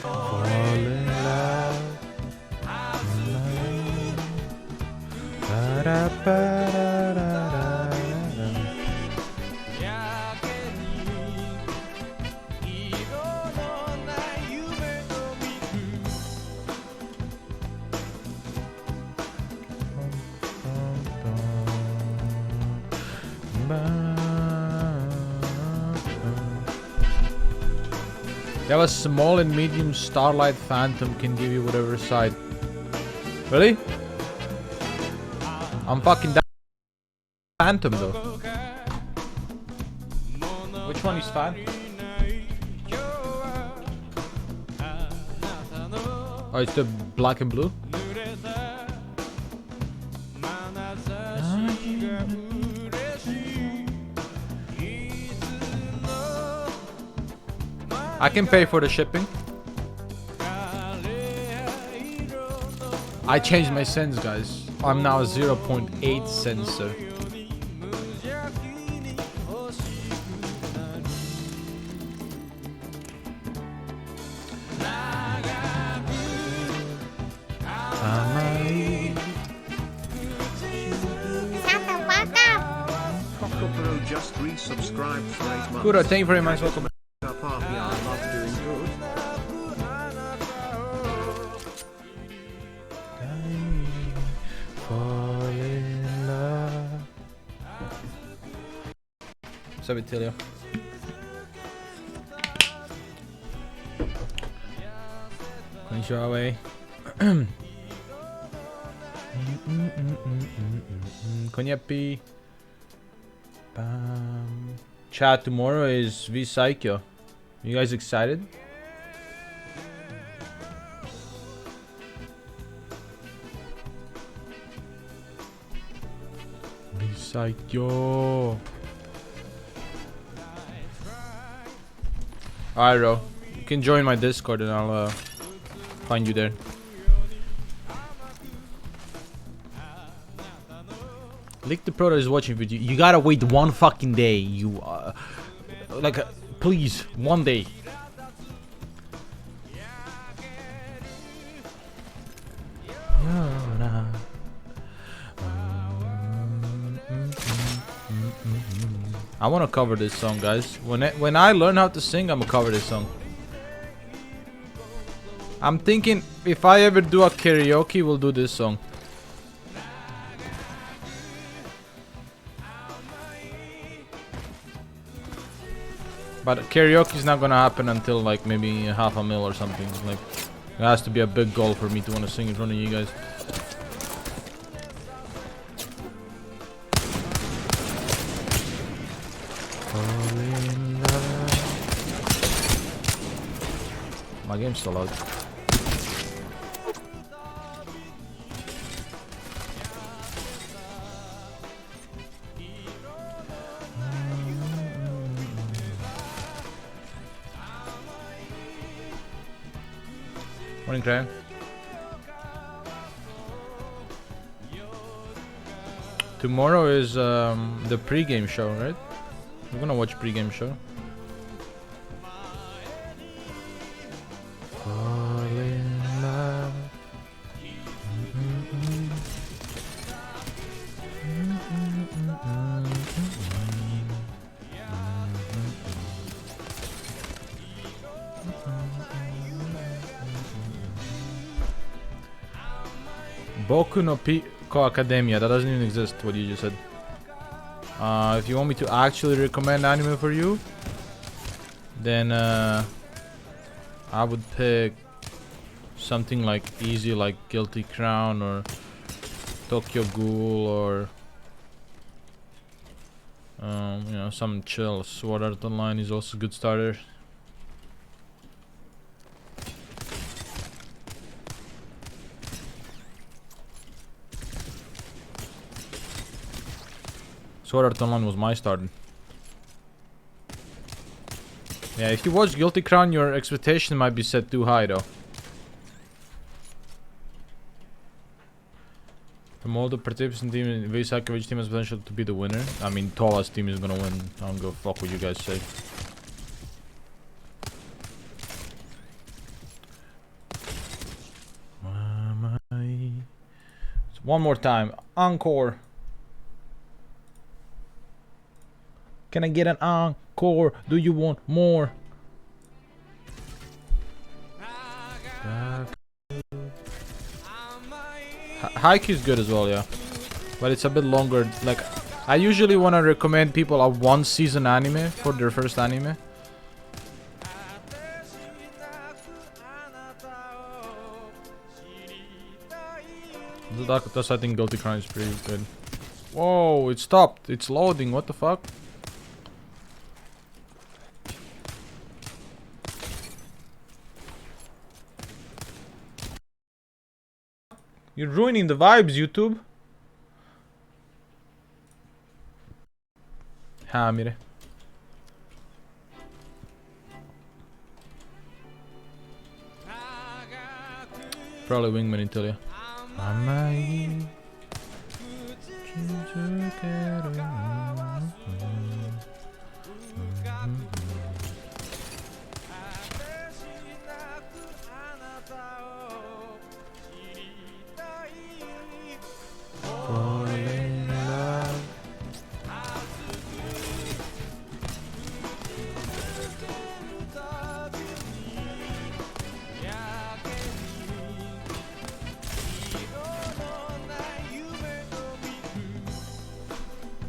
Fall in love. Ba-da-ba-da-da-da-da. That was small and medium Starlight Phantom can give you whatever side. Really? I'm fucking Phantom though. Which one is Phantom? Oh, it's the black and blue? I can pay for the shipping. I changed my sense, guys. I'm now a 0.8 sensor. Just resubscribed for 8 months. Kuro, thank you very much. Welcome. I love doing good. Fall in love. What's up, Italia? Konnichiwa, Wei. Konyapi. Chat, tomorrow is V Psycho. You guys excited? V Psycho. Alright, bro. You can join my Discord and I'll find you there. Lick the Proto is watching video. You gotta wait one fucking day. You please, one day. I wanna cover this song, guys. When I learn how to sing, I'm gonna cover this song. I'm thinking if I ever do a karaoke, we'll do this song. But karaoke is not gonna happen until like maybe 500,000 or something. Like, it has to be a big goal for me to want to sing in front of you guys. My game's still out. Morning, Crayon. Tomorrow is the pre-game show, right? We're gonna watch pre-game show. Fall in love. Boku no Pico Academia. That doesn't even exist, what you just said. If you want me to actually recommend anime for you, then I would pick something like easy, like Guilty Crown or Tokyo Ghoul, or you know, some chill. Sword Art Online is also a good starter. Sword Art Online was my starter. Yeah, if you watch Guilty Crown, your expectation might be set too high though. From all the participants in team, Veisaka, which team has potential to be the winner? I mean, Tola's team is gonna win. I don't give a fuck what you guys say. One more time. Encore. Can I get an encore? Do you want more? Haikyuu is good as well, yeah. But it's a bit longer. Like, I usually want to recommend people a one season anime for their first anime. That's I think Guilty Crown is pretty good. Whoa, it stopped. It's loading. What the fuck? You're ruining the vibes, YouTube. Ha, mire. Probably Wingman in Italia.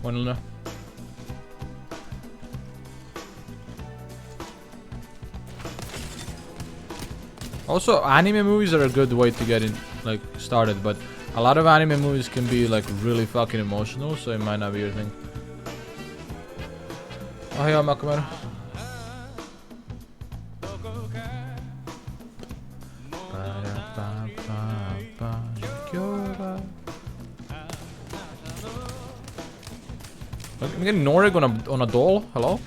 One. Also, anime movies are a good way to get in, like, started, but a lot of anime movies can be like really fucking emotional, so it might not be your thing. Oh yeah, Makamara. I'm getting Norig on a doll. Hello?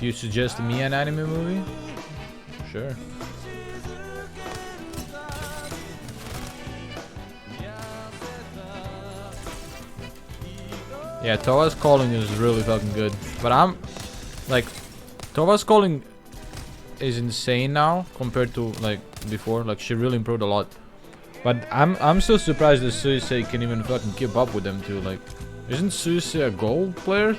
You suggest me an anime movie? Sure. Yeah, Towa's Calling is really fucking good. But I'm like, Towa's Calling is insane now compared to like before. Like, she really improved a lot. But I'm still surprised that Suisei can even fucking keep up with them too. Like, isn't Suisei a gold player?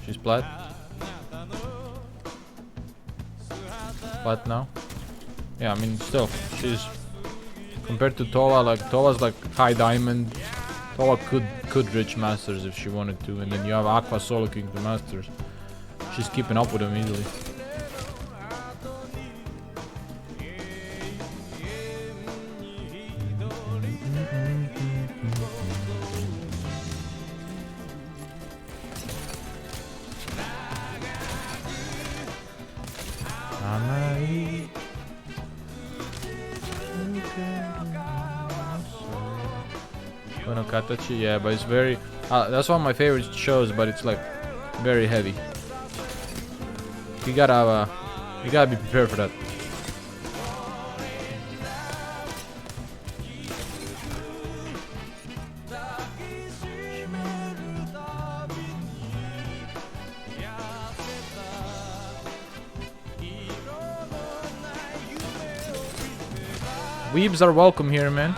She's plat. Plat now. Yeah, I mean, still, she's compared to Towa. Like, Towa's like high diamond. Towa could reach masters if she wanted to, and then you have Aqua solo king to masters. She's keeping up with him easily. Katachi, yeah, but it's very that's one of my favorite shows, but it's like very heavy. You gotta be prepared for that. Weebs are welcome here, man.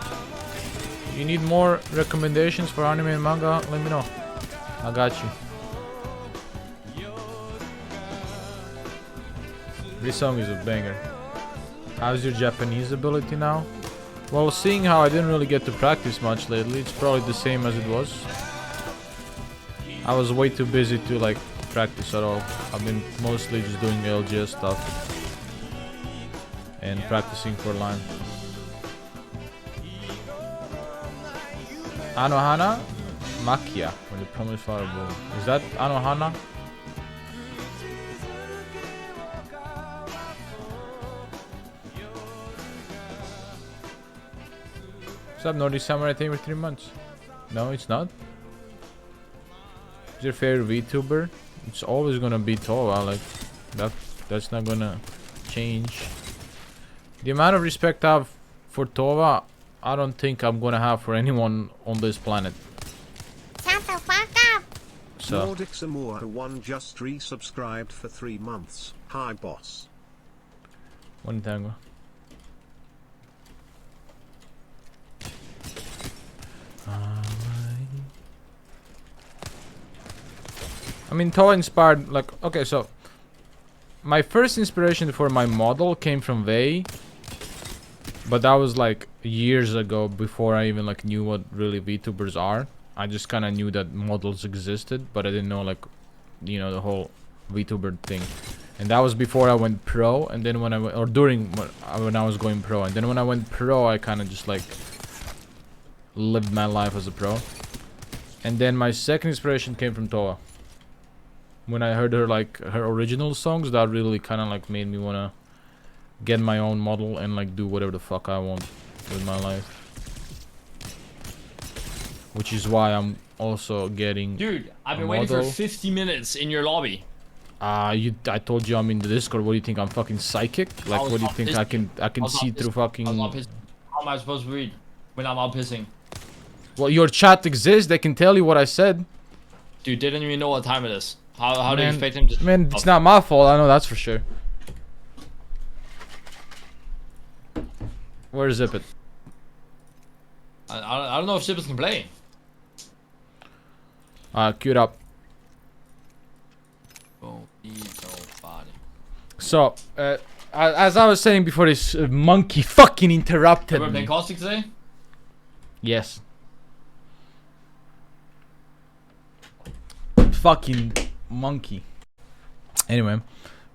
You need more recommendations for anime and manga? Let me know. I got you. This song is a banger. How's your Japanese ability now? Well, seeing how I didn't really get to practice much lately, it's probably the same as it was. I was way too busy to like practice at all. I've been mostly just doing LGS stuff and practicing for line. Anohana Makia, or the promised fireball. Is that Anohana? What's up, Nordic Samurai Tamer 3 months? No, it's not. Is your favorite VTuber? It's always gonna be Tova, like that's not gonna change. The amount of respect I have for Tova, I don't think I'm gonna have for anyone on this planet. Shut the fuck up! So Nordic Samoa 1 just resubscribed for 3 months. Hi boss. one tango. I mean, Tova inspired, like, okay, so my first inspiration for my model came from Vei, but that was like years ago, before I even like knew what really VTubers are. I just kind of knew that models existed, but I didn't know, like, you know, the whole VTuber thing. And that was before I went pro, and then when I went, or during when I was going pro, and then when I went pro, I kind of just like lived my life as a pro. And then my second inspiration came from Tova. When I heard her, like, her original songs, that really kind of like made me want to get my own model and like do whatever the fuck I want with my life. Which is why I'm also getting Dude, I've a been waiting for model. 50 minutes in your lobby. I told you I'm in the Discord. What do you think? I'm fucking psychic? Like, was what do you not think? pissing. I can I was not see pissing. through fucking. I was not pissing. How am I supposed to read when I'm out pissing? Well, your chat exists. They can tell you what I said. Dude, didn't even know what time it is. How do you Man, expect him to... Man, it's not my fault. I know that's for sure. Where's Zip It? I don't know if Shippers can play. Queued up. Oh, nobody. So, as I was saying before, this monkey fucking interrupted Ever playing me. Caustic today? Yes. Fucking monkey. Anyway,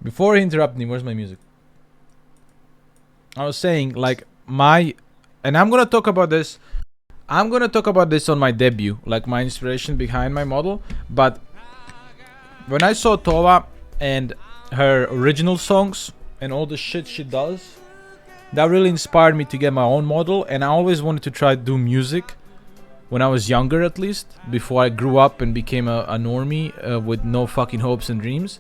before he interrupted me, where's my music? I was saying, like, and I'm gonna talk about this. I'm gonna talk about this on my debut, like my inspiration behind my model. But when I saw Tova and her original songs and all the shit she does, that really inspired me to get my own model. And I always wanted to try to do music when I was younger, at least, before I grew up and became a normie with no fucking hopes and dreams.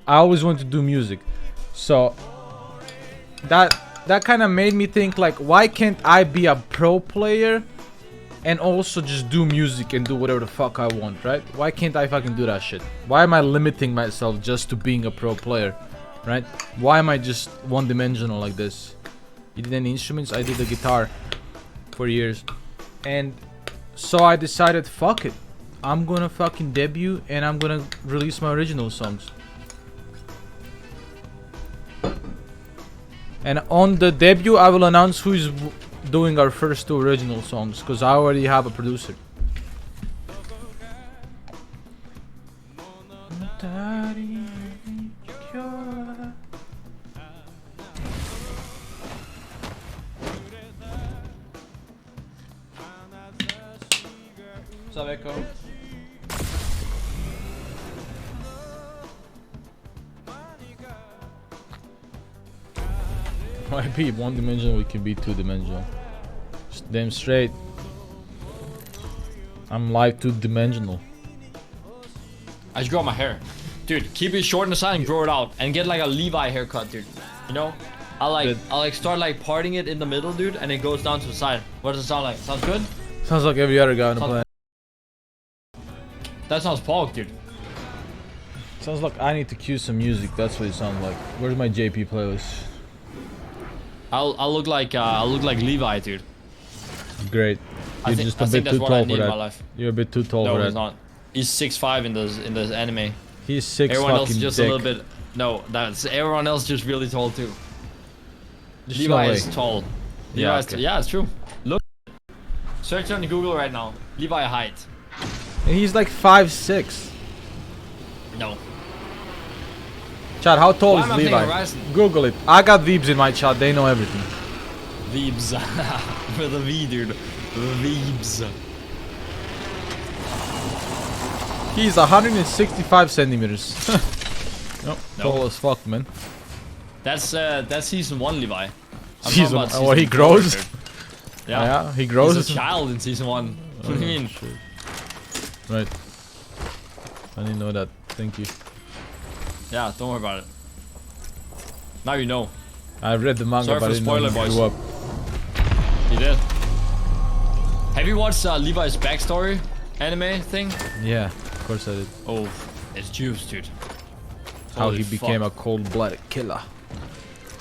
I always wanted to do music. So that kind of made me think, like, why can't I be a pro player and also just do music and do whatever the fuck I want, right? Why can't I fucking do that shit? Why am I limiting myself just to being a pro player, right? Why am I just one-dimensional like this? You did any instruments? I did the guitar for years. And so I decided, fuck it. I'm gonna fucking debut and I'm gonna release my original songs. And on the debut, I will announce who is doing our first 2 original songs, because I already have a producer. What's up, Echo? Might be one-dimensional, we can be two-dimensional. Just damn straight. I'm live two-dimensional. I just grow my hair. Dude, keep it short in the side and grow it out. And get like a Levi haircut, dude. You know? I'll like start like parting it in the middle, dude, and it goes down to the side. What does it sound like? Sounds good? Sounds like every other guy on the Sounds- planet. That sounds pog, dude. Sounds like I need to cue some music, that's what it sounds like. Where's my JP playlist? I'll look like Levi, dude. Great. You're just a I think bit that's too what I tall need for in my that. life. You're a bit too tall No, for he's that. not. He's 6'5" in this anime. He's 6 Everyone else fucking is just dick. a little bit. No, that's everyone else just really tall too. There's no Levi way. is tall. Yeah, Levi's okay. yeah, it's true. Look, search on Google right now. Levi height. And he's like 5'6". No. Chat, how tall Why is am I playing Levi? Horizon? Google it. I got Veebs in my chat. They know everything. Veebs. With a V, dude. Veebs. He's 165 centimeters. Nope. Tall as fuck, man. That's season 1 Levi. I'm talking Season about oh, he season grows? 4, dude. Yeah, Yeah. he grows. He's a child in season 1. What do you mean? Right. I didn't know that. Thank you. Yeah, don't worry about it. Now you know. I read the manga, Sorry but for I didn't know spoiler, he boys. grew up. You did. Have you watched Levi's backstory anime thing? Yeah, of course I did. Oh, it's juice, dude. How Holy he became fuck. a cold-blooded killer.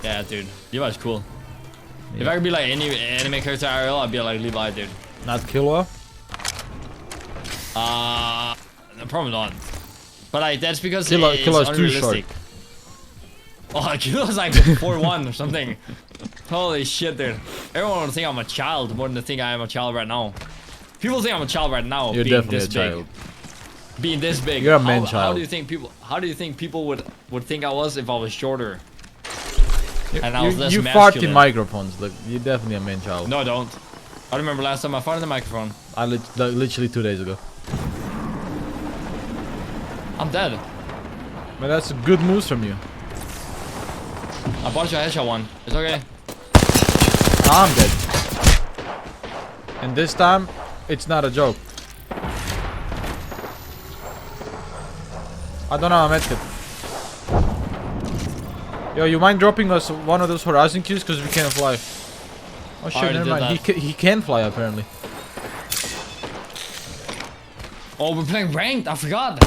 Yeah, dude. Levi's cool. If Yeah. I could be like any anime character IRL, I'd be like Levi, dude. Not Killua? Probably not. But like, that's because Killa's it's too short. unrealistic. Oh, Killa's like 4'1" or something. Holy shit, dude. Everyone would think I'm a child more than they think I am a child right now. People think I'm a child right now. You're being definitely this a big. child. Being this big. You're a man How child. do you think people? How do you think people would think I was if I was shorter? And I You, was less you fart in masculine. microphones. Look, you're definitely a man child. No, I don't. I remember last time I farted in the microphone. I literally 2 days ago. I'm dead. But that's good moves from you. I bought you a headshot one. It's okay. I'm dead. And this time, it's not a joke. I don't have a medkit. Yo, you mind dropping us one of those Horizon cues? Because we can't fly. Oh shit, already never did mind. that. He can fly apparently. Oh, we're playing ranked. I forgot.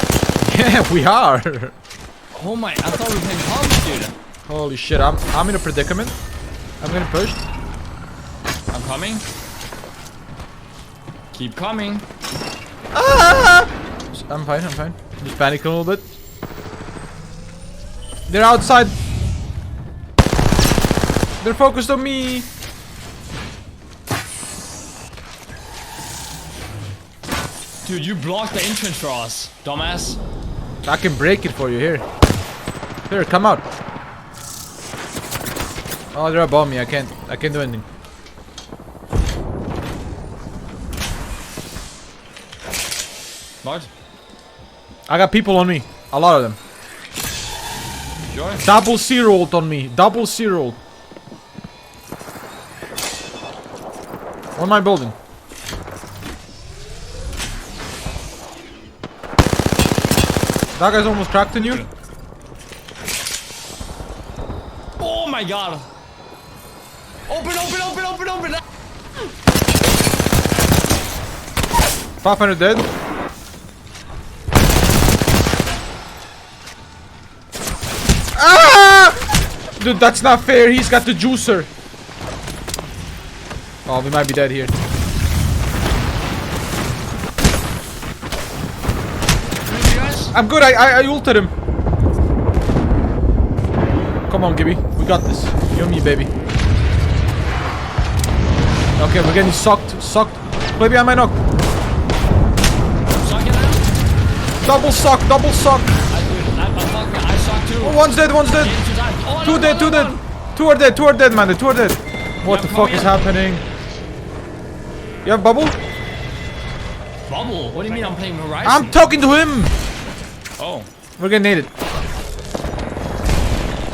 Yeah, we are. Oh my! I thought we were playing PUBG, dude. Holy shit, I'm in a predicament. I'm getting pushed. I'm coming. Keep coming. I'm fine, I'm fine. Just panicking a little bit. They're outside. They're focused on me. Dude, you blocked the entrance for us, dumbass. I can break it for you here. Here, come out. Oh, they're above me. I can't do anything. What? I got people on me. A lot of them. Sure. Double C-rolled on me. Double C-rolled. On my building. That guy's almost cracked on you. Oh my god. Open, open, open, open, open. 500 dead. Ah! Dude, that's not fair. He's got the juicer. Oh, we might be dead here. You guys? I'm good. I ulted him. Come on, Gibby. We got this. You and me, baby. Okay, we're getting sucked. Maybe I might knock. Suck it out. Double suck. I suck too. Oh, one's dead. Oh, Two dead. Two are dead, man. The two are dead. What the fuck is happening? You have bubble? Bubble? What do you mean I'm playing Horizon? I'm talking to him. Oh. We're getting naded.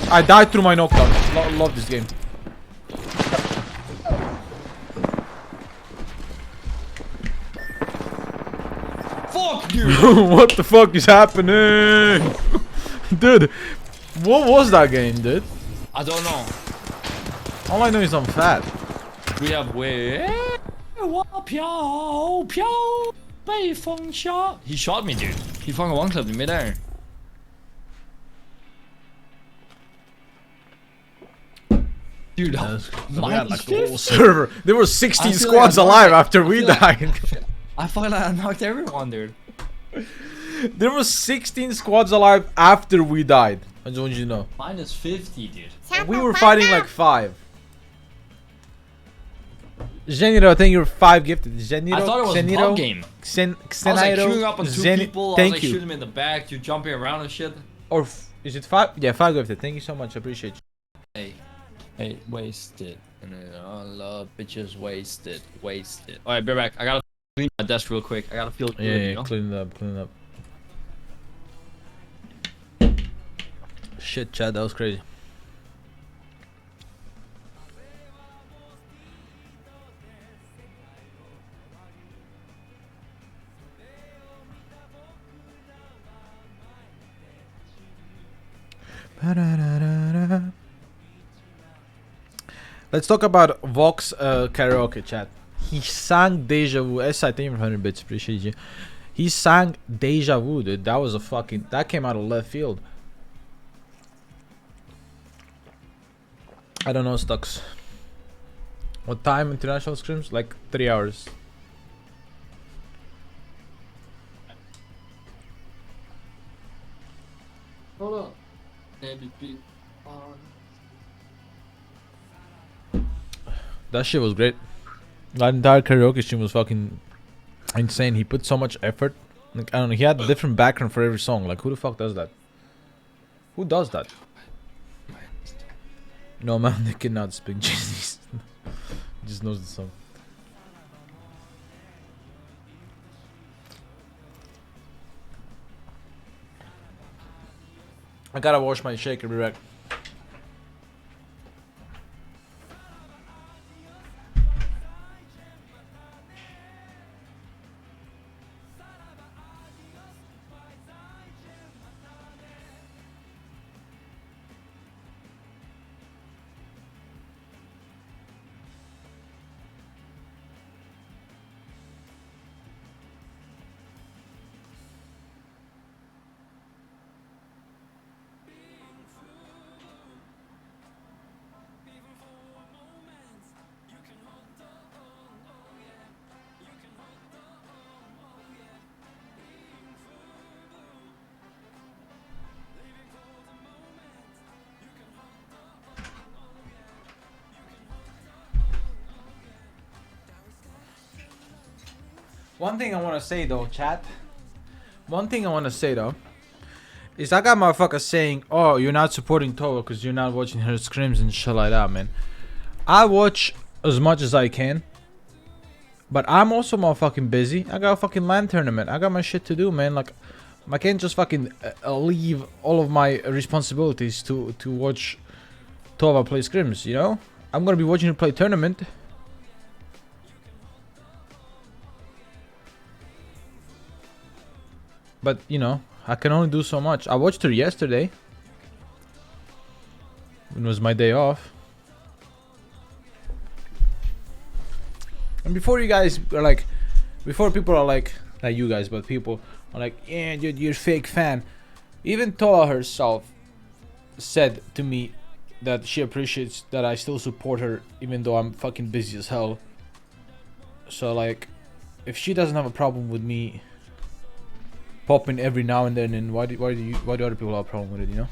I died through my knockdown. Love this game. Fuck you. What the fuck is happening? Dude, what was that game, dude? I don't know. All I know is I'm fat. We have way. He shot me, dude. He fucking one clipped me midair. Dude, We had like the whole -50? server. There were 16 I feel squads like I'm alive not- after we I feel like- died. I fucking knocked everyone, dude. There were 16 squads alive after we died. I just want you to know. -50, dude. Shut We the were fuck fighting up. like 5. Geniro, thank you for 5 gifted. Geniro, I thought it was a Xeniro, pub game. Xen, I was like Xeniro, queuing up on 2 Zen- people. I was Thank like you. shooting them in the back, you jumping around and shit. Or is it 5? Yeah, 5 gifted. Thank you so much. I appreciate you. Hey, wasted. And then I love bitches wasted. Alright, be back. I gotta clean my desk real quick. I gotta feel good, Yeah, you know? clean it up, clean it up. Shit, Chad, that was crazy. Let's talk about Vox karaoke chat. He sang Deja Vu. SI, thank you for 100 bits. Appreciate you. He sang Deja Vu, dude. That was a fucking. That came out of left field. I don't know, Stux. What time international scrims? Like 3 hours. Hold on. That shit was great. That entire karaoke stream was fucking insane. He put so much effort. Like, I don't know. He had a different background for every song. Like, who the fuck does that? Who does that? No, man, they cannot speak Chinese. He just knows the song. I gotta wash my shaker, be right back. One thing I want to say though, chat. One thing I want to say though is I got motherfuckers saying, "Oh, you're not supporting Tova because you're not watching her scrims and shit like that, man." I watch as much as I can, but I'm also motherfucking busy. I got a fucking LAN tournament. I got my shit to do, man. Like, I can't just fucking leave all of my responsibilities to watch Tova play scrims. You know, I'm gonna be watching her play tournament. But, you know, I can only do so much. I watched her yesterday. It was my day off. And before you guys are like... Before people are like... Not you guys, but people are like, yeah, dude, you're a fake fan. Even Toa herself said to me that she appreciates that I still support her even though I'm fucking busy as hell. So, like, if she doesn't have a problem with me popping every now and then, and why do other people have a problem with it, you know?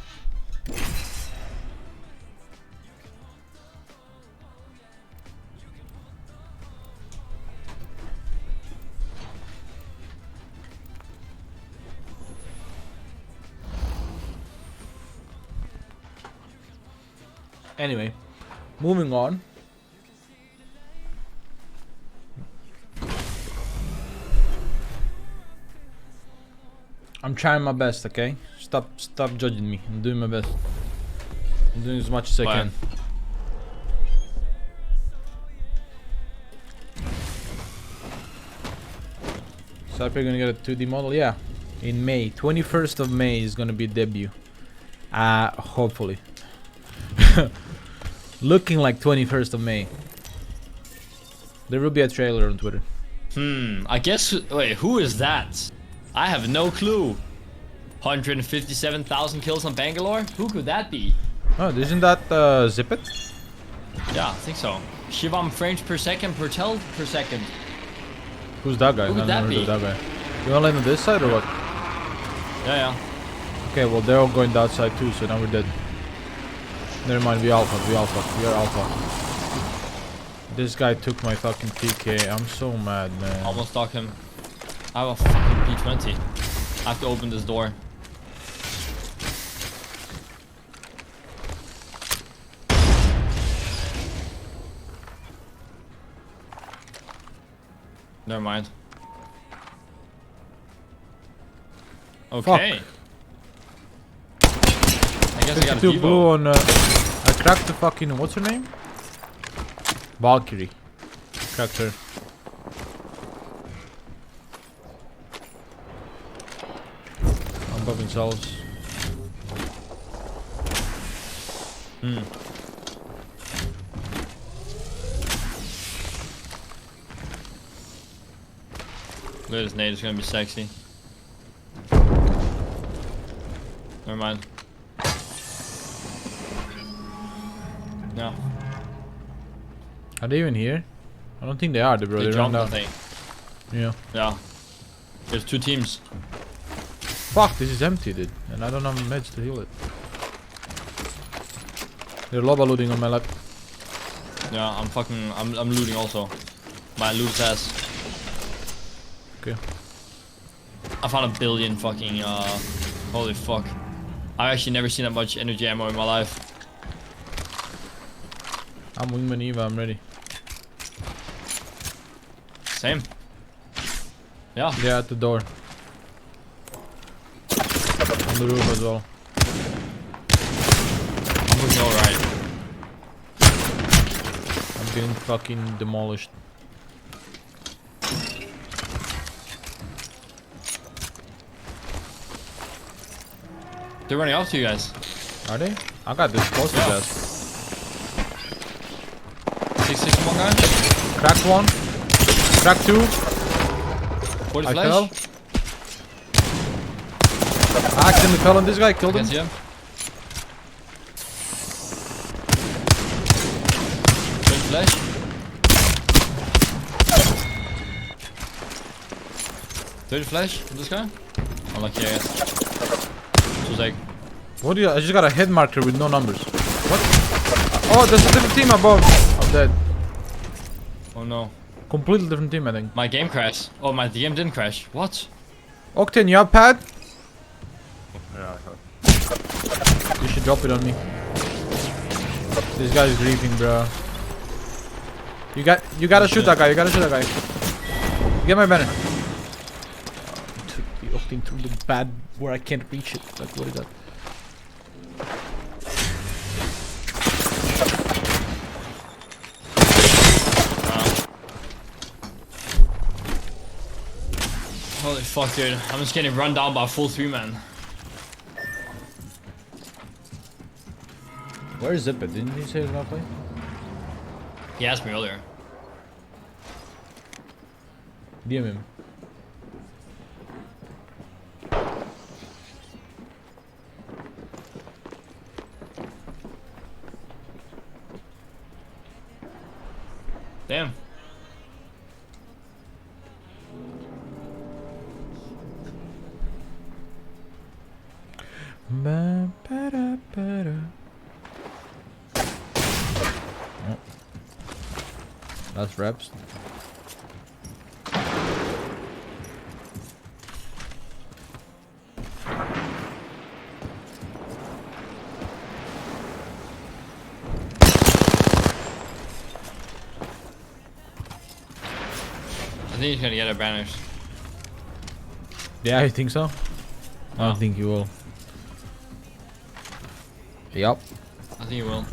Anyway, moving on. I'm trying my best, okay? Stop judging me. I'm doing my best. I'm doing as much as I can. So you're gonna get a 2D model? Yeah. In May. 21st of May is gonna be debut. Hopefully. Looking like 21st of May. There will be a trailer on Twitter. I guess... Wait, who is that? I have no clue. 157,000 kills on Bangalore? Who could that be? Oh, isn't that Zippet? Yeah, I think so. Shivam frames per second per second. Who's that guy? Who would that be? That guy. You wanna land on this side or what? Yeah. Okay, well they're all going that side too, so now we're dead. Never mind, we are alpha. This guy took my fucking PK. I'm so mad, man. Almost stuck him. I have a fucking P20. I have to open this door. Never mind. Okay. I guess I got a 52 Devo. blue on. I cracked the fucking. What's her name? Valkyrie. Cracked her. I'm bumping cells. Look at this nade, it's gonna be sexy. Never mind. No. Are they even here? I don't think they are, bro. They They ran jumped, I down. think. Yeah. Yeah. There's 2 teams. Fuck, this is empty, dude. And I don't have meds to heal it. They're lava looting on my lap. Yeah, I'm looting also. My loot ass. Okay. I found a billion fucking holy fuck. I've actually never seen that much energy ammo in my life. I'm Wingman Eva, I'm ready. Same. Yeah. They're at the door. On the roof as well. I'm looking alright. I'm getting fucking demolished. They're running up to you guys. Are they? I got this close to Yeah. that. 661 guy. Cracked one. Cracked two. 40 I flash. fell. I accidentally fell on this guy, killed Against him. him. 20 flash. Flash on this guy? Unlucky, I guess. So it's like, What do you? I just got a head marker with no numbers. What? Oh, there's a different team above. I'm dead. oh no. Completely different team, I think. My game crashed. Oh, the game didn't crash. What? Octane, you have pad? Yeah, I have. You should drop it on me. This guy is griefing, bro. You gotta shoot that guy. You gotta shoot that guy. Get my banner. Took the Octane through the pad where I can't reach it. Like, what is that? Holy fuck, dude. I'm just getting run down by a full 3-man. Where is Zippet? Didn't he say he's gonna play? He asked me earlier. DM him. Damn. Oh. That's reps. I think he's gonna get our banners. Yeah, you think so? I don't think you will. Yup. I think he will.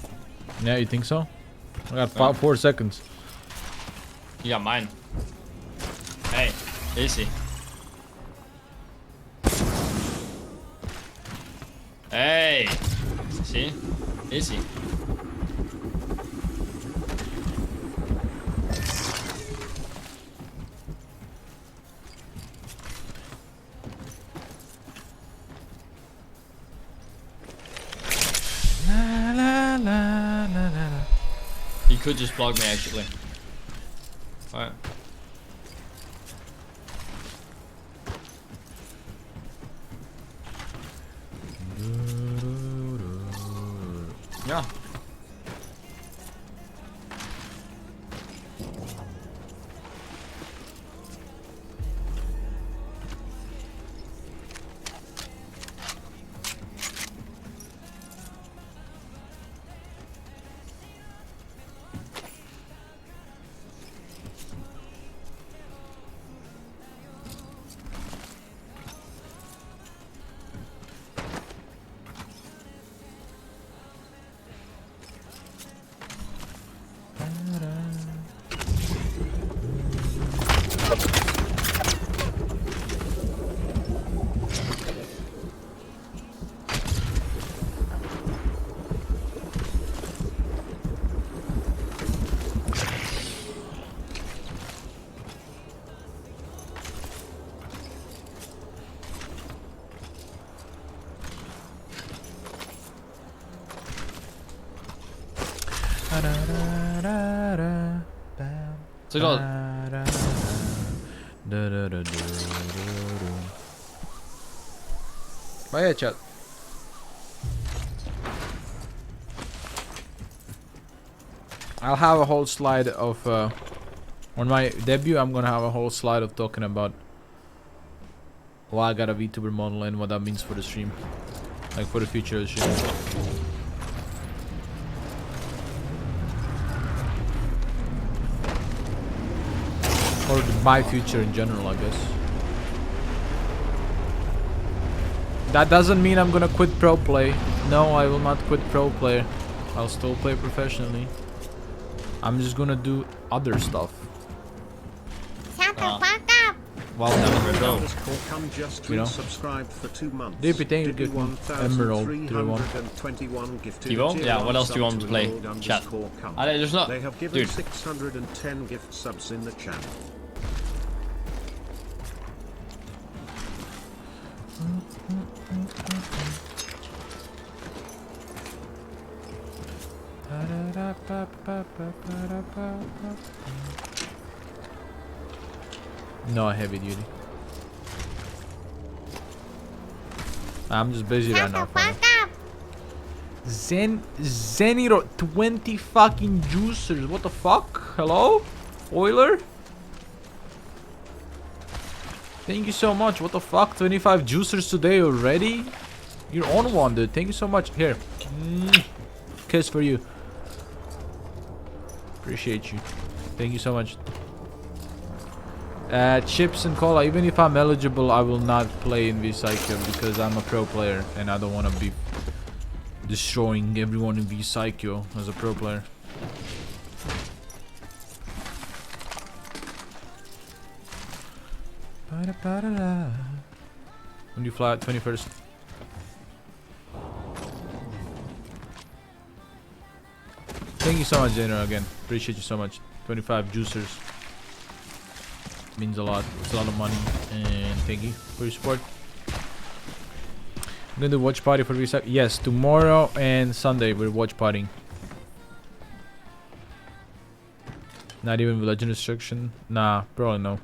Yeah, you think so? I got 4 seconds. You got mine. Hey, easy. Hey! See? Easy. La, la, la, la, la. He could just block me actually. Alright. Yeah. So called. But yeah, chat. I'll have a whole slide of on my debut. I'm gonna have a whole slide of talking about why I got a VTuber model and what that means for the stream, like for the future of the stream. Or my future in general, I guess. That doesn't mean I'm gonna quit pro play. No, I will not quit pro play. I'll still play professionally. I'm just gonna do other stuff. Shut the fuck up. While I'm pro. Come just You know? subscribed for 2 months. DP, thank you, good Emerald to the one. 1321 gifted Tivo? tier Yeah, one what else do you sub want me to play? Emerald Chat. _come. There's not. They have given Dude. 610 gift subs in the chat. No heavy duty. I'm just busy right Shut now. the fuck up. Zeniro 20 fucking juicers. What the fuck? Hello? Oiler? Thank you so much. What the fuck? 25 juicers today already? You're on one, dude. Thank you so much. Here. Kiss for you. Appreciate you. Thank you so much. Chips and cola. Even if I'm eligible, I will not play in V-Cycle because I'm a pro player and I don't want to be destroying everyone in V-Cycle as a pro player. When do you fly out? 21st. Thank you so much, Jenner, again. Appreciate you so much. 25 juicers. Means a lot. It's a lot of money. And thank you for your support. I'm gonna do watch party for reset. Yes, tomorrow and Sunday we're watch partying. Not even with legend restriction. Nah, probably no.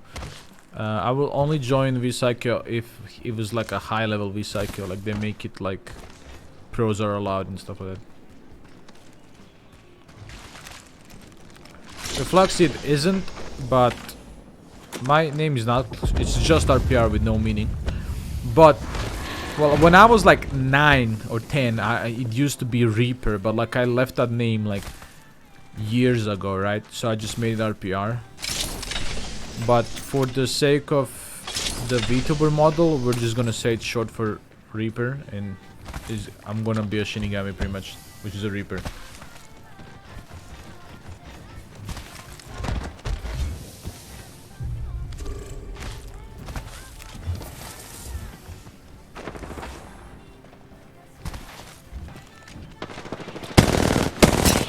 I will only join V-Cycle if it was like a high level V-Cycle. Like they make it like pros are allowed and stuff like that. Refluxid isn't, but my name is not. It's just RPR with no meaning. But well, when I was like 9 or 10, it used to be Reaper, but like I left that name like years ago, right? So I just made it RPR. But for the sake of the VTuber model, we're just gonna say it's short for Reaper, and I'm gonna be a Shinigami pretty much, which is a Reaper.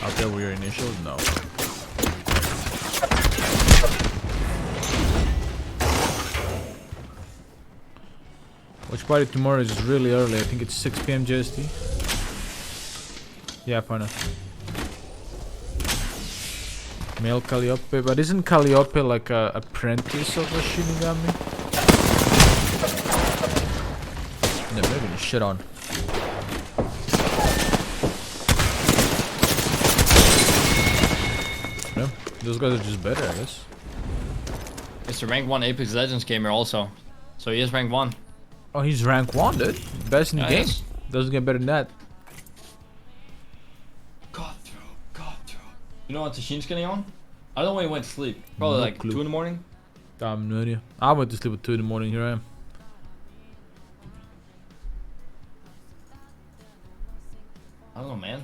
Out there were your initials? No. Watch party tomorrow is really early. I think it's 6 PM JST. Yeah, fine. Male Calliope, but isn't Calliope like a apprentice of a Shinigami? No, they're gonna shit on. No, those guys are just better, I guess. It's a rank 1 Apex Legends gamer also. So he is rank 1. Oh, he's rank 1, dude. Best in the game. Yes. Doesn't get better than that. Cutthroat. You know what Tashin's getting on? I don't know when he went to sleep. Probably No like clue. 2 in the morning. Damn, no idea. I went to sleep at 2 in the morning. Here I am. I don't know, man.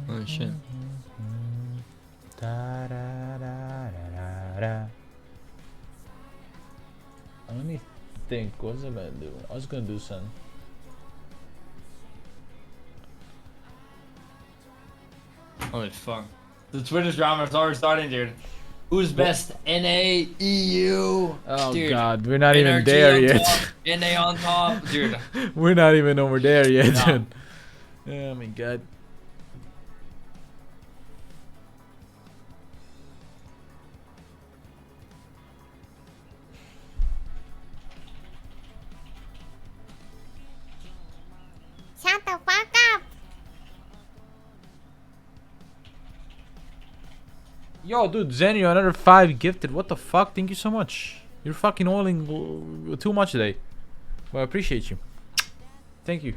Oh shit. Let me think. What was I gonna do? I was gonna do something. Holy fuck. The Twitter drama is already starting, dude. Who's best? NA, EU. Oh dude. god, we're not even NRG there on yet. top, NA on top, dude. We're not even over there yet, No. dude. Oh my god. Shut the fuck up. Yo, dude, Zenio, another 5 gifted. What the fuck? Thank you so much. You're fucking oiling too much today. Well, I appreciate you. Thank you.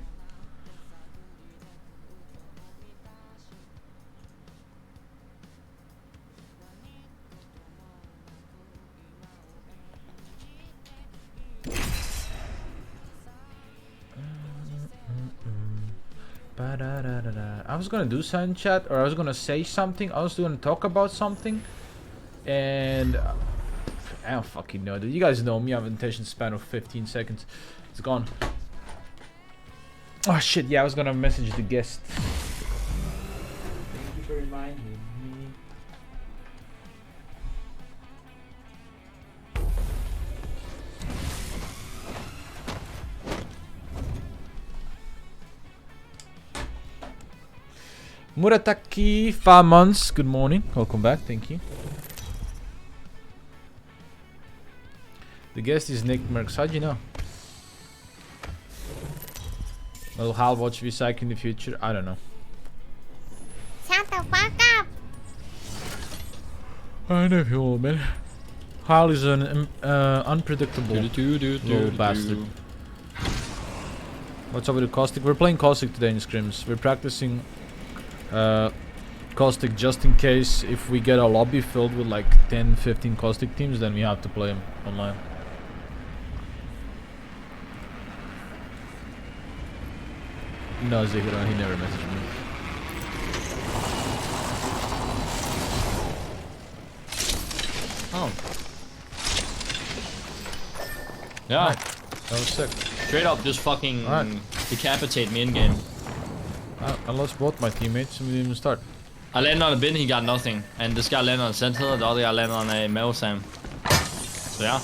I was gonna do something, chat, or I was gonna say something. I was gonna talk about something, and I don't fucking know, dude. You guys know me. I have an attention span of 15 seconds. It's gone. Oh shit! Yeah, I was gonna message the guest. Thank you for reminding me. Murataki, 5 months. Good morning. Welcome back. Thank you. The guest is Nick Merckx. How'd you know? Will Hal watch Visaki in the future? I don't know. Shut the fuck up. I know you will, man. Hal is an unpredictable little bastard. What's up with the Caustic? We're playing Caustic today in scrims. We're practicing Caustic just in case if we get a lobby filled with like 10-15 Caustic teams, then we have to play them online. No, Zihiro, he never messaged me. Oh. Yeah. That was sick. Straight up just fucking Alright. decapitate me in game. I lost both my teammates and we didn't even start. I landed on a bin, he got nothing. And this guy landed on a sentinel, the other guy landed on a metal Sam. So yeah.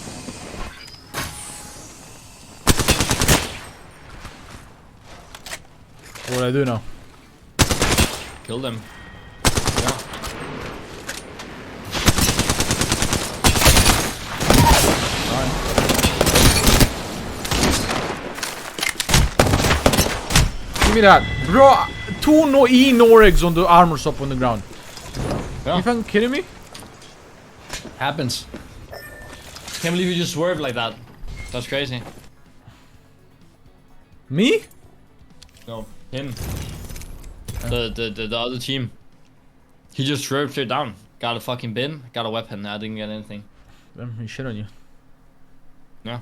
What do I do now? Killed him. Yeah. Give me that. Bro, 2 no E Noregs on the armor shop on the ground. Yeah. You fucking kidding me? Happens. Can't believe you just swerved like that. That's crazy. Me? No, him. The other team. He just swerved straight down. Got a fucking bin, got a weapon. I didn't get anything. He shit on you. Yeah.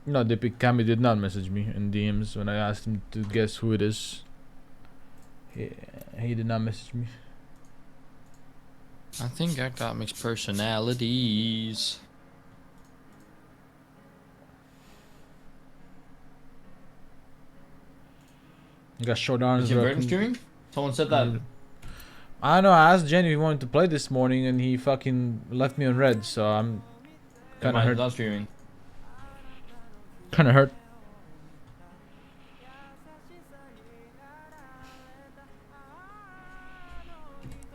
No, Dippy Kami did not message me in DMs when I asked him to guess who it is. He did not message me. I think I got mixed personalities. You got short arms. Is it Burton streaming? Someone said that. I don't know. I asked Jenny if he wanted to play this morning, and he fucking left me on red. So I'm kind of hurt. Not streaming. Kind of hurt.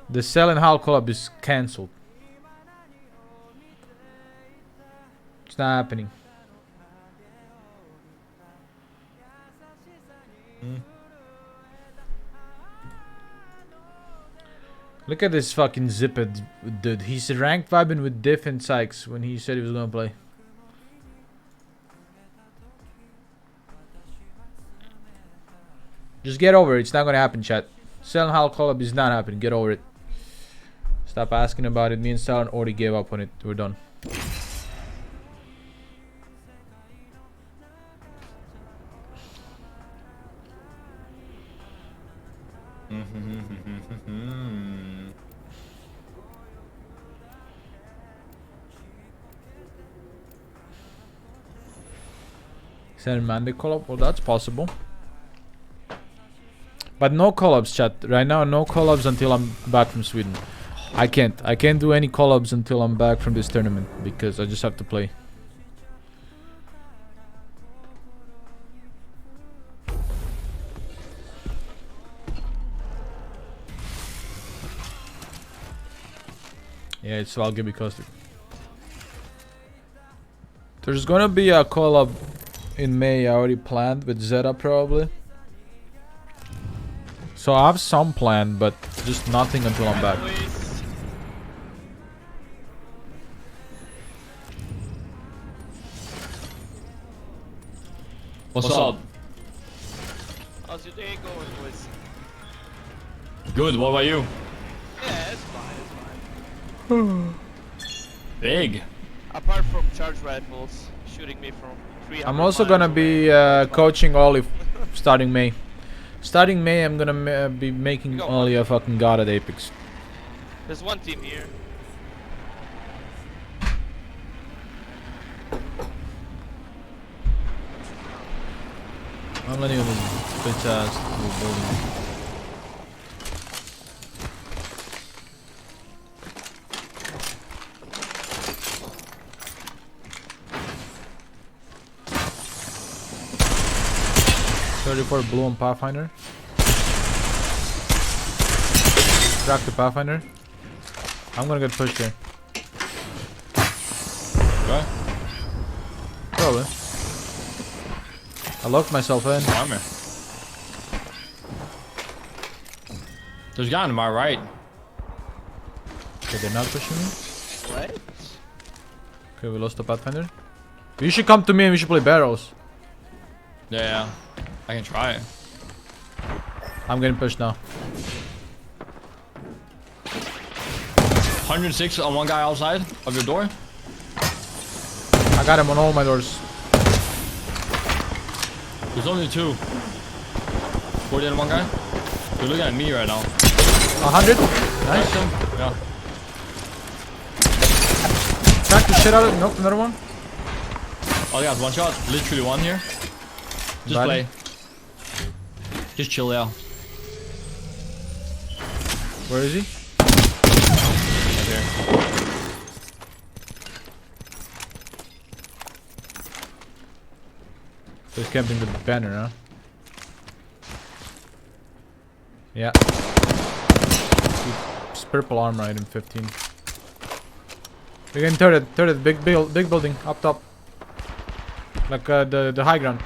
The Cell and Hal collab is cancelled. It's not happening. Look at this fucking zipper dude. He's ranked vibing with Diff and Sykes when he said he was gonna play. Just get over it. It's not gonna happen, chat. Cell and Hal collab is not happening. Get over it. Stop asking about it. Me and Stalin already gave up on it. We're done. Mandy collab? Well, that's possible. But no collabs, chat. Right now, no collabs until I'm back from Sweden. I can't do any collabs until I'm back from this tournament because I just have to play. Yeah, it's Valgibby Caustic. There's gonna be a collab in May I already planned with Zeta probably. So I have some planned, but just nothing until I'm back. What's up? How's your day going, boys? Good. What about you? Yeah, it's fine, Big. Apart from charge rifles shooting me from 300 I'm also miles gonna away. be coaching Ollie starting May. Starting May, I'm gonna be making Ollie a fucking god at Apex. There's one team here. I'm letting him bitch ass little building. For blue on Pathfinder. Crack the Pathfinder. I'm gonna get pushed here. What? Probably. I locked myself in. Armor. There's a guy on my right. Okay, they're not pushing me. What? Okay, we lost the Pathfinder. You should come to me and we should play barrels. Yeah, I can try it. I'm getting pushed now. 106 on one guy outside of your door. I got him on all my doors. There's only two. 40 on one guy. You're looking at me right now. 100. Nice. Yeah. Crack the shit out of it. Nope, another one. Oh, yeah, one shot. Literally one here. Just Bad. play. Just chill out. Where is he? Right here. He's camping the banner, huh? Yeah. It's purple armor item 15. We're getting turret, big building, up top. Like the high ground.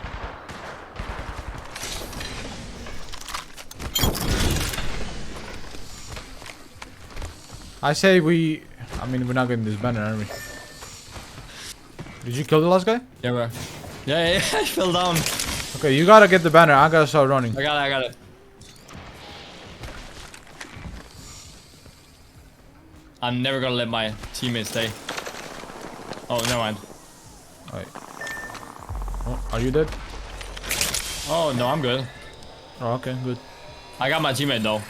I say we're not getting this banner, are we? Did you kill the last guy? Yeah, bro. Yeah, I fell down. Okay, you gotta get the banner, I gotta start running. I got it. I'm never gonna let my teammates stay. Oh, never mind. Alright. Oh, are you dead? Oh, no, I'm good. Oh, okay, good. I got my teammate though.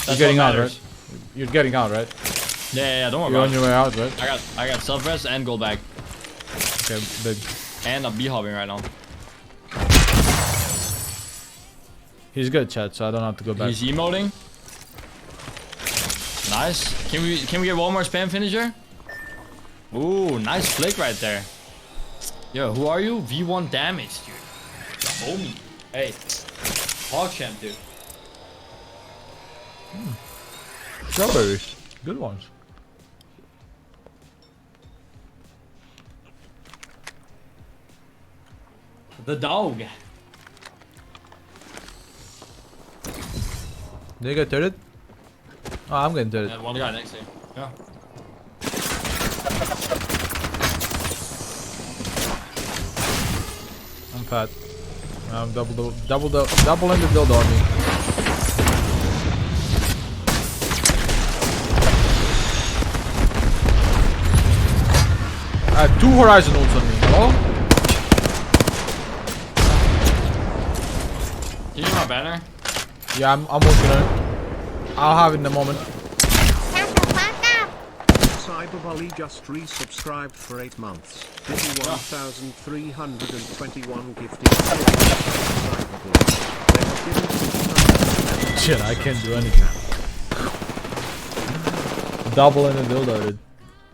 You're getting what out, matters. right? You're getting out, right? Yeah, don't worry You're about on it. your way out, right? I got self-res and gold bag. Okay, big. And I'm b-hopping right now. He's good, chat, so I don't have to go back. He's emoting. Nice. Can we get one more spam finisher? Ooh, nice flick right there. Yo, who are you? V1 damage, dude. Homie. Hey. Hogchamp, dude. Strawberries. Good ones. The dog. They get turret? Oh, I'm getting turret. Yeah, one guy next to you. Yeah. I'm fat. I'm double in the dildo on me. I have 2 Horizon ults on me. Hello? Can you get my banner? Yeah, I'm working on it. I'll have it in a moment. Shut the fuck up. Hyperbole just resubscribed for 8 months. Diddy 1321 gifted. Shit, I can't do anything. Double in a dildo, dude.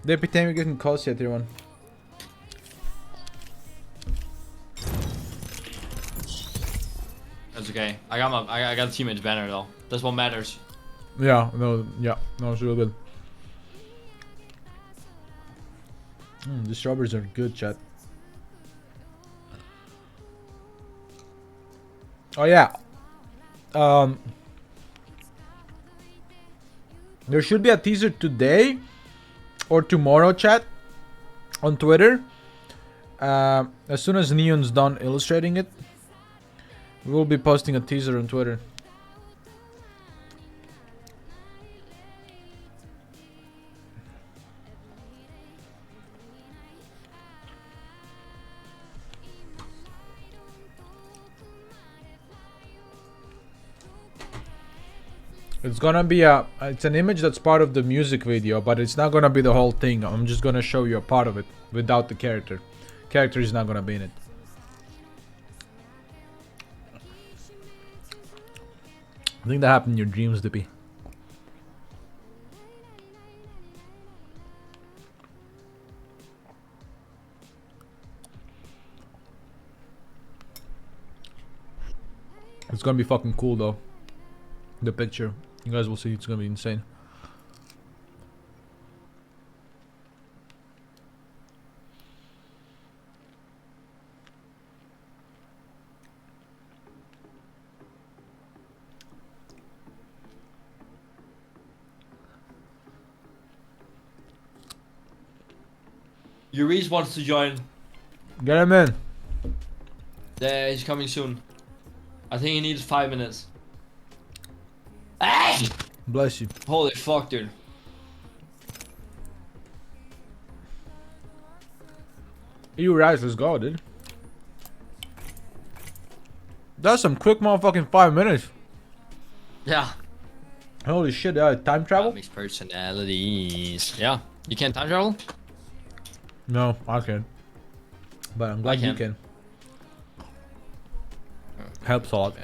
The epitome getting close yet, tier 1. That's okay. I got a teammate's banner though. That's what matters. Yeah, no, it's real good. The strawberries are good, chat. Oh yeah. There should be a teaser today or tomorrow, chat, on Twitter. As soon as Neon's done illustrating it, we will be posting a teaser on Twitter. It's gonna be it's an image that's part of the music video, but it's not gonna be the whole thing. I'm just gonna show you a part of it without the character. Character is not gonna be in it. I think that happened in your dreams, Dippy. It's gonna be fucking cool though. The picture. You guys will see, it's gonna be insane. Uriz wants to join. Get him in. Yeah, he's coming soon. I think he needs 5 minutes. Ah! Bless you. Holy fuck, dude. You right, let's go, dude. That's some quick motherfucking 5 minutes. Yeah. Holy shit, time travel? Mixed personalities. Yeah. You can't time travel? No, I can. But I'm glad you can. Helps a lot.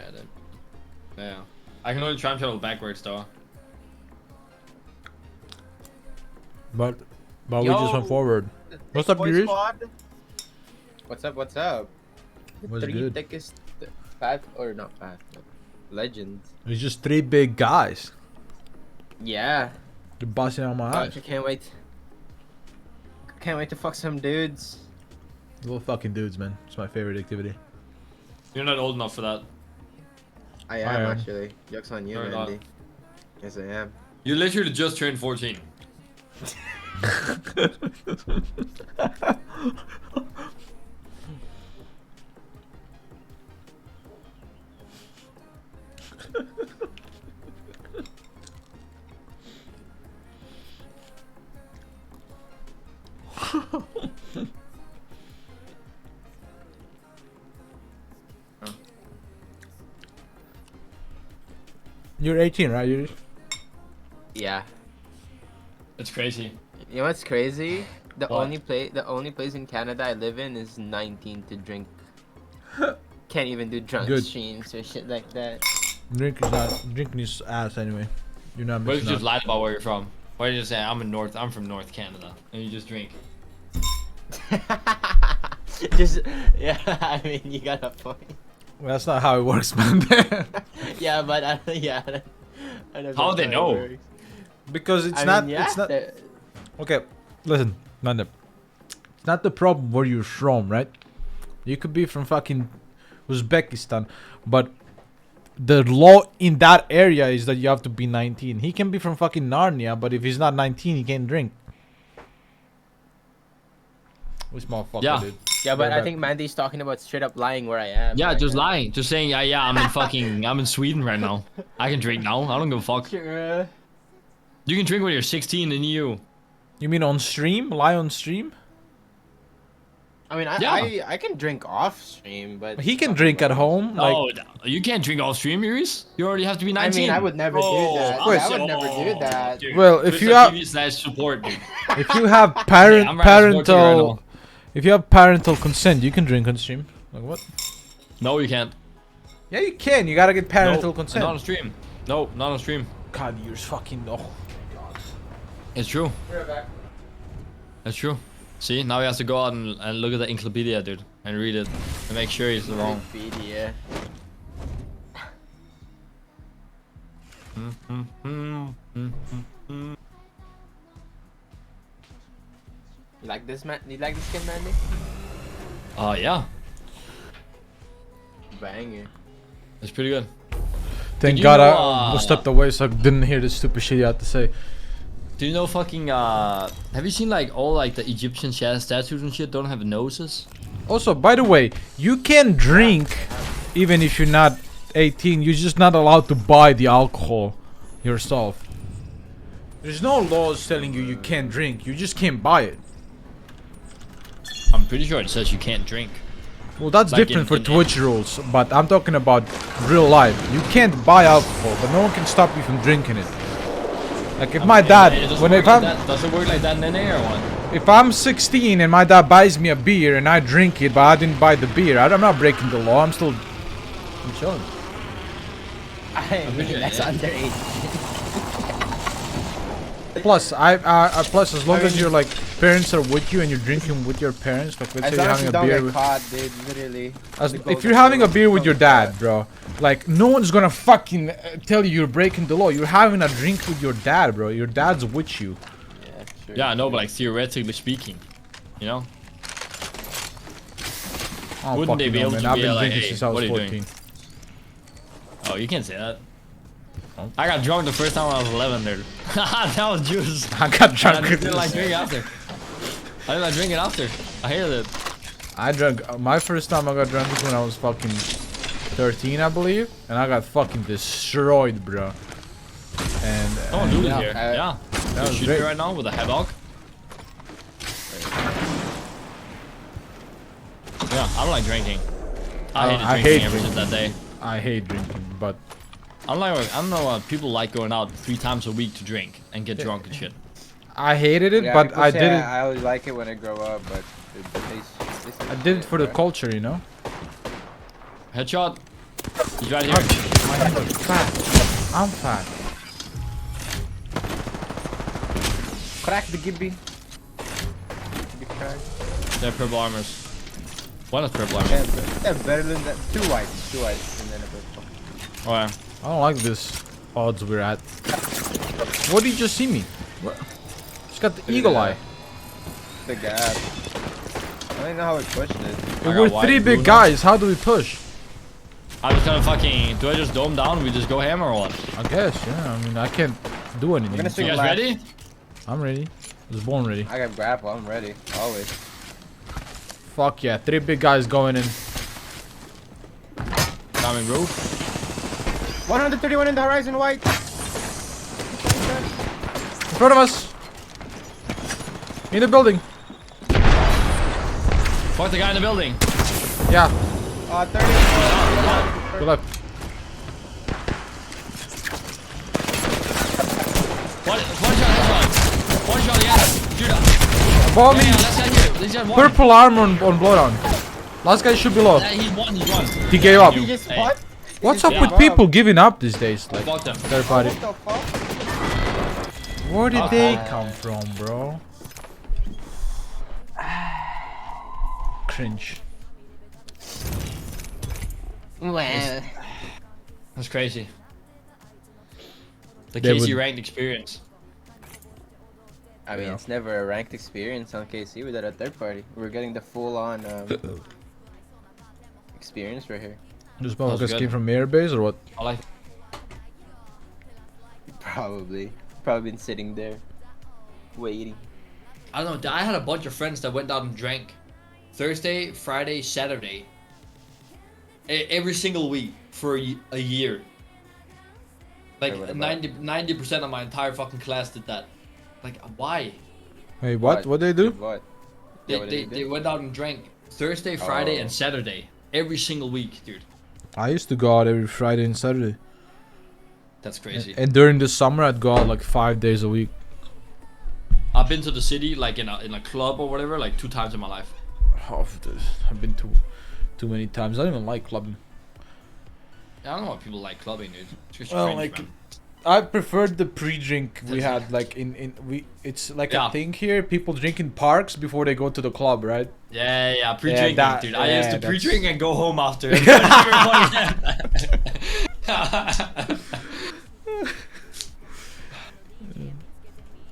Yeah. I can only time travel backwards though. But we just went forward. What's up, Yuri? What's up? What's up? What's Three good? thickest path or not path? Legends. It's just 3 big guys. Yeah. They're busting out my eyes. I can't wait. Can't wait to fuck some dudes. Little fucking dudes, man. It's my favorite activity. You're not old enough for that. I I am am. actually. Joke's on you, No, you're not. Andy. Yes, I am. You literally just turned 14. You're 18, right, Yuri? Yeah. It's crazy. You know what's crazy? The What? only place in Canada I live in is 19 to drink. Can't even do drunk Good. streams or shit like that. Drinking is ass anyway. You're not What if missing you just out. lied about where you're from? Why did you just say I'm from North Canada and you just drink? Just yeah. I mean, you got a point. Well, that's not how it works, man. Yeah, but yeah. I don't How know they it know? works. Because it's I not. mean, yeah, It's not. the- Okay, listen, Nanda. It's not the problem where you're from, right? You could be from fucking Uzbekistan, but the law in that area is that you have to be 19. He can be from fucking Narnia, but if he's not 19, he can't drink. Which motherfucker, Yeah. dude? Yeah, but Very I bad. think Mandy's talking about straight up lying where I am. Yeah, right just now. lying. Just saying, yeah, I'm in Sweden right now. I can drink now. I don't give a fuck. Sure. You can drink when you're 16 in EU. You mean on stream? Lie on stream? I mean, Yeah. I can drink off stream, but He can drink at home. Like, Oh, you can't drink off stream, Iris. You already have to be I 19. mean, I would never do that. Wait, I would never do that. Dude, Well, if you have- support, dude. if you have I'm right to support you right parental, now. if you have parental consent, you can drink on stream. Like what? No, you can't. Yeah, you can. You gotta get parental No, consent. not on stream. No, not on stream. God, you're fucking. Oh. It's true. It's true. See, now he has to go out and look at the encyclopedia, dude, and read it and make sure he's wrong. Wikipedia. You like this, man? You like this skin, Mandy? Yeah, Banger. it's pretty good. Thank you God know, I stepped away so I didn't hear the stupid shit you had to say. Do you know fucking have you seen like all like the Egyptian statues and shit don't have noses? Also, by the way, you can drink even if you're not 18. You're just not allowed to buy the alcohol yourself. There's no laws telling you you can't drink. You just can't buy it. I'm pretty sure it says you can't drink. Well, that's Like different for in- Twitch rules, but I'm talking about real life. You can't buy alcohol, but no one can stop you from drinking it. Like if my dad, It doesn't when work if like I'm that. Does it work like that in NA or what? if I'm 16 and my dad buys me a beer and I drink it, but I didn't buy the beer, I'm not breaking the law. I'm chilling. I mean, that's underage. Plus, plus as long as your like parents are with you and you're drinking with your parents, like let's As say you're long as having you a don't beer get with, caught, dude, literally. if you're having a beer with your dad, bro, like no one's gonna fucking tell you you're breaking the law. You're having a drink with your dad, bro. Your dad's with you. Yeah, true. Yeah, I know, but like theoretically speaking, you know. I don't Wouldn't they fucking be know, able man. to I've be been like, drinking hey, since I was what are you 14. doing? Oh, you can't say that. I got drunk the first time when I was 11, dude. That was juice. I got And drunk. I with didn't like this. drinking after. I didn't like drinking after. I hated it. I drank my first time I got drunk was when I was fucking 13, I believe, and I got fucking destroyed, bro. And Someone do yeah, it here. Yeah. that You was shoot great. me right now with a headlock. Yeah, I don't like drinking. I hated I drinking hate ever drinking. since that day. I hate drinking, but I don't know why people like going out 3 times a week to drink and get drunk and shit. I hated it. Yeah, but people I say did it. I always like it when I grow up, but I did it for the culture, you know. Headshot. He's right here. Fat. I'm fat. Crack the Gibby. They're purple armors. One is purple armor. They're better than that. Two whites, and then a purple. Oh yeah. I don't like this odds we're at. What did you just see me? What? Just got the eagle eye. The gap. I don't know how we pushed it. I got We're white, three blue big now. guys. How do we push? I was gonna fucking. Do I just dome down? We just go hammer or what? I guess, yeah. I mean, I can't do anything. We're gonna You swing guys left. ready? I'm ready. I was born ready. I got grapple. I'm ready. Always. Fuck yeah. 3 big guys going in. Coming roof. 131 in the horizon, white. In front of us. In the building. Fuck the guy in the building. Yeah. 30. Go left. One shot, headshot. One shot again. Shoot up. Above me. Yeah, let's get here. Let's get one. Purple armor on blowdown. Last guy should be low. Yeah, he's one. He's one. He gave up. He just Hey. what? What's up Yeah. with people giving up these days? Like, Fuck them. third party. What the fuck? Where did they Uh-oh. come from, bro? Cringe. Well. That's crazy. The They KC would- ranked experience. I mean, Yeah. it's never a ranked experience on KC without a third party. We're getting the full-on experience right here. This That was motherfuckers good. came from airbase or what? I like. Probably been sitting there, waiting. I don't know. I had a bunch of friends that went out and drank Thursday, Friday, Saturday. Every single week for a year. Like Wait, what about- 90% of my entire fucking class did that. Like, why? Hey, what? What they do? What? They, Yeah, what did they, he do? they went out and drank Thursday, Friday, and Saturday. Every single week, dude. I used to go out every Friday and Saturday. That's crazy. And during the summer, I'd go out like 5 days a week. I've been to the city like in a club or whatever like 2 times in my life. Oh, I've been too many times. I don't even like clubbing. I don't know why people like clubbing, dude. It's just Well, cringe, like, man. I preferred the pre-drink we That's had. Like it's like Yeah. a thing here. People drink in parks before they go to the club, right? Yeah, pre-drinking, that- dude. I used yeah, to that's- pre-drink and go home after.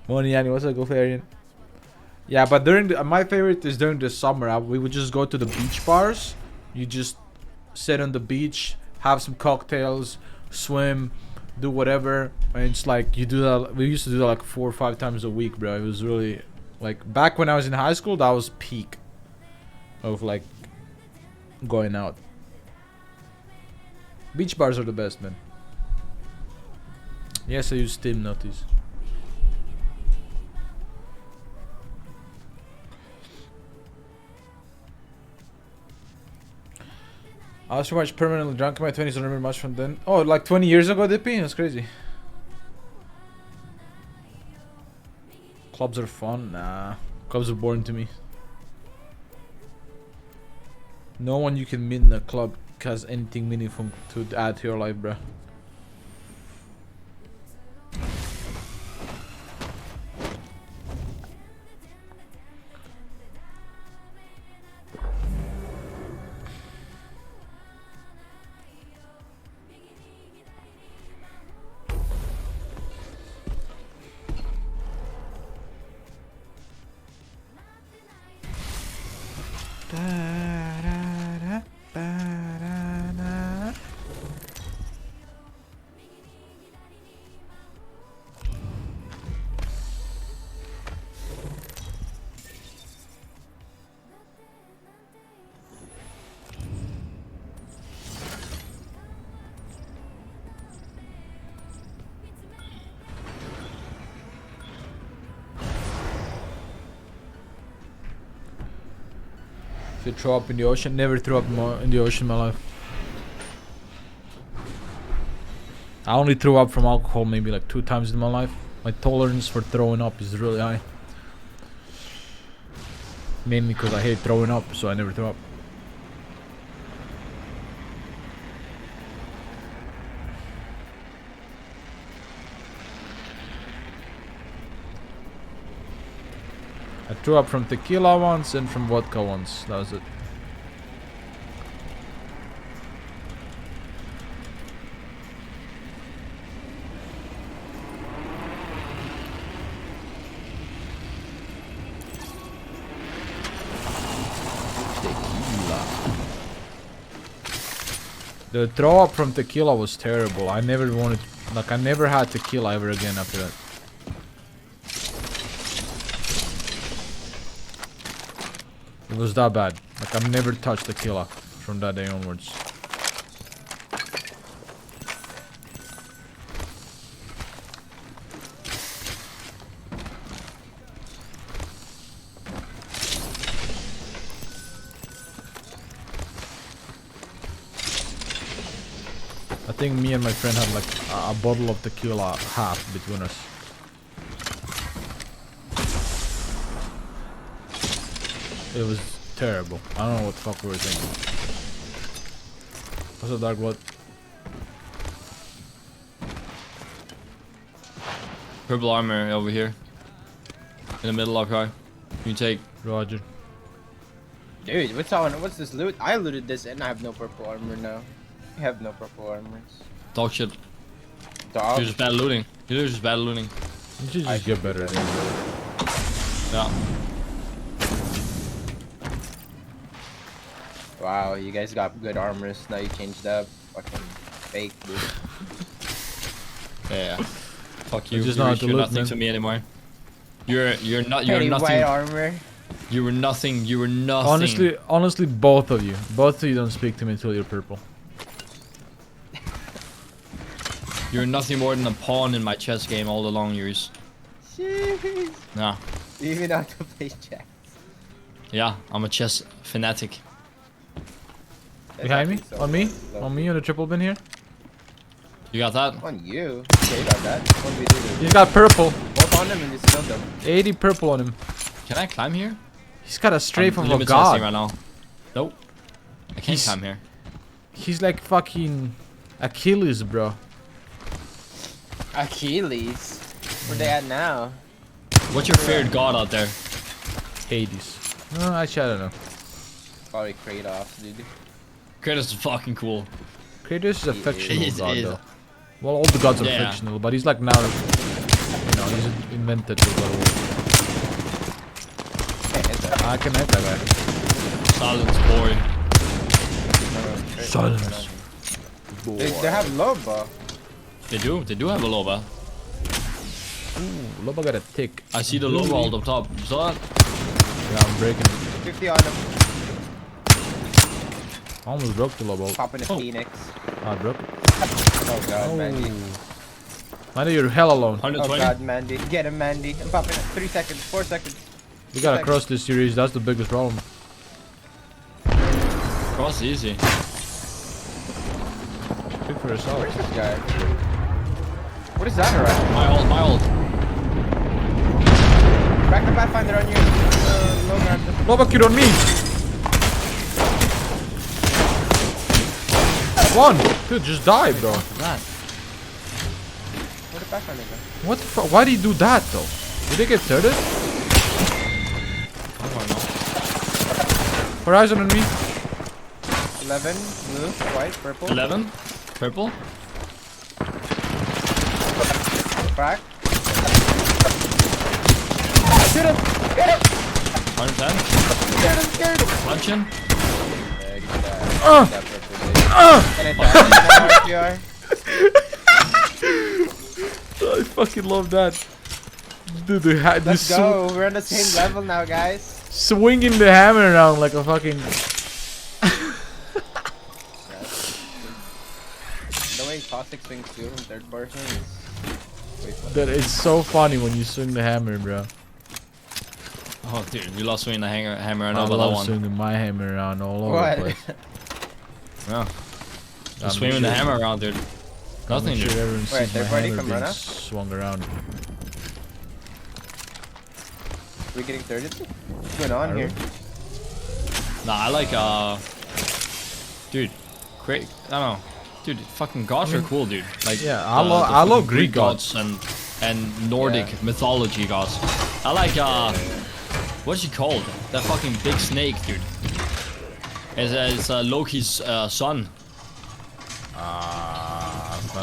Morning, Yanni. What's up, Golfarian? Yeah, but during my favorite is during the summer. We would just go to the beach bars. You just sit on the beach, have some cocktails, swim, do whatever, and it's like you do that. We used to do that like 4 or 5 times a week, bro. It was really like back when I was in high school. That was peak of like going out. Beach bars are the best, man. Yes, I use Steam Notice. I was so much permanently drunk in my 20s. Don't remember much from then. Oh, like 20 years ago, Dippy? That's crazy. Clubs are fun? Nah. Clubs are boring to me. No one you can meet in a club has anything meaningful to add to your life, bruh. If you throw up in the ocean, never threw up in the ocean in my life. I only threw up from alcohol maybe like 2 times in my life. My tolerance for throwing up is really high. Mainly because I hate throwing up, so I never throw up. I threw up from tequila once and from vodka once. That was it. The throw up from tequila was terrible. I never wanted, like, I never had tequila ever again after that. It was that bad. Like, I've never touched tequila from that day onwards. I think me and my friend had like a bottle of tequila half between us. It was terrible. I don't know what the fuck we were thinking. What's up, Dark Blood? Purple armor over here. In the middle of car. You take. Roger. Dude, what's this loot? I looted this and I have no purple armor now. I have no purple armors. Dog shit. Dog. You're just bad looting. You're just bad looting. You should just get better at it. Yeah. Wow, you guys got good armors. Now you changed up. Fucking fake, dude. Yeah. Fuck you. just You're, know how to you're loot, nothing man. to me anymore. You're Petty nothing. white armor. You were nothing. You were nothing. Honestly, both of you don't speak to me until you're purple. You're nothing more than a pawn in my chess game all the long years. Jeez. Nah. You even know how to play chess. Yeah, I'm a chess fanatic. That's Behind me? actually so On me? low. On me on the triple bin here? You got that? On you. Okay, you got that. What do we do? He's got purple. Both on him and just killed them. 80 purple on him. Can I climb here? He's got a strafe I'm of a limit testing god. right now. Nope. I can't He's- climb here. He's like fucking Achilles, bro. Achilles. Where they at now? What's your favorite god out there? Hades. No, actually, I don't know. Probably Kratos, dude. Kratos is fucking cool. Kratos is a He fictional is. god, though. Well, all the gods are Yeah. fictional, but he's like now, you know, he's invented the God of Can't hit that. War. I can hit that guy. Silence, boy. Silence. They have Loba. They do have a Loba. Ooh, Loba got a tick. I see the Loba all up top. You saw that? Yeah, I'm breaking it. 50 on him. Almost broke the Loba. Popping a Oh. Phoenix. I broke it. Oh god, Mandy. Mandy, you're hell alone. Oh 120. god, Mandy. Get him, Mandy. I'm popping it. 3 seconds. 4 seconds. We gotta Seconds. cross this series, that's the biggest problem. Cross easy. Pick for yourself. Where's this guy? What is that around? My ult. Back the Pathfinder on you. Low ground. Loba kid on me! One! Dude, just die, bro. That. Where the Pathfinder go? What the fuck? Why did he do that, though? Did they get thirded? I don't know. Horizon on me. 11, blue, white, purple. 11. Purple. Crack. Get him! Get him! 110. Get him! Get him! Punching. Yeah, give me that. Uh, That purple dude. Can I tap you now, RPR? I fucking love that. Dude, Let's go. We're on the same level now, guys. swinging the hammer around like a fucking. The way Caustic swings too in third person is way fun. That it's so funny when you swing the hammer, bro. Oh, dude, we lost swinging the hammer. I know I about that love one. swinging my hammer around all over What? the place. Yeah. I'm Just swinging the sure- hammer around, dude. I'm Nothing, sure dude. everyone Wait, sees my third party hammer from being Rana? swung around. We getting thirded? What's going on here? Nah, I like, dude, great. I don't know. Dude, fucking gods are cool, dude. Like, Yeah, I love fucking Greek gods. and Nordic Yeah. mythology gods. I like, what's he called? That fucking big snake, dude. It's Loki's son.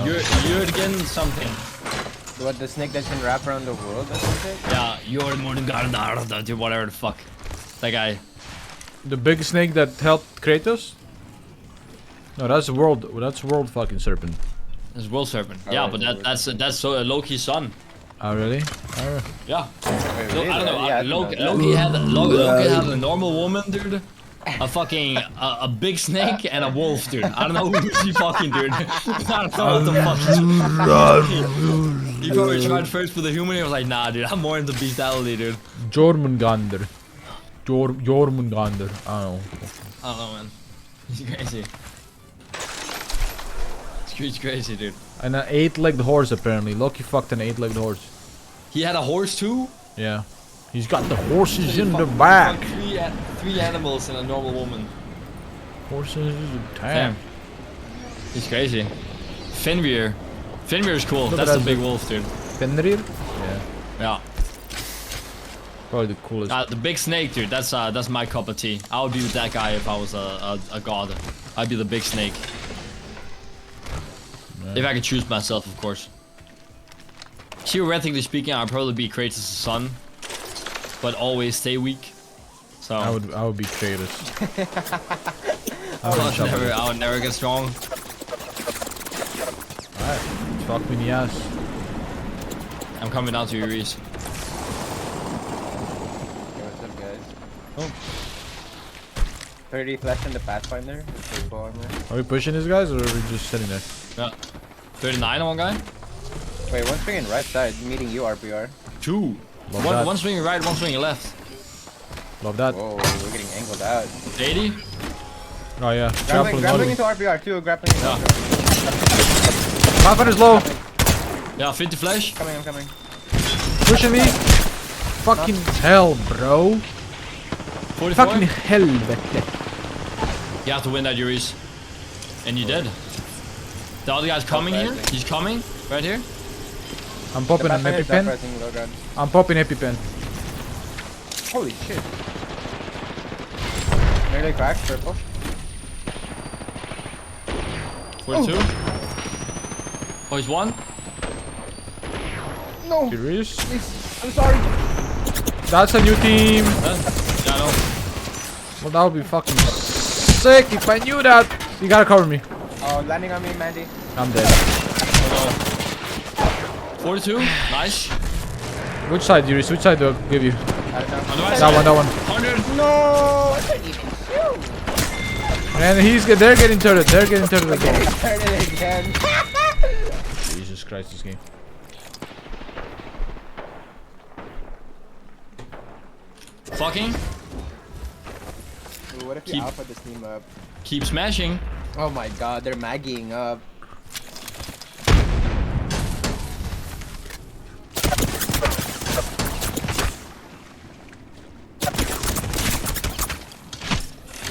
Jürgen something. What, the snake that can wrap around the world or something? Yeah, Jörmungandr, dude, whatever the fuck. That guy. The big snake that helped Kratos? No, that's world fucking serpent. It's World Serpent. Oh, Yeah, right, but the World that's Loki's son. Oh really? Oh. Yeah. Wait, Look, I don't know. Yeah, I didn't Loki, know that. Loki had a normal woman, dude. A fucking a big snake and a wolf, dude. I don't know who she fucking, dude. I don't know what the fuck. He probably tried first for the human. He was like, nah, dude. I'm more into bestiality, dude. Jormungandr. Jormungandr. I don't know. I don't know, man. He's crazy. He's crazy, dude. And an 8-legged horse apparently. Loki fucked an 8-legged horse. He had a horse too. Yeah. He's got the horses in the Fuck- back. fuck three animals and a normal woman. Horses. Damn. Damn. He's crazy. Fenrir. Fenrir is cool. Look at That's the that big dude. wolf, dude. Fenrir? Yeah. Yeah. Probably the coolest. The big snake, dude. That's my cup of tea. I would be with that guy if I was a god. I'd be the big snake. If I could choose myself, of course. Theoretically speaking, I'd probably be Kratos' son, but always stay weak. So I would be Kratos. I would never get strong. Alright. Fuck me in the ass. I'm coming down to you, Reese. Okay, what's up, guys? Oh. 30 flash in the Pathfinder. with purple armor. Are we pushing these guys or are we just sitting there? Yeah. 39 on one guy. Wait, one swinging right side, meeting you, RPR. Two. Love that. One swinging right, one swinging left. Love that. Whoa, we're getting angled out. 80. Oh yeah. Grappling Grappling. into RPR, 2 grappling into Yeah. RPR. 500 low. Yeah, 50 flash. I'm coming. Pushing me. Fucking hell, bro. 44. Fucking hell. You have to win that, Yuris. And you did. The other guy's coming here. He's coming. Right here. I'm popping an EpiPen. I'm popping EpiPen. Holy shit. Nearly cracked, purple. 42. Oh, he's one. No, Serious? please. I'm sorry. That's a new team. Yeah, I know. Well, that would be fucking sick if I knew that. You gotta cover me. Oh, landing on me, Mandy. I'm dead. 42. Nice. Which side, Yuri? Which side do I give you? I don't know. On the right That side. one, that one. 100. No, I couldn't even shoot. And they're getting turret. They're getting turret again. Turn it again. Jesus Christ, this game. Fucking. Ooh, what if you Keep- alpha this team up? Keep smashing. Oh my god, they're magging up.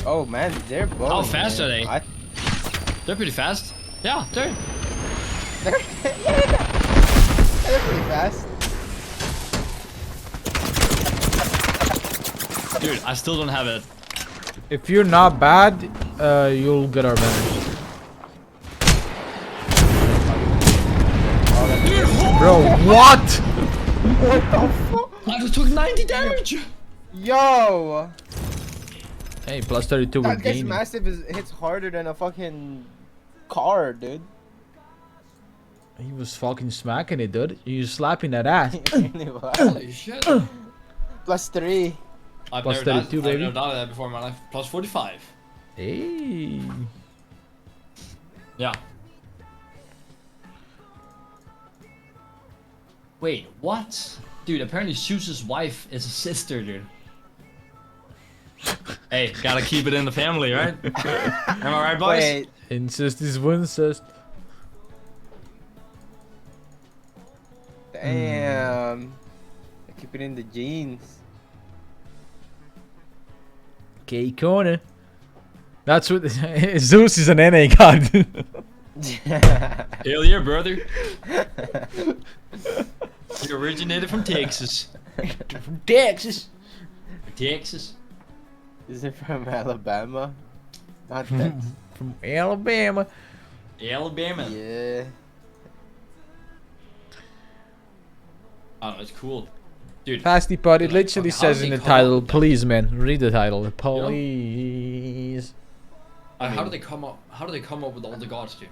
Oh man, they're both. How fast are they? They're pretty fast. Yeah, they're. They're pretty fast. Dude, I still don't have it. If you're not bad, you'll get our advantage. Bro, what? I just took 90 damage. Yo, Hey, plus 32 we're that gets gaining. massive. Hits harder than a fucking car, dude. He was fucking smacking it, dude. He was slapping that ass. Holy shit. +3. I've Plus never done, 32, I've baby. never done that before in my life. Plus 45. Hey. Yeah. Wait, what? Dude, apparently Zeus's wife is a sister, dude. Hey, gotta keep it in the family, right? Am I right, boys? Wait, Incest is incest. damn. I keep it in the jeans. K corner. That's what Zeus is an NA god. Hell yeah, brother. He originated from Texas. From Texas. Texas. Is it from Alabama? Not Texas. From Alabama. Alabama. Yeah. Oh, it's cool. Dude, Fasty pod, it Like, literally fucking how says did in they the come up title, with that? please man, read the title. Please. how do they come up? How do they come up with all the gods, dude?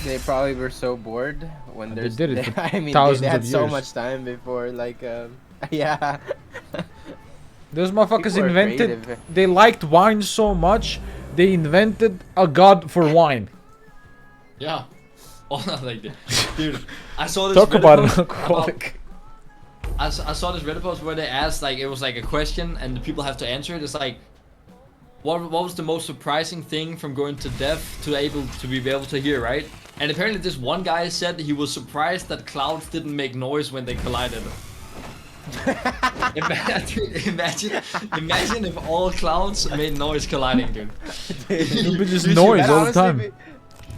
They probably were so bored when They there's. did it for I mean, thousands they had of so years. much time before, like, yeah. Those motherfuckers People are invented, creative. they liked wine so much, they invented a god for wine. Yeah. Oh, like, dude, I saw this. Talk Reddit about an post alcoholic. I saw this Reddit post where they asked, like, it was like a question and the people have to answer it. It's like, what was the most surprising thing from going to deaf to be able to hear, right? And apparently this one guy said he was surprised that clouds didn't make noise when they collided. Imagine if all clouds made noise colliding, dude. It'll be just Dude, noise that all the honestly time.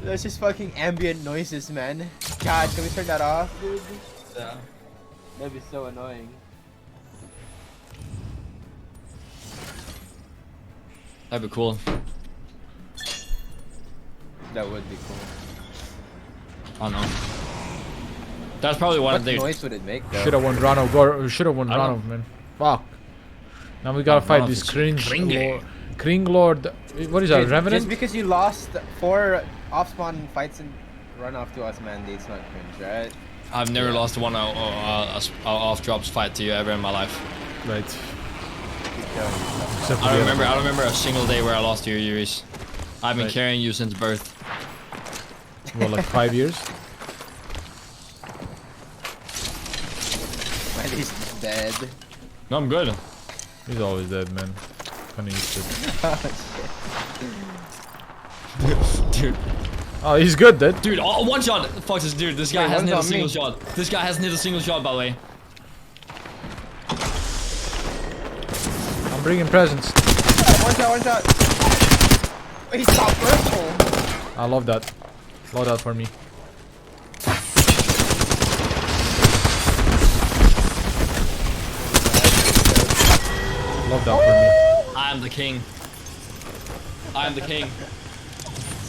That's just fucking ambient noises, man. God, can we turn that off, dude? Yeah. That'd be so annoying. That'd be cool. That would be cool. I don't know. That's probably one What of the. noise would it make, though? Should have won Rano. Should have won I don't Rano, man. Fuck. Now we gotta fight Rano this is cringe Kringle. lord. Kring Lord. What is that? Dude, Revenant? just because you lost 4 off-spawn fights and run off to us, man, it's not cringe, right? I've never lost one off drops fight to you ever in my life. Right. Keep killing yourself. Except for I the don't other remember. I don't remember a single day where I lost to you, Yuris. I've been Right. carrying you since birth. one. What, like 5 years? Man, he's dead. No, I'm good. He's always dead, man. Kinda used to it. Dude. Oh, he's good, dead. Dude, oh, one shot. Fuck this dude. This guy Wait, hasn't hit a one's on single me. shot. This guy hasn't hit a single shot, by the way. I'm bringing presents. One shot. He's top purple. I love that. Love that for me. Love that for me. I am the king. I am the king.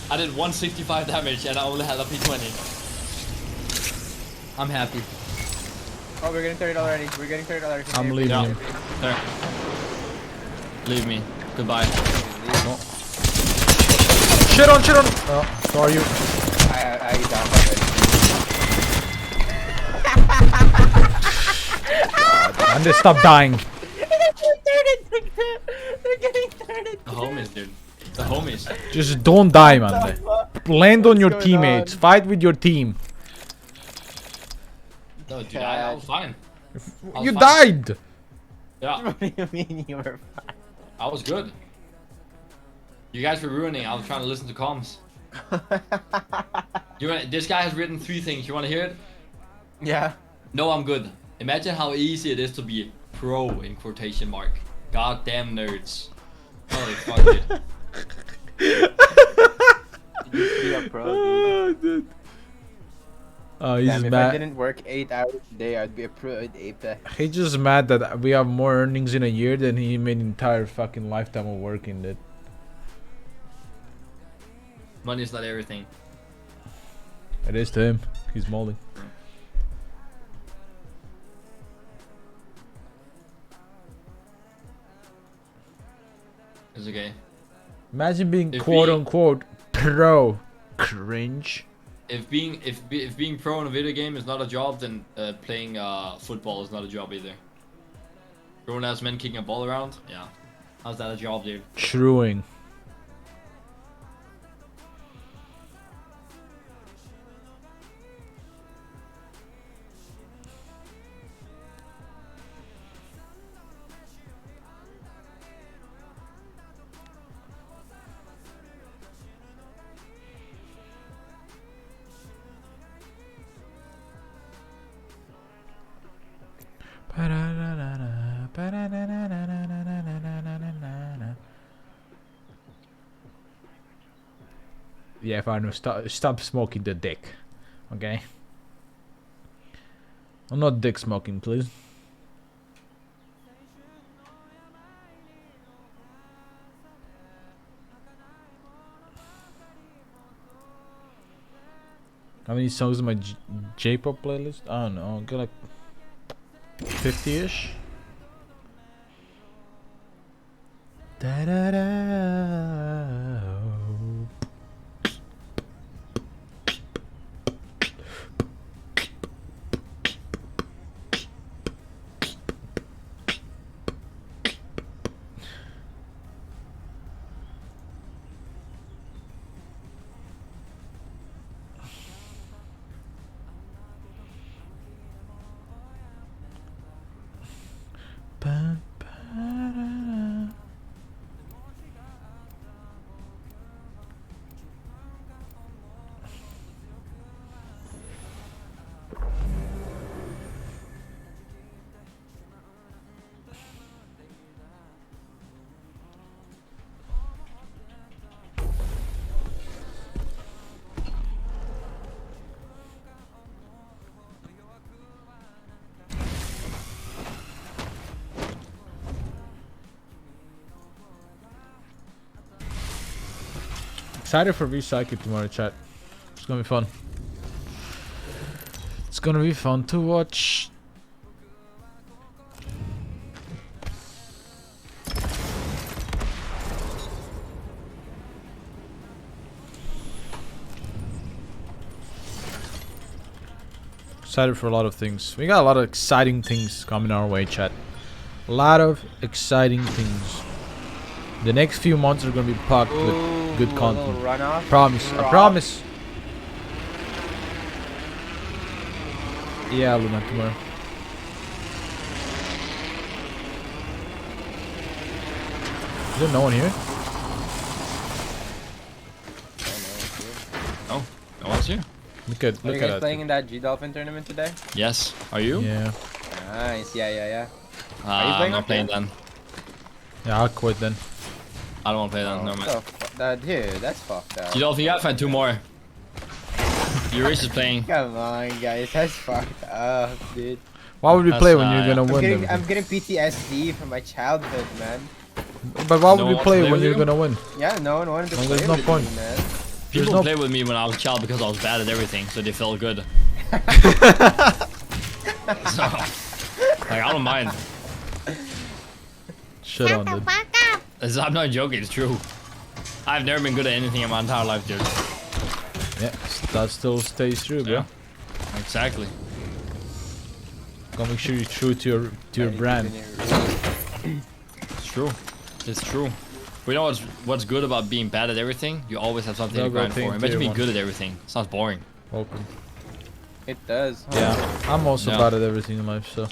I did 165 damage and I only had a P20. I'm happy. Oh, we're getting 30 already. We're getting 30 already. I'm leaving Yeah. him. There. Leave me. Goodbye. Shit on! Oh, so are you? I down already. And they stop dying. They're getting 30. The homies, dude. The homies. Just don't die, man. Land on your What's going teammates. on? Fight with your team. No, dude, I was fine. I was You fine. died. Yeah, What do you mean you were I was good. You guys were ruining. I was trying to listen to comms. This guy has written 3 things. You want to hear it? Yeah. No, I'm good. Imagine how easy it is to be pro in quotation mark. Goddamn nerds. Holy fuck, dude. Be a pro, dude. Oh, he's Damn, just if I mad. didn't work 8 hours a day, I'd be a pro at Apex. He's just mad that we have more earnings in a year than he made an entire fucking lifetime of working. That Money is not everything. it is to him. He's molding. It's okay. Imagine being If quote we- unquote pro. Cringe. If being pro in a video game is not a job, then playing football is not a job either. Grown ass men kicking a ball around? Yeah. How's that a job, dude? Truing. Yeah, if I know, stop smoking the dick. Okay? I'm not dick smoking, please. How many songs in my J-pop playlist? I don't know. Got like 50-ish. Da da da. Ba, ba, da, da. Excited for Recycle tomorrow, chat. It's gonna be fun. It's gonna be fun to watch. Excited for a lot of things. We got a lot of exciting things coming our way, chat. A lot of exciting things. The next few months are gonna be packed with good content. Runoff. Promise. I promise. Yeah, Luna, tomorrow. Is there no one here? No, no one's here. Look at Are you look guys at playing that. in that G Dolphin tournament today? Yes. Are you? Yeah. Nice. Yeah. you I'm playing not up playing there? then. Yeah, I'll quit then. I don't want to play then. Oh, No what man. the dude, that's fucked up. You know, if you gotta find 2 more. Eurus is playing. Come on, guys, that's fucked up, dude. Why would we That's, play when you're gonna I'm win getting, them? I'm getting PTSD from my childhood, man. But why would No we one play play when with you're you? gonna win? Yeah, no one wanted to Well, play there's no with point. me, man. People no- played with me when I was a child because I was bad at everything, so they felt good. So, like, I don't mind. Shit Shut on, the dude. fuck up. I'm not joking, it's true. I've never been good at anything in my entire life, dude. Yeah, that still stays true, bro. Yeah. Exactly. Gotta make sure you're true to your brand. It's true. It's true. But you know what's good about being bad at everything? You always have something They'll to go grind team for. Imagine tier being one. good at everything. Sounds boring. Welcome. It does. Huh? Yeah, I'm also Yeah. bad at everything in life, so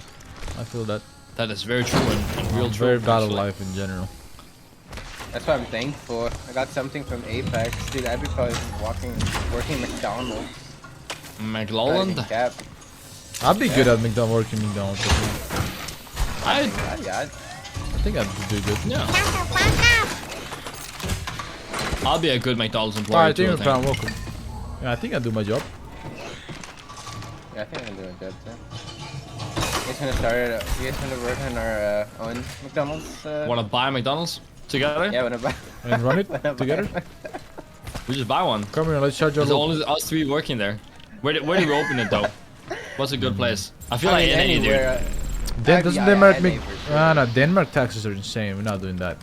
I feel that. That is very true and real I'm true. very bad at actually. life in general. That's why I'm thankful. I got something from Apex, dude. I'd be probably working McDonald's. McLauland? Driving Cap. I'd be good at working McDonald's. I think. I Yeah, I think I'd do good. yeah. Shut the fuck up. I'll be a good McDonald's employee Alright, too. I thank you, think. welcome. Yeah, I think I do my job. yeah, I think I'm doing good too. You guys wanna start? You guys wanna work on our own McDonald's? Wanna buy a McDonald's together? Yeah, wanna buy. And run it wanna buy- together. We just buy one. Come here, let's charge your There's local. only us 3 working there. Where do we open it though? What's a good place? I feel like NA, dude. anywhere. Doesn't yeah, Denmark NA make? for sure. No, Denmark taxes are insane. We're not doing that.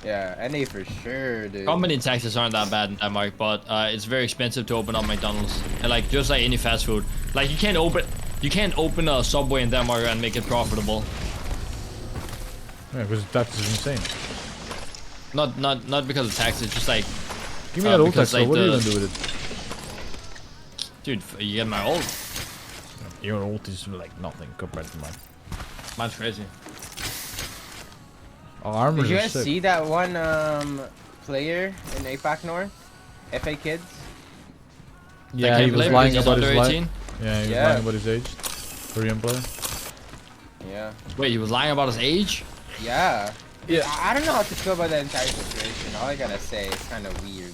Yeah, NA for sure, dude. Company taxes aren't that bad in Denmark, but it's very expensive to open up McDonald's. And like just like any fast food, like you can't open a Subway in Denmark and make it profitable. Yeah, because the tax is insane. Not because of taxes, just like Give me that old because, tax. like, What are you the- gonna do with it? dude, you get my old. Your ult is like nothing compared to mine. Mine's crazy. Our armors Did you are guys sick. see that one player in APAC North? FA Kids? Yeah, That he can was play lying because about he's his under life. 18. Yeah, he was Yeah. lying about his age. Korean player. Yeah. Wait, he was lying about his age? Yeah. Yeah. I don't know how to feel about that entire situation. All I gotta say is kind of weird.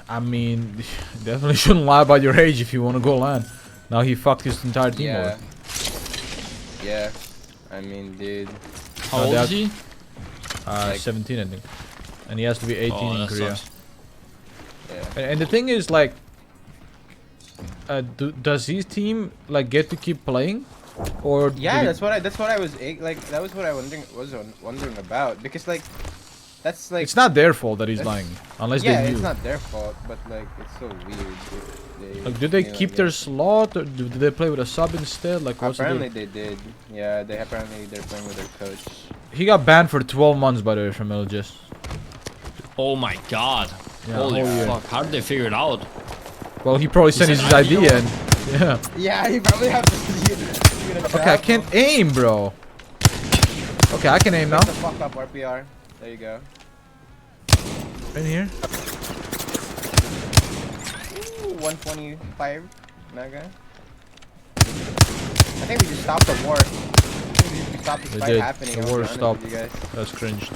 I mean, definitely shouldn't lie about your age if you want to go LAN. Now he fucked his entire team Yeah. over. Yeah. I mean, dude. How No, old they is he? Like- 17, I think. And he has to be 18 Oh, in that Korea. sucks. Yeah. And the thing is, like, does his team like get to keep playing, or Yeah, do that's what I was like. That was what I wondering about because like, that's like. it's not their fault that he's That's- lying, unless Yeah, they it's knew. not their fault, but like, it's so weird. If Like, do they knew, I keep their guess. slot, or do they play with a sub instead? Like, what's Apparently the they did. Yeah, they're playing with their coach. He got banned for 12 months, by the way, from LGS. Oh my god. Yeah, Holy whole year. fuck. How did they figure it out? Well, he probably sent sent his an ID ID and yeah. Yeah, you probably have to. Okay, I can't aim, bro. Okay, I can aim now. Shut the fuck up, RPR. There you go. In here. Ooh, 125 mega. I think we just stopped the war. I think we stopped this We fight did. happening. The I'll be war honest stopped. with you guys. That's cringed.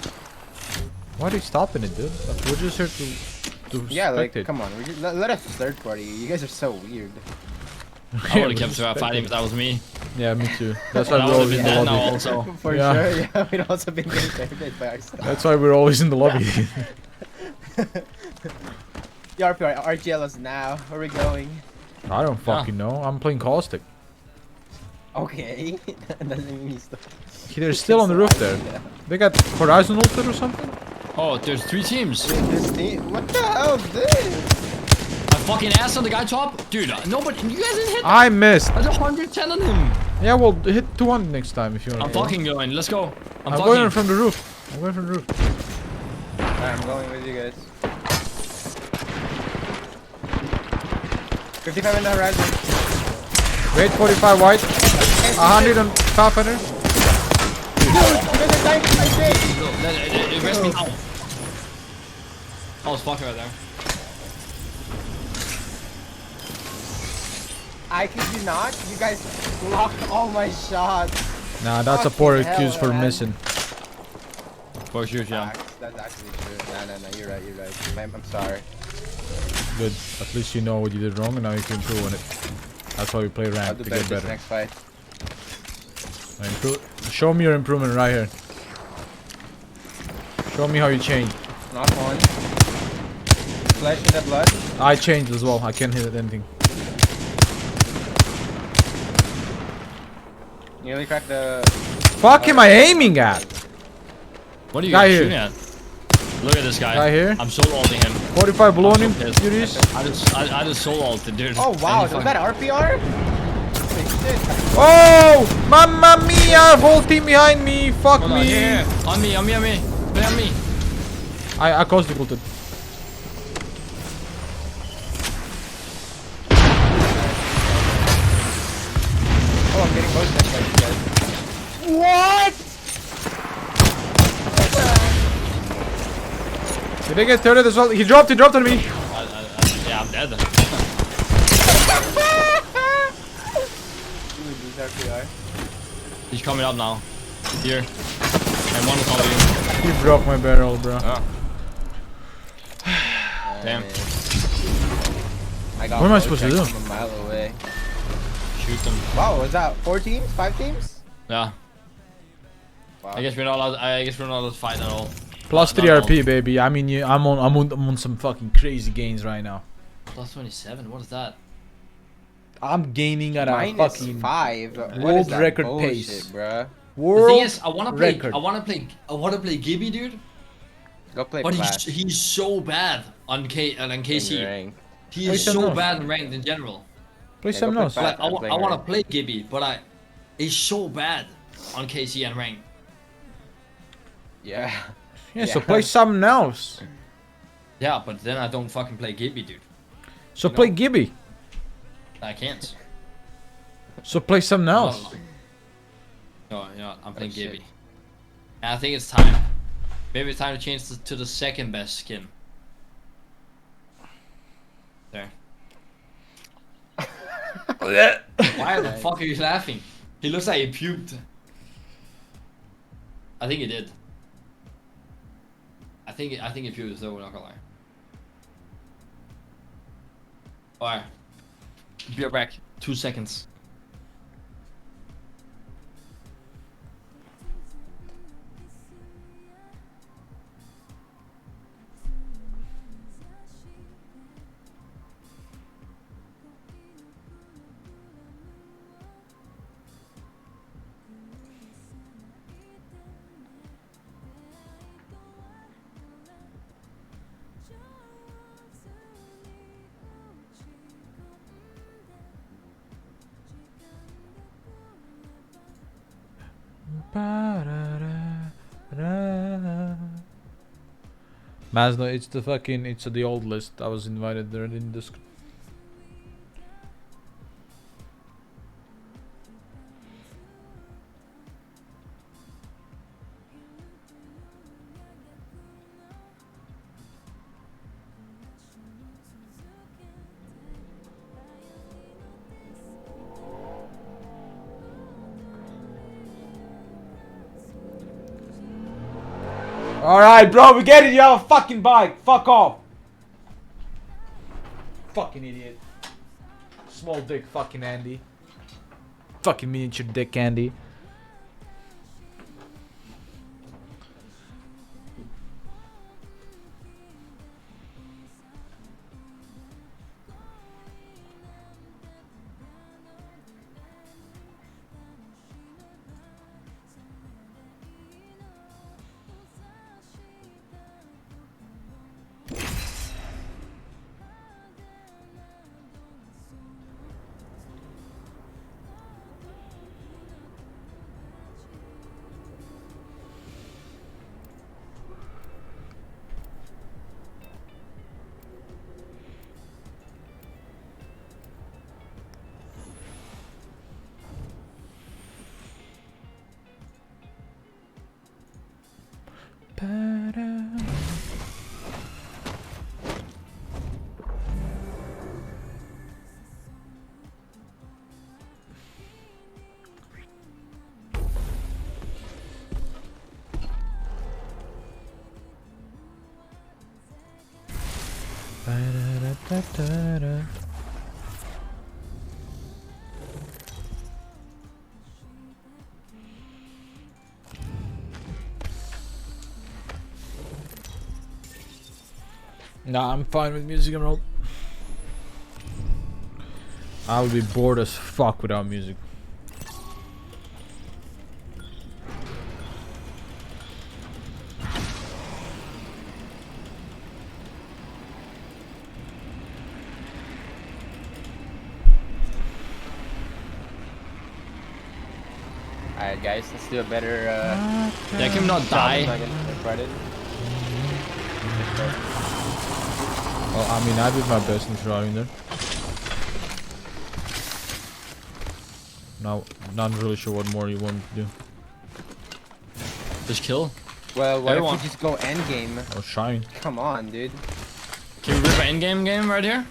Why are they stopping it, dude? Like, we're just here to Yeah, like, spectate. come on. Let us third party. You guys are so weird. I Yeah, would have we're kept just fighting spectating. if that was me. Yeah, me too. That's And why I we're would have always been in the dead now lobby. also. For Yeah. sure, yeah. We'd also been getting targeted by ourselves. That's why we're always in the lobby. The RPR, RGL us now. Where are we going? I don't fucking know. I'm playing Caustic. Okay. That doesn't mean he's the. They're still on the roof there. They got Horizon ulted or something? Oh, there's 3 teams. This team? What the hell is this? I fucking ass on the guy top. Dude, nobody. You guys didn't hit. I missed. I did 110 on him. Yeah, well, hit 200 next time if you want I'm to. fucking going. Let's go. I'm I'm fucking. going from the roof. I'm going from the roof. Alright, I'm going with you guys. 55 in the horizon. Wait, 45 white. 100 on top under. Dude, you guys are dying to my face. Where's me now? I was fucking right there. I kid you not. You guys blocked all my shots. Nah, that's a poor Fucking excuse hell, for man. missing. For sure, yeah. Facts. That's actually true. No. You're right. You're right. I'm sorry. Good. At least you know what you did wrong and now you can improve on it. That's why we play I'll rank, do to better get this better. next fight. Show me your improvement right here. Show me how you changed. Knock one. Flesh in the blood. I changed as well. I can't hit anything. Nearly cracked the. Fuck am I aiming at? What are you Guy guys here. shooting at? Look at this guy. Guy here. I'm solo ulting him. 45 below I'm so him. pissed. Furious. I just solo ulted, dude. Oh wow, And he was that RPR? Holy shit. Oh! Mamma mia! Whole team behind me! Fuck Hold on, me! here. On me. Play on me. I caustic ulted. Oh, I'm getting both next fight, you guys. What? Did they get turret as well? He dropped on me! Yeah, I'm dead. Ooh, these RPR. He's coming up now. Here. And one is on you. He broke my barrel, bro. Oh. Damn. I got What am I bow supposed to checked do? from a mile away. Shoot them. Wow, was that 4 teams? 5 teams? Yeah. Wow. I guess we're not allowed. I guess we're not allowed to fight at all. Plus Not 3 all. RP, baby. I mean, I'm on some fucking crazy gains right now. Plus 27. What is that? I'm gaining at a Minus fucking 5. What world is that record bullshit, pace. Bruh? world The thing is, I wanna play. record. I wanna play Gibby, dude. Go play But Clash. he's so bad on on in KC. rank. He Play is something so else. bad in ranked in general. Play Yeah, something go else. play Like, I'm playing I want to ranked. play Gibby, but he's so bad on KC and ranked. Yeah. Yeah, so play something else. Yeah, but then I don't fucking play Gibby, dude. So You play know? Gibby. I can't. So play something else. No, you know what, I'm playing Oh, shit. Gibby. And I think it's time. Maybe it's time to change to the second best skin. There. Why the fuck are you laughing? He looks like he puked. I think he did. I think he puked though, not gonna lie. Alright. Be right back. 2 seconds. Mazno, it's the old list. I was invited there in this. Alright, bro, we get it. You have a fucking bike. Fuck off. Fucking idiot. Small dick, fucking Andy. Fucking miniature dick, Andy. Nah, I'm fine with music and roll. I would be bored as fuck without music. Alright, guys, let's do a better. Yeah, can we not job. I'm die? not gonna record it. Well, I mean, I did my best in trying there. Now, not really sure what more you want to do. Just kill. Well, what Everyone. if we just go end game? Oh, shine. Come on, dude. Can we rip an endgame game right here?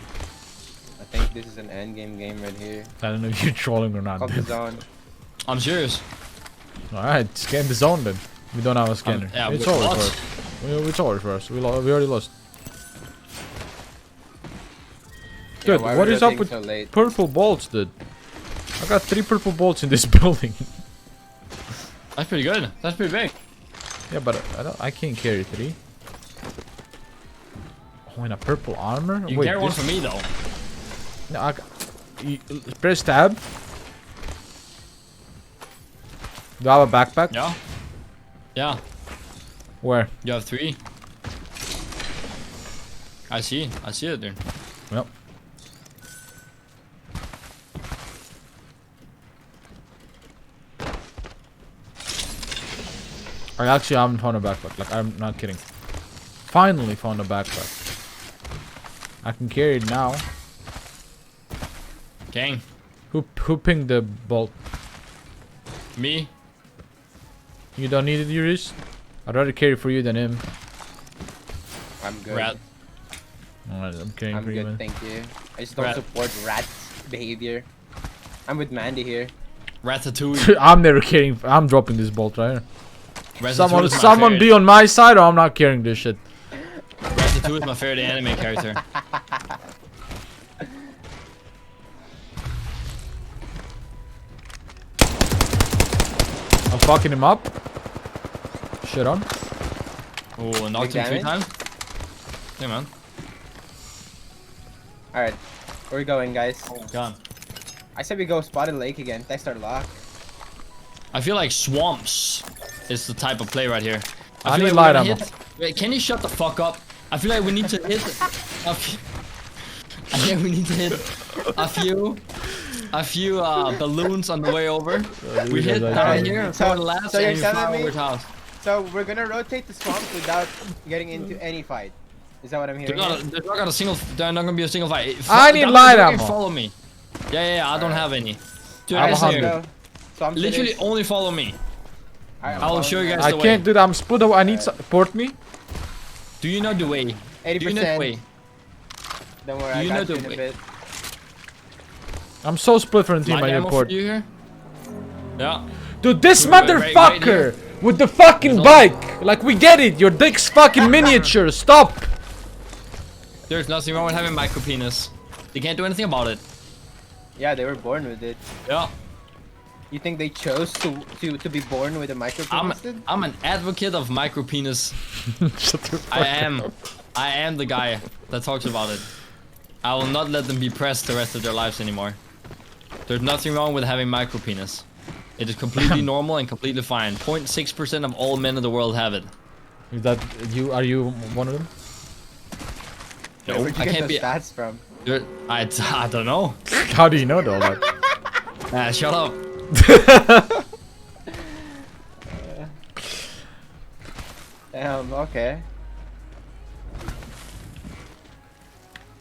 I think this is an end game right here. I don't know if you're trolling or not. Call the zone. I'm serious. Alright, scan the zone then. We don't have a scanner. yeah, it's but over what? for us. It's over for us. We already lost. Yeah, Dude, why what are we is up rotating with so late? purple bolts, dude? I got 3 purple bolts in this building. That's pretty good. That's pretty big. Yeah, but I can't carry 3. Oh, in a purple armor? You can carry one for me though. No, press tab. Do I have a backpack? Yeah. Yeah. Where? You have 3. I see it, dude. Yep. I actually haven't found a backpack. Like, I'm not kidding. Finally found a backpack. I can carry it now. Gang. Who pinged the bolt? Me. You don't need it, Yuris? I'd rather carry for you than him. I'm good. Rat. Alright, I'm carrying I'm for you, good, man. thank you. I just don't Rat. support rat behavior. I'm with Mandy here. Ratatouille. I'm never carrying. I'm dropping this bolt right here. Ratatouille is my Someone favorite. be on my side, or I'm not carrying this shit. Ratatouille is my favorite anime character. I'm fucking him up. Shit on. Oh, knocked him 3 damage? times. Yeah, man. Alright, where we going, guys? Gone. I said we go spotted lake again. Text our lock. I feel like swamps is the type of play right here. I feel need like light we're gonna ammo. Wait, can you shut the fuck up? I feel like we need to hit. I think we need to hit a few balloons on the way over. We hit down here and throw the last so you're and you telling fly me- over to house. So we're gonna rotate the swamps without getting into any fight. Is that what I'm hearing? There's not gonna be a single fight. I need Down light there, ammo. Follow me. Yeah, I don't have any. Dude, I have listen 100. here. So I'm Literally only follow me. I will show you guys I the way. can't do that. I'm split away. I need support me. Do you know the way? Do you know the 80%. way? Don't worry, Do I you know got you the in a way? bit. I'm so split from the team. Light I need ammo for support. you here? Yeah. Dude, this Right here. motherfucker with the fucking There's bike. Like, we get it. Your dick's fucking miniature. Stop. There's nothing wrong with having micro penis. You can't do anything about it. Yeah, they were born with it. Yeah. You think they chose to be born with a micro penis? then? I'm an advocate of micro penis. Shut the fuck I am the guy that talks about it. I will not let them be pressed the rest of their lives anymore. There's nothing wrong with having micro penis. It is completely normal and completely fine. 0.6% of all men in the world have it. Is that you? Are you one of them? Where'd you I get can't those be. stats from? I don't know. How do you know all that? Shut up. Damn, okay.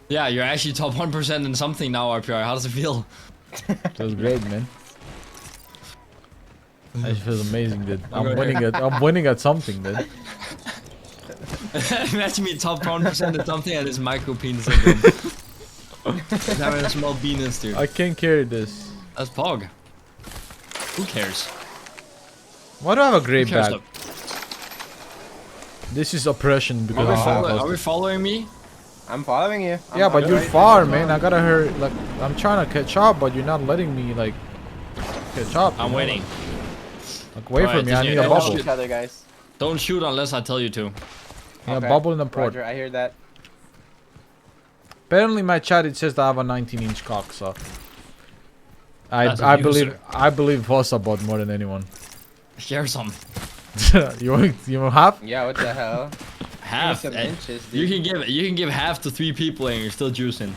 Yeah, you're actually top 1% in something now, RPR. How does it feel? Feels great, man. It feels amazing, dude. I'm Okay. winning at. I'm winning at something, dude. Imagine me top 1% in something and it's micro penis syndrome. Just having a small penis, dude. I can't carry this. That's Pog. Who cares? Why do I have a Who gray cares? bag? This is oppression because Are we, I'm follow- so are we following me? I'm following you. Yeah, but I'm you're right far, there. man. I gotta hurry. Like, I'm trying to catch up, but you're not letting me, like, catch up. you I'm know? waiting. Like, wait for Alright, me. I Disney, need a don't bubble. Each other, guys. Don't shoot unless I tell you to. Yeah, Okay. bubble in the port. Roger, I hear that. Apparently, my chat it says that I have a 19-inch cock, so That's I a believe user. I believe Vossa bot more than anyone. Share some. you have? Yeah, what the hell? Half. Give me some inches, You dude. can give half to 3 people and you're still juicing.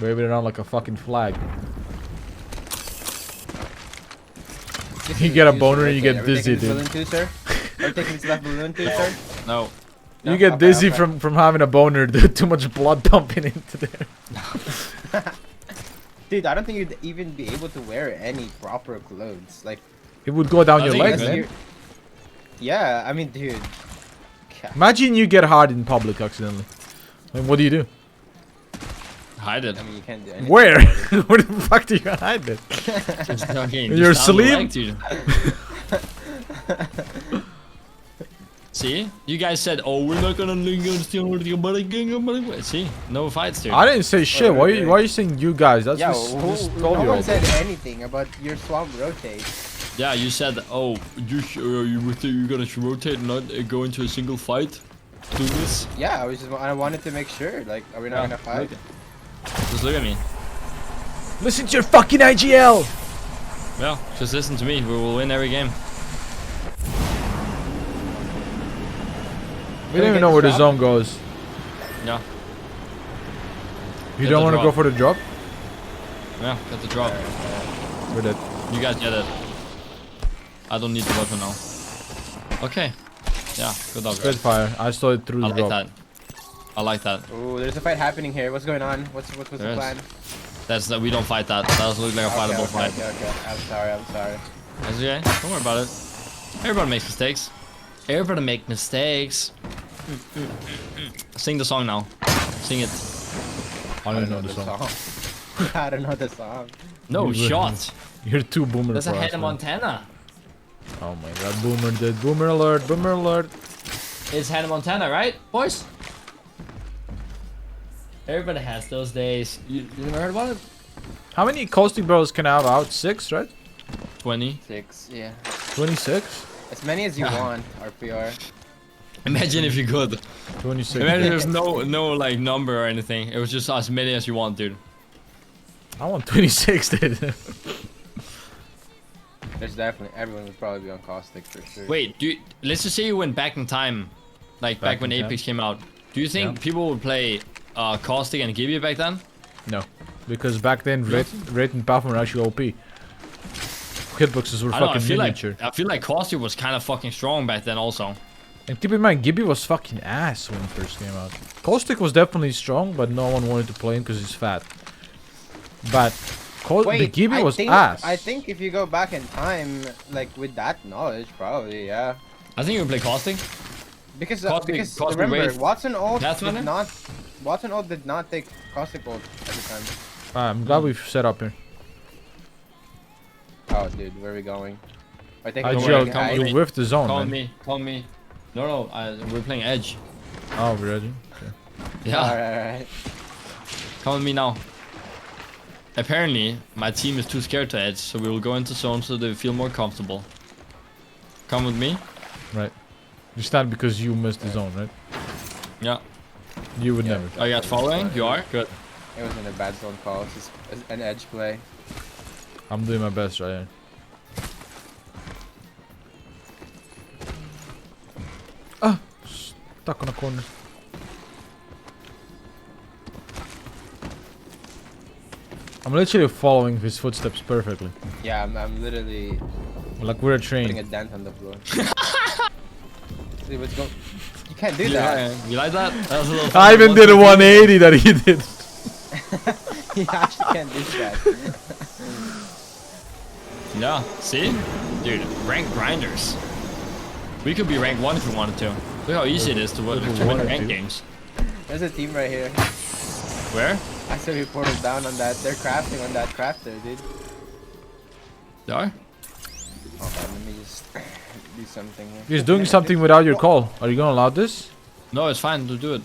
Wave it around like a fucking flag. You get a boner and you get dizzy, dude. Balloon too, sir? Are you taking this left balloon too, sir? No. You No? get Okay, dizzy okay. from having a boner, dude. Too much blood pumping into there. Dude, I don't think you'd even be able to wear any proper clothes. Like, It would go down I your think legs, you man. could. you're- yeah, I mean, dude. Imagine you get hard in public accidentally. I mean, what do you do? Hide it. I mean, you can't do anything. Where? about it. Where the fuck do you hide it? Just fucking- You're just down the asleep? leg, dude. See? You guys said, oh, we're not gonna see? No fights, dude. I didn't say shit. Why are you saying you guys? That's Yeah, just no told you one right said there. anything about your swamp rotate. Yeah, you said, oh, you're gonna rotate and not go into a single fight? Do this? Yeah, I wanted to make sure. Like, are we not gonna fight? Just look at me. Listen to your fucking IGL. Yeah, just listen to me. We will win every game. We don't even know where the zone goes. Yeah, You Get don't the want to go drop. for the drop? yeah, get the drop. We're dead. You guys get it. I don't need the weapon now. Okay. Yeah, good luck. Good fire. I saw it through I the like drop. that. I like that. Ooh, there's a fight happening here. What's going on? What's the There is. plan? That's that. We don't fight that. That doesn't look like a fightable fight. Okay. I'm sorry. That's okay. Don't worry about it. Everybody makes mistakes. Everybody make mistakes. Sing the song now. Sing it. I don't know the song. I don't know the song. No You- shot. You're too boomer That's a for us, Hannah man. Montana. Oh my god, boomer dead. Boomer alert, boomer alert. It's Hannah Montana, right, boys? Everybody has those days. You never heard about it? How many caustic barrels can I have out? 6, right? 20. 6, yeah. 26? As many as you want, RPR. Imagine if you could. 26. Imagine there's no like number or anything. It was just as many as you want, dude. I want 26, dude. There's definitely, everyone would probably be on caustic for sure. Wait, let's just say you went back in time, like back when in time? Apex came out. Do you think Yeah. people would play Caustic and Gibby back then? No. Because back then, Raid and Puffin were actually OP. Hitboxes were I don't know, fucking miniature. I feel like Caustic was kind of fucking strong back then also. And keep in mind, Gibby was fucking ass when he first came out. Caustic was definitely strong, but no one wanted to play him because he's fat. But the Gibby was ass. I think if you go back in time, like with that knowledge, probably, yeah. I think you would play Caustic. Because Caustic remember, Wraith. Watson ult Pathfinder? did not take caustic ult at the time. I'm glad we've set up here. Oh, dude, where are we going? I think Don't we're worry, going come high. with You me. whiffed the zone, Call man. me, call me. No, we're playing Edge. Oh, we're ready? Okay. Yeah, Alright. come with me now. Apparently, my team is too scared to Edge, so we will go into zone so they feel more comfortable. Come with me. Right. You stand because you missed the zone, right? Yeah. You would Yeah. never. Are you guys following? You are? Good. It wasn't a bad zone call, it's just an edge play. I'm doing my best right here. Ah! Stuck on a corner. I'm literally following his footsteps perfectly. Yeah, I'm literally Like we're a putting train. a dent on the floor. See what's going. You can't do You, that. you like that? That was a little I even fun. did a 180 that he did. You actually can't do that. Yeah, see? Dude, rank grinders. We could be rank 1 if we wanted to. Look how easy it is to win wanted rank to. games. There's a team right here. Where? I saw you portal down on that. They're crafting on that crafter, dude. They are? Okay, let me just do something here. He's doing something without your call. Are you gonna allow this? No, it's fine to do it.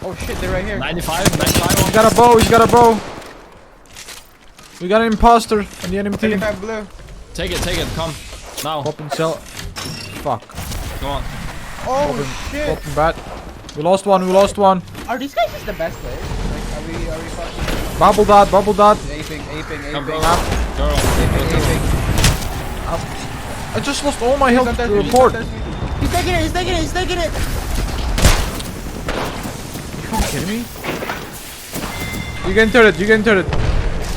Oh shit, they're right here. 95, 95. He's got a bow. He's got a bow. We got an imposter on the enemy team. 35 blue. Take it, come. Now, Open cell. Fuck. come on. Oh shit. Open bat. We lost one. We lost one. Are these guys just the best players? Like, are we fucking Bubble dot. Bubble dot. aping, Come, aping, go, aping, go. aping. I just lost all my health to Sometimes the we- report. sometimes we- He's taking it, he's taking it, he's taking it! Are you kidding me? You getting turret. You getting turret.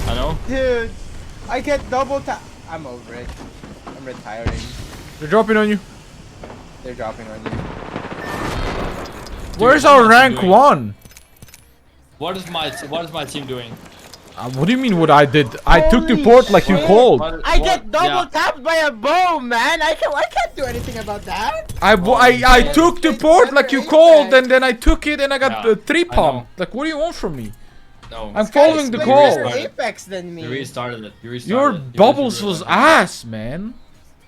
I know. Dude, I get double tap. I'm over it. I'm retiring. They're dropping on you. They're dropping on you. Where's how our much you rank doing? 1? What is my team doing? What do you mean what I did? I took the Holy port like you shit. called. I get double Yeah. tapped by a bow, man! I can't do anything about that! I took the port like you called, and then I took it and I got Yeah, 3 I pump. know. Like, what do you want from me? No. I'm Guys following the play call. better Apex than me. You restarted it. You restarted Your it. You bubbles literally was ruined it. ass, man.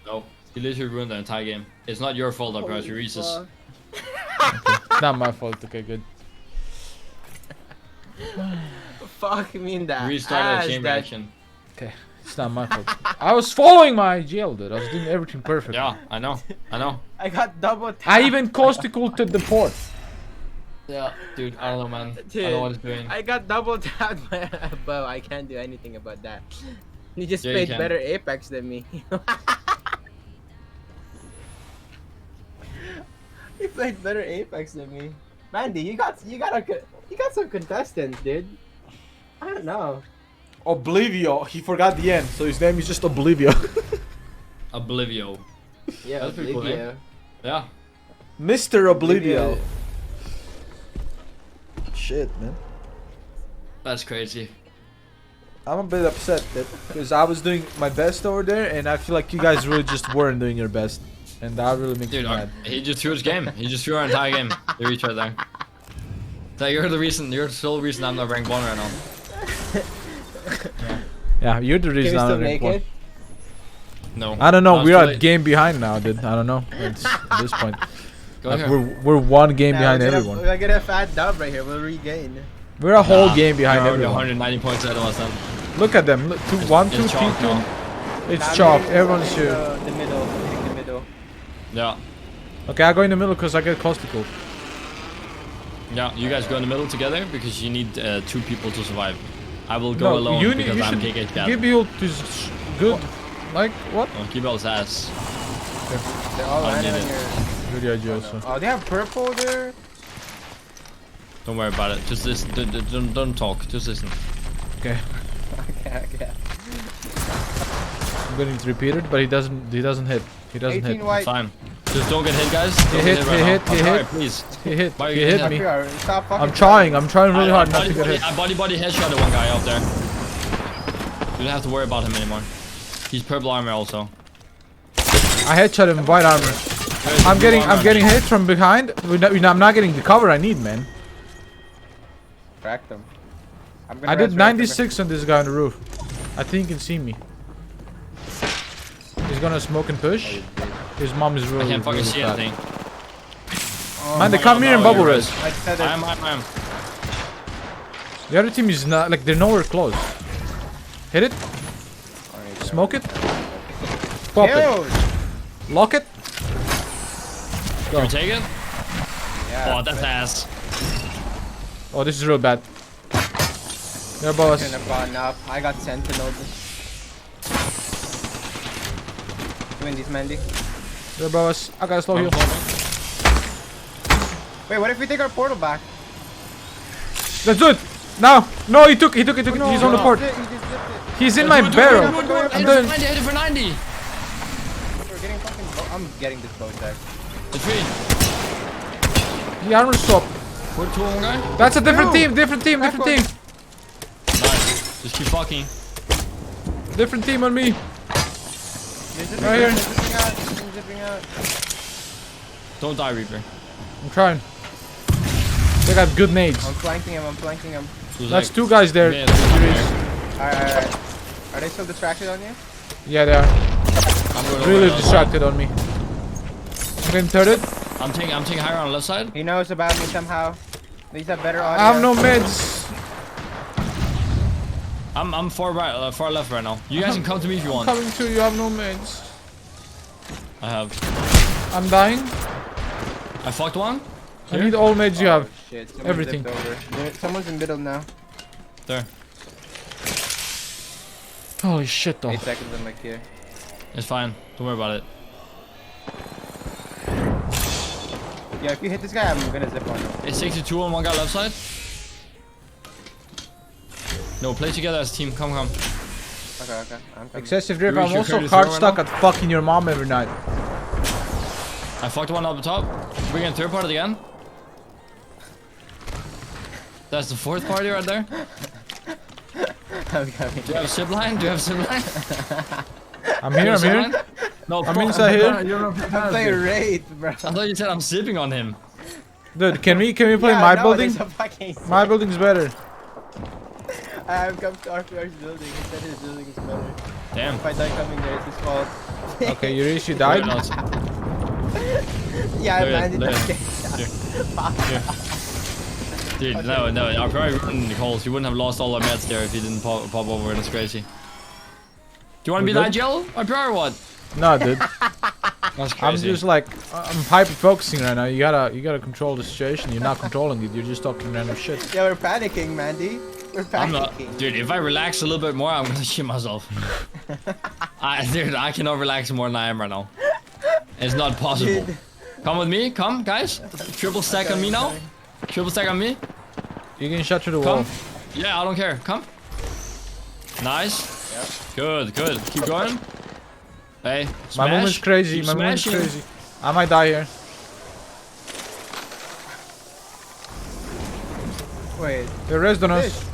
No. You literally ruined the entire game. It's not your fault, Apparently. Holy Reese's. fuck. Not my fault. Okay, good. Fuck me in that Restarted ass, the chain that- reaction. Okay, it's not my fault. I was following my GL, dude. I was doing everything perfect. Yeah, I know. I know. I got double tapped. I even causticaled to the port. Yeah, dude, I don't know, man. I Dude, don't know what it's doing. I got double tapped by a bow. I can't do anything about that. You just Yeah, you played can. better Apex than me. You played better Apex than me. Mandy, you got some contestants, dude. I don't know. Oblivio. He forgot the end, so his name is just Oblivio. Oblivio. Yeah, That's pretty cool, Oblivio. Yeah. Mr. Oblivio. Shit, man. That's crazy. I'm a bit upset because I was doing my best over there, and I feel like you guys really just weren't doing your best, and that really makes Dude, me mad. he just threw his game. He just threw our entire game. They reach right there. So you're the sole reason I'm not ranked 1 right now. Yeah, you're the Can reason we I'm still not make ranked 1. it? No. I don't know. No, We're it's too at late. game behind now, dude. I don't know. It's, at this point, Go like, here. we're 1 game behind We're everyone. gonna get a fat dub right here. We'll regain. We're a whole Nah, game behind you're already everyone. 190 points ahead of us then. Look at them. Look, 1, 2, It's 3, chalk 2. now. It's Nah, chalk. maybe Everyone's we'll here. go The middle. Hitting the middle. Yeah. Okay, I go in the middle because I get causticaled. Yeah, you guys go in the middle together because you need 2 people to survive. I will go alone you because I'm should KK cat. give you good. Like what? Oh, keep all his ass. They're all I landing need on it. your. Good idea also. Oh, they have purple there. Don't worry about it. Just listen. Don't talk. Just listen. Okay, Okay. I'm going to repeat it, but he doesn't hit. He doesn't 18 hit. white. Fine. Just don't get hit, guys. Don't hit, get he right hit, now. he I'm sorry, hit. please. He hit. Why are He you hit getting me. Stop fucking I'm trying. I'm trying really hard not to get hit. I body headshot one guy out there. You don't have to worry about him anymore. He's purple armor also. I headshot him in white armor. I'm getting hit from behind. I'm not getting the cover I need, man. Crack them. I did 96 on this guy on the roof. I think he can see me. He's gonna smoke and push. His mom is really, I can't fucking really see fat. anything. Man, they my come God, here in no, bubble you're res. I said I it. am. The other team is not like they're nowhere close. Hit it. Smoke it. Pop it. Dude. Lock it. Can we take it? Yeah. Oh, that's ass. Oh, this is real bad. They're above Shouldn't us. have gotten up. I got sentinel. Win these, Mandy. They're above us. I got a slow heal. Wait, what if we take our portal back? Let's do it. Now. No, he took it. He's on the port. He just zipped it. He's in my barrel. I'm doing. Hit it for 90. We're getting fucking. I'm getting this bow tag. It's free. The armor swap. Put 2 on one guy. That's a different No. team. Different team. Back Different team. Nice. Just keep fucking. Different team on me. They're zipping, Right here. they're zipping out. They're zipping out. Don't die, Reaper. I'm trying. They got good nades. I'm flanking him. I'm flanking him. That's 2 guys there. Yeah, there's two there. Alright. Are they still distracted on you? Yeah, they are. I'm going over Really the other distracted on me. I'm getting turret. side. I'm taking higher on the left side. He knows about me somehow. These have better audio. I have no meds. I'm far right, far left right now. You guys can come to me if you want. Coming to you, I have no meds. I have. I'm dying. I fucked one. I need all meds you have. Shit, someone Everything. zipped over. Someone's in middle now. There. Holy shit though. 8 seconds in my queue. It's fine. Don't worry about it. Yeah, if you hit this guy, I'm gonna zip on him. It's 62 on one guy left side. No, play together as a team. Come. Okay. I'm coming. Excessive drip. You I'm reach your also Curtis card Row right stuck now? at fucking your mom every night. I fucked one up the top. Bring in third party again. That's the fourth party right there. I'm coming. Do you have a zip line? Do you have a zip line? I'm here, I'm here. No, I'm fuck, inside here. I'm playing Wraith, bro. I thought you said I'm zipping on him. Dude, can we play Yeah, my no, building? there's a fucking My building's better. I have come to RPR's building. He said his building is better. Damn. If I die coming there, it's his fault. Okay, you really died? No, Yeah, Look man. at Did that, not get Dude, no, I probably ruined the calls. You wouldn't have lost all our meds there if you didn't pop over, and it's crazy. Do you want to We be good? Nigel? I probably what? No, dude. That's crazy. I'm just like, I'm hyper focusing right now. You gotta control the situation. You're not controlling it. You're just talking random shit. Yeah, we're panicking, Mandy. We're I'm not, panicking. dude. If I relax a little bit more, I'm gonna shit myself. Dude, I cannot relax more than I am right now. It's not possible. Dude. Come with me, come, guys. Triple stack on me now. Triple stack on me. You're getting shot through the wall. Come. Yeah, I don't care. Come. Nice. Yep. Good. Keep going. Hey, My smash. movement's crazy. Keep My movement's smashing. crazy. I might die here. Wait. They rezzed on us. Fish.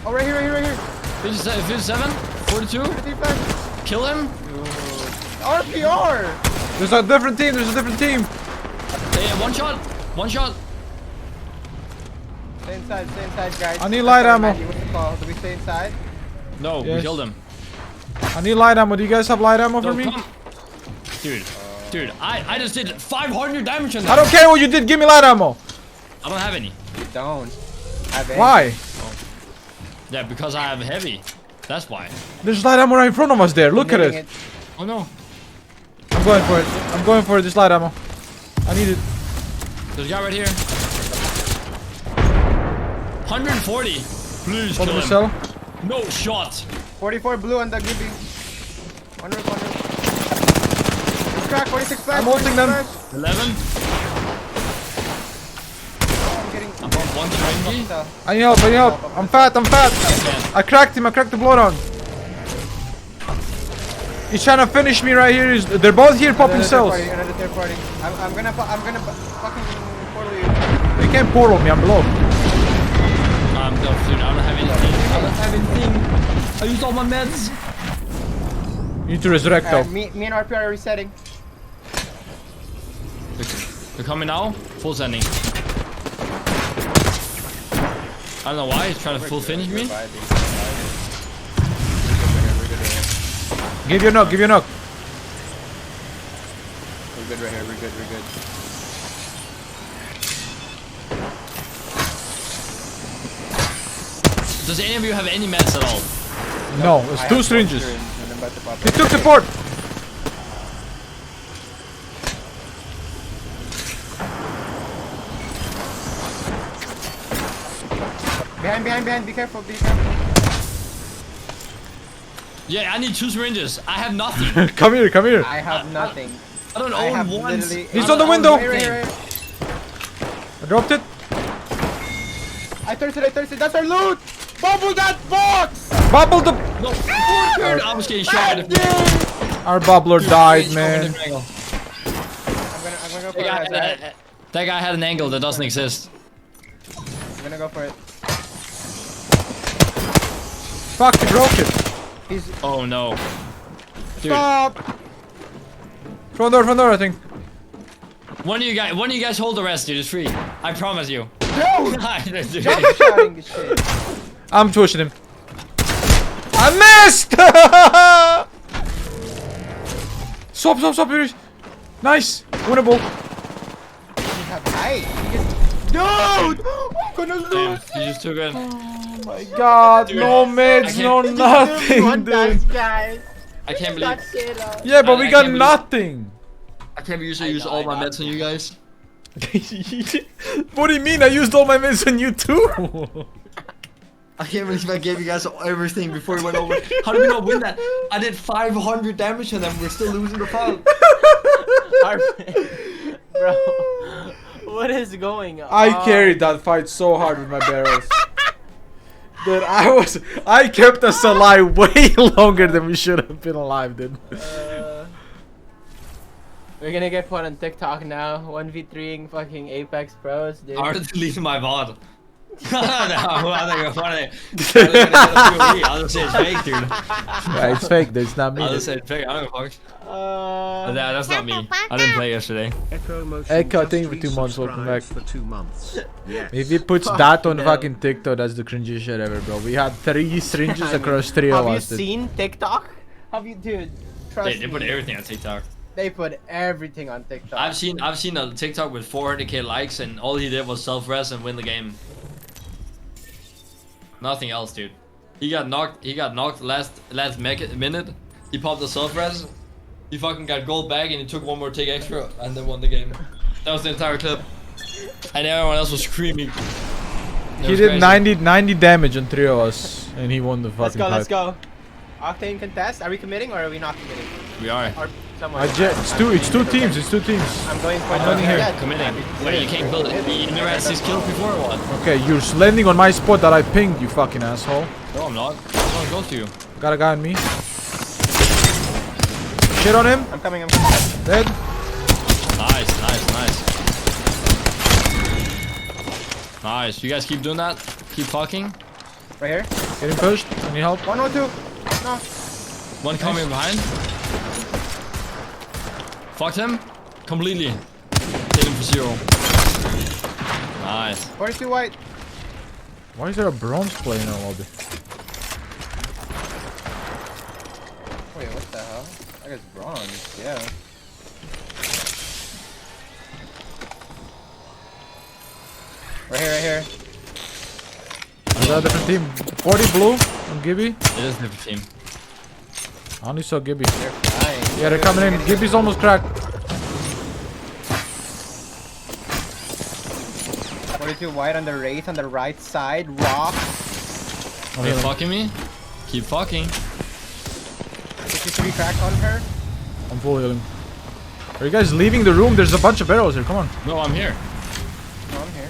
Oh, right here. 57, 42. 55. Kill him. RPR! There's a different team. There's a different team. Hey, one shot. Stay inside, guys. I need light ammo. Mandy, what's the call? Do we stay inside? No, we Yes. killed him. I need light ammo. Do you guys have light ammo No, for me? come. Dude, I just did 500 damage on I that. don't care what you did. Give me light ammo. I don't have any. You don't. Have any. Why? Yeah, because I have heavy. That's why. There's light ammo right in front of us there. Look at Hitting it. Oh no. I'm going for it. I'm going for it. This light ammo. I need it. There's a guy right here. 140. Please Hold kill the him. cell. No shot. 44 blue on the Gibby. One roof. He's crack, 46 flash. I'm ulting 46 them. flash. 11. I'm getting. I'm on 120. Cell. I need help. I'm fat. Yeah. I cracked him. I cracked the bloodhound. He's trying to finish me right here. They're both here popping Another cells. Another third party. I'm gonna fucking portal you. They can't portal me. I'm below. No, dude, I don't have anything. I don't have anything. I used all my meds. You need to resurrect though. Me and RP are resetting. They're coming now. Full sending. I don't know why he's trying to full finish me. Give you a knock. We're good right here. We're good. Does any of you have any meds at all? No, it's I two have syringes. syringe and I'm about to pop He it. took the port. Behind. Be careful. Yeah, I need 2 syringes. I have nothing. Come here. I have nothing. I don't I have own one. literally- He's I on the don't window. own anything. Right. I dropped it. I thirsted. That's our loot. Bubble that box. Bubble the. No, dude, I was getting shot with a Our bubbler died, man. I'm gonna go for it. That guy had an angle that doesn't exist. I'm gonna go for it. Fuck, you broke it. He's Oh no. Dude, stop. Front door, I think. one of you guys hold the rest, dude. It's free. I promise you. No. Dude. Jump shouting this shit. I'm pushing him. I missed! Swap, Yuri. Nice. Winnable. You have height. Dude! I'm gonna lose. Damn, you just took it. Oh my god, Dude, no meds, I no can't- nothing, dude. guys. I can't believe. Yeah, but we I got can't believe- nothing. I can't usually use all my meds on you guys. What do you mean? I used all my meds on you too. I can't believe I gave you guys everything before we went over. How did we not win that? I did 500 damage on them. We're still losing the fight. Bro, what is going on? I carried that fight so hard with my barrels. Dude, I kept us alive way longer than we should have been alive, dude. We're gonna get put on TikTok now. 1v3ing fucking Apex Pros, dude. I already deleted my VOD. No, I think it's funny. I'll just say it's fake, dude. Yeah, it's fake, dude. It's not me. I'll dude. just say it's fake. I don't give a fuck. That's Shut not me. the fuck I didn't up. play yesterday. Echo Motion Echo, just thank you for 2 months, welcome back. resubscribed For 2 months. Yes. If he puts Fuck that on no. fucking TikTok, that's the cringiest shit ever, bro. We had 3 syringes I mean, across 3 of Have you us, dude. seen TikTok? Have you, dude? Trust They put me. everything on TikTok. They put everything on TikTok. I've seen a TikTok with 400k likes and all he did was self-res and win the game. Nothing else, dude. He got knocked last minute. He popped the self-res. He fucking got gold back and he took one more take extra and then won the game. That was the entire clip. And everyone else was screaming. It He was did crazy. 90 damage on 3 of us, and he won the fucking Let's fight. go. Octane contest. Are we committing or are we not committing? We are. Or someone? It's two teams. It's 2 teams. I'm going for I'm running here. Yeah, Committing. Wait, you can't build it. You never had 6 kills before or what? Okay, you're landing on my spot that I pinged, you fucking asshole. No, I'm not. I'm not close to you. Got a guy on me. Shit on him. I'm coming. I'm coming. Dead. Nice. Nice. You guys keep doing that. Keep fucking. Right here. Getting pushed. Any help? 102. No. One coming behind. Fucked him. Completely. Hit him for 0. Nice. 42 white. Why is there a bronze player in our lobby? Wait, what the hell? I guess bronze. Yeah. Right here. Is that a different team? 40 blue on Gibby. It is a different team. I only saw Gibby. They're flying. Yeah, they're coming in. Gibby's almost cracked. 42 white on the Wraith on the right side. Rock. I'll Are you heal him. fucking me? Keep fucking. 53 cracked on her. I'm full healing. Are you guys leaving the room? There's a bunch of barrels here. Come on. No, I'm here. No, I'm here.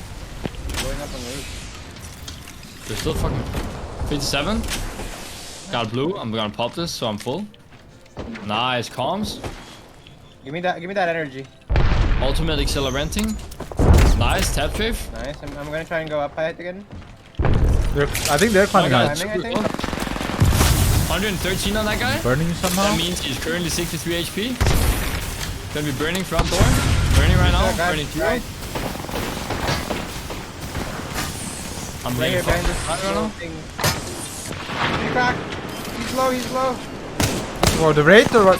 Going up on roof. There's still fucking 57. Got blue. I'm gonna pop this so I'm full. Nice comms. Give me that energy. Ultimate accelerating. Nice tap wave. Nice. I'm gonna try and go up height again. I think they're climbing Oh, out. God. Timing, I think. 113 on that guy. Burning you somehow? That means he's currently 63 HP. Gonna be burning front door. Burning right now. There, guys. Burning through. Right. I'm Right here bleeding behind this I don't know. thing. He cracked. He's low. Or the raid or what?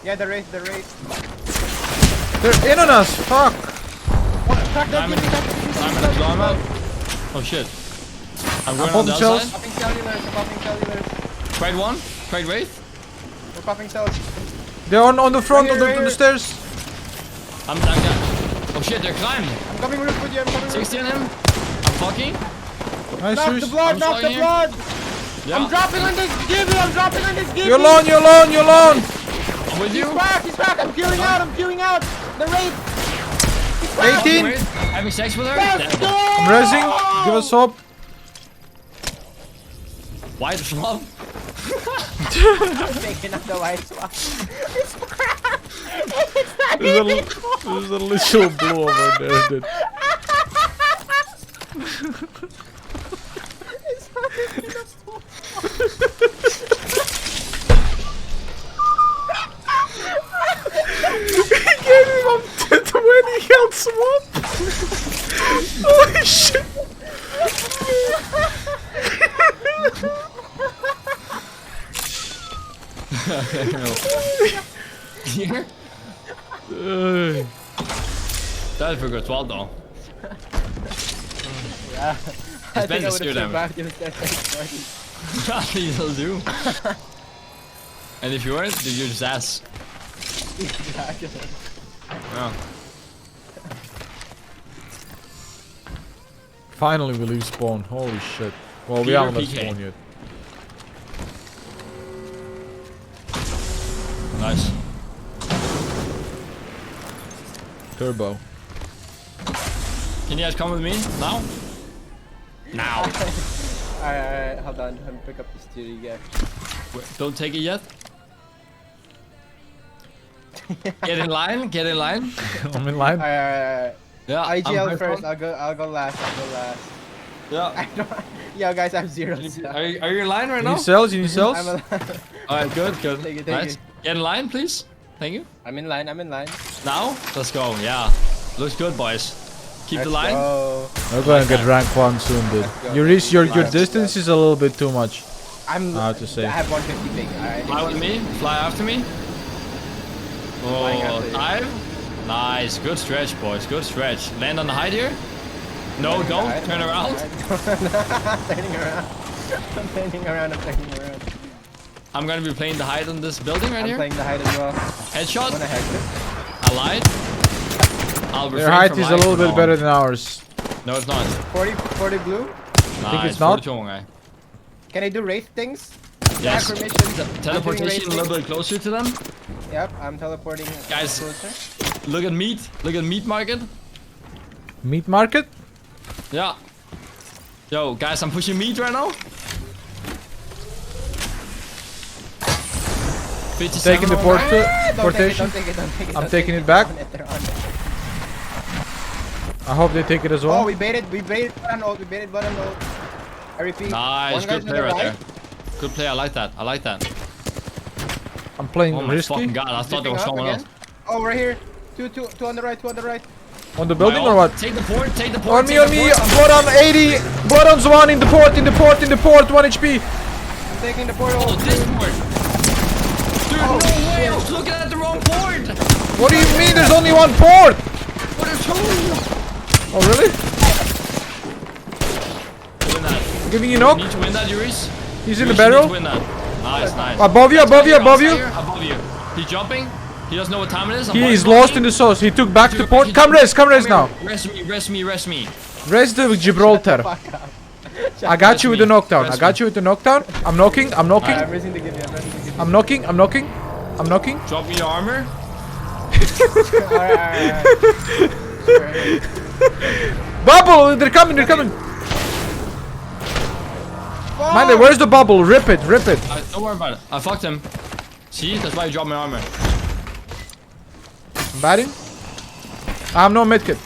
Yeah, the Wraith. They're in on us. Fuck. Crack that. I'm in the blow him out. Oh shit. I'm going on popping the shells. outside. Popping cellulars. I'm popping cellulars. Cracked one. Cracked wraith. We're popping cells. They're on the front Right of here, the right stairs. I'm down. Oh shit, they're climbing. I'm coming roof with you. I'm coming roof. 60 on him. I'm fucking. Nice, Knock the Zeus. blood. I'm Knock the flying here. blood. Yeah. I'm dropping on this Gibby. I'm dropping on this Gibby. You're alone. I'm with you. He's cracked. I'm queuing out. The Wraith. 18. Wait, having sex with her? Let's Damn. go. I'm resing. Give us hope. White swamp. Taking up the white swap. There's a little blue over there, dude. He gave him up to 20 health swap. Holy shit. Here? That is for good 12 though. Yeah. I think better I to would steer have them. survived instead of starting. Nothing will do. And if you weren't, then you're just ass. Exactly. Yeah. Finally we leave spawn. Holy shit. Well, we Peter haven't left PK. spawn yet. Nice. Turbo. Can you guys come with me now? Now. Alright, hold on. Let me pick up this dude again. Wait, don't take it yet. Get in line. Get in line. I'm in line. Alright. Yeah. I'm IGL very first. fun. I'll go last. Yeah. I don't. Yo, guys, I have zero. Are you in line right You now? need cells? You need cells? I'm alive. Alright, good, good. Thank you, thank Nice. you. Get in line, please. Thank you. I'm in line. Now, let's go. Yeah. Looks good, boys. Keep the line. We're going to get rank 1 soon, dude. Let's go. You reach your Let's distance is a little bit too much. I'm. How to say. I have 150 ping. Alright. Fly with me. Fly after me. Flying Oh, after you. dive. Nice. Good stretch, boys. Good stretch. Land on the height here. No, don't. Alright, Turn around. I'm turning around. I'm turning around. I'm gonna be playing the height on this building right I'm here. playing the height as well. Headshot. I'm gonna head I lied. I'll Their refrain height from is a lying little from bit now better on. than ours. No, it's not. 40 blue. Nice. it's not? 42 guy. Can I do wraith things? Yes. Do I have permission? Teleportation a little bit closer to them. Yep, I'm teleporting. Guys. Closer. Look at meat. Look at meat market. Meat market? Yeah. Yo, guys, I'm pushing meat right now. 57 Taking the on port guy. portation. Don't take it. I'm taking it back. They're on it. I hope they take it as Oh, well. we baited button ult. I repeat. Nice, One good guy's on play the right right. there. Good play, I like that. I like that. I'm playing Oh my risky. fucking god, I thought there Zipping was up someone again. else. Oh, right here. Two on the right. On the building or what? Take the port, take the port. On me, take on the me! port. Blood on 80! Blood on's 1 in the port, 1 HP! I'm taking the portal. Oh, this port. Dude, Oh, no way, shit. I was looking at the wrong port. What do you mean there's only 1 port? What is two? Oh really? Win that. Giving you You knock? need to win that, Yuris. He's in the Yuris, you need barrel. to win that. Nice, nice. Above you, That's above why you, you're above you. outside here, above you. He's jumping. He doesn't know what time it is. I'm He body is lost in blocking. the sauce. He took back the Dude, port. he Come jumped- res now. Rest me, rest me, rest me. Res the Gibraltar. I got you with the knockdown. I got you with the knockdown. I'm knocking. I'm raising the give you. I'm knocking. Drop me your armor. Alright. Bubble! They're coming. Man, where's the bubble? Rip it. Don't worry about it. I fucked him. See, that's why you dropped my armor. I'm batting. I have no medkit.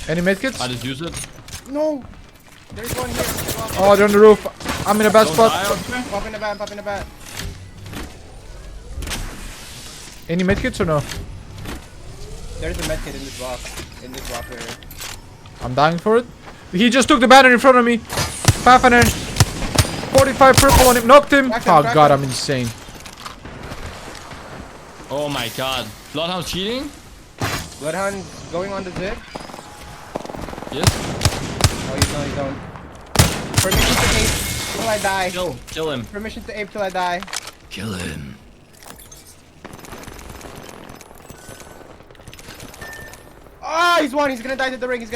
Any medkits? I just used it. No. There's one here. Oh, they're on the roof. I'm in a bad Don't spot. die out there. Pop in the bat. Any medkits or no? There's a medkit in this box. In this rock area. I'm dying for it. He just took the banner in front of me. Pathfinder. 45 purple on him. Knocked him. Crack him, Oh crack god, him. I'm insane. Oh my god. Bloodhound's cheating? Bloodhound going on the zip. Yes. Oh, you don't. Permission to ape till I die. Kill him. Permission to ape till I die. Kill him. Oh, he's one. He's gonna die to the ring. Is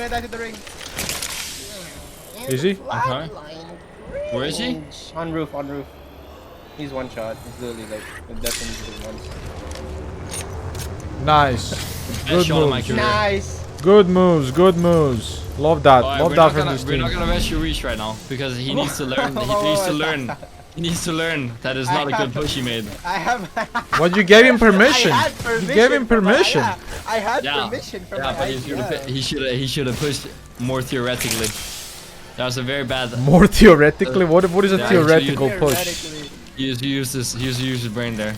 he? Okay. Where is he? On roof. He's one shot. He's literally like definitely one. Nice. Best Good shot of my moves. career. Nice. Good moves. Love that. Alright, Love we're that not from gonna, this we're team. not gonna rescue Reach right now because he needs to learn. He needs to learn. He needs to learn that is not a good push he made. I have. What, you gave him permission? I had permission. You gave him from my- permission. yeah, I had Yeah. permission from Yeah, my but IGL. he should have pushed more theoretically. That was a very bad. More theoretically? What is a Yeah, theoretical push? Theoretically. He used his brain there.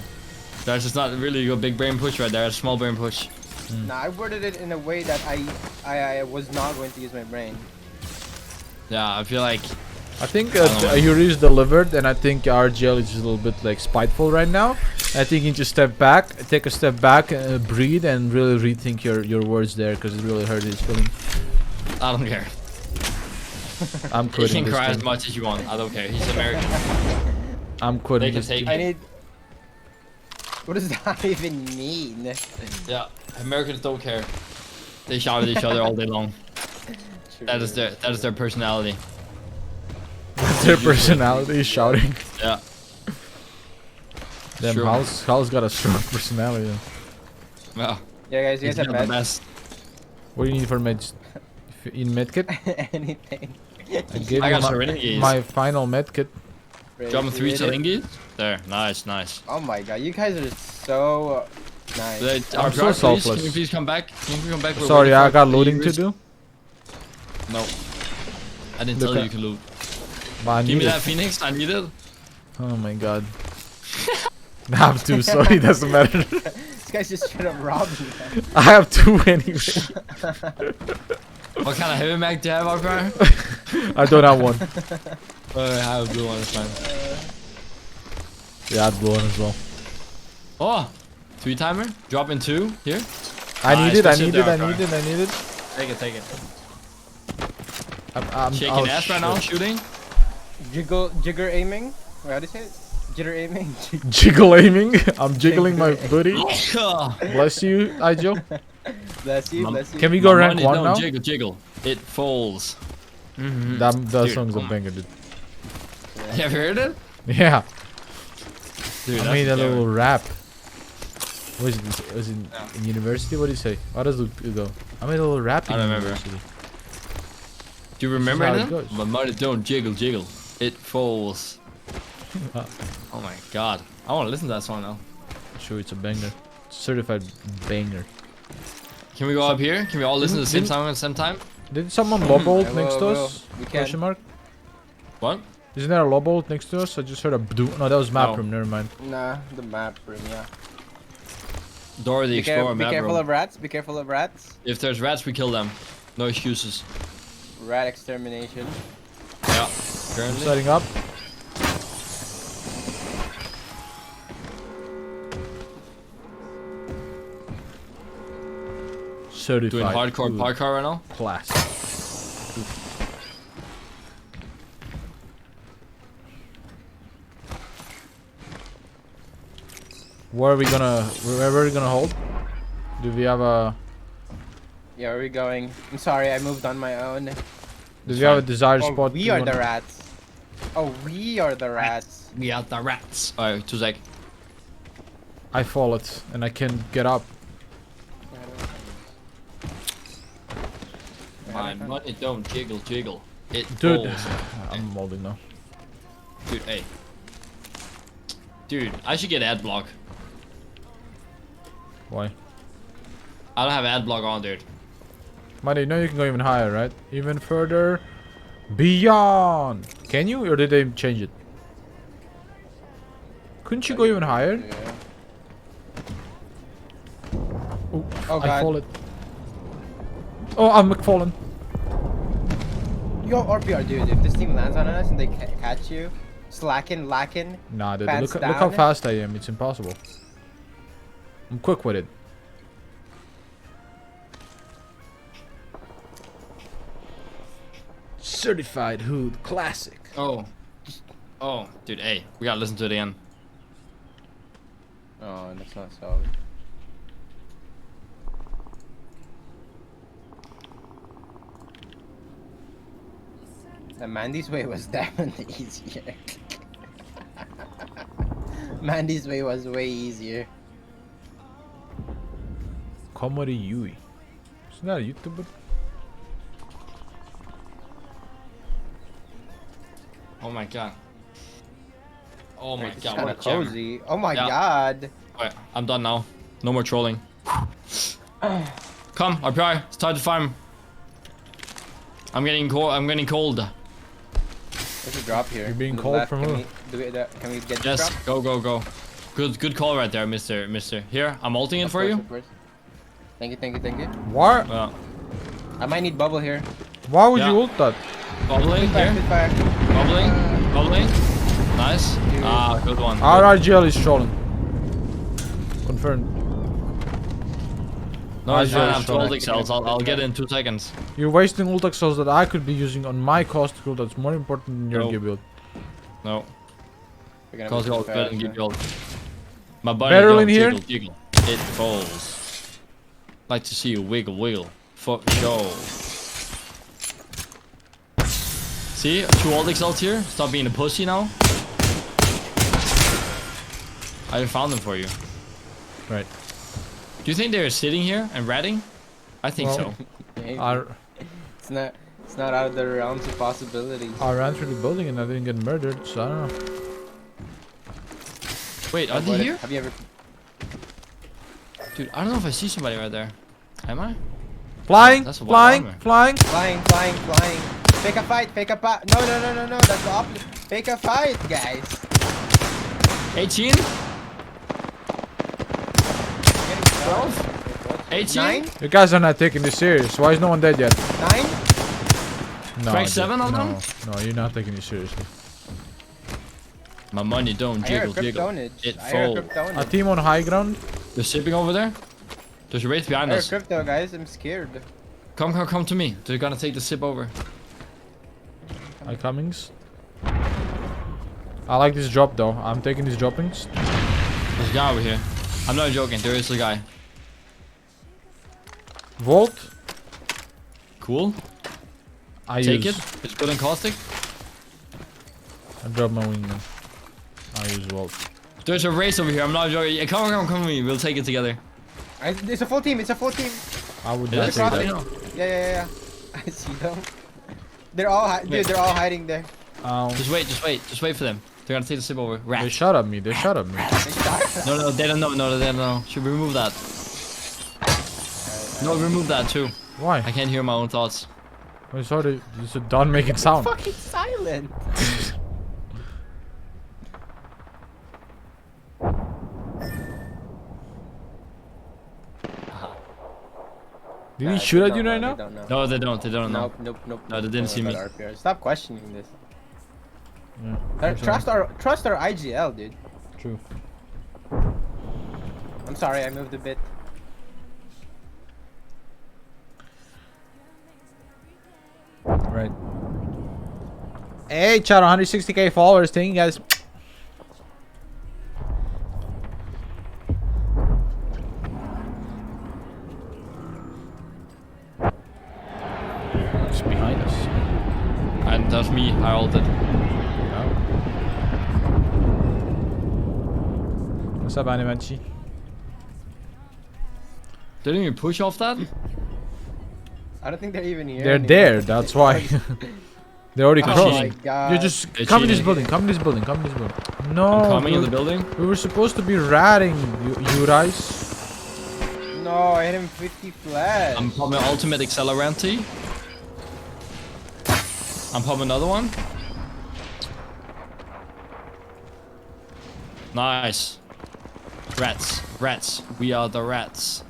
That's just not really a big brain push right there. It's a small brain push. Nah, I worded it in a way that I was not going to use my brain. Yeah, I feel like I think I don't know. Yuri is delivered, and I think RGL is a little bit like spiteful right now. I think you need to step back, take a step back, breathe, and really rethink your words there, because it really hurt his feelings. I don't care. I'm You quitting can this cry as game. much as you want. I don't care. He's American. I'm quitting They can this take game. I need. What does that even mean? Yeah, Americans don't care. They shout at each other all day long. That is their personality. Their personality is shouting. Yeah. Damn, Sure. Hal's got a strong personality. Yeah. Yeah, guys, you He's guys got have the bets? best. What do you need for meds? In medkit? Anything. I gave I you got my, syringes. my final medkit. Drop him 3 Appreciate it. Chilingis. There, nice. Oh my god, you guys are so nice. I'm so Please, selfless. Can you please come back? Can you come back? We're Sorry, waiting I for got the looting to Euros. do. No. I didn't Look tell you at- you can loot. But I Give need me it. that Phoenix. I need it. Oh my god. I have two, so it doesn't matter. This guy's just trying to rob me. I have two anyway. What kind of heavy mag do you have, Arcar? I don't have one. I have a blue one. It's fine. Yeah, I have blue one as well. Oh, 3 timer. Drop in 2 here. I Nice, need it, I that's it need there, it, I Arcar. need it, I need it. Take it. I'm Shaking ass right now, shooting. Jigger aiming? Wait, how do you say it? Jitter aiming? Jiggle aiming. I'm jiggling my booty. Oh, Bless you, Ijo. Bless you, bless you. Can we go my rank money 1 don't now? jiggle. It falls. That Dude, song's a oh my- banger, dude. You ever heard it? Yeah, Dude, I that's made a scary. little rap. Was it in university? What do you say? How does it go? I made a little rap in I don't remember. university. Do you remember how it it? goes. My money don't jiggle. It falls. Oh my god. I want to listen to that song now. Sure, it's a banger. Certified banger. Can we go up here? Can we all listen to the same Didn't- song at the same time? Did someone lob ult I next to will. us? We can. Question mark? What? Isn't there a lob ult next to us? I just heard a bdoo. No, that was map No. room. Never mind. Nah, the map room, yeah. Dora the Explorer Be map careful room. of rats, be careful of rats. If there's rats, we kill them. No excuses. Rat extermination. Yeah. I'm Currently. setting up. Certified. Doing hardcore food parkour right now. class. Where are we gonna? Where are we gonna hold? Do we have a? Yeah, where are we going? I'm sorry, I moved on my own. Do we have a fine. desired Oh, spot? we to are wanna- the rats. Oh, we are the rats. We are the rats. Alright, 2 sec. I fall it and I can't get up. My money don't jiggle. It Dude, falls. I'm molding now. Dude, hey. Dude, I should get ad block. Why? I don't have ad block on, dude. Buddy, you know you can go even higher, right? Even further. Beyond. Can you, or did they change it? Couldn't you go even higher? Yeah. Oh, Oh I god. fall it. Oh, I'm McFallen. Yo, RPR, dude, if this team lands on us and they catch you, slacking, lacking. Nah, dude, Pants look how down. fast I am. It's impossible. I'm quick with it. Certified Hood Classic. Oh. Oh, dude, hey. We gotta listen to it again. Oh, that's not solid. The Mandy's way was definitely easier. Mandy's way was way easier. Comedy Yui. Isn't that a YouTuber? Oh my god. Oh my It's god, kind what of a jammer. cozy. Oh my Yeah. god. Alright, I'm done now. No more trolling. Come, RPI, it's time to farm. I'm getting cold. There's a drop here. You're being on the cold left. from Can who? can we get this Yes, drop? go. Good call right there, mister. Here, I'm ulting it Of for course, you. of course. Thank you. Why? Well, I might need bubble here. Why would Yeah. you ult that? bubbling Fire, here. fire. Bubbling. Bubbling. Nice. Ah, good one. RRGL is trolling. Confirmed. No, it's RGL fine. is I'm trolling. 12 cells. I'll get it in 2 seconds. You're wasting ult cells that I could be using on my cost skill that's more important than your No. gear build. No. We're gonna Cause be too you'll fast, and give man. you all. My bunny Barrel don't in here? jiggle, jiggle. It falls. Like to see you wiggle, wiggle. For show. See? 2 ult XLs here. Stop being a pussy now. I found them for you. Right. Do you think they're sitting here and ratting? I think Well, so. Maybe. I It's not out of the realms of possibilities. ran through the building and I didn't get murdered, so I don't know. Wait, are they What if- here? Have you ever? Dude, I don't know if I see somebody right there. Am I? Flying, That's a flying, wild flying. Flying, flying, flying. Fake a fight, fake a fight. No, no, no, no, no. That's the opposite. Fake a fight, guys. 18? 12? 18? 9? You guys are not taking this serious. Why is no one dead yet? 9? No, Crack dude, 7 of no, them? No, you're not taking this seriously. My money don't I hear a jiggle, jiggle. Kryptonage. It I hear a folds. A Kryptonage. team on high ground. They're sipping over there. There's a wraith I behind hear us. crypto, guys. I'm scared. Come to me. They're gonna take the sip over. High comings. I like this drop though. I'm taking these droppings. There's a guy over here. I'm not joking. There is a guy. Vault. Cool. I Take use. it. It's good and caustic. I drop my wingman. I use vault. There's a race over here. I'm not joking. Yeah, come with me. We'll take it together. It's a full team. It's a full team. I would Yeah, not that's take right. that. Yeah. I see them. They're all dude. They're all hiding there. Just wait for them. They're gonna take the sip over. They Rat. shot at me. They shot at me. No, they don't know. No, they don't know. Should we remove that? No, remove that too. Why? I can't hear my own thoughts. I saw the done making sound. Fucking silent. Did he shoot at you right now? Don't know. No, they don't. They don't know. Nope. No, they didn't see me. Stop questioning this. Yeah, Trust our IGL, dude. True. I'm sorry, I moved a bit. Right. Hey, chat, 160k followers. Thank you guys. It's behind us. And that's me. I ulted. What's up, Animanchi? They didn't even push off that. I don't think they're even here. They're anymore. there. That's why. They already Oh crossed. my god. You just They're come in this cheating. building. Come in this building. Come in this building. No. I'm coming in the dude. building. We were supposed to be ratting you guys. No, I hit him 50 flat. I'm popping ultimate accelerante. I'm popping another one. Nice. Rats. We are the rats.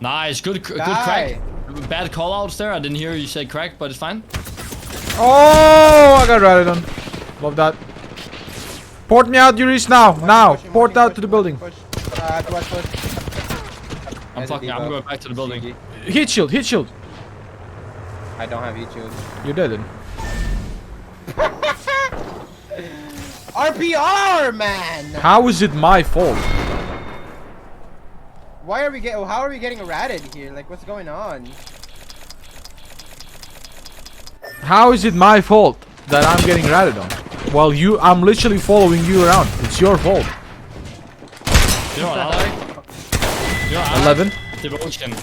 Nice. Good crack. Bad call outs there. I didn't hear you say crack, but it's fine. Oh, I got ratted on. Love that. Port me out, Yuris, now. Now. Port out to the building. Push. I'm going back to the building. Heat shield. Heat shield. I don't have YouTube. You didn't. RPR, man! How is it my fault? Why are we getting? How are we getting ratted here? Like, what's going on? How is it my fault that I'm getting ratted on? Well, I'm literally following you around. It's your fault. You know what I like? You know what I like? 11. Devotion.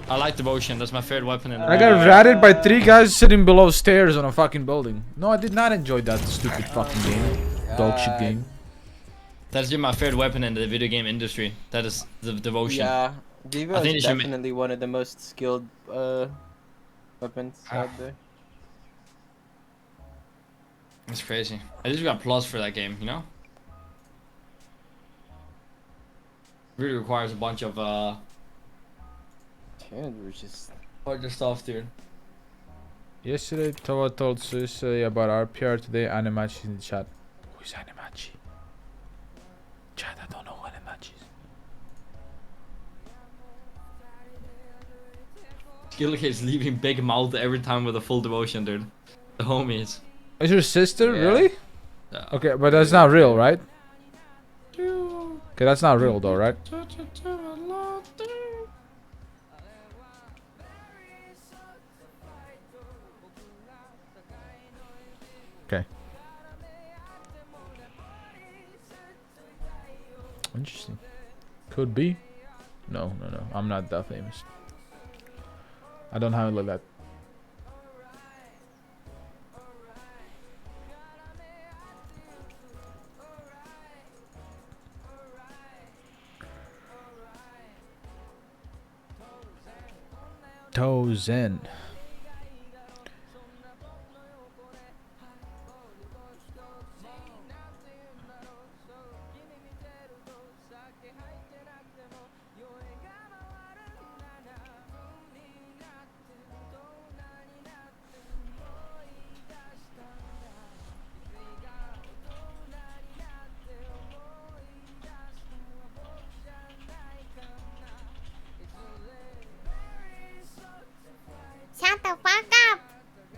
I like devotion. That's my favorite weapon in the I got ratted by 3 guys sitting below stairs on a fucking building. No, I did not enjoy that stupid fucking game. Dog shit game. That's my favorite weapon in the video game industry. That is the devotion. Yeah, Devo I think is they should definitely one of the most skilled weapons out there. It's crazy. I just got plus for that game, you know? Really requires a bunch of Dude, we're just stuff, dude. Yesterday, Tova told Susie about our PR today. Animachi in the chat. Who's Animachi? Chat, I don't know who Animachi is. Skillcase is leaving big mouth every time with a full devotion, dude. The homies. Is your sister Yeah. really? Yeah. Okay, but that's not real, right? Okay, that's not real though, right? Okay. Interesting. Could be. No. I'm not that famous. I don't have it like that. Tozen. Shut the fuck up.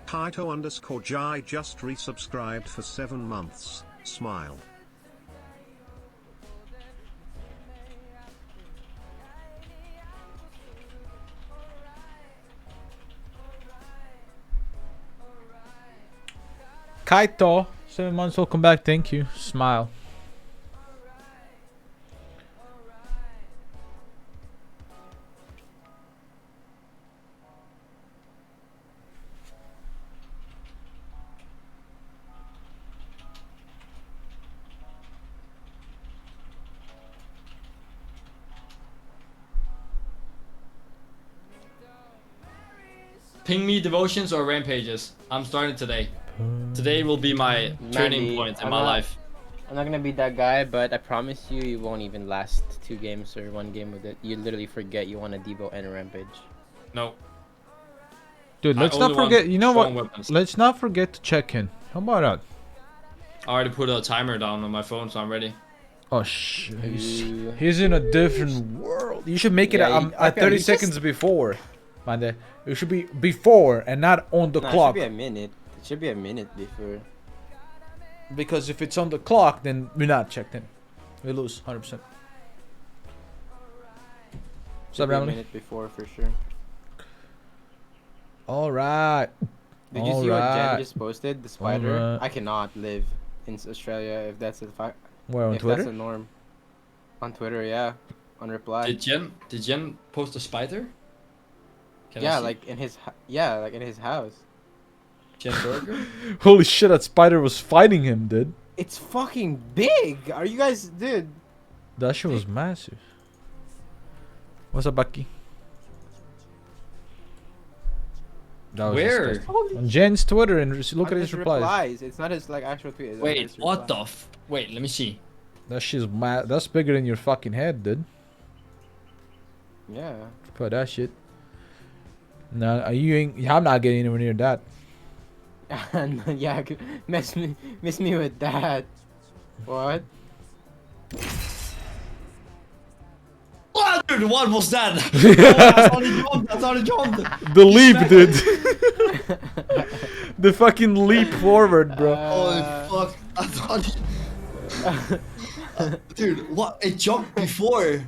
Kaito_Jai just resubscribed for 7 months. Smile. Kaito, 7 months, welcome back. Thank you. Smile. Ping me devotions or rampages. I'm starting today. Today will be my turning Mandy, point in I'm my not- life. I'm not gonna be that guy, but I promise you, you won't even last 2 games or 1 game with it. You literally forget you want a Devo and a Rampage. No. Dude, I let's not only want forget. You know what? strong weapons. Let's not forget to check in. How about that? I already put a timer down on my phone, so I'm ready. Oh shh. Ooh. He's in a different world. You should make it Yeah, you- at okay, 30 you just- seconds before. Man, it should be before and not on the Nah, clock. it should be a minute. It should be a minute before. Because if it's on the clock, then we're not checked in. We lose 100%. What's up, Should be a Ramley? minute before for sure. All right. Did you see what Alright. Jen just posted? The spider. Alright. I cannot live in Australia if that's a fact. Where, on If that's Twitter? a norm. On Twitter, yeah. On reply. Did Jen post a spider? Can I yeah, see? like in his house. Jen Burger? Holy shit, that spider was fighting him, dude. It's fucking big. Are you guys, dude? That shit was massive. What's up, Bucky? That was Where? disgusting. On Jen's Twitter and look On at his replies. It's not his like actual tweet. it's on Wait, his what reply. the Wait, let me see. That shit's mad. That's bigger than your fucking head, dude. Yeah. For that shit. No, you ain't. I'm not getting anywhere near that. Yeah, miss me with that. What? Oh, dude, what was that? That's how it jumped. The leap, dude. The fucking leap forward, bro. Holy fuck. I thought dude, what? It jumped before.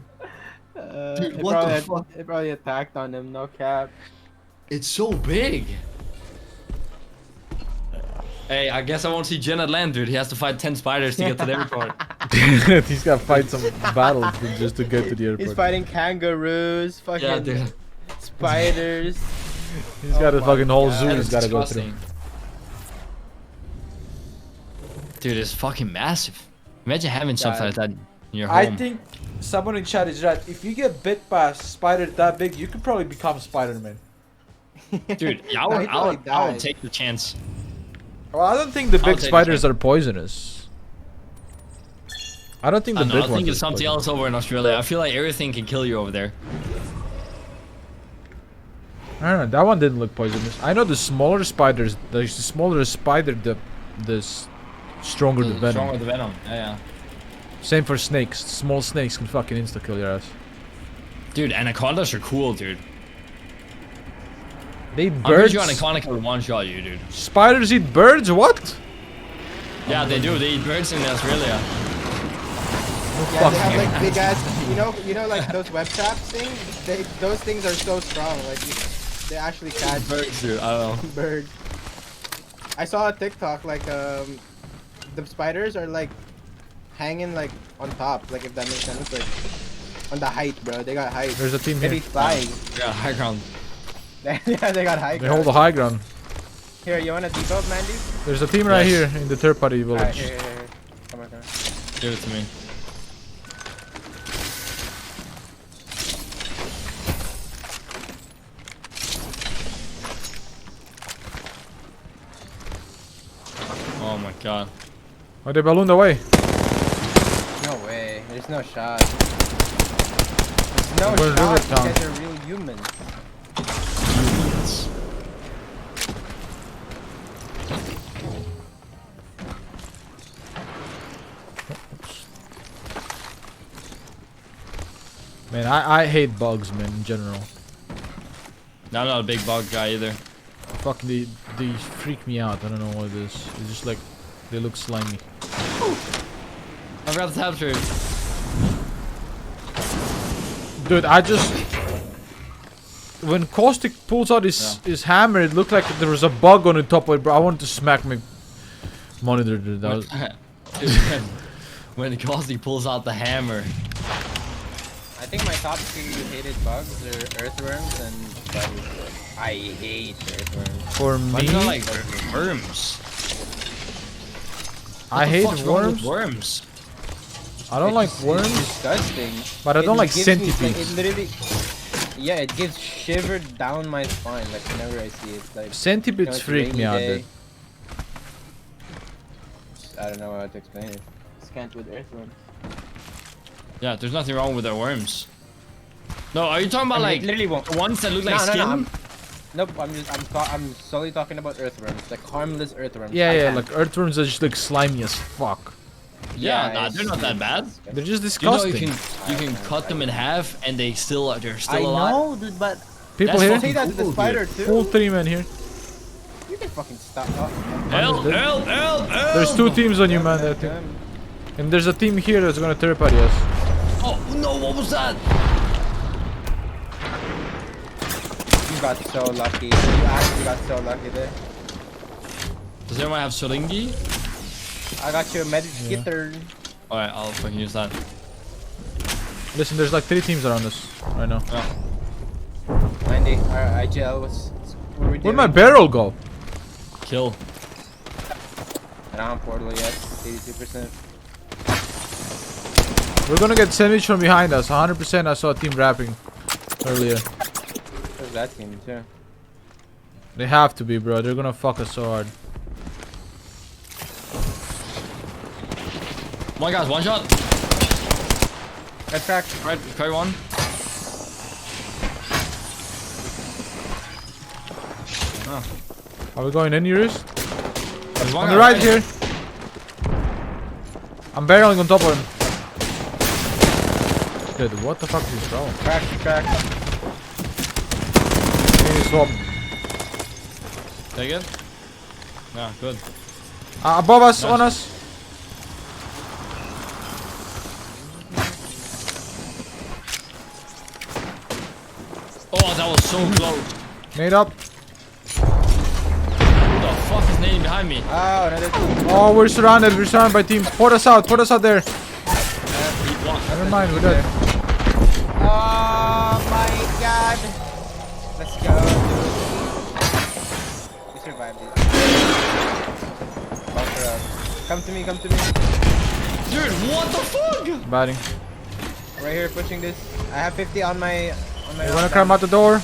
Dude, what the fuck? It probably attacked on him, no cap. It's so big. Hey, I guess I won't see Jen at land, dude. He has to fight 10 spiders to get to the airport. He's gotta fight some battles just to get to the airport. He's fighting kangaroos, fucking Yeah, dude. spiders. He's got a my fucking whole God. zoo That he's is gotta go through. disgusting. Dude, it's fucking massive. Imagine having something like that in your home. I think someone in chat is right. If you get bit by a spider that big, you could probably become Spider-Man. Dude, yeah, No, he probably I would died. take the chance. Well, I don't think the I'll big take the spiders chance. are poisonous. I don't think I the don't big know, I ones think are it's something poisonous. else over in Australia. I feel like everything can kill you over there. I don't know. That one didn't look poisonous. I know the smaller spiders. The smaller the spider, stronger the venom. Stronger the venom. Yeah. Same for snakes. Small snakes can fucking insta kill your ass. Dude, anacondas are cool, dude. They eat I'm pretty birds. sure anaconda can one-shot you, dude. Spiders eat birds? What? Yeah, they do. They eat birds in Australia. Yeah, they have like big ass, you know, like those web traps things. Those things are so strong. Like they actually catch Birds, dude. I don't know. birds. I saw a TikTok like the spiders are like hanging like on top, like if that makes sense, like on the height, bro. They got height. There's a team They be here. flying. Yeah, high ground. Yeah, they got height. They hold the high ground. Here, you wanna depot, Mandy? There's a team right Yes. here in the third party Alright, village. here. Come on. Give it to me. Oh my god. Oh, they ballooned away. No way. There's no shot. There's no We're shot. River Town. You guys are real humans. Humans. Man, I hate bugs, man, in general. No, I'm not a big bug guy either. Fuck, they freak me out. I don't know what it is. It's just like, they look slimy. I forgot to tap through. Dude, I just... When Caustic pulls out his hammer, it looked like there was a bug on the top of it, bro. I wanted to smack my monitor, dude. That was... Dude, when Caustic pulls out the hammer. I think my top two hated bugs are earthworms and spiders. I hate earthworms. For Why do you me, not like worms? I hate What's wrong with worms. Worms. I don't like It's worms, disgusting. but I don't like gives me, like, centipedes. it literally, yeah, it gives shiver down my spine. Like whenever I see it, like Centipedes it's freak me rainy out, day. dude. I don't know how to explain it. Scant with earthworms. Yeah, there's nothing wrong with their worms. No, are you talking about I mean, it like literally won't. the ones that look like No, skin? Nope, I'm solely talking about earthworms, like harmless earthworms. Yeah, I yeah, can't- like earthworms that just look slimy as fuck. Yeah, nah, it's- they're not that bad. They're just You know disgusting. you can cut them in half and they're I still alive. know, dude, but People That's here, say that to the Cool, spider dude. too. full 3 men here. You can fucking stop. Help! Help! Help! Help! There's 2 teams on you, man. I think. And there's a team here that's gonna third party us. Oh no! What was that? You got so lucky. You actually got so lucky there. Does anyone have Soringi? I got you a medic getter. Alright, I'll fucking use that. Listen, there's like 3 teams around us right now. Oh. 90. Our IGL was. What were we Where'd doing? my barrel go? Kill. I don't have portal yet. 82%. We're gonna get sandwiched from behind us. 100%. I saw a team rapping earlier. There's that team too. They have to be, bro. They're gonna fuck us so hard. One guy's one shot. Red track. Right, carry one. Are we going in, Eurus? There's one On guy the right here. I'm barreling on top of him. Dude, what the fuck is this problem? Track. Need to swap. Take it. Yeah, good. Above us, Nice. on us. Oh, that was so close. Made up. Who the fuck is nading behind me? Oh, another team. Oh, we're surrounded. We're surrounded by team. Port us out. Port us out there. He blocked. Never mind. We're dead. Oh my god. Let's go, dude. We survived it. Bunker up. Come to me. Dude, what the fuck? Batting. Right here, pushing this. I have 50 on my. We're gonna climb out the door.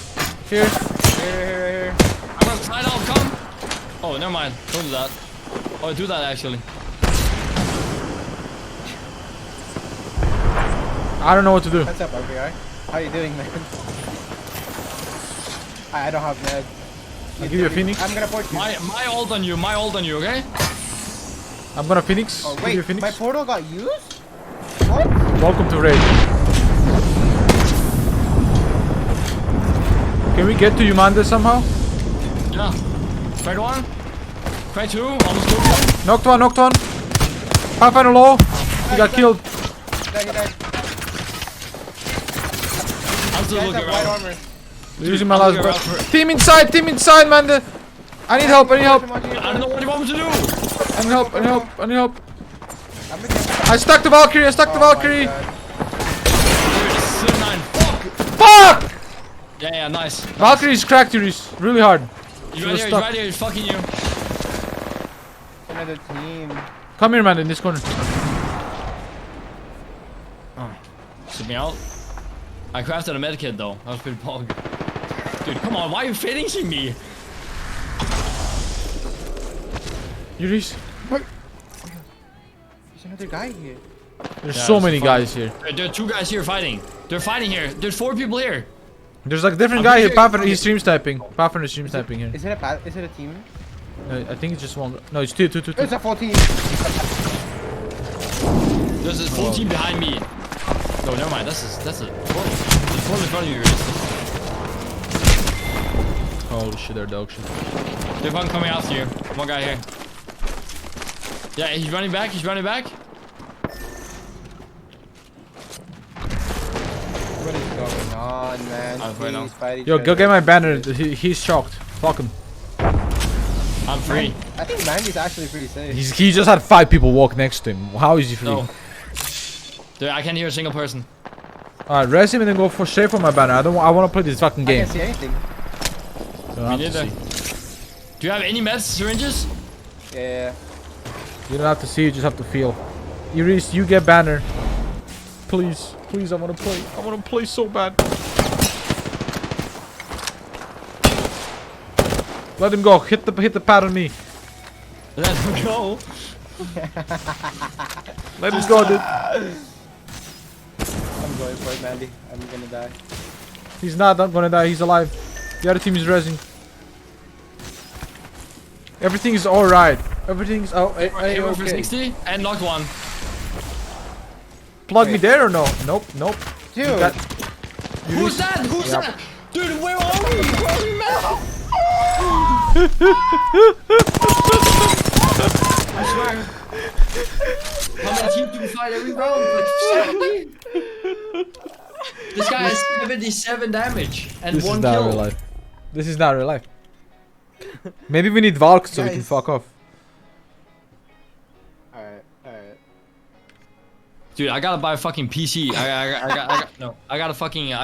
Here. Here. I'm gonna slide out, come. Oh, never mind. Don't do that. Oh, do that actually. I don't know what to do. What's up, RBR? How you doing, man? I don't have meds. I'll give you a Phoenix. I'm gonna port you. My ult on you. My ult on you. Okay. I'm gonna Phoenix. Oh Give you a wait, Phoenix. my portal got used? What? Welcome to raid. Can we get to Yumanda somehow? Yeah. Crack one. Crack two. Almost killed you. Knocked one, knocked one. Pathfinder low. He got killed. He died. I'm still Guys looking have white around. armor. Using my I'll last look breath. around for- Team inside, man. I need help, I need help. I don't know what you want me to do. I need help, I need help, I need help. I'm gonna get I stuck the Valkyrie, I stuck the Valkyrie. Dude, it's 9. Fuck. Fuck! Yeah, nice. Valkyrie's cracked you really hard. He's She right was here. He's stuck. right here. He's fucking you. another team. Come here, man, in this corner. Took me out. I crafted a medkit though. That was pretty pog. Dude, come on. Why are you finishing me? Yuri's. There's another guy here. There's Yeah, so it's many fun. guys here. There are 2 guys here fighting. They're fighting here. There's 4 people here. There's like a different I'm guy here. pretty sure- Pathfinder, he's stream sniping. Pathfinder stream sniping here. Is it a is it a team? I think it's just one. No, it's two. It's a full team. There's a full team behind me. No, never mind. That's a. There's 4 in front of you. Holy shit, they're dog shit. There's one coming after you. One guy here. Yeah, he's running back. He's running back. What is going on, man? I'm fine now. Please fight each Yo, go other. get my banner. He's shocked. Fuck him. I'm free. I think Mandy's actually pretty safe. He just had 5 people walk next to him. How is he free? No. Dude, I can't hear a single person. Alright, rest him and then go for straight for my banner. I want to play this fucking I game. can't see anything. Don't have Me to neither. see. Do you have any meds, syringes? Yeah. You don't have to see, you just have to feel. Iris, you get banner. Please, please, I want to play. I want to play so bad. Let him go. Hit the pad on me. Let him go. Let him go, dude. I'm going for it, Mandy. I'm gonna die. He's not gonna die. He's alive. The other team is resing. Everything is all right. Everything's Hit one for okay. 60 and knocked one. Plug me there or no? Nope, nope. Dude, You got- Who's that? Who's Yep. that? Dude, where are we? Where are we, man? I swear. How many teams do we fight every round? Like 70? This guy has 77 damage and This is 1 not kill. real life. This is not real life. Maybe we need Valk so we can Guys. fuck off. alright. Dude, I gotta buy a fucking PC. I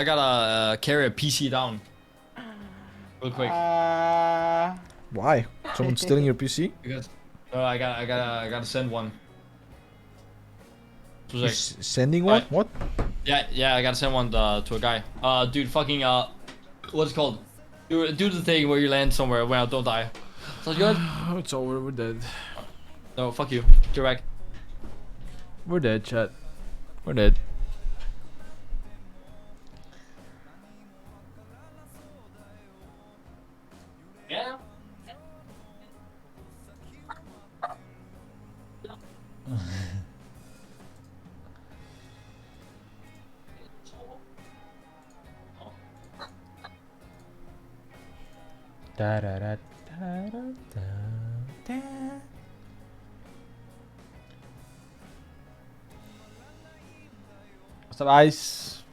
gotta carry a PC down. Real quick. Why? Someone's stealing your PC? Because no, I gotta send one. So You're it's like, sending one? What? yeah, I gotta send one to a guy. Dude, fucking what's it called? Do the thing where you land somewhere where I don't die. Sounds good? Oh, it's over. We're dead. No, fuck you. Get back. We're dead, chat. We're dead. Yeah. Da da da da da da. What's up, Ice?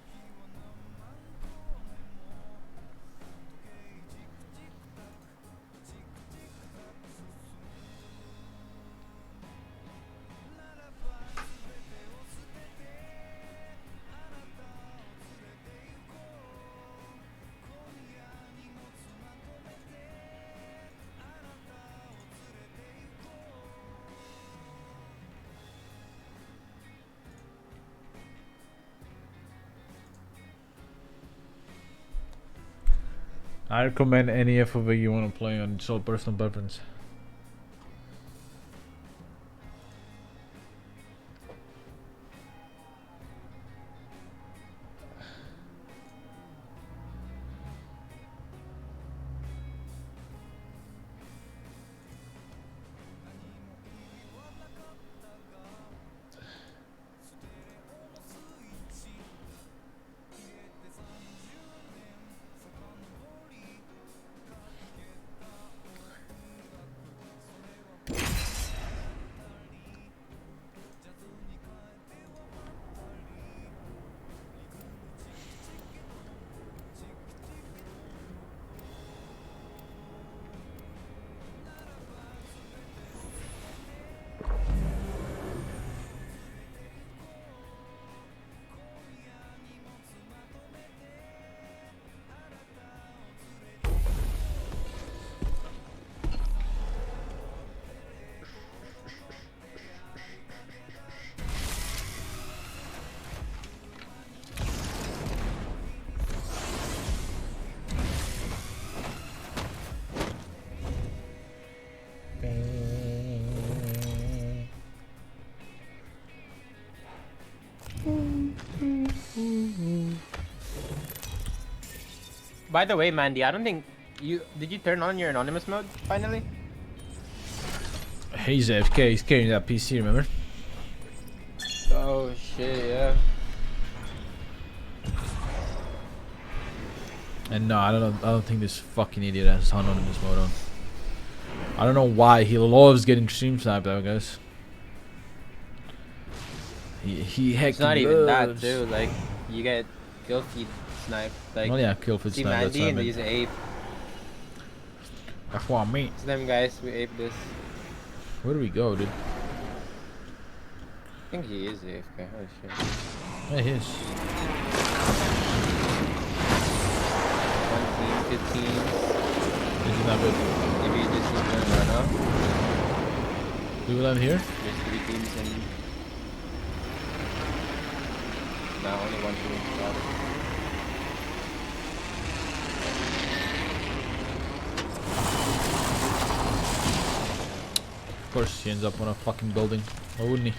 I recommend any FOV you want to play on. It's all personal preference. By the way, Mandy, I don't think did you turn on your anonymous mode finally? He's AFK. He's carrying that PC. Remember? Oh shit, yeah. And no, I don't know. I don't think this fucking idiot has anonymous mode on. I don't know why he loves getting stream sniped out, guys. He heck. It's not even that too. Like you get kill feed snipe. Like Oh yeah, kill feed see snipe. That's Mandy what I and they meant. use ape. That's what I mean. It's them guys. We ape this. Where do we go, dude? I think he is AFK. Oh shit. Yeah, he is. 1 team, 15. This is not good. Maybe you just need to run up. Do we land here? There's 3 teams in. Nah, only 1 team. Got it. Of course, he ends up on a fucking building. Why wouldn't he?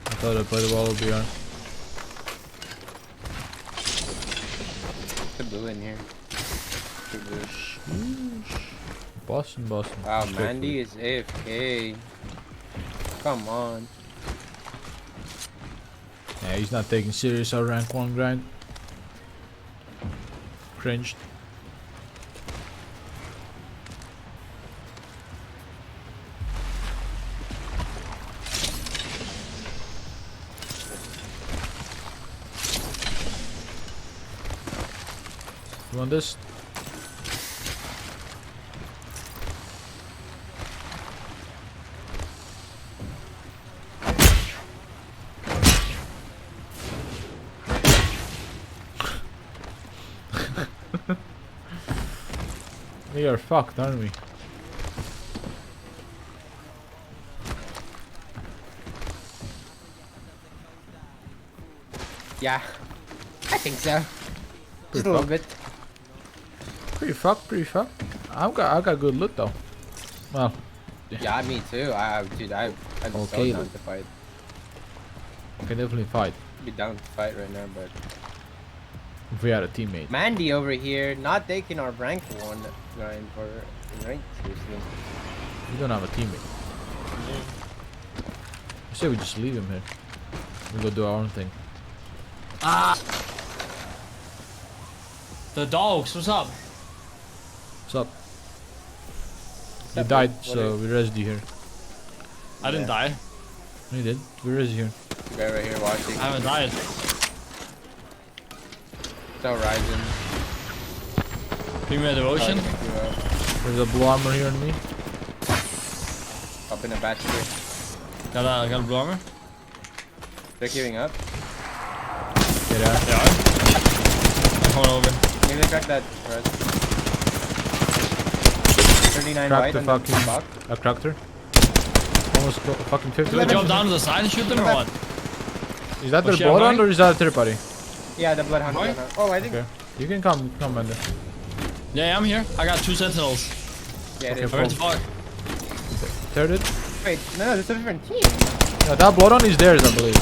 I thought I played the wall would be on. The blue in here. Two blue. Boston. Wow, Mandy is AFK. Come on. Yeah, he's not taking serious our rank 1 grind. Cringed. You want this? We are fucked, aren't we? Yeah. I think so. Just Pretty a little fucked. bit. Pretty fucked. I got good loot though. Well, Yeah, me too. Dude, I'm so Okay, down loot. to fight. I can definitely fight Be down to fight right now, but if we had a teammate. Mandy over here not taking our rank 1 grind for rank. Seriously. We don't have a teammate. I say we just leave him here. We go do our own thing. The dogs, what's up? What's up? You died, so we resed you here. I didn't die. You did. We resed you here. The guy right here watching. I haven't died. It's all rising. Bring me a devotion. There's a blue armor here on me. Up in a batch here. Got a blue armor. They're queuing up. Get out. They are. I'm coming over. Maybe they crack that for us. 39 Crack white the on the fucking. box. I cracked her. Almost fucking 50. Can I jump down to the side and shoot them or what? Is that Oh, the shit, I'm bloodhound going? or is that a third party? Yeah, the bloodhound. Right? Oh, I think. Okay. You can come, Bender. Yeah, I'm here. I got 2 sentinels. Yeah, it Okay, is. I'm ready to fuck. Third it. Wait, no, it's a different team. Yeah, that bloodhound is theirs, I believe.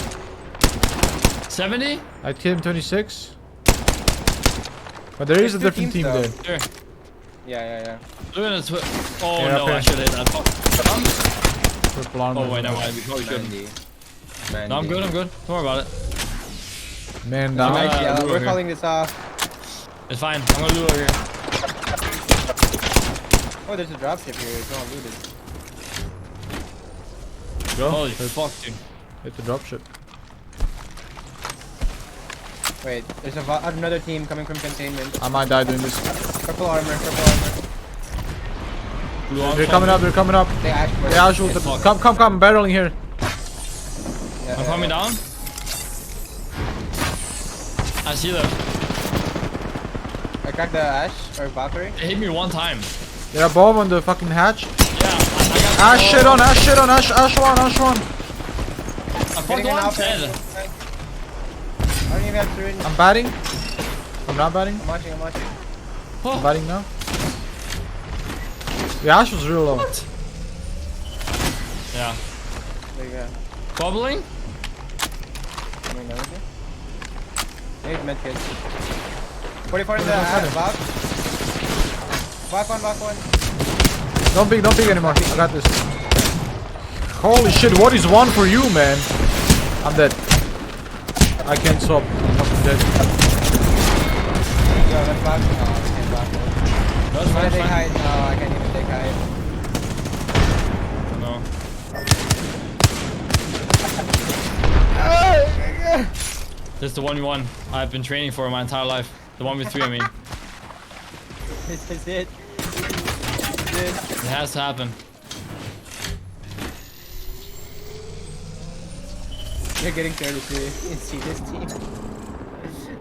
70? I killed him 26. But there is a There's two different team teams, there. Here. Yeah. Look at this. Oh Yeah, no, up I here. should hit that. Fuck. Purple armor. Oh wait, never mind. We probably shouldn't. Mandy. No, I'm good. Don't worry about it. Man Nice. down. Nice, yeah, Blue we're here. calling this off. It's fine. I'm gonna loot over here. Oh, there's a dropship here. It's not looted. Go. Holy Hit- fuck, dude. Hit the dropship. Wait, there's another team coming from containment. I might die doing this. Purple armor. Blue arms They're coming up, they're coming up. They ash for Yeah, I'll shoot It's them. fucked. Come, barreling here. Yeah, I'm coming down. I see them. I cracked the Ash or Valkyrie. It hit me one time. They're above on the fucking hatch. Yeah, I got. Ash shit on, Ash shit on, Ash one, Ash one. I fucked Getting an one. alpha. Dead. I don't even have to read. I'm batting. I'm not batting. I'm watching. I'm batting now. The Ash was real low. Yeah. There you go. Bubbling? Coming down with you. Maybe med kids. 44 in the back. Back one. Don't peek anymore. I got this. Holy shit, what is one for you, man? I'm dead. I can't stop. I'm fucking dead. Yo, let's back. Oh, I can't back. That's Can I fine. take Fine. height? No, I can't even take height. No. This is the 1v1 I've been training for my entire life. The 1v3, I mean. This is it. It has to happen. They're getting 33. You can see this team.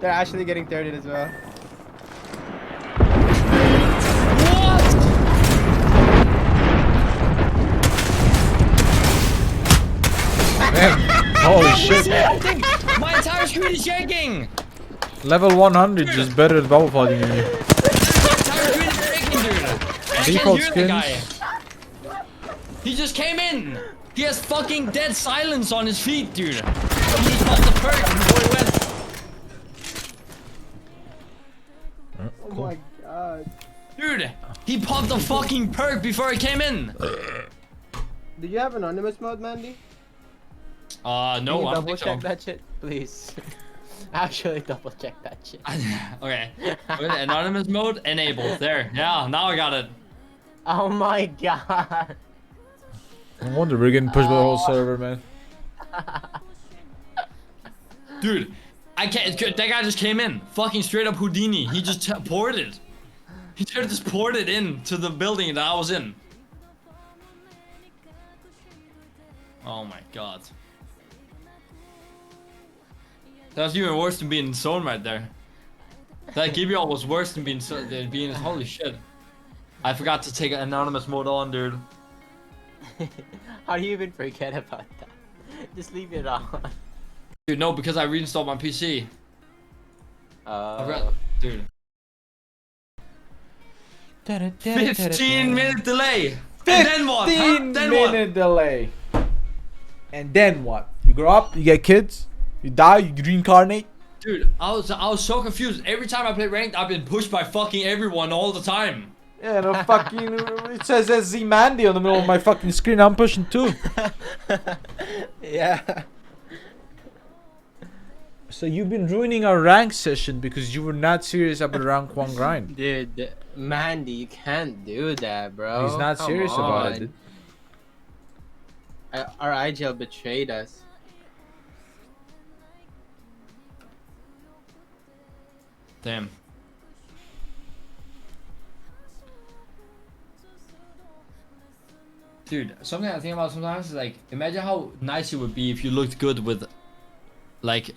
They're actually getting 30 as well. Man, holy shit. My entire screen is shaking! Level 100 is better at bubble fighting than you. My entire screen is shaking, dude! I Default can't hear the skins. guy. He just came in! He has fucking dead silence on his feet, dude! He just popped the perk before he went. Oh my god. Dude, he popped the fucking perk before he came in! Did you have anonymous mode, Mandy? No, Can I you don't double think so. check that shit, please. Actually, double check that shit. Okay. Wait, anonymous mode enabled. There. Yeah, now I got it. Oh my god. No wonder we're getting pushed by the whole server, man. Dude, I can't. That guy just came in. Fucking straight up Houdini. He just ported. He just ported in to the building that I was in. Oh my god. That's even worse than being in zone right there. That Gibeon was worse than being holy shit. I forgot to take anonymous mode on, dude. How do you even forget about that? Just leave it on. Dude, no, because I reinstalled my PC. I forgot, dude. 15-minute delay. And then what? Huh? Then what? delay. And then what? You grow up, you get kids, you die, you reincarnate. Dude, I was so confused. Every time I play ranked, I've been pushed by fucking everyone all the time. Yeah, no fucking. It says SZ Mandy on the middle of my fucking screen. I'm pushing too. Yeah. So you've been ruining our rank session because you were not serious about rank 1 grind. Dude, Mandy, you can't do that, bro. He's not Come serious about on. it. Dude. Our IGL betrayed us. Damn. Dude, something I think about sometimes is like, imagine how nice it would be if you looked good with, like,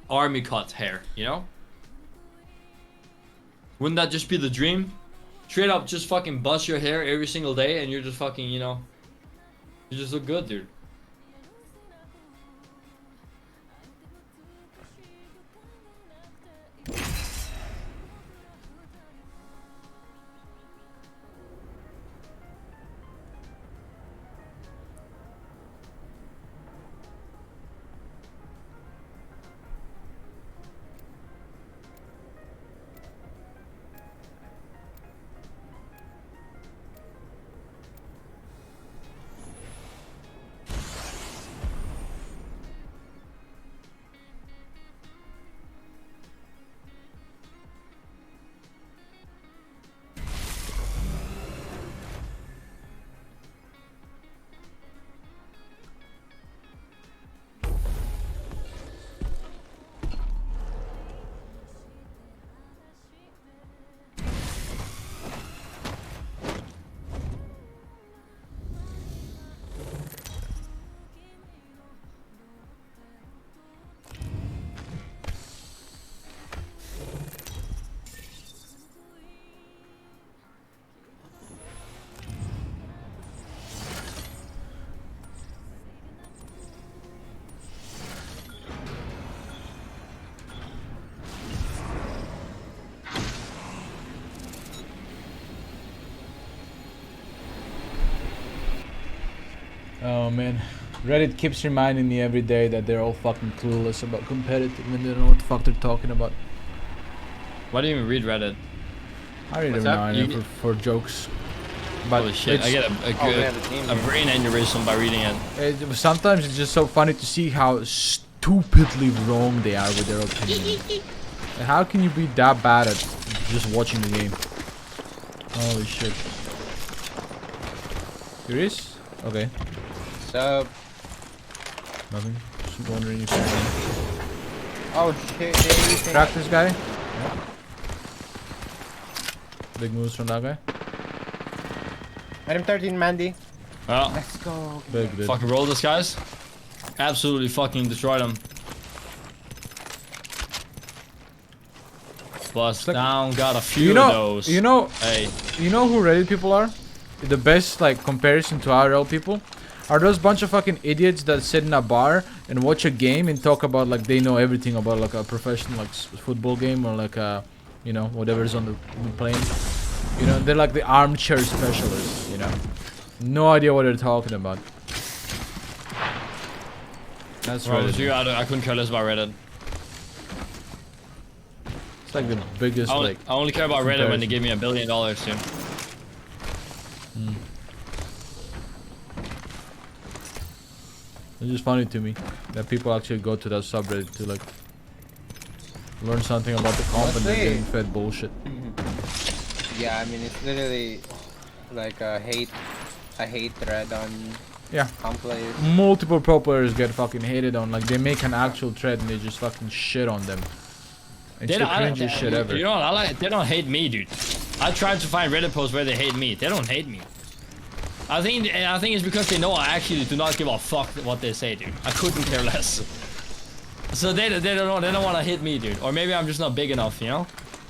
army cut hair, you know? Wouldn't that just be the dream? Straight up, just fucking bust your hair every single day and you're just fucking, you know, you just look good, dude. Oh man, Reddit keeps reminding me every day that they're all fucking clueless about competitive and they don't know what the fuck they're talking about. Why do you even read Reddit? I read What's every up? now and then for jokes. But Holy shit! I it's- get Oh, we have a team. a brain aneurysm by reading it. sometimes it's just so funny to see how stupidly wrong they are with their opinion. And how can you be that bad at just watching the game? Holy shit. Curious? Okay, Sub. nothing. Just wondering if you're gonna Oh shit, they track this guy. Yeah. Big moves from that guy. Item 13, Mandy. Well, Let's go. Big dude. fucking roll this, guys. Absolutely fucking destroy them. Bust like- down, got a few You of know, those. you know, Hey, you know who Reddit people are? The best like comparison to IRL people are those bunch of fucking idiots that sit in a bar and watch a game and talk about like they know everything about like a professional like football game or like a, you know, whatever's on the plane. You know, they're like the armchair specialists. You know, no idea what they're talking about. That's bro, Reddit. you, I couldn't care less about Reddit. It's like the biggest like. I only care about Reddit when they comparison. give me $1 billion, dude. It's just funny to me that people actually go to that subreddit to like learn something about the company and Honestly- getting fed bullshit. Yeah, I mean it's literally like a hate thread on Yeah. comp players. Multiple pro players get fucking hated on. Like they make an actual thread and they just fucking shit on them. It's the cringiest shit ever. You know what? They don't hate me, dude. I tried to find Reddit posts where they hate me. They don't hate me. I think it's because they know I actually do not give a fuck what they say, dude. I couldn't care less. So they don't want to hit me, dude. Or maybe I'm just not big enough, you know?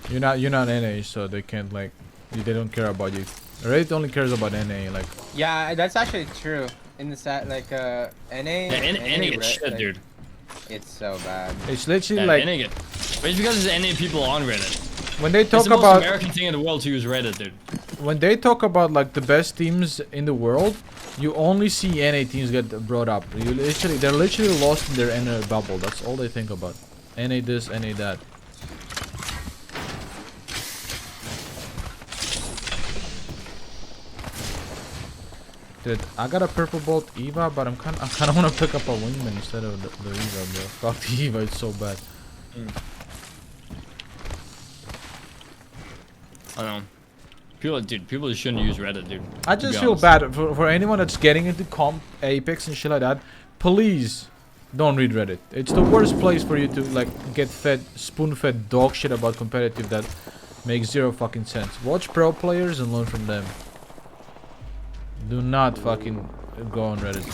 You're not NA, so they can't like. They don't care about you. Reddit only cares about NA. Like Yeah, that's actually true. In the set, like NA. Yeah, NA gets shit, like, dude. It's so bad. it's literally Yeah, like NA get. But it's because there's NA people on Reddit. when they It's talk the most about American thing in the world to use Reddit, dude. when they talk about like the best teams in the world, you only see NA teams get brought up. They're literally lost in their NA bubble. That's all they think about. NA this, NA that. Dude, I got a purple bolt Eva, but I kind of want to pick up a wingman instead of the Eva, bro. Fuck the Eva, it's so bad. I don't know. People just shouldn't use Reddit, dude. I to just be feel honest. bad for anyone that's getting into comp Apex and shit like that. Please don't read Reddit. It's the worst place for you to like get fed spoon-fed dog shit about competitive that makes zero fucking sense. Watch pro players and learn from them. Do not fucking go on Reddit.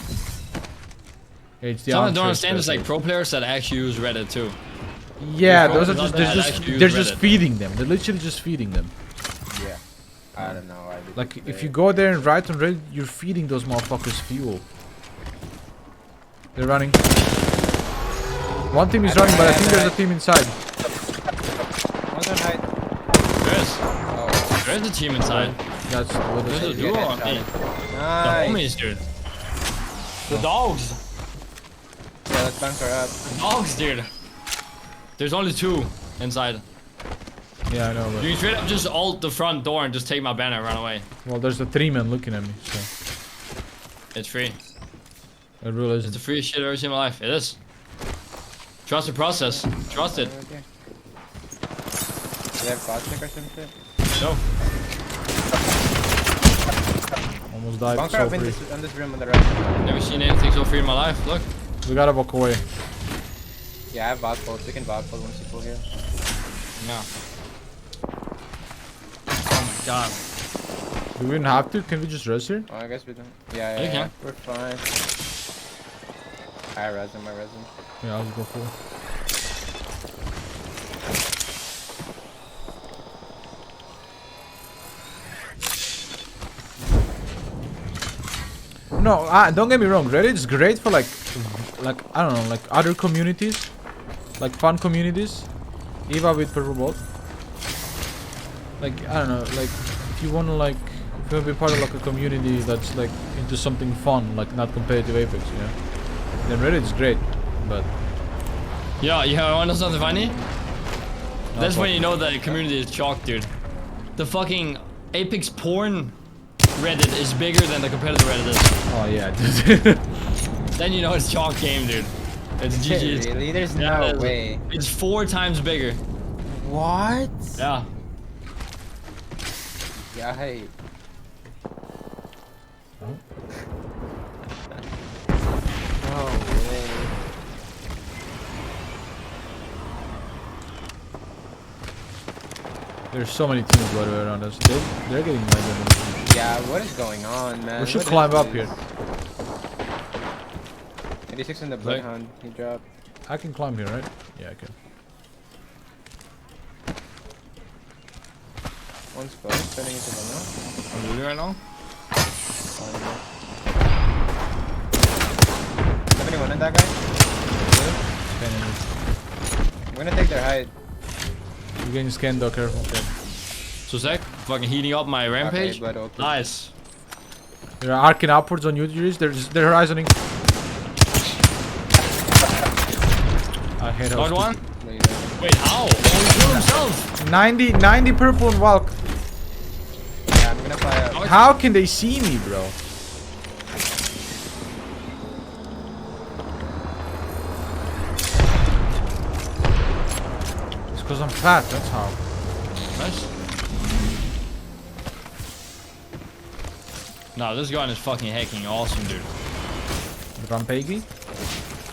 It's the Something I armchair don't understand is like specialist. pro players that actually use Reddit too. Yeah, pro those are players just out there that actually use they're just Reddit. feeding them. They're literally just feeding them. Yeah. I don't know. Like if you go there and write on Reddit, you're feeding those motherfuckers fuel. They're running. One team is running, but I think there's a team inside. One's on height. Oh, There's a team inside. That's what There's a they duo on me. nice. The homies, dude. The dogs. Yeah, let's bunker up. Dogs, dude. There's only 2 inside. Yeah, I know. You can straight up just ult the front door and just take my banner and run away. But, well, there's the 3 men looking at me, so It's free. it really It's the isn't. freest shit I've ever seen in my life. It is. Trust the process. Trust it. Okay. Do you have Cosmic or some shit? No. Almost died. Bunker So up in free. this, on this room on the right. Never seen anything so free in my life. Look. We gotta walk away. Yeah, I have bot bolts. We can bot bolt once you pull here. No. Oh my god. Do we even have to? Can we just rest here? Oh, I guess we don't. Yeah, You yeah, can. we're fine. I res him, I res him. Yeah, I'll just go full. No, don't get me wrong. Reddit is great for like I don't know, like other communities, like fun communities. Eva with purple bolt. Like I don't know, like if you wanna like If you want to be part of like a community that's like into something fun, like not competitive Apex, you know, then Reddit's great. But Yeah, I want to know something funny? That's when fuck. you know that the community is chalk, dude. The fucking Apex porn Reddit is bigger than the competitive Reddit is. oh yeah, dude. Then you know it's chalk game, dude. It's Shit, GG's. really? There's Yeah, no it's- way. It's 4 times bigger. What? Yeah. Yeah, hey. No way. There's so many teams by the way around us. They're getting mad. Yeah, what is going on, man? We should What is climb up this? here. 86 in the Bloodhound. He dropped. I can climb here, right? Yeah, I can. One's close, turning into the middle. I'm doing it right now. 71 in that guy. I'm gonna take their height. You're getting scanned though, careful. So sec, fucking heating up my rampage. Okay, but okay. Nice. They're arcing upwards on you, Juris. They're horizoning. I hate how Got one? No, you don't. Wait, how? Oh, he killed himself. 90 purple and Valk. Yeah, I'm gonna fly up. How can they see me, bro? It's because I'm fat, that's how. Nice. No, this gun is fucking hacking awesome, dude. Rampagi?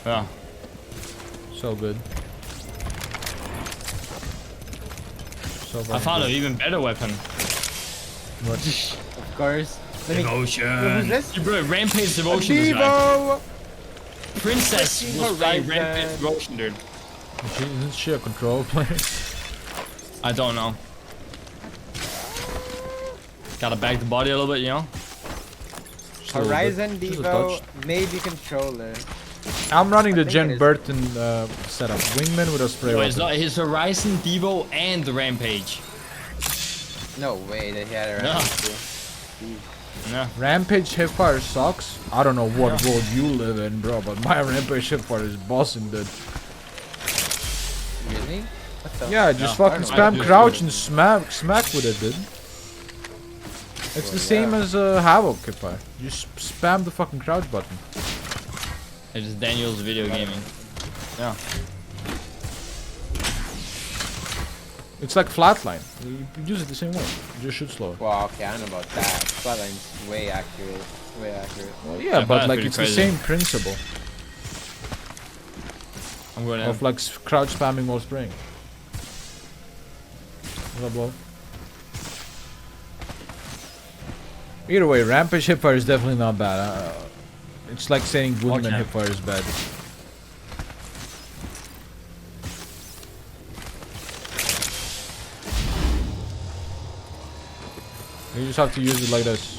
Yeah. So good. So I found an even better weapon. What? Of course. Let me. Devotion. Who's this? Bro, Rampage Devotion this guy. Devo! Princess Freaking was playing Horizon. Rampage Devotion, dude. Isn't she a control player? I don't know. Gotta back the body a little bit, you know? Just a little Horizon bit. Just a Devo, touch. maybe controller. I'm running the think it Jen is. Burton setup. Wingman with a spray No, weapon. it's not. His Horizon Devo and the Rampage. No way that he had a No. round two. Yeah. Rampage Hipfire sucks. I don't know what world you live in, bro, but my Rampage Hipfire is bossing, dude. Really? What the? Yeah, just Yeah, fucking I don't know. spam I just crouch do and smack with it, dude. It's the same yeah. as Havoc Hipfire. You spam the fucking crouch button. It's just Daniel's video gaming. Yeah. It's like flatline. You use it the same way. You just shoot slower. Well, okay, I don't know about that. Flatline's way accurate. Way accurate. Well, yeah, but that's like pretty it's crazy. the same principle I'm going of to. like crouch spamming while spraying. What's up, bro? Either way, Rampage Hipfire is definitely not bad. It's like saying Wingman Okay. Hipfire is bad. You just have to use it like this.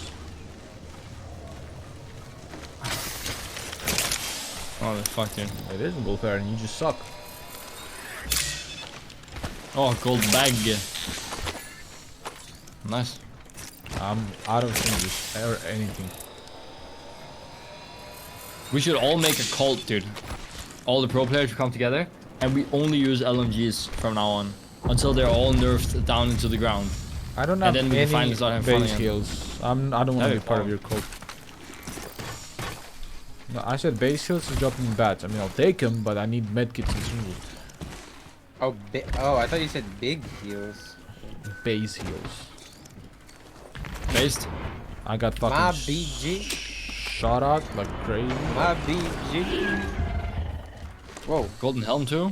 Oh, fuck, dude. It isn't Bullfire and you just suck. Oh, gold bag. Nice. I'm out of English or anything. We should all make a cult, dude. All the pro players should come together, and we only use LMGs from now on, until they're all nerfed down into the ground. I don't And have then we can any finally start having fun base again. heals. I don't want to That'd be be part of fun. your cult. No, I said base heals is dropping bats. I mean, I'll take them, but I need medkits and singles. Oh, I thought you said big heals. Base heals. Based? I got fucking My BG. shot out like crazy. My BG. Whoa, Golden Helm too?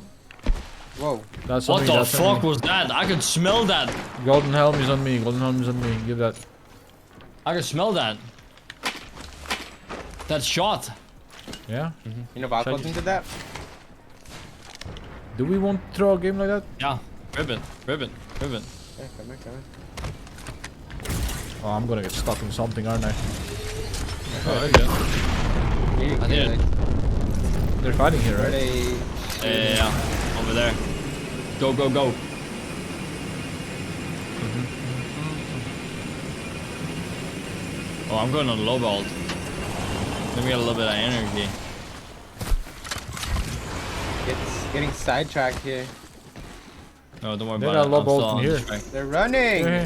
whoa. That's on What me, the that's on fuck me. was that? I could smell that. Golden helm is on me. Golden helm is on me. Give that. I could smell that. That shot. Yeah. You know Valkyrie Should I did that? Do we want to throw a game like that? Yeah. Ribbon. Ribbon. Ribbon. Yeah, come here, come here. Oh, I'm gonna get stuck in something, aren't I? Oh, okay. You I get did. it. They're fighting here, Are right? they? Yeah. Over there. Go, go, go. Oh, I'm going on low vault. Let me get a little bit of energy. It's getting sidetracked here. No, don't worry They about got it. low I'm still vault on in the here. track. They're running. Yeah.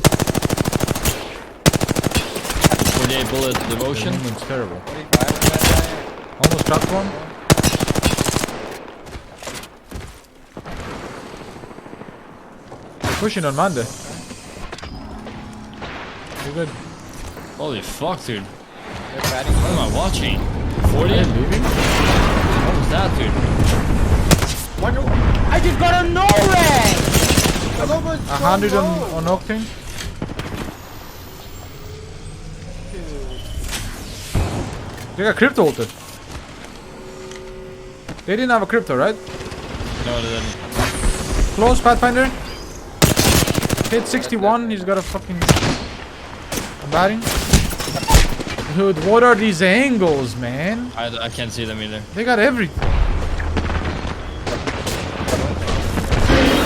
48 bullet devotion. It's terrible. 45 on that guy. Almost got one. They're pushing on Manda. You're good. Holy fuck, dude. They're batting. What am I watching? 40? Are you leaving? What was that, dude? I just got a no rank. 100 on Octane. They got crypto ulted. They didn't have a crypto, right? No, they didn't. Close, Pathfinder. Hit 61. He's got a fucking batting. Dude, what are these angles, man? I can't see them either. They got everything.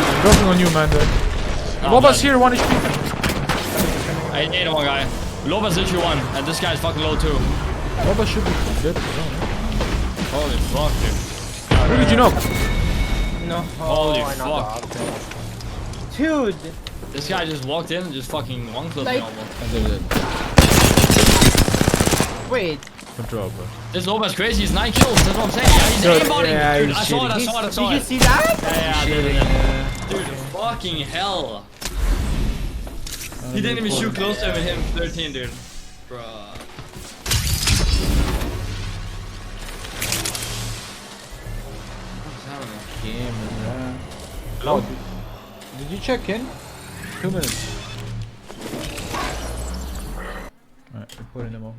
I'm dropping on you, man. Oh, Loba's man. here, 1 HP. I ate one guy. Loba's literally one, and this guy's fucking low too. Loba should be dead. Holy fuck, dude. Who did you know? No. Holy I knocked fuck. the option. Dude. This guy just walked in and just fucking one-clipped me Like- almost. Wait. Control, bro. This Loba's crazy, he's 9 kills, that's what I'm saying. Yeah, he's Dude, aimbotting. yeah, Dude, he's I saw it, I cheating. saw it, I Did saw you it. see that? Yeah, dude. Dude, fucking hell. He didn't even shoot close to him and hit him 13, dude. Bruh. What's happening? Hello? Did you check in? 2 minutes. Alright, we're putting them off.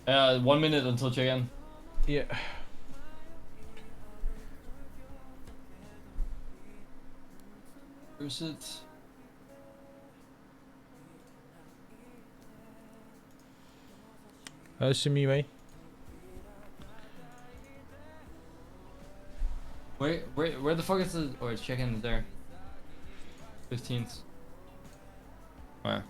Yeah, 1 minute until check-in. Yeah. Where's it? See me, mate. Where the fuck is the... Oh, it's check-in there. 15th. Where?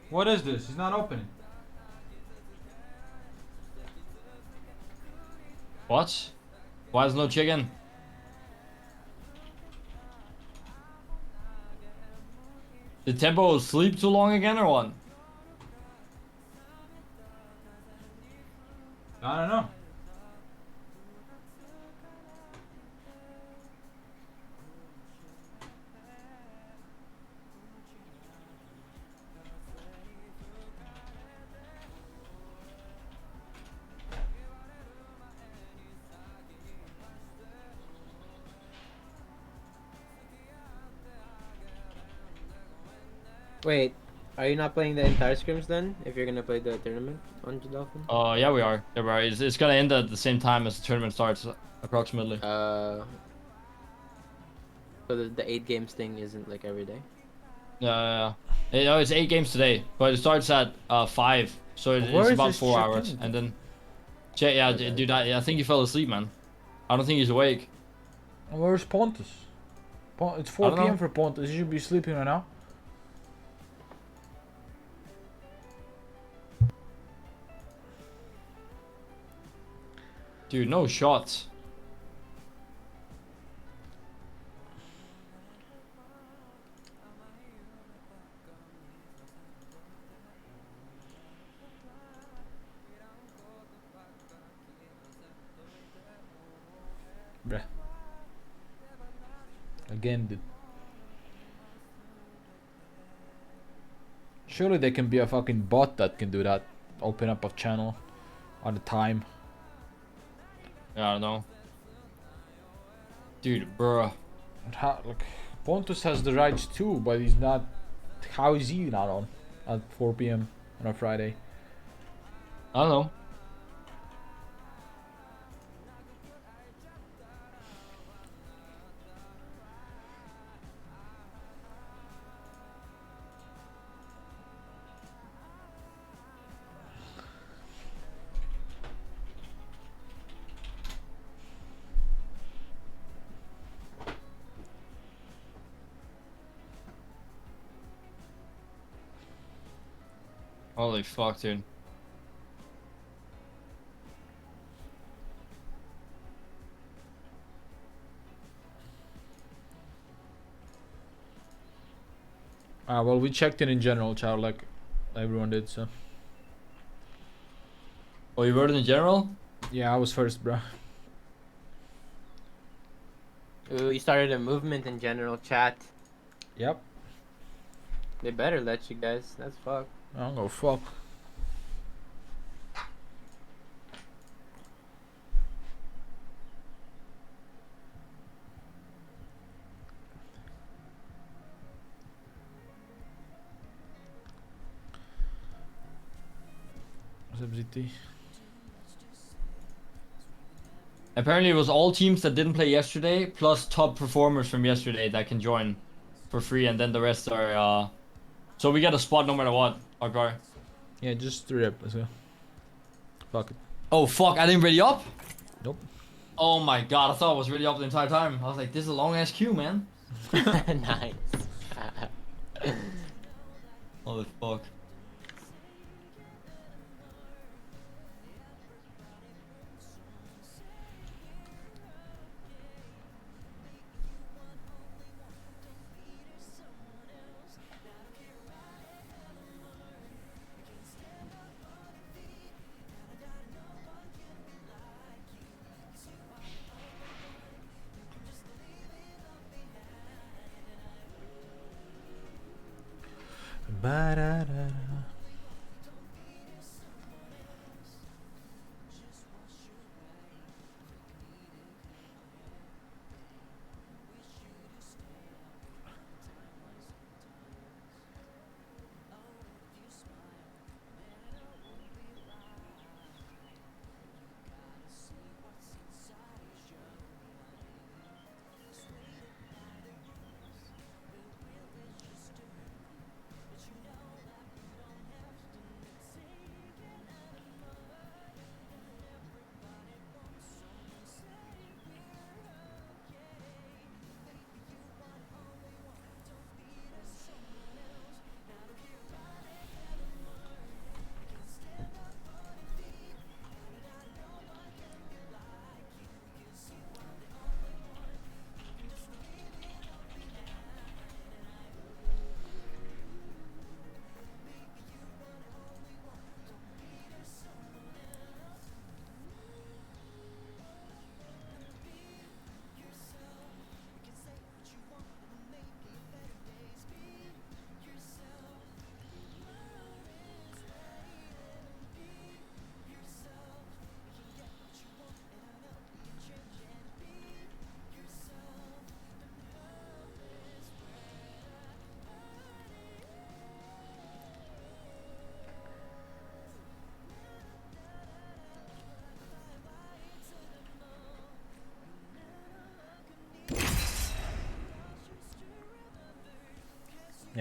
What is this? It's not opening. What? Why is no chicken? Did Tempo sleep too long again or what? I don't know. Wait. Are you not playing the entire scrims then? If you're gonna play the tournament on Dolphin? Yeah, we are. Yeah, we are. It's gonna end at the same time as the tournament starts, approximately. So the 8 games thing isn't like every day. Yeah. You know, it's 8 games today, but it starts at 5, so Where it's is about this 4 chicken? hours, and then. Yeah, dude, I think he fell asleep, man. I don't think he's awake. Where's Pontus? It's I 4 don't know. p.m. for Pontus. He should be sleeping right now. Dude, no shots. Bruh. Again, dude. Surely there can be a fucking bot that can do that. Open up a channel on the time. Yeah, I don't know. Dude, bruh. How, like, Pontus has the rights too, but he's not. How is he not on at 4 p.m. on a Friday? I don't know. Holy fuck, dude. Well, we checked in general, child, like everyone did. So Oh, you voted in general? yeah, I was first, bro. Ooh, you started a movement in general chat. Yep. They better let you guys. That's fuck. I don't go fuck. ZBT. Apparently it was all teams that didn't play yesterday, plus top performers from yesterday that can join for free, and then the rest are, So we get a spot no matter what, okay? Yeah, just rip. Let's go. Fuck it. Oh fuck, I didn't ready up? Nope. Oh my god, I thought I was really up the entire time. I was like, this is a long ass queue, man. Nice. Holy fuck. Ba-da-da-da.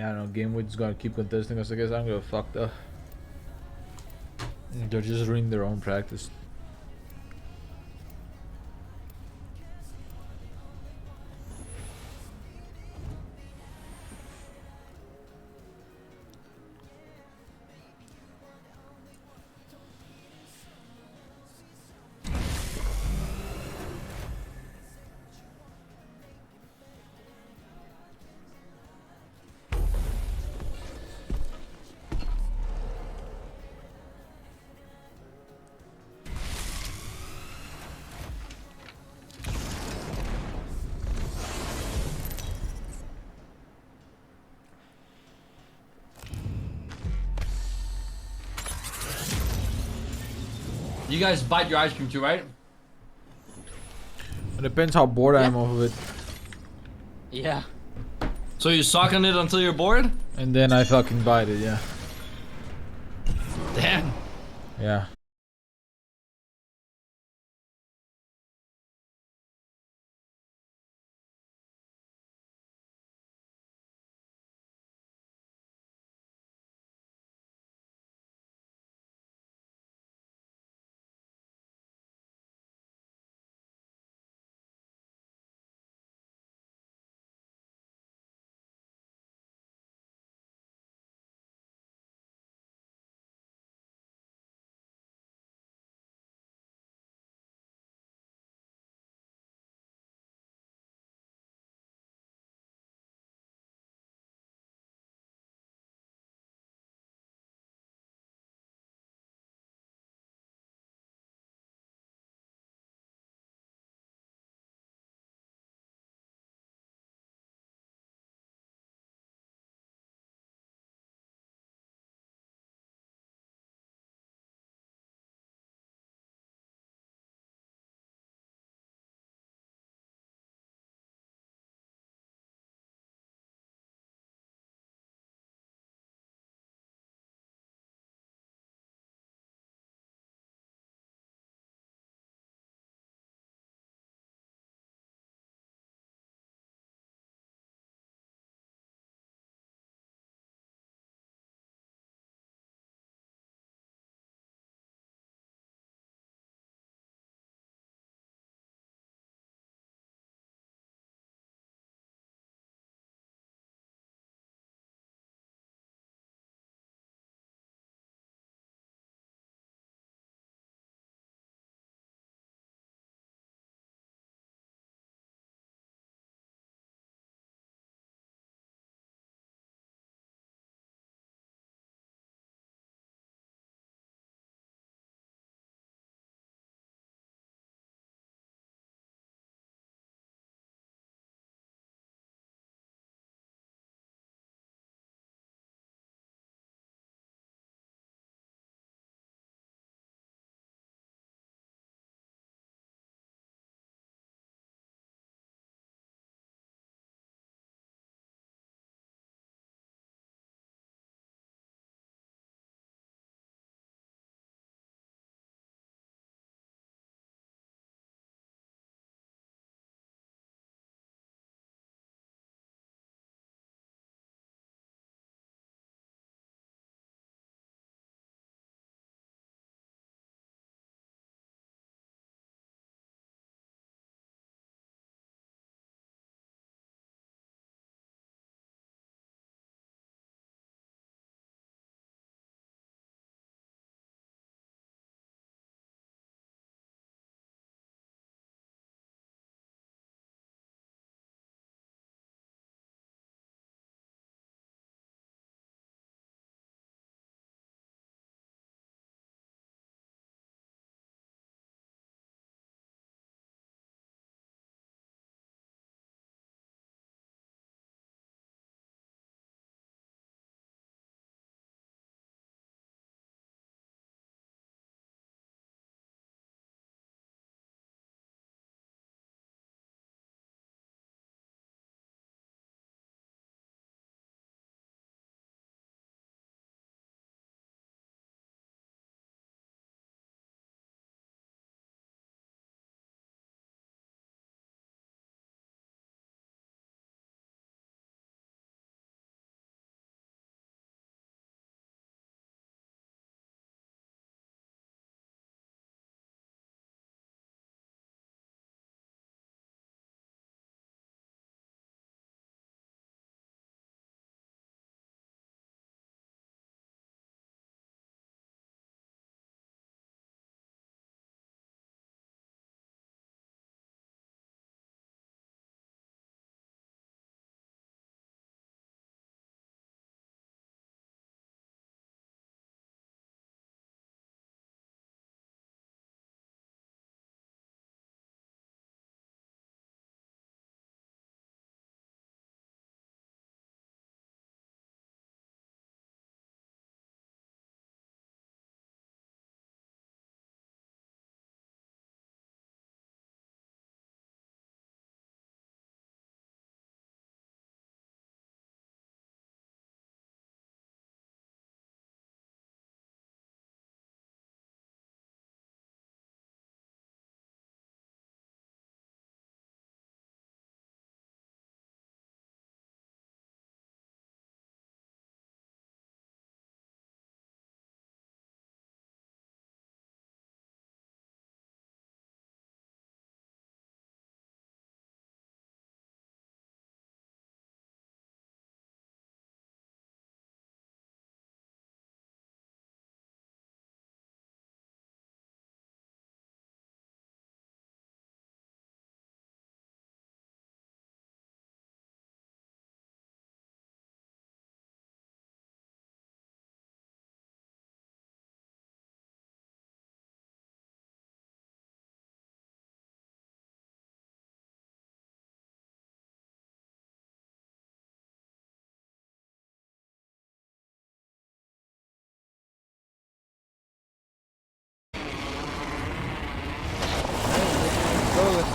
Yeah, I don't know. Gamewood's gonna keep contesting us. I guess I'm gonna fuck though. They're just ruining their own practice. You guys bite your ice cream too, right? It depends how bored I am off of it. Yeah. So you suck on it until you're bored? And then I fucking bite it, yeah. Damn. Yeah.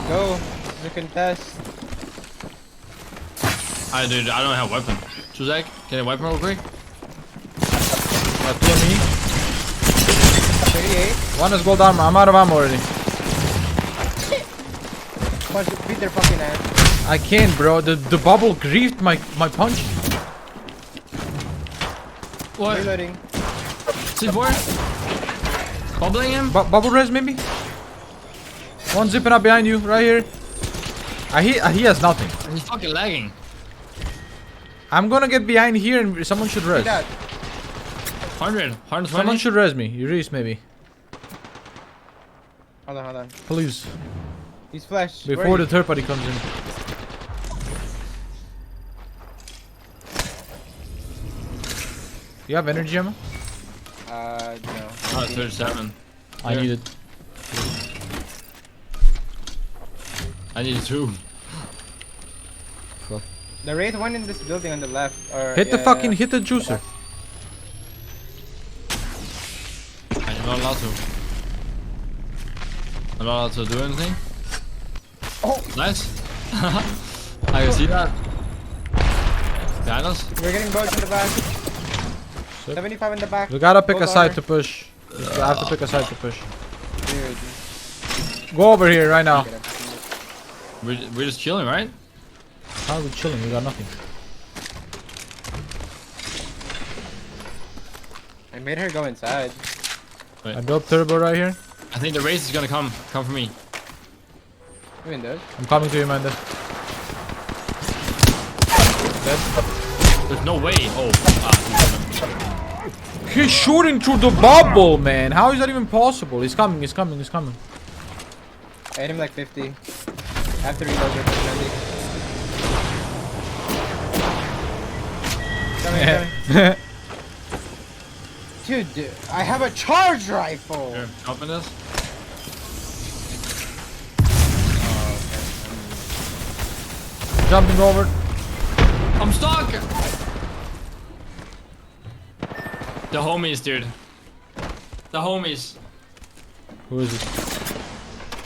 go. You can test. Dude, I don't have weapon. Chuzak, can I weapon real quick? Two on me. 38. One is gold armor. I'm out of ammo already. Punch, beat their fucking ass. I can't, bro. The bubble griefed my punch. What? Reloading. C4? Bubbling him? Bubble res maybe. One zipping up behind you, right here. He has nothing. He's fucking lagging. I'm gonna get behind here and someone should res. That. 100, 120. Someone should res me. Reese maybe. Hold on. Please. He's flash. Before the third party comes in. You have energy ammo? No. Oh, 37. I Here. need it. I need 2. The Wraith one in this building on the left. Or, Hit the yeah, fucking hit the juicer. I'm not allowed to. I'm not allowed to do anything. Oh. Nice. I can see that. Behind us. We're getting bugs in the back. 75 in the back. We gotta pick a Gold side armor. to push. We have to pick a side to push. Dude. Go over here right now. We're just chilling, right? How are we chilling? We got nothing. I made her go inside. I built turbo right here. I think the race is gonna come for me. You can do it. I'm coming to you, man. There's no way. Oh, He's shooting through the bubble, man. How is that even possible? He's coming. He's coming. He's coming. I hit him like 50. I have to reload it. Coming. Dude, I have a charge rifle. here, open this. Jumping over. I'm stuck. The homies, dude. The homies. Who is it?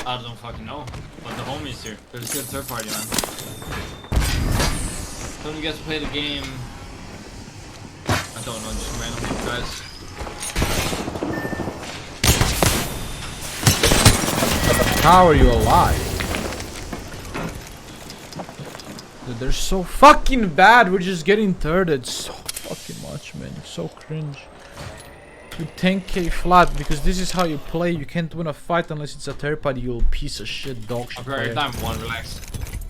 I don't fucking know. But the homies here. There's a good third party, man. Don't you guys play the game? I don't know, just random guys. How are you alive? Dude, they're so fucking bad. We're just getting thirded so fucking much, man. It's so cringe. With 10k flat, because this is how you play. You can't win a fight unless it's a third party, you piece of shit dog shit I'm very player. time one, relax.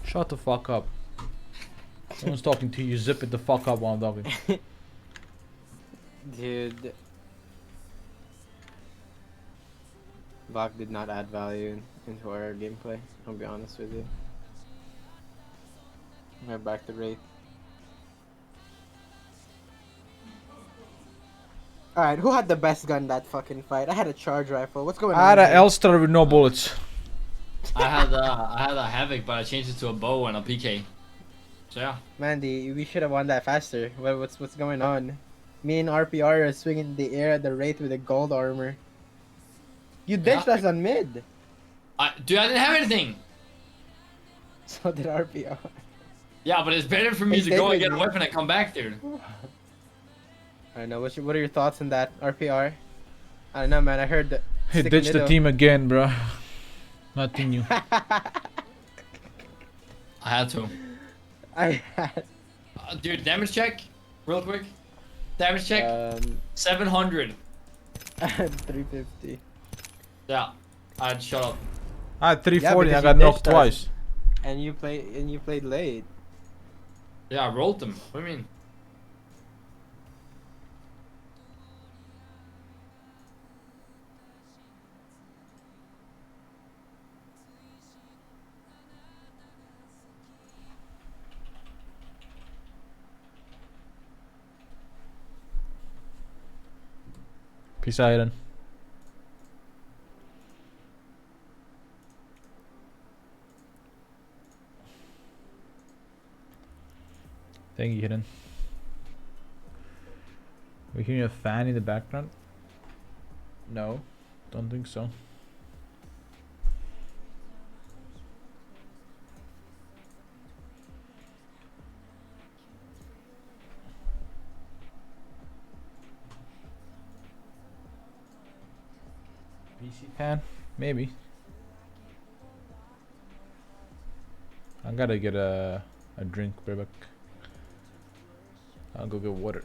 Shut the fuck up. Someone's talking to you, zip it the fuck up while I'm talking. Dude. Vok did not add value into our gameplay, I'll be honest with you. We're back to Wraith. Alright, who had the best gun that fucking fight? I had a charge rifle. What's going on? I had a here? L-star with no bullets. I had a Havoc, but I changed it to a bow and a PK. So yeah. Mandy, we should have won that faster. What's going on? Me and RPR are swinging in the air at the Wraith with a gold armor. You ditched us on mid. Dude, I didn't have anything. So did RPR. Yeah, but it's better for me Hey, to go stay and get a with me. weapon and come back, dude. I don't know. What are your thoughts on that, RPR? I don't know, man. I heard that. He stick ditched the middle. team again, bro. Nothing new. I had to. I had. Dude, damage check, real quick. Damage check, 700. 350. Yeah, I'd shut up. I had 340, because I got you knocked ditched us. twice. And you played late. Yeah, I rolled them. What do you mean? Peace out, Aaron. Thank you, Hidden. We hearing a fan in the background? No, don't think so. PC fan? Maybe. I gotta get a drink, Brebek. I'll go get water.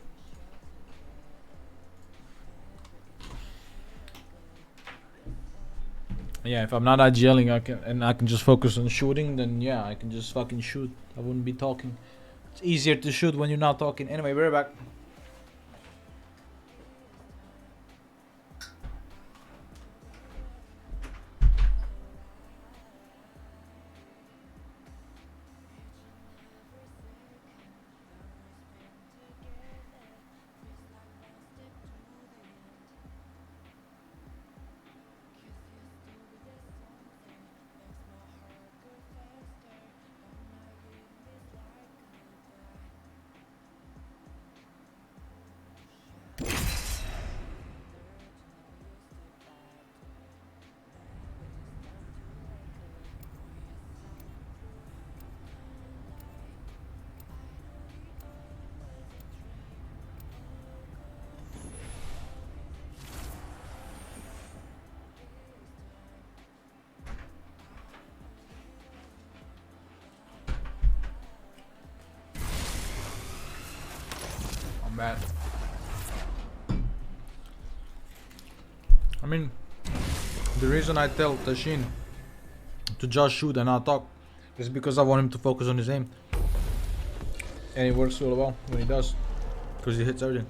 Yeah, if I'm not IGLing, I can just focus on shooting. Then yeah, I can just fucking shoot. I wouldn't be talking. It's easier to shoot when you're not talking. Anyway, we're back. Bad. I mean, the reason I tell Tashin to just shoot and not talk is because I want him to focus on his aim. And it works really well when he does, because he hits everything.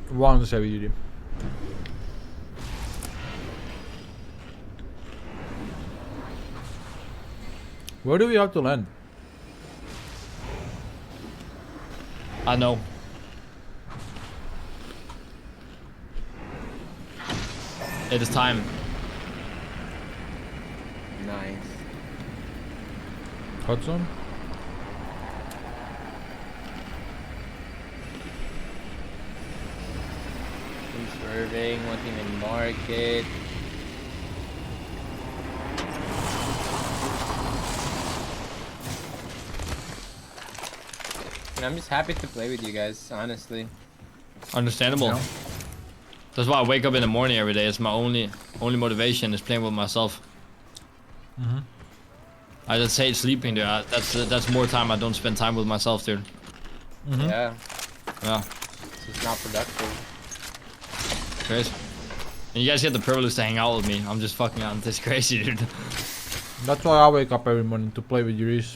One to say with you. Where do we have to land? I know. It is time. Nice. Hot zone? Swerving, one team in market. And I'm just happy to play with you guys, honestly. Understandable. Yeah. That's why I wake up in the morning every day. It's my only motivation is playing with myself. Mm-hmm. I just hate sleeping, dude. That's more time I don't spend time with myself, dude. Mm-hmm. Yeah, Yeah, it's just not productive. crazy. And you guys get the privilege to hang out with me. I'm just fucking out. This crazy, dude. That's why I wake up every morning to play with Yuris.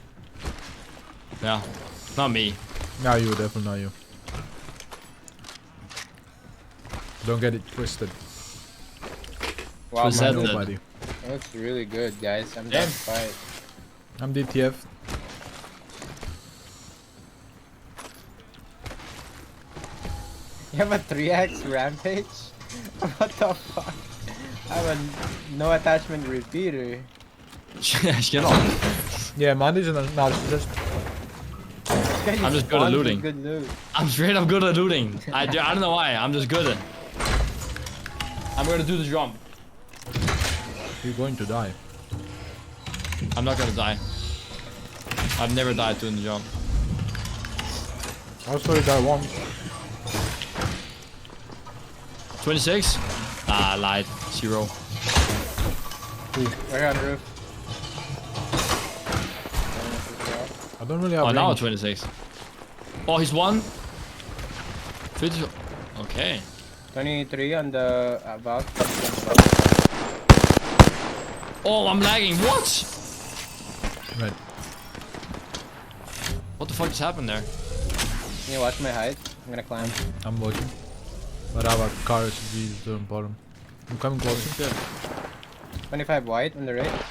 Yeah, not me. Not you, definitely not you. Don't get it twisted. Wow, Who said man, that? Nobody. that looks really good, guys. I'm Yeah. down to fight. I'm DTF. You have a 3x rampage? What the fuck? I have a no attachment repeater. Shut up. Yeah, Mandy's a narcissist. I'm just good at Spawns with looting. Good loot. I'm straight up good at looting. I don't know why. I'm just good at it. I'm gonna do the jump. You're going to die. I'm not gonna die. I've never died doing the jump. I saw you die once. 26? Ah, lied. 0. We're on roof. I don't really have Oh, now range. 26. Oh, he's 1. 50. Okay. 23 on the about. Oh, I'm lagging. What? Right. What the fuck just happened there? Can you watch my height? I'm gonna climb. I'm watching. But I have a car SUV down bottom. I'm coming closer. 25 white on the right.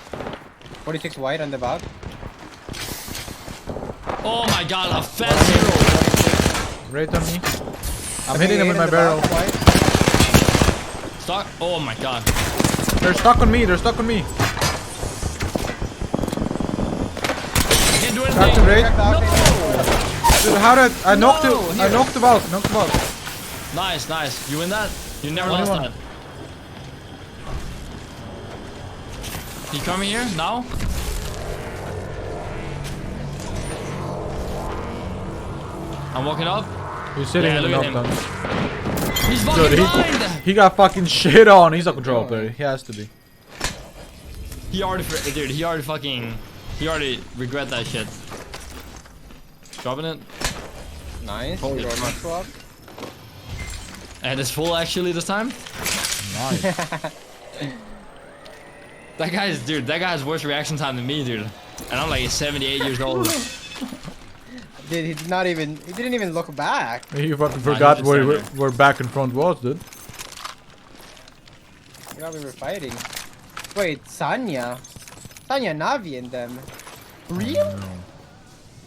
46 white on the back. Oh my god, a fat 0. Right on me. I'm hitting them with my barrel. Stuck. Oh my god. They're stuck on me. They're stuck on me. Get Back to raid. No! Dude, how did I knocked No, it? I here. knocked him out. Knocked him out. Nice, nice. You win that? You never lost 21. that. He coming here now? I'm walking up. He's sitting Yeah, in the look at him. knockdown. He's fucking Dude, blind! he got fucking shit on. He's a control player. He has to be. He already, dude, he already regret that shit. Dropping it. Nice. Holy Dormer fuck. swap. And it's full actually this time. Nice. That guy has worse reaction time than me, dude. And I'm like 78 years old. Dude, he didn't even look back. You fucking he forgot just where, stand where back and front was, dude. You know we were fighting. Wait, Sanya Navi and them. Real?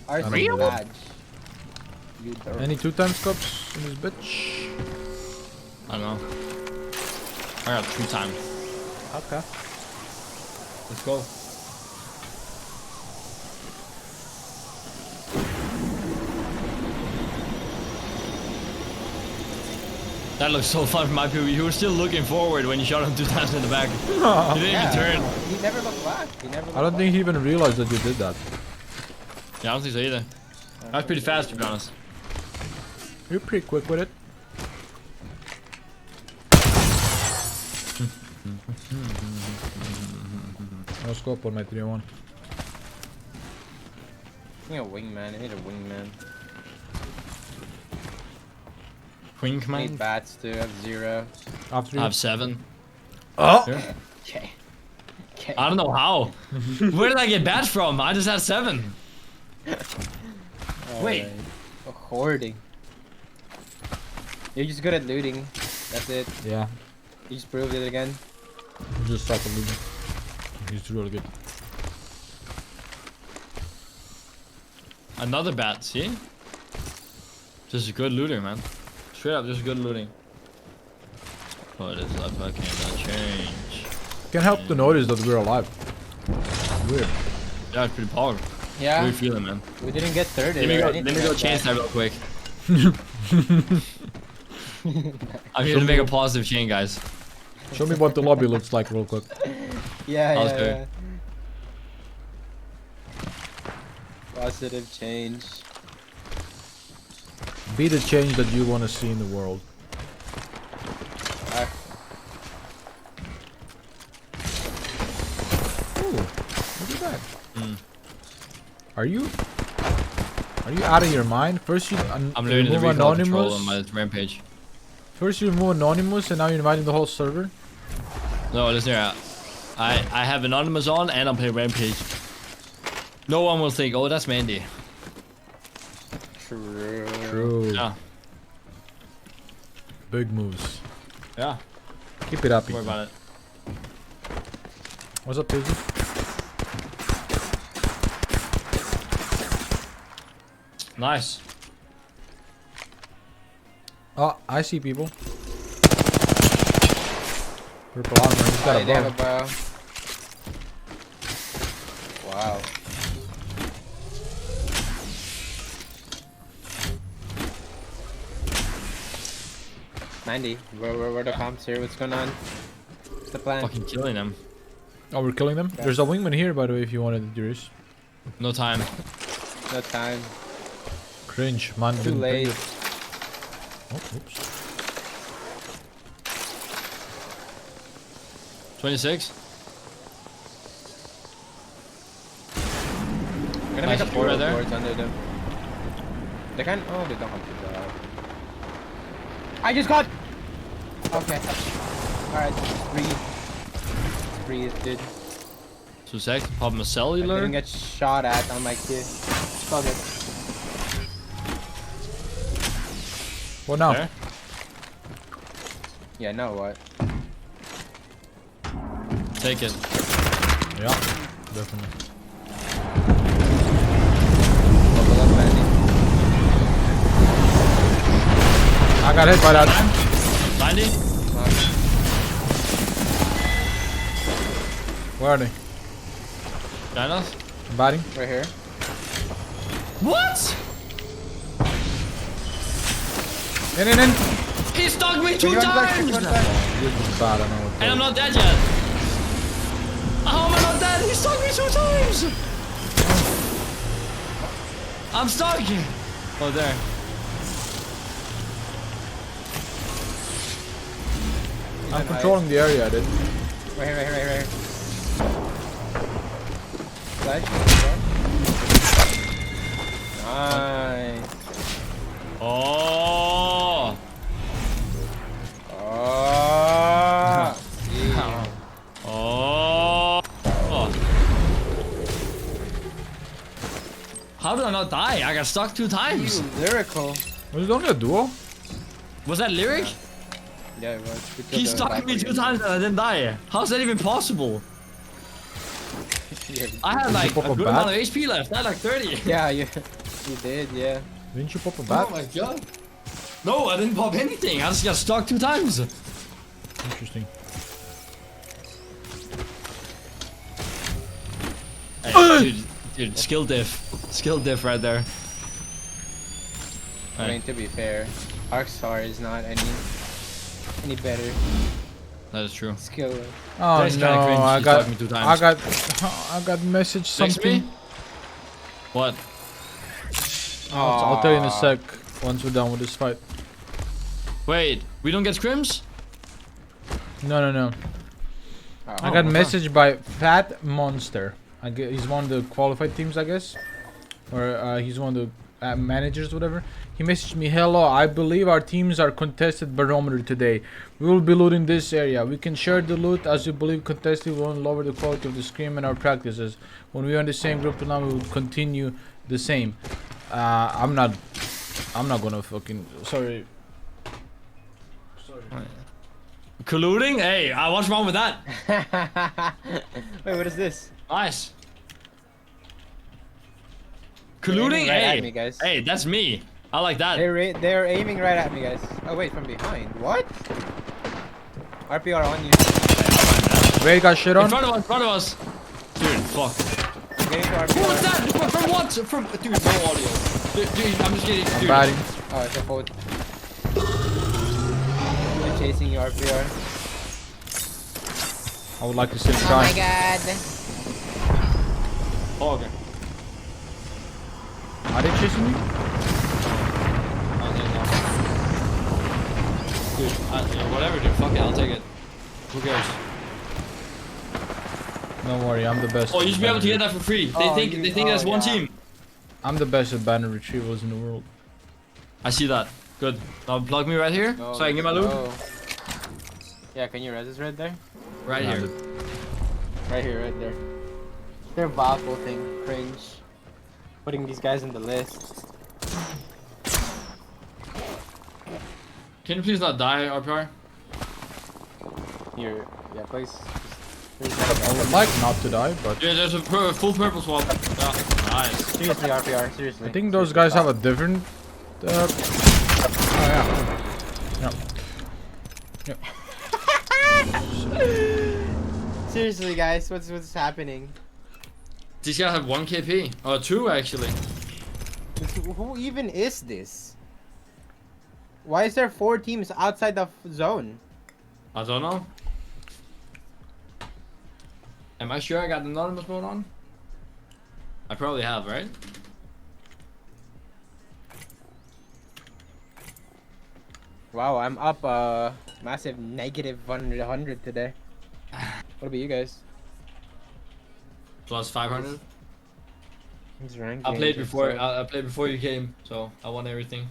Ours is Real? badge. You don't. Any 2-time scopes in this bitch? I don't know. I got 2 times. Okay. Let's go. That looks so fun from my POV. He was still looking forward when you shot him 2 times in the back. He didn't even turn. He never looked back. He never looked I don't back. think he even realized that you did that. Yeah, I don't think so either. That was pretty fast, to be honest. You're pretty quick with it. No scope on my 301. I need a wingman. I need a wingman. Queen I need command. bats too. I have 0. After I you. have 7. Oh! Here. Okay. Okay. I don't know how. Where did I get bats from? I just had 7. Wait. Alright. Oh, hoarding. You're just good at looting. That's it. Yeah, You just proved it again. he just suck at looting. He's really good. Another bat, see? Just a good looter, man. Straight up, just good looting. What is that fucking change? Can't help to notice that we're alive. Weird. Yeah, it's pretty powerful. Yeah. Weird feeling, man. We didn't get third. Let me or go, anything let me go like change that. that real quick. I'm here to make a positive change, guys. Show me what the lobby looks like real quick. Yeah, I'll yeah, do yeah. it. Positive change. Be the change that you want to see in the world. Ooh, look at that. Are you out of your mind? First you I'm learning to remove recall control on anonymous. my rampage. First you remove anonymous, and now you're inviting the whole server. No, listen here. I have anonymous on and I'm playing rampage. No one will think, oh, that's Mandy. True. True. Yeah, Big moves. yeah. Keep it up. Don't worry Ethan. about it. What's up, Pizzy? Nice. Oh, I see people. Purple armor. He's got a They have a bow. bow. Wow. Mandy, where the comps here? What's going on? What's the plan? Fucking killing them. Oh, we're killing them. There's a wingman here, by the way, if you wanted to do this. No time. No time. Cringe, man. Too didn't late. think it. Oh, oops. 26. I'm gonna Nice make a four right portal there. boards under them. They can't. Oh, they don't have to go out. I just got. Okay. Alright, breathe. Breathe, dude. 2 seconds. Pop him a I cellular. didn't get shot at on my kid. Fuck it. What now? There. Yeah, now what? Take it. Yeah, definitely. Bubble up, Mandy. I got hit by that. 90. Where are they? Dinos. I'm batting. Right here. What? In. He stuck me 2 One flash, times! one flash. This is bad, I know what And I'm not dead yet. How am I not dead? He stuck me 2 times! I'm stuck! Oh, there. I'm controlling the area, dude. Right here. Flash. Nice. Oh! Oh. Oh! How did I not die? I got stuck 2 times. You lyrical. Was it only a duo? Was that lyric? Yeah, it was. We He killed the stuck me back 2 times and I didn't die. How's that even possible? again. I had like pop a a good bat? amount of HP left. I had like 30. Yeah, you did, yeah. Didn't you pop a Oh bat? my god. No, I didn't pop anything. I just got stuck 2 times. Interesting. Hey, dude, skill diff. Skill diff right there. I mean, to be fair, Arcstar is not any better That is true. skill. Oh That's no, kinda cringe. I He got, stuck me 2 times. I got message Text something. me? What? I'll tell you in a sec once we're done with this fight. Wait, we don't get scrims? No. Oh, I got messaged by Fat Monster. He's one of the qualified teams, I guess, or he's one of the managers, whatever. He messaged me, "Hello, I believe our teams are contested barometer today. We will be looting this area. We can share the loot as we believe contested won't lower the quality of the scrim and our practices. When we are in the same group now, we will continue the same." I'm not gonna fucking sorry. Colluding? Hey, what's wrong with that? Wait, what is this? Nice. They're Colluding? aiming right at Hey, me, guys. hey, that's me. I like that. They're aiming right at me, guys. Oh wait, from behind. What? RPR on you. Wait, got shit In on. front of us. Dude, fuck. Getting to Who was RPR. that? From what? From dude, no audio. Dude, I'm just kidding. I'm Dude. batting. Oh, it's a boat. They're chasing you, RPR. I would like to see him Oh try. my god. Oh, okay. Are they chasing me? I'll take that. Dude, yeah, whatever, dude. Fuck it, I'll take it. Who cares? Don't worry, I'm the best. Oh, you at should be able to banner- get that for free. They Oh, think that's one yeah. team. I'm the best at banner retrievals in the world. I see that. Good. Now plug me right here, No, so I can get my loot. no. Yeah, can you res this right there? Right Yeah, here. Right here, right there. Their Vapo thing, cringe. Putting these guys in the list. Can you please not die, RPR? Here, yeah, please. I would like not to die, but Yeah, there's a full purple swap. Yeah, nice. Seriously, RPR, seriously. I think those guys have a different. Oh yeah. Seriously, guys, what's happening? These guys have 1 KP. Or 2 actually. Who even is this? Why is there 4 teams outside the zone? I don't know. Am I sure I got anonymous mode on? I probably have, right? Wow, I'm up massive negative 100 today. What about you guys? Plus 500. These ranked I played games are before. so- I played before you came, so I won everything.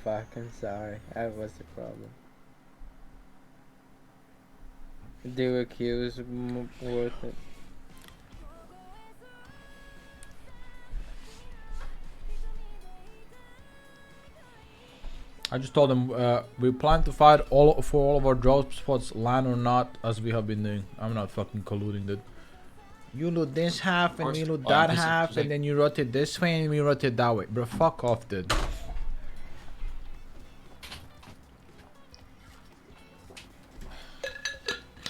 Fuck, I'm sorry. That was the problem. Do accuse worth it. I just told them we plan to fight all of our drop spots, land or not, as we have been doing. I'm not fucking colluding, dude. You loot this half and course. you loot Oh, that this is half, sick. and then you rotate this way and we rotate that way, bro. Fuck off, dude.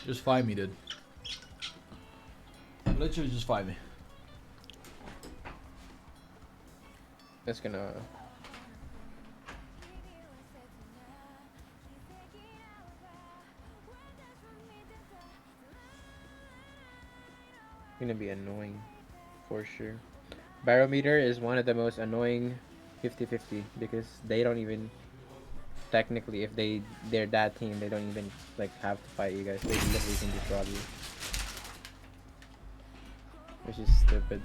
Just fight me, dude. Literally, just fight me. It's gonna. Gonna be annoying, for sure. Barometer is one of the most annoying 50-50 because they don't even technically, if they're that team, they don't even like have to fight you guys. They literally can just rob you, which is stupid.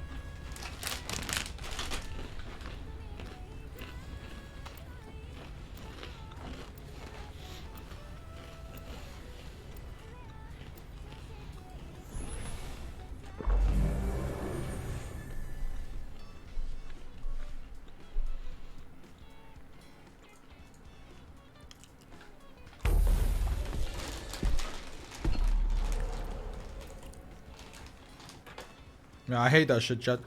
Yeah, I hate that shit, chat.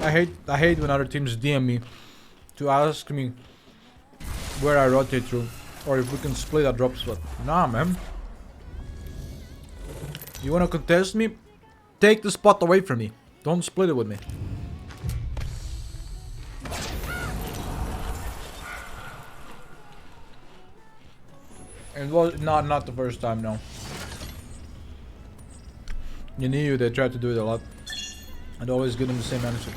I hate when other teams DM me to ask me where I rotate through or if we can split a drop spot. Nah, man. You wanna contest me? Take the spot away from me. Don't split it with me. And well, not the first time, no. In EU, they try to do it a lot. I'd always give them the same answer.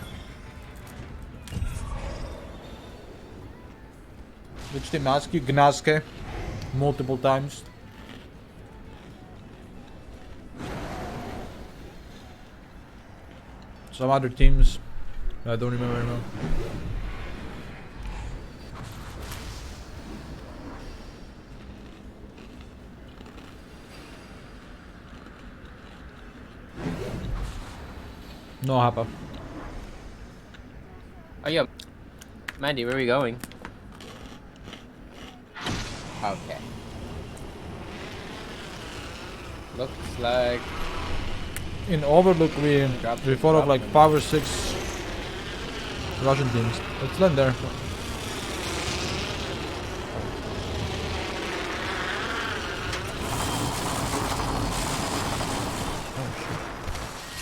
Which team asked you? Gnaske. Multiple times. Some other teams. I don't remember anymore. No, Hapa. Oh, yo, Mandy, where are we going? Okay. Looks like In Overlook, we fought off like 5 or 6 Russian teams. Let's land there.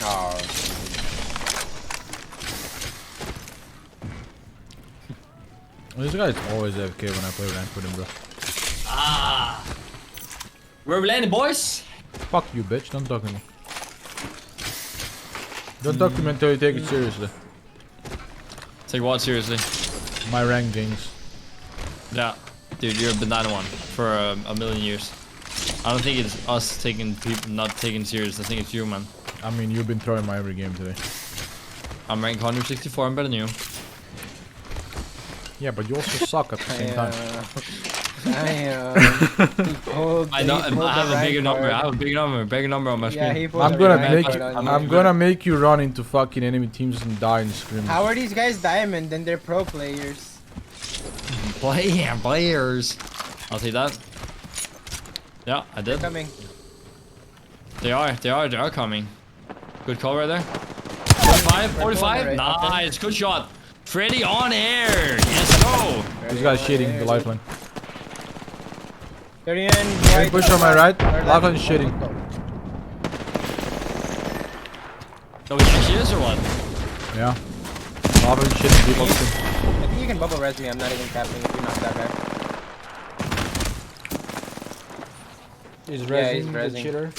oh, This guy's always AFK when I play rank with him, bro. Ah. Where we landing, boys? Fuck you, bitch. Don't talk to me. Don't talk to me until you take it seriously. Take what seriously? My rankings. Yeah. Dude, you're a banana one for a million years. I don't think it's us taking people not taking serious. I think it's you, man. I mean, you've been throwing my every game today. I'm ranked 164. I'm better than you. Yeah, but you also suck at the same time. I know. I have a bigger number. I have a bigger number on my screen. yeah, he pulled I'm the gonna rank make card you, on I'm you. gonna make you run into fucking enemy teams and die in scrimmage. How are these guys diamond and they're pro players? Players. I'll take that. Yeah, I did. Coming. They are coming. Good call right there. 45, 45. Right, Nice, good shot. Freddy on air. Yes, go. This guy's cheating the lifeline. 30 and Can right. you push on my right? Or left. Lifeline is shitting. No, we think she is or what? Yeah. Lifeline is shitting. Default skin. I think you can bubble res me. I'm not even capping if you're not that guy. He's Yeah, he's rezzing the rezzing. cheater.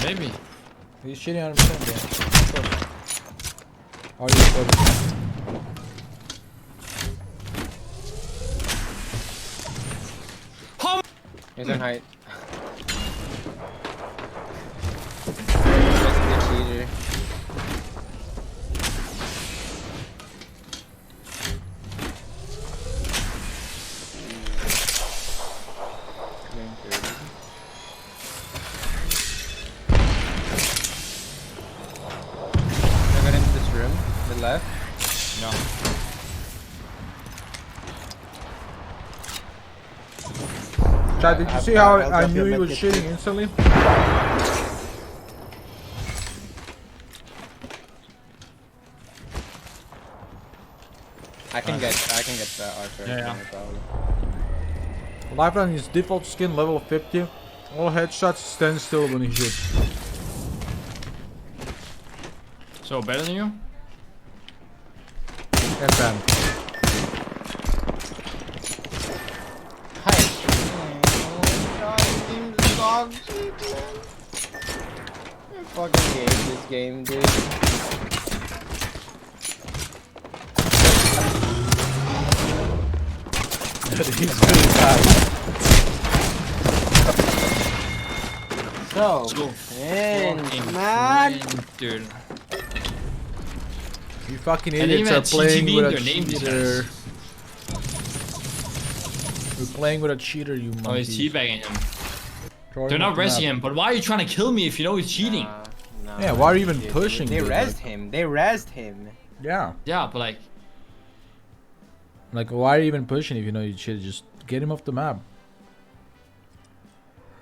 Maybe. He's cheating 100%, yeah. Oh, he's 40. He's on height. Just a cheater. I got into this room, the left. No. Chad, did you see how I knew he was shitting instantly? I can get the archer. Yeah, yeah. No problem. Lifeline is default skin level 50. All headshots stand still when he shoots. So better than you? And bam. Hi. Oh god, this game's dog shit, man. I fucking hate this game, dude. He's really bad. So, So man, fucking man. cringe, dude. You fucking And idiots even are at playing CTV, with a their name cheater. defense. You're playing with a cheater, you Oh, he's monkey. teabagging him. Throw They're him not off the resing map. him, but why are you trying to kill me if you know he's cheating? Nah, Yeah, why are you even dude, pushing, They dude? rezzed him. They rezzed him. Yeah. Yeah, but like, Like, why are you even pushing if you know you cheated? Just get him off the map.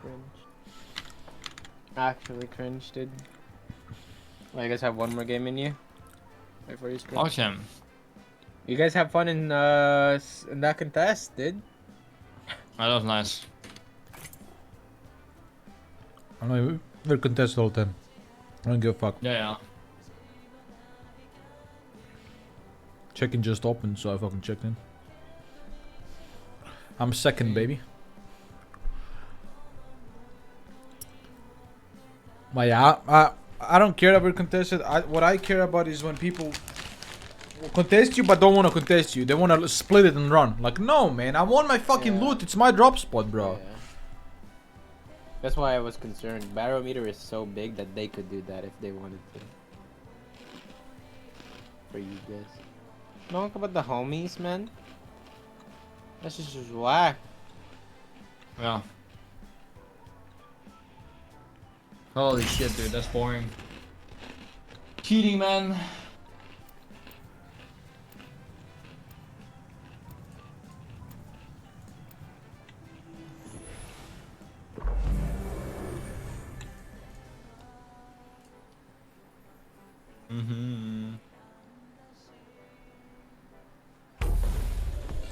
Cringe. Actually cringe, dude. Well, you guys have one more game in you? Wait for you, screen. fuck him. You guys have fun in in that contest, dude. That was nice. I know we're contested all the time. I don't give a fuck. Yeah, yeah. Check-in just opened, so I fucking checked in. I'm second, baby. But yeah, I don't care that we're contested. What I care about is when people contest you but don't want to contest you. They want to split it and run. Like, no, man. I want my fucking Yeah. loot. It's my drop spot, bro. Yeah. That's why I was concerned. Barometer is so big that they could do that if they wanted to. For you guys. Talk about the homies, man. That's just whack. Yeah. Holy shit, dude, that's boring. Cheating, man.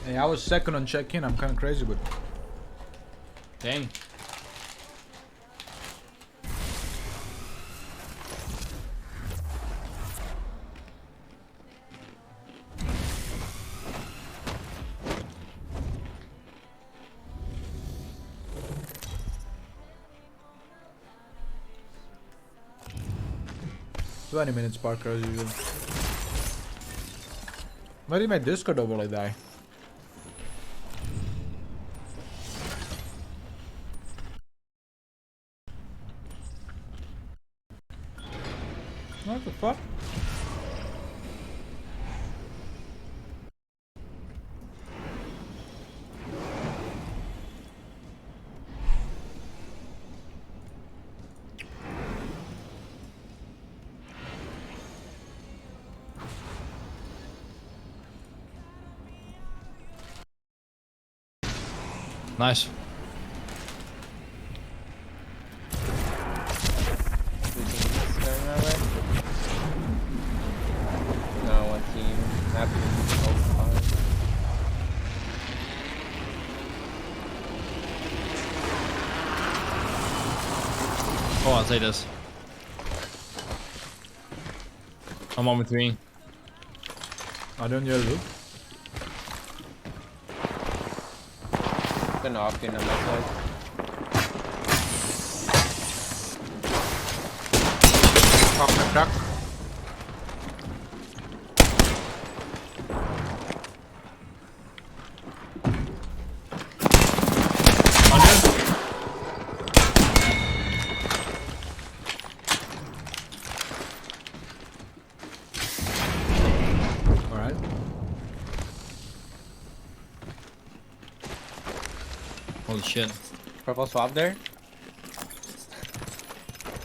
Hey, I was second on check-in. I'm kind of crazy, but Dang. $20 minutes Parker as usual. Why did my Discord overlay die? What the fuck? Nice. No, one team. Oh, I'll take this. I'm on with me. I don't hear loot. The knocked in on my side. Crack. Alright. Holy shit. Purple swap there.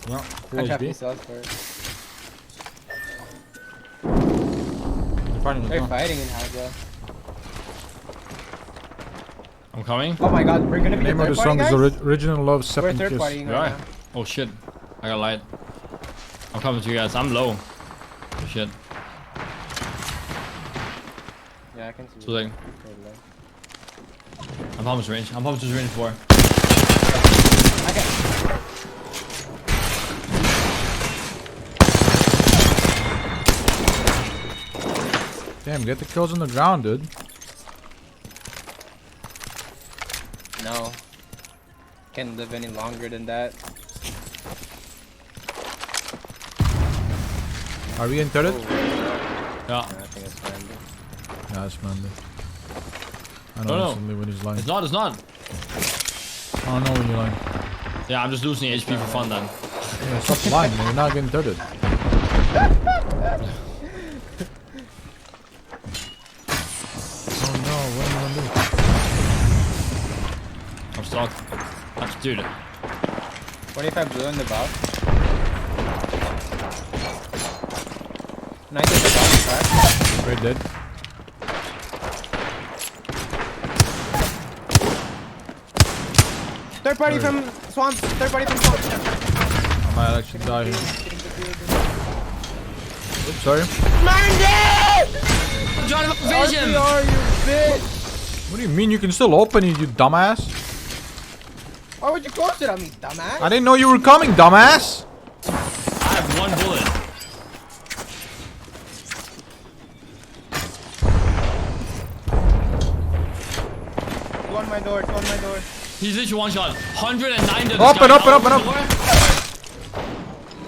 Well, I close have B. missiles for it. They're fighting as They're well. fighting in Haga. I'm coming. Oh my god, we're gonna The be name the of the third song party, is guys? Original Love We're Second third Kiss. partying Yeah. right now. Oh shit. I got light. I'm coming to you guys. I'm low. Oh, shit. Yeah, I can see So you. like, Very low. I'm almost range. I'm almost range 4. Okay. Damn, get the kills on the ground, dude. No. Can't live any longer than that. Are we in turret? Yeah. I think it's fine. Yeah, it's Mandy. I No, know no. instantly when he's lying. It's not. It's not. I don't know when you're lying. Yeah, I'm just losing HP for fun then. Yeah, stop lying, man. You're not getting turret. Oh no, what am I gonna do? I'm stuck. Dude. 25 blue in the box. 90 in the box, right? Great dead. Third party from swamp. Third party from swamp. I might actually die here. Oops, sorry. I'm trying to finish him! RPR, you bitch! What do you mean you can still open it, you dumbass? Why would you close it on me, dumbass? I didn't know you were coming, dumbass! I have 1 bullet. Two on my door, two on my door. He's literally 1 shot. 109 to this Open, guy. open, open, open.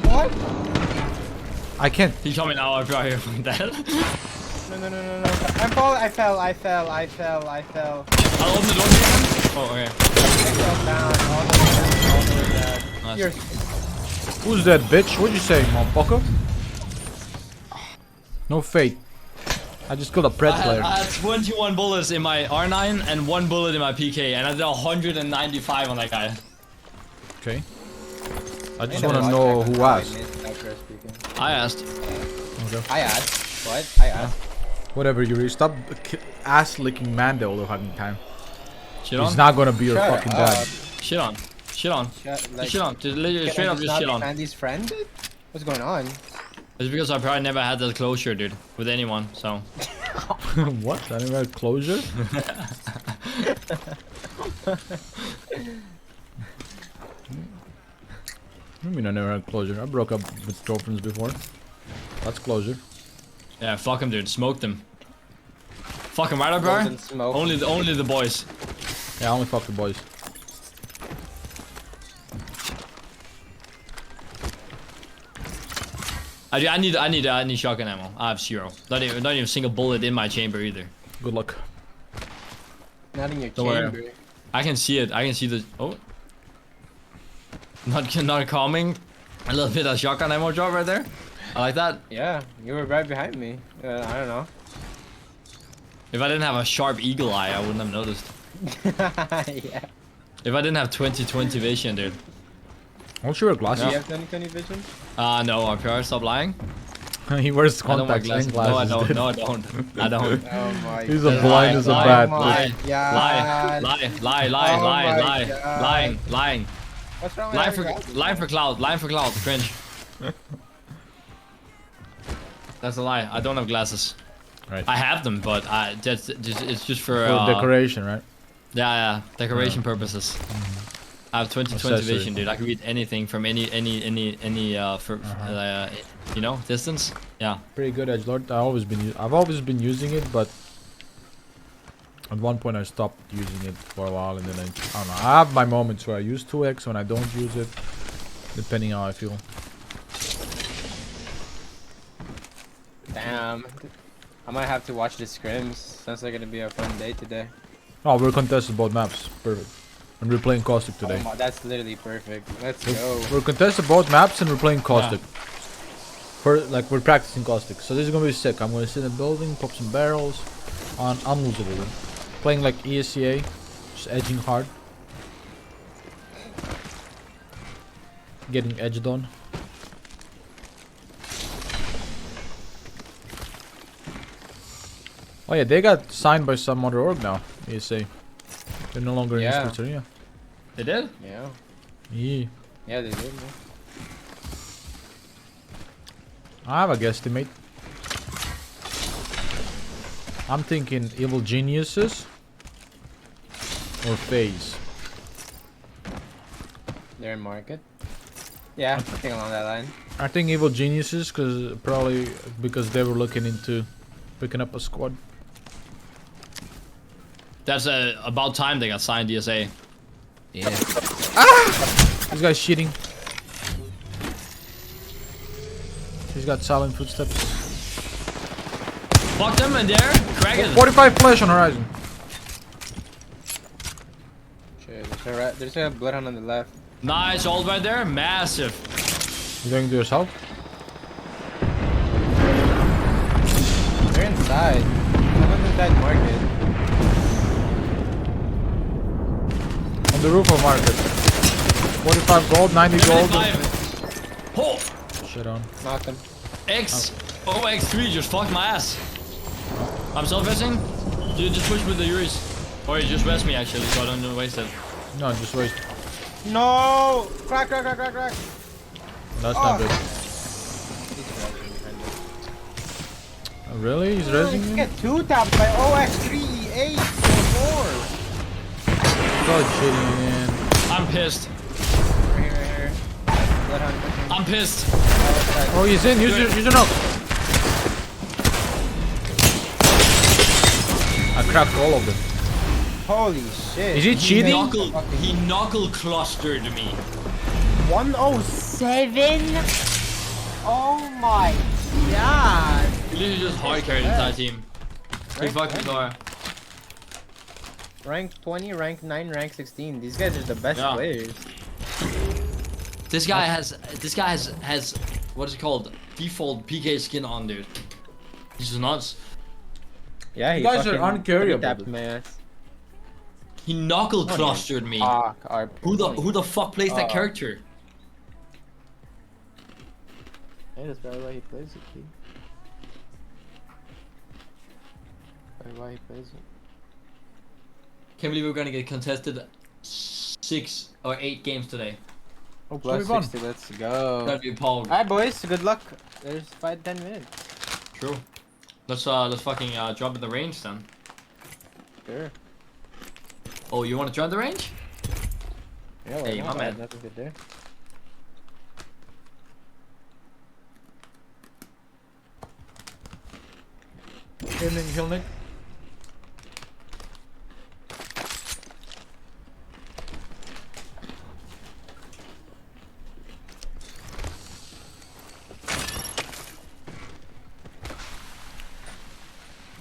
What? I can't. He's coming now. I'm right here from that. No. I'm falling. I fell. I'll open the door for him. Oh, okay. I fell down. All the way down. Nice. You're Who's that bitch? What'd you say, motherfucker? No fate. I just killed a pred player. I had 21 bullets in my R9 and 1 bullet in my PK, and I did 195 on that guy. Okay. I just never want to watched know that who one, how I asked. missed after speaking. I asked. I asked. What? I asked. Whatever, Yuri. Stop ass licking Mando all the fucking time. Shit on. He's not gonna be your Shut fucking up. dad. Shit on. Shit on. Like, Shit on. Just literally can straight I up just not shit be on. Mandy's friend? What's going on? It's because I probably never had that closure, dude, with anyone. So. What? I never had closure? I mean I never had closure. I broke up with girlfriends before. That's closure. Yeah, fuck him, dude. Smoked him. Fuck him, right up, bro? Golden smoke. Only the boys. Yeah, I only fuck the boys. I need shotgun ammo. I have 0. Not even a single bullet in my chamber either. Good luck. Not in your Don't worry. chamber. I can see it. I can see the. Oh. Not coming. A little bit of shotgun ammo drop right there. I like that. Yeah, you were right behind me. I don't know. If I didn't have a sharp eagle eye, I wouldn't have noticed. Yeah. If I didn't have 20/20 vision, dude. Don't you wear Do glasses? you have 20/20 vision? No, RPR, stop lying. He wears I don't wear contacts and glasses. glasses. No, I dude. don't. I don't. Oh my He's a god. blind as a Lie, bat. lie, dude. Yeah. Lie, Oh my God. lying. What's wrong with Line having for glasses? line for cloud, cringe. That's a lie. I don't have glasses. Right. I have them, but it's just for For decoration, right? yeah, decoration purposes. I have 20/20 Accessory. vision, dude. I can read anything from any you know, distance. Yeah. Pretty good edgelord. I've always been using it, but at one point I stopped using it for a while, and then I don't know. I have my moments where I use 2x when I don't use it, depending how I feel. Damn. I might have to watch the scrims. Sounds like gonna be a fun day today. Oh, we're contested both maps. Perfect. And we're playing caustic today. Oh my, that's literally perfect. Let's go. We're contested both maps and we're playing caustic. We're practicing caustic. So this is gonna be sick. I'm gonna sit in a building, pop some barrels on unlosable. Playing like ESCA, just edging hard. Getting edged on. Oh yeah, they got signed by some other org now, ESA. They're no longer Yeah. in Schizophrenia. They did? Yeah. Yeah. Yeah, they did. Man. I have a guesstimate. I'm thinking Evil Geniuses or FaZe. They're in market. Yeah, I think along that line. I think Evil Geniuses, probably because they were looking into Picking up a squad. That's about time they got signed DSA. Yeah. This guy's cheating. He's got silent footsteps. Fuck them in there. Crack it. 45 flash on horizon. Shit, there's a bloodhound on the left. Nice, ult right there. Massive. You going to yourself? They're inside. Someone's inside market. On the roof of market. 45 gold, 90 gold. 75. Oh, Shit on. Knocked him. X3 just fucked my ass. I'm self-resting. You just push with the Yuris. Or you just rest me actually, so I don't waste it. No, just wait. No! Crack. That's not good. Oh, really? He's resing Let's you? get 2 tapped by OX3E8 or more. God, cheating again. I'm pissed. Right here. Bloodhound pushing. I'm pissed. Oh, he's in. Use your knock. I cracked all of them. Holy shit. Is he cheating? He knuckle clustered me. 107? Oh my god. He literally just hard carried the entire team. He Rank fucking Dora. Rank 20, rank 9, rank 16. These guys are the best Yeah. players. This guy has what is it called? Default PK skin on, dude. He's just nuts. Yeah, he You guys are fucking uncarryable. tapped my ass. He knuckle clustered me. Fuck, Who the fuck plays that Uh, character? Hey, that's probably why he plays it, kid. Probably why he plays it. Can't believe we're gonna get contested 6 or 8 games today. Oh, Should we plus run? 60, let's go. That'd be appalled. Alright, boys, good luck. There's 5-10 minutes. True. Let's fucking jump in the range then. Sure. Oh, you want to join the range? Yeah, Hey, why my not? man. Nothing to do. Kill Nick.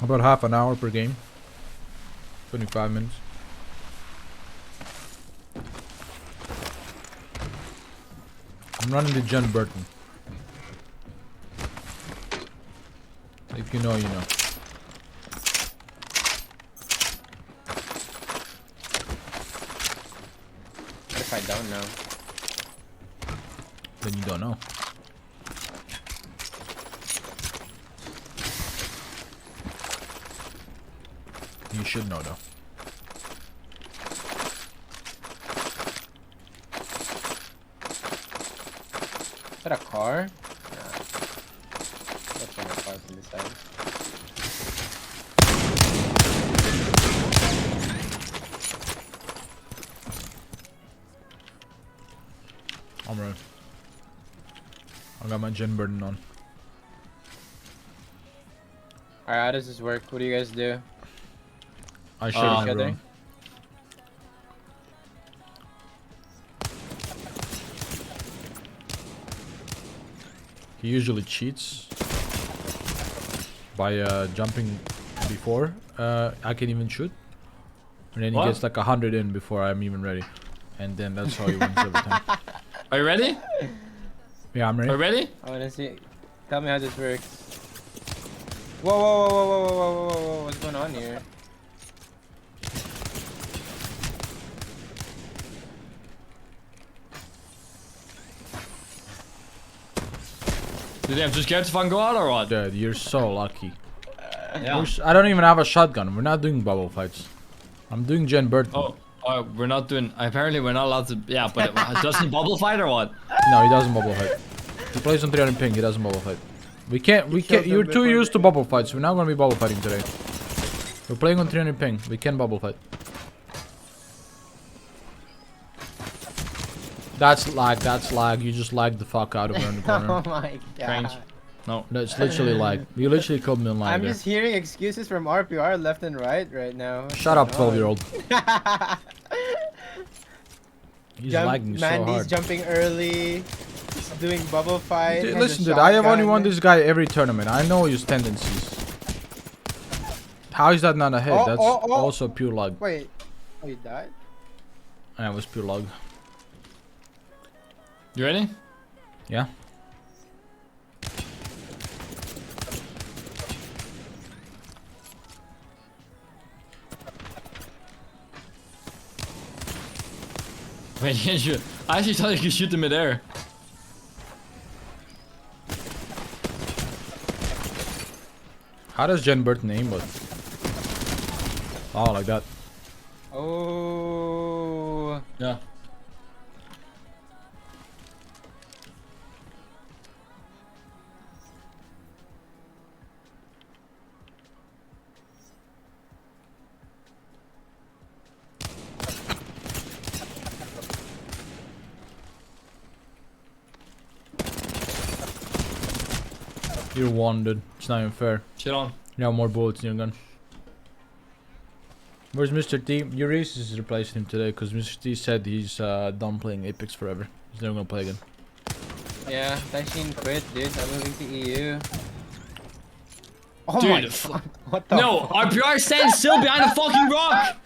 About half an hour per game. 25 minutes. I'm running the John Burton. If you know, you know. What if I don't know? Then you don't know. You should know though. Is that a car? Nah. That's one of the cars on this side. I'm right. I got my Jen Burden on. Alright, how does this work? What do you guys do? I should each have other? run. He usually cheats by jumping before I can even shoot, and then he What? gets like 100 in before I'm even ready, and then that's how he wins every time. Are you ready? Yeah, I'm Are you ready. ready? I wanna see. Tell me how this works. Whoa, what's going on here? Dude, I'm just scared to fucking go out or what? Dude, you're so lucky. Yeah. I don't even have a shotgun. We're not doing bubble fights. I'm doing Jen Burton. Oh, we're not doing. Apparently, we're not allowed to. Yeah, but does he bubble fight or what? No, he doesn't bubble fight. He plays on 300 ping. He doesn't bubble fight. We can't. You're too used to bubble fights. We're not gonna be bubble fighting today. We're playing on 300 ping. We can bubble fight. That's lag. That's lag. You just lagged the fuck out of her in the corner. Oh my god. Strange. No. That's literally lag. You literally killed me on lag I'm there. just hearing excuses from RPR left and right now. What's Shut up, going 12-year-old. on? He's lagging so Mandy's hard. jumping early. He's doing bubble fight. Dude, has a listen, dude, I have only shotgun. won this guy every tournament. I know his tendencies. How is that not a hit? Oh, That's oh, oh. also pure lag. Wait. Oh, you died? Yeah, it was pure lag. You ready? Yeah. Wait, you can't shoot. I actually thought you could shoot them midair. How does Jen Burton aim, but? Oh, like that. Oh. Yeah. You're one, dude. It's not even fair. Shit on. You have more bullets in your gun. Where's Mr. T? Euresis is replacing him today because Mr. T said he's done playing Apex forever. He's never gonna play again. Yeah, Taishin quit, dude. I'm moving to EU. Oh Dude, my god. What the No, fuck? RPR stands still behind a fucking rock.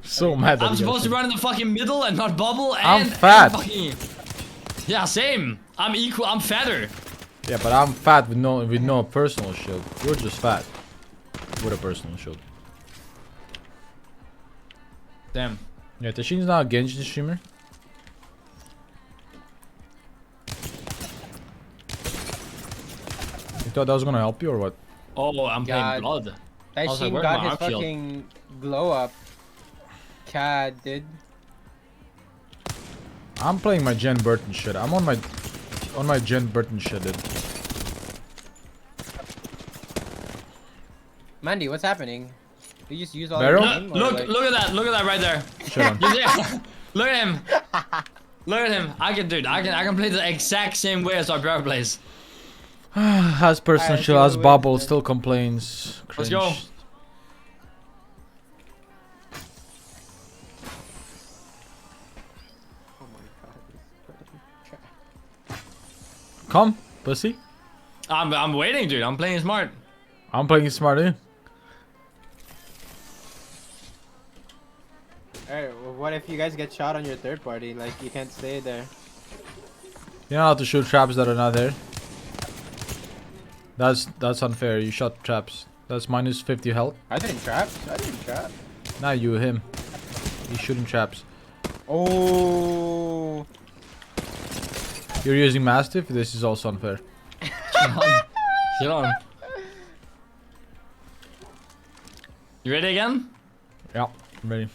So mad that I'm he got supposed to killed. run in the fucking middle and not bubble. And I'm fat. and fucking... Yeah, same. I'm equal. I'm fatter. Yeah, but I'm fat with no personal shield. You're just fat with a personal shield. Damn. Yeah, Tashin's not a Genshin streamer. You thought that was gonna help you or what? Oh, I'm God. playing blood. was like, Taishin where's got my his arc shield? fucking glow up. CAD, dude. I'm playing my Jen Burton shit. I'm on my Jen Burton shit, dude. Mandy, what's happening? You just use all Barrel? your name, or Look, like- look at that. Look at that right there. Shut on. You see? Look at him. Look at him. I can play the exact same way as RPR plays. Has personal Alright, shield, let's has go with bubble, it. still complains. Let's go. Cringe. Oh my god, this fucking Come, pussy. I'm waiting, dude. I'm playing smart. I'm playing smart, eh? Alright, well, what if you guys get shot on your third party? Like, you can't stay there. You're not allowed to shoot traps that are not there. That's unfair. You shot traps. That's minus 50 health. I didn't trap. I didn't trap. Not you, him. He's shooting traps. Oh. You're using Mastiff. This is also unfair. Shit on. You ready again? Yeah, I'm ready.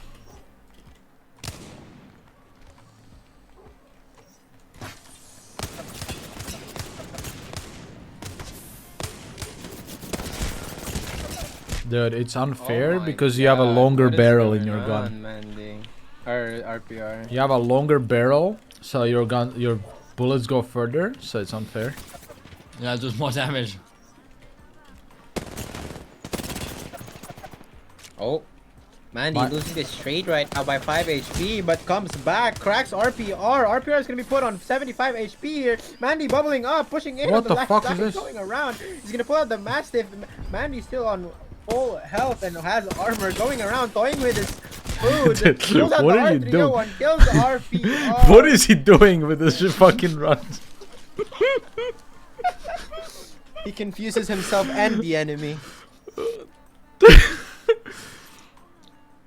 Dude, it's unfair Oh my because you have a God, longer what is barrel in going your gun. on, Mandy? Or RPR. You have a longer barrel, so your bullets go further, so it's unfair. Yeah, just more damage. Oh. Mandy My- losing this trade right now by 5 HP, but comes back, cracks RPR. RPR is gonna be put on 75 HP here. Mandy bubbling up, pushing in What on the the left fuck side, is this? going around. He's gonna pull out the Mastiff. Mandy's still on full health and has armor, going around, toying with his food. Dude, Pulls out what the are you R301, doing? kills the RPR. What is he doing with this fucking runs? He confuses himself and the enemy.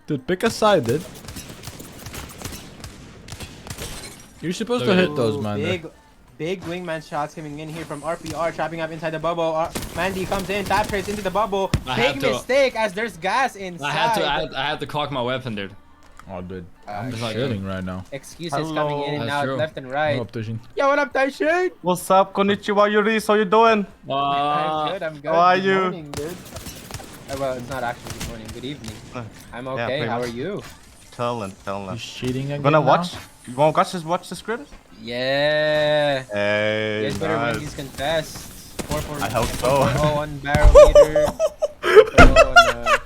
Dude, pick a side, dude. You're supposed to Look at hit those, man. Big wingman shots coming in here from RPR, trapping up inside the bubble. Mandy comes in, tap trades into the bubble. I Big have to- mistake as there's gas inside. I had to cock my weapon, dude. Oh, dude. I'm It's like- chilling right now. Excuses Hello. coming in and That's out, true. left and What right. up, Tushin? Yo, what up, Taishin? What's up, konnichiwa, Yuri? How you doing? I'm good, I'm good. how are Good you? morning, dude. Well, it's not actually good morning. Good evening. I'm yeah, okay. pretty How much. are you? Telling. He's cheating again Gonna now? watch? You wanna watch the script? Yeah. You Hey, guys better win nice. these contests. 4 I hope so. on barometer. 4 on,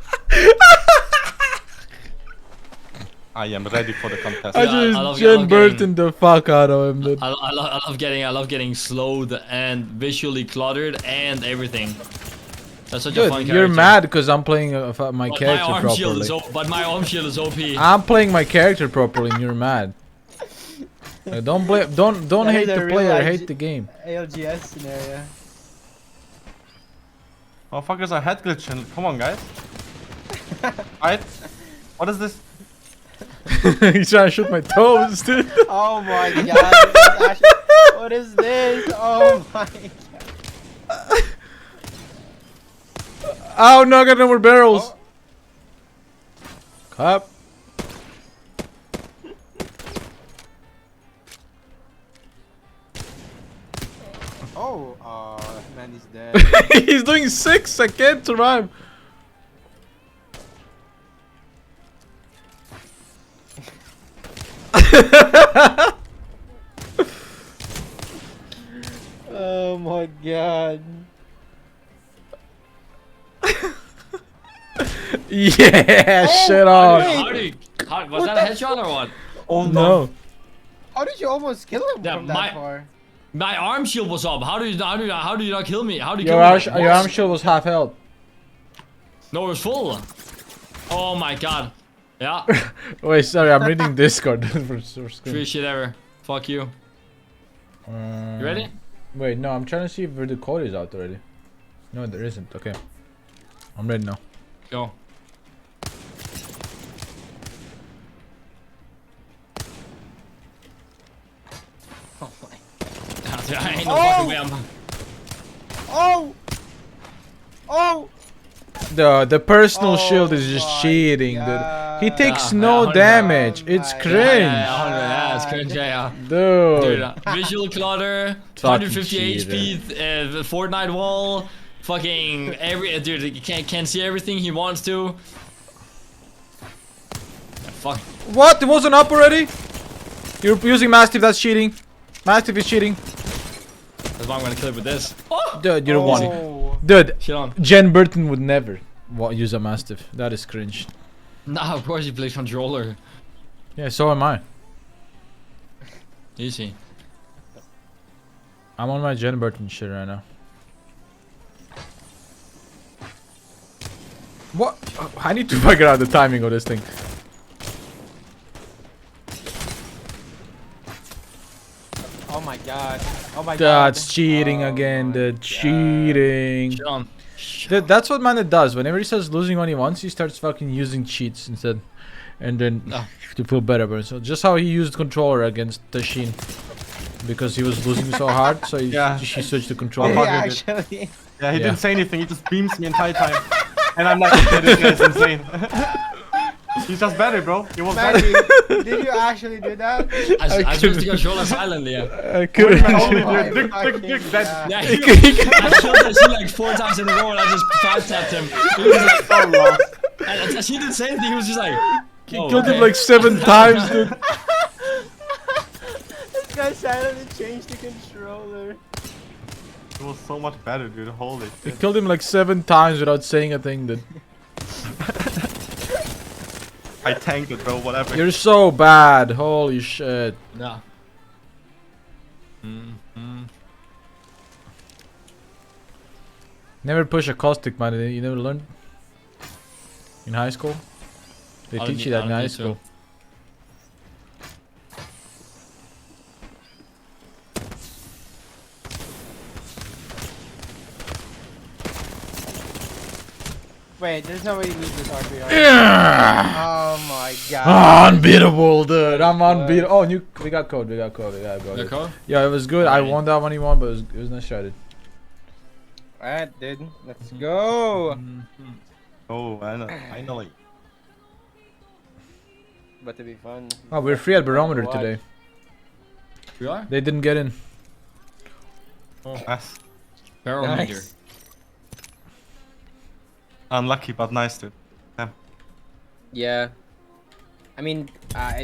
I am ready for the contest. I Yeah, I just love Jen getting- Burton the fuck out of him, dude. I love getting slowed and visually cluttered and everything. That's such a Dude, fun character. you're mad because I'm playing my But character my arm shield is properly. but my arm shield is OP. I'm playing my character properly and you're mad. Don't blame, don't That hate is a the real player, life hate the game. ALGS scenario. Oh, fuckers are head glitching. Come on, guys. Alright. What is this? He's trying to shoot my toes, dude. Oh my god. This is actually, what is this? Oh my god. Oh no, I got no more barrels. Clap. Oh, man, he's dead. He's doing 6. I can't survive. Oh my god. Yeah, shit on. Was that a headshot or what? Oh No. How did you almost kill him Yeah, from that far? My arm shield was up. How do you not kill me? How do you Your kill me? arm, your arm shield was half health. No, it was full. Oh my god. Yeah. Wait, sorry, I'm reading Discord for screen. Free shit ever. Fuck you. You ready? Wait, no, I'm trying to see if the code is out already. No, there isn't. Okay. I'm ready now. Go. Oh my. I ain't no fucking way I'm... Oh! Oh! The personal Oh shield is just my cheating, God. dude. He takes Yeah, no yeah, damage. oh It's my cringe. Yeah, it's cringe, yeah. Dude. Dude, visual clutter, Fucking 150 HP, Fortnite wall, fucking every dude he can't see everything he wants to. Yeah, fuck. What? It wasn't up already? You're using Mastiff, that's cheating. Mastiff is cheating. That's why I'm gonna kill it with this. Oh, Dude, you're one. Oh. Dude, shit on. Jen Burton would never use a Mastiff. That is cringe. Nah, of course he plays controller. Yeah, so am I. Easy. I'm on my Jen Burton shit right now. What? I need to figure out the timing of this thing. Oh my god. Oh my god. That's cheating Oh again, my dude. God. Cheating. Shit on. Dude, that's what Mana does. Whenever he starts losing money once, he starts fucking using cheats instead. And then Ah. to feel better about it. So just how he used controller against Tashin. Because he was losing so hard, so he, Yeah. he switched to Oh, controller. fuck. Actually. Yeah, he Yeah. didn't say anything. He just beams me entire time. And I'm like, okay, this guy's insane. He's just better, bro. He was better. Maggie, did you actually do that? I switched the controller silently. Yeah. I What couldn't. is my only my dude? Dick, fucking dick, dick, dead. God. Yeah, I killed Tashin like 4 times in a row and I just fast tapped him. He was like, So lost. and Tashin didn't say anything. He was just like, He oh, killed him okay. like 7 times, dude. This guy silently changed the controller. He was so much better, dude. Holy He shit. killed him like 7 times without saying a thing, dude. I tanked it, bro. Whatever. You're so bad. Holy shit. Nah. Never push a caustic, man. You never learned? In high school? They I teach don't you that in need- I don't high need to. school. Wait, there's no way you lose this RP. right? Yeah! Oh my god. Unbeatable, dude. I'm unbeatable. Oh, we got code. We got code. We got The code. code? Yeah, it was good. I Alright. won that one. He won, but it was nice shot. Alright, dude. Let's go. Oh, I know, like. About to be fun. Oh, we're free at barometer Watch. today. We are? They didn't get in. Nice. Barometer. Nice. Unlucky, but nice, dude. Yeah. I mean,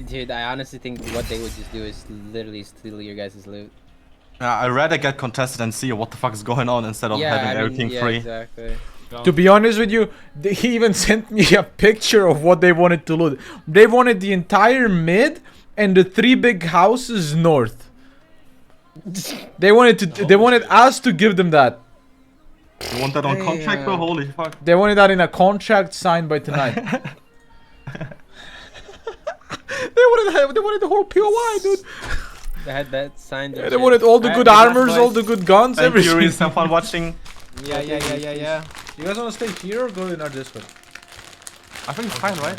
dude, I honestly think what they would just do is literally steal your guys' loot. I'd rather get contested and see what the fuck is going on instead of having everything yeah, free. exactly. To be honest with you, he even sent me a picture of what they wanted to loot. They wanted the entire mid and the 3 big houses north. They wanted us to give them that. You want that on contract, bro? Holy fuck. They wanted that in a contract signed by tonight. They wanted the whole POI, dude. They had that signed. They wanted all the good armors, all the good guns, Thank everything. you, Reese. Have fun watching. Yeah. You guys want to stay here or go in our Discord? I think it's fine, right?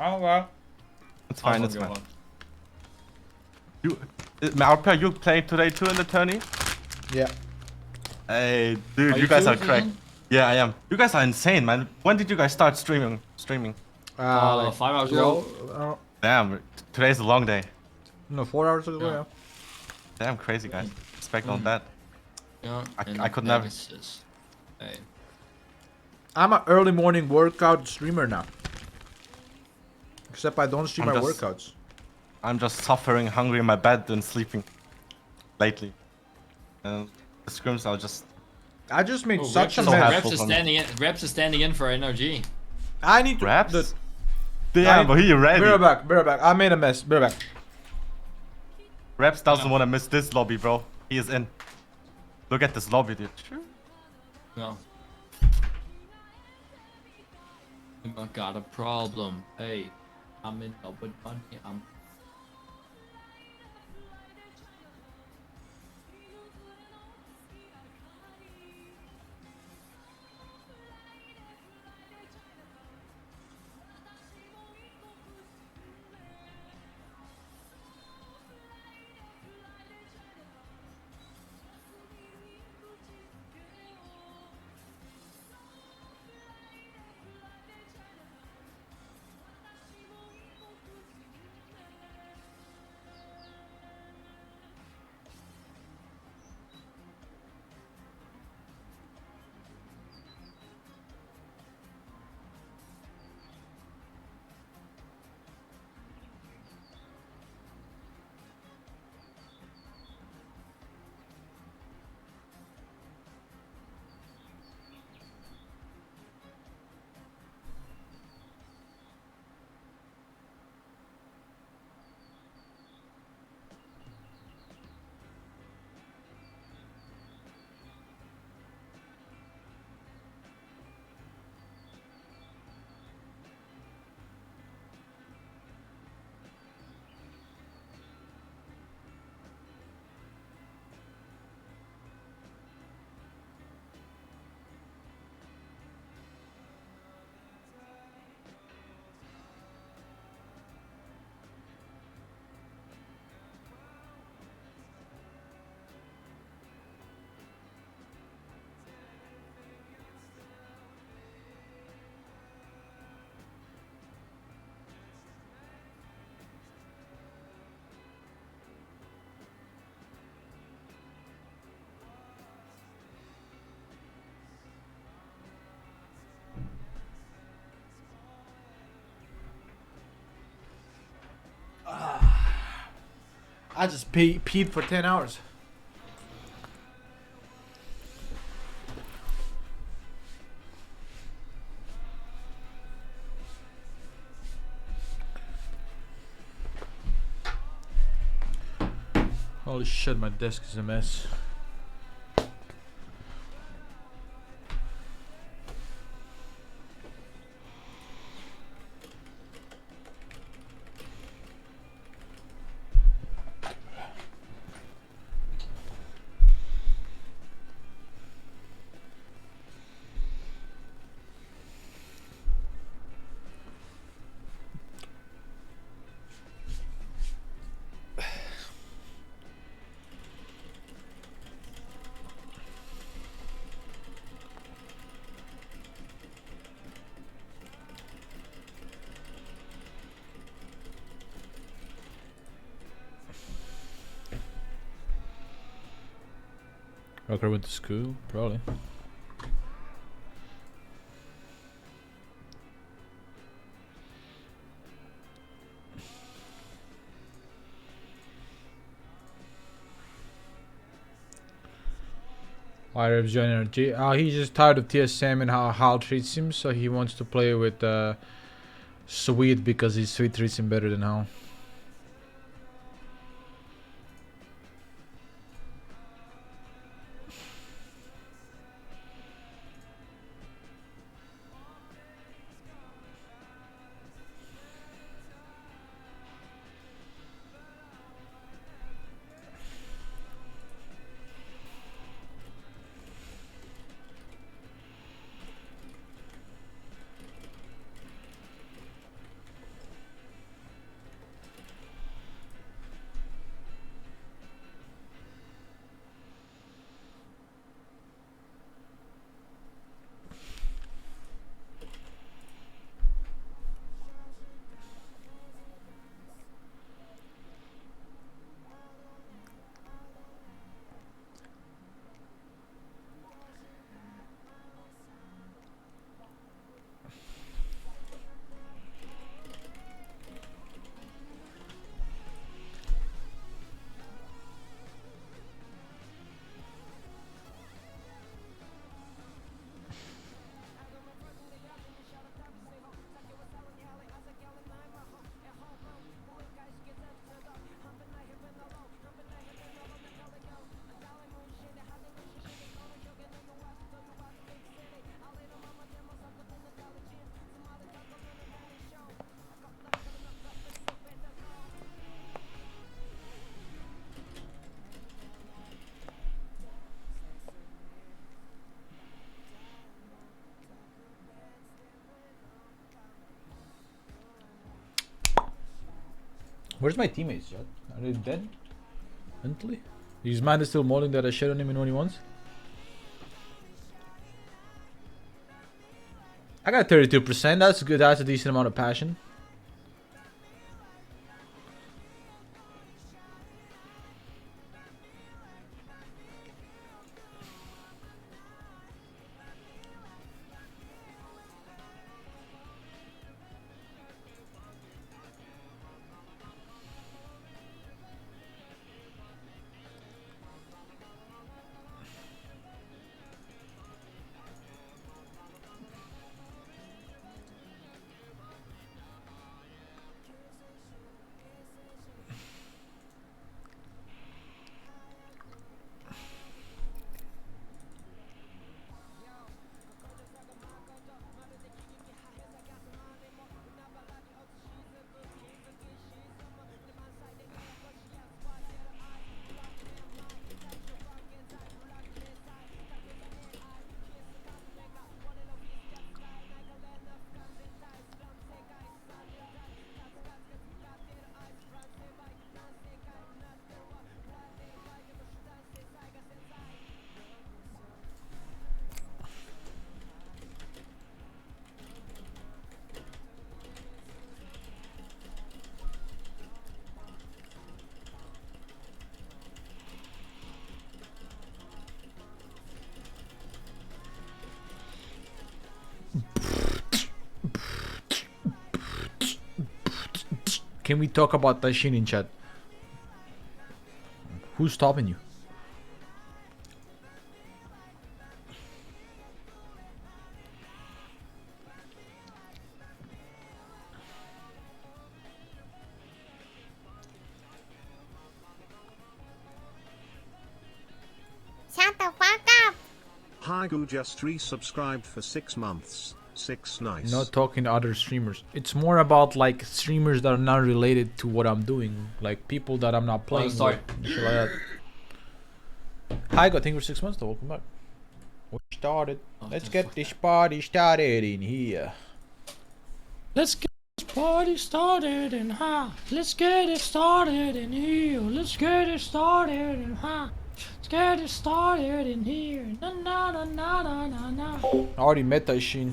Oh well. It's fine, it's fine. Malpa, you played today too in the tourney? Yeah. Hey, dude, Are you guys are serious, cracked. man? Yeah, I am. You guys are insane, man. When did you guys start streaming? 5 hours ago. Damn, today's a long day. No, 4 hours ago. Yeah. Damn, crazy guys. Respect on that. Yeah, I could never. Hey. I'm an early morning workout streamer now. Except I don't stream my workouts. I'm just suffering, hungry in my bed and sleeping lately. And the scrims are just. I just made Oh, such a so mess. happy. Reps is standing in for NRG. I need to. Raps? Damn, but he ready. Be right back. I made a mess. Be right back. Raps doesn't want to miss this lobby, bro. He is in. Look at this lobby, dude. No. I got a problem. Hey, I'm in love with money. I just peed for 10 hours. Holy shit, my desk is a mess. Walker went to school, probably. Why Rebs joining he's just tired of TSM and how Hal treats him, so he wants to play with Sweet because his Sweet treats him better than Hal. Where's my teammates, Chad? Are they dead? Mentally? His mind is still molding that I shit on him in when he wants? I got 32%, that's good, that's a decent amount of passion. Can we talk about Tashin in chat? Who's stopping you? Shut the fuck up. Hygu just resubscribed for 6 months. 6 nice. Not talking to other streamers. It's more about like streamers that are not related to what I'm doing. Like people that I'm not playing sorry. with. Shit like that. Hi, thank you for 6 months though. Welcome back. We started. Let's get this party started in here. Let's get this party started and let's get it started in here. Let's get it started and let's get it started in here. Na na na na na na na. I already met Taishin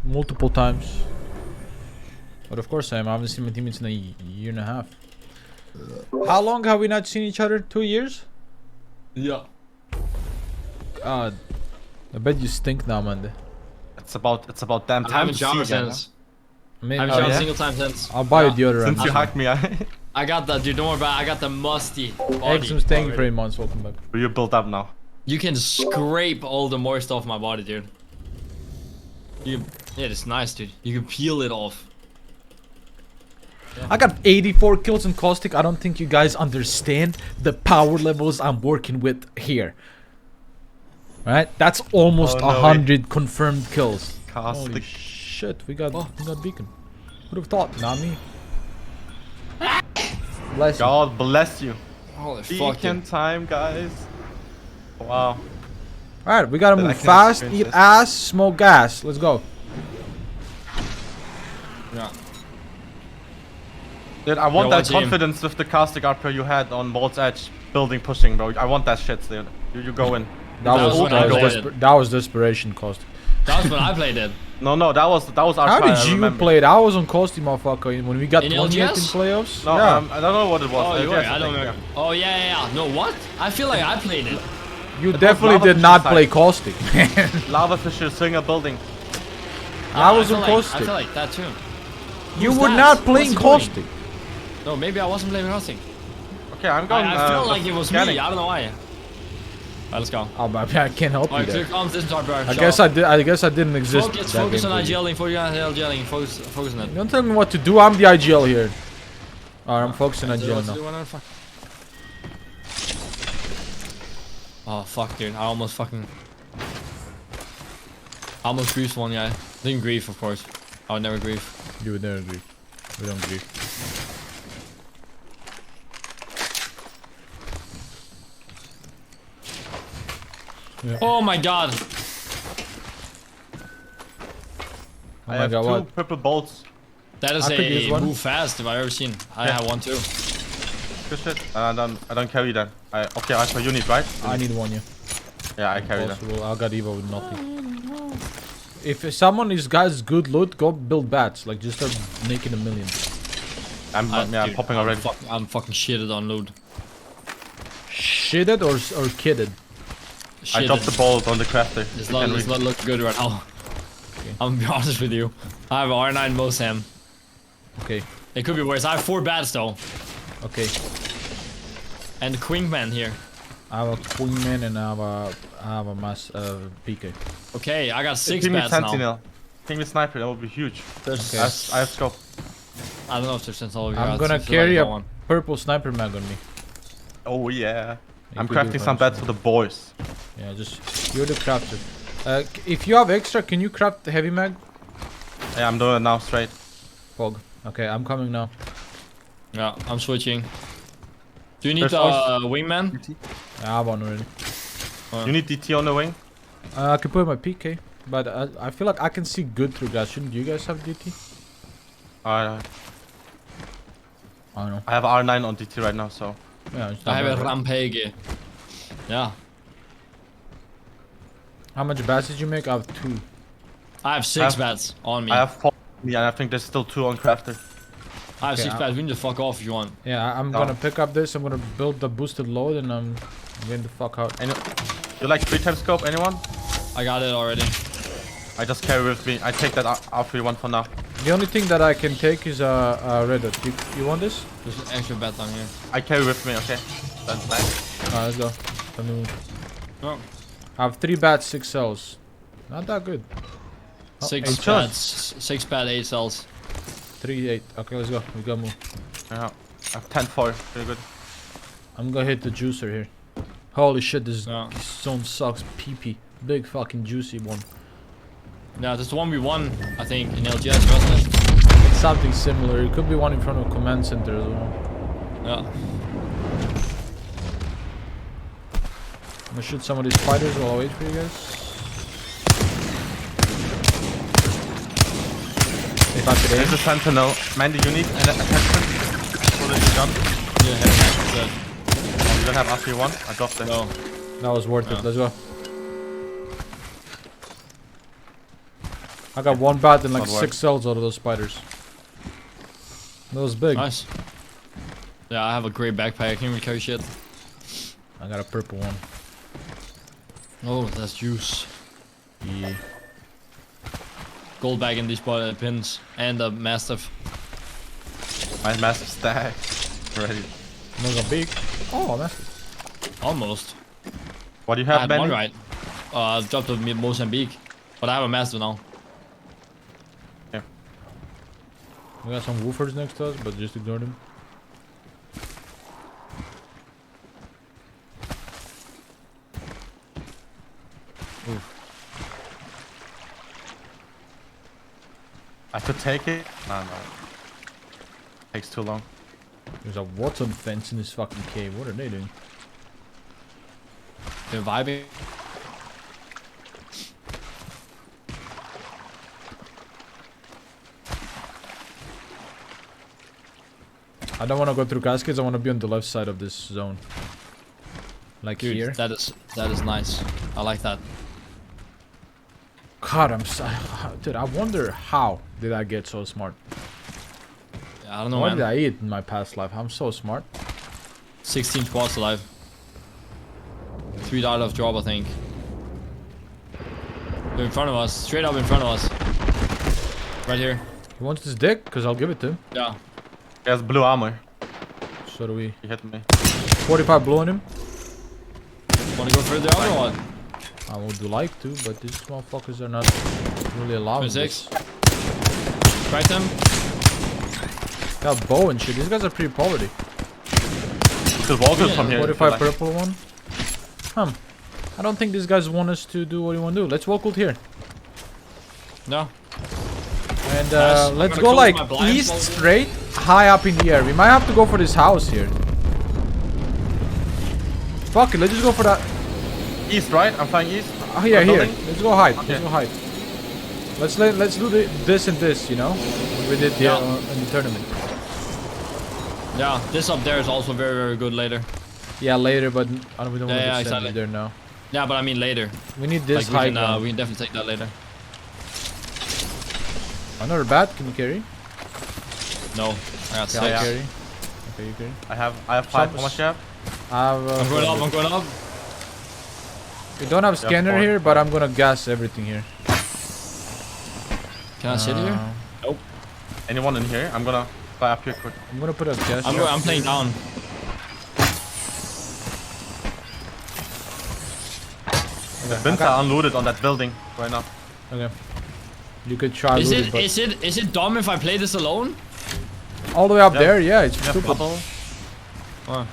multiple times. But of course I haven't seen my teammates in a year and a half. How long have we not seen each other? 2 years? Yeah. God. I bet you stink now, man. It's about damn I time haven't to see showered again, since. Maybe, I haven't showered a single time since. I'll buy you deodorant. Since you hacked me, I got the, dude, don't worry about it. I got the musty body Exum's thank you for already. 8 months. Welcome back. you built up now. You can scrape all the moist off my body, dude. Yeah, it's nice, dude. You can peel it off. I got 84 kills in Caustic. I don't think you guys understand the power levels I'm working with here. Right? That's almost Oh, no, 100 confirmed kills. Holy Caustic. shit, we got beacon. Would have thought, not me. Bless you. God bless you. Holy fuck, Beacon dude. time, guys. Wow. Alright, we gotta Then I move can fast, experience eat this. ass, smoke gas. Let's go. Yeah. Dude, I want Yo, that what team? confidence with the Caustic RPO you had on Bolt's Edge. Building, pushing, bro. I want that shit, dude. You go in. That That was, was when that I was, played that was desperation, Caustic. That was when I played it. No, that was our How try, did I you remember. play it? I was on Caustic, motherfucker, when we got In 28 in LGS? playoffs. No, yeah. I don't know what it was. Oh, you were? LGS, I don't think, remember. Oh, yeah. No, what? I feel like I played it. You definitely Lava did Fish not side. play Caustic. Yeah. Lava Fisher Singer building. I was feel on like, Caustic. I feel like that too. You Who's were that? not What's playing he doing? Caustic. No, maybe I wasn't playing Caustic. Okay, I'm going. I felt like it was scanning. me. I don't know why. Alright, let's go. Oh, but I can't help you Alright, here there. comes this top bar. I guess I did. I guess I didn't exist. Focus that on game for you. IGLing for you. IGLing. Focus on it. Don't tell me what to do. I'm the IGL here. Alright, I'm focusing on IGL now. Fuck. Oh fuck, dude! I almost griefed one guy. Didn't grief, of course. I would never grief. You would never agree. We don't agree. Oh my god! Oh I my have god, two what? purple bolts. That is I could use a one. move fast if I've ever seen. I Yeah. have one too. Good shit. I don't carry that. Okay, I for unit, right? I need one, yeah. Yeah, I carry that. Possible. I got Evo with nothing. If someone is guys good loot, go build bats. Like just start making a million. I'm Dude, popping already. I'm fucking shitted on loot. Shitted or kidded? I dropped the bolt on the crafter. It's You not, can it's reach. not looking good right now. I'm gonna be honest with you. I have R9 Mosam. Okay, It could be worse. I have 4 bats though. okay. And the Quinkman here. I have a Queenman and I have a mass PK. Okay, I got 6 Ping me bats now. Sentinel. Ping me Sniper, that would be huge. There's, I have scope. I don't know if there's Sentinel over here. I'm I gonna feel carry like a one. purple sniper mag on me. Oh yeah. I'm If we do crafting some find bats for the boys. Yeah, just you're the crafter. If you have extra, can you craft the heavy mag? Yeah, I'm doing it now straight. Fog. Okay, I'm coming now. Yeah, I'm switching. Do you need There's the also- wingman? I have one already. You need DT on the wing? I can put my PK, but I feel like I can see good through glass. Shouldn't you guys have DT? I I don't know. have R9 on DT right now, so. Yeah, it's I not have bad, a right? Rampage. Yeah, How much bats did you make? I have 2. I have 6 I have- bats on me. I have 4 on me, and I think there's still 2 on crafter. I have Okay, 6 bats. We need to fuck off if you want. Yeah, I'm No. gonna pick up this. I'm gonna build the boosted load, and I'm getting the fuck out. You like 3 times scope, anyone? I got it already. I just carry with me. I take that R31 for now. The only thing that I can take is a red dot. You want this? There's an extra bat down here. I carry with me, okay? That's back. Alright, let's go. Let me move. Oh. I have 3 bats, 6 cells. Not that good. Oh, 6 8 cells. bats. 6 bat, 8 cells. 3, 8. Okay, let's go. We gotta move. Yeah. I have 10 4. Very good. I'm gonna hit the juicer here. Holy shit, this Yeah. zone sucks. PP. Big fucking juicy one. Yeah, there's the one we won, I think, in LGS, wasn't it? It's something similar. It could be one in front of command center as well. Yeah. I'm gonna shoot some of these fighters while I wait for you guys. If I could aim. There's a sentinel. Mandy, you need an attachment for this gun. Yeah, that's it. Oh, you don't have RP1? I dropped it. No. That was worth Yeah. it. Let's go. I got 1 bat and like Not worth 6 cells out of those spiders. That was big. Nice. Yeah, I have a great backpack. I can't even carry shit. I got a purple one. Oh, that's juice. Yeah. Gold bag in these pins. And a mastiff. My massive stack. Ready. Those are big. Oh, that's Almost. What do you I have, had Benny? one right. Dropped to Mozambique, but I have a master now. We got some woofers next to us, but just ignore them. Oof. I could take it. No. Takes too long. There's a Watson fence in this fucking cave. What are they doing? They're vibing. I don't want to go through cascades. I want to be on the left side of this zone. Like Dude, here. that is nice. I like that. God, dude, I wonder how did I get so smart? Yeah, I don't know, What man. did I eat in my past life? I'm so smart. 16 squads alive. 3 died of drop, I think. They're in front of us. Straight up in front of us. Right here. He wants this dick? Because I'll give it to him. Yeah. He has blue armor. So do we. He hit me. 45 blue on him. Wanna go further out or what? I would like to, but these motherfuckers are not really allowing 26. this. Cracked him. Got bow and shit. These guys are pretty poverty. You could walk it from here. if you 45 like. purple one. I don't think these guys want us to do what we want to do. Let's walk out here. No. And Nice. I'm let's gonna go close like my blinds east while we- straight, high up in the air. We might have to go for this house here. Fuck it, let's just go for that. East, right? I'm flying east. Oh, here, The here. building? Let's go hide. Okay. Let's go hide. Let's do this and this, you know? What we did Yeah. in the tournament. Yeah, this up there is also very, very good later. Yeah, later, but we don't want to Yeah, get sent exactly. there now. Yeah, but I mean later. We need this Like high we ground. can definitely take that later. Another bat? Can you carry? No, I got Yeah, 6. I carry. Okay, you carry. I have 5. How much you have? I have, I'm going up, I'm going up. we don't have scanner 4. here, but I'm gonna gas everything here. Can I sit here? Anyone in here? I'm gonna fly up here quick. I'm gonna put a gas. I'm playing down. The bins are unloaded on that building right now. Okay. You could try Is looting, it but is it dumb if I play this alone? all the way up Yeah. there, yeah, it's You have stupid. bubble. Oh.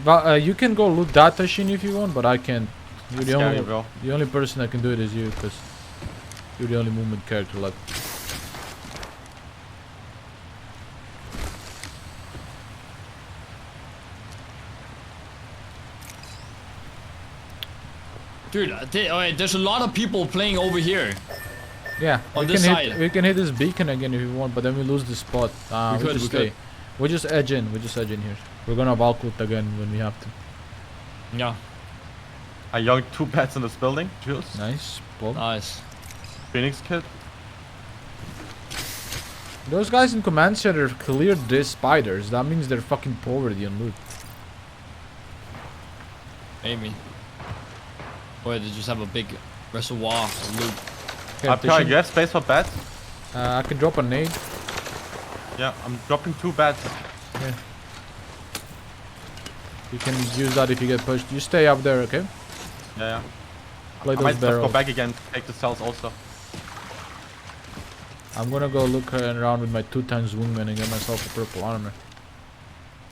But you can go loot that machine if you want, but I can't. You're the Scary, only bro. the only person that can do it is you, because you're the only movement character left. Dude, there's a lot of people playing over here. Yeah, On we this can side. hit this beacon again if you want, but then we lose the spot. We could, just we could. stay. We just edge in. We just edge in here. We're gonna Valkut again when we have to. Yeah, I young 2 bats in this building. Jules. Nice. Bob. nice. Phoenix kid. Those guys in command center cleared these spiders. That means they're fucking poverty and loot. Maybe. Or they just have a big reservoir of loot. Okay, Up here, fishing. you have space for bats? I can drop a nade. Yeah, I'm dropping 2 bats. You can use that if you get pushed. You stay up there, okay? Yeah. Play I those might just go barrels. back again, take the cells also. I'm gonna go look around with my 2 times wingman and get myself a purple armor.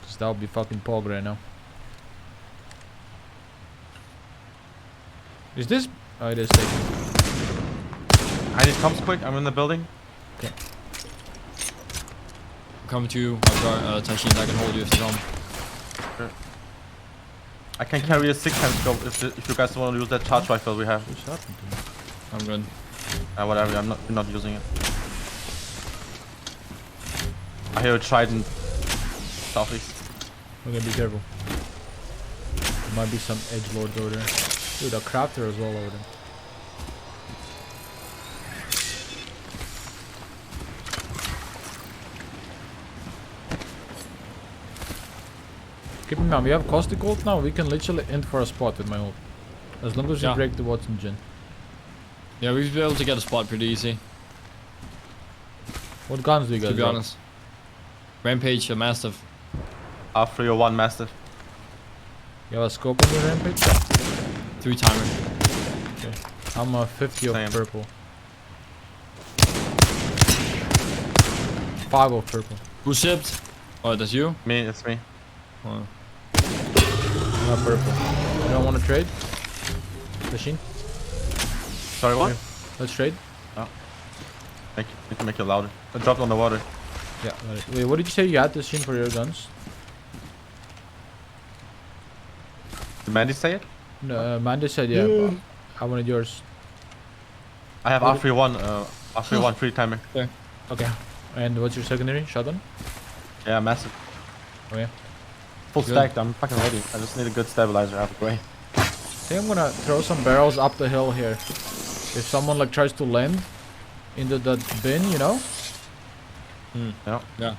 Cause that would be fucking pog right now. Is this? Oh, it is taken. I need comms quick, I'm in the building. I'm coming to you, Tashin, I can hold you if you come. I can carry a 6-hand scope if you guys want to use that charge rifle we have. What's happened to me? I'm good. Whatever, we're not using it. I hear a trident southeast. Okay, be careful. There might be some edge lords over there. Dude, a crafter as well over there. Keep in mind, we have caustic ult now. We can literally end for a spot with my ult. As long as we Yeah. break the Watson gen. Yeah, we should be able to get a spot pretty easy, What guns do you guys to be have? honest. Rampage, a Mastiff. R301 Mastiff. You have a scope on your rampage? 3 timer. I'm 50 of Same. purple. 5 of purple. Who sipped? Oh, that's you? Me, it's me. Oh. Not purple. You don't want to trade? Machine? Sorry, what? Let's trade. Need to make it louder. I dropped on the water. Yeah. Let it. Wait, what did you say you had this machine for your guns? Did Mandy say it? No, Amanda said yeah. But I wanted yours. I have R31, R31 3 timer. Okay. And what's your secondary? Shotgun? Yeah, massive. Oh yeah. Full Good. stacked, I'm fucking ready. I just need a good stabilizer, I have a gray. I think I'm gonna throw some barrels up the hill here. If someone like tries to land into that bin, you know? Yeah. Yeah.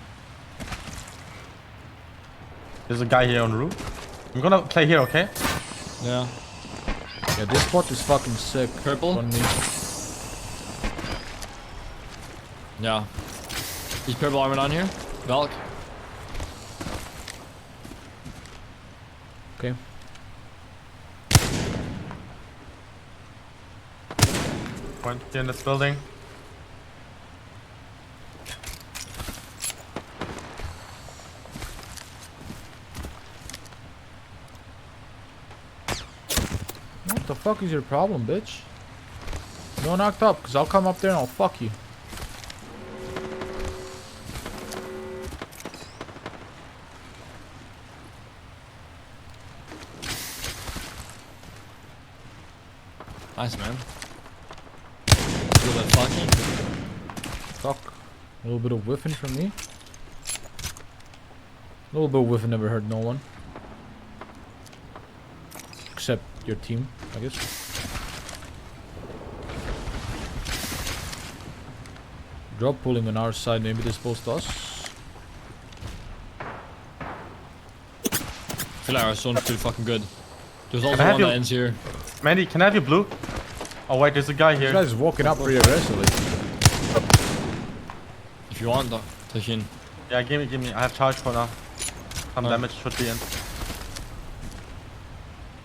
There's a guy here on the roof. I'm gonna play here, okay? Yeah. Yeah, this spot is fucking sick. Purple? On me. Yeah. Is purple armor down here? Valk? Okay. Point here in this building. What the fuck is your problem, bitch? Don't knocked up, cause I'll come up there and I'll fuck you. Nice, man. Feel that fucking? Fuck. A little bit of whiffing from me. A little bit of whiffing never hurt no one. Except your team, I guess. Drop pulling on our side, maybe they're supposed to us. I feel like our zone's pretty fucking good. There's also I have one you- that ends here. Mandy, can I have your blue? Oh wait, there's a guy This here. guy's walking up pretty aggressively. If you want, though. Tashin. Yeah, give me. I have charge for now. Some damage should be in.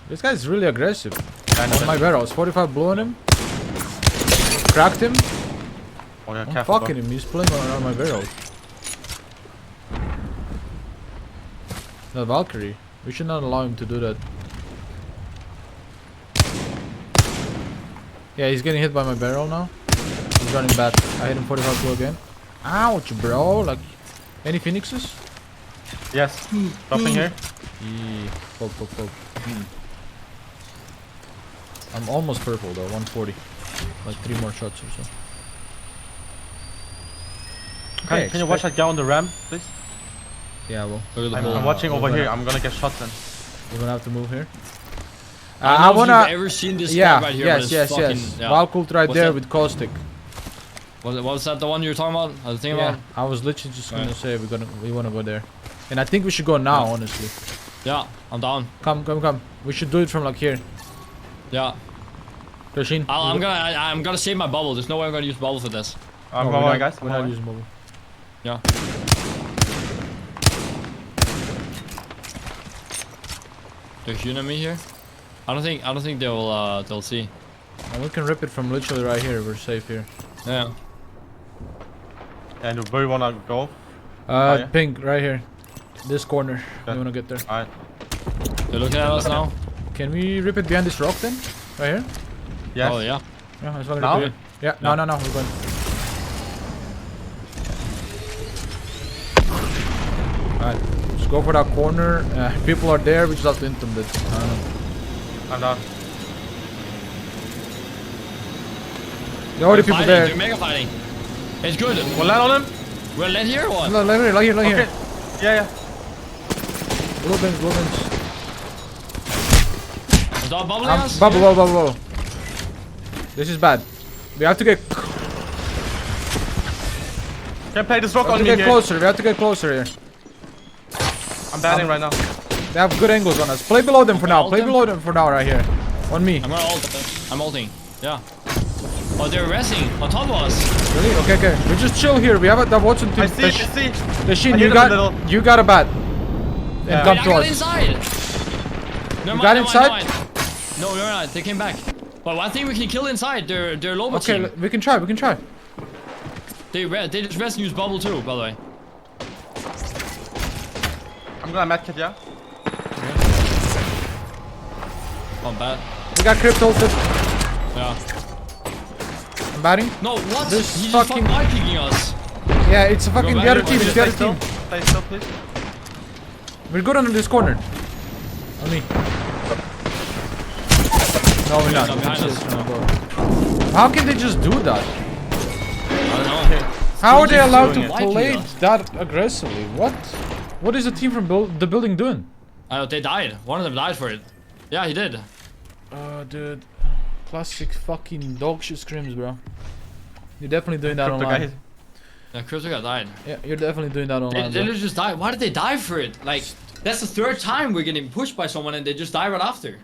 This guy's really aggressive. Yeah, I know On my that. barrels, 45 blue on him. Cracked him. Oh yeah, I'm careful. fucking him, he's playing on my barrels. The Valkyrie. We should not allow him to do that. Yeah, he's getting hit by my barrel now. He's running back. I hit him 45 blue again. Ouch, bro. Like, any phoenixes? Yes. Dropping here. Yeah. Poke. I'm almost purple though, 140. Like 3 more shots or so. Can you watch that guy on the ramp, please? Yeah, well, Look at the I'm bull. watching we're over gonna- here. I'm gonna get shots in. we're gonna have to move here. I I don't know if wanna. you've ever seen this Yeah, spot right here, but yes. it's fucking, yeah. Valkult right What's there that? with caustic. Was that the one you were talking about? I was thinking Yeah, about? I was literally just gonna Right. say we wanna go there, and I think we should go now. Yeah. Honestly, Yeah, I'm down. come. We should do it from like here. Yeah. Tashin. I'm gonna save my bubble. There's no way I'm gonna use bubble for this. I'm No, going, we're not, guys. We're not using bubble. Yeah. There's Unami here. I don't think they'll see. And we can rip it from literally right here. We're safe here. Yeah. And where you wanna go? yeah. Pink right here. This corner. Okay. We wanna get there. Alright. They're looking at us now. Can we rip it behind this rock then? Right here? Yes. Oh yeah. Yeah, I just wanna Now? rip it. Yeah. No. We're going. Alright. Just go for that corner. People are there. We just have to hit them. I'm down. There are already They're people fighting, there. They're mega fighting. It's good. We'll land on him. We'll land here or what? Look here. Okay. Yeah. Blue bins. Is that bubbling us? Bubble. This is bad. We have to get Can play this rock on me here. closer. We have to get closer here. I'm banning right now. They have good angles on us. Play below them for now. ult Play them? below them for now, right here. On me. I'm gonna ult. I'm ulting. Yeah. Oh, they're resting on top of us. Really? Okay. We just chill here. We have a Watson team. I see. The Shin, I you hit him a little. got a bat. And Yeah. come Wait, I to got us. inside. No, You got inside? No, you're not. They came back. But I think we can kill inside. They're low Okay, team. we can try. We can try. They just rescued bubble too, by the way. I'm gonna medkit, yeah? Oh, bad. We got crypt ulted. Yeah. I'm batting. No, what? This He's fucking- just fucking picking us. Yeah, it's a fucking Go the back, other go team. back. It's the other Stay still. team. Stay still, please. We're good under this corner. On me. No, we're not. No, behind us. How can they just do that? I don't know. How are they allowed doing to it. play Wiping us. that aggressively? What? What is the team from the building doing? They died. One of them died for it. Yeah, he did. Dude. Classic fucking dog shit scrims, bro. You're definitely doing that Crypto online. guys. Yeah, Crypto guy died. Yeah, you're definitely doing that They online. bro. literally just died. Why did they die for it? Like, that's the third time we're getting pushed by someone and they just die right after.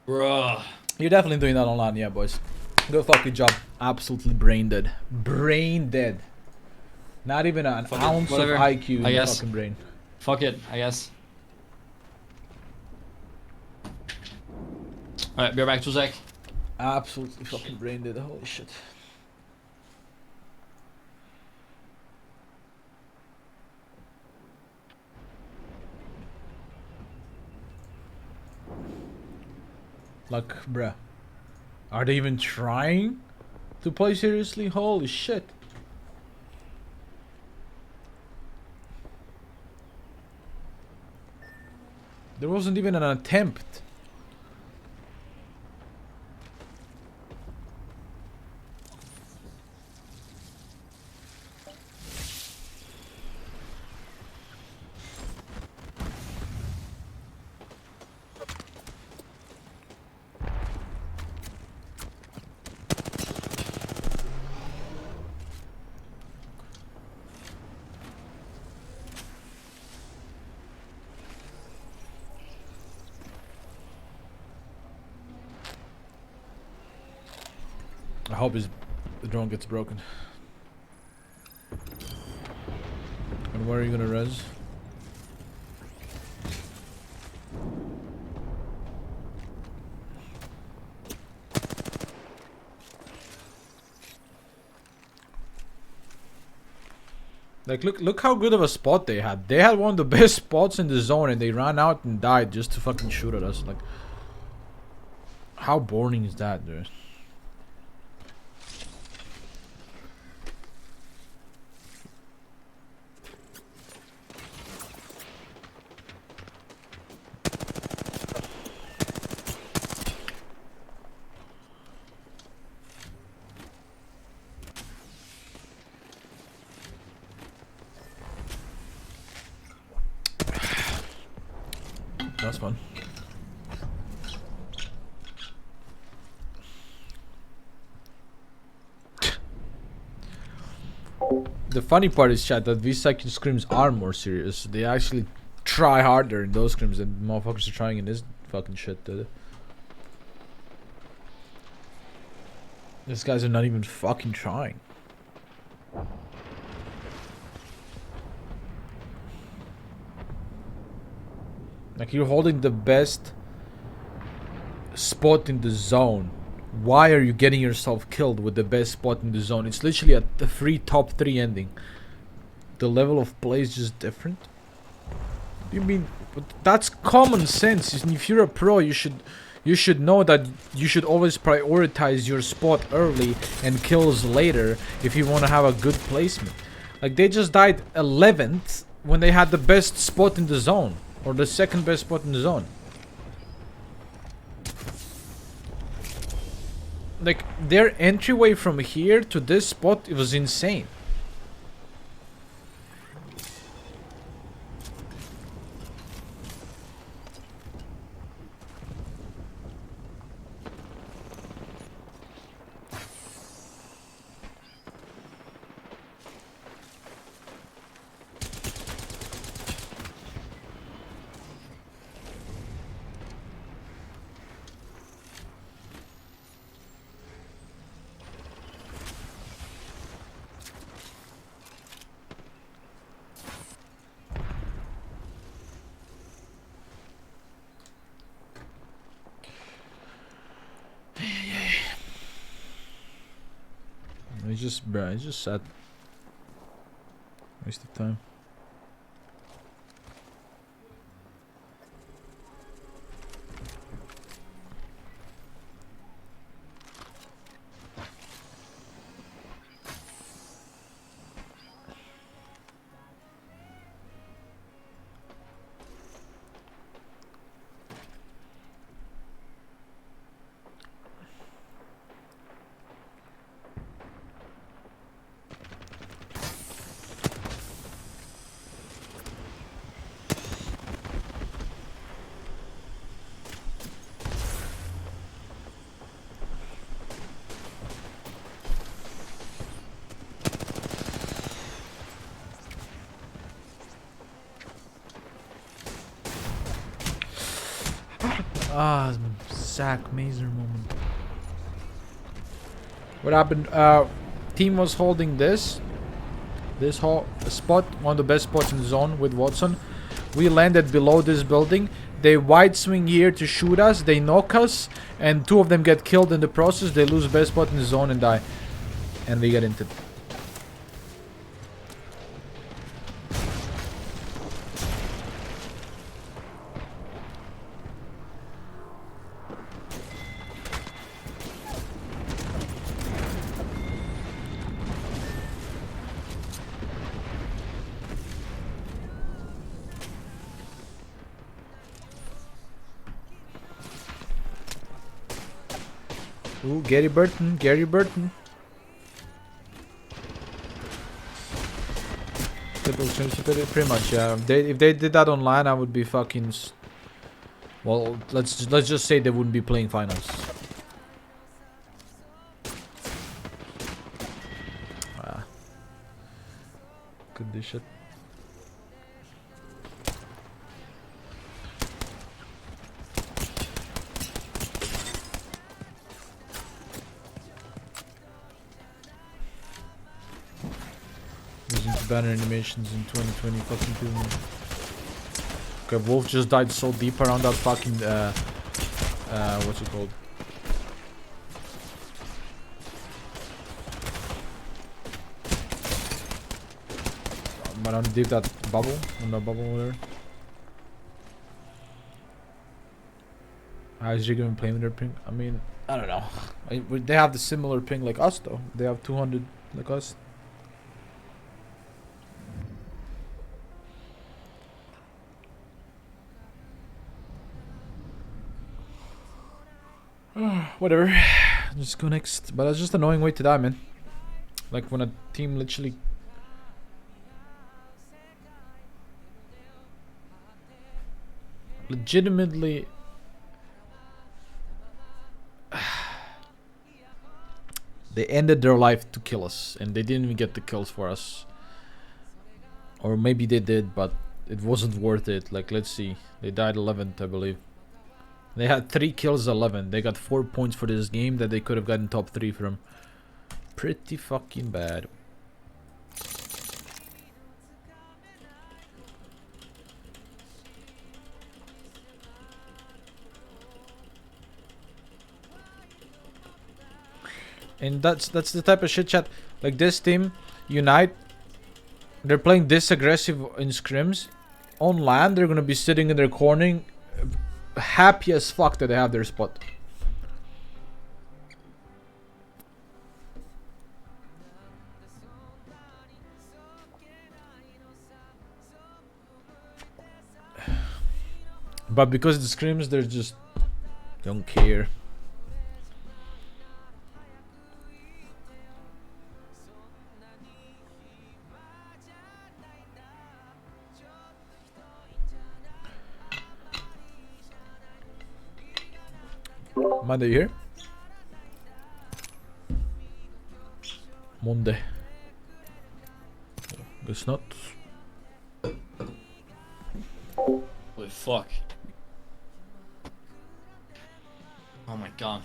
Bruh. You're definitely doing that online, yeah, boys. Good fucking job. Absolutely brain dead. Brain dead. Not even an Fuck it, ounce whatever, of IQ in I your guess. fucking brain. Fuck it, I guess. Alright, be right back, 2 sec. Absolutely fucking brain dead. Holy shit. Like, bruh. Are they even trying to play seriously? Holy shit. There wasn't even an attempt. I hope the drone gets broken. And where are you gonna res? Like, look how good of a spot they had. They had one of the best spots in the zone and they ran out and died just to fucking shoot at us. Like, how boring is that, dude? That's fun. The funny part is, chat, that these second scrims are more serious. They actually try harder in those scrims than motherfuckers are trying in this fucking shit, dude. These guys are not even fucking trying. Like, you're holding the best spot in the zone. Why are you getting yourself killed with the best spot in the zone? It's literally a free top 3 ending. The level of play is just different. You mean, but that's common sense. If you're a pro, you should know that you should always prioritize your spot early and kills later if you want to have a good placement. Like, they just died 11th when they had the best spot in the zone. Or the second best spot in the zone. Like, their entryway from here to this spot, it was insane. It's just, bruh, it's just sad. Waste of time. Ah, Zach Mazer moment. What happened? Team was holding this whole spot, one of the best spots in the zone with Watson. We landed below this building. They wide swing here to shoot us. They knock us, and 2 of them get killed in the process. They lose best spot in the zone and die, and we get into. Ooh, Gary Burton, Gary Burton. Pretty much, yeah. If they did that online, I would be fucking. Well, let's just say they wouldn't be playing finals. Ah, good this shit. Banner animations in 2020 fucking kill me. Okay, Wolf just died so deep around that fucking what's it called? Around deep that bubble, on that bubble over there. How is Jigga playing with their ping? I mean, I don't know. They have the similar ping like us though. They have 200 like us. Whatever. Just go next. But that's just an annoying way to die, man. Like when a team literally. Legitimately. They ended their life to kill us. And they didn't even get the kills for us. Or maybe they did, but it wasn't worth it. Like, let's see. They died 11th, I believe. They had 3 kills, 11. They got 4 points for this game that they could have gotten top 3 from. Pretty fucking bad. And that's the type of shit chat. Like this team, Unite, they're playing this aggressive in scrims. On land, they're gonna be sitting in their corner, happy as fuck that they have their spot. But because the scrims, they're just don't care. Monday, you here? Monday. Guess not. Holy fuck. Oh my god.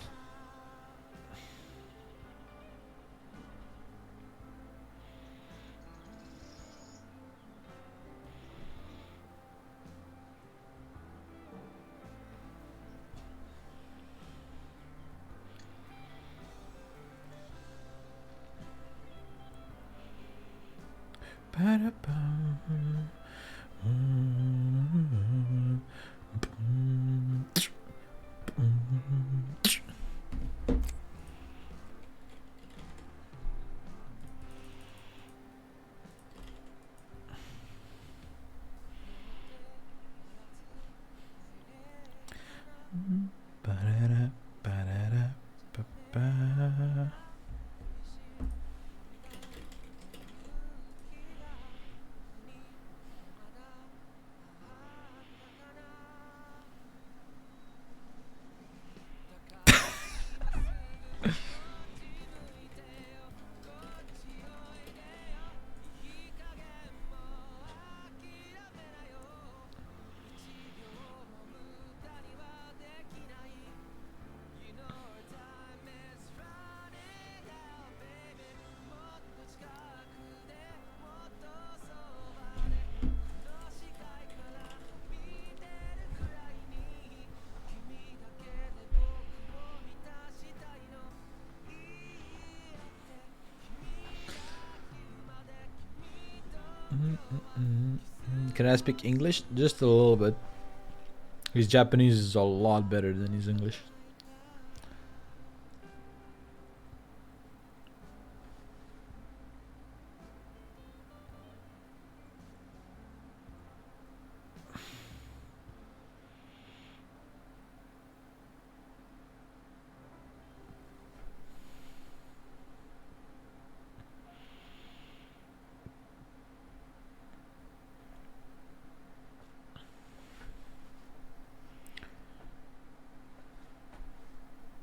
Can I speak English? Just a little bit. His Japanese is a lot better than his English.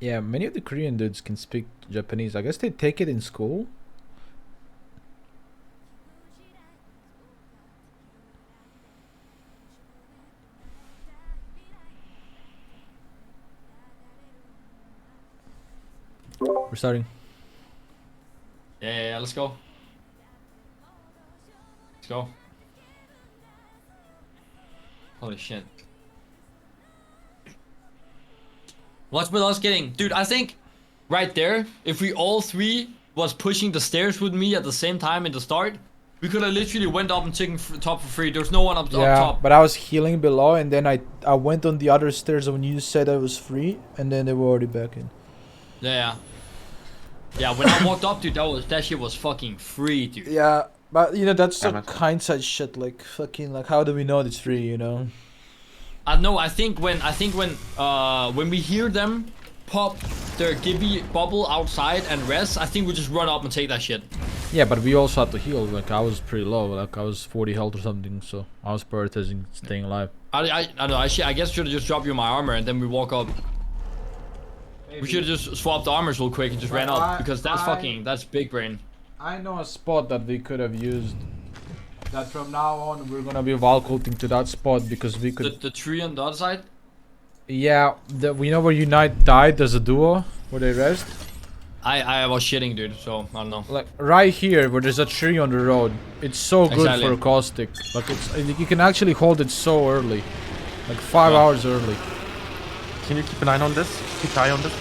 Yeah, many of the Korean dudes can speak Japanese. I guess they take it in school. We're starting. Yeah, let's go. Let's go. Holy shit. What's with us getting... Dude, I think right there, if we all three was pushing the stairs with me at the same time in the start, we could have literally went up and taken top for free. There's no one up top. But I was healing below, and then I went on the other stairs when you said I was free, and then they were already back in. Yeah. Yeah, when I walked up, dude, that shit was fucking free, dude. Yeah, but you know, that's some hindsight shit. Like fucking, like, how do we know it's free? You know. No, I think when we hear them pop their Gibby bubble outside and rest, I think we just run up and take that shit. Yeah, but we also had to heal. Like, I was pretty low. Like, I was 40 health or something, so I was prioritizing staying alive. I don't know. I guess should have just dropped you my armor and then we walk up. Maybe. We should have just swapped armors real quick and just ran up, because that's big brain. I know a spot that we could have used. That from now on we're gonna be Valkulting to that spot, because we could. The tree on the other side. Yeah, we know where Unite died. There's a duo where they rest. I was shitting, dude. So I don't know. Like right here, where there's a tree on the road. It's so good for a caustic. Like you can actually hold it so early, like 5 hours early. Can you keep an eye on this? Keep an eye on this.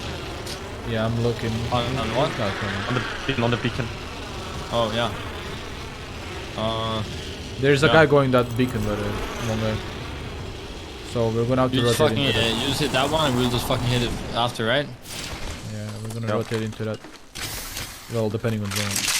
Yeah, I'm looking. On what? On the beacon. Oh yeah. There's a guy going that beacon, by the way. So we're gonna have to rotate into that. You just hit that one, and we'll just fucking hit it after, right? Yeah, we're gonna rotate into that. Well, depending on zone.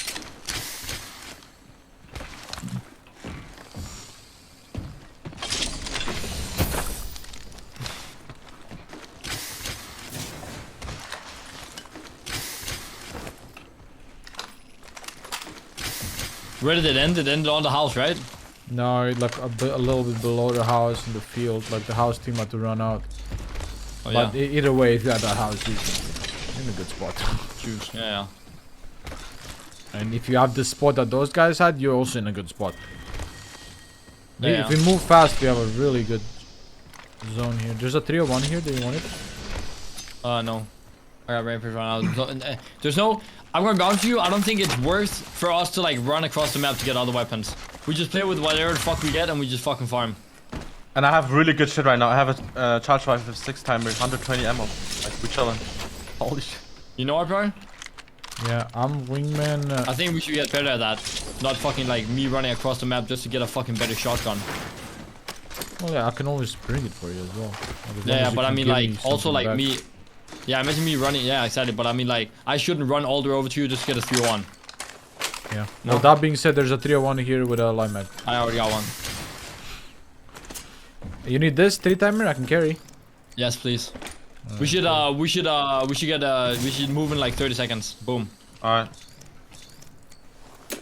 Where did it end? It ended on the house, right? No, like a little bit below the house in the field. Like the house team had to run out. Oh, but yeah. Either way, if you had that house, you're in a good spot. Choose. Yeah. And if you have the spot that those guys had, you're also in a good spot. Yeah. If we move fast, we have a really good zone here. There's a 301 here. Do you want it? No. I got rampage right now. There's no... I'm gonna be honest with you, I don't think it's worth for us to like run across the map to get other weapons. We just play with whatever the fuck we get and we just fucking farm. And I have really good shit right now. I have a charge rifle with 6 timer, 120 ammo. Like, we chillin'. Holy shit. You know what, bro? Yeah, I'm wingman. I think we should get better at that. Not fucking like me running across the map just to get a fucking better shotgun. Well, yeah, I can always bring it for you as well. Like, as long Yeah, as you but I can mean give like me also something like back. me. Yeah, imagine me running. Yeah, exactly. But I mean like I shouldn't run all the way over to you just to get a 301. Yeah. No. Well, that being said, there's a 301 here with a line mag. I already got one. You need this 3-timer? I can carry. Yes, please. We should move in like 30 seconds. Boom. Alright. I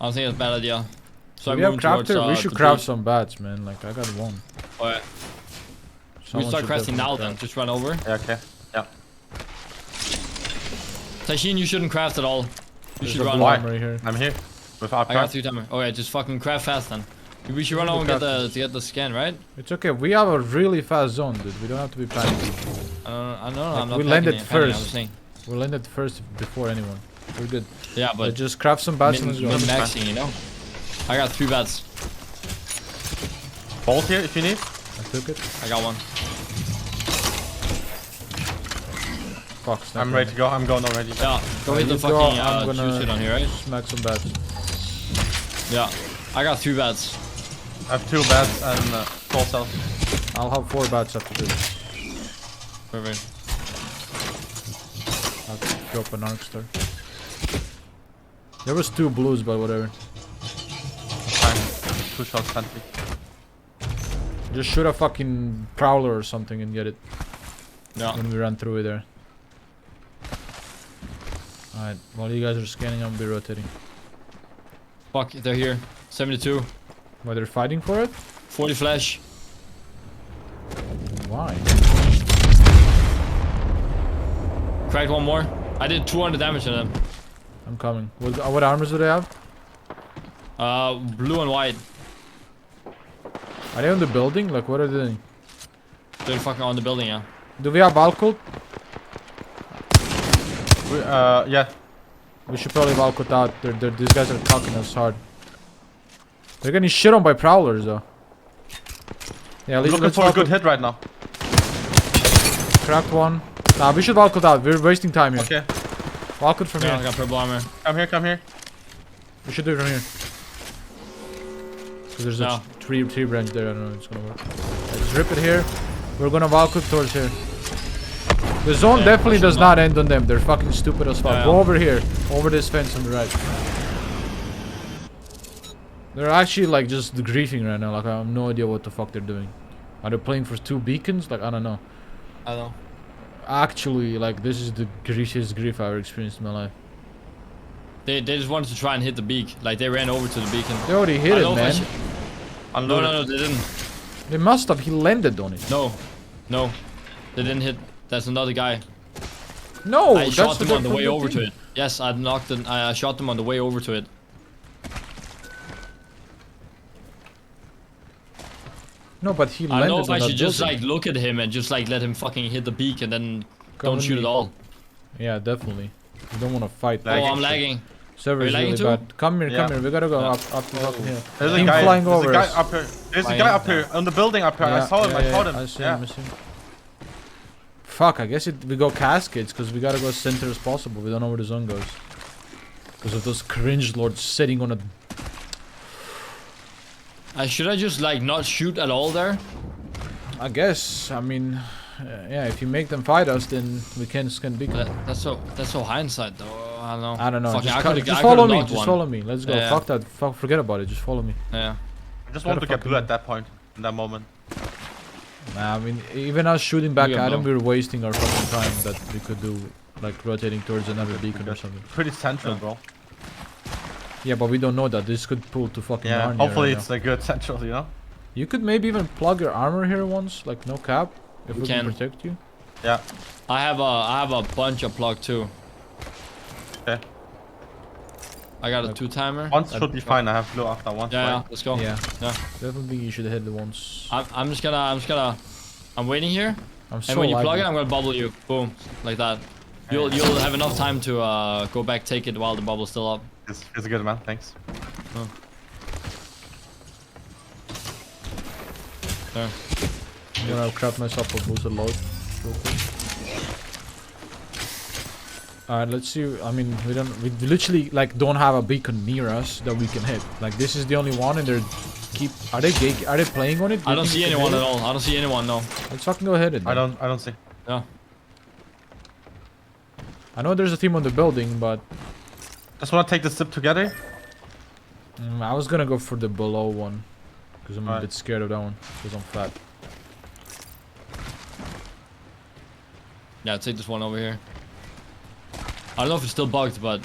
don't think it's a bad idea. So So I'm we have moving towards, crafter. We should the craft beach. some bats, man. Like I got one. Alright. We Someone start should crafting now definitely then. Just run over. Yeah, okay. Yeah. Tashin, you shouldn't craft at all. You There's should a run. blue Why? armor here. I'm here. With our I got 3-timer. Okay, just fucking craft fast then. We should run over and get the scan, right? It's okay. We have a really fast zone, dude. We don't have to be panicking. I know. Like, I'm not. we landed panicking, first. I'm saying. We landed first before anyone. We're good. Yeah, But but just craft some bats and let's go. maxing, you know. I got 3 bats. Bolt here if you need. I took it. I got one. Fuck. snap I'm it. ready to go. I'm going already. Yeah, go hit the You go, fucking I'm gonna- juice hit on here, right? Smack some bats. Yeah, I got 3 bats. I have 2 bats and full cells. I'll have 4 bats after this. Perfect. I'll drop an arc star. There was 2 blues, but whatever. Fine. 2 shots plenty. Just shoot a fucking prowler or something and get it Yeah. when we run through it there. Alright, while you guys are scanning, I'll be rotating. Fuck, they're here. 72. Why they're fighting for it? 40 flash. Why? Cracked one more. I did 200 damage to them. I'm coming. What armors do they have? Blue and white. Are they on the building? Like, what are they doing? They're fucking on the building, yeah. Do we have Valcult? Yeah. We should probably Valcult out. These guys are cocking us hard. They're getting shit on by prowlers, though. Yeah, I'm looking for a good hit right now. Cracked one. Nah, we should Valcult out. We're wasting time here. Okay. Valcult from Yeah, I here. got purple armor. Come here, come here. We should do it from here. Cause there's No. a tree branch there. I don't know if it's gonna work. Let's rip it here. We're gonna Valcult towards here. The zone Yeah, definitely push does them not end on them. They're fucking stupid as fuck. Yeah, Go yeah. over here. Over this fence on the right. They're actually like just griefing right now. Like I have no idea what the fuck they're doing. Are they playing for 2 beacons? Like I don't know. I know. Actually, like this is the greasiest grief I've ever experienced in my life. They just wanted to try and hit the beak. Like they ran over to the beacon. They already hit I it, don't know if I man. should- No, they didn't. They must have. He landed on it. No, they didn't hit. That's another guy. No, I that's shot the them on the from way the over to thing. it. Yes, I knocked them. I shot them on the way over to it. No, but he I landed don't know if on I that should just building. like look at him and just like let him fucking hit the beak and then Come don't with shoot me. at all. Yeah, definitely. You don't want to fight. Oh, I'm lagging. Server Are is you really lagging too? bad. Come here, Yeah. come here. We gotta go Yeah. up the fucking hill. There's Team a guy. flying There's over a guy us. up here. There's a Flying guy up up here on the building up here. I saw him. I saw him. I see Yeah. him, I see him. Fuck, I guess we go cascades because we gotta go as center as possible. We don't know where the zone goes. Because of those cringe lords sitting on a... Should I just like not shoot at all there? I guess, I mean... yeah, if you make them fight us, then we can scan beacon. That's so hindsight though. I don't know. I don't know. Fucking, Just, I could've- just I follow could've me. knocked Just one. follow me. Let's go. Yeah. Fuck that. Fuck. Forget about it. Just follow me. Yeah. I just want to Gotta get blue at that point. In that moment. Nah, I mean, even us shooting back We at got him, blue. we were wasting our fucking time that we could do, like rotating towards another beacon or something. Pretty central, bro. Yeah, but we don't know that. This could pull to fucking Yeah. Narnia Hopefully right it's now. a good central, you know. You could maybe even plug your armor here once, like no cap, if We we can can. protect you. Yeah. I have a bunch of plug too. Okay. I got a 2-timer. Once should be fine. I have blue after one. Yeah, let's go. Yeah, Yeah. definitely you should hit the ones. I'm just gonna. I'm waiting here, I'm so and when you plug laggy. it, I'm gonna bubble you. Boom, like that. You'll have enough time to go back, take it while the bubble's still up. It's good, man. Thanks. There. I'm gonna crap myself for boosted load. Real quick. Alright, let's see. I mean, we literally like don't have a beacon near us that we can hit. Like this is the only one, and they're are they playing on it? I don't see anyone at all. I don't see anyone, no. Let's fucking go ahead. I don't see. Yeah. I know there's a team on the building, but Just wanna take the zip together. I was gonna go for the below one because I'm a Alright. bit scared of that one because I'm fat. Yeah, take this one over here. I don't know if it's still bugged, but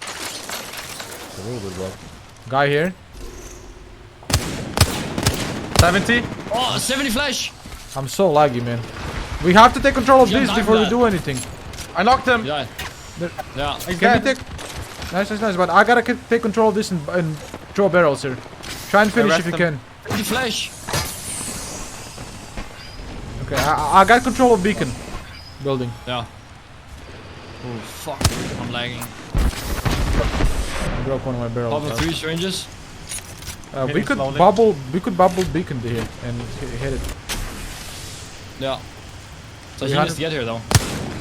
It's a little bit bugged. Guy here. 70. oh, 70 flash. I'm so laggy, man. We have to take control of Yeah, this time before we that. do anything. I knocked him. Yeah. There- Yeah. He's Can we dead. take? Nice. But I gotta take control of this and throw barrels here. Try and finish if Arrest you him. can. 70 flash. Okay, I got control of beacon building. Yeah. Oh fuck, I'm lagging. I broke one of my barrels. Pop of 3 syringes. We Hitting could slowly. bubble beacon here and hit it. Yeah. So We he had needs to get here though.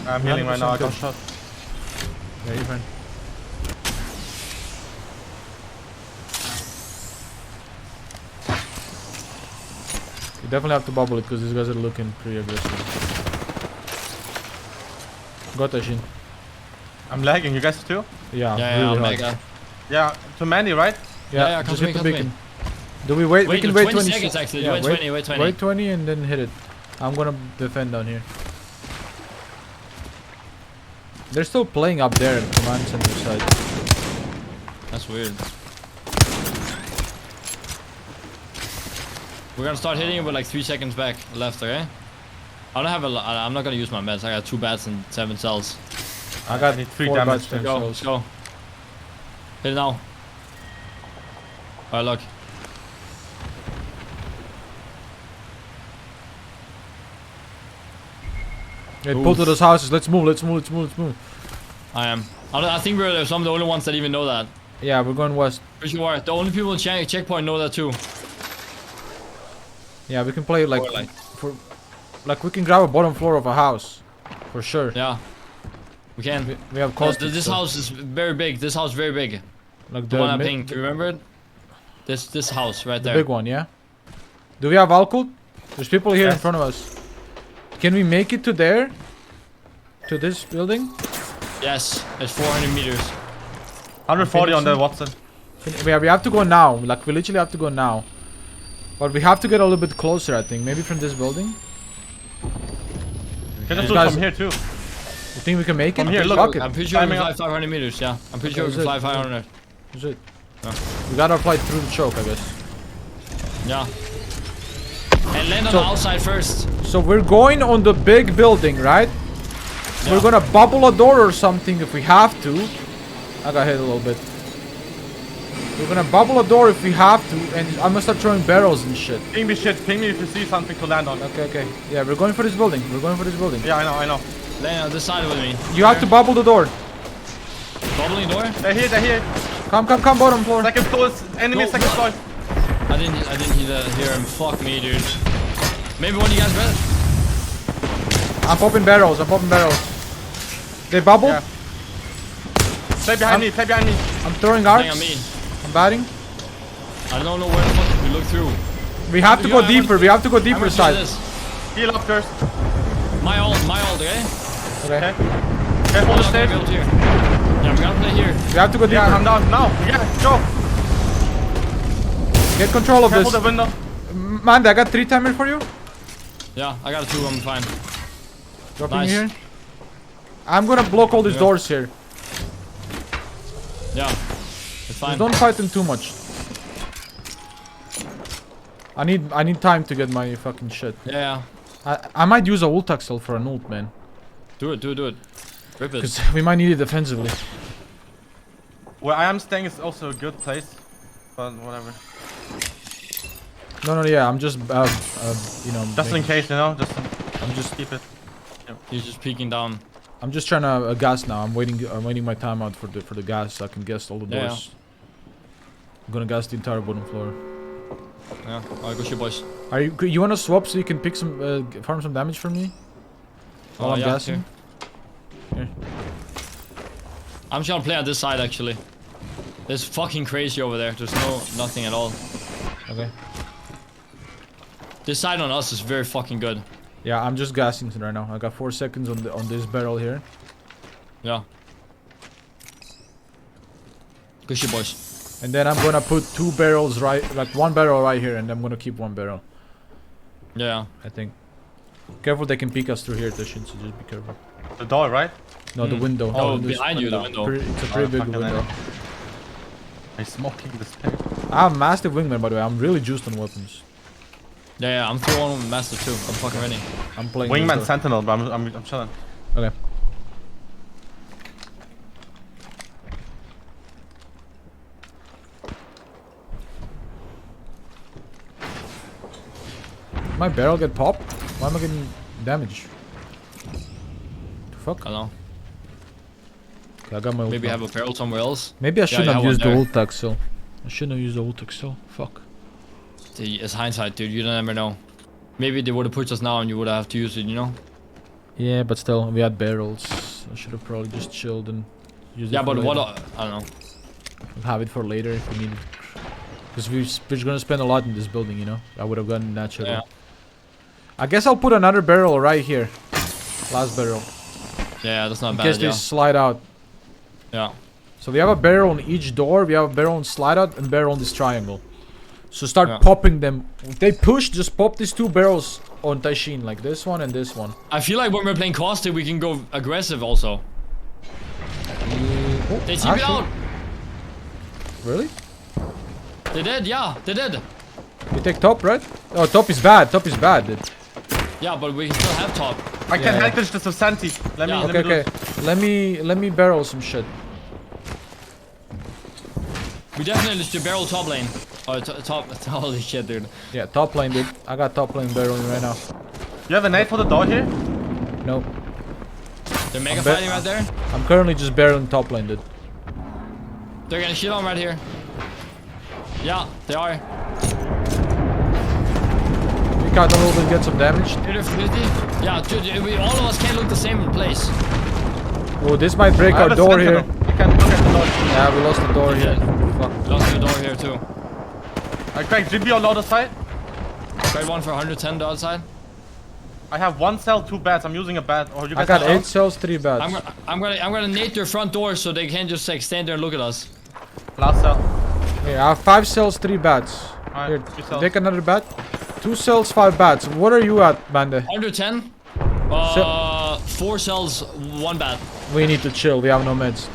I'm healing right now. I 100% got good. shot. Yeah, you're fine. You definitely have to bubble it because these guys are looking pretty aggressive. Go Tashin. I'm lagging. You guys too? Yeah, Yeah, really I'm hard. mega. Yeah. To Mandy, right? Yeah, just come hit to the me, come to beacon. Do we wait? We Wait, can no, wait 20 20 seconds actually. Yeah, Wait 20, wait 20. Wait 20 and then hit it. I'm gonna defend down here. They're still playing up there at command center side. That's weird. We're gonna start hitting it with like 3 seconds back left, okay? I don't have a lot. I'm not gonna use my meds. I got 2 bats and 7 cells. I got need 3 4 damage bats to and Go, cells. let's go. Hit it now. Alright, look. Yeah, pull to those houses. Let's move. Let's move. I am. I think we're some of the only ones that even know that. Yeah, we're going west. For sure. The only people in checkpoint know that too. Yeah, we can play like Or like- we can grab a bottom floor of a house, for sure. Yeah. We can. We have Cause cost. this house is very big. This house is very big. like The one I mid- pinged. Do you remember it? This house right the there. big one, yeah. Do we have alcohol? There's people here in Yes. front of us. Can we make it to there? To this building? Yes, it's 400 meters. 140 on the finishing. Watson. We have to go now. Like we literally have to go now. But we have to get a little bit closer, I think. Maybe from this building. Can just You do it guys- from here too. You think we can make it? From here, look. Fuck it. I'm pretty sure we Climbing can up. fly 500 meters. Yeah, I'm pretty sure we Okay, can that's fly it. 500. That's it. Yeah. We gotta fly through the choke, I guess. Yeah. And land on So- the outside first. So we're going on the big building, right? Yeah. We're gonna bubble a door or something if we have to. I got hit a little bit. We're gonna bubble a door if we have to, and I'm gonna start throwing barrels and shit. Ping me shit. Ping me if you see something to land on. Okay. Yeah, we're going for this building. We're going for this building. Yeah, I know. Land on this side with me. You have to bubble the door. Bubbling door? They're here. Come, bottom floor. Second floor is enemy, Go. second floor. I didn't hear him. Fuck me, dude. Maybe one of you guys better. I'm popping barrels. They bubble. Yeah. Stay behind me. I'm throwing Hang on arcs. me. I'm batting. I don't know where the fuck we look through. We have to You go know, I deeper. want- We have to go I deeper want to do side. this. Heal up first. My ult, okay? Okay. Okay. I'm Careful the not gonna stairs. build here. Yeah, I'm gonna play here. We have to go Yeah, I'm deeper. down. Now. Yeah, go. Get control of Careful this. the window. Man, I got 3 timer for you. Yeah, I got a 2, I'm fine. Dropping Nice. here. I'm gonna block all these Yeah. doors here. Yeah, it's fine. Just don't fight them too much. I need time to get my fucking shit. Yeah. I might use a ult axle for an ult, man. Do it. Rip it. Because we might need it defensively. Where I am staying is also a good place. But whatever. No, yeah, I'm just, you know, Just in case, you know. I'm just Keep it. He's just peeking down. I'm just trying to gas now. I'm waiting my time out for the gas so I can gas all the Yeah, doors. I'm gonna gas the entire bottom floor. Yeah, alright, go shoot, boys. Are you wanna swap so you can pick some farm some damage for me? While I'm yeah, gassing? here. I'm just gonna play on this side actually. It's fucking crazy over there. There's nothing at all. Okay. This side on us is very fucking good. Yeah, I'm just gassing it right now. I got 4 seconds on this barrel here. Yeah. Good shit, boys. And then I'm gonna put 2 barrels right, like 1 barrel right here, and I'm gonna keep 1 barrel. Yeah. I think. Careful, they can peek us through here, Tashin, so just be careful. The door, right? No, the window. Oh, The window's behind you, the window. It's a pretty big fucking window. I'm smoking this thing. I'm massive wingman, by the way. I'm really juiced on weapons. Yeah, I'm throwing master too. I'm fucking ready. I'm playing. this Wingman door. Sentinel, but I'm chilling. Okay. My barrel get popped? Why am I getting damage? The fuck? I don't know. Okay, I got my ult Maybe now. have a barrel somewhere else. Maybe I shouldn't you have have used one the there. ult Axel. I shouldn't have used the ult Axel. Fuck. It's hindsight, dude. You never know. Maybe they would have pushed us now and you would have to use it, you know? Yeah, but still, we had barrels. I should have probably just chilled and used it. Yeah, for but what? later. I don't know. Have it for later if we need it. Because we're gonna spend a lot in this building, you know? I would have gone natural. Yeah. I guess I'll put another barrel right here. Last barrel. Yeah, that's not In bad. case they Yeah. slide out. Yeah. So we have a barrel on each door, we have a barrel on slide out, and barrel on this triangle. So start Yeah. popping them. If they push, just pop these 2 barrels on Taishin, like this one and this one. I feel like when we're playing Caustic, we can go aggressive also. Oh, They team it actually- out. Really? They did, yeah, they did. We take top, right? Oh, top is bad. Top is bad, dude. Yeah, but we can still have top. I can Yeah. heritage this of Santi. Let me. Yeah. Let Okay, me do okay. it. Let me barrel some shit. We definitely should barrel top lane. Oh, top. Holy shit, dude. Yeah, top lane, dude. I got top lane barreling right now. You have a nade for the door here? Nope. They're mega I'm bet- fighting right there. I'm currently just barreling top lane, dude. They're getting shit on right here. Yeah, they are. We got a little bit, get some damage. Dude, they're 50. Yeah, dude, all of us can't look the same in place. Oh, this might break I our have a door here. Sentinel. You can look at the door. Yeah, we lost the door here. Yeah. Fuck. Lost the door here too. I cracked GB on the other side. Grade 1 for 110 the outside. I have 1 cell, 2 bats. I'm using a bat. Or you I guys got have 8 else? cells, 3 bats. I'm gonna nade their front door so they can't just like stand there and look at us. Last cell. Here, I have 5 cells, 3 bats. Alright, Here, 3 cells. take another bat. 2 cells, 5 bats. What are you at, Bande? 110. 4 cells, 1 bat. We need to chill. We have no meds.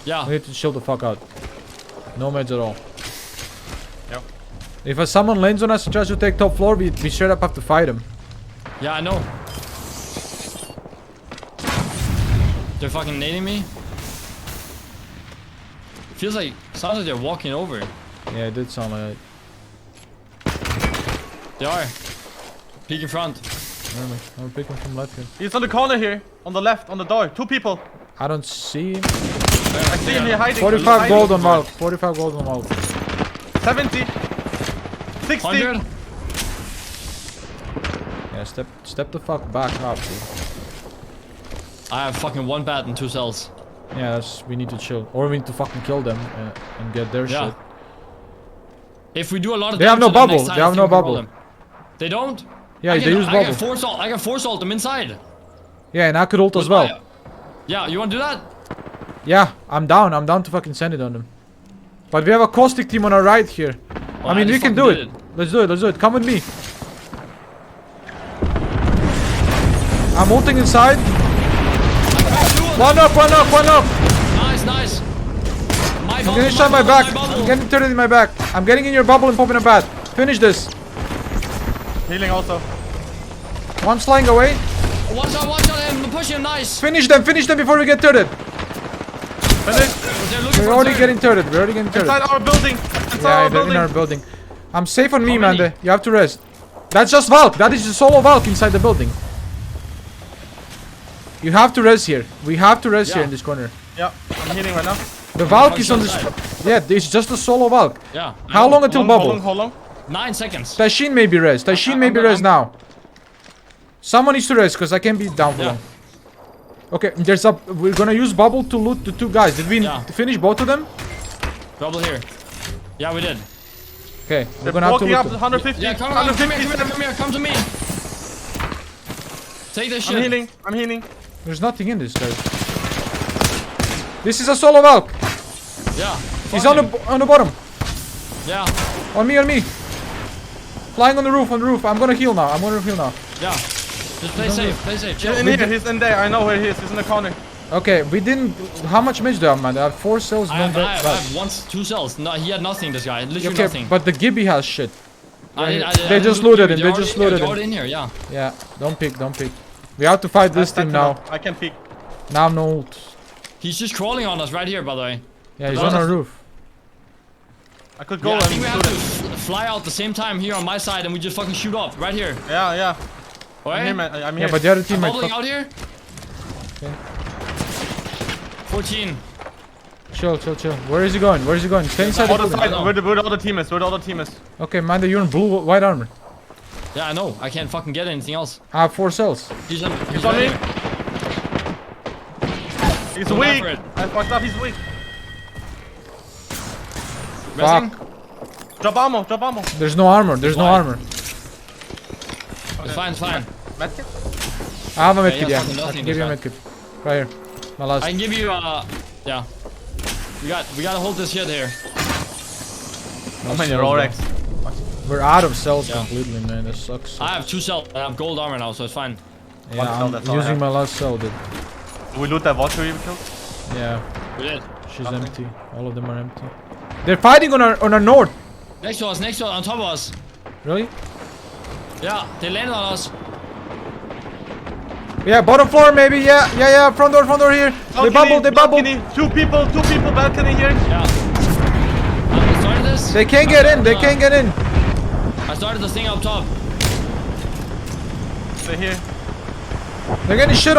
Yeah. We need to chill the fuck out. No meds at all. Yep. If someone lands on us and tries to take top floor, we straight up have to fight him. Yeah, I know. They're fucking nading me. Feels like, sounds like they're walking over. Yeah, it did sound like it. They are. Peek in front. Remember, I'm picking from left here. He's on the corner here. On the left, on the door. 2 people. I don't see him. I see him here hiding. 45 hiding. gold on Valk. 45 gold on Valk. 70. 60. 100. Yeah, step the fuck back up, dude. I have fucking 1 bat and 2 cells. Yeah, we need to chill. Or we need to fucking kill them and get their Yeah. shit. If we do a lot of They have damage no to them bubble. next time, They have I no think we can roll bubble. them. They don't? Yeah, I they can, use I bubble. can force ult them inside. Yeah, and I could ult as With my- well. Yeah, you wanna do that? Yeah, I'm down. I'm down to fucking send it on them. But we have a caustic team on our right here. Well, I mean, we just can fucking do did it. Let's do it. Let's do it. Come with me. I'm ulting inside. One up, one up, one up. Nice, nice. My I'm bubble, getting shot in my bubble, back. bubble. I'm getting turret in my back. I'm getting in your bubble and popping a bat. Finish this. Healing also. One's flying away. Watch out, I'm pushing him, nice. Finish them before we get turret. Finish. They're looking We're for already turret. getting turret. We're already getting turret. Inside our building. Inside Yeah, our they're in building. our building. I'm safe on me, How many? Mande. You have to rest. That's just Valk. That is just solo Valk inside the building. You have to rest here. We have to rest here Yeah. in this corner. Yeah, I'm healing right now. The Valk Punch is on this. outside. Yeah, it's just a solo Valk. Yeah. I How know. long until Hold on, bubble? hold on, hold on. 9 seconds. Tashin may be rest. Tashin may I'm be gonna- rest now. Someone needs to rest because I can't be down for Yeah. long. Okay, there's a. We're gonna use bubble to loot the 2 guys. Did we Yeah. finish both of them? Bubble here. Yeah, we did. Okay, we're They're gonna have to walking loot up them. 150. Yeah, come 150. here, come to me. Take this shit. I'm healing. I'm healing. There's nothing in this, guys. This is a solo Valk. Yeah. He's fuck on him. the bottom. Yeah, On me. Flying on the roof, I'm gonna heal now. yeah. Just play safe, chill. He's in here. He's in there. I know where he is. He's in the corner. Okay, we didn't. How much damage do I have, man? I have 4 cells. I no have bats. 2 cells. No, he had nothing, this guy. Literally Okay, nothing. but the Gibby has shit. They just loot looted him. him, they just looted him. They're in here, yeah. Yeah, don't pick. We have to fight this team now. I can peek. Now no ult. He's just crawling on us right here, by the way. Yeah, he's on our roof. I could go Yeah, I and think we have shoot to him. fly out the same time here on my side and we just fucking shoot off right here. Yeah. Alright? I'm here, man. I'm Yeah, here. but the other team I'm might bubbling fuck. out here. Okay. 14. Chill. Where is he going? Stay inside the Other building. side. No. Where the other team is. Okay, mind that you're in blue, white armor. Yeah, I know. I can't fucking get anything else. I have 4 cells. He's He's right on me. here. He's Go weak. for it. I fucked up. He's weak. Resting? Drop ammo. There's no armor. It's fine. Medkit? I have a Yeah, medkit, yeah, yeah. fucking I nothing can give you a this medkit. Right here. My last. I can give you, yeah. We gotta hold this shit here. How many Rolex? We're out of cells Yeah. completely, man. That sucks. I have 2 cells. I have gold armor now, so it's fine. Yeah, One cell, I'm that's all I using have. my last cell, dude. Do we loot that watcher you killed? Yeah, We did. she's Nothing. empty. All of them are empty. They're fighting on our north. Next to us, on top of us. Really? Yeah, they landed on us. Yeah, bottom floor maybe. Yeah. Front door here. They bubble. Balcony. Two people balcony here. Yeah. I started this. They can't get in. They can't get in. I started this thing up top. They're here. They're getting shit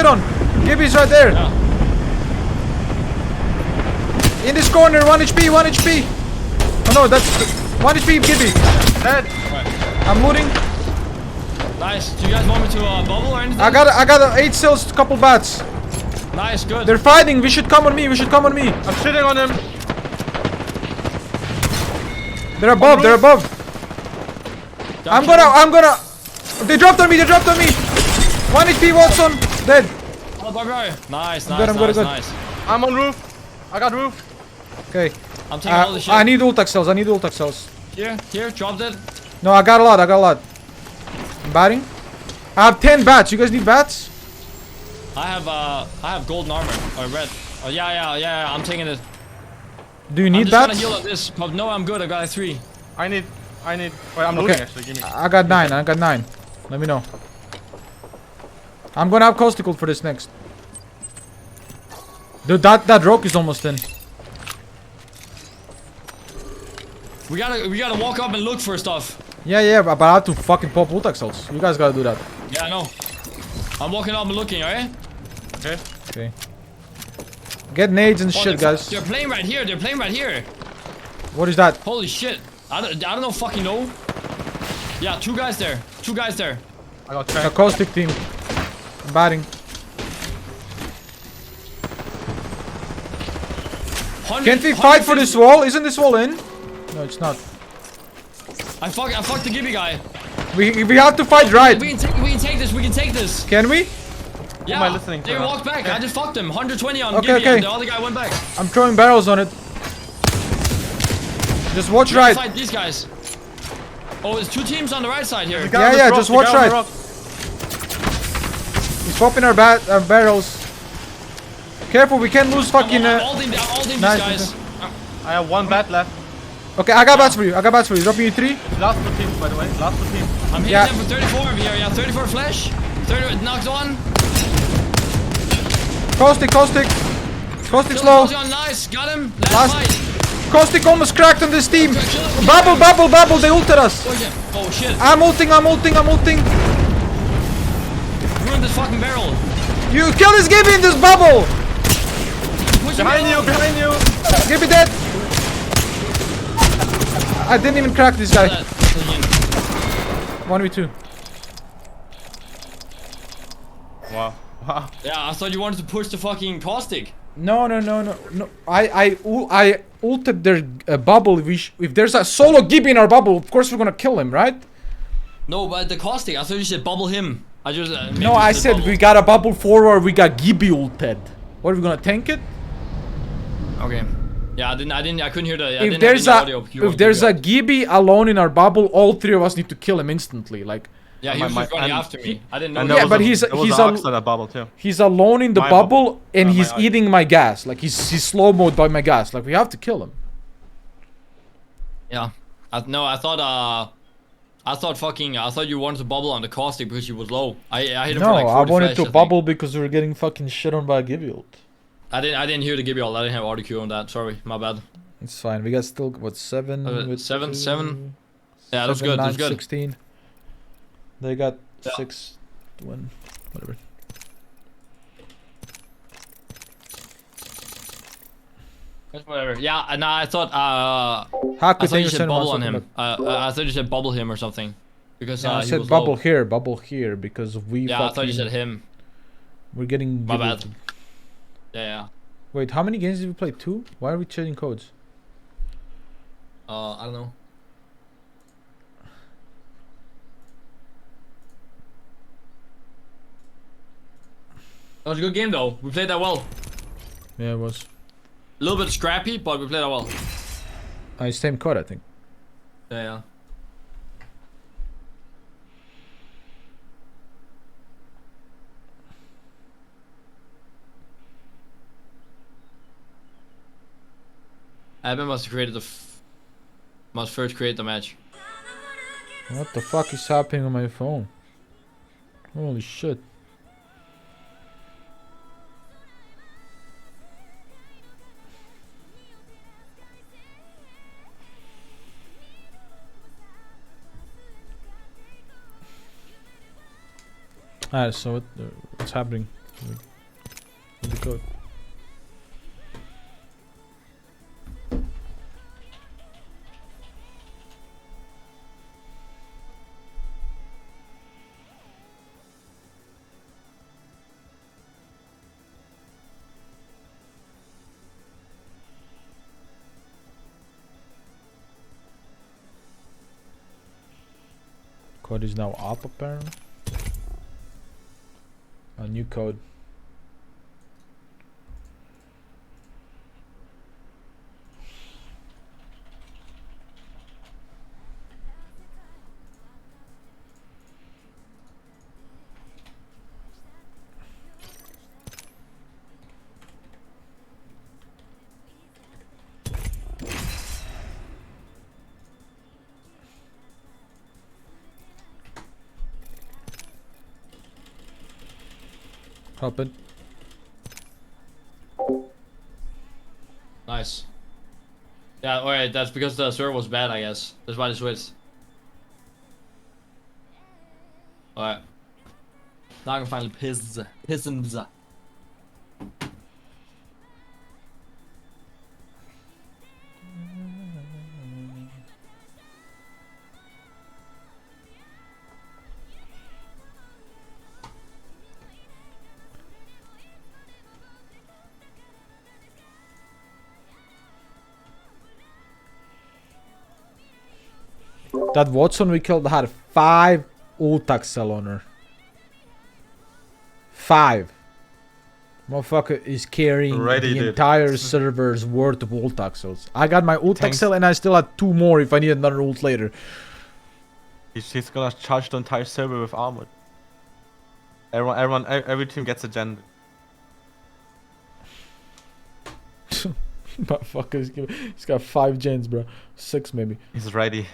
on. Gibby's right there. Yeah. In this corner, 1 HP. Oh no, that's 1 HP Gibby. Dead. I'm looting. Nice. Do you guys want me to bubble or anything? I got 8 cells, couple bats. Nice, good. They're fighting. We should come on me. I'm shitting on him. They're above. I'm gonna. They dropped on me. 1 HP Watson. Dead. Oh, bye. Nice. I'm good. Nice. I'm on roof. I got roof. Okay. I'm taking all the shit. I need ultac cells. Here, dropped it. No, I got a lot. I'm batting. I have 10 bats. You guys need bats? I have golden armor or red. Oh yeah. I'm taking it. Do you I'm need just trying to bats? heal up this. But no, I'm good. I got like 3. I need. Wait, I'm looting actually. Give me. I got 9. Let me know. I'm gonna have Costicle for this next. Dude, that rock is almost in. We gotta walk up and look for stuff. Yeah, but I have to fucking pop ultac cells. You guys gotta do that. Yeah, I know. I'm walking up and looking, alright? Okay. Get nades and Oh, shit, guys. They're playing right here. What is that? Holy shit. I don't know fucking know. Yeah, 2 guys there. I got A tracked. caustic team. I'm batting. 100 Can't we fight for this wall? Isn't this wall in? No, it's not. I fucked the Gibby guy. We have to fight right. We can take this. Can we? Yeah, am I listening they to? walked back. I just fucked him. 120 on Okay, Gibby okay. and the other guy went back. I'm throwing barrels on it. Just watch We gotta right. fight these guys. Oh, there's 2 teams on the right side here. Guy on Yeah, this rock, just the watch guy on the right. rock. He's popping our barrels. Careful, we can't lose fucking. I'm ulting these nice, guys. I have 1 bat left. Okay, I got bats for you. Drop me 3. Last 2 teams, by the way. Last 2 teams. I'm hitting Yeah. them for 34 over here. Yeah, 34 flash. 30 knocked on. Caustic Killed slow. on, nice. Got him. Last- Last fight. Caustic almost cracked on this team. Kill him. Bubble, they ulted us. Oh shit. I'm ulting. Ruined this fucking barrel. You kill this Gibby in this bubble. Push him Behind down. you. Gibby dead. I didn't even crack this guy. 1v2. Wow. Wow. Yeah, I thought you wanted to push the fucking caustic. No. I ulted their bubble. If there's a solo Gibby in our bubble, of course we're gonna kill him, right? No, but the caustic. I thought you said bubble him. I just. Maybe No, you I said bubble. we got a bubble forward. We got Gibby ulted. What are we gonna tank it? Okay. Yeah, I couldn't hear the. I If didn't there's have a any audio. You if there's a were- Gibby alone in our bubble, all three of us need to kill him instantly. Like Yeah, he was just running and after me. I didn't know. And he there Yeah, was- but was a, he's- there was he's an a- ox on that bubble too. he's alone in the My bubble, bubble. and My he's eye. eating my gas. Like he's slow mode by my gas. Like we have to kill him. Yeah. I thought you wanted to bubble on the caustic because he was low. I hit him No, for like 40 I wanted flash, to I think. bubble because we were getting fucking shit on by a Gibby ult. I didn't hear the Gibby all. I didn't have audio cue on that. Sorry, my bad. It's fine. We got still what 7 with 7. 2, Yeah, that's 7, good. 9, That's good. 16. They got Yeah. 6, 1, whatever. That's whatever. Yeah, and I thought Haku, I thank thought you you said so bubble much on for him. I thought you said bubble him or something. Because I he said was bubble low. here because we Yeah, I thought you fucking said him. we're getting My Gibby bad. ulted. Yeah. Wait, how many games did we play? 2? Why are we changing codes? I don't know. That was a good game though. We played that well. Yeah, it was. A little bit scrappy, but we played that well. Same code, I think. Yeah. Abin must have created must first create the match. What the fuck is happening on my phone? Holy shit. So what's happening with the code? Code is now up apparently. A new code. Hop it. Nice. Yeah, alright, that's because the server was bad, I guess. That's why they switched. Alright. Now I can finally piss him. That Watson we killed had 5 ult Axel on her. 5. Motherfucker is carrying Ready, the dude. entire server's worth of ult Axels. I got my ult Thanks. Axel and I still had 2 more if I need another ult later. He's gonna charge the entire server with armor. Every team gets a gen. Motherfucker, he's got 5 gens, bro. 6 maybe. He's ready.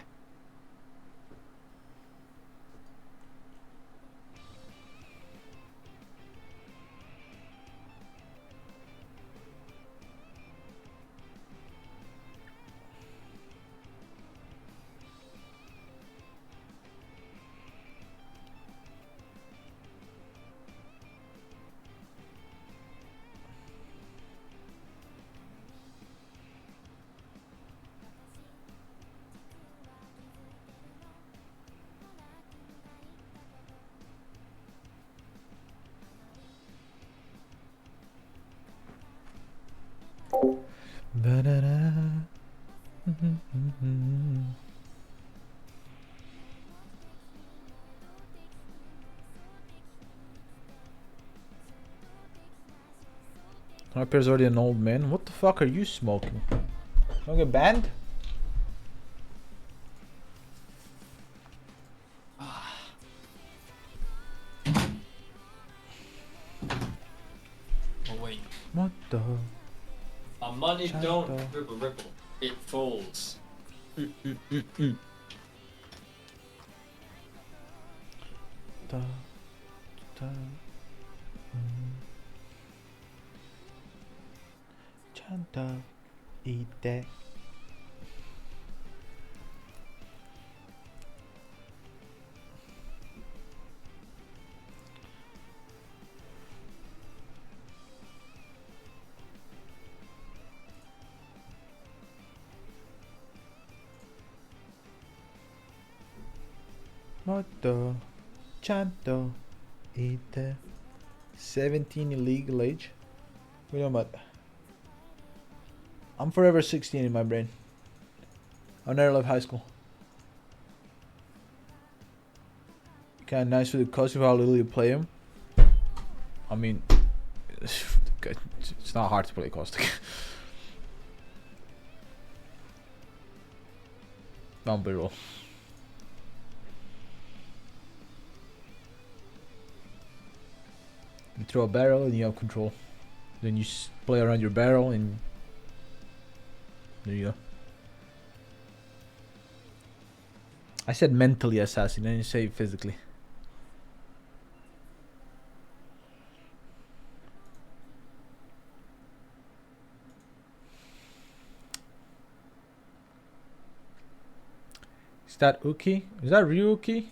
Sniper's already an old man. What the fuck are you smoking? Don't get banned? Oh wait. What the? My money Shut don't up. ripple. It folds. Da, da, Chanta, ite. Motto, chanto, ite. 17 illegal age. What are you talking about? I'm forever 16 in my brain. I'll never left high school. Kinda nice with the costume how little you play him. I mean, it's not hard to play Caustic. Unbelievable. You throw a barrel and you have control. Then you play around your barrel and there you go. I said mentally assassin, I didn't say physically. Is that Uki? Is that Ryuki?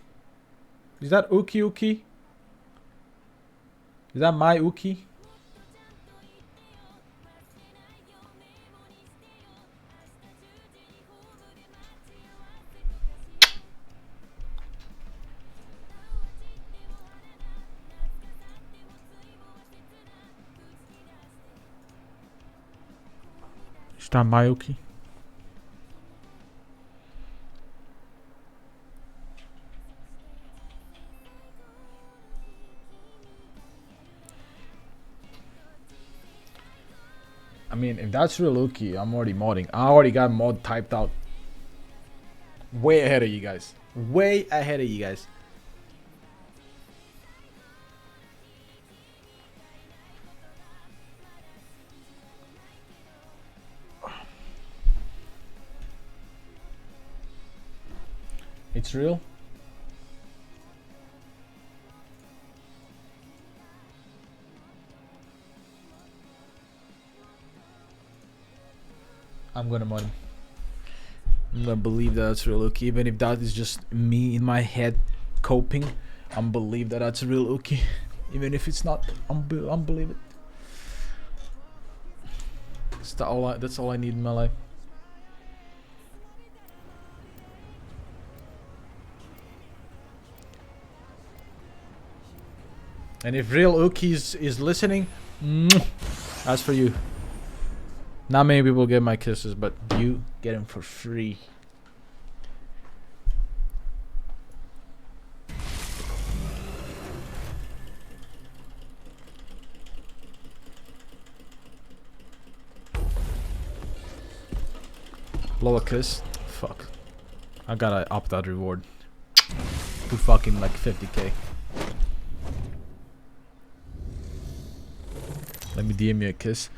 Is that Uki? Is that my Uki? Is that my Uki? I mean, if that's real Uki, I'm already modding. I already got mod typed out. Way ahead of you guys. Way ahead of you guys. It's real? I'm gonna mod him. I'm gonna believe that that's real Uki. Even if that is just me in my head coping, I'm believe that that's real Uki. Even if it's not, I'm believe it. That's all I need in my life. And if real Uki is listening, that's for you. Not many people get my kisses, but you get them for free. Blow a kiss? Fuck. I gotta opt out reward. To fucking like 50k. Let me DM you a kiss.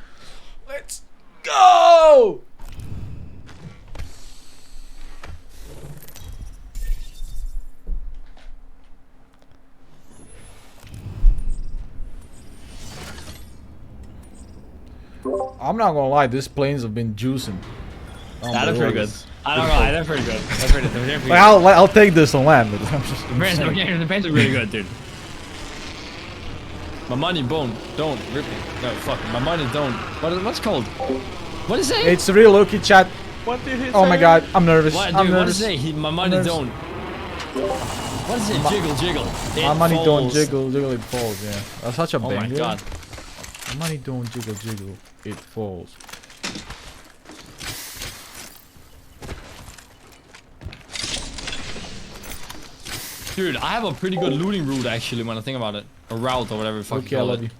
Let's go! I'm not gonna lie, these planes have been juicing. That's pretty good. I don't know, that's pretty good. That's pretty good. Like, I'll take this on land, but I'm just The paints are really good, dude. My money don't rip me. No, fuck. My money don't. What's it called? What is it? It's real Uki chat. What did he say? Oh my god, I'm nervous. What, dude, I'm what nervous. is it? My money don't. What is it? Jiggle. My money don't falls. jiggle, it falls, yeah. That's such a Oh banger. my god. My money don't jiggle, it falls. Dude, I have a pretty good looting route actually when I think about it. A route or whatever the fuck Okay, you I call love it.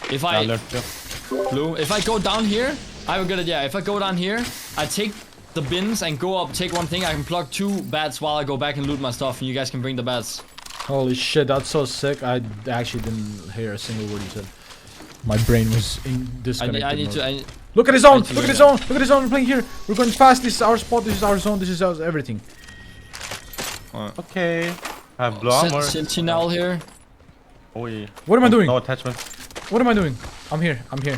you. If I I left you. Blue. If I go down here, I have a good idea. If I go down here, I take the bins and go up, take one thing. I can plug 2 bats while I go back and loot my stuff, and you guys can bring the bats. Holy shit, that's so sick. I actually didn't hear a single word you said. My brain was disconnected. I need to. Look at his zone! I need to Look at do his that. zone! Look at his zone! We're playing here. We're going fast. This is our spot. This is our zone. This is our everything. Okay. I have blue armor. Sentinel here. Oh yeah. What am I doing? No attachment. What am I doing? I'm here. I'm here.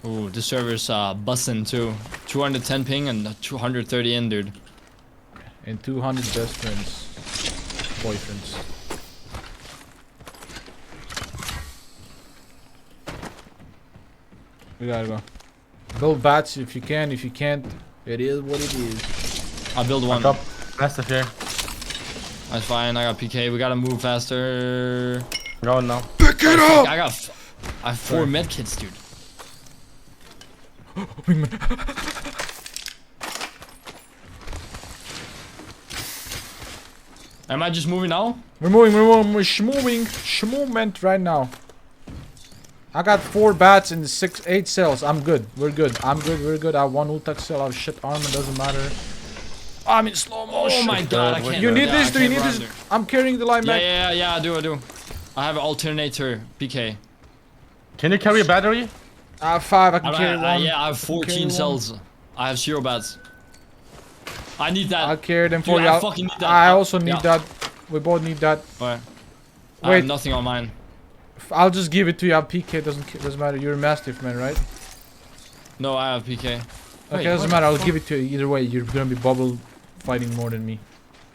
Ooh, this server's bussin' too. 210 ping and 230 in, dude. And 200 best friends. Boyfriends. We gotta go. Build bats if you can. If you can't, it is what it is. I'll build one. Drop massive here. That's fine. I got PK. We gotta move faster. Going now. Pick it up! I have 4 medkits, dude. Am I just moving now? We're moving. We're schmoving. Schmovement right now. I got 4 bats and 8 cells. I'm good. We're good. I'm good. We're good. I have 1 ultac cell. I have shit armor. Doesn't matter. I'm in slow motion. Oh my god, I can't. You need yeah, this? I Do you can't need run, this? dude. I'm carrying the line back. Yeah, I do. I have an alternator, PK. Can you carry a battery? I have 5. I can carry 1. Yeah, I have carry 14 one. cells. I have 0 bats. I need that. I'll carry them Dude, for you. I fucking need that. I also need Yeah. that. We both need that. Alright. I Wait. have nothing on mine. I'll just give it to you. I have PK. Doesn't matter. You're a Mastiff man, right? No, I have PK. Okay, doesn't matter. I'll give it to you either way. You're gonna be bubble fighting more than me.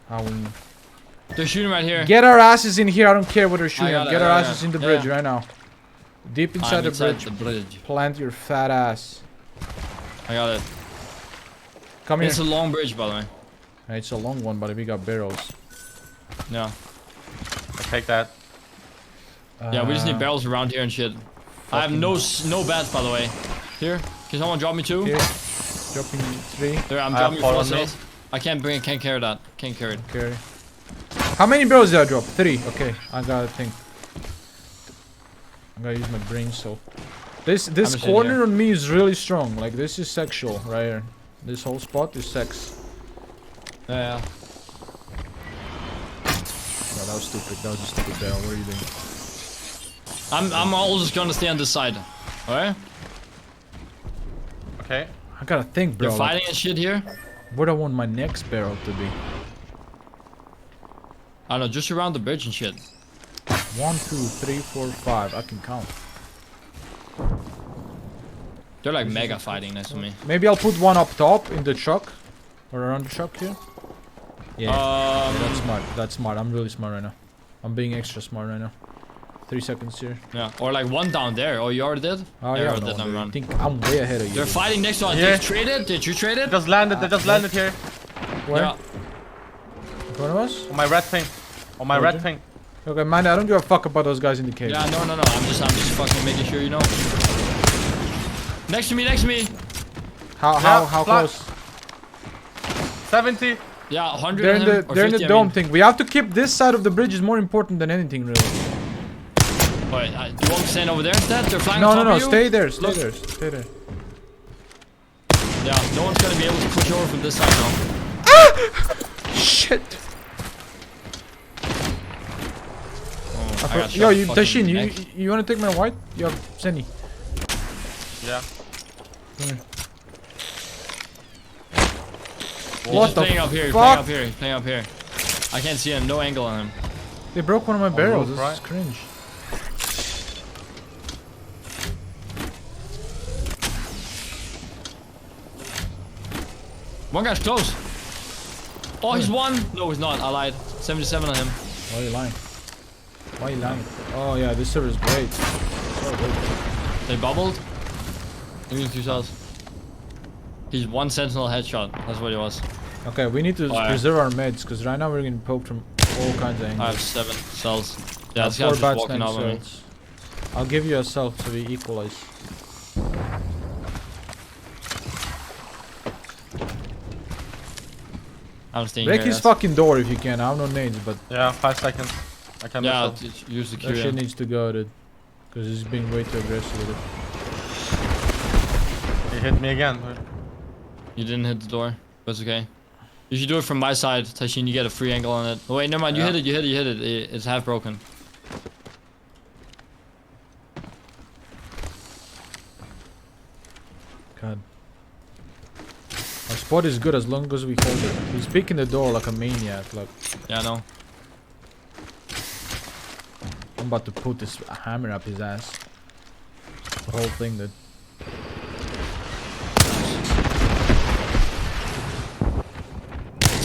I will. They're shooting right here. Get our asses in here. I don't care what they're shooting got at. it, Get our yeah, asses in the yeah. bridge right now. Deep I'm inside the inside bridge. the bridge. Plant your fat ass. I got it. Come here. It's a long bridge, by the way. It's a long one, but we got barrels. Yeah. I take that. Yeah, we just need Uh, barrels around here and shit. I have no bats, by the way. Here, can someone drop me 2? Here. Dropping 3. There, I'm I dropping have 4 plus on me. 8. I can't carry that. Can't carry it. Carry. How many barrels did I drop? 3. Okay, I gotta think. I gotta use my brain. So this I'm a corner shit, on me is really strong. Like this is sexual right here. This whole spot is sex. Yeah. No, that was stupid. That was a stupid barrel. What are you doing? I'm all just gonna stay on this side. Alright? Okay. I gotta think, bro. They're fighting and shit here. Where do I want my next barrel to be? I don't know, just around the bridge and shit. 1, 2, 3, 4, 5. I can count. They're like mega fighting next to me. Maybe I'll put one up top in the truck, or around the truck here. Yeah, that's smart. That's smart. I'm really smart right now. I'm being extra smart right now. 3 seconds here. Yeah, or like one down there. Oh, you already did? Oh Yeah, yeah, already no, did. I'm I run. think I'm way ahead of you. They're fighting next to us. Yeah. They traded? Did you trade it? They just landed. They just landed here. Where? Yeah. In front of us? On my red thing. On my red thing. Okay, man, I don't give a fuck about those guys in the cave. Yeah, no. I'm just fucking making sure you know. Next to me. How Yeah, close? 70. Yeah, 100 They're in on him, the or they're in 50, the I dome mean. thing. We have to keep this side of the bridge is more important than anything really. Wait, do you want me to stand over there instead? They're flying No, on no, top no. of you? Stay there. Stay Look. there. Stay there. Yeah, no one's gonna be able to push over from this side now. Shit. Oh, I got Yo, shot you fucking Tashin, neck. you wanna take my white? You have Senny. Yeah. He's What just the playing up here, fuck? he's playing up here. I can't see him, no angle on him. They broke one of my barrels. roof, This is right? cringe. One guy's close. Oh, he's one. No, he's not. I lied. 77 on him. Why are you lying? Why are you lying? Oh yeah, this server is great. So good. They bubbled. Give me 2 shots. He's 1 sentinel headshot. That's what he was. Okay, we need to Alright. preserve our meds because right now we're getting poked from all kinds of I angles. have 7 cells. Yeah, this 4 guy's just bats, walking 9 up on me. cells. I'll give you a cell so we equalize. I'm staying Break here. his guys. fucking door if you can. I have no nades, but Yeah, 5 seconds. I can Yeah, mess up. use the that shit Q. needs to go, dude. Because he's being way too aggressive with it. He hit me again. You didn't hit the door. That's okay. You should do it from my side, Tashin. You get a free angle on it. Oh wait, never mind. You hit it. You hit it. You hit it. It's half broken. God. Our spot is good as long as we hold it. He's picking the door like a maniac. Like, Yeah, I know. I'm about to put this hammer up his ass. The whole thing, dude.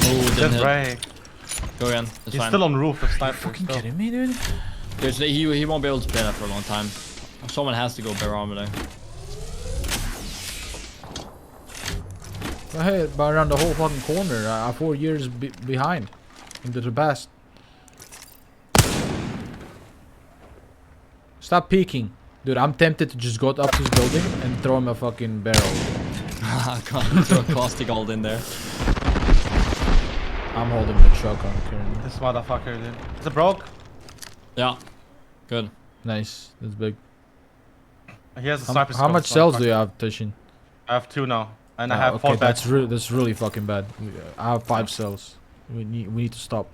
Oh, didn't That's hit. right. Go again. It's He's fine. still on roof with sniper. Fucking still. kidding me, dude? He won't be able to spin that for a long time. Someone has to go barometer. But hey, but around the whole fucking corner, 4 years behind into the past. Stop peeking. Dude, I'm tempted to just go up this building and throw him a fucking barrel. Can't throw a caustic gold in there. I'm holding the truck on currently. This motherfucker, dude. Is it broke? Yeah. Good. Nice, that's big. He has a How, sniper. how much cells do you have, Tashin? I have 2 now, and I Oh, have 4 okay, beds. that's really fucking bad. I have 5 cells. We need to stop.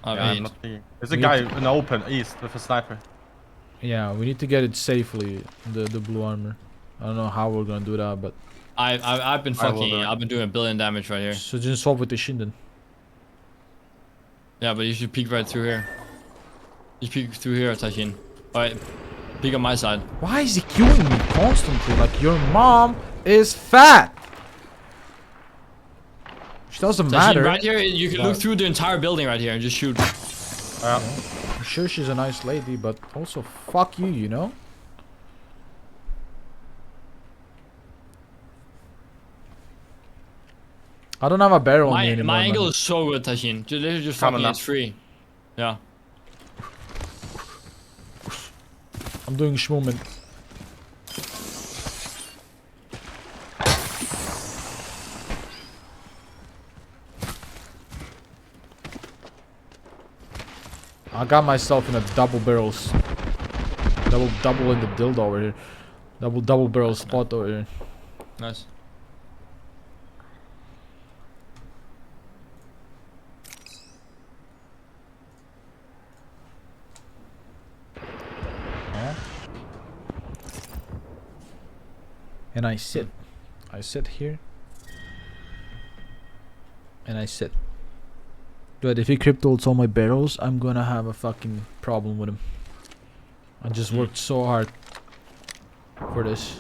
I Yeah, I'm mean, not peeking. There's a We guy need in the open east with a sniper. Yeah, we need to get it safely. The blue armor. I don't know how we're gonna do that, but I've been I will do fucking. it. I've been doing 1 billion damage right here. so just swap with the Shinden. Yeah, but you should peek right through here. You peek through here, Tashin. Alright, peek on my side. Why is he queuing me constantly? Like your mom is fat. Which doesn't Tashin, matter. right here, you can Yeah. look through the entire building right here and just shoot. I'm sure she's a nice lady, but also fuck you, you know? I don't have a barrel on me anymore. My angle man. is so good, Tashin. Just Coming fucking, up. it's free. Yeah. I'm doing schmooment. I got myself in a double barrels. Double in the dildo over here. Double barrel spot over here. Nice. Yeah. And I sit. I sit here. And I sit. But if he cryptodes all my barrels, I'm gonna have a fucking problem with him. I just worked so hard for this.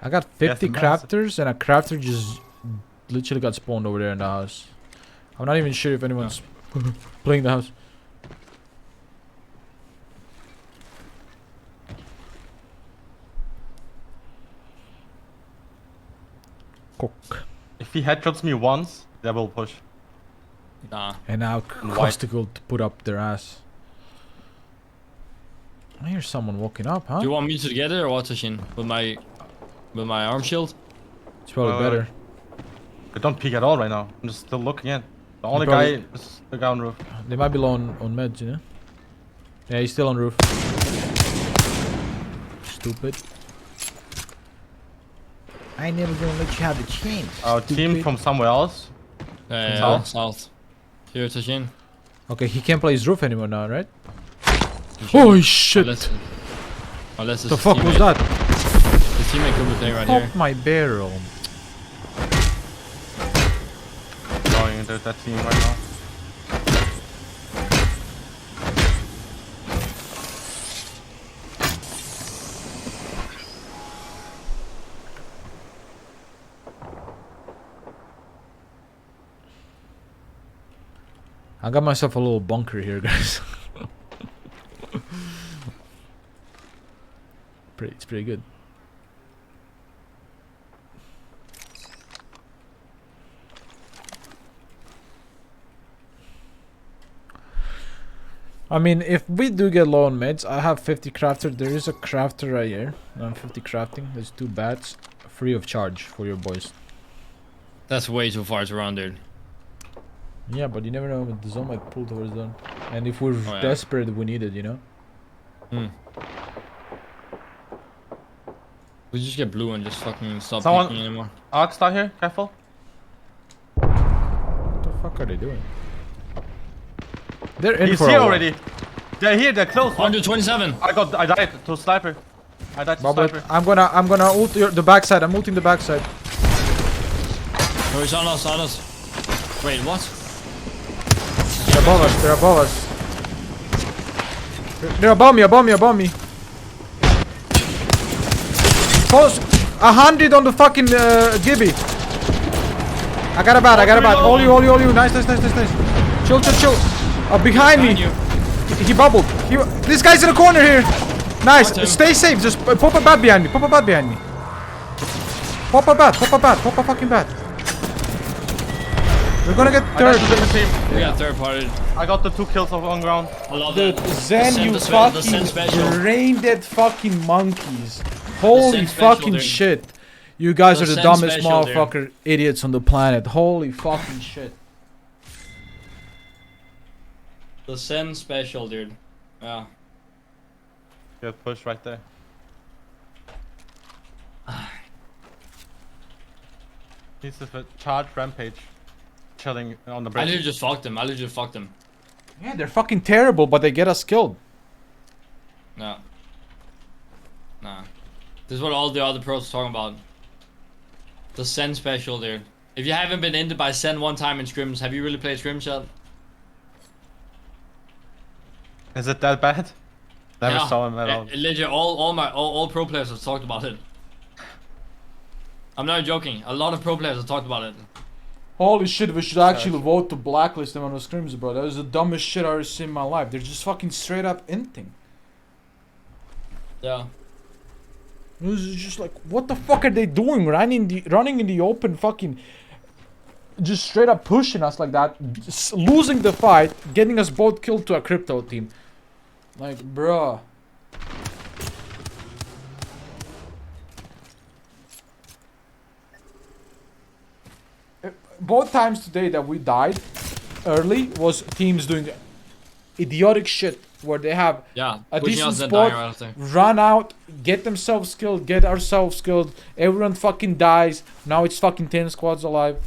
I got 50 massive. crafters and a crafter just literally got spawned over there in the house. I'm not even sure if anyone's playing the house. Cook. If he headshots me once, they will push. Nah. And now White. Costical to put up their ass. I hear someone walking up, huh? Do you want me to get it or what, Tashin? With my arm shield? It's probably Uh, better. I don't peek at all right now. I'm just still looking in. The only probably- guy is the guy on roof. They might be low on meds, you know? Yeah, he's still on roof. Stupid. I never gonna let you have the chance. Our team stupid. from somewhere else. Yeah, South? south. Here, Tashin. Okay, he can't play his roof anymore now, right? Holy shit! Unless The fuck was that? His teammate could be playing right Pop here. my barrel. Going into that team right now. I got myself a little bunker here, guys. It's pretty good. I mean, if we do get low on meds, I have 50 crafter. There is a crafter right here. I'm 50 crafting. There's 2 bats, free of charge for your boys. That's way too far to run, dude. Yeah, but you never know when the zone might pull towards them. And if we're yeah. desperate, we need it, you know? We just get blue and just fucking stop Someone- peeking anymore. Arcs down here, careful. What the fuck are they doing? They're in He's for here a while. already. They're here, they're close. 127. I died to a sniper. I died to Bubble, sniper. I'm gonna ult the backside. I'm ulting the backside. No, he's on us, on us. Wait, what? They're above us. They're above us. They're above me. Above me. Above me. Close. 100 on the fucking Gibby. I got a bat. I got a bat. All you. All you. All you. Nice. Nice. Nice. Nice. Nice. Chill. Chill. Chill. Behind me. you. He bubbled. This guy's in the corner here. Nice. Got him. Stay safe. Just pop a bat behind me. Pop a bat behind me. Pop a bat. Pop a bat. Pop a fucking bat. We're gonna get I died third. to different team. We got third party. I got the 2 kills on ground. I love Dude, that. Zen, The you Sen- the fucking Sen special. brain dead fucking monkeys. Holy Sen special, fucking dude. shit. You guys The are the Sen dumbest special, dude. motherfucker idiots on the planet. Holy fucking shit. The Sen special, dude. Yeah. Get pushed right there. He's a charge rampage. Chilling on the I bridge. literally just fucked him. I literally just fucked him. Yeah, they're fucking terrible, but they get us killed. No. Nah. This is what all the other pros are talking about. The Sen special, dude. If you haven't been ended by Sen one time in scrims, have you really played scrims yet? Is it that bad? Never Yeah. saw him at all. Literally, all pro players have talked about it. I'm not joking. A lot of pro players have talked about it. Holy shit, we should actually vote to blacklist them on the scrims, bro. That was the dumbest shit I've ever seen in my life. They're just fucking straight up inting. Yeah. It was just like, what the fuck are they doing? Running in the open, fucking, just straight up pushing us like that, losing the fight, getting us both killed to a crypto team. Like, bruh. Both times today that we died early was teams doing idiotic shit where they have Yeah. a Pushing decent us and dying spot, right after. run out, get themselves killed, get ourselves killed, everyone fucking dies. Now it's fucking 10 squads alive.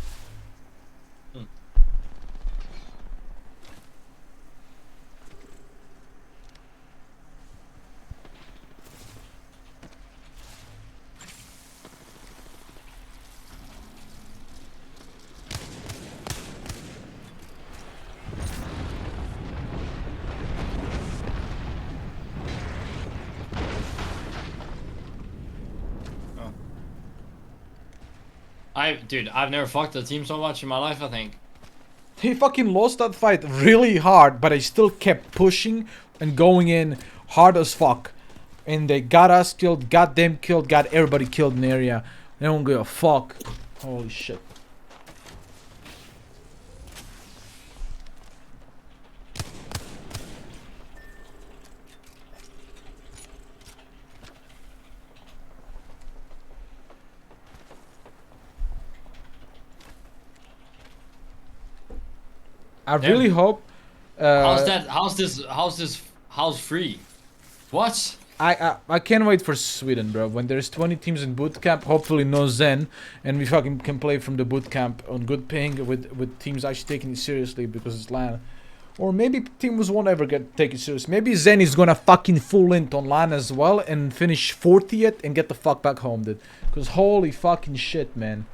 Dude, I've never fucked a team so much in my life, I think. They fucking lost that fight really hard, but they still kept pushing and going in hard as fuck. And they got us killed, got them killed, got everybody killed in the area. They don't give a fuck. Holy shit. I really hope. How's free? What? I can't wait for Sweden, bro. When there's 20 teams in boot camp, hopefully no Zen, and we fucking can play from the boot camp on good ping with teams actually taking it seriously because it's LAN. Or maybe teams won't ever take it serious. Maybe Zen is gonna fucking full int on LAN as well and finish 40th and get the fuck back home, dude. Cause holy fucking shit, man.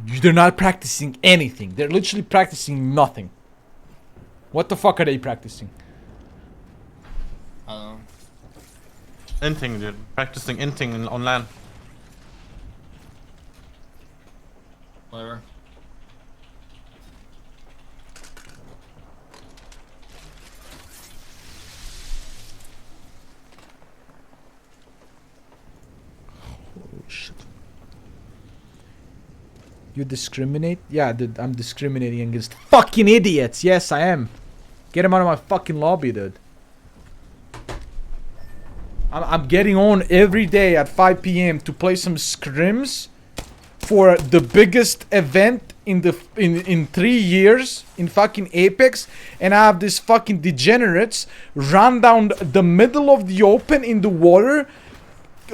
They're not practicing anything. They're literally practicing nothing. What the fuck are they practicing? I don't know. Inting, dude. Practicing inting on LAN. Whatever. Oh shit. You discriminate? Yeah, dude, I'm discriminating against fucking idiots. Yes, I am. Get them out of my fucking lobby, dude. I'm getting on every day at 5 p.m. to play some scrims for the biggest event in 3 years in fucking Apex, and I have these fucking degenerates run down the middle of the open in the water,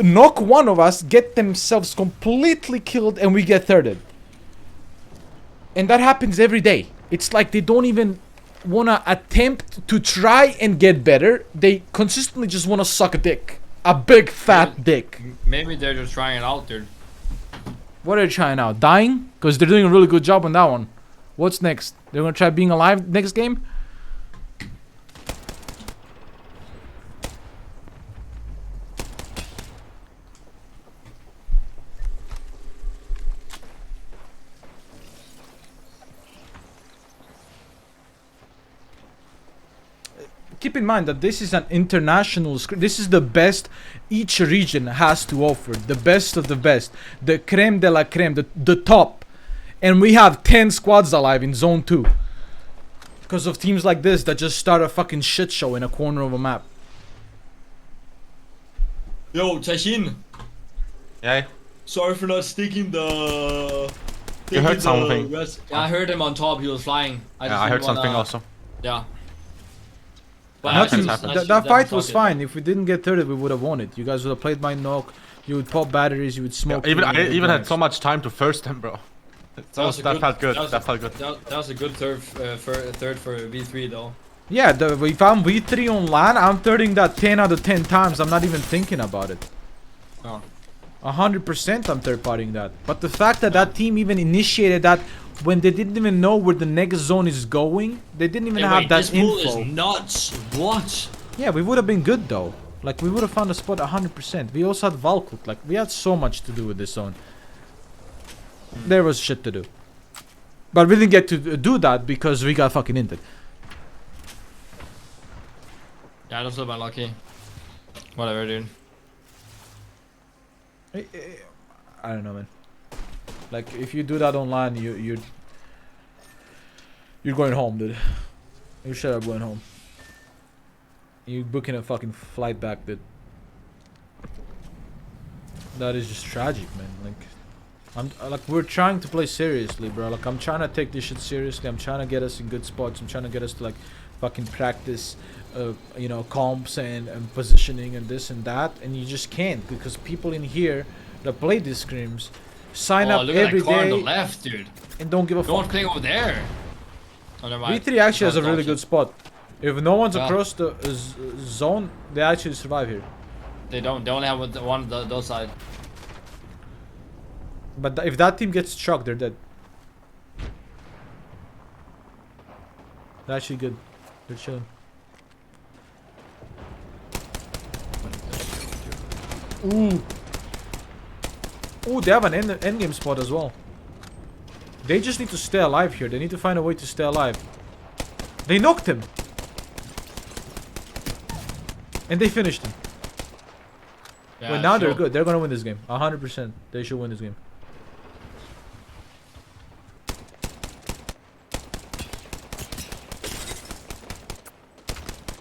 knock one of us, get themselves completely killed, and we get thirded. And that happens every day. It's like they don't even wanna attempt to try and get better. They consistently just wanna suck a dick. A big fat dick. Maybe they're just trying it out, dude. What are they trying out? Dying? Because they're doing a really good job on that one. What's next? They're gonna try being alive next game? Keep in mind that this is an international screen. This is the best each region has to offer. The best of the best. The creme de la creme. The top. And we have 10 squads alive in zone 2. Because of teams like this that just start a fucking shit show in a corner of a map. Yo, Tashin. Yeah. Sorry for not sticking the... You heard something. Yeah, I heard him on top. He was flying. I heard something also. Yeah. But Nothing, happens. that fight was fine. If we didn't get 30, we would have won it. You guys would have played my knock. You would pop batteries. You would smoke. I even had so much time to first them, bro. That felt good. That felt good. That was a good third for V3 though. Yeah, if I'm V3 on LAN, I'm thirding that 10 out of 10 times. I'm not even thinking about it. Oh. 100% I'm third partying that. But the fact that that team even initiated that when they didn't even know where the next zone is going, they didn't even have that this pool info. is nuts. What? Yeah, we would have been good though. Like we would have found a spot 100%. We also had Valkut. Like we had so much to do with this zone. There was shit to do. But we didn't get to do that because we got fucking inted. Yeah, I just feel lucky. Whatever, dude. I don't know, man. Like if you do that online, you're going home, dude. You should have going home. You're booking a fucking flight back, dude. That is just tragic, man. Like we're trying to play seriously, bro. Like I'm trying to take this shit seriously. I'm trying to get us in good spots. I'm trying to get us to like fucking practice you know, comps and positioning and this and that, and you just can't because people in here that play these scrims sign up look every at that car on the day left, dude. and don't give a Don't fuck. play over there. Oh, never mind. V3 actually has a Don't really touch good it. spot. If no one's Yeah. across the zone, they actually survive here. They don't. They only have one those side. But if that team gets struck, they're dead. They're actually good. They're chilling. Ooh. Ooh, they have an end game spot as well. They just need to stay alive here. They need to find a way to stay alive. They knocked him. And they finished him. Yeah, Well, now they're sure. good. They're gonna win this game. 100%. They should win this game.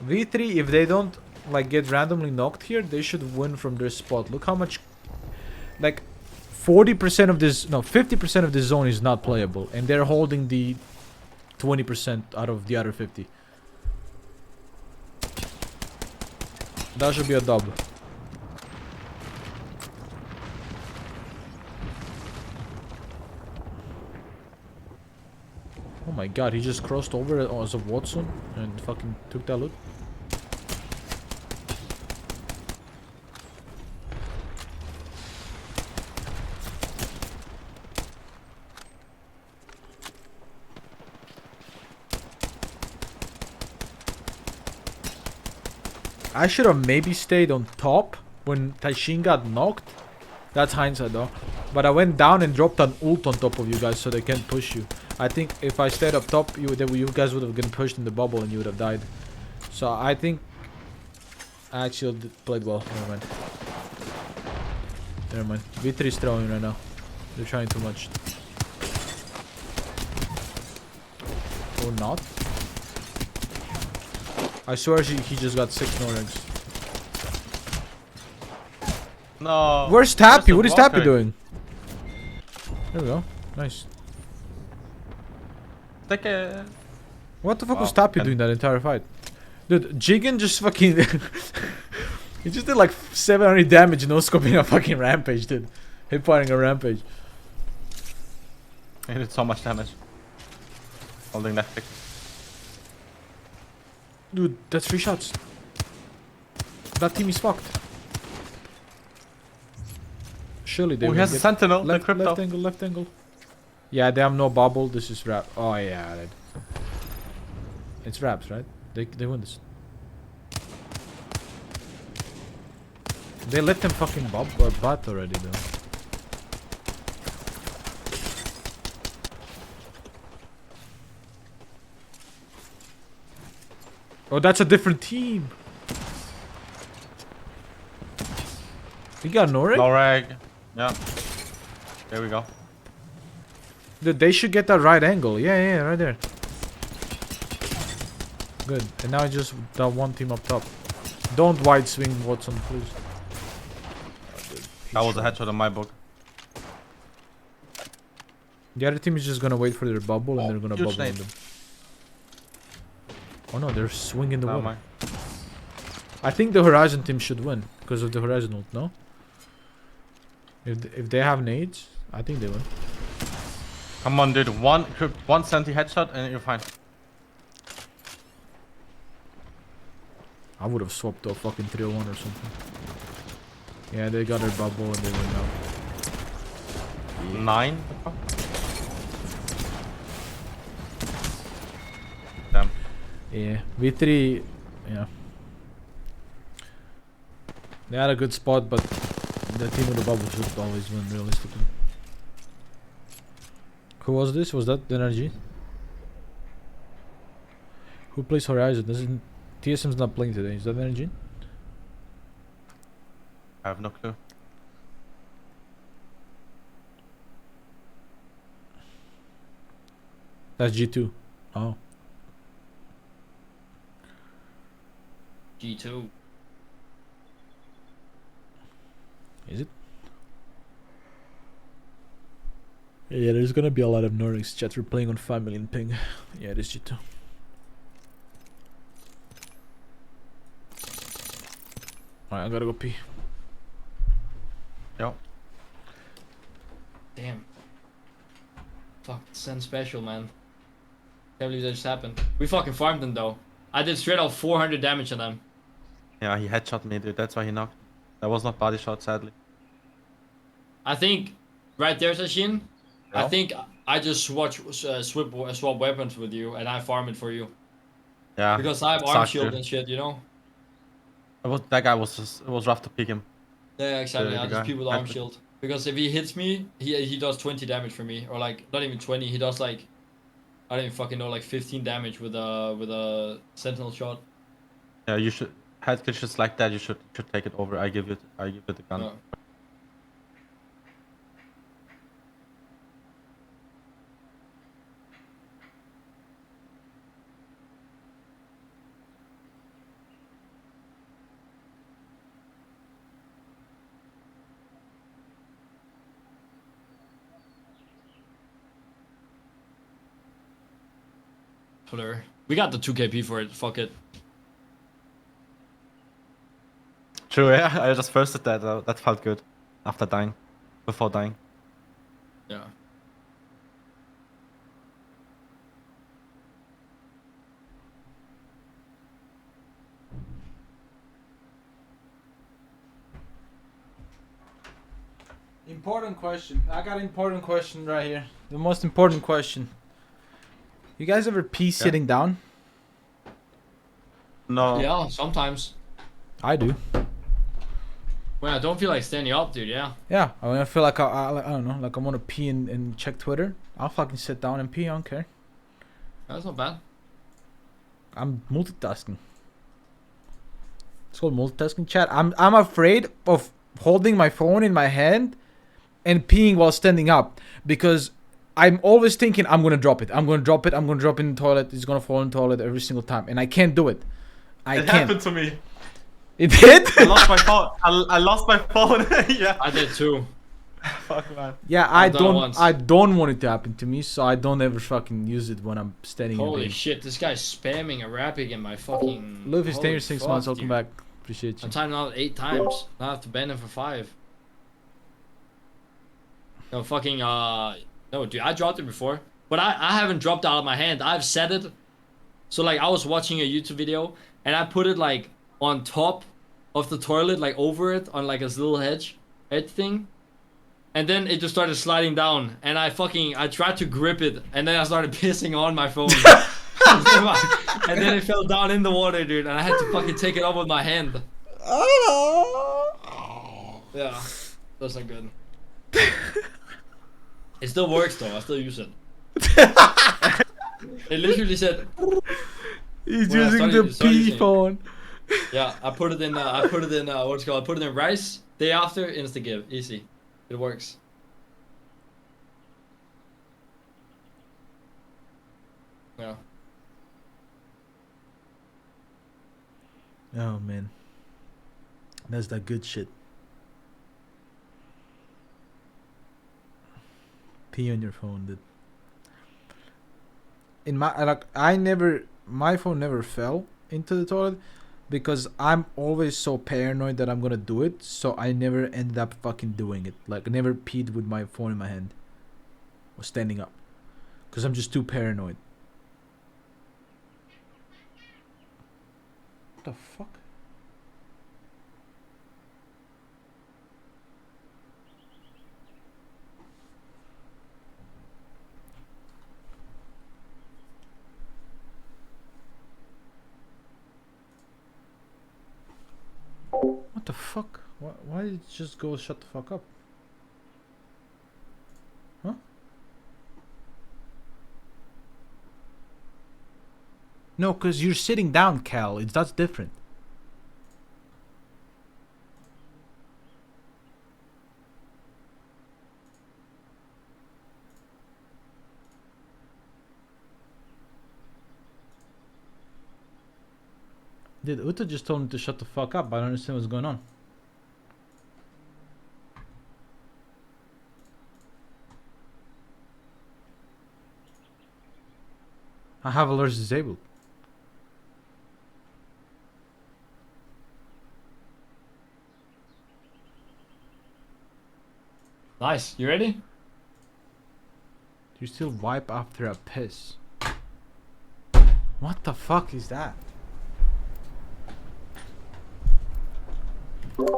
V3, if they don't like get randomly knocked here, they should win from their spot. Look how much, like 40% of this, no, 50% of this zone is not playable, and they're holding the 20% out of the other 50. That should be a dub. Oh my god, he just crossed over as a Watson and fucking took that loot. I should have maybe stayed on top when Taishin got knocked. That's hindsight though. But I went down and dropped an ult on top of you guys so they can't push you. I think if I stayed up top, you guys would have gotten pushed in the bubble and you would have died. So I think I actually played well. Never mind. Never mind. V3 is throwing right now. They're trying too much. Or not. I swear he just got 6 no-regs. No. Where's Tappy? What is Tappy Walker? doing? There we go. Nice. take it. What the fuck was Wow, Tappy and- doing that entire fight? Dude, Jigen just fucking... he just did like 700 damage no scoping a fucking rampage, dude. Hip firing a rampage. He did so much damage. Holding that pick. Dude, that's 3 shots. That team is fucked. Surely they Oh, will he has a get sentinel. left, the crypto. left angle, left angle. Yeah, they have no bubble. This is rap. Oh yeah, right. It's raps, right? They win this. They let them fucking butt already though. Oh, that's a different team. We got Norek? Noreg. Yeah. There we go. Dude, they should get that right angle. Yeah, right there. Good. And now just that one team up top. Don't wide swing Watson, please. That was a headshot in my book. The other team is just gonna wait for their bubble and they're gonna huge bubble on nade. them. Oh no, they're swinging the Never wall. mind. I think the Horizon team should win because of the Horizon ult, no? If they have nades, I think they win. Come on, dude. One senti headshot and you're fine. I would have swapped to a fucking 301 or something. Yeah, they got their bubble and they win now. 9. Damn. Yeah, V3, yeah. They had a good spot, but the team with the bubble should always win, realistically. Who was this? Was that the NRG? Who plays Horizon? Doesn't TSM's not playing today? Is that NRG? I have no clue. That's G2. Oh. G2. Is it? Yeah, there's gonna be a lot of Nordics chat. We're playing on 5 million ping. Yeah, it is G2. Alright, I gotta go pee. Yo. Damn. Fuck, Sen special, man. Can't believe that just happened. We fucking farmed them though. I did straight out 400 damage on them. Yeah, he headshot me, dude. That's why he knocked. That was not body shot, sadly. I think right there, Sashin. I Yeah. think I just swap weapons with you and I farm it for you Yeah. because I have arm sucked, shield dude. and shit, you know. That guy was just, it was rough to pick him. Yeah, exactly. The I guy. just people with arm Exactly. shield because if he hits me, he does 20 damage for me, or like not even 20. He does like I don't even fucking know, like 15 damage with a sentinel shot. Yeah, you should head glitches like that. You should take it over. I give it the gun. Yeah. Whatever. We got the 2KP for it. Fuck it. True. Yeah, I just firsted that. That felt good. After dying, before dying. Yeah. Important question. I got an important question right here. The most important question. You guys ever pee sitting down? No. Yeah, sometimes. I do. When I don't feel like standing up, dude, yeah. Yeah, when I feel like I don't know, like I want to pee and check Twitter, I'll fucking sit down and pee. I don't care. That's not bad. I'm multitasking. It's called multitasking, chat. I'm afraid of holding my phone in my hand and peeing while standing up because I'm always thinking I'm gonna drop it. I'm gonna drop it. I'm gonna drop it in the toilet. It's gonna fall in the toilet every single time, and I can't do it. I It can't. happened to me. It did. I lost my phone. I lost my phone. Yeah. I did too. Fuck man. Yeah, I've done it once. I don't want it to happen to me, so I don't ever fucking use it when I'm standing in Holy game. shit, this guy's spamming a rapid in my fucking. Love is 10 Holy years, 6 fuck, months. Welcome dude. back. Appreciate you. I'm timing out 8 times. Now I have to ban him for 5. No fucking no, dude, I dropped it before, but I haven't dropped out of my hand. I've set it. So like I was watching a YouTube video and I put it like on top of the toilet, like over it on like this little edge thing, and then it just started sliding down. And I tried to grip it, and then I started pissing on my phone. And then it fell down in the water, dude, and I had to fucking take it up with my hand. Yeah, that's not good. It still works though. I still use it. It literally said. He's When I using started- the started P using it. phone. Yeah, I put it in. What's it called? I put it in rice. Day after, insta give, easy. It works. Yeah. Oh man, that's that good shit. Pee on your phone, dude. In my my phone never fell into the toilet because I'm always so paranoid that I'm gonna do it, so I never ended up fucking doing it. Like, I never peed with my phone in my hand or standing up because I'm just too paranoid. What the fuck? What the fuck? Why did it just go shut the fuck up? Huh? No, cause you're sitting down, Cal. That's different. Dude, Uta just told me to shut the fuck up. I don't understand what's going on. I have alerts disabled. Nice. You ready? You still wipe after a piss. What the fuck is that?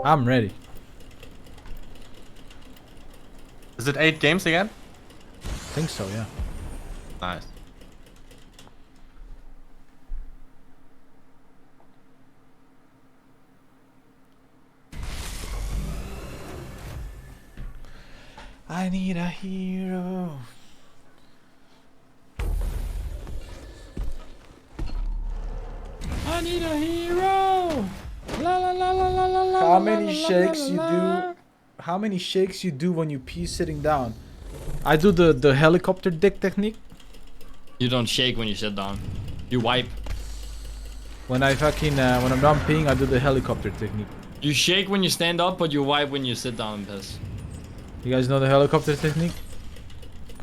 I'm ready. Is it 8 games again? Think so, yeah. Nice. I need a hero. I need a hero. La la la la la la la. How many shakes you do? How many shakes you do when you pee sitting down? I do the helicopter dick technique. You don't shake when you sit down. You wipe. When I fucking when I'm done peeing, I do the helicopter technique. You shake when you stand up, but you wipe when you sit down and piss. You guys know the helicopter technique?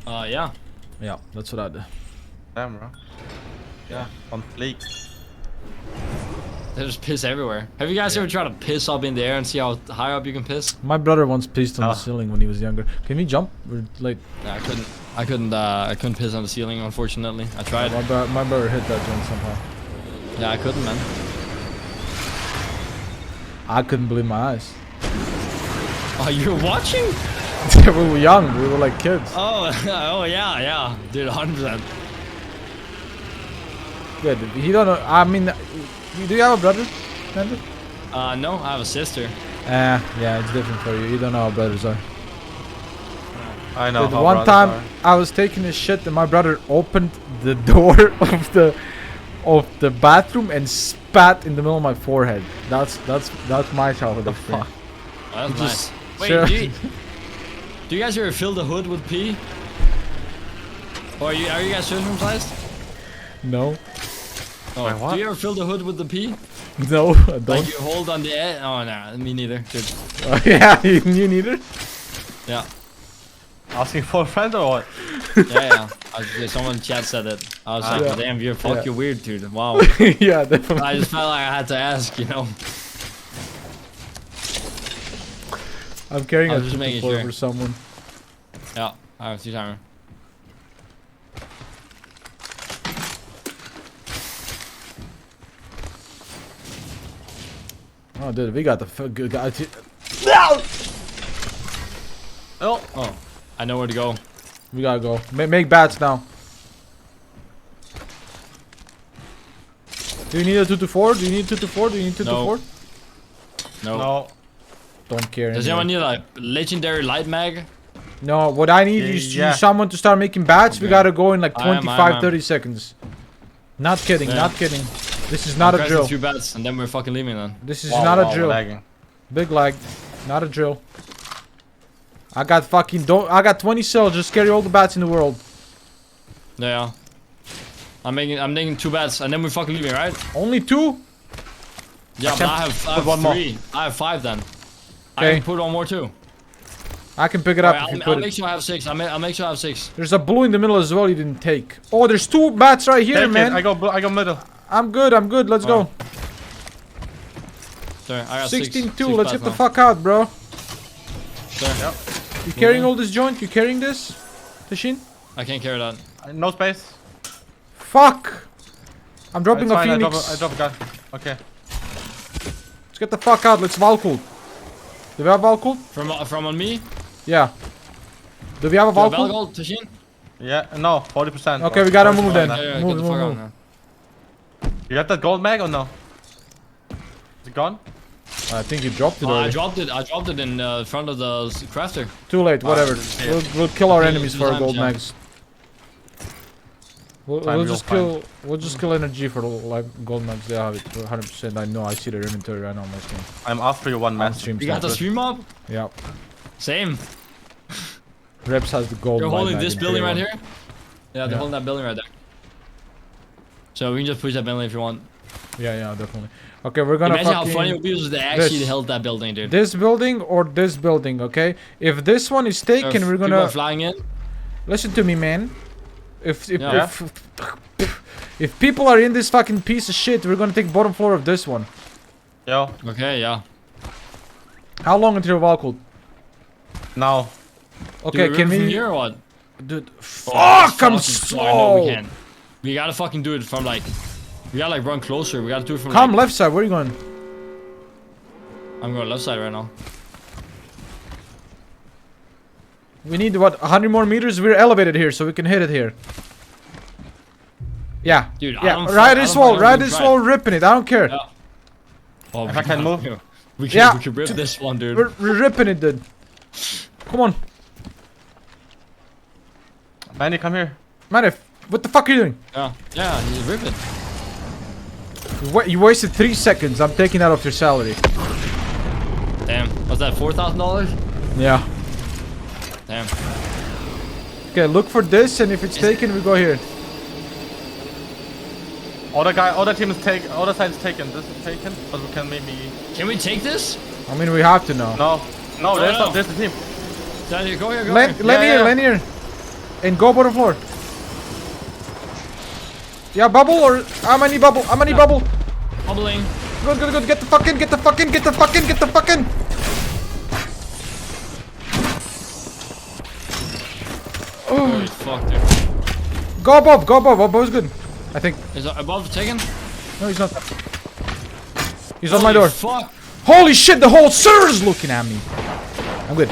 Yeah. Yeah, that's what I do. Damn, bro. Yeah, on fleek. They just piss everywhere. Have you guys ever tried to piss up in the air and see how high up you can piss? My brother once pissed on the ceiling when he was younger. Can we jump? We're like, No, I couldn't piss on the ceiling, unfortunately. I tried. my brother hit that joint somehow. Yeah, I couldn't, man. I couldn't believe my eyes. Oh, you were watching? We were young. We were like kids. Oh, oh yeah, dude, 100%. Good. He don't know. I mean, do you have a brother, Andrew? No, I have a sister. Yeah, it's different for you. You don't know how brothers are. I know. Dude, how one brothers time are. I was taking a shit and my brother opened the door of the bathroom and spat in the middle of my forehead. That's my childhood experience. Oh, that's You nice. just- Wait, sure. do you guys ever fill the hood with pee? Or are you guys circumcised? No, Oh, Wait, what? do you ever fill the hood with the pee? no, I don't. Like you hold on the edge? Oh, no, me neither. Dude. Yeah, you neither. Yeah. Asking for a friend or what? Yeah. Someone in chat said it. I was like, Yeah. damn, you're Yeah. fucking weird, dude. Wow. Yeah, definitely. I just felt like I had to ask, you know. I'm carrying I a was just making 2-4 sure. for someone. Yeah, I have 2-timer. Oh, dude, we got the good guy. Oh, I know where to go. We gotta go. Make bats now. Do you need a 2-4? Do you need 2-4? Do you need 2-4? No. No. Don't care. Does anyway. anyone need a legendary light mag? No, what I need is Yeah. someone to start making bats. We Okay. gotta go in like I am, 25, 30 seconds. Not kidding, Yeah. not kidding. This is not a drill. 2 bats, and then we're fucking leaving then. This is Wow, not a wow, drill. lagging. Big lag. Not a drill. I got fucking I got 20 cells. Just carry all the bats in the world. Yeah. I'm making 2 bats, and then we're fucking leaving, right? Only 2? Yeah, but I have one more. 3. I have 5 then. I Okay. can put one more too. I can pick it up Alright, if you I'll put make it. sure I have 6. I'll make sure I have 6. There's a blue in the middle as well you didn't take. Oh, there's 2 bats right here, Take it. man. I go middle. I'm good. Let's go. Sorry, I got 6. 16-2. 6 Let's bats get the now. fuck out, bro. Sorry. You carrying all this joint? You carrying this? Tashin? I can't carry that. No space. Fuck! I'm dropping It's a fine, phoenix. I drop a gun. Okay. Let's get the fuck out. Let's Valkult. Do we have Valkult? From on me? Yeah. Do we have a Do I have Valkult? alcohol, Tashin? Yeah, no, 40%. Okay, we gotta move then. Yeah, yeah, Move, get the move, fuck out move. now. You got that gold mag or no? Is it gone? I think you dropped it I already. dropped it in front of the crafter. Too late, whatever. yeah. We'll kill our Okay, enemies for our times, gold yeah. mags. We'll Time we'll just kill energy for like gold mags. They have it for 100%. I know. I see their inventory right now on my screen. I'm after you one On man. stream You got the sniper. stream mob? Yeah. Same. Reps has the gold. You're light holding mag this in building tier right one. here? Yeah, they're Yeah. holding that building right there. So we can just push that building if you want. Yeah, definitely. Okay, we're gonna Imagine how fucking funny it would be if they actually this. held that building, dude. this building or this building. Okay, if this one is taken, we're People gonna are flying in. listen to me, man. If Yeah. if people are in this fucking piece of shit, we're gonna take bottom floor of this one. Yo, Okay, yeah. How long until Valkult? now. Okay, Do we can rip from we? here or what? Dude, Oh, fuck! I'm fucking sorry, no, we slow. can't. We gotta fucking do it from like. We gotta like run closer. We gotta do it from. Come like, left side. Where are you going? I'm going left side right now. We need what? 100 more meters. We're elevated here, so we can hit it here. Yeah. Dude, I Yeah. don't Ride I this don't wall. fucking Ride do this drive. wall. Ripping it. I don't care. Yeah. Oh, If I can move. We can, Yeah. we can rip this one, dude. We're ripping it, dude. Come on, Manny, come here. man. What the fuck are you doing? Yeah, you rip it. You wasted 3 seconds. I'm taking that off your salary. Damn, was that $4,000? Yeah. Damn. Okay, look for this, and if it's taken, we go here. Other team is taken. Other side is taken. This is taken, but we can maybe. Can we take this? I mean, we have to now. No, no, Oh, there's no. not. There's the team. Daniel, go here, go Land here. here, yeah. land here. And go bottom floor. Yeah, bubble or I'm any bubble. I'm any bubble. Bubbling. Good. Get the fucking. Holy fuck, dude. Go above. Above is good. I think. Is it above taken? No, he's not. He's on my door. Fuck. Holy shit, the whole server's looking at me. I'm good.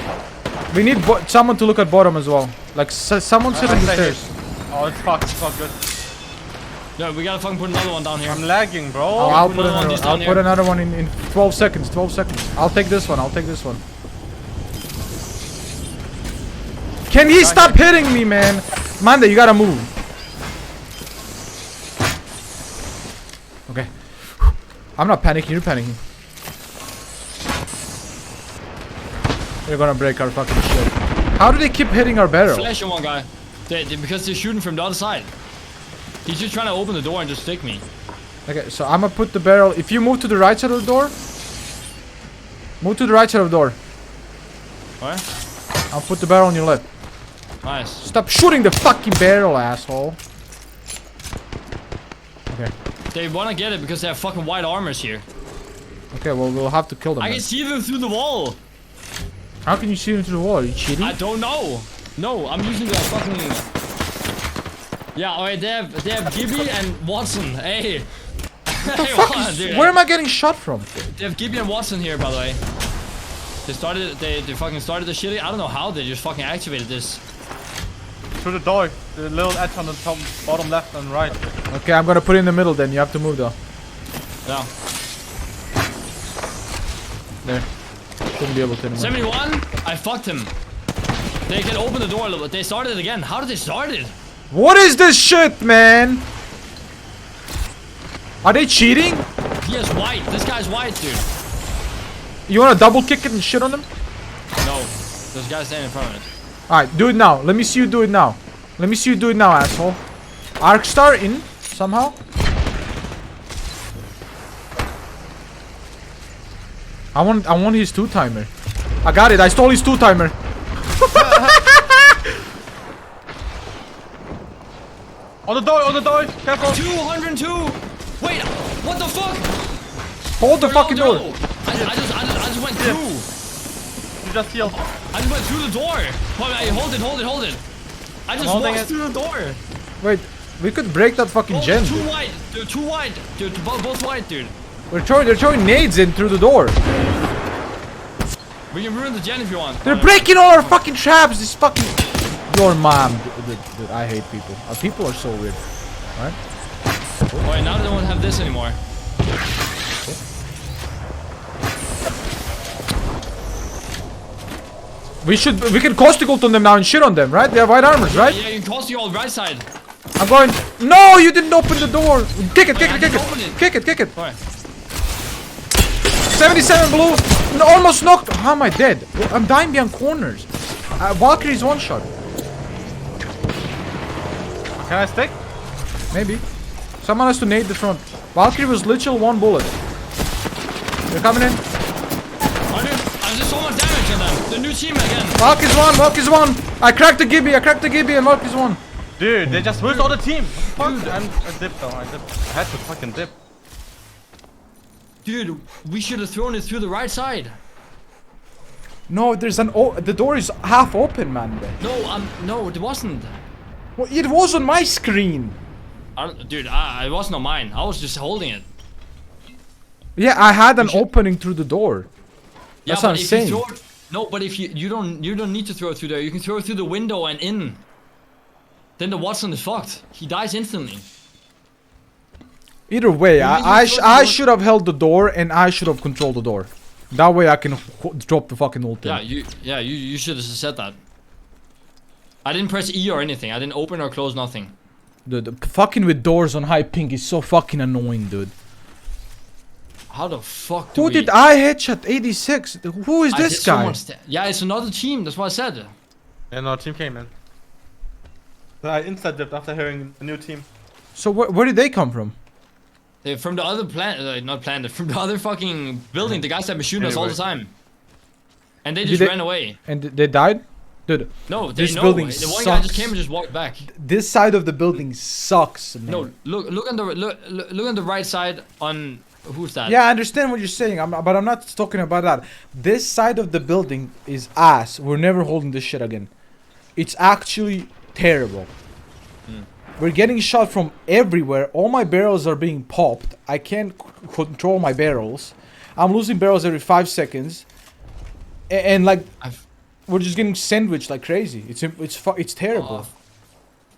We need someone to look at bottom as well. Like, someone sit on the stay here. stairs. Oh, it's fucked. It's not good. Yeah, we gotta fucking put another one down here. I'm lagging, bro. I'll put put another one another, just I'll down put here. another one in 12 seconds. 12 seconds. I'll take this one. Can he stop hitting me, man? Manda, you gotta move. Okay. I'm not panicking. You're panicking. They're gonna break our fucking shit. How do they keep hitting our barrel? Flash on one guy. Because they're shooting from the other side. He's just trying to open the door and just stick me. Okay, so I'm gonna put the barrel. If you move to the right side of the door, move to the right side of the door. What? I'll put the barrel on your left. Nice. Stop shooting the fucking barrel, asshole. Okay. They wanna get it because they have fucking white armors here. Okay, well, we'll have to kill them I then. can see them through the wall. How can you see them through the wall? Are you cheating? I don't know. No, I'm using the fucking. Yeah, alright, they have Gibby and Watson. Hey. Hey, Fuck hold on, is- dude. where am I getting shot from? They have Gibby and Watson here, by the way. They fucking started the shitty. I don't know how they just fucking activated this. Through the door. The little edge on the top, bottom left and right. Okay, I'm gonna put it in the middle then. You have to move though. Yeah. There. Shouldn't be able to anymore. 71. I fucked him. They can open the door a little bit. They started it again. How did they start it? What is this shit, man? Are they cheating? He is white. This guy's white, dude. You wanna double kick it and shit on them? No. There's guys standing in front of it. Alright, do it now. Let me see you do it now. Let me see you do it now, asshole. Arcstar in somehow. I want his 2-timer. I got it. I stole his 2-timer. On the door, careful. 202. Wait. What the fuck? Hold the fucking door. No. I just went through. You just healed. I just went through the door. Wait, hold it. I just holding walked it. through the door. Wait, we could break that fucking Oh, gen. they're too Dude. white. They're too white. Dude, both white, dude. They're throwing nades in through the door. We can ruin the gen if you want. They're breaking all our fucking traps. This fucking your mom. Dude, I hate people. People are so weird. Alright. Oh, wait, now they don't have this anymore. We can caustic ult on them now and shit on them, right? They have white armors, right? Yeah, you can cost you all right side. I'm going. No, you didn't open the door. Kick it, kick I it, kick didn't open it, it. kick it, kick it. Alright. 77 blue. No, almost knocked. How am I dead? I'm dying behind corners. Valkyrie's one shot. Can I stick? Maybe. Someone has to nade the front. Valkyrie was literal 1 bullet. They're coming in. Oh, dude, I did so much damage on them. The new team again. Valk is one. I cracked the Gibby, and Valk is one. Dude, they just where's all the team? What the fuck? I dipped though. I had to fucking dip. Dude, we should have thrown it through the right side. No, there's an the door is half open, man. No, it wasn't. Well, it was on my screen. Dude, it wasn't on mine. I was just holding it. Yeah, I had an opening through the door. Yeah, That's what I'm but if saying. you throw it, no, but if you don't need to throw it through there. You can throw it through the window and in. Then the Watson is fucked. He dies instantly. Either way, You mean I you throw the door- should have held the door and I should have controlled the door. That way I can drop the fucking ult in. You should have said that. I didn't press E or anything. I didn't open or close nothing. Dude, fucking with doors on high ping is so fucking annoying, dude. How the fuck do Who we... did I headshot 86? Who is I this did so guy? much yeah, it's another team. That's what I said. And our team came in. So I insta dipped after hearing a new team. So where did they come from? They're from the other planet, not planet, from the other fucking building. The guys that were shooting us all the time. And they just ran away. And they died? Dude, No, this no. building The one guy just sucks. came and just walked back. This side of the building sucks, man. No, look on the right side on who's that? Yeah, I understand what you're saying, but I'm not talking about that. This side of the building is ass. We're never holding this shit again. It's actually terrible. We're getting shot from everywhere. All my barrels are being popped. I can't control my barrels. I'm losing barrels every 5 seconds. And like, we're just getting sandwiched like crazy. It's terrible.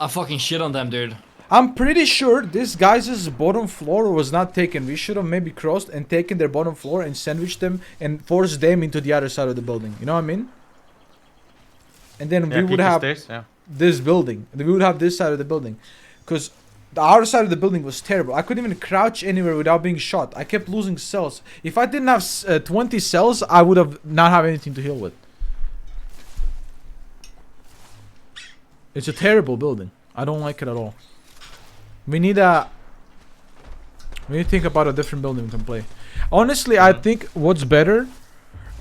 I fucking shit on them, dude. I'm pretty sure this guy's bottom floor was not taken. We should have maybe crossed and taken their bottom floor and sandwiched them and forced them into the other side of the building. You know what I mean? And then we would have this building. We would have this side of the building. Because the outer side of the building was terrible. I couldn't even crouch anywhere without being shot. I kept losing cells. If I didn't have 20 cells, I would have not have anything to heal with. It's a terrible building. I don't like it at all. We need to think about a different building we can play. Honestly, I think what's better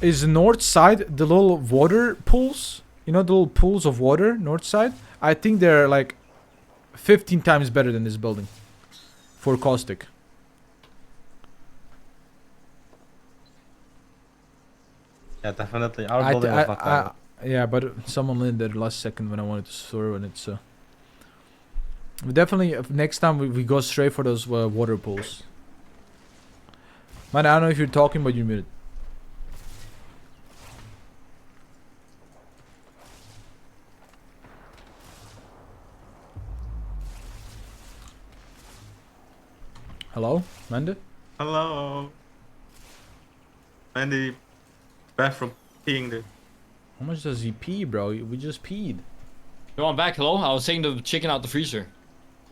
is the north side, the little water pools you know the little pools of water north side. I think they're like 15 times better than this building for caustic. Yeah, definitely. Our building was not bad. Yeah, but someone landed there last second when I wanted to store and it's we definitely next time we go straight for those water pools. Man, I don't know if you're talking, but you're muted. Hello, Manda? Hello. And the bathroom peeing there. How much does he pee, bro? We just peed. You want back? Hello? I was taking the chicken out the freezer.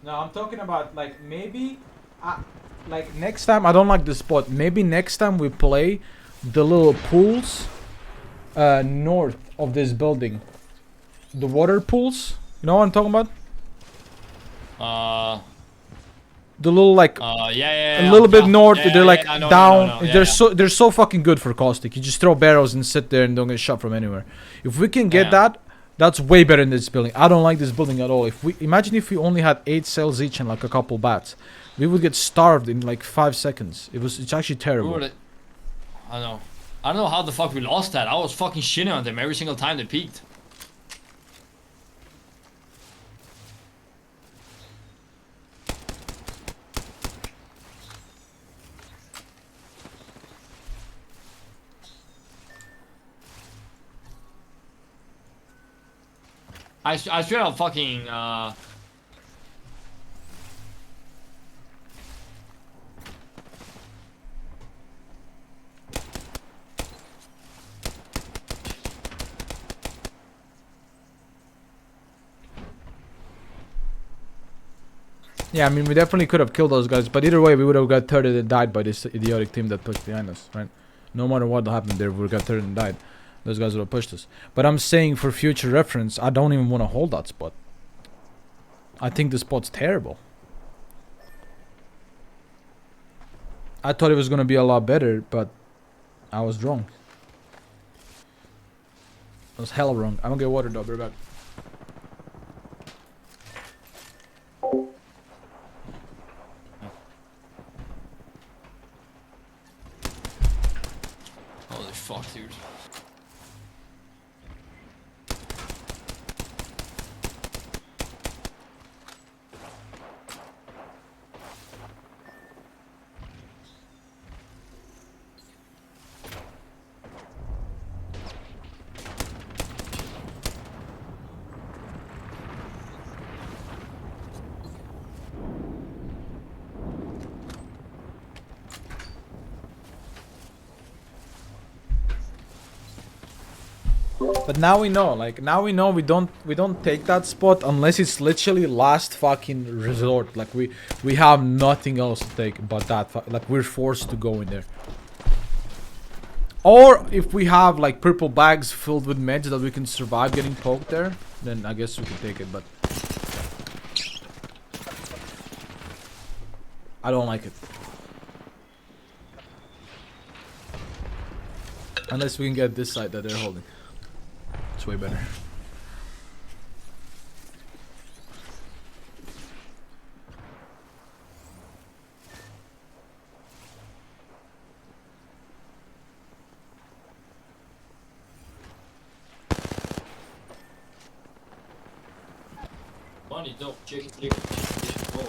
No, I'm talking about like maybe, like next time. I don't like the spot. Maybe next time we play the little pools, north of this building. The water pools. You know what I'm talking about? The little like yeah. a little bit yeah, north. yeah, they're like yeah, I know, down. I know, They're so fucking good for caustic. You just throw barrels and sit there and don't get shot from anywhere. If we can get Yeah. that, that's way better than this building. I don't like this building at all. If we imagine if we only had 8 cells each and like a couple bats, we would get starved in like 5 seconds. It's actually terrible. I know. I don't know how the fuck we lost that. I was fucking shitting on them every single time they peaked. I straight up fucking Yeah, I mean we definitely could have killed those guys, but either way we would have got third and died by this idiotic team that pushed behind us, right? No matter what happened there, we would have got third and died. Those guys would have pushed us. But I'm saying for future reference, I don't even want to hold that spot. I think the spot's terrible. I thought it was gonna be a lot better, but I was wrong. I was hella wrong. I don't get water though, be right back. holy fuck, dude. But now we know, like now we know we don't take that spot unless it's literally last fucking resort. Like we have nothing else to take but that. Like we're forced to go in there. Or if we have like purple bags filled with meds that we can survive getting poked there, then I guess we can take it. But I don't like it. Unless we can get this side that they're holding. It's way better. Money, dope, chicken. Oh.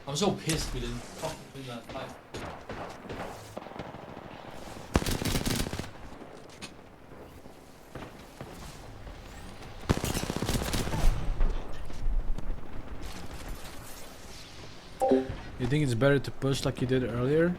I'm so pissed we didn't fucking win that fight. You think it's better to push like you did earlier?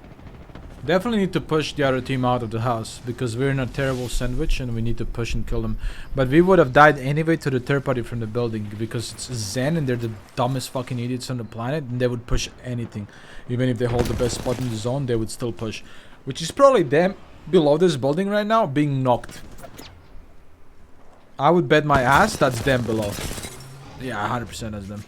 Definitely need to push the other team out of the house because we're in a terrible sandwich and we need to push and kill them. But we would have died anyway to the third party from the building because it's Zen and they're the dumbest fucking idiots on the planet and they would push anything. Even if they hold the best spot in the zone, they would still push. Which is probably them below this building right now being knocked. I would bet my ass that's them below. Yeah, 100% that's them.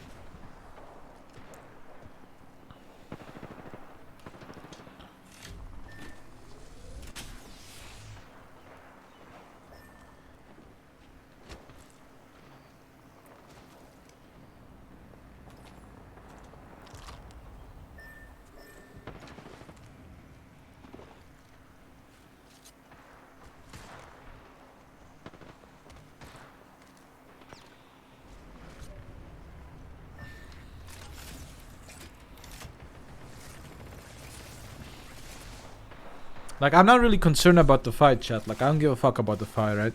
Like, I'm not really concerned about the fight, chat. Like, I don't give a fuck about the fight, right?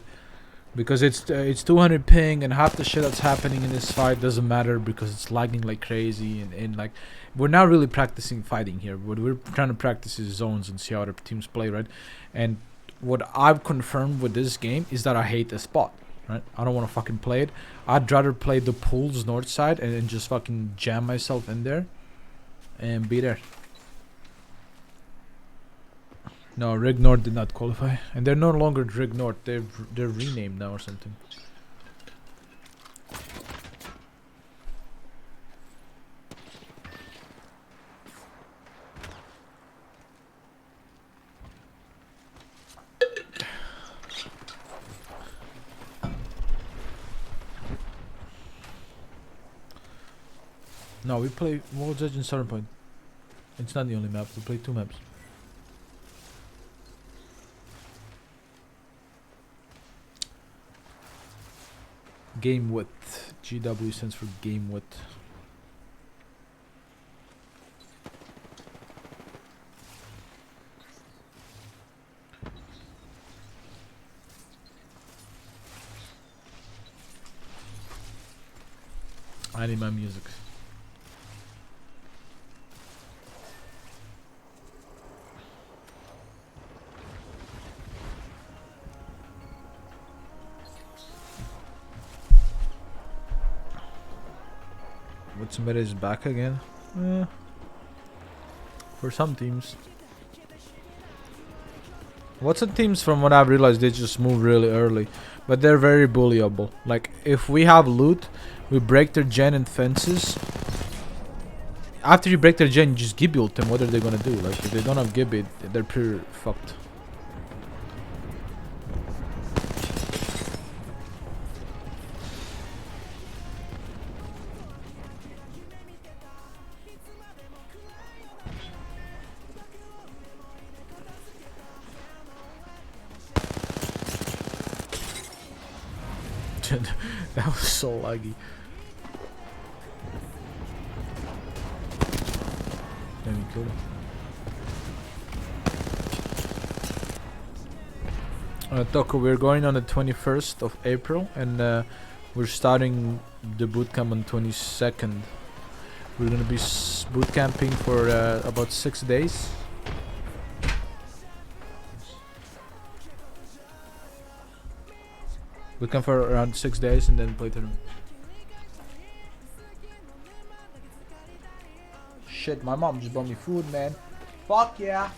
Because it's 200 ping, and half the shit that's happening in this fight doesn't matter because it's lagging like crazy, and like, we're not really practicing fighting here. What we're trying to practice is zones and see how other teams play, right? And what I've confirmed with this game is that I hate the spot, right? I don't want to fucking play it. I'd rather play the pools north side and just fucking jam myself in there and be there. No, Rig North did not qualify, and they're no longer Rig North. They're renamed now or something. No, we play World's Edge and Southern Point. It's not the only map. We play 2 maps. Game width. GW stands for game width. I need my music. What's meta is back again? For some teams. What's the teams, from what I've realized, they just move really early, but they're very bullyable. Like, if we have loot, we break their gen and fences. After you break their gen, you just gibby ult them. What are they gonna do? Like, if they don't have gibby, they're pretty fucked. That was so laggy. Then we killed him. Toko, we're going on the 21st of April, and we're starting the bootcamp on 22nd. We're gonna be bootcamping for about 6 days. Bootcamp for around 6 days and then play tournament. Shit, my mom just bought me food, man. Fuck yeah.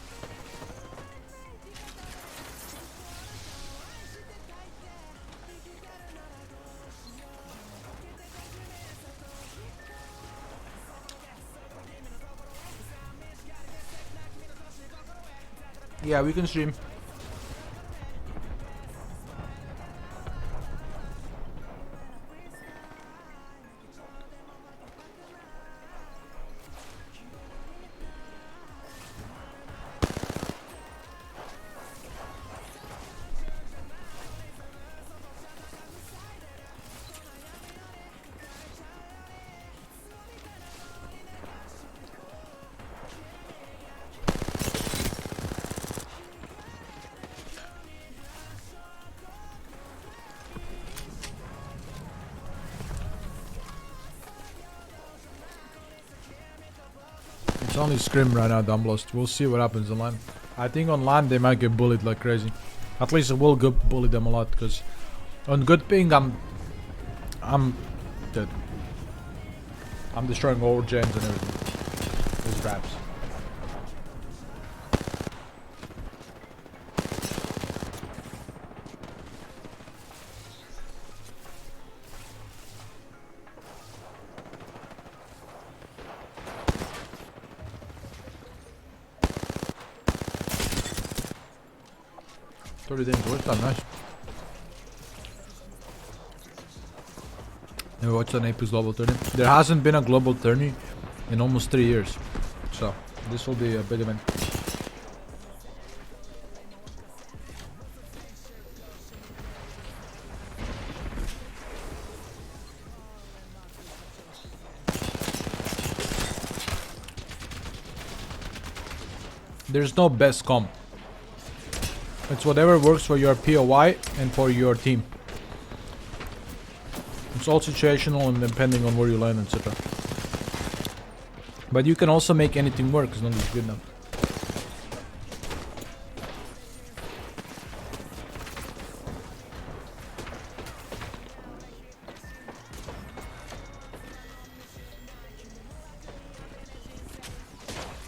Yeah, we can stream. It's only Scrim right now, Dumblost. We'll see what happens online. I think online they might get bullied like crazy. At least it will bully them a lot, because on good ping I'm dead. I'm destroying all gens and everything. There's traps. Nice. Never watched an Apex global tourney. There hasn't been a global tourney in almost 3 years, so this will be a big event. There's no best comp. It's whatever works for your POI and for your team. It's all situational and depending on where you land, etc. But you can also make anything work as long as it's good enough.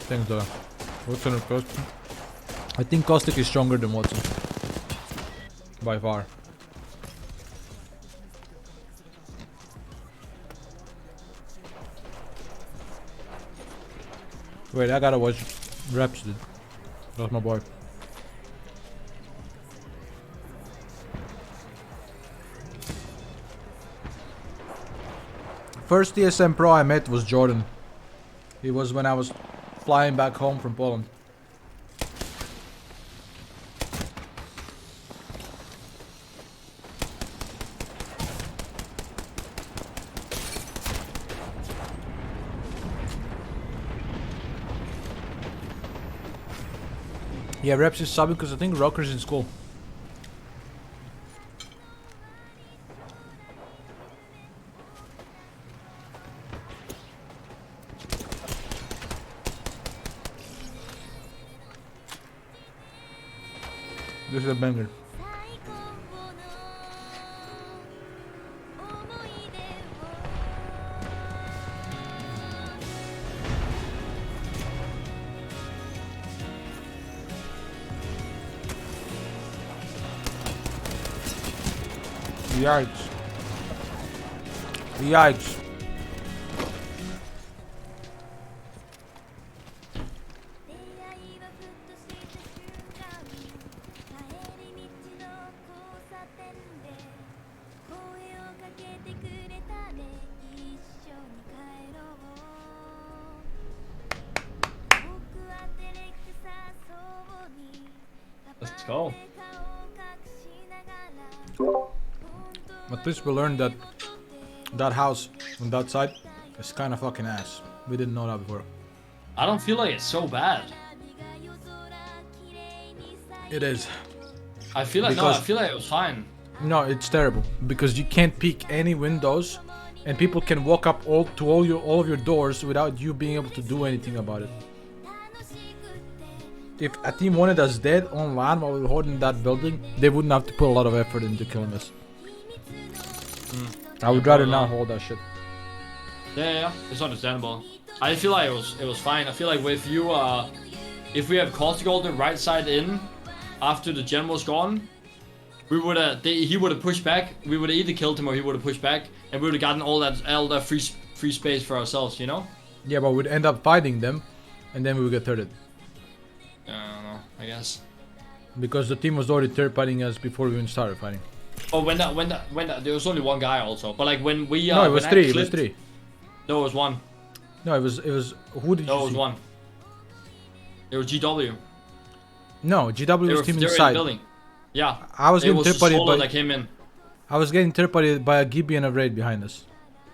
Thanks, Dora. Watson or Caustic? I think Caustic is stronger than Watson. By far. Wait, I gotta watch Reps, dude. That's my boy. First TSM Pro I met was Jordan. He was when I was flying back home from Poland. Yeah, Reps is subbing because I think Rocker's in school. This is a banger. Yikes. Yikes. Let's go. At least we learned that that house on that side is kind of fucking ass. We didn't know that before. I don't feel like it's so bad. It is. I feel like Because- I feel like it was fine. No, it's terrible because you can't peek any windows, and people can walk up all of your doors without you being able to do anything about it. If a team wanted us dead on land while we were holding that building, they wouldn't have to put a lot of effort into killing us. I would rather not hold that shit. Yeah, it's understandable. I feel like it was fine. I feel like with you, if we have Caustic on the right side in after the gen was gone, we would he would have pushed back. We would have either killed him or he would have pushed back, and we would have gotten all that free space for ourselves. You know? Yeah, but we'd end up fighting them, and then we would get thirded. I don't know. I guess. Because the team was already third fighting us before we even started fighting. Oh, when there was only one guy also. But like when we No, it was when I three. It was clipped- three. No, it was one. No, it was. Who did No, you it was see? one. It was GW. No, GW They was were, team they were in the inside. building. Yeah. I was It getting was third a party solo by. that came in. I was getting third party by a Gibby and a Raid behind us.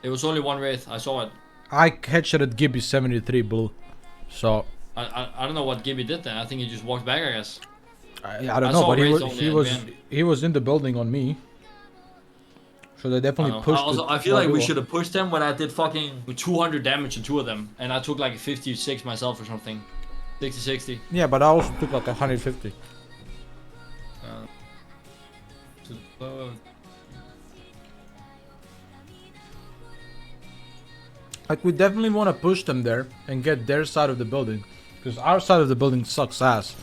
It was only one Wraith. I saw it. I headshotted Gibby 73 blue. So I don't know what Gibby did then. I think he just walked back, I guess. I don't I know, saw but Raid only at the end. he was in the building on me. So they I, definitely don't know. pushed. Also, it I feel while like we were- should have pushed them when I did fucking 200 damage to two of them. And I took like 56 myself or something. 60. Yeah, but I also took like 150. Like we definitely want to push them there and get their side of the building, because our side of the building sucks ass.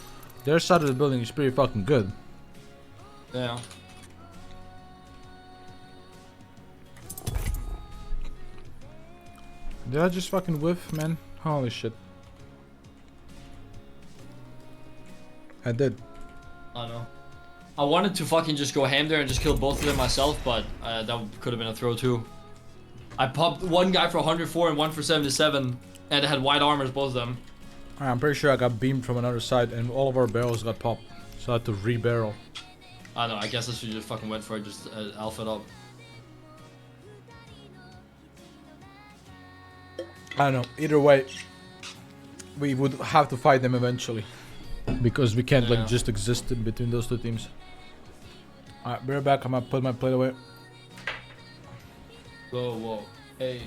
Their side of the building is pretty fucking good. Yeah. Did I just fucking whiff, man? Holy shit. I did. I know. I wanted to fucking just go ham there and just kill both of them myself, but that could have been a throw too. I popped one guy for 104 and one for 77, and they had white armors, both of them. I'm pretty sure I got beamed from another side and all of our barrels got popped. So I had to re-barrel. I don't know, I guess I should just fucking went for it, just alpha it up. I don't know. Either way, we would have to fight them eventually. because we can't Yeah. like just exist in between those two teams. Alright, be right back. I'm gonna put my plate away. Whoa, whoa. Hey.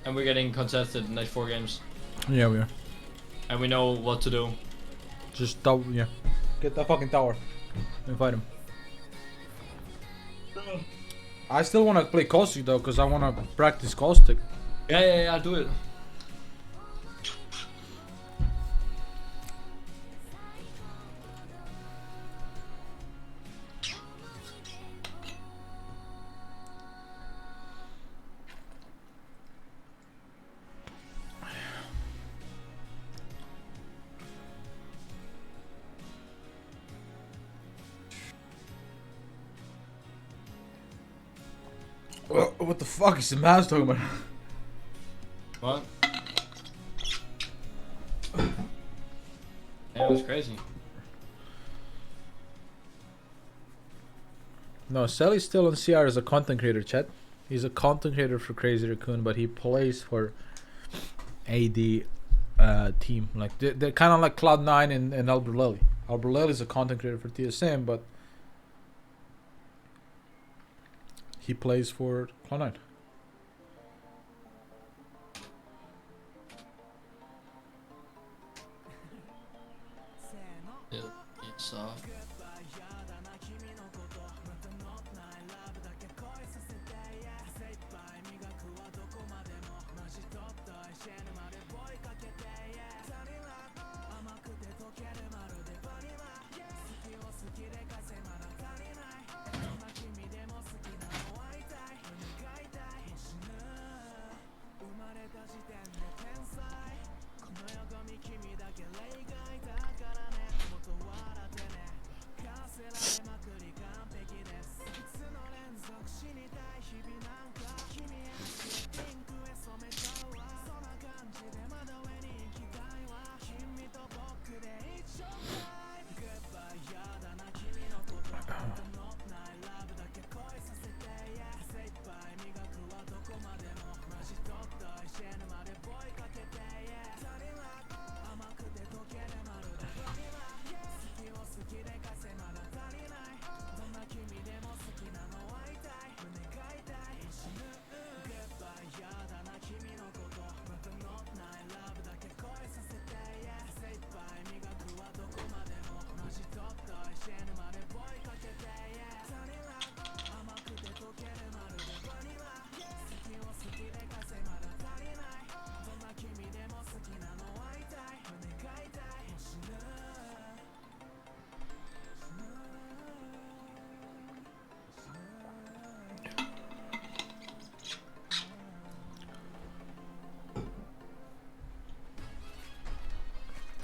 And we're getting contested the next 4 games. Yeah, we are. And we know what to do. Just yeah. Get the fucking tower and fight him. I still wanna play Caustic though, cause I wanna practice Caustic. Yeah, do it. What the fuck is the mouse talking about? What? Yeah, it was crazy. No, Sally's still on CR as a content creator, chat. He's a content creator for Crazy Raccoon, but he plays for AD team. Like they're kind of like Cloud9 and Alberlelli. Alberlelli is a content creator for TSM, but he plays for Cloud9. Yeah, it's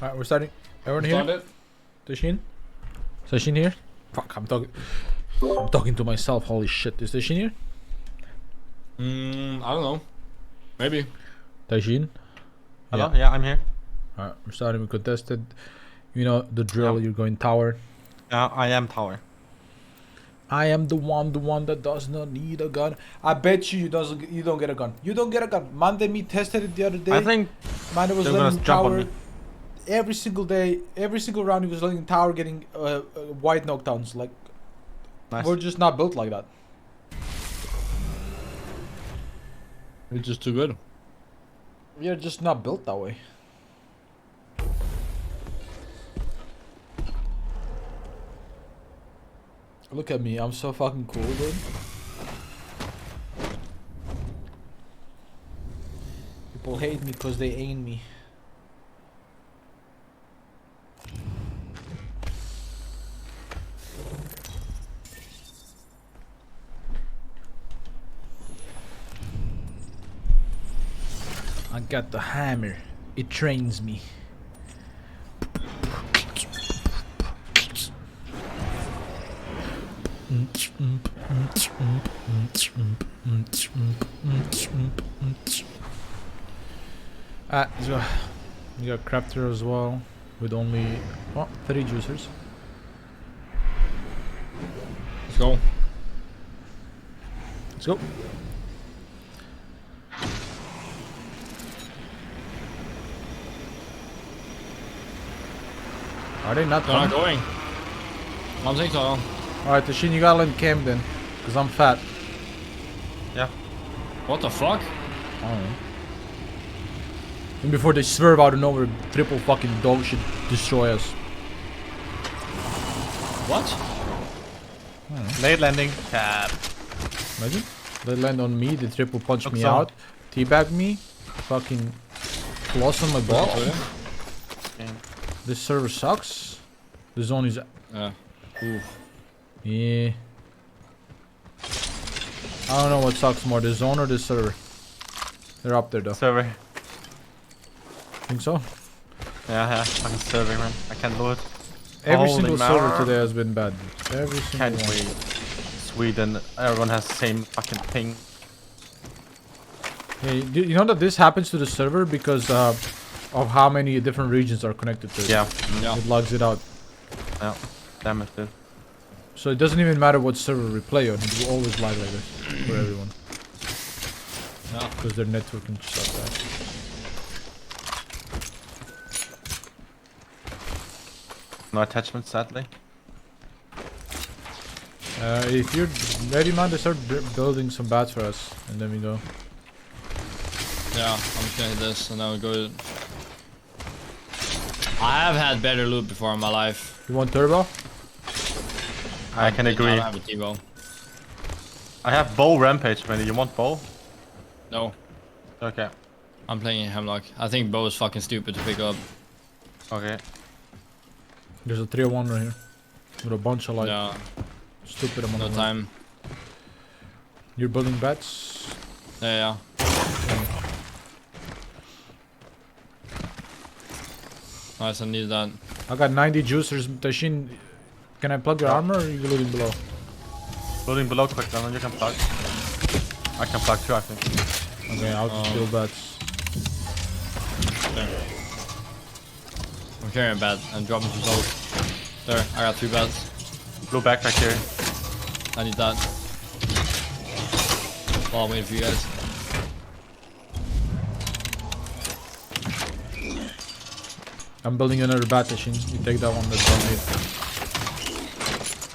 Alright, we're starting. Everyone here? Started. Tashin? Is Tashin here? Fuck, I'm talking to myself. Holy shit. Is Tashin here? I don't know. Maybe. Tashin? Hello? Yeah, I'm here. Alright, we're starting. We contested. You know the drill. You're going tower. I am tower. I am the one that does not need a gun. I bet you don't get a gun. You don't get a gun. Mande me tested it the other day. I think Mande was they're gonna letting jump on tower me. every single day, every single round. He was letting tower getting white knockdowns. Like Nice. we're just not built like that. It's just too good. We are just not built that way. Look at me, I'm so fucking cool, dude. People hate me because they ain't me. I got the hammer. It trains me. So we got Crafter as well with only 3 juicers. Let's go. Let's go. Are they not They're not coming? going. I don't think so. Alright, Tashin, you gotta land camp then. Cause I'm fat. What the fuck? I don't know. And before they swerve out of nowhere, triple fucking dog shit destroy us. What? Late landing. Cap. Imagine. They land on me, they triple punch me Oxo. out, teabag me, fucking floss on my ball. This server sucks. The zone is... Yeah. Oof. Yeah. I don't know what sucks more, the zone or the server. They're up there though. Server. Think so? Yeah, fucking serving, man. I can't do it. Every Holy single server man. today has been bad. Every single Can't one. wait. Sweden, everyone has the same fucking ping. Hey, you know that this happens to the server because of how many different regions are connected to it. Yeah, Yeah. It logs it out. yeah. Damn it, dude. So it doesn't even matter what server we play on, it will always lag like this for everyone. Yeah. Because their networking stuff bad. No attachment, sadly. If you're ready, man, they start building some bats for us, and then we go. Yeah, I'm just gonna hit this and then we'll go. I have had better loot before in my life. You want turbo? I can agree. I don't have a T-bow. I have bow rampage, man. You want bow? No, Okay. I'm playing Hemlock. I think bow is fucking stupid to pick up. Okay. There's a 301 right here. With a bunch of like Yeah, stupid amount no of time. You're building bats? Yeah. Nice, I need that. I got 90 juicers. Tashin, can I plug your armor or are you looting below? Loading below quick, then you can plug. I can plug too, I think. Okay, I'll just build bats. There. I'm carrying a bat. I'm dropping some salt. There, I got 2 bats. Blue backpack here. I need that. While I'm waiting for you guys. I'm building another bat, Tashin. You take that one that's on me.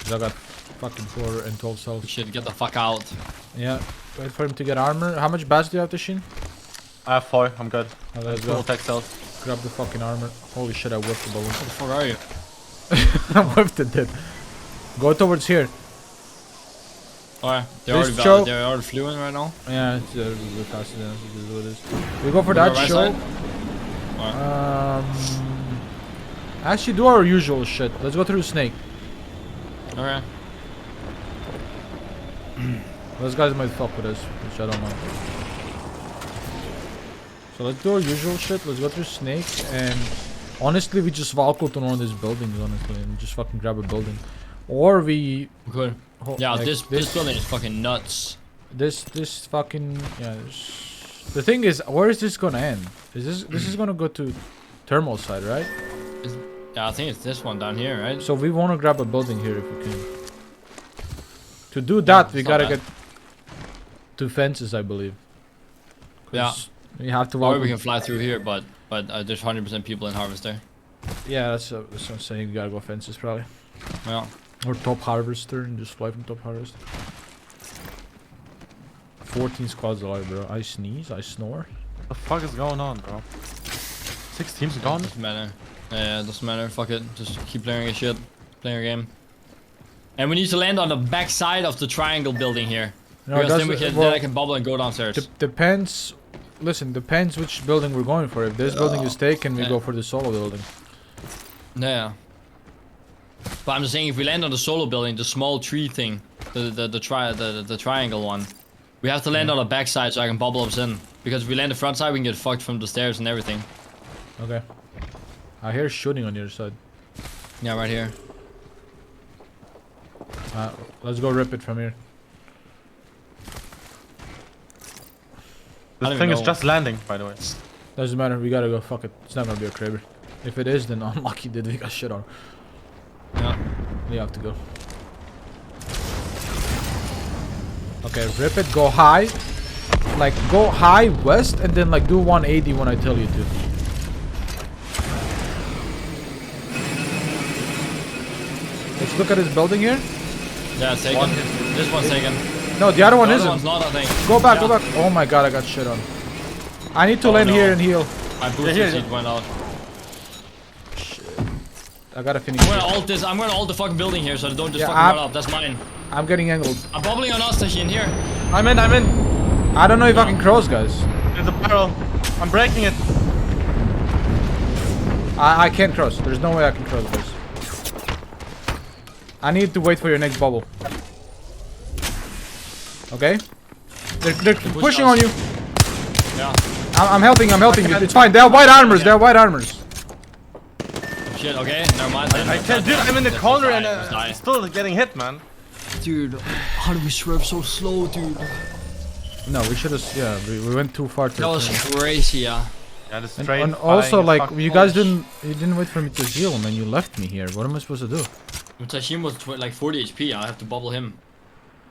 'Cause I got fucking 4 and 12 cells. Shit, get the fuck out. Yeah, wait for him to get armor. How much bats do you have, Tashin? I have 4, I'm good. Oh, let's Full go. tech cells. Grab the fucking armor. Holy shit, I whiffed the balloon. Where the fuck are you? I whiffed it, dude. Go towards here. Alright, This show- they're already flew in right now. Yeah, it's a little bit faster than it is what it is. We go for We go that right show. side? Actually, do our usual shit. Let's go through the snake. Okay. Those guys might fuck with us, which I don't know. So let's do our usual shit. Let's go through snake, and honestly, we just Valko to one of these buildings, honestly, and just fucking grab a building, or we. Good. Yeah, like this building is fucking nuts. This fucking yeah. The thing is, where is this gonna end? Is this is gonna go to thermal side, right? Yeah, I think it's this one down here, right? So we want to grab a building here if we can. To do that, we it's not gotta bad. get 2 fences, I believe. Yeah. 'Cause we have to Or walk. we can fly through here, but there's 100% people in Harvester. Yeah, that's what I'm saying. You gotta go fences probably, Yeah. or top harvester and just fly from top harvester. 14 squads alive, bro. I sneeze, I snore. What the fuck is going on, bro? 6 teams gone? Doesn't matter. Yeah, doesn't matter. Fuck it. Just keep playing your shit. Playing your game. And we need to land on the back side of the triangle building here. No, Because then, that's- then I can bubble and go downstairs. Depends. Listen, depends which building we're going for. If this building is taken, we Yeah. go for the solo building. Yeah. But I'm just saying, if we land on the solo building, the small tree thing, the triangle one, we have to land on the back side so I can bubble us in. Because if we land the front side, we can get fucked from the stairs and everything. Okay. I hear shooting on your side. Yeah, right here. Let's go rip it from here. This don't thing even is know. just landing, by the way. Doesn't matter. We gotta go. Fuck it. It's not gonna be a Kraber. If it is, then unlucky that we got shit on. Yeah. We have to go. Okay, rip it. Go high. Like go high west and then like do 180 when I tell you to. Let's look at this building here. Yeah, it's taken. This one's taken. No, the other one The other isn't. one's not, I think. Go back, Yeah. go back. Oh my god, I got shit on. I need to Oh, land no. here and heal. My booster here, seat went out. I gotta finish. I'm gonna this. ult this. I'm gonna ult the fucking building here so they don't just Yeah, fucking I'm- run up. That's mine. I'm getting angled. I'm bubbling on us, Tashin, here. I'm in. I don't know if I can cross, guys. There's a barrel. I'm breaking it. I can't cross. There's no way I can cross this. I need to wait for your next bubble. Okay? They're pushing us. on you. Yeah. I'm helping you. It's fine. They have white armors. They have white armors. Shit, okay. Never mind. I can't, dude. I'm in the corner and Just die. still getting hit, man. Dude, how did we swerve so slow, dude? No, we should have. Yeah, we went too far to. That was turn. crazy, yeah. Yeah, the And, straight. and also, flying like, fucking you guys bullshit. didn't wait for me to heal, man. You left me here. What am I supposed to do? Tashin was like 40 HP. I have to bubble him.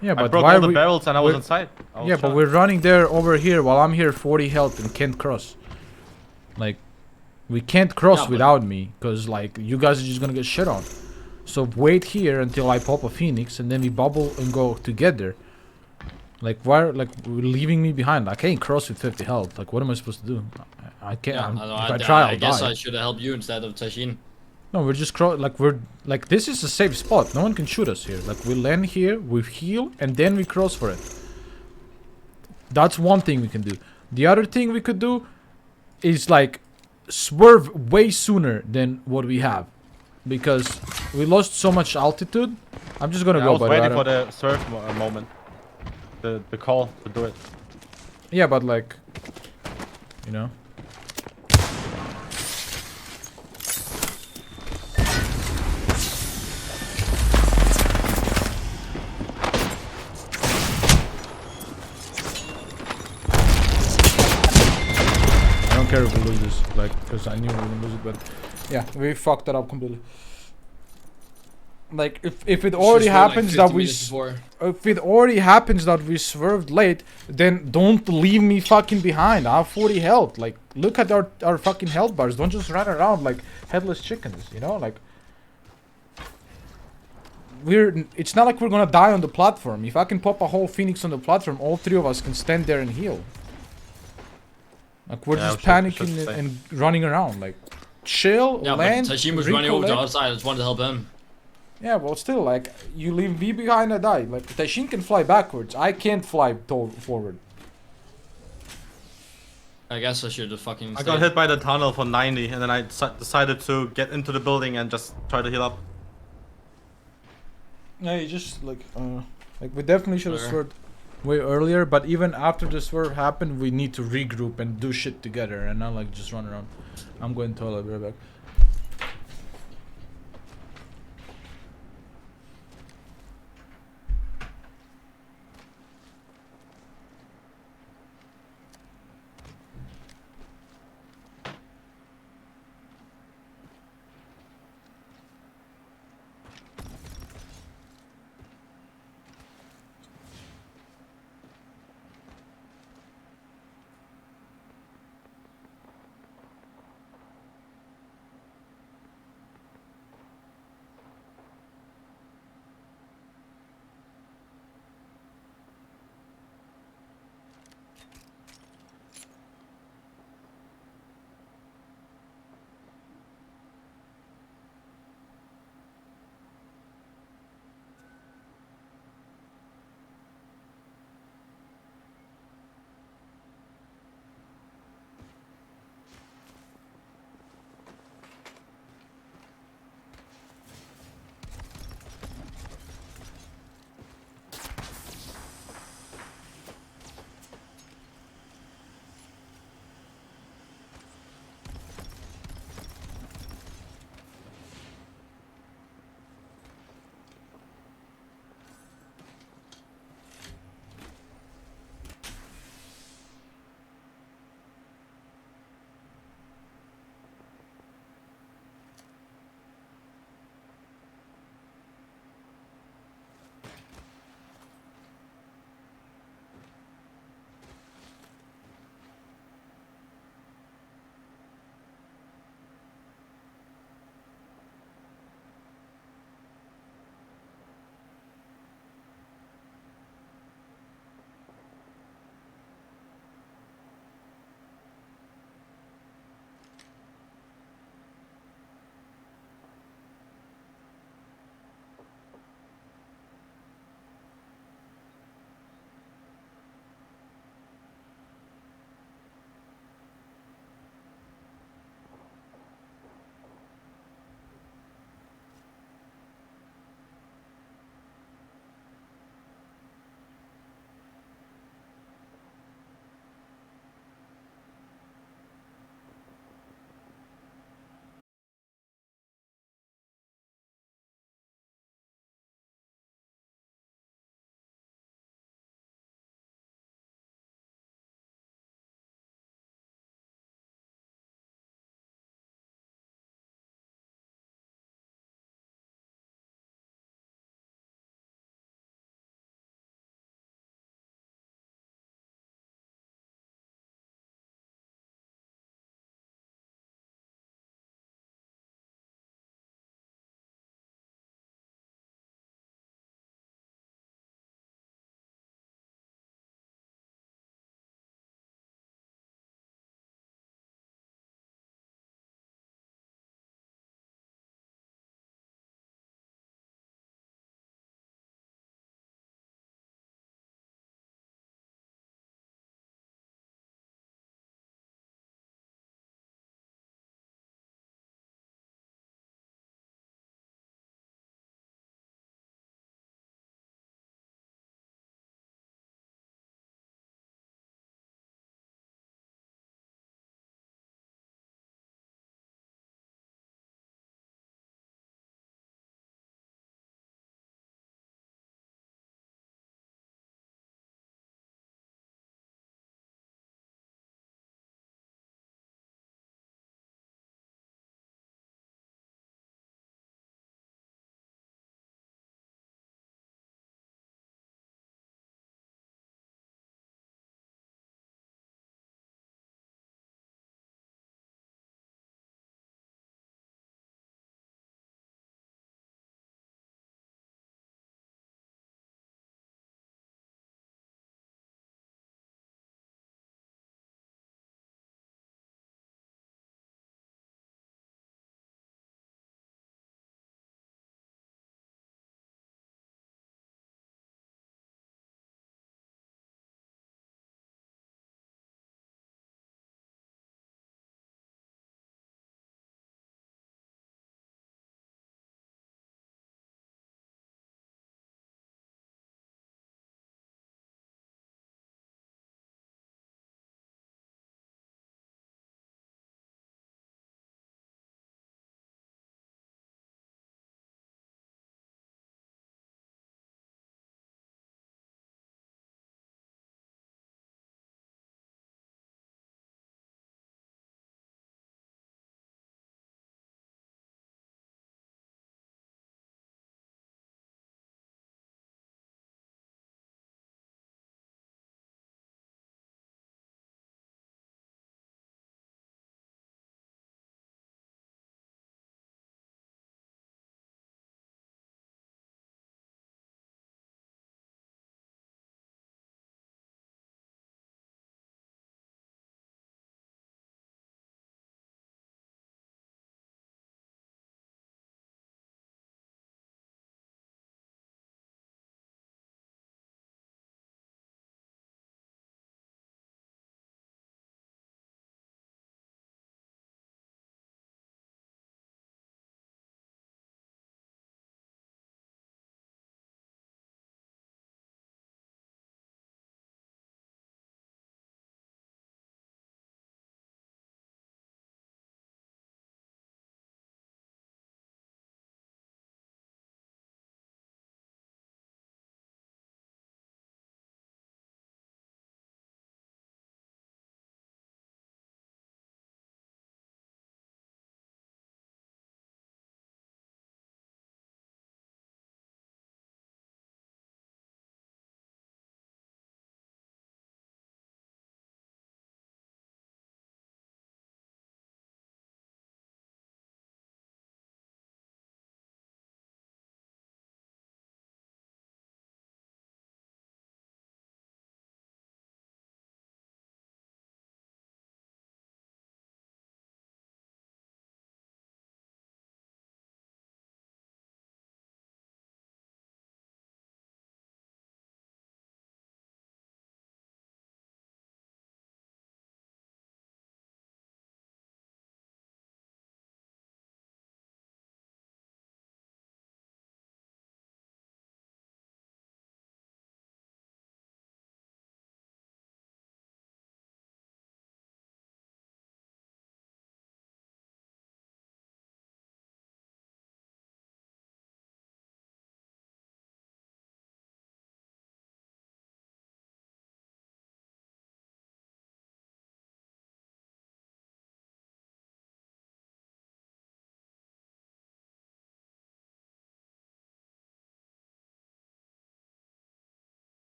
Yeah, I but broke why all are the we? barrels and I was we're- inside. I was Yeah, but shot. we're running there over here while I'm here 40 health and can't cross. Like, we can't cross Yeah, but- without me because like you guys are just gonna get shit on. So wait here until I pop a phoenix and then we bubble and go together. Like why? Like we're leaving me behind. I can't cross with 50 health. Like what am I supposed to do? I can't. Yeah, If I try, I I'll guess die. I should have helped you instead of Tashin. No, we're just like this is a safe spot. No one can shoot us here. Like we land here, we heal, and then we cross for it. That's one thing we can do. The other thing we could do is like swerve way sooner than what we have, because we lost so much altitude. I'm just gonna Yeah, I go. was But waiting for the surf moment. The call to do it. yeah, but like, you know. I don't care if we lose this, like, because I knew we were gonna lose it, but yeah, we fucked that up completely. Like, if it already happens that we if it already happens that we swerved late, then don't leave me fucking behind. I have 40 health. Like, look at our fucking health bars. Don't just run around like headless chickens, you know? Like, it's not like we're gonna die on the platform. If I can pop a whole phoenix on the platform, all three of us can stand there and heal. Like, we're Yeah, just we should panicking stay. and running around. Like, chill, Yeah, land, but Tashin was running over to recollect. our side. I just wanted to help him. Yeah, well, still, like, you leave me behind, I die. Like, Tashin can fly backwards. I can't fly forward. I guess I should have fucking. I got hit by the tunnel for 90, and then I decided to get into the building and just try to heal up. Yeah, you just, like, we definitely should have Sure. swerved way earlier, but even after the swerve happened, we need to regroup and do shit together and not, like, just run around. I'm going to toilet, be right back.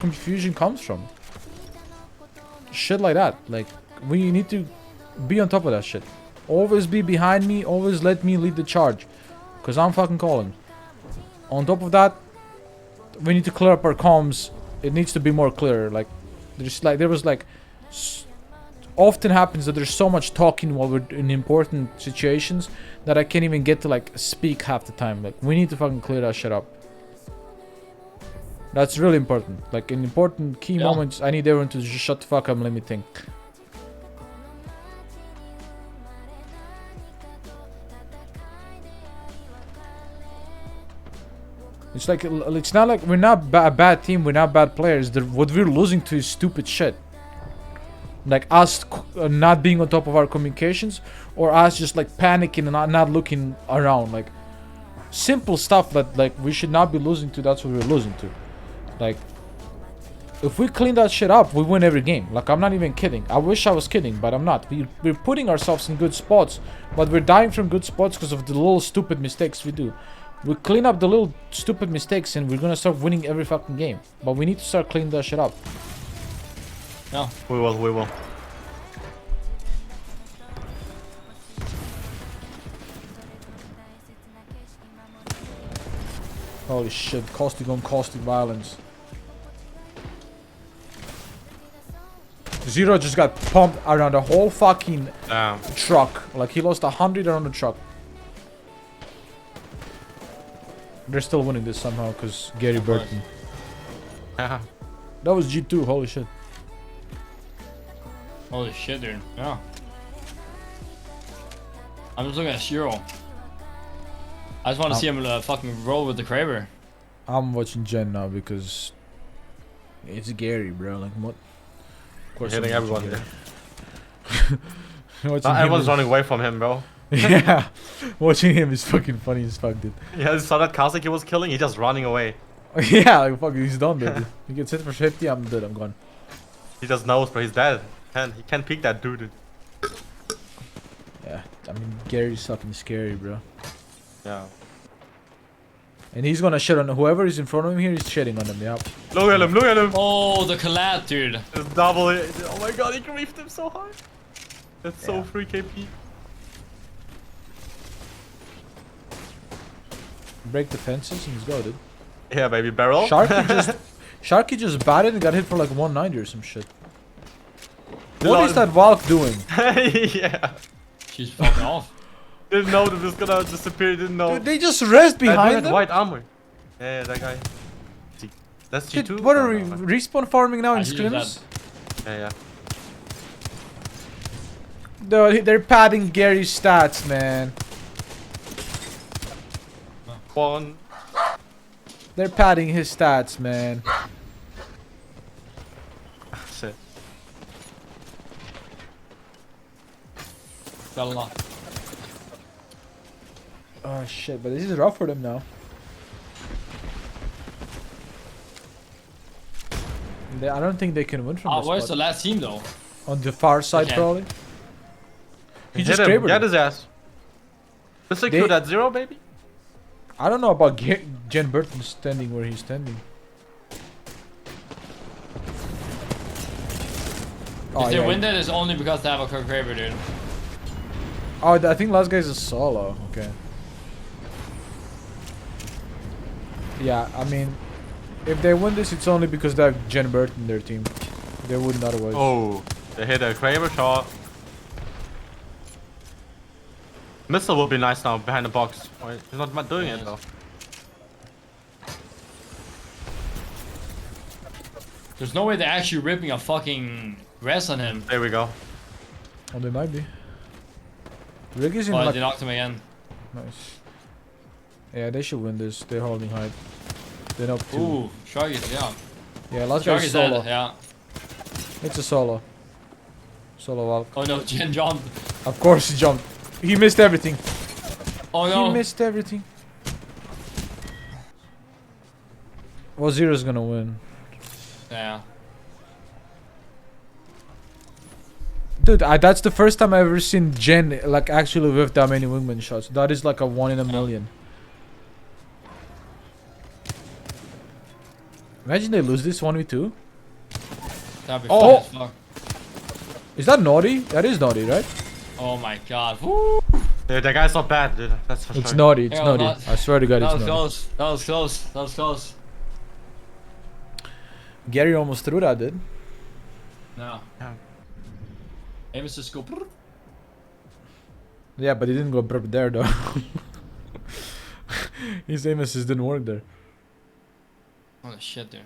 confusion comes from. Shit like that. Like, we need to be on top of that shit. Always be behind me. Always let me lead the charge. Because I'm fucking calling. On top of that, we need to clear up our comms. It needs to be more clear. Like, there was like... often happens that there's so much talking while we're in important situations that I can't even get to like speak half the time. Like, we need to fucking clear that shit up. That's really important. Like, in important key moments, I need everyone to just shut the fuck up and let me think. It's like, it's not like we're not a bad team, we're not bad players. What we're losing to is stupid shit. Like us not being on top of our communications, or us just like panicking and not looking around. Like, simple stuff that like we should not be losing to, that's what we're losing to. Like, if we clean that shit up, we win every game. Like, I'm not even kidding. I wish I was kidding, but I'm not. We're putting ourselves in good spots, but we're dying from good spots because of the little stupid mistakes we do. We clean up the little stupid mistakes and we're gonna start winning every fucking game. But we need to start cleaning that shit up. No. We will. Holy shit, caustic on caustic violence. Zero just got pumped around the whole fucking truck. Like, he lost 100 around the truck. They're still winning this somehow because Gary Burton. That was G2, holy shit. Holy shit, dude. Yeah. I'm just looking at Shiro. I just want to see him fucking roll with the Kraber. I'm watching Gen now because it's Gary, bro. Like, what? Of course, hitting everyone there. Everyone's running away from him, bro. Yeah, watching him is fucking funny as fuck, dude. Yeah, you saw that Kazik he was killing? He's just running away. Yeah, like, fuck, he's done, dude. He gets hit for 50, I'm dead, I'm gone. He just knows, bro. He's dead. He can't pick that dude. Yeah, I mean, Gary's fucking scary, bro. Yeah. And he's gonna shit on whoever is in front of him here, he's shitting on him, yeah. Look at him. Oh, the collat, dude. Just double it. Oh my god, he griefed him so hard. That's so free KP. Break the fences and let's go, dude. Yeah, baby, barrel. Sharky just batted and got hit for like 190 or some shit. What is that Valk doing? Yeah. She's fucking off. Didn't know that it was gonna disappear, didn't know. Dude, they just rest behind them? White armor. Yeah, that guy. That's G2? Dude, what are we respawn farming now in scrims? Yeah. Dude, they're padding Gary's stats, man. One. They're padding his stats, man. Shit. Got a lot. Oh shit, but this is rough for them now. I don't think they can win from this Where's spot. the last team though? On the far side, probably. He just hit him. Krabered Get him. his ass. Let's secure that 0, baby. I don't know about Jen Burton standing where he's standing. If they win that, it's only because they have a Kirk Kraber, dude. Oh, I think last guy's a solo. Okay. Yeah, I mean, if they win this, it's only because they have Jen Burton in their team. They wouldn't otherwise. Oh, they hit a Kraber shot. Missile will be nice now behind the box. Oh, he's not doing it though. There's no way they're actually ripping a fucking rest on him. There we go. Oh, they might be. Rick is in Oh, like... they knocked him again. Nice. Yeah, they should win this. They're holding high. They're up 2. Ooh, Sharky's, yeah. Yeah, last guy's Sharky's solo. dead, yeah. It's a solo. Solo Valk. Oh no, Jen jumped. Of course he jumped. He missed everything. Oh no. He missed everything. Well, Zero's gonna win. Yeah. Dude, that's the first time I've ever seen Jen like actually with that many wingman shots. That is like a 1 in a million. Imagine they lose this 1v2. That'd be Oh! fun as fuck. Is that naughty? That is naughty, right? Oh my god. Woo. Dude, that guy's not bad, dude. That's for It's sure. naughty, it's Yeah, naughty. not- I swear to God, That it's was naughty. close. That was close. That was close. Gary almost threw that, dude. No. Yeah. Amos just go. brrr. Yeah, but he didn't go there though. His aim assist didn't work there. Oh shit, dude.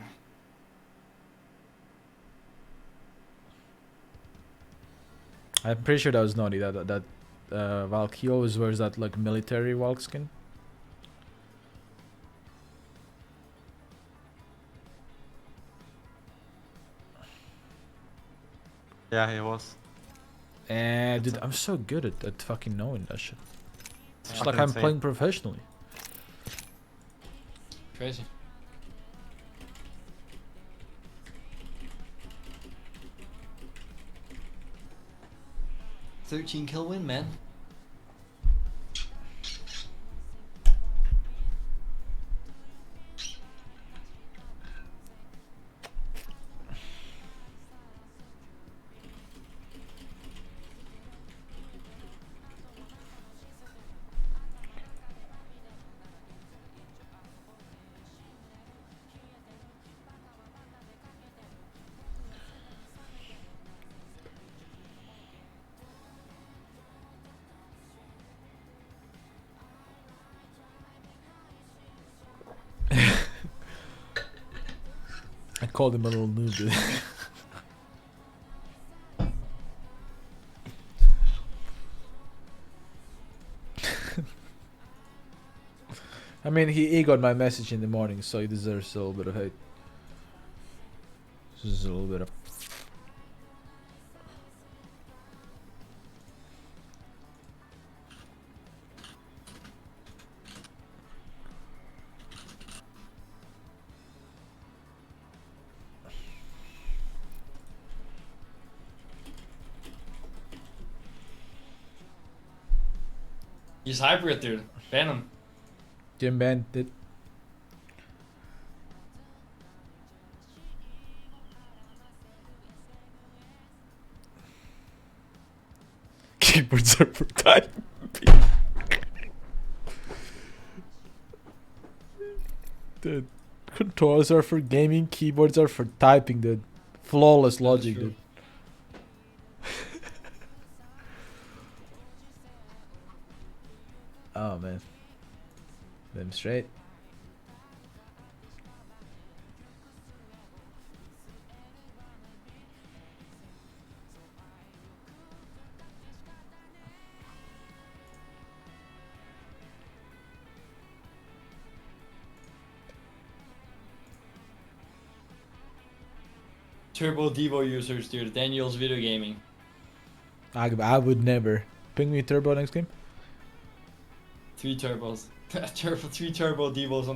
I'm pretty sure that was naughty. That Valk. He always wears that like military Valk skin. Yeah, he was. Dude, I'm so good at fucking knowing that shit. It's Fucking like I'm insane. playing professionally. Crazy. $13 kill win, man. I called him a little noob, dude. I mean, he got my message in the morning, so he deserves a little bit of hate. Just a little bit of. He's hybrid, dude. Ban him. Jim Band did. Keyboards are for typing. Dude, controllers are for gaming, keyboards are for typing, dude. Flawless logic, true. dude. Oh man. Them straight. Turbo Devo users, dude. Daniel's video gaming. I would never. Ping me turbo next game. 3 turbos. 3 turbo Devos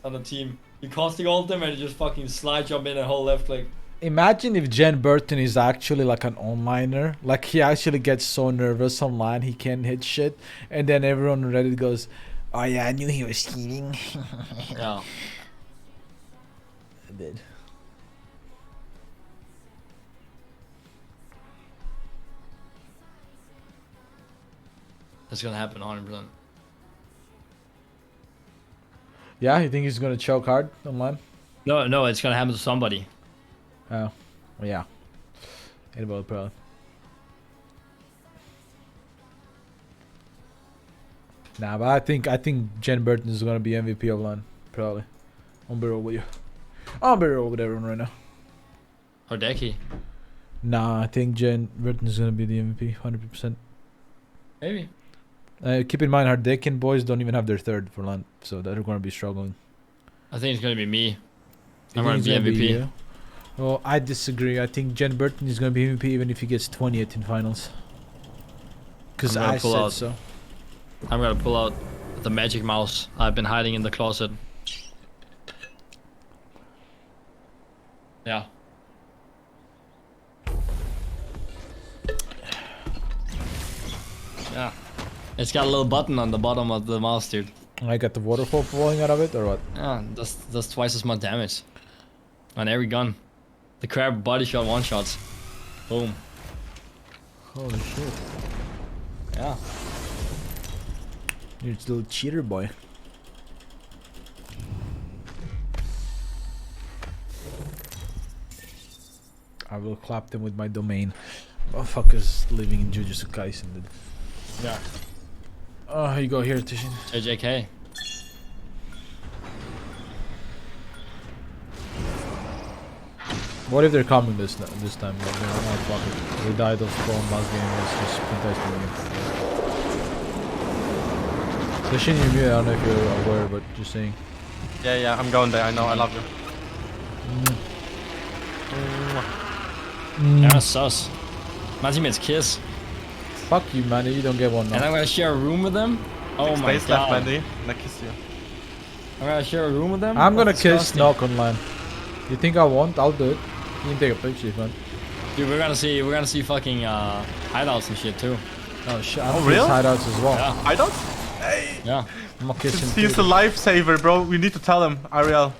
on a team. You casting all of them and you just fucking slide jump in and hold left click. Imagine if Jen Burton is actually like an onliner. Like he actually gets so nervous online he can't hit shit, and then everyone on Reddit goes, "Oh yeah, I knew he was cheating." Yeah. I did. That's gonna happen 100%. Yeah, you think he's gonna choke hard online? No, it's gonna happen to somebody. Oh, well, yeah. Anybody probably. Nah, but I think Jen Burton is gonna be MVP of LAN, probably. I'm be real with you. I'm be real with everyone right now. Hideki. Nah, I think Jen Burton is gonna be the MVP, 100%. Maybe. Keep in mind, Hardekin boys don't even have their third for LAN, so they're gonna be struggling. I think it's gonna be me. You I'm gonna think be it's MVP. you? Oh, I disagree. I think Jen Burton is gonna be MVP even if he gets 20th in finals. Cause I'm gonna I pull said out. so. I'm gonna pull out the magic mouse I've been hiding in the closet. Yeah. Yeah. It's got a little button on the bottom of the mouse, dude. I got the waterfall falling out of it, or what? Yeah, that's twice as much damage. On every gun. The crab body shot one shots. Boom. Holy shit. Yeah. You're a little cheater boy. I will clap them with my domain. Motherfuckers living in Jujutsu Kaisen, dude. Yeah. Oh, you go here, Tishin. JJK. What if they're coming this time? Like, they're not fucking. We died of spawn last game. Let's just contest them again. Tishin, you're mute. I don't know if you're aware, but just saying. Yeah, I'm going there. I know. I love you. Yeah, sus. My teammates kiss. Fuck you, man. You don't get one And now. I'm gonna share a room with them. Oh my Space left, god. Mandy. And I kiss you. I'm gonna share a room with them. I'm gonna That's kiss disgusting. Knock online. You think I won't? I'll do it. You can take a picture if you want. Dude, we're gonna see fucking hideouts and shit too. Oh shit, I'm Oh, kiss real? hideouts as well. Yeah. I don't. Yeah. I'm gonna kiss him He's too. a lifesaver, bro. We need to tell him, Ariel.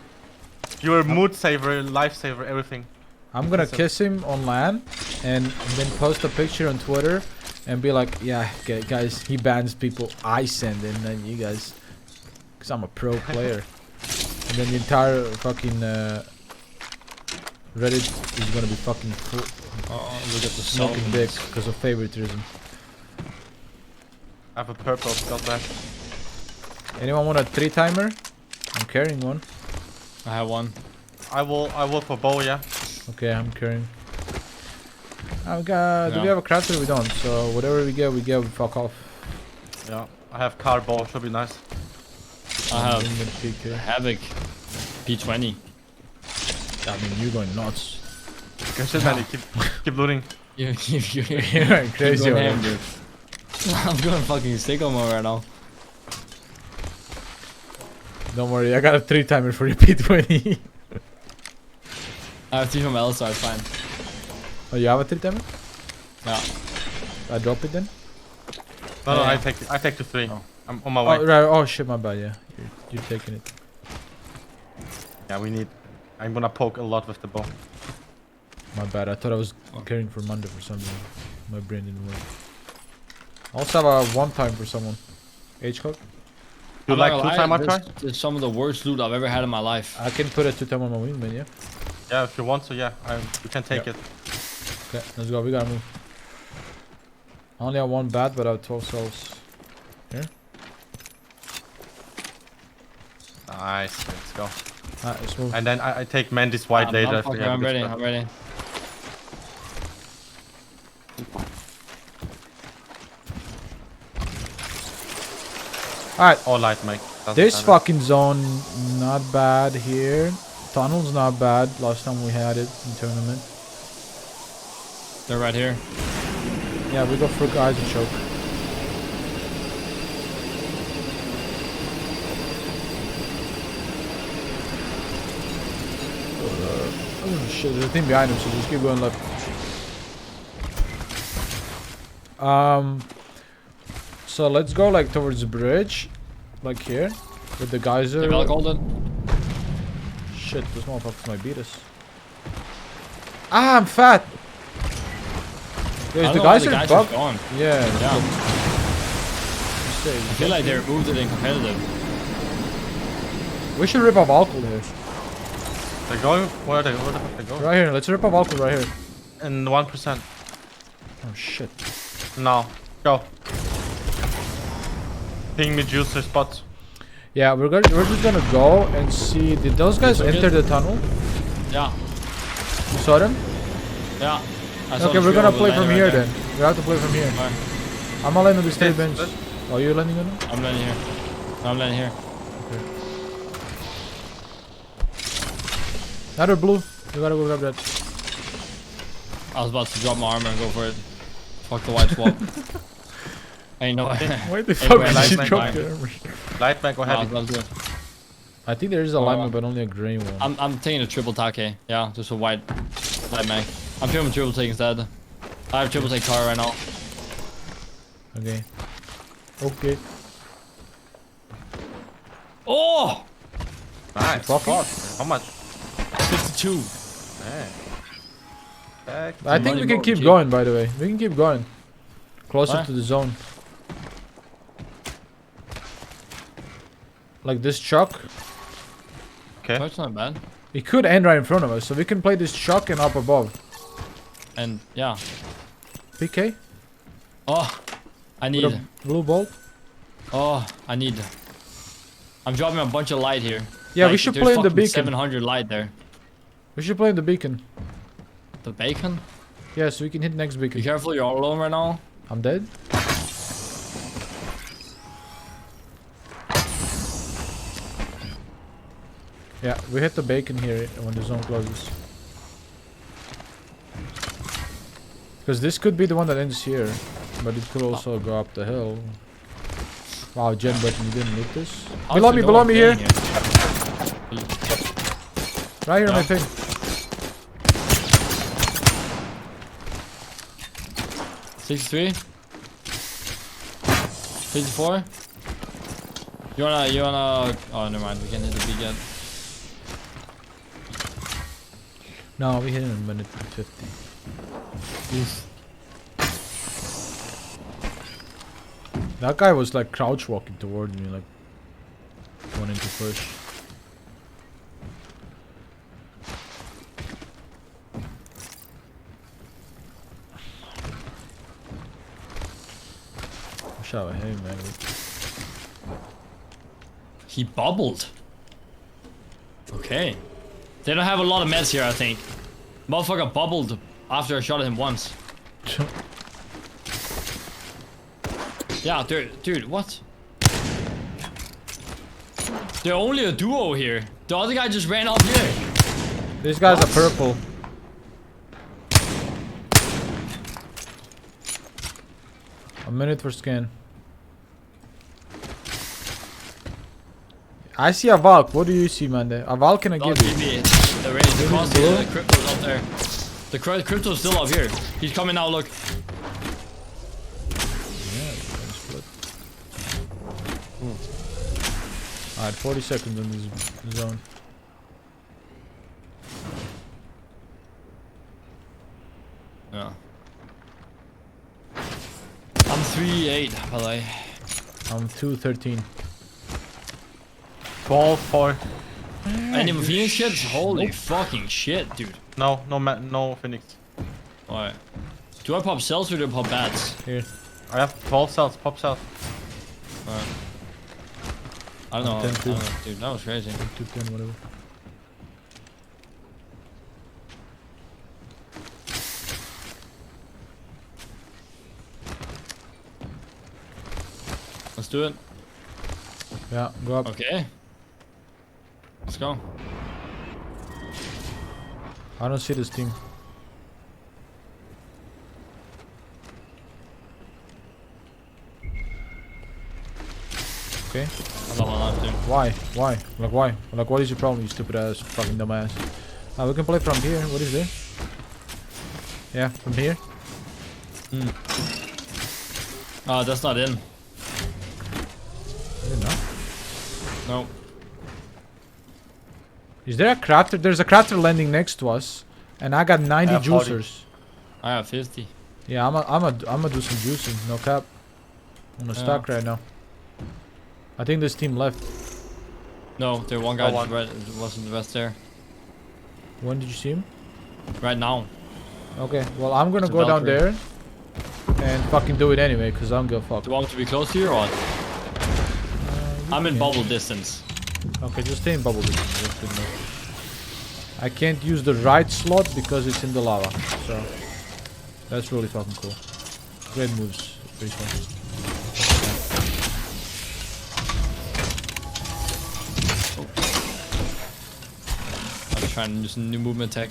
You're a mood saver, lifesaver, everything. I'm gonna Listen. kiss him on LAN and then post a picture on Twitter and be like, yeah, guys, he bans people I send and then you guys, cause I'm a pro player. And then the entire fucking Reddit is gonna be fucking full, Look at the smoking dick because of favoritism. I have a purple, got that. Anyone want a 3-timer? I'm carrying one. I have one. I will for bow, yeah. Okay, I'm carrying. Do we Yeah. have a crafter? We don't. So whatever we get, we fuck off. Yeah. I have car bow, should be nice. I have Infinite PK. Havoc P20. I mean, you're going nuts. Good shit, Mandy. Keep looting. You're You're going crazy going over ham, there. dude. I'm going fucking sicko mode right now. Don't worry, I got a 3-timer for your P20. I have 3 from Elstar, it's fine. Oh, you have a 3-timer? Yeah. I drop it then? No, Yeah. I take the 3. Oh. I'm on my way. Oh, right. Oh shit, my bad. Yeah, you're taking it. Yeah, we need. I'm gonna poke a lot with the bow. My bad. I thought I was carrying for Manda for some reason. My brain didn't work. I also have a 1-time for someone. H-Cock? You I'm like not gonna 2-time lie, I try? this is some of the worst loot I've ever had in my life. I can put a 2-time on my wingman, yeah? Yeah, if you want to, yeah. You can take it. Okay, let's go. We gotta move. I only have 1 bat, but I have 12 cells. Here? Nice, let's go. Alright, let's move. And then I take Mandy's white later. if we have I'm this ready, stuff. I'm ready. Alright, Or light make. doesn't this matter. fucking zone not bad here. Tunnel's not bad. Last time we had it in tournament. They're right here. Yeah, we go for guys and choke. Oh shit, there's a team behind him, so just keep going left. So let's go like towards the bridge, like here, with the geyser. They got golden. Shit, this motherfuckers might beat us. Ah, I'm fat. Yo, I is don't the know why geyser geyser's bugged? gone. Yeah. Yeah. Say, I feel like they removed it in competitive. we should rip off alcohol here. They're going. Where the fuck they going? Right here, let's rip off alcohol right here. And 1%. Oh shit. No. Go. Ping me juicer spot. Yeah, we're just gonna go and see. Did those guys It's okay. enter the tunnel? Yeah, You saw them? yeah. I saw Okay, the we're gonna trio play landing from right here there. then. We have to play from here. Alright, I'm gonna land on the state Yes, bench. but- Oh, you landing on it? I'm landing here. I'm landing here. Another blue. You gotta go grab that. I was about to drop my armor and go for it. Fuck the white swap. Ain't no way. Why the fuck did she drop the Light mag or No, I was heavy? about to do it. I think there is a Oh, alignment, but only a green one. I'm taking a triple take. Yeah, just a white mag. I'm filming triple take instead. I have triple take car right now. Okay. Okay. Oh! Nice. Fuck. How much? 62. Back. I think we money can mode, keep G. going, by the way. We can keep going. Closer Why? to the zone. Like this chuck. Okay. That's not bad. It could end right in front of us, so we can play this chuck and up above. And yeah. PK? Oh, I With need. a blue bolt? Oh, I need. I'm dropping a bunch of light here. Yeah, we Like, should there's play in the fucking beacon. 700 light there. We should play in the beacon. The bacon? Yeah, so we can hit next Be beacon. careful, you're all alone right now. I'm dead. Yeah, we hit the bacon here when the zone closes. Because this could be the one that ends here, but it could also go up the hill. Wow, gen button, you didn't loot this. How Below is me, no below one me here. playing Right here on my Yeah. ping. $63? $54? You wanna, oh never mind, we can hit the big yet. No, we hit in a minute and 50. That guy was like crouch walking toward me, like wanting to push. Wish I would hit him, man. He bubbled. Okay. They don't have a lot of meds here, I think. Motherfucker bubbled after I shot at him once. Yeah, dude, what? They're only a duo here. The other guy just ran up here. These guys are purple. A minute for scan. I see a Valk. What do you see, man? A Valk can I Don't give give you? me the range. The cross blue? here, the crypto's up there. The crypto's still up here. He's coming now, look. Alright, 40 seconds in this zone. Yeah. I'm 3-8, by the way. I'm 213. 12-4. Any Phoenix shit? Holy fucking shit, dude. No, no Phoenix. Alright. Do I pop cells or do I pop bats? Here. I have 12 cells. Pop cells. Alright. I don't know. 10 I too. don't know, dude. That was crazy. 210, whatever. Let's do it. Yeah, go up. Okay. Let's go. I don't see this team. Okay. I got my life, dude. Why? Why? Like why? Like what is your problem, you stupid ass fucking dumbass? We can play from here. What is there? Yeah, from here. That's not in. Is it not? No. Is there a crafter? There's a crafter landing next to us, and I got 90 have 40. juicers. I have 50. Yeah, I'm do some juicing. No cap. I'm Yeah. stuck right now. I think this team left. No, there one guy Oh, one. was in the west there. When did you see him? Right now. Okay, well I'm gonna It's a go down Valkyrie. there and fucking do it anyway, cause I don't give a fuck. Do you want me to be close to you or what? I'm in can. bubble distance. Okay, just stay in bubble distance. That's good enough. I can't use the right slot because it's in the lava. So that's really fucking cool. Great moves, pretty fun. I'm trying to use a new movement tech.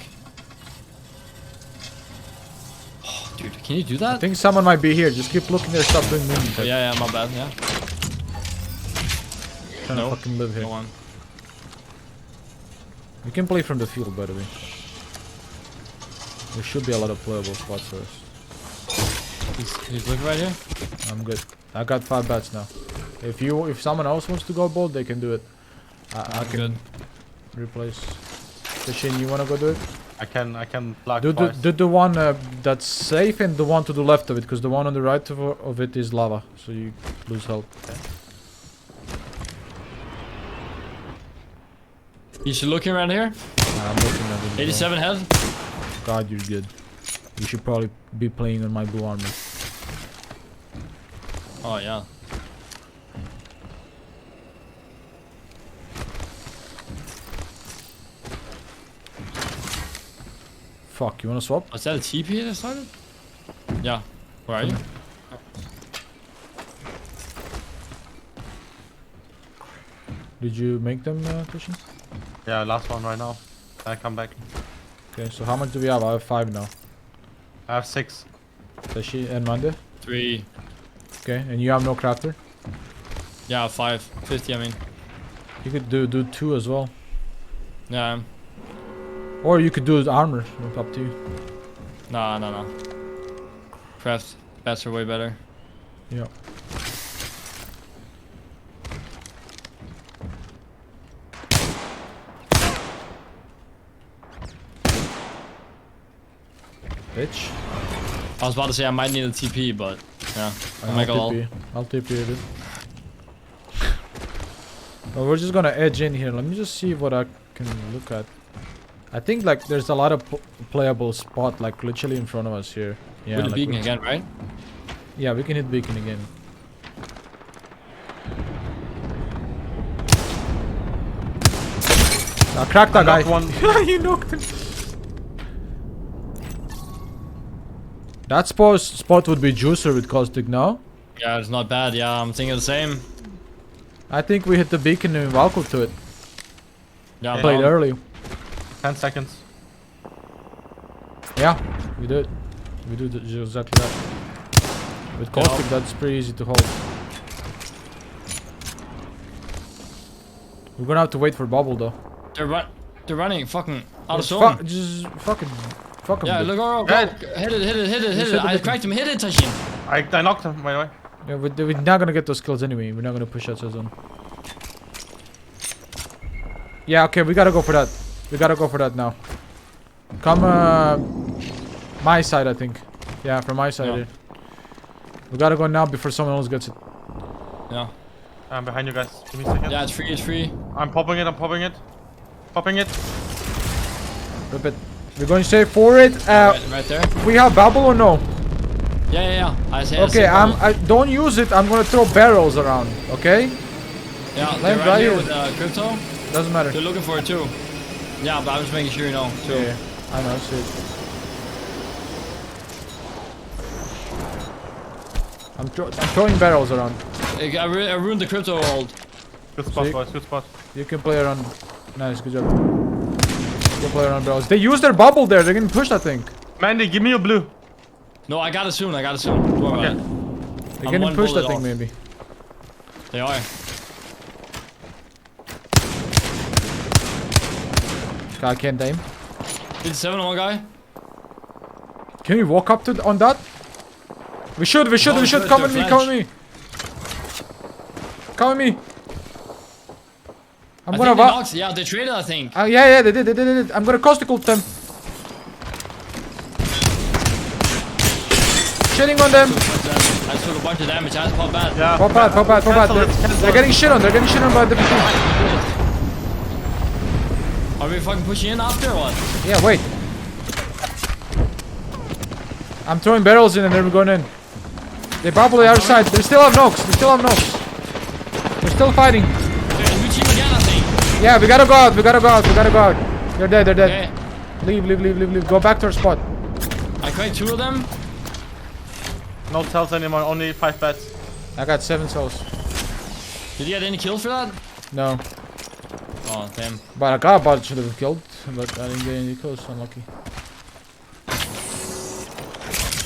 Oh, dude, can you do I that? think someone might be here. Just keep looking there. Stop doing movement. Oh, tech. yeah, my bad, yeah. Trying No. to fucking live here. No one. We can play from the field, by the way. There should be a lot of playable spots for us. He's looking right here. I'm good. I got 5 bats now. If someone else wants to go bold, they can do it. I can Good. replace. Tashin, you wanna go do it? I can block Do twice. the one that's safe and the one to the left of it, because the one on the right of it is lava, so you lose health. You should look around here. Nah, I'm looking at it. 87 head. God, you're good. You should probably be playing on my blue armor. Oh yeah. Fuck, you wanna swap? Was that a TP that started? Yeah. Where are you? Did you make them, Tashin? Yeah, last one right now. I come back. Okay, so how much do we have? I have 5 now. I have 6. Tashin and Mande? 3. Okay, and you have no crafter? Yeah, 5. 50, I mean. You could do 2 as well. Yeah. Or you could do armor, it's up to you. No. Craft bats are way better. Yeah. Bitch. I was about to say I might need a TP, but yeah. I'll make a lull. I'll TP a bit. Well, we're just gonna edge in here. Let me just see what I can look at. I think like there's a lot of playable spot like literally in front of us here. Yeah, With the like beacon again, right? Yeah, we can hit beacon again. Now crack that guy. One. You knocked him. That spot would be juicer with caustic now. Yeah, it's not bad. Yeah, I'm thinking the same. I think we hit the beacon and Valko to it. Yeah, Played but early. 10 seconds. Yeah, we do it. We do exactly that. With caustic, that's pretty easy to hold. We're gonna have to wait for bubble though. they're running fucking out of zone. Just fuck him. Yeah, dude. look, go. Hit it. I cracked him. Hit it, Tashin. I knocked him, by the way. Yeah, we're not gonna get those kills anyway. We're not gonna push outside zone. Yeah, okay, we gotta go for that. We gotta go for that now. Come, my side, I think. Yeah, from my side. Yeah. Here. We gotta go now before someone else gets it. Yeah. I'm behind you guys. Give me a second. Yeah, it's free. I'm popping it. Popping it. Rip it. We're going straight for it. Right there. We have bubble or no? Yeah. I say. Okay, I don't use it. I'm gonna throw barrels around. Okay? Yeah, Land they're right right here here. with crypto. Doesn't matter. They're looking for it too. Yeah, but I'm just making sure you know too. Yeah, I know. Shit. I'm throwing barrels around. I ruined the crypto hold. Good spot, See? boys. Good spot. You can play around. Nice, good job. You can play around barrels. They use their bubble there. They're getting pushed, I think. Mandy, give me your blue. No, I got it soon. Don't worry about it. They're I'm getting one pushed, I bullet think, off. maybe. They are. I can't aim. 57 on one guy. Can we walk up to on that? We should. Oh, Come with me. I'm I gonna think they knocked. Yeah, they traded, I think. yeah, they did. I'm gonna caustic ult them. Shitting on them. I took a bunch of damage. I pop bad. Yeah. Pop bad. They're getting shit on. They're getting shit on by the people. Are we fucking pushing in after or what? Yeah, wait. I'm throwing barrels in and then we're going in. They bubble the other side. They still have knocks. They're still fighting. Dude, new team again, I think. Yeah, we gotta go out. They're dead. Okay. Leave. Go back to our spot. I cracked 2 of them. No cells anymore. Only 5 bats. I got 7 souls. Did you get any kills for that? No. Oh, damn. But I got a bunch of killed. But I didn't get any kills. Unlucky.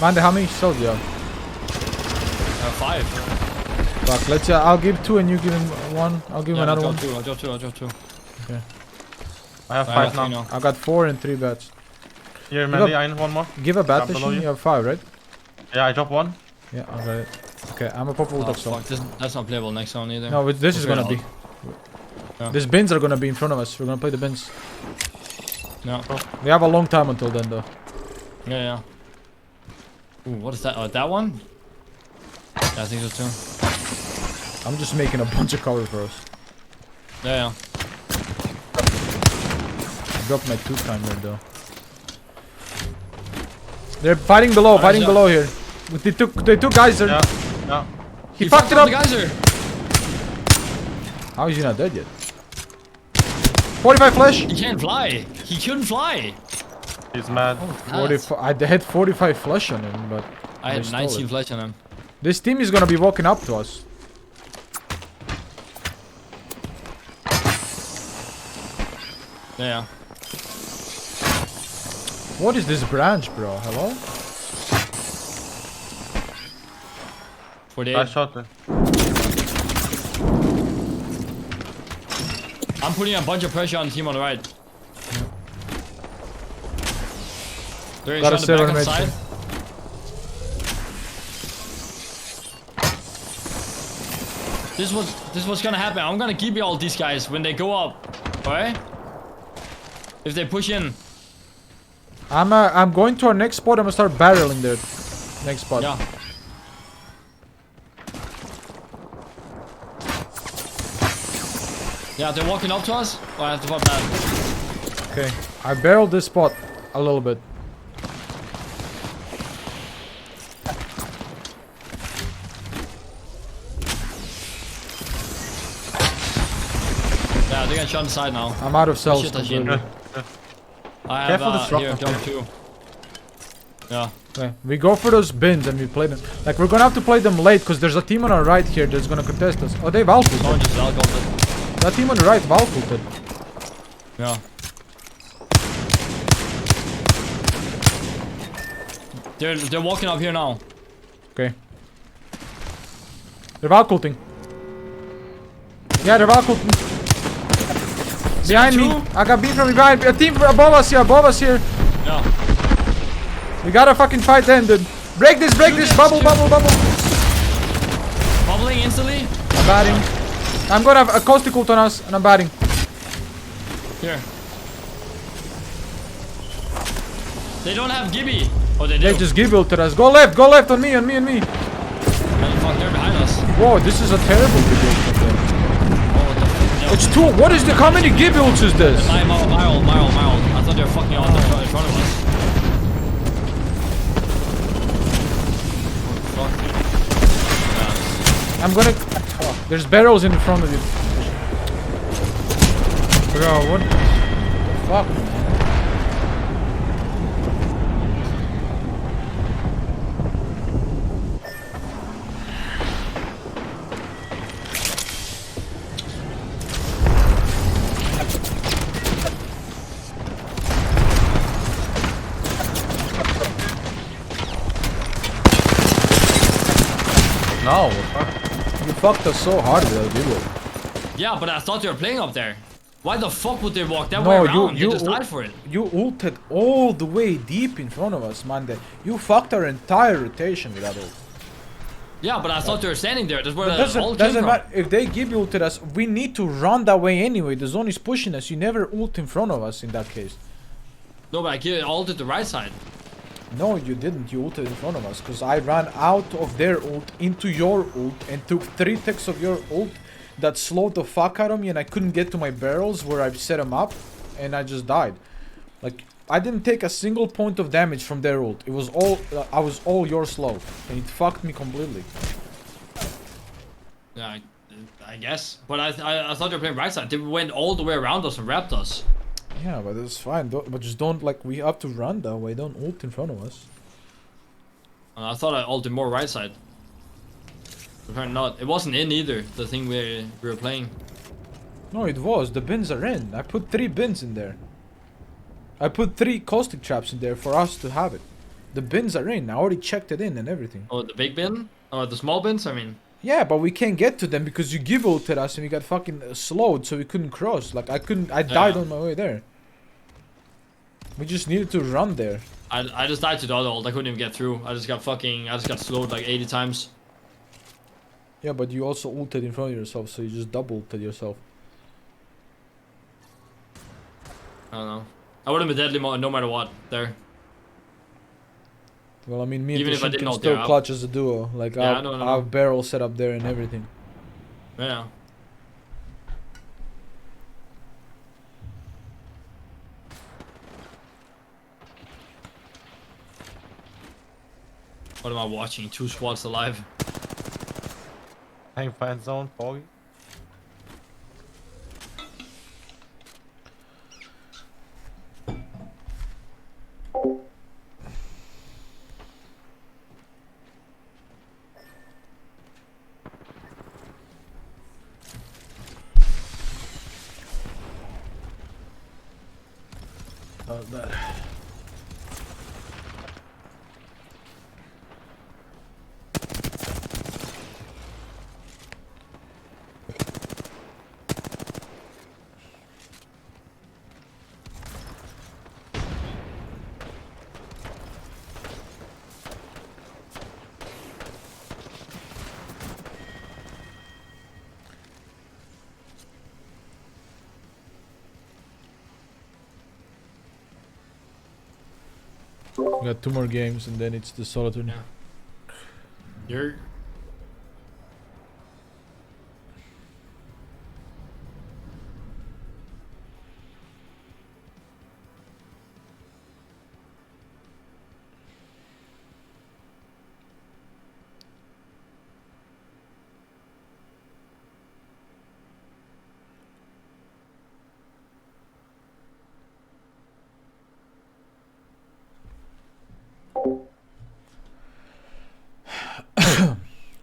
Mande, how many souls do you have? 5. Fuck, let's I'll give 2 and you give him 1. I'll give him another one. I'll drop two. Okay. I have I 5 got 3 now. now. I got 4 and 3 bats. Here, Mandy, I need one more. Give a bat Down below machine. you. You have 5, right? Yeah, I dropped 1. Yeah, I got it. Okay, I'm a pop ult Oh, of fuck. That's not playable next zone either. No, this is Okay, gonna be. Yeah. These bins are gonna be in front of us. We're gonna play the bins. No. We have a long time until then, though. Yeah, yeah. Ooh, what is that? Oh, that one? Yeah, I think so too. I'm just making a bunch of cover for us. Yeah, yeah. I dropped my 2 timer though. They're fighting below, fighting yeah. below here. They took Geyser. Yeah. Yeah. He fucked it up. The geyser. How is he not dead yet? 45 flash. He can't fly. He couldn't fly. He's mad. 45. I had 45 flash on him, but I had stole 19 it. flash on him. This team is gonna be walking up to us. Yeah. What is this branch, bro? Hello? 48. I shot it. I'm putting a bunch of pressure on the team on the right. They're Got a shot the back silver and medkit. side. This is what's gonna happen. I'm gonna keep you all these guys when they go up. Alright? If they push in. I'm going to our next spot. I'm gonna start barreling there. Next spot. Yeah. Yeah, they're walking up to us. Oh, I have to pop that. Okay. I barreled this spot a little bit. Yeah, they're gonna shot inside now. I'm out of cells Shit, I completely. I have Careful the truck, here, okay. jump 2. Yeah. Okay. We go for those bins and we play them. Like we're gonna have to play them late because there's a team on our right here that's gonna contest us. Oh, they Valkulted. Someone just alcoholed it. That team on the right Valkulted. Yeah. They're walking up here now. Okay. They're Valkulting. Yeah, they're Valkulting. Behind me. I got beat from behind. A team above us here. Above us here. Yeah. We gotta fucking fight them, dude. Break this, break this. Bubble, bubble, bubble. Bubbling instantly. I'm batting. I'm gonna have a caustic ult on us, and I'm batting. Here. They don't have Gibby. Oh, they do. They just give ulted us. Go left on me, on me, on me. And fuck, they're behind us. Whoa, this is a terrible give ult. Oh, what the fuck? No. It's 2. What is the? How many give ults is this? Mild. I thought they were fucking on the front in front of us. Fuck. Yeah. I'm gonna. Oh, there's barrels in front of you. Bro, what the fuck? No, fuck. You fucked us so hard with that video. Yeah, but I thought they were playing up there. Why the fuck would they walk that No, way you- around? you- They just died for it. You ulted all the way deep in front of us, man. You fucked our entire rotation with that ult. Yeah, but I thought they were standing there. That's where It the all doesn't came from. matter. If they give ulted us, we need to run that way anyway. The zone is pushing us. You never ult in front of us in that case. No, but I ulted the right side. No, you didn't. You ulted in front of us because I ran out of their ult into your ult and took 3 ticks of your ult that slowed the fuck out of me and I couldn't get to my barrels where I set them up and I just died. Like, I didn't take a single point of damage from their ult. It was all, I was all your slow and it fucked me completely. Yeah, I guess. But I thought they were playing right side. They went all the way around us and wrapped us. Yeah, but it's fine. But just don't, like, we have to run that way. Don't ult in front of us. And I thought I ulted more right side. Apparently not. It wasn't in either, the thing we were playing. No, it was. The bins are in. I put 3 bins in there. I put 3 caustic traps in there for us to have it. The bins are in. I already checked it in and everything. Oh, the big bin? Oh, the small bins? I mean. Yeah, but we can't get to them because you give ulted us and we got fucking slowed, so we couldn't cross. Like, I died Yeah. on my way there. We just needed to run there. I just died to the other ult. I couldn't even get through. I just got slowed like 80 times. Yeah, but you also ulted in front of yourself, so you just double ulted yourself. I don't know. I would have been deadly no matter what there. Well, I mean, me and Even if I Tashin didn't can know still they're out. clutch as a duo. Like, Yeah, our, I know. our barrel set up there and everything. Yeah. What am I watching? 2 squads alive. Hang fan zone, foggy. How's that? We got 2 more games and then it's the solo turn. You're.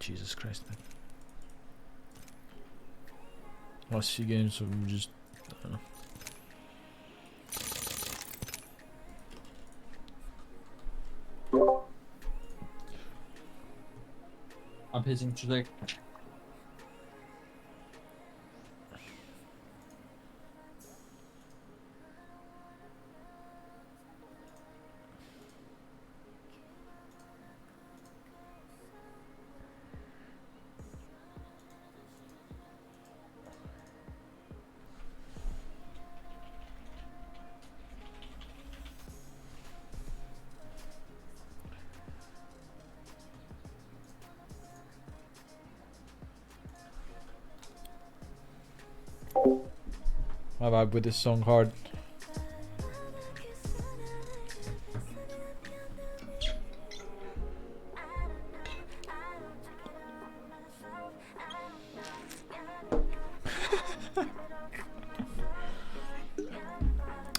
Jesus Christ, man. Last few games so we just I'm hitting today. I vibe with this song hard.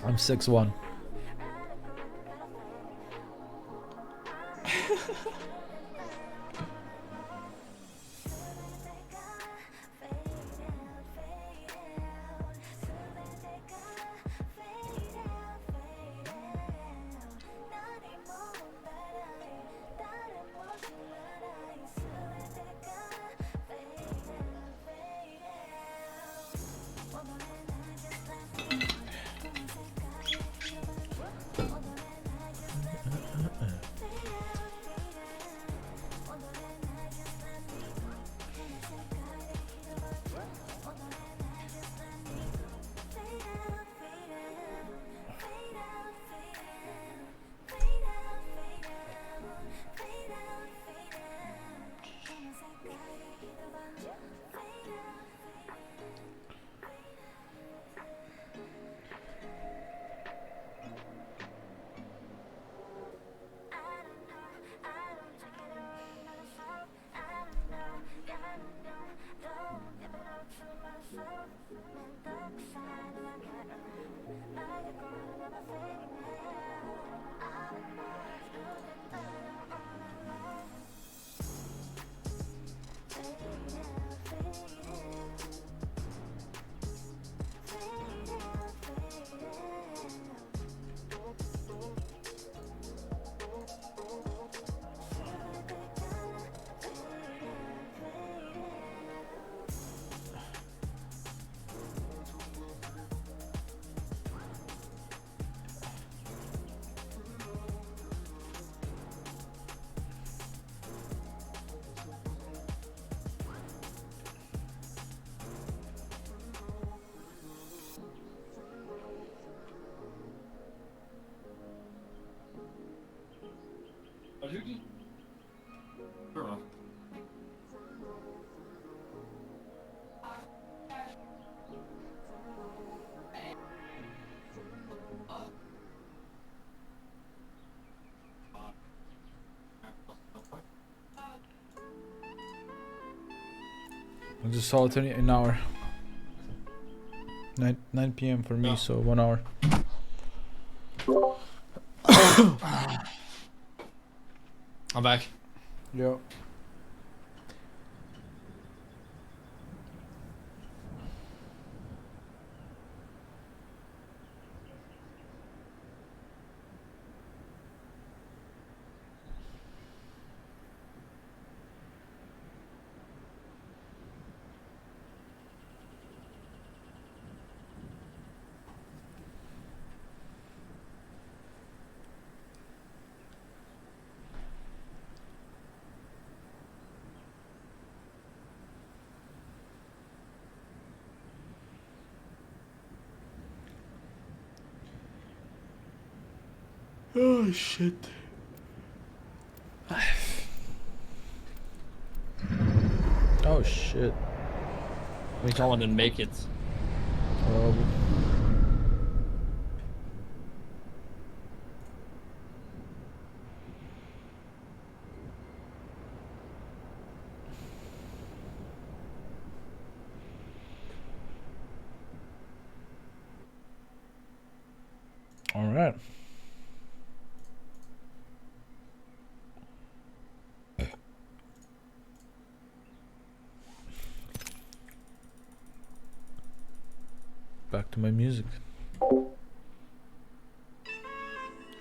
I'm 6'1". dude? Sure. I just saw it in an hour. 9 p.m. for me, so 1 hour. I'm back. Yeah. Oh shit. Oh shit. Someone didn't make it. All right. Back to my music.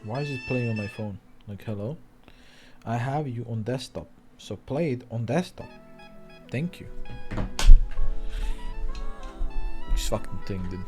Why is it playing on my phone? Like, hello? I have you on desktop, so play it on desktop. Thank you. This fucking thing, dude.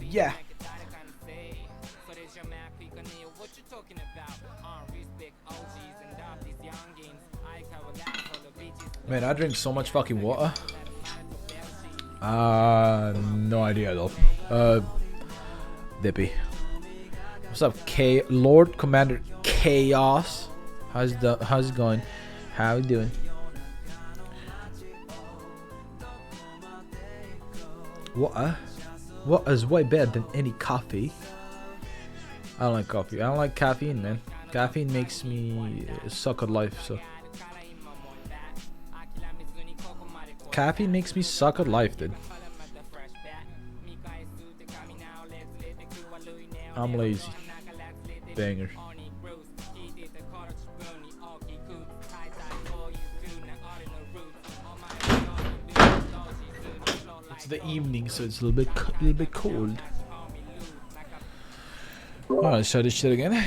Yeah. Man, I drink so much fucking water. No idea though. Dippy. What's up, Lord Commander Chaos? How's it going? How you doing? Water? Water is way better than any coffee. I don't like coffee. I don't like caffeine, man. Caffeine makes me suck at life, so. Caffeine makes me suck at life, dude. I'm lazy. Banger. It's the evening, so it's a little bit cold. Alright, let's try this shit again.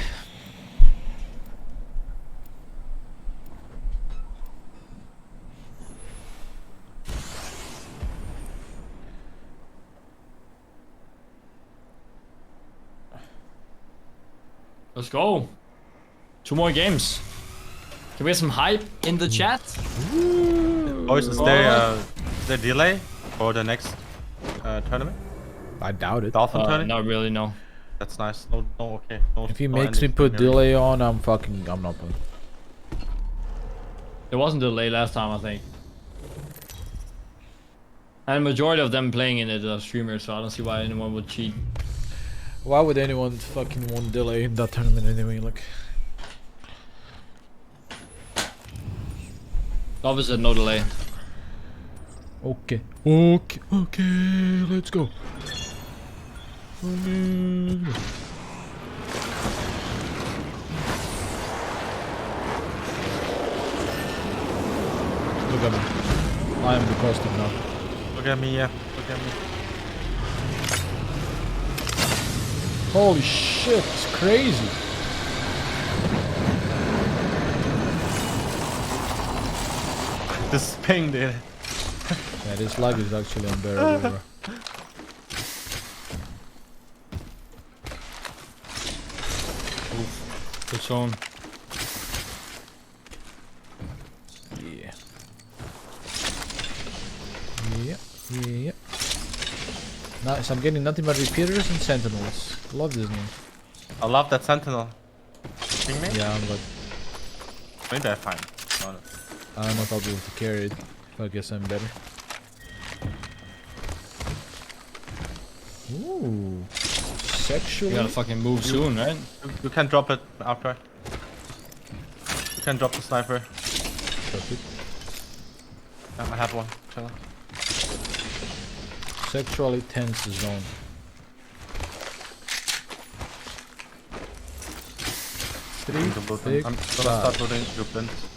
Let's go. 2 more games. Can we have some hype in the chat? Boys, is there delay for the next tournament? I doubt it. Dolphin tournament? Not really, no. That's nice. No, okay. No, If he no makes me endings put here. delay on, I'm not playing. There wasn't delay last time, I think. And majority of them playing in it are streamers, so I don't see why anyone would cheat. Why would anyone fucking want delay in that tournament anyway? Like, Obviously, no delay. okay, let's go. Look at me. I am the costume now. Look at me, yeah. Look at me. Holy shit, it's crazy. This ping, dude. Yeah, this lag is actually unbearable, bro. Good zone. Yeah. Yeah, yeah. Nice, I'm getting nothing but repeaters and sentinels. Love this game. I love that sentinel. Ping me? Yeah, but Maybe I find. No, no. I don't know if I'll be able to carry it. I guess I'm better. Ooh. Sexually? You gotta fucking move soon, right? You can drop it after. You can drop the sniper. Drop it. Yeah, I have one. Chill. Sexually tense zone. Three, I'm six, gonna five. start loading blueprints.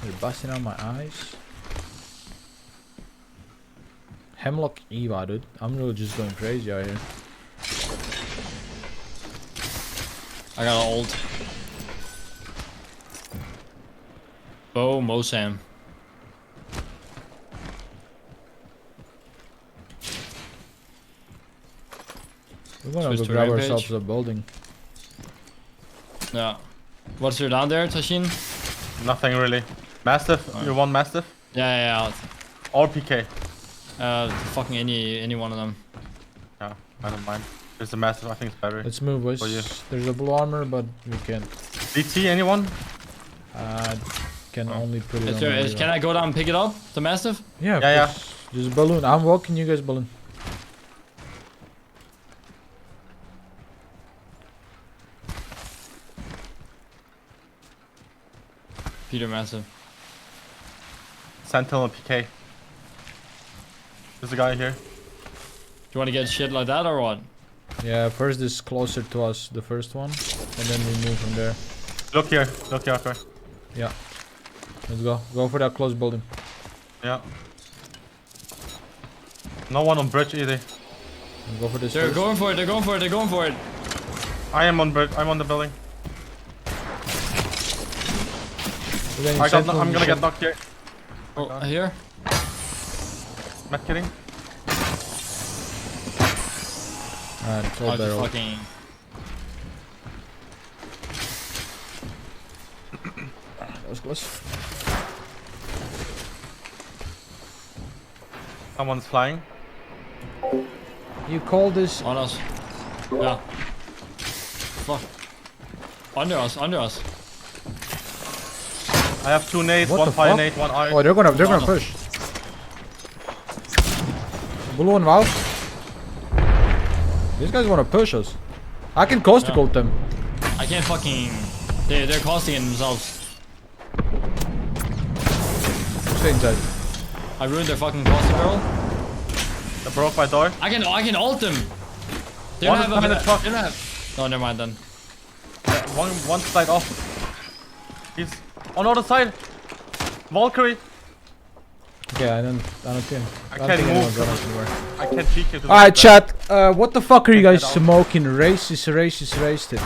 They're busting out my eyes. Hemlock Eva, dude. I'm really just going crazy out here. I got an ult. Oh, Mosam. We're gonna Switch go to grab rampage. ourselves a building. Yeah. What's there down there, Tashin? Nothing really. Mastiff? You want Mastiff? Yeah. Or PK? Fucking any one of them. Yeah, I don't mind. There's a Mastiff, I think it's better. Let's move, boys. For you. There's a blue armor, but we can't. DT, anyone? Can only put it Is on there, my is, can I go down and pick it up, the Mastiff? Yeah, of Yeah, course. Just balloon. I'm walking, you guys balloon. Peter Mastiff. Sentinel PK. There's a guy here. Do you want to get shit like that or what? Yeah, first is closer to us, the first one, and then we move from there. Look here, Arthur. Yeah. Let's go. Go for that close building. Yeah. No one on bridge either. And go for this They're first. going for it, they're going for it, they're going for it. I am on bridge. I'm on the building. We're getting I'm sentinel gonna mission. get knocked here. Oh, here? Met kidding. Alright, it's all Oh, barrel. fucking... That was close. Someone's flying. You call this? On us. Yeah. Fuck. Under us, under us. I have 2 nades, What one the fire fuck? nade, one iron. Oh, they're gonna no. push. Blue and Valve. These guys wanna push us. I can coast Yeah. them. I can't fucking... They're costing it themselves. Stay inside. I ruined their fucking costa barrel. I broke my door. I can ult them. They One don't is have behind the truck. They don't have... No, never mind then. One side off. He's on the other side. Valkyrie. Okay, I don't think. I don't can't think anyone's move. going anywhere. I can't peek it. Alright, chat. What the fuck are you guys Get out. smoking? Racist.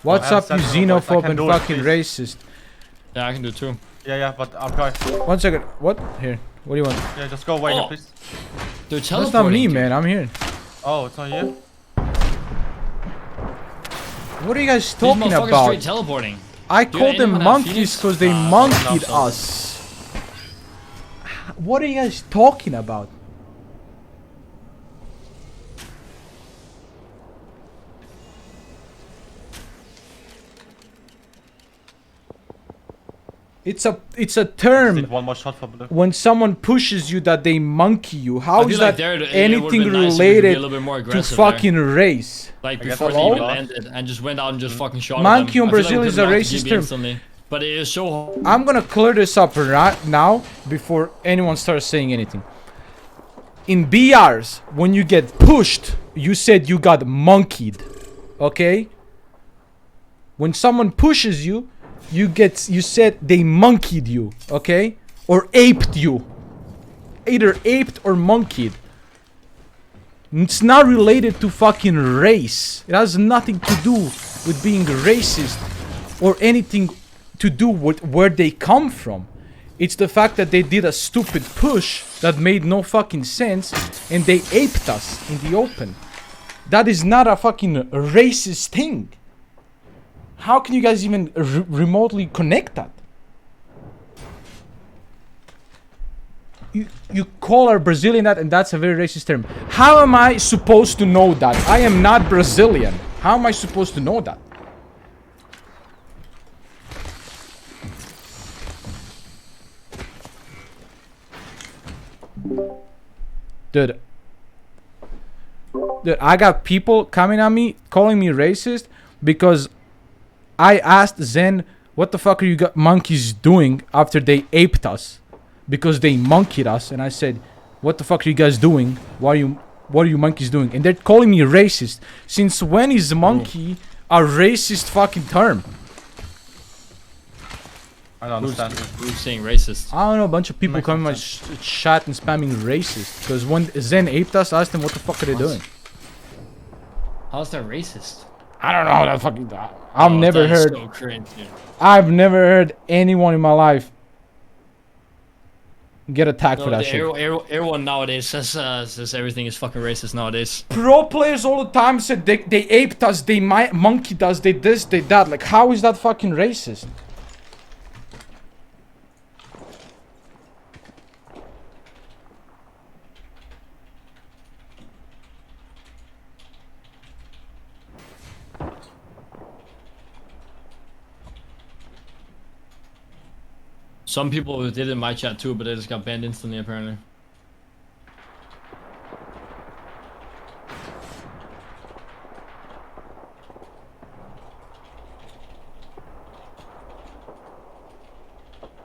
What's I up, have you sentinel, but I xenophobe can and do it, fucking please. racist? Yeah, I can do it too. Yeah, but I'm going. 1 second. What? Here. What do you want? Yeah, just go away Oh. here, please. They're That's not me, teleporting. man. I'm here. Oh, it's not you? What are you guys These talking motherfuckers about? straight teleporting. I Do called them anyone have monkeys Phoenix? because they Ah, monkeyed no, no. us. What are you guys talking about? It's a term Need one more shot for blue. when someone pushes you that they monkey you. How I feel is like that there, it would've anything been nice if we could be a related little bit more to aggressive there. fucking race? Like I guess before that's they even all. landed and just went out and just fucking shot Monkey them. in I feel like Brazil we is could've a knocked the racist GB term. instantly. But it is so... I'm gonna clear this up right now before anyone starts saying anything. In BRs, when you get pushed, you said you got monkeyed. Okay? When someone pushes you, you said they monkeyed you. Okay? Or aped you. Either aped or monkeyed. It's not related to fucking race. It has nothing to do with being racist or anything to do with where they come from. It's the fact that they did a stupid push that made no fucking sense and they aped us in the open. That is not a fucking racist thing. How can you guys even remotely connect that? You call our Brazilian that, and that's a very racist term. How am I supposed to know that? I am not Brazilian. How am I supposed to know that? Dude, I got people coming at me, calling me racist because I asked Zen, what the fuck are you monkeys doing after they aped us? Because they monkeyed us, and I said, what the fuck are you guys doing? What are you monkeys doing? And they're calling me racist. Since when is monkey a racist fucking term? I don't understand. Who's saying racist? I don't know, a bunch of people Makes coming my chat and spamming racist. Because when Zen aped us, I asked them what the fuck are they doing? How's that racist? I don't know that fucking... I've never that is heard... so cringe, dude. I've never heard anyone in my life get attacked for that shit. Everyone nowadays says everything is fucking racist nowadays. Pro players all the time said they aped us, they monkeyed us, they this, they that. Like, how is that fucking racist? Some people did it in my chat too, but they just got banned instantly apparently.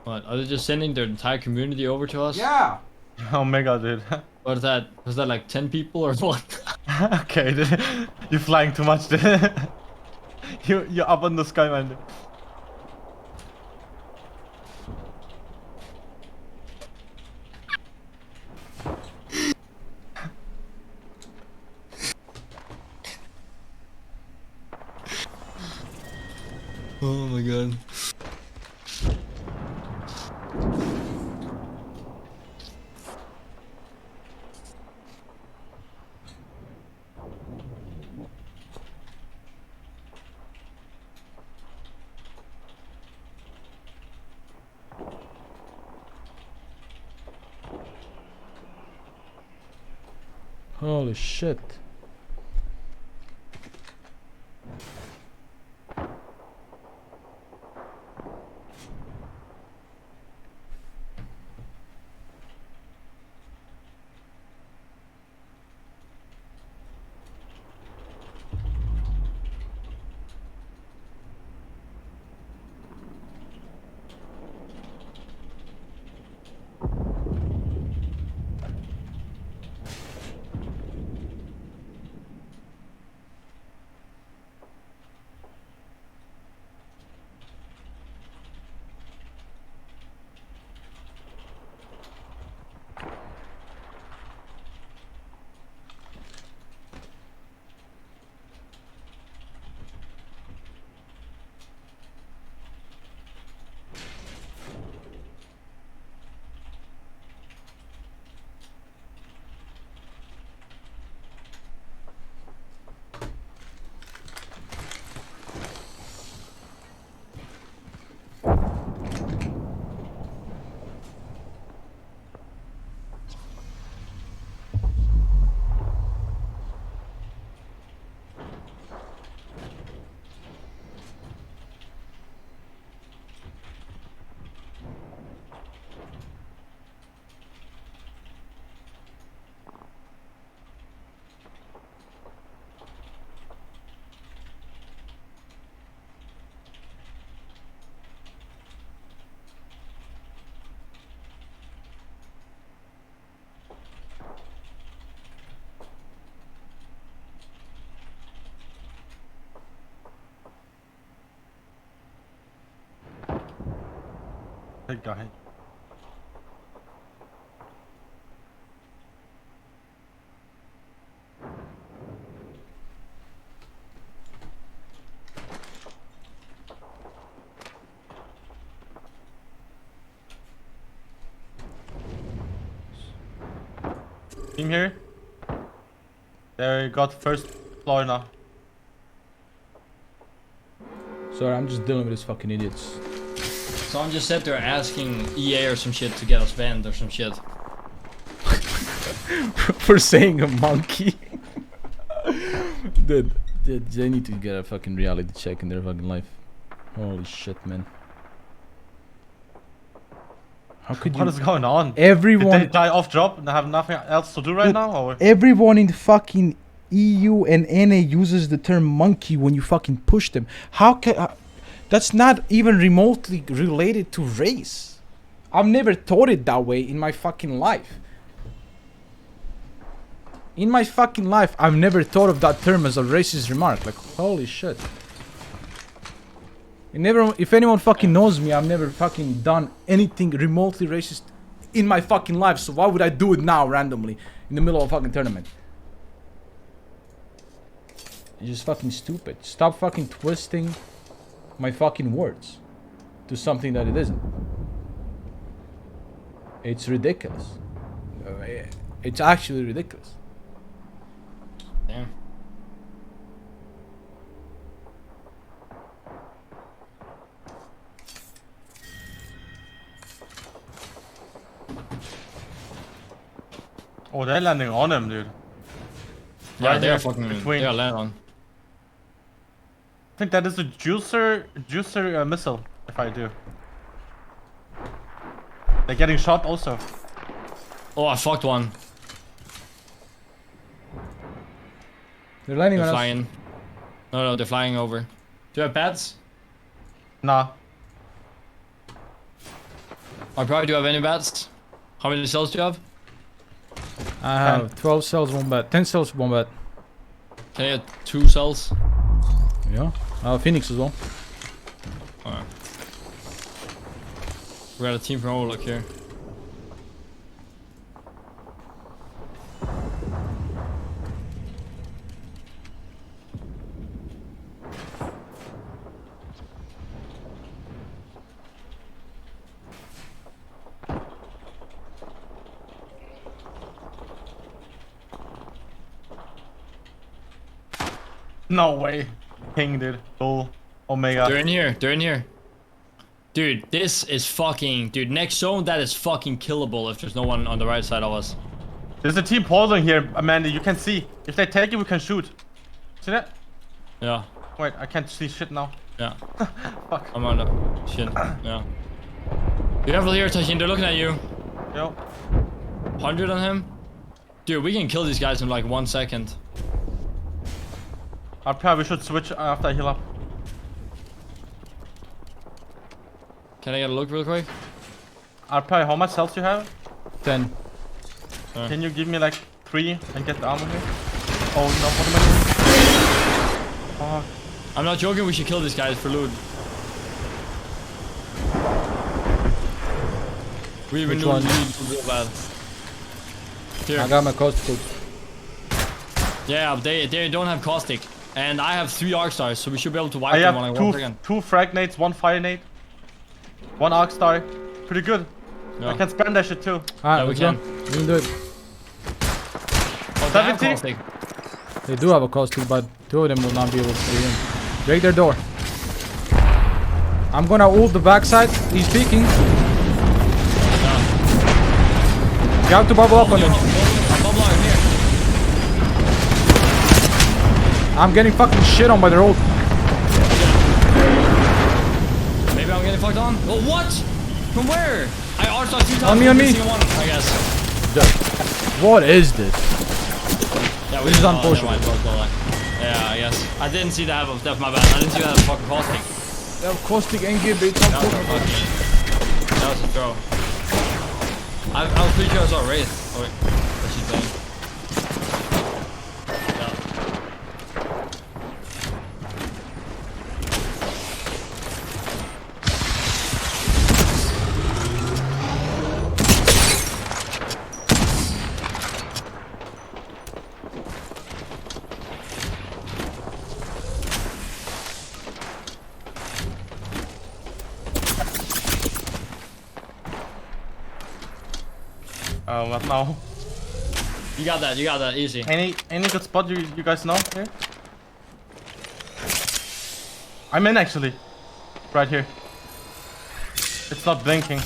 What? Are they just sending their entire community over to us? Yeah. Oh my god, dude. What is that? Was that like 10 people or what? Okay, dude. You're flying too much, dude. You're up in the sky, man. Oh my god. Holy shit. Hey, go ahead. Team here. They got first floor now. Sorry, I'm just dealing with these fucking idiots. Someone just said they're asking EA or some shit to get us banned or some shit. For saying a monkey. Dude, they need to get a fucking reality check in their fucking life. Holy shit, man. How could you? What is going on? Everyone. Did they die off drop and have nothing else to do right now? Or? Everyone in the fucking EU and NA uses the term monkey when you fucking push them. How can that's not even remotely related to race. I've never thought it that way in my fucking life. In my fucking life, I've never thought of that term as a racist remark. Like, holy shit. If anyone fucking knows me, I've never fucking done anything remotely racist in my fucking life. So why would I do it now randomly in the middle of a fucking tournament? It's just fucking stupid. Stop fucking twisting my fucking words to something that it isn't. It's ridiculous. It's actually ridiculous. Damn. Oh, they're landing on him, dude. Yeah, Right they're here, fucking. between. They are land on. I think that is a juicer missile, if I do. They're getting shot also. Oh, I fucked one. They're landing They're on us. flying. No, they're flying over. Do you have bats? Nah. I probably do have any bats. How many cells do you have? I have 12 cells, 1 bat. 10 cells, 1 bat. Can I get 2 cells? Yeah. Phoenix as well. Alright. We got a team from Overlook here. No way. King, dude. Bull. Omega. They're in here. They're in here. Dude, this is fucking... Dude, next zone, that is fucking killable if there's no one on the right side of us. There's a team pausing here, Amanda. You can see. If they take it, we can shoot. See that? Yeah. Wait, I can't see shit now. Yeah. Fuck. I'm on the... Shit. Yeah. Be careful here, Tajin. They're looking at you. Yo. 100 on him. Dude, we can kill these guys in like 1 second. I probably should switch after I heal up. Can I get a look real quick? I'll probably how much health you have? 10. Can you give me like 3 and get the armor here? Oh no, what am I doing? Oh, I'm not joking, we should kill these guys for loot. We even Which knew one? real bad. Here. I got my coastal. Yeah, they don't have caustic. And I have 3 arc stars, so we should be able to wipe I them when I have walk again. 2 frag nades, 1 fire nade, 1 arc star. Pretty good. Yeah. I can spam that shit too. Alright, Yeah, we let's go. can. We can do it. Oh, they have 70? caustic. They do have a caustic, but 2 of them will not be able to get in. Break their door. I'm gonna ult the backside. He's peeking. You have to bubble up on him. Bubble out here. I'm getting fucking shit on by their ult. Maybe I'm getting fucked on. Oh, what? From where? I arc star 2 times. On me, on me. missing one, I guess. What is this? Yeah, This is never unfortunate. mind, well, yeah, I guess. I didn't see that. That's my bad. I didn't see that fucking caustic. They have caustic and give it. That was a fucking... That was a throw. I was pretty sure I saw Wraith. Oh wait, what she's playing. What now? You got that, easy. Any good spot you guys know here? I'm in actually. Right here. It's not blinking.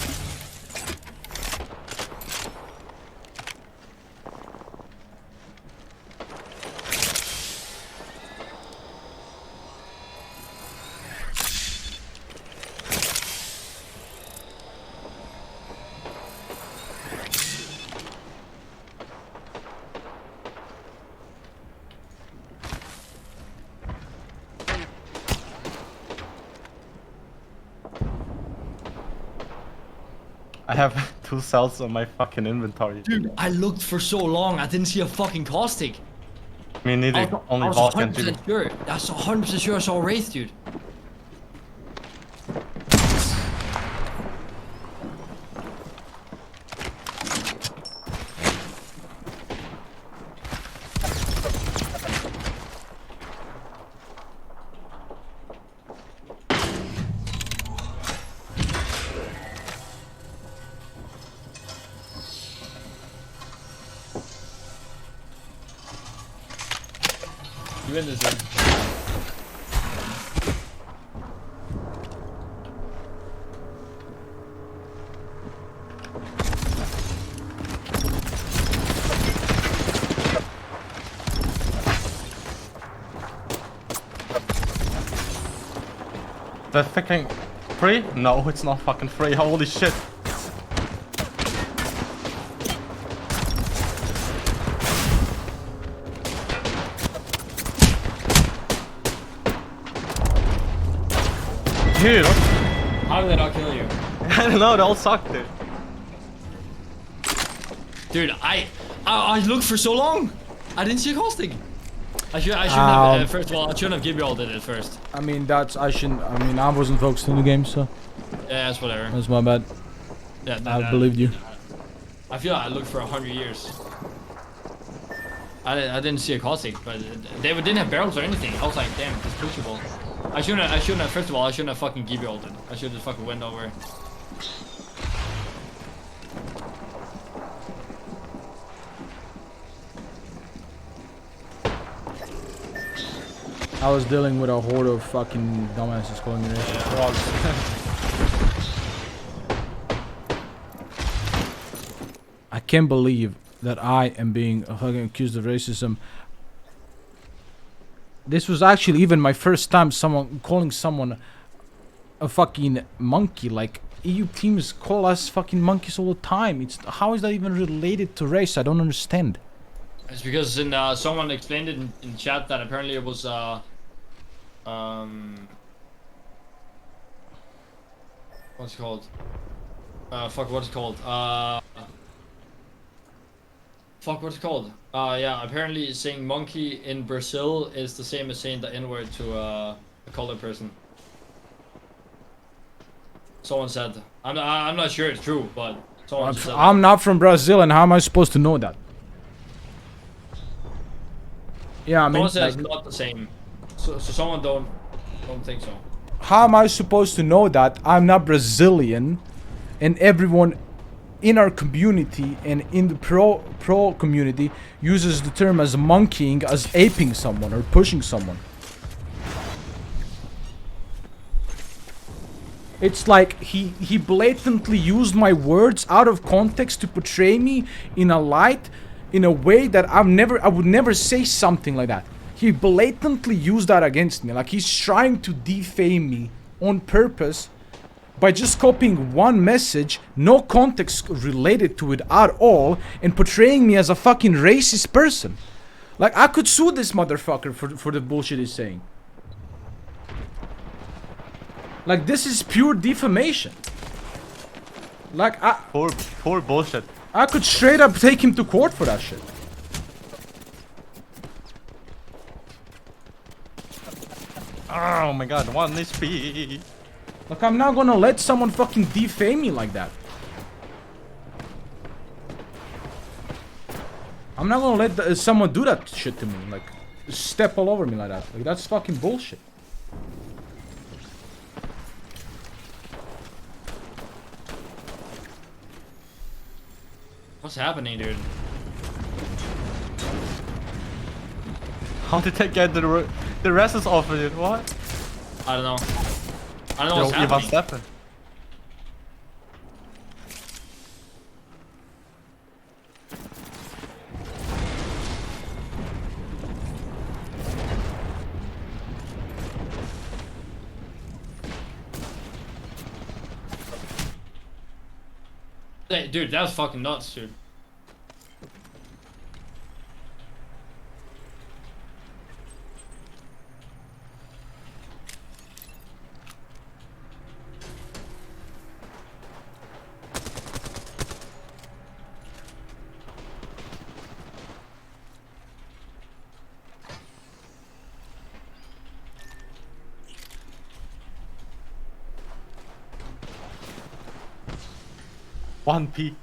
I have 2 cells on my fucking inventory. Dude, I looked for so long, I didn't see a fucking caustic. Me neither. Only I was boss can do. 100% sure. I was 100% sure I saw a Wraith, dude. You in this one? That fucking free? No, it's not fucking free. Holy shit. Dude, what? How did they not kill you? I don't know, they all suck, dude. Dude, I looked for so long. I didn't see a caustic. I shouldn't have. First of all, I shouldn't have given you all did it first. I mean, I wasn't focused on the game, so Yeah, that's whatever. that's my bad. Yeah, I believed you. I feel like I looked for 100 years. I didn't see a caustic, but they didn't have barrels or anything. I was like, damn, it's pushable. I shouldn't have. First of all, I shouldn't have fucking give you all it. I should have just fucking went over. I was dealing with a horde of fucking dumbasses calling me racist. I can't believe that I am being fucking accused of racism. This was actually even my first time calling someone a fucking monkey. Like, EU teams call us fucking monkeys all the time. How is that even related to race? I don't understand. It's because someone explained it in chat that apparently it was what's it called? What's it called? What's it called? Yeah, apparently saying monkey in Brazil is the same as saying the N-word to a colored person. Someone said. I'm not sure it's true, but someone said. I'm not from Brazil, and how am I supposed to know that? Yeah, I mean, someone says it's not the same. So someone don't think so. how am I supposed to know that? I'm not Brazilian, and everyone in our community and in the pro community uses the term as monkeying, as aping someone or pushing someone. It's like he blatantly used my words out of context to portray me in a light, in a way that I would never say something like that. He blatantly used that against me. Like, he's trying to defame me on purpose by just copying one message, no context related to it at all, and portraying me as a fucking racist person. Like, I could sue this motherfucker for the bullshit he's saying. Like, this is pure defamation. Like, Poor bullshit. I could straight up take him to court for that shit. Oh my god, 1 HP. Like, I'm not gonna let someone fucking defame me like that. I'm not gonna let someone do that shit to me. Like, step all over me like that. Like, that's fucking bullshit. What's happening, dude? How did they get the rest off of it? What? I don't know. I don't know what's Yo, Ivan happening. Steffen. Hey, dude, that was fucking nuts, dude. One P.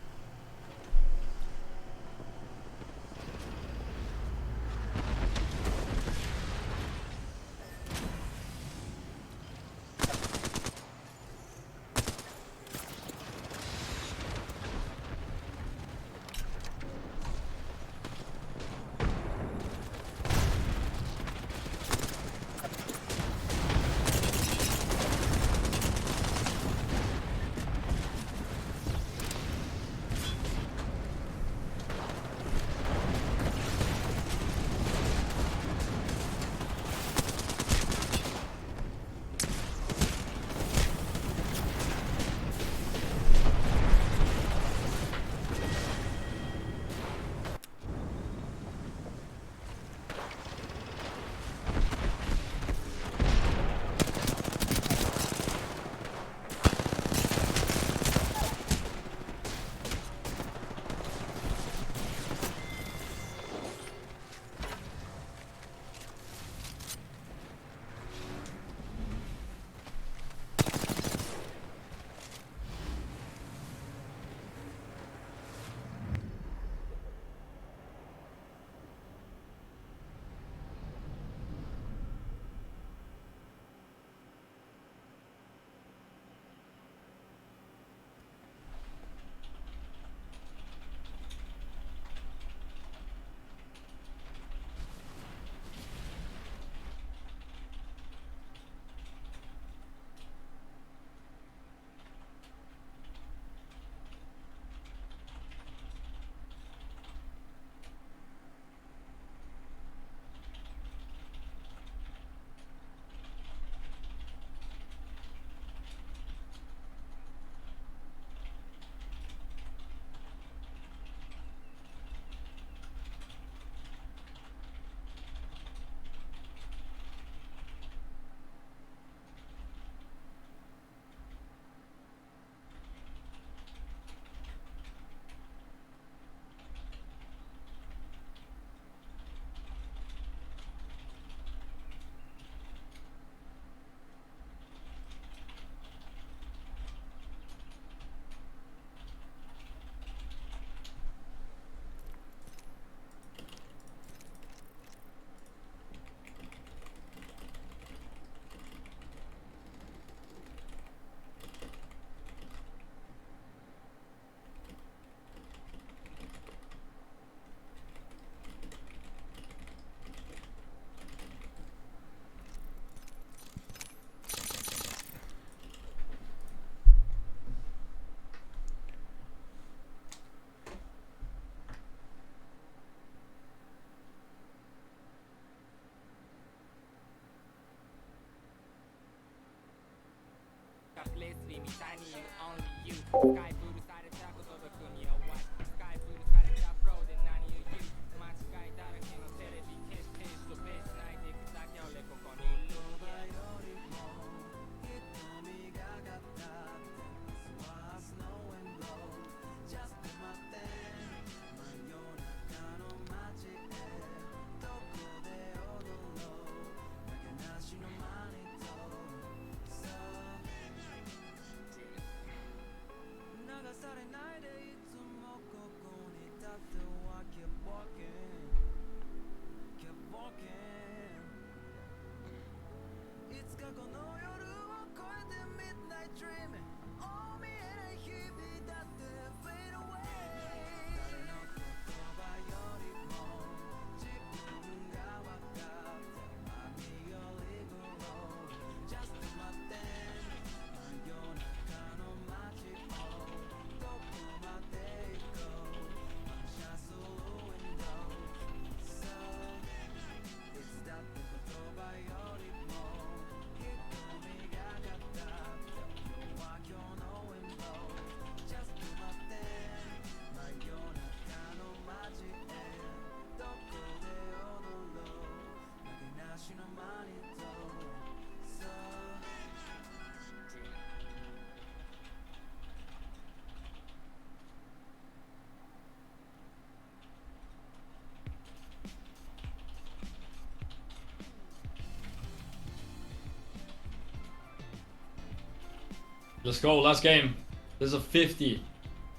Let's go, last game. This is a 50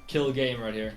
kill game right here.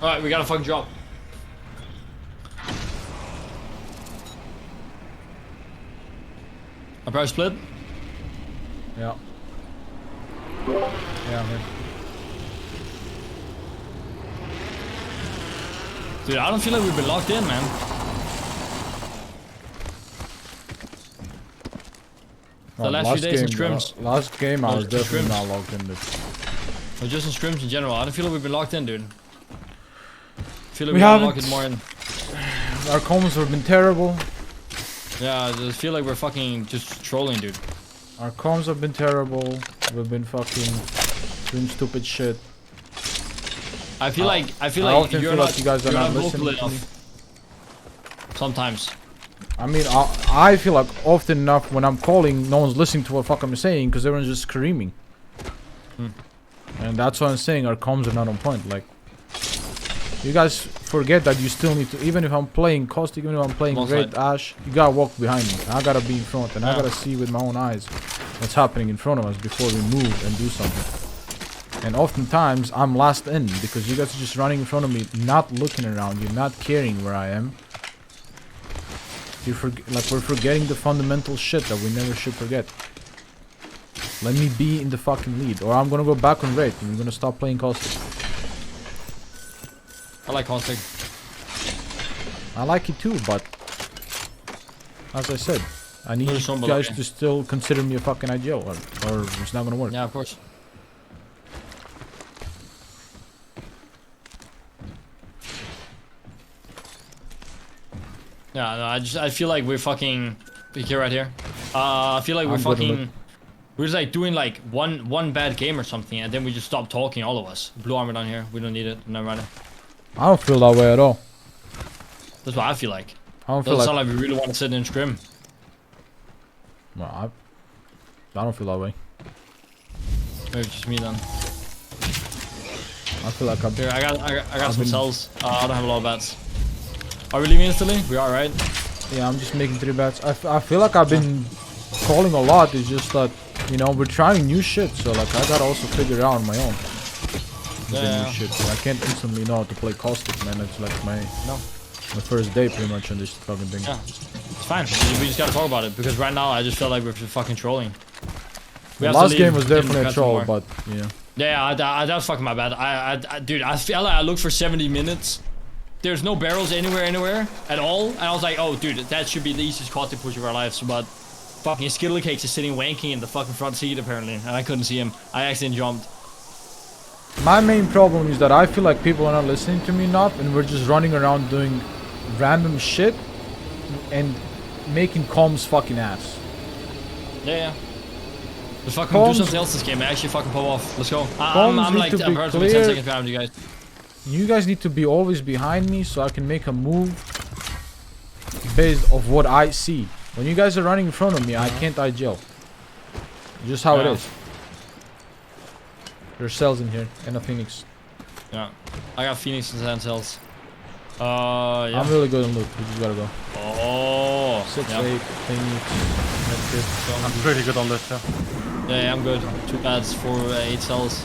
Alright, we gotta fucking drop. I probably split. Yeah. Yeah, man. Dude, I don't feel like we've been locked in, man. The last few days in scrims. Last game I was Just definitely scrims. not logged in. Or just in scrims in general. I don't feel like we've been locked in, dude. I feel like We we gotta haven't. lock it more in. Our comms have been terrible. Yeah, I just feel like we're fucking just trolling, dude. Our comms have been terrible. We've been fucking doing stupid shit. I feel like I you're often feel not, like you guys are you're not not listening vocal to me. enough. Sometimes. I mean, I feel like often enough when I'm calling, no one's listening to what fuck I'm saying because everyone's just screaming. And that's what I'm saying. Our comms are not on point. Like, you guys forget that you still need to. Even if I'm playing Caustic, even if I'm playing One Red side. Ash, you gotta walk behind me. I gotta be in front, and I Yeah. gotta see with my own eyes what's happening in front of us before we move and do something. And oftentimes I'm last in because you guys are just running in front of me, not looking around you, not caring where I am. Like we're forgetting the fundamental shit that we never should forget. Let me be in the fucking lead, or I'm gonna go back on Raid and we're gonna stop playing Caustic. I like Caustic. I like it too, but as I said, I need There's you some guys below, to still consider me a fucking IGL, or it's not gonna work. Yeah, of course. Yeah, no, I feel like we're fucking here right here. I feel like we're I'm good with fucking we're just like doing like one bad game or something, and then we just stop talking, all of us. Blue armor down here, we don't need it. Never mind. I don't feel that way at all. That's what I feel like. I don't feel Doesn't like. sound like we really want to sit in scrim. Well, I don't feel that way. Maybe it's just me then. I feel like I'm. Here, I got some been- cells. I don't have a lot of bats. Are we leaving instantly? We are, right? Yeah, I'm just making 3 bets. I feel like I've been calling a lot. It's just that, you know, we're trying new shit, so like I gotta also figure it out on my own. The Yeah. new shit. So I can't instantly know how to play Caustic, man. It's like my No. first day pretty much on this fucking thing. Yeah, it's fine. We just gotta talk about it because right now I just feel like we're just fucking trolling. We The have to last leave game was in definitely a defense troll, more. but yeah. Yeah, that was fucking my bad. Dude, I feel like I looked for 70 minutes. There's no barrels anywhere at all, and I was like, oh, dude, that should be the easiest Caustic push of our lives. But fucking Skittlecakes is sitting wanking in the fucking front seat apparently, and I couldn't see him. I accidentally jumped. My main problem is that I feel like people are not listening to me enough, and we're just running around doing random shit and making comms fucking ass. Yeah. Let's fucking Comms- do something else this game. Actually, fucking pop off. Let's go. Comms I'm need like, to I'm be personally 10 clear. seconds behind you guys. You guys need to be always behind me so I can make a move based of what I see. When you guys are running in front of me, I can't IGL. Just how it Yeah. is. There's cells in here and a Phoenix. Yeah. I got Phoenix and Sand cells. Yeah. I'm really good on loot. We just gotta go. Oh. 6, yeah. 8, Phoenix. That's it. I'm pretty good on this, yeah. Yeah, I'm good. 2 pads for 8 cells.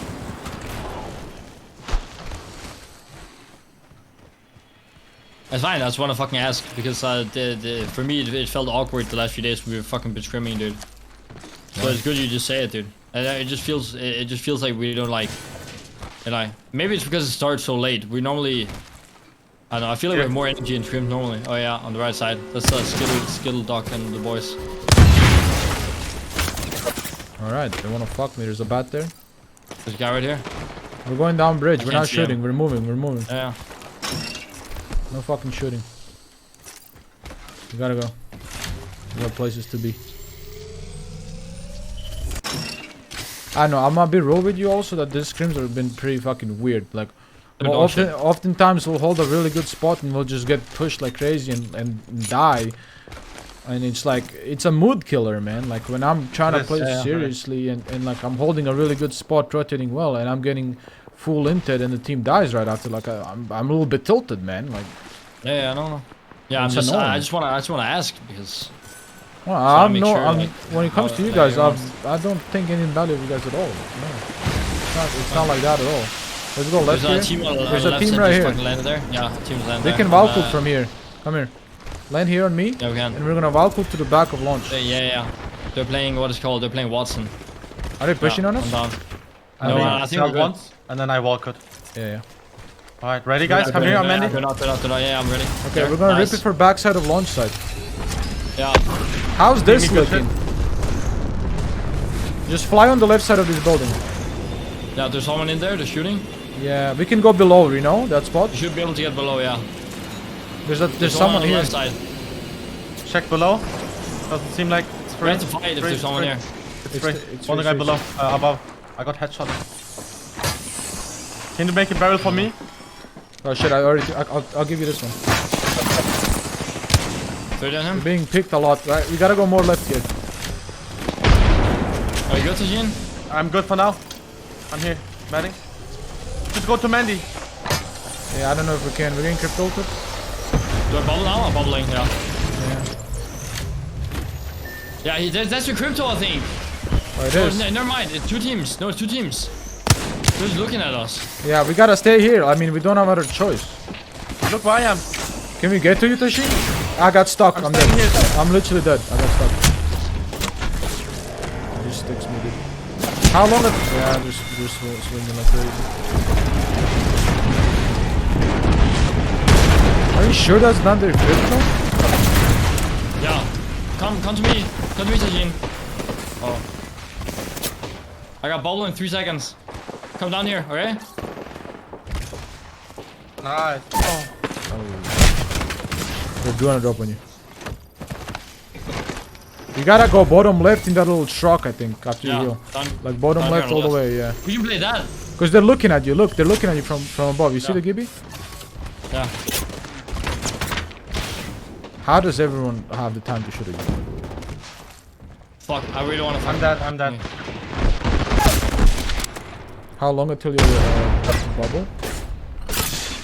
That's fine. I just want to fucking ask because for me it felt awkward the last few days we were fucking been scrimming, dude. So it's good you just say it, dude. And it just feels like we don't like, maybe it's because it starts so late. We normally, I don't know, I feel like we have more energy in trim normally. Oh yeah, on the right side. That's Skittle Doc and the boys. Alright, they wanna fuck me. There's a bat there. There's a guy right here. We're going down bridge. I We're can't not see him. shooting. We're moving. We're moving. Yeah. No fucking shooting. We gotta go. We got places to be. I know, I'm a bit real with you also that these scrims have been pretty fucking weird. Like, They're well, dog shit. oftentimes we'll hold a really good spot and we'll just get pushed like crazy and die. And it's like, it's a mood killer, man. Like, when I'm trying to Yes, play yeah, seriously and like I'm holding a really good spot, rotating well, and I'm getting full inted and the team dies right after, like, I'm a little bit tilted, man. Like, Yeah, I don't know. Yeah, It's I annoying. just wanna ask because well, I I'm make no, sure, I'm, like, when it comes how- to you like, guys, everyone's- I don't think any value of you guys at all. No, it's not like that at all. Let's go left there's a here. team on There's the a left team side right just here. fucking landed there. Yeah, team's landed They there. can Valkyrie from here. Come here. Land here on me, Yeah, we can. and we're gonna Valkyrie to the back of launch. Yeah. They're playing what is called. They're playing Watson. Are they pushing Yeah, on us? I'm down. I No, mean, I think jump we're good. once, and then I walk it. Yeah. Alright, ready guys? Come here, I'm Yeah, Mandy. they're not. Yeah, I'm ready. Okay, There, we're gonna nice. rip it for backside of launch side. Yeah. How's this me good looking? Just fly on the left side of this building. Yeah, there's someone in there. They're shooting. Yeah, we can go below, you know, that spot. You should be able to get below. Yeah. There's someone someone on the here. left side. Check below. Doesn't seem like it's We free. have to fight if Free, there's someone free. here. It's It's free. the- it's One free, guy free, below, above. I got headshot. Can you make a barrel for me? Oh shit, I'll give you this one. Third on him. We're being picked a lot, right? We gotta go more left here. Are you good, Tajin? I'm good for now. I'm here. Mandy. Just go to Mandy. Yeah, I don't know if we can. We're getting cryptolted. Do I bubble now? I'm bubbling. Yeah. Yeah. Yeah, that's your crypto, I think. Oh, it Oh, is. never mind. It's two teams. No, it's two teams. They're just looking at us. Yeah, we gotta stay here. I mean, we don't have other choice. Look where I am. Can we get to you, Tashi? I got stuck. I'm dead. staying here. I'm literally dead. I got stuck. These sticks me, dude. How long? Yeah, they're swinging like crazy. Are you sure that's not their crypto? Yeah. Come to me. Come to me, Tajin. Oh. I got bubble in 3 seconds. Come down here, okay? Nice. Oh. They're doing a drop on you. You gotta go bottom left in that little truck, I think, after you Yeah. heal. Done. Like bottom Down left here all on the the way, yeah. We can play that. Because they're looking at you. Look, they're looking at you from above. You see Yeah. the Gibby? Yeah. How does everyone have the time to shoot at you? Fuck, I really want to I'm dead. I'm dead. How long until your bubble?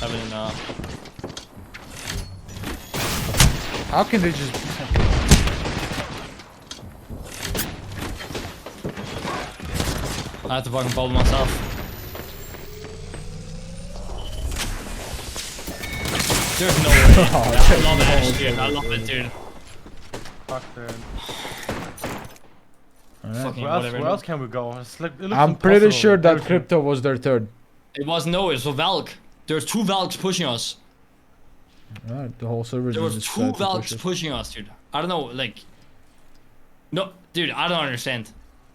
I mean, How can they just... I have to fucking bubble myself. There's no way. I love Ash, dude. I love it, dude. Fuck, dude. Fucking Where else, whatever. where else can we go? It looks I'm pretty impossible. sure that Everything. crypto was their third. It was no, it was Valk. There's 2 Valks pushing us. Alright, the whole server There was just 2 Valks pushing us, dude. I don't know, like... No, dude, I don't understand.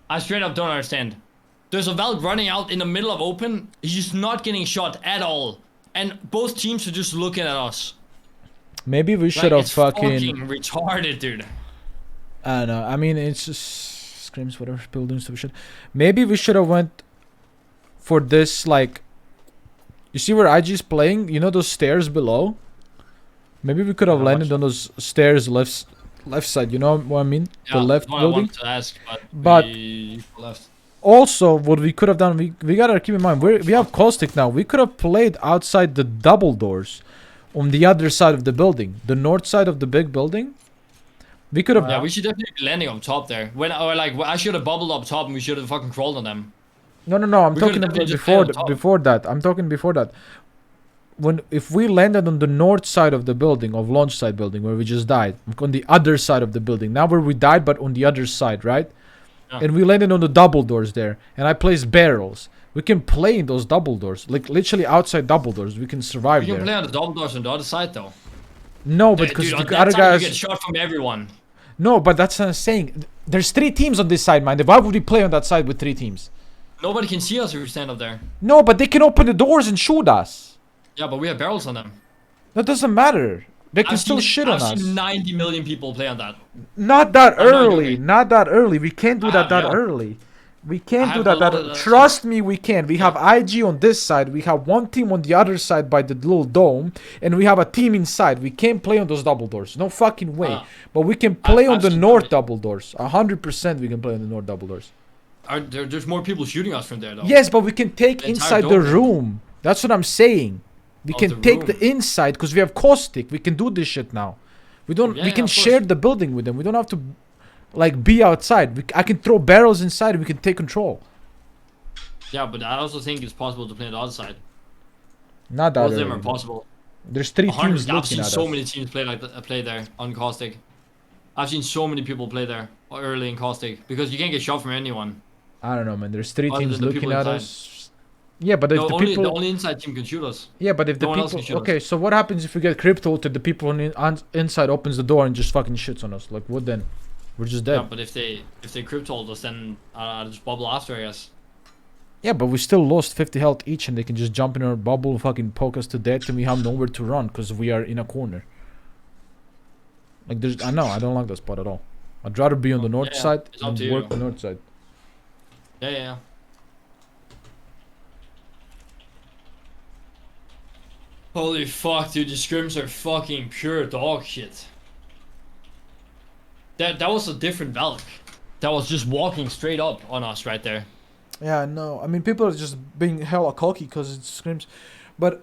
I straight up don't understand. There's a Valk running out in the middle of open. He's just not getting shot at all. And both teams are just looking at us. Maybe we Like, should have it's fucking... retarded, dude. I don't know. I mean, it's just... Screams, whatever, building stupid shit. Maybe we should have went for this, like... You see where IG's playing? You know those stairs below? Maybe we could have How landed much? on those stairs left side. You know what I mean? Yeah, The left that's what I building. wanted to ask, But- we left. Also, what we could have done, we gotta keep in mind, we have caustic now. We could have played outside the double doors on the other side of the building, the north side of the big building. We could have. Yeah, we should definitely be landing up top there. I should have bubbled up top and we should have fucking crawled on them. No. I'm We talking could've about definitely just before played on top. before that. I'm talking before that. If we landed on the north side of the building, of launch side building, where we just died, on the other side of the building, now where we died, but on the other side, right? Yeah. and we landed on the double doors there, and I placed barrels. We can play in those double doors, like literally outside double doors. We can survive You can there. play on the double doors on the other side though. No, but because Dude, on the that other side you get guys. shot from everyone. No, but that's what I'm saying. There's 3 teams on this side, man. Why would we play on that side with 3 teams? Nobody can see us if we stand up there. No, but they can open the doors and shoot us. Yeah, but we have barrels on them. That doesn't matter. They can still shit on I've us. seen 90 million people play on that. Not that I'm not early. joking. Not that early. We can't do that yeah. early. We I can't do have that a lot that of that Trust me, we can. We have IG on this side. We have one team on the other side by the little dome, and we have a team inside. We can't play on those double doors. No fucking way. But we can play on I've the seen north it. double doors. 100% we can play on the north double doors. There's more people shooting us from there though. Yes, but we can take The entire inside the dome. room. That's what I'm saying. We Oh, can the take room. the inside because we have caustic. We can do this shit now. We don't. Yeah, we can of course. share the building with them. We don't have to, like, be outside. I can throw barrels inside. And we can take control. Yeah, but I also think it's possible to play on the other side. Not that Both of them are early. possible. There's 3 teams 100. I've looking seen at so us. many teams play there on caustic. I've seen so many people play there early in caustic because you can't get shot from anyone. I don't know, man. There's 3 Other teams than the looking people at inside. us. Yeah, but if No, the only, people. the only inside team can shoot us. Yeah, but if the no one else people. can shoot us. Okay, so what happens if we get crypto to the people inside opens the door and just fucking shits on us? Like, what then? We're just dead. Yeah, but if they cryptoed us, then I'll just bubble after, I guess. Yeah, but we still lost 50 health each, and they can just jump in our bubble, fucking poke us to death, and we have nowhere to run because we are in a corner. Like, I don't like that spot at all. I'd rather be on the north yeah, side it's up and to work you. the north side. Yeah. Holy fuck, dude, the scrims are fucking pure dog shit. That was a different Valk. That was just walking straight up on us right there. Yeah, no. I mean, people are just being hella cocky because it screams. But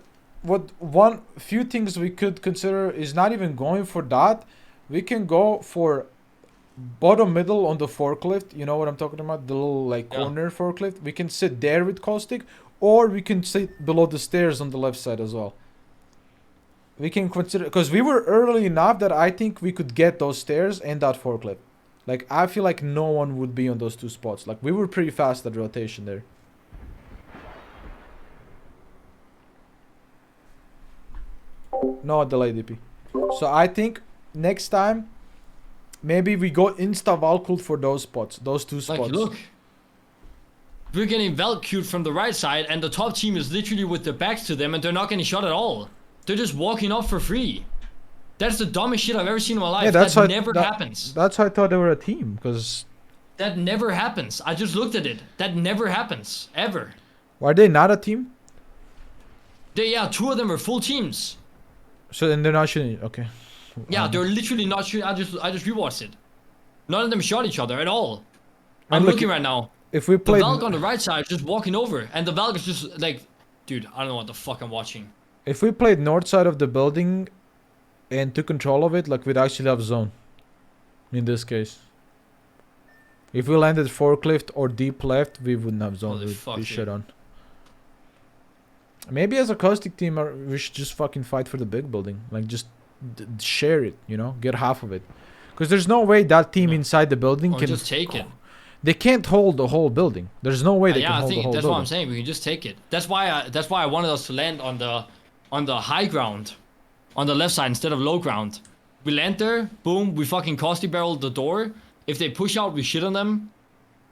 few things we could consider is not even going for that. We can go for bottom middle on the forklift. You know what I'm talking about? The little like corner forklift. We can sit there with caustic, or we can sit below the stairs on the left side as well. We can consider because we were early enough that I think we could get those stairs and that forklift. Like, I feel like no one would be on those 2 spots. Like, we were pretty fast at rotation there. No delay, DP. So I think next time, maybe we go insta Valkult for those spots, those 2 spots. Like, look. We're getting Valkyrie from the right side, and the top team is literally with their backs to them, and they're not getting shot at all. They're just walking up for free. That's the dumbest shit I've ever seen in my life. Yeah, that's that why never happens. That's why I thought they were a team, because That never happens. I just looked at it. That never happens. Ever. are they not a team? Yeah, 2 of them are full teams. So then they're not shooting. Okay. Yeah, they're literally not shooting. I just rewatched it. None of them shot each other at all. I'm And look, looking right now. If we The played, Valk on the right side is just walking over, and the Valk is just like, dude, I don't know what the fuck I'm watching. if we played north side of the building, and took control of it, like we'd actually have zone. In this case, if we landed forklift or deep left, we wouldn't have zone. Holy We'd fuck, be dude. shit on. Maybe as a caustic team, we should just fucking fight for the big building. Like, just share it, you know? Get half of it. Because there's no way that team inside the building Or can... just take it. They can't hold the whole building. There's no way they Yeah, can I hold the think whole that's building. what I'm saying. We can just take it. That's why I wanted us to land on the high ground, on the left side instead of low ground. We land there, boom, we fucking caustic barrel the door. If they push out, we shit on them.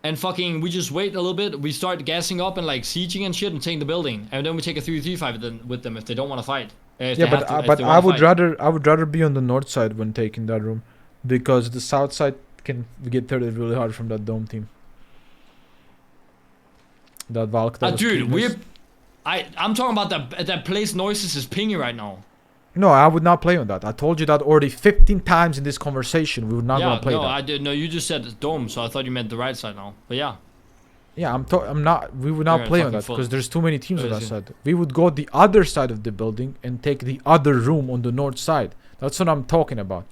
And fucking, we just wait a little bit. We start gassing up and like sieging and shit and taking the building. And then we take a 3v5 with them if they don't want to fight. Yeah, but I would rather be on the north side when taking that room, because the south side can get thirded really hard from that dome team. That Valk. That was Dude, keyless. I'm talking about that place noises is pinging right now. No, I would not play on that. I told you that already 15 times in this conversation. We would not gonna play no, that. I did. No, you just said dome, so I thought you meant the right side now. But yeah. Yeah, I'm not. We would not You're play on fucking that full. because there's too many teams on that Crazy. side. We would go the other side of the building and take the other room on the north side. That's what I'm talking about.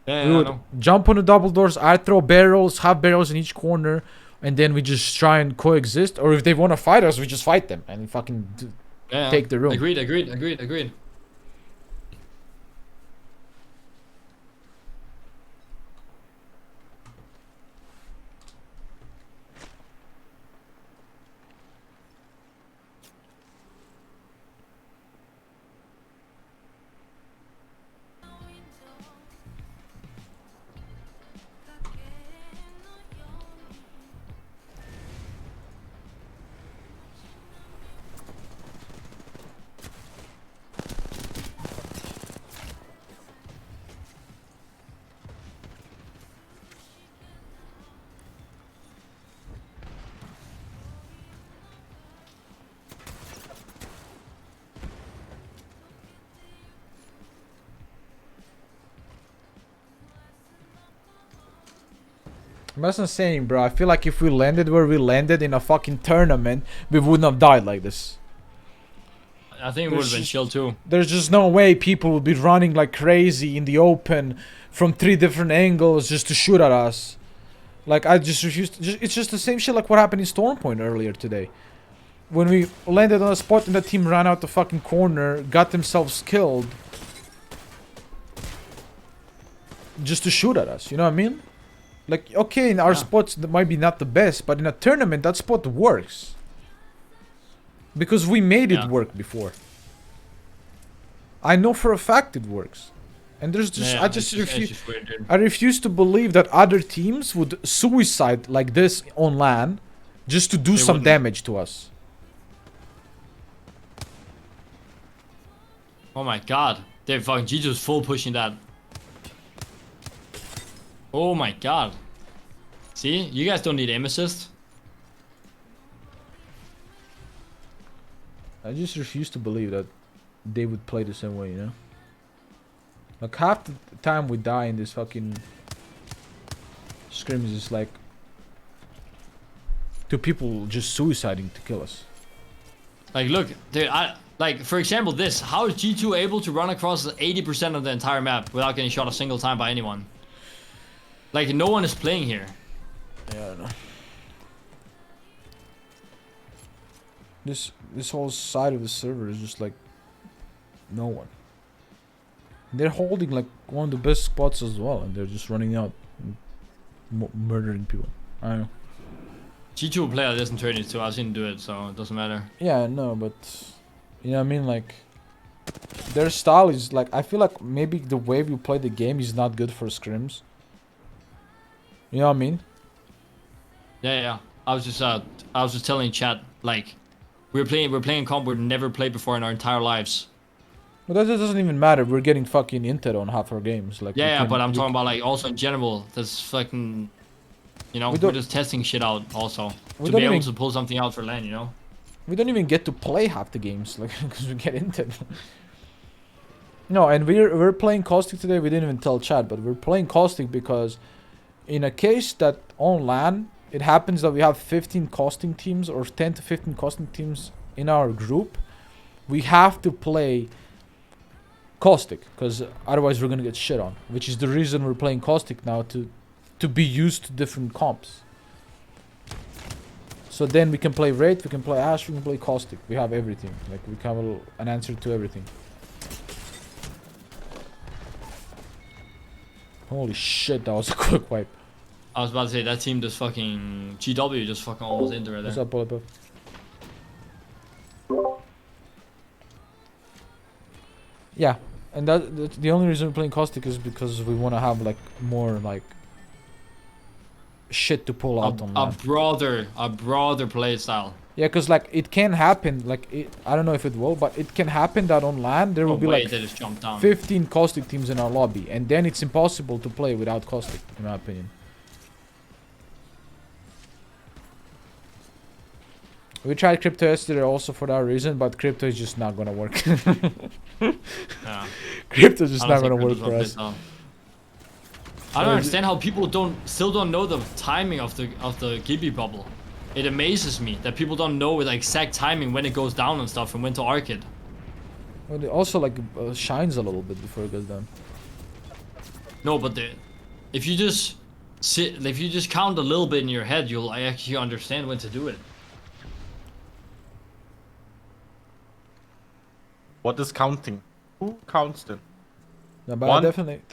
Yeah, We I would know. jump on the double doors. I throw barrels, have barrels in each corner, and then we just try and coexist. Or if they want to fight us, we just fight them and fucking Yeah, take the room. Agreed. That's what I'm saying, bro. I feel like if we landed where we landed in a fucking tournament, we wouldn't have died like this. I think it would have been chill too. There's just no way people would be running like crazy in the open from 3 different angles just to shoot at us. Like, I just refuse to, it's just the same shit like what happened in Stormpoint earlier today. When we landed on a spot and the team ran out the fucking corner, got themselves killed. Just to shoot at us, you know what I mean? Like, okay, in our spots that might be not the best, but in a tournament that spot works. Because we made it work before. I know for a fact it works. And there's just, I refuse to believe that other teams would suicide like this on LAN just to do some damage to us. Oh my god. They're fucking G2's full pushing that. Oh my god. See? You guys don't need aim assist. I just refuse to believe that they would play the same way, you know? Like, half the time we die in this fucking scrims is like 2 people just suiciding to kill us. Like, look, dude, like, for example, this. How is G2 able to run across 80% of the entire map without getting shot a single time by anyone? Like, no one is playing here. Yeah, I don't know. This whole side of the server is just like no one. They're holding like one of the best spots as well, and they're just running out, and murdering people. I don't know. G2 will play like this in tourneys too. I've seen them do it, so it doesn't matter. Yeah, no, but you know what I mean. Like, their style is like, I feel like maybe the way we play the game is not good for scrims. You know what I mean? Yeah. I was just telling chat, like, we're playing comp we've never played before in our entire lives. But that doesn't even matter. We're getting fucking intel on half our games. Like, yeah, but I'm talking about like also in general. That's fucking, you know, we're just testing shit out also to be able to pull something out for LAN, you know. We don't even get to play half the games, like, because we get intel. No, and we're playing Caustic today. We didn't even tell chat, but we're playing Caustic because in a case that on LAN it happens that we have 15 Caustic teams or 10 to 15 Caustic teams in our group, we have to play Caustic because otherwise we're gonna get shit on. Which is the reason we're playing Caustic now, to be used to different comps. So then we can play Wraith, we can play Ash, we can play Caustic. We have everything. Like, we have an answer to everything. Holy shit, that was a quick wipe. I was about to say that team just fucking GW just fucking almost into it. What's up, Bulletproof? Yeah, and that's the only reason we're playing Caustic is because we want to have like more like shit to pull out on that. A broader play style. Yeah, because like it can happen, like I don't know if it will, but it can happen that on LAN there will be like 15 Caustic teams in our lobby, and then it's impossible to play without Caustic, in my opinion. We tried Crypto yesterday also for that reason, but Crypto is just not gonna work. Yeah. Crypto is just not gonna work for us. I don't understand how people still don't know the timing of the Gibby bubble. It amazes me that people don't know the exact timing when it goes down and stuff and when to arc it. Well, it also like shines a little bit before it goes down. No, but if you just count a little bit in your head, you'll actually understand when to do it. What is counting? Who counts then? No, but I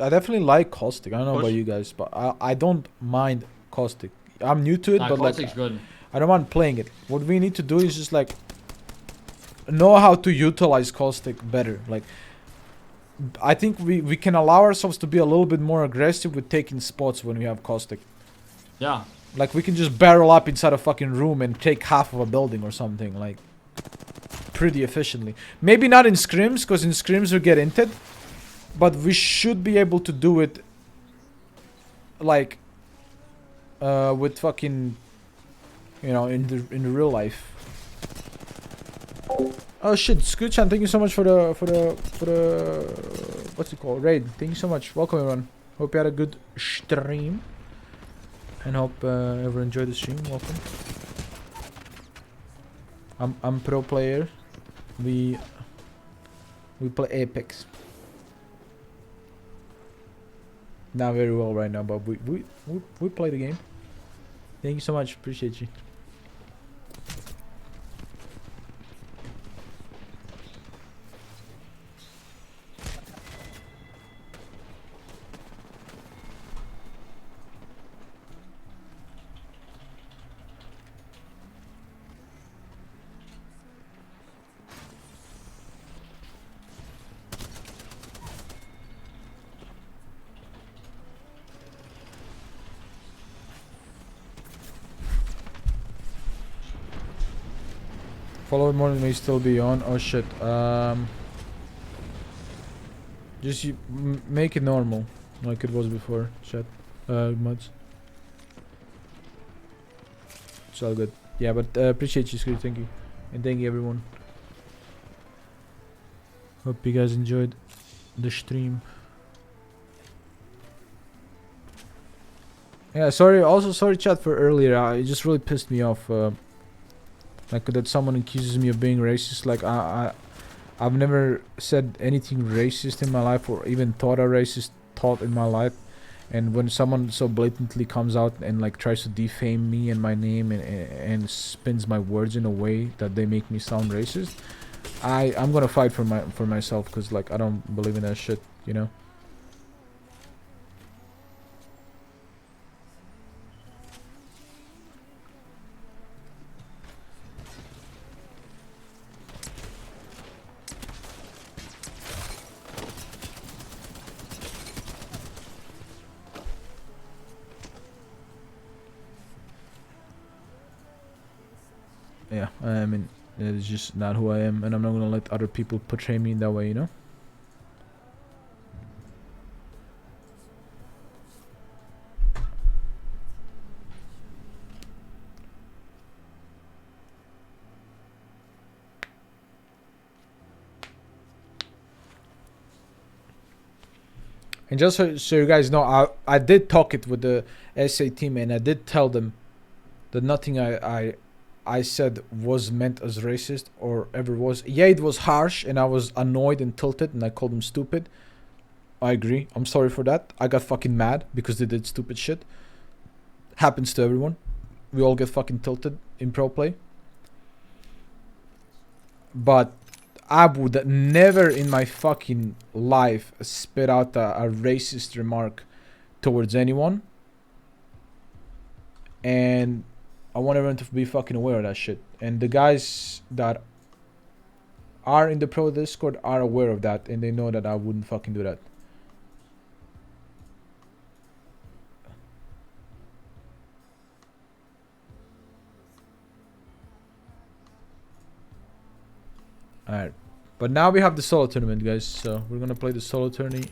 definitely like Caustic. I don't know about you guys, but I don't mind Caustic. I'm new to it, but like good. I don't mind playing it. What we need to do is just like know how to utilize Caustic better. Like, I think we can allow ourselves to be a little bit more aggressive with taking spots when we have Caustic. Yeah. Like, we can just barrel up inside a fucking room and take half of a building or something, like, pretty efficiently. Maybe not in scrims, because in scrims we get inted, but we should be able to do it like with fucking, you know, in the real life. Oh shit, Scootchan, thank you so much for the what's it called, raid. Thank you so much. Welcome everyone. Hope you had a good stream. and hope everyone enjoyed the stream. Welcome. I'm pro player. We play Apex. Not very well right now, but we play the game. Thank you so much. Appreciate you. Follow morning may still be on. Oh shit. Just make it normal, like it was before. Chat. Mods. It's all good. Yeah, but appreciate you, Screw. Thank you, and thank you everyone. Hope you guys enjoyed the stream. Yeah, sorry. Also, sorry, chat, for earlier. It just really pissed me off. Like that someone accuses me of being racist. Like I've never said anything racist in my life, or even thought a racist thought in my life. And when someone so blatantly comes out and like tries to defame me and my name and spins my words in a way that they make me sound racist, I'm gonna fight for myself, because like I don't believe in that shit, you know. Yeah, I mean, it's just not who I am, and I'm not gonna let other people portray me in that way, you know? And just so you guys know, I did talk it with the SA team, and I did tell them that nothing I said was meant as racist or ever was. Yeah, it was harsh, and I was annoyed and tilted, and I called them stupid. I agree. I'm sorry for that. I got fucking mad because they did stupid shit. Happens to everyone. We all get fucking tilted in pro play. But I would never in my fucking life spit out a racist remark towards anyone. And I want everyone to be fucking aware of that shit. And the guys that are in the pro Discord are aware of that, and they know that I wouldn't fucking do that. Alright. But now we have the solo tournament, guys. So we're gonna play the solo tourney.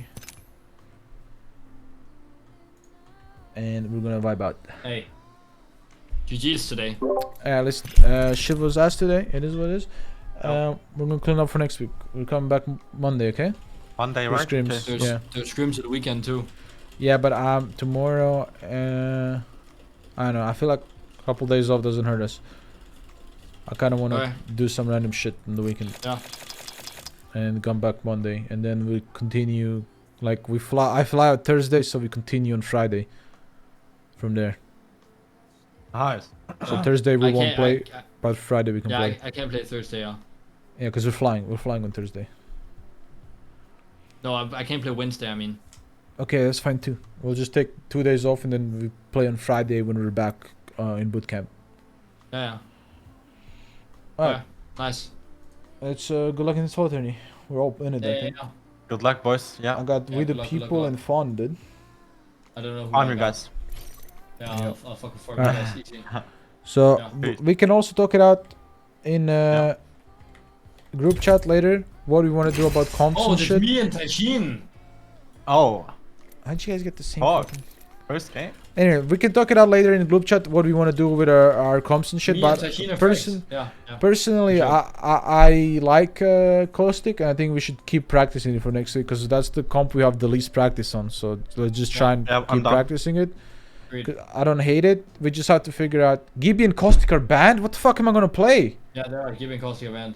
And we're gonna vibe out. Hey. GG's today. Yeah, listen, shit was asked today. It is what it is. We're gonna clean up for next week. We're coming back Monday, okay? Monday, For right? scrims, Okay. yeah. There's scrims at the weekend too. Yeah, but tomorrow, I don't know. I feel like a couple days off doesn't hurt us. I kind of want to do some random shit on the weekend. Yeah. And come back Monday, and then we continue. Like I fly out Thursday, so we continue on Friday. From there. Nice. So Thursday we won't play, but Friday we can play. I can't play Thursday, yeah. Yeah, because we're flying. We're flying on Thursday. No, I can't play Wednesday, I mean. Okay, that's fine too. We'll just take 2 days off, and then we play on Friday when we're back in boot camp. Yeah. Alright. Nice. It's good luck in this whole tourney. We're all in it, I think. Yeah. Good luck, boys. Yeah. I got Yeah, We the good luck, People and Fawn, dude. I don't know who On I you got. guys. Yeah, I'll fucking forget Alright. that easy. So Yeah. we can also talk it out in group chat later. What we want to do about comps Oh, and there's shit. me and Taishin. Oh, How'd you guys get the same? fuck. fucking- First game. Anyway, we can talk it out later in group chat. What we want to do with our comps and shit. Me But and Taishin are friends. Yeah. personally, Sure. I like Caustic, and I think we should keep practicing it for next week, because that's the comp we have the least practice on. So let's just try and Yeah, I'm keep down. practicing it. I don't hate it. We just have to figure out. Gibby and Caustic are banned? What the fuck am I gonna play? Yeah, they are giving Caustic a band.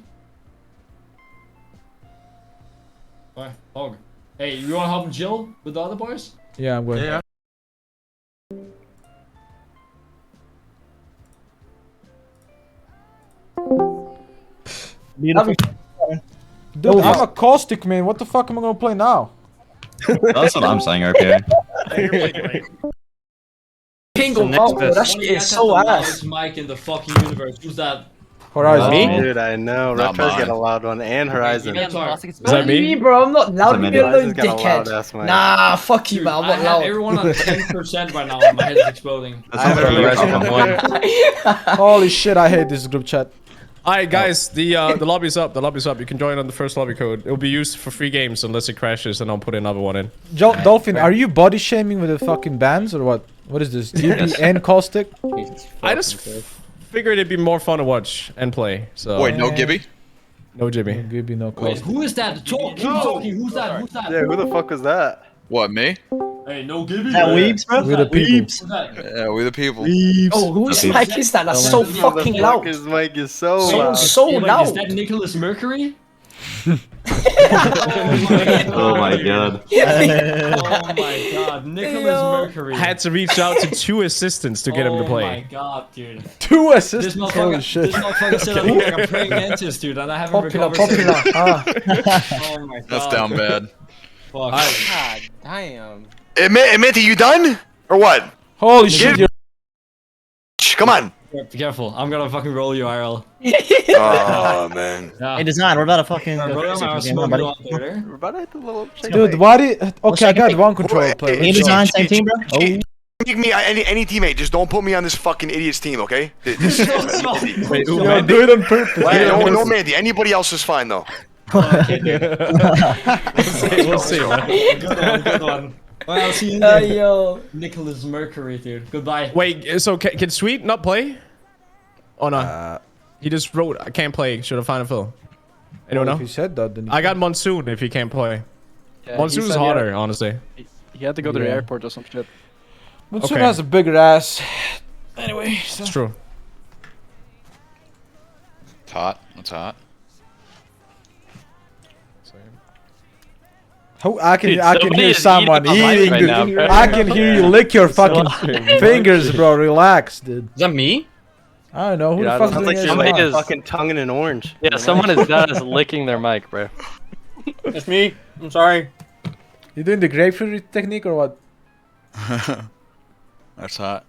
Alright, Hog. Hey, you wanna help him chill with the other boys? Yeah, I'm going. Yeah. Beautiful. Dude, I'm a Caustic man. What the fuck am I gonna play now? That's what I'm saying, okay. Pingo, oh, that shit is so ass. Mic in the fucking universe. Who's that? Horizon. Dude, I know. Not Retro's got mine. a loud one, and Horizon. Is Is that me? Bro, I'm not loud. Leave me alone, Horizon's got a loud dickhead. ass mic. Nah, fuck you, Dude, man. I'm I not have loud. everyone on 10% right now and my head's exploding. That sounds like Horizon 1. Holy shit, I hate this group chat. Alright, guys, the lobby's up. The lobby's up. You can join on the first lobby code. It'll be used for free games unless it crashes, and I'll put another one in. Dolphin, are you body shaming with the fucking bands or what? What is this? Gibby and Caustic? I just figured it'd be more fun to watch and play. So Wait, no Gibby? no Jimmy. Gibby, no Wait, Caustic. who is that? Talk, keep talking. Who's that? Who's that? Yeah, who the fuck was that? What, me? Hey, no Gibby. That weebs, bro. We're the people. Who's that? Yeah, we the people. Oh, whose mic is that? That's so fucking loud. His mic is so So, loud. so Wait, is loud. that Nicholas Mercury? Oh my god. Oh my god, Nicholas Yo. Mercury. Had to reach out to 2 assistants to get him to Oh my play. god, dude. 2 This assists. Holy motherfucker, shit. this motherfucker said I look like a praying mantis, dude, and I haven't Popular, recovered since. popular. Oh my god. That's down bad. Fuck. God damn. Minty, you done? Or what? Holy shit. you're- Come on. Be careful, I'm gonna fucking roll you, IRL. Oh, man. Yeah. Hey, Design, what about a fucking... Bro, I'm gonna smoke you out there. We're about to hit the little shake. Dude, why did... Okay, I got one control Wait, player. Hey, Design, same team, bro? Oh. Pick me any teammate. Just don't put me on this fucking idiot's team, okay? This is Wait, who, Yo, man? do it on purpose. Hey, no Mandy. Anybody else is fine though. We'll see, man. Good one. Well, I'll see you in Hey, there. yo. Nicholas Mercury, dude. Goodbye. Wait, so can Sweet not play? Oh no. He just wrote, I can't play. Should have found a fill. Anyone If know? you said that, then... I got Monsoon if he can't play. Monsoon's harder, honestly. He had to go to the Yeah. airport or some shit. Monsoon okay. has a bigger ass. Anyway, so... It's true. It's hot. It's hot. I can hear someone eating, dude. I can hear you lick your fucking fingers, bro. Relax, dude. Is that me? I don't know. Who Yeah, the fuck's sounds doing like it? somebody is fucking tonguing an orange. Yeah, someone is licking their mic, bro. It's me. I'm sorry. You doing the grapefruit technique or what? That's hot.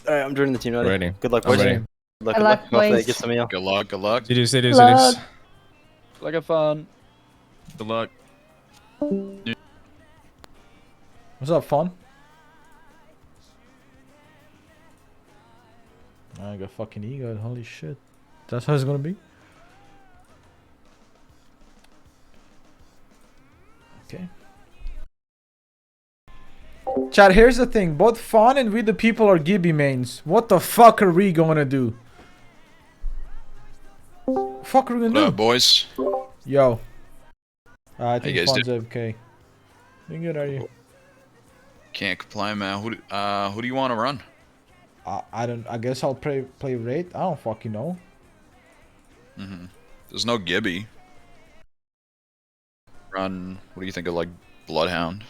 Alright, I'm joining the team. Ready. Good luck, I'm boys. ready. Good luck, Good luck, Hopefully boys. it gets some meal. Good luck. Good luck. It is. Like a fun. Good luck. What's up, fun? I got fucking ego. Holy shit. That's how it's gonna be. Okay. Chad, here's the thing. Both Fawn and We the People are Gibby mains. What the fuck are we gonna do? Fuck are we What gonna up, do? boys? Yo. I you think guys Fawn's AFK. How good are you? Can't complain, man. Who do you want to run? I don't. I guess I'll play Raid. I don't fucking know. There's no Gibby. Run. What do you think of like Bloodhound?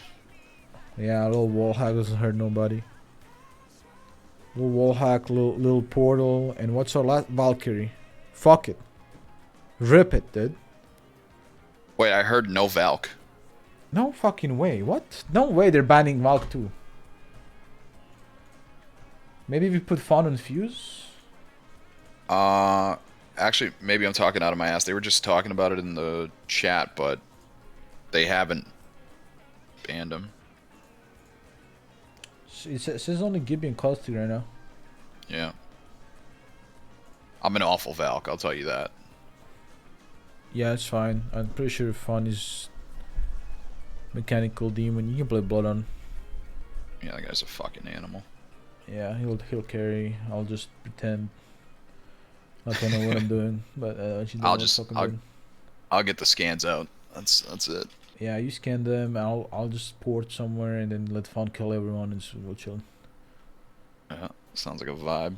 Yeah, a little wall hack doesn't hurt nobody. Little wall hack, little portal, and what's our last Valkyrie? Fuck it. Rip it, dude. Wait, I heard no Valk. No fucking way. What? No way they're banning Valk too. Maybe we put Fawn on Fuse? Actually, maybe I'm talking out of my ass. They were just talking about it in the chat, but they haven't banned him. It says only Gibby and Caustic right now. Yeah. I'm an awful Valk, I'll tell you that. Yeah, it's fine. I'm pretty sure Fawn is mechanical demon. You can play Blood on. Yeah, that guy's a fucking animal. Yeah, he'll carry. I'll just pretend like I know what I'm doing. But I'll get the scans out. That's it. Yeah, you scan them. I'll just port somewhere and then let Fun kill everyone and we'll chill. Yeah, sounds like a vibe.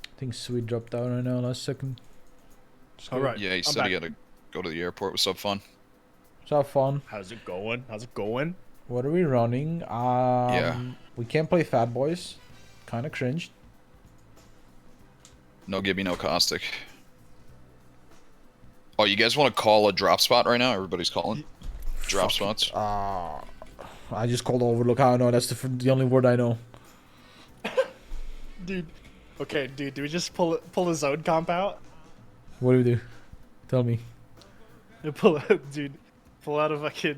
I think Sweet dropped out right now last second. Alright. Yeah, he said he had to go to the airport. What's up, Fun? So have fun. How's it going? How's it going? What are we running? We can't play Fat Boys. Kinda cringed. No Gibby, no Caustic. Oh, you guys want to call a drop spot right now? Everybody's calling. Drop spots. I just called Overlook. I don't know. That's the only word I know. Dude. Okay, dude, do we just pull a zone comp out? What do we do? Tell me. Pull out a fucking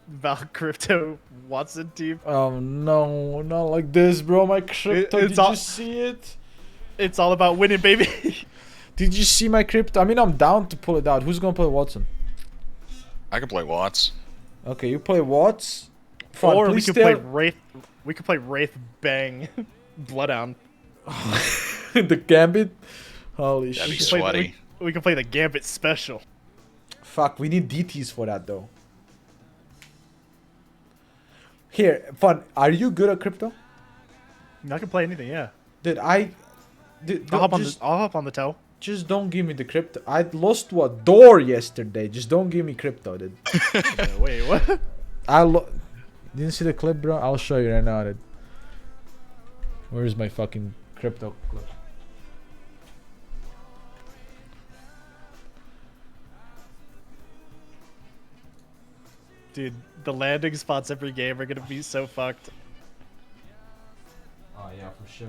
Val Crypto Watson team. Oh no, not like this, bro. My crypto. Did you see it? It's all about winning, baby. Did you see my crypto? I mean, I'm down to pull it out. Who's gonna play Watson? I can play Watts. Okay, you play Watts. Fun, or we please could tell- play Wraith. We could play Wraith Bang Bloodhound. The Gambit. Holy That'd be shit. sweaty. We can play the Gambit special. Fuck, we need DTs for that though. Here, Fun. Are you good at crypto? I can play anything, yeah. Dude, I'll hop on the toe. Just don't give me the crypto. I lost what door yesterday. Just don't give me crypto, dude. Wait, what? Didn't see the clip, bro? I'll show you right now, dude. Where's my fucking crypto clip? Dude, the landing spots every game are gonna be so fucked. Oh yeah, for sure.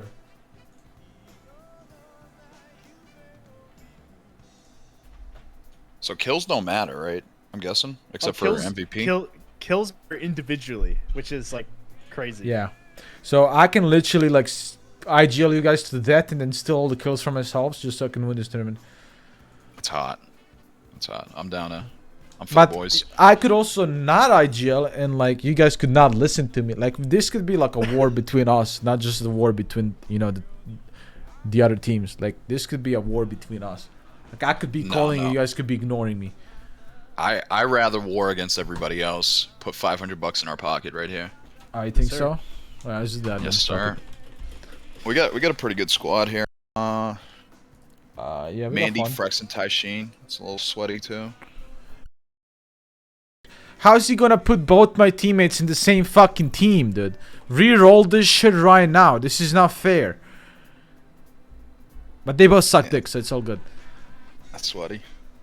So kills don't matter, right? I'm guessing, except for MVP. Kills are individually, which is like crazy. Yeah. So I can literally like IGL you guys to death and then steal all the kills for myself just so I can win this tournament. It's hot. It's hot. I'm down to. I'm for But boys. I could also not IGL and like you guys could not listen to me. Like this could be like a war between us, not just a war between, you know, the other teams. Like this could be a war between us. Like I could be calling you guys could be ignoring me. I rather war against everybody else. Put $500 in our pocket right here. I think so. Well, this is that. Yes, sir. We got a pretty good squad here. Yeah, we Mandy, got fun. Frex, and Taisheen. It's a little sweaty too. How's he gonna put both my teammates in the same fucking team, dude? Reroll this shit right now. This is not fair. But they both suck dick, so it's all good. That's sweaty.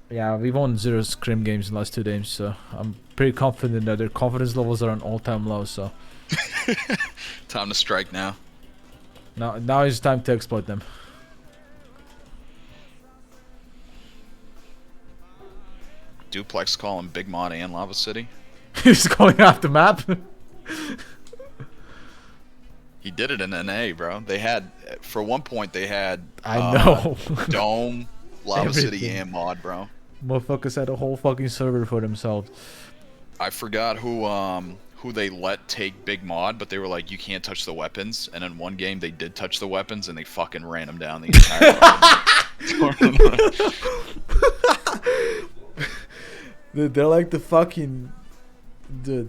Yeah, we won 0 scrim games in the last 2 games, so I'm pretty confident that their confidence levels are on all-time low. So Time to strike now. now is time to exploit them. Duplex calling Big Mod and Lava City. He's going off the map. He did it in NA, bro. They had, for one point, they had. I know. Dome, Lava City, Everything. and Mod, bro. Motherfuckers had a whole fucking server for themselves. I forgot who they let take Big Mod, but they were like, you can't touch the weapons. And in one game, they did touch the weapons, and they fucking ran them down the entire tournament. Dude, they're like the fucking the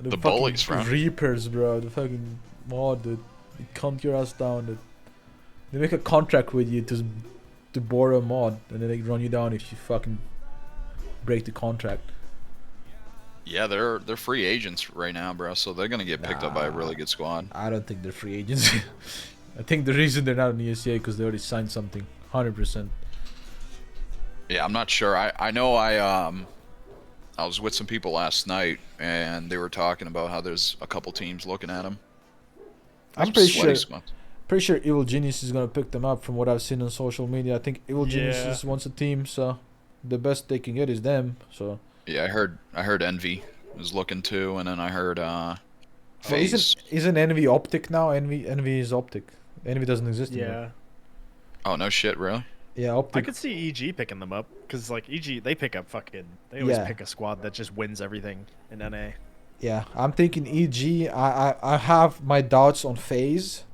The fucking bullies, bro. Reapers, bro. The fucking mod, dude. They cunt your ass down, dude. They make a contract with you to borrow a mod, and then they run you down if you fucking break the contract. Yeah, they're free agents right now, bro. So they're gonna get picked up by a really good squad. I don't think they're free agents. I think the reason they're not in the ESA because they already signed something, 100%. Yeah, I'm not sure. I know I was with some people last night, and they were talking about how there's a couple teams looking at them. I'm pretty sure Evil Genius is gonna pick them up from what I've seen on social media. I think Evil Genius wants a team, so the best they can get is them. So yeah, I heard Envy is looking too, and then I heard well, FaZe. isn't Envy Optic now? Envy is Optic. Envy doesn't exist anymore. Oh no shit, really? Yeah, Optic. I could see EG picking them up because like EG, they pick up fucking. They always Yeah. pick a squad that just wins everything in NA. Yeah, I'm thinking EG. I have my doubts on FaZe.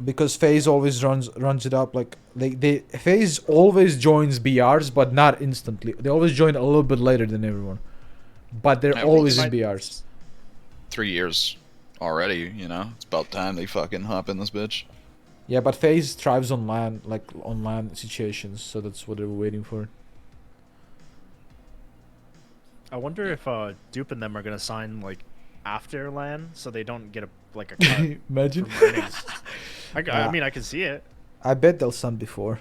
because FaZe always runs it up. Like FaZe always joins BRs, but not instantly. They always join a little bit later than everyone, but they're Yeah, always well, in BRs. 3 years already, you know? It's about time they fucking hop in this bitch. Yeah, but FaZe thrives on LAN, like on LAN situations, so that's what they were waiting for. I wonder if Dupe and them are gonna sign like after LAN, so they don't get a cut. Imagine. From earnings. I mean, I can see it. I bet they'll sign before.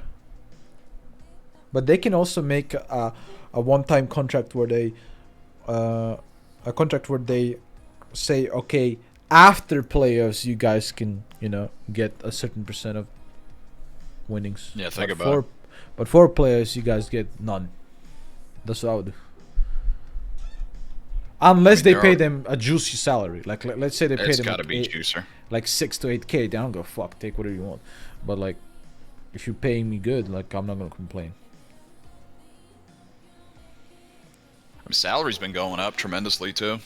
But they can also make a one-time contract where they say, okay, after playoffs you guys can, you know, get a certain percent of winnings. Yeah, think But about it. But for players you guys get none. That's what I would do. Unless they there pay are- them a juicy salary. Like let's say they pay It's them gotta like be juicer. like 6 to 8K. They don't go fuck, take whatever you want. But like, if you're paying me good, like I'm not gonna complain. I mean, salary's been going up tremendously too.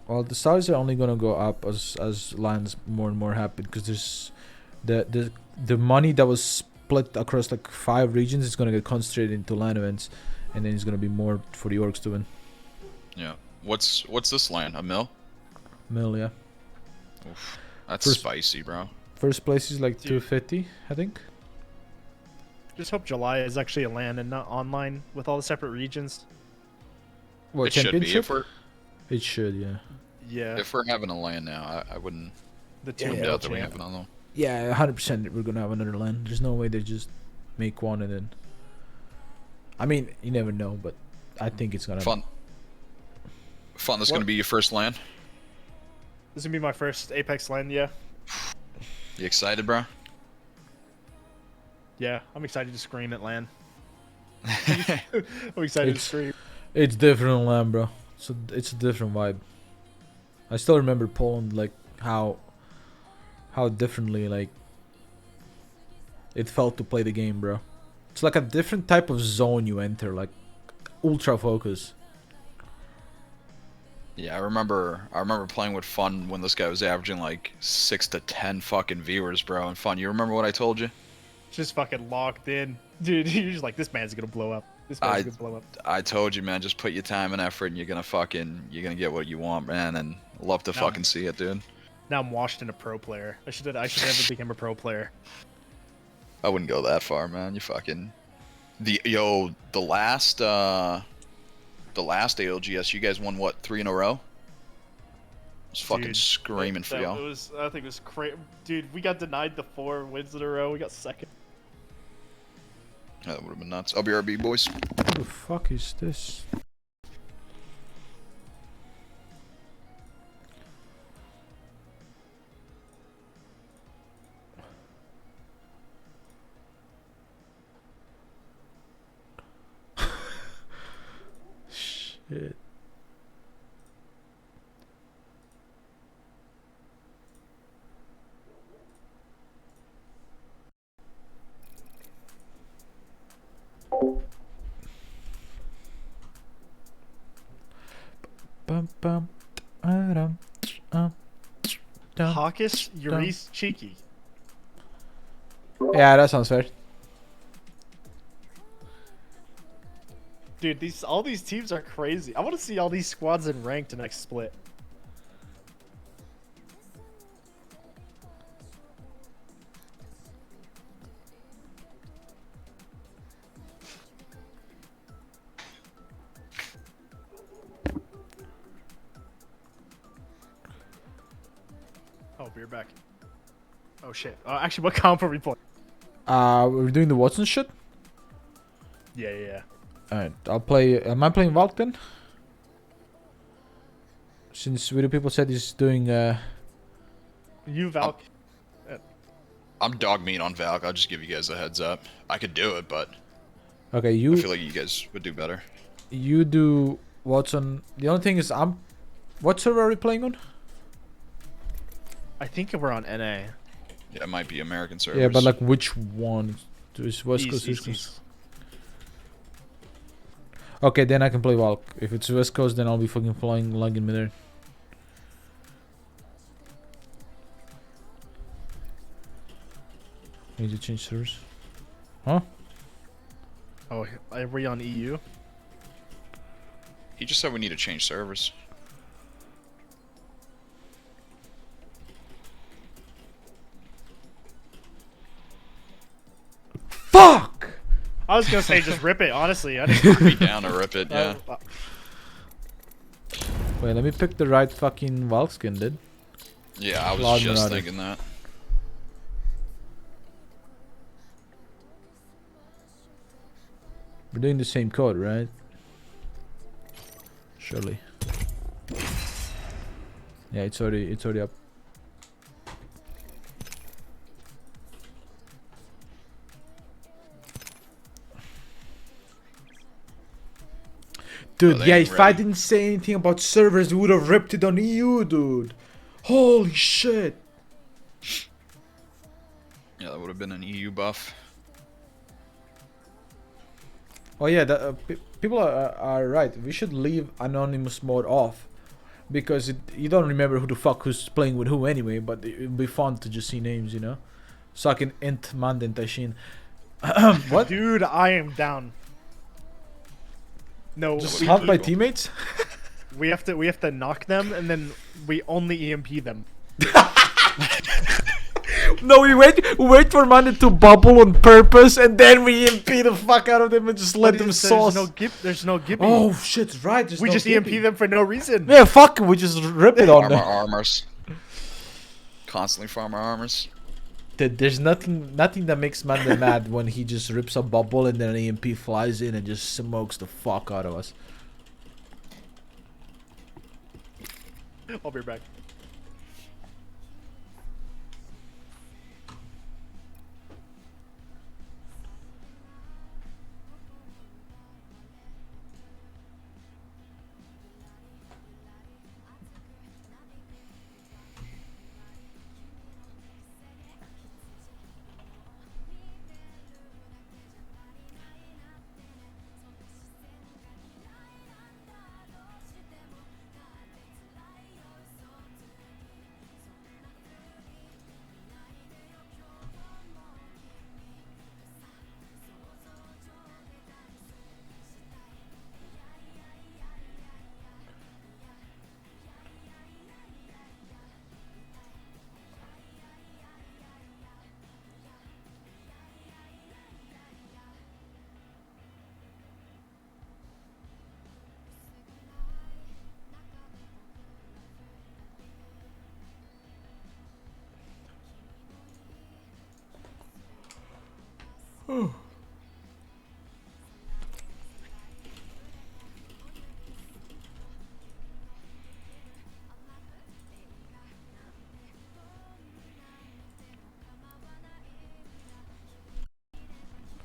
Well, the salaries are only gonna go up as LANs more and more happen, because there's the money that was split across like 5 regions is gonna get concentrated into LAN events, and then it's gonna be more for the orgs to win. Yeah. What's this land? A mill? Mill, yeah. Oof, that's First- spicy, bro. First place is like Dude. 250, I think. Just hope July is actually a LAN and not online with all the separate regions. What, It should be. championship? If we're It should, yeah. Yeah. if we're having a land now, I wouldn't The wouldn't two doubt that we champ. have another one. Yeah, 100% we're gonna have another LAN. There's no way they just make one and then. I mean, you never know, but I think it's gonna. Fun. This What? gonna be your first land? This is gonna be my first Apex LAN. Yeah. You excited, bro? Yeah. I'm excited to scream at LAN. I'm excited to scream. It's different on LAN, bro. So it's a different vibe. I still remember Poland, like how differently like it felt to play the game, bro. It's like a different type of zone you enter, like ultra focus. Yeah, I remember playing with Fun when this guy was averaging like 6 to 10 fucking viewers, bro. And Fun, you remember what I told you? Just fucking locked in, dude. You're just like, this man's gonna blow up. This man's gonna blow up. I told you, man, just put your time and effort and you're gonna get what you want, man, and love to No. fucking see it, dude. Now I'm washed in a pro player. I should never become a pro player. I wouldn't go that far, man. You fucking the last ALGS, you guys won what, 3 in a row? I was fucking Dude, screaming for y'all. I think it was crazy. Dude, we got denied the 4 wins in a row. We got second. That would have been nuts. I'll be RB, boys. What the fuck is this? Shit. Bum, bum, Hawkish, Yuri's cheeky. Yeah, that sounds fair. Dude, all these teams are crazy. I want to see all these squads in ranked next split. Oh, we're back. Oh shit. Actually, what comp are we playing? We're doing the Watson shit. Yeah. Alright, I'll play. Am I playing Valk then? Since video people said he's doing. You Valk. I'm dog meat on Valk. I'll just give you guys a heads up. I could do it, but Okay, I you feel like you guys would do better. you do Watson. The only thing is, what server are we playing on? I think we're on NA. Yeah, it might be American servers. Yeah, but like which one? Is West Coast, East East, Coast? Okay, then I can play Valk. If it's West Coast, then I'll be fucking flying Lug in midair. Need to change servers. Huh? Oh, are we on EU? He just said we need to change servers. Fuck! I was gonna say just rip it. Honestly, I didn't. Be down to rip it, yeah. Wait, let me pick the right fucking Valk skin, dude. Yeah, I was Cloud just Marauder. thinking that. We're doing the same code, right? Surely. Yeah, it's already up. Dude, they yeah, ain't if I ready. didn't say anything about servers, we would have ripped it on EU, dude. Holy shit. Yeah, that would have been an EU buff. Oh yeah, people are right. We should leave anonymous mode off. Because you don't remember who the fuck who's playing with who anyway, but it would be fun to just see names, you know? So I can int Manden Tashin. What? Dude, I am down. No, Just we- hunt my teammates? We have to knock them, and then we only EMP them. No, we wait for Manden to bubble on purpose, and then we EMP the fuck out of them and just let them sauce. There's no Gibby. Oh shit, right. we just EMP them for no reason. Yeah, fuck it, we just rip it on Farm them. our armors. Constantly farm our armors. Dude, there's nothing that makes Manden mad when he just rips a bubble and then an EMP flies in and just smokes the fuck out of us. I'll be back.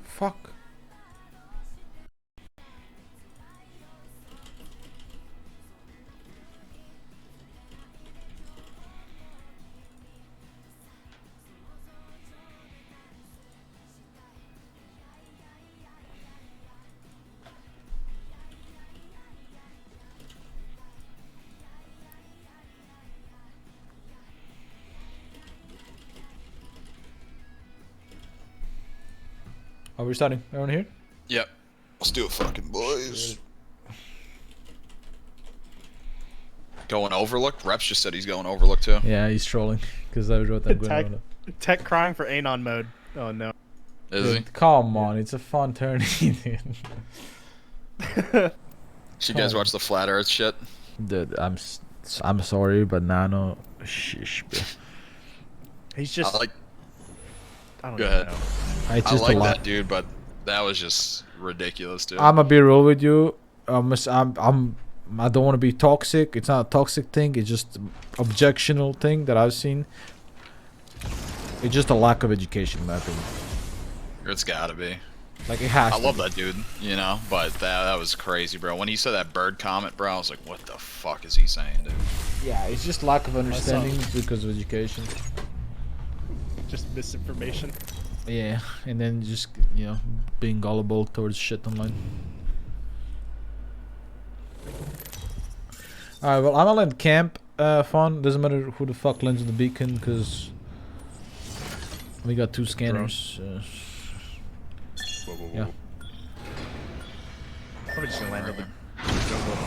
Fuck. Are we starting? Everyone here? Yep. Let's do it, fucking boys. Going Overlook? Reps just said he's going Overlook too. Yeah, he's trolling because I wrote that. Tech crying for Anon mode. Oh no. Is he? Come on, it's a fun tourney, dude. Did you guys watch the Flat Earth shit? Dude, I'm sorry, but Nano, shish, bro. He's just. I don't Go ahead. know. It's I just like a lot. that dude, but that was just ridiculous, dude. I'ma be real with you. I don't want to be toxic. It's not a toxic thing. It's just objectional thing that I've seen. It's just a lack of education, in my opinion. It's gotta be. Like, it has I to love be. that dude, you know, but that was crazy, bro. When he said that bird comment, bro, I was like, what the fuck is he saying, dude? Yeah, it's just lack of understanding because of education. Just misinformation. Yeah, and then just, you know, being gullible towards shit online. Alright, well, I'm gonna let camp fun. Doesn't matter who the fuck lands on the beacon, because We got 2 scanners. Yeah. Probably just gonna land on the jungle.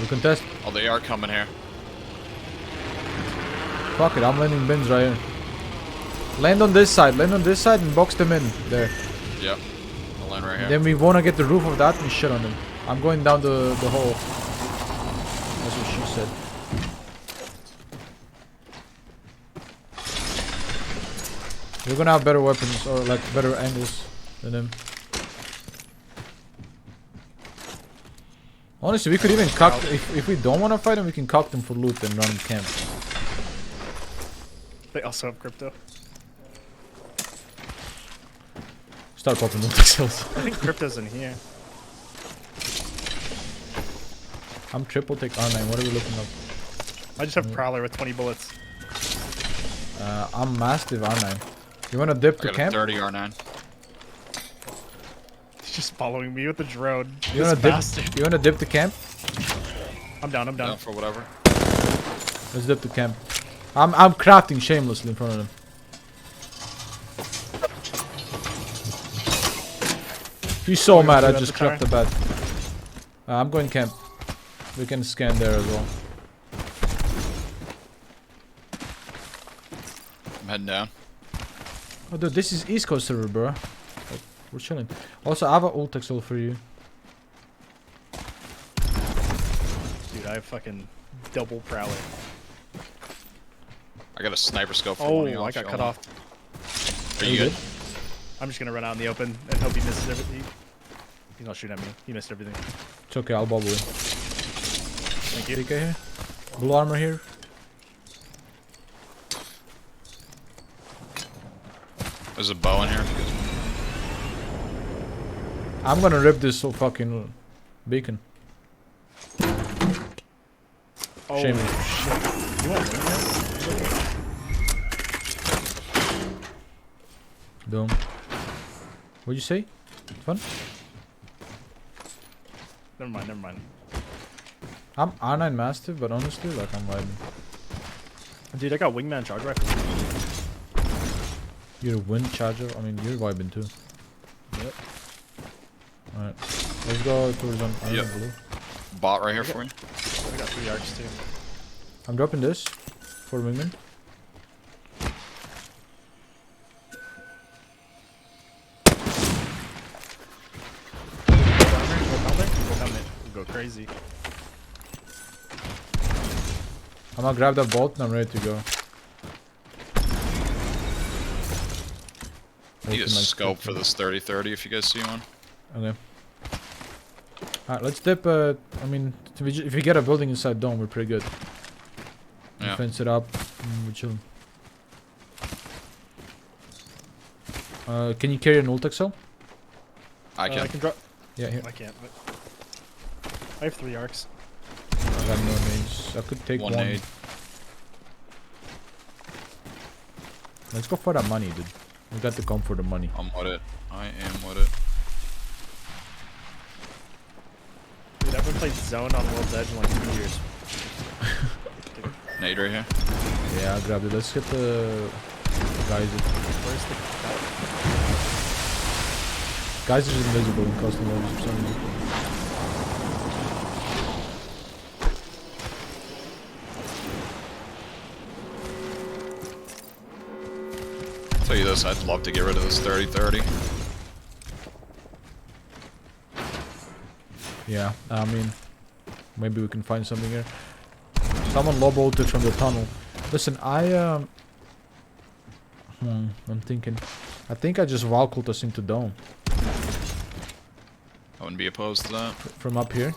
We can test. Oh, they are coming here. Fuck it, I'm landing bins right here. Land on this side and box them in. There. Yep. I'll land right here. Then we wanna get the roof of that and shit on them. I'm going down the hole. That's what she said. We're gonna have better weapons or like better angles than them. Honestly, we could even cock if we don't want to fight them, we can cock them for loot and run camp. They also have crypto. Start popping loot cells. I think crypto's in here. I'm triple take R9. What are we looking up? I just have Prowler with 20 bullets. I'm massive R9. You wanna dip to I got camp? a 30 R9. He's just following me with the drone. You wanna dip? You wanna dip to camp? I'm down. Down for whatever. Let's dip to camp. I'm crafting shamelessly in front of them. He's so mad. I just cracked the bed. I'm going camp. We can scan there as well. I'm heading down. Oh, dude, this is East Coast server, bro. Like, we're chilling. Also, I have an ult Excel for you. Dude, I have fucking double Prowler. I got a sniper scope for one of Oh, y'all. I got cut off. Are you good? I'm just gonna run out in the open and hope he misses everything. He's not shooting at me. He missed everything. It's okay, I'll bubble you. Thank you. DK here. Blue armor here. There's a bow in here. I'm gonna rip this so fucking beacon. Oh, Shame. shit. You want to win this? Boom. What'd you say? Fun? Never mind, never mind. I'm R9 Mastiff, but honestly, like, I'm vibing. Dude, I got wingman charge rifle. You're a wind charger? I mean, you're vibing too. Yep. Alright. Let's go towards on Yep. blue. Bot right here for you. I got 3 arcs too. I'm dropping this for wingman. Go crazy. I'm gonna grab that bolt and I'm ready to go. I need a Open, like, scope for this 30-30 if you guys see one. Okay. Alright, let's dip. I mean, if we get a building inside dome, we're pretty good. Yeah. Fence it up. We're chilling. Can you carry an ult Excel? I can. I can drop. Yeah, here. I can't. But I have 3 arcs. I got no nades. I could take one. nade. Let's go for that money, dude. We got to come for the money. I'm with it. I am with it. Dude, I've been playing Zone on World's Edge in like 2 years. Nade right here. Yeah, I grabbed it. Let's get the geyser. Where's the Geyser's invisible in custom lobbies for some reason. Tell you this, I'd love to get rid of this 30-30. Yeah, I mean, maybe we can find something here. Someone lob ulted from the tunnel. Listen, I'm thinking. I think I just Valkult us into dome. I wouldn't be opposed to that. From up here.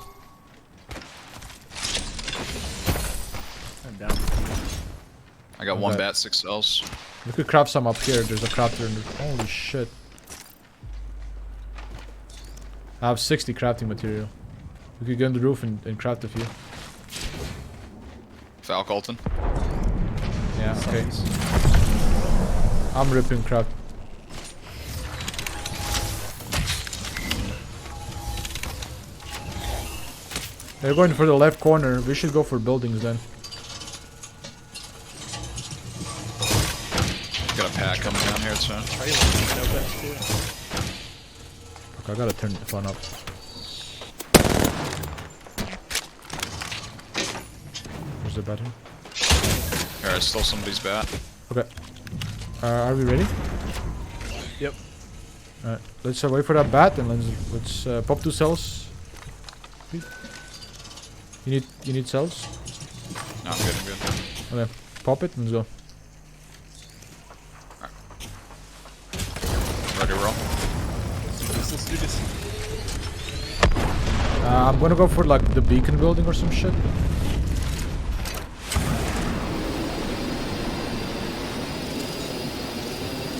I'm down. I got one bat, 6 cells. We could craft some up here. There's a crafter in the... Holy shit. I have 60 crafting material. We could go on the roof and craft a few. Falcolton. Yeah, okay. I'm ripping craft. They're going for the left corner. We should go for buildings then. soon. Try to like, no bench too. Fuck, I gotta turn the phone up. Where's the battery? Here, I stole somebody's bat. Okay. Are we ready? Yep. Alright, let's wait for that bat and let's pop 2 cells. You need cells? No, I'm good, I'm good. Okay, pop it and let's go. Ready to roll? Let's do this. I'm gonna go for like the beacon building or some shit.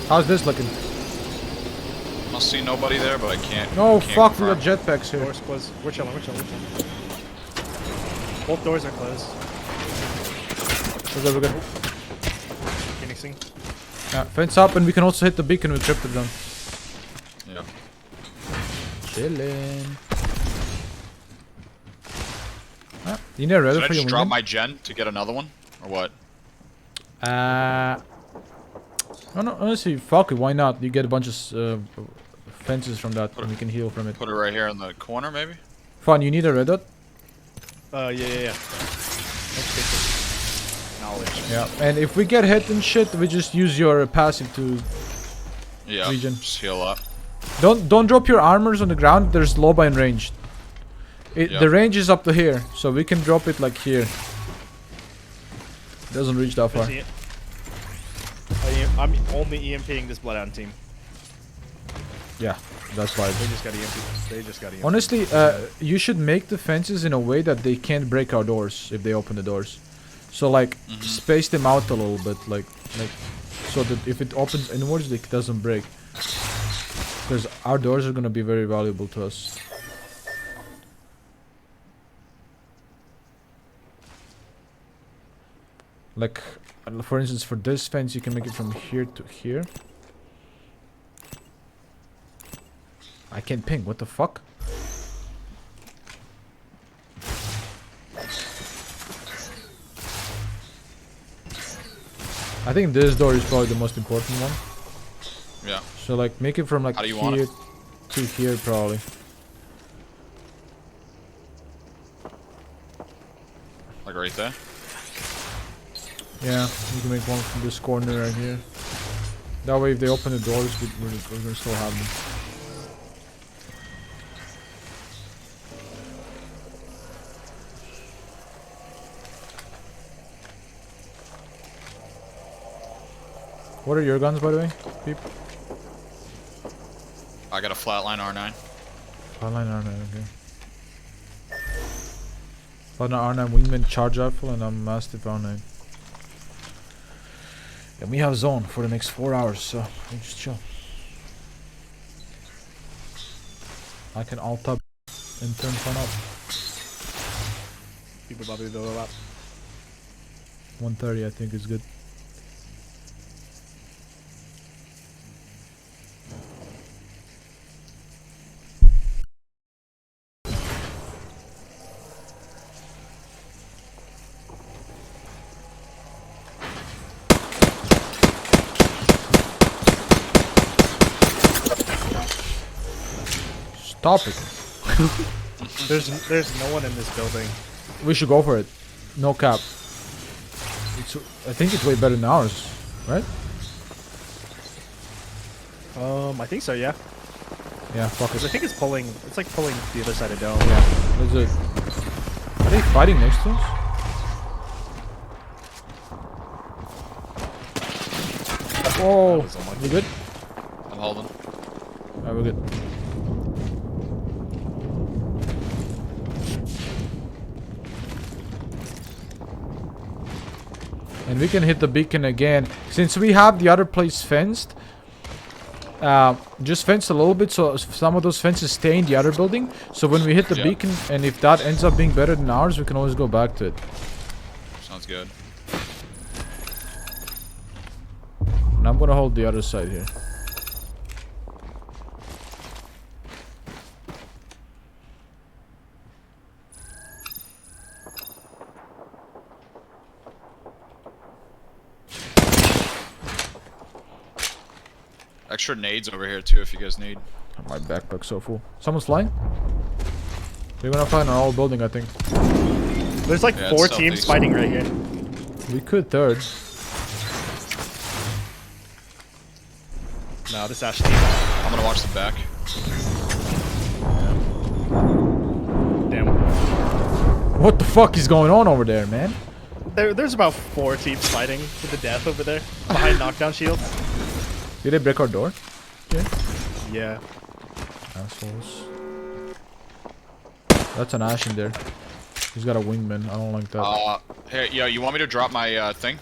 How's this looking? Must see nobody there, but I can't. No, can't fuck, we confirm. got jetpacks here. Doors closed. We're chilling, we're chilling, we're chilling. Both doors are closed. We're good, we're good. Phoenixing. Yeah, fence up and we can also hit the beacon with Cryptodrone. Yeah. Chillin'. Ah, you need a redder Should I for your just drop wingman? my gen to get another one? Or what? No, honestly, fuck it, why not? You get a bunch of fences from that and we can heal from it. Put it right here in the corner, maybe? Fun, you need a red dot? Yeah. Knowledge. Yeah, and if we get hit and shit, we just use your passive to Yeah, regen. just heal up. Don't drop your armors on the ground, there's low in range. Yeah. The range is up to here, so we can drop it like here. Doesn't reach that far. I'm only EMPing this Bloodhound team. Yeah, that's why. They just got EMP. They just got EMP. Honestly, you should make the fences in a way that they can't break our doors if they open the doors. So like, space them out a little bit, like, so that if it opens inwards, it doesn't break. Because our doors are gonna be very valuable to us. Like, for instance, for this fence, you can make it from here to here. I can't ping, what the fuck? I think this door is probably the most important one. Yeah. So like, make it from like How do you want here it? to here probably. Like right there? Yeah, you can make one from this corner right here. That way if they open the doors, we're gonna still have them. What are your guns, by the way, Peep? I got a flatline R9. Flatline R9, okay. Flatline R9 wingman charge rifle, and I'm Mastiff R9. And we have zone for the next 4 hours, so we just chill. I can alt up and turn fun up. People probably build a lot. 130 I think is good. Stop it. There's no one in this building. We should go for it. No cap. I think it's way better than ours, right? I think so, yeah. Yeah, fuck it. I think it's pulling. It's like pulling the other side of dome. Yeah, let's do it. Are they fighting next to us? Whoa, we good? I'm holding. Alright, we're good. And we can hit the beacon again. Since we have the other place fenced, just fence a little bit so some of those fences stay in the other building. So when we hit the beacon, and if that ends up being better than ours, we can always go back to it. Sounds good. And I'm gonna hold the other side here. extra nades over here too if you guys need. My backpack's so full. Someone's flying? They're gonna find our whole building, I think. There's like Yeah, 4 it's teams southeast. fighting right here. We could third. No, this Ash team. I'm gonna watch the back. Damn. What the fuck is going on over there, man? There's about 4 teams fighting to the death over there. Behind knockdown shields. Did they break our door? Yeah. Assholes. That's an Ash in there. He's got a wingman. I don't like that. Hey, yo, you want me to drop my thing?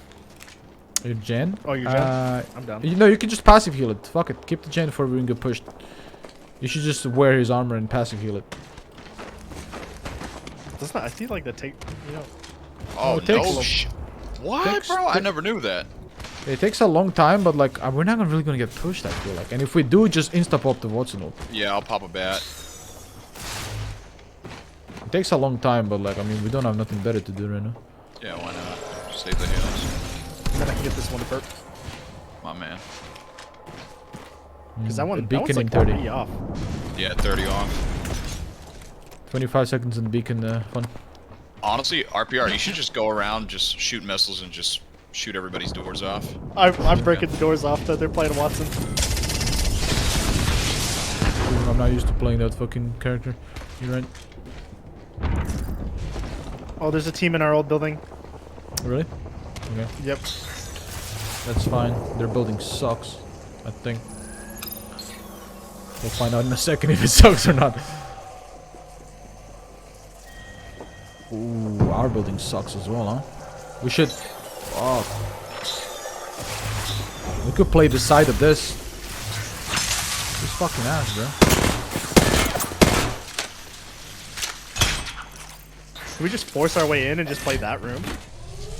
Your gen? Oh, your gen? I'm down. No, you can just passive heal it. Fuck it. Keep the gen before we can get pushed. You should just wear his armor and passive heal it. Doesn't I feel like the take, you know. Oh, it takes- no. What, bro? I never knew that. It takes a long time, but like we're not really gonna get pushed. I feel like, and if we do, just insta pop the Watson ult. Yeah, I'll pop a bat. It takes a long time, but like I mean, we don't have nothing better to do right now. Yeah, why not? Save the heals. And then I can get this one perp. My man. Because that one, The that one's beacon like in 30. 30 off. Yeah, 30 off. 25 seconds in the beacon. Fun. Honestly, RPR, you should just go around, just shoot missiles and just shoot everybody's doors off. I'm breaking the doors off though. They're playing Watson. I'm not used to playing that fucking character. You're right. Oh, there's a team in our old building. Really? Okay. Yep. That's fine. Their building sucks. I think. We'll find out in a second if it sucks or not. Ooh, our building sucks as well, huh? We should... Oh. We could play the side of this. This fucking ass, bro. Can we just force our way in and just play that room?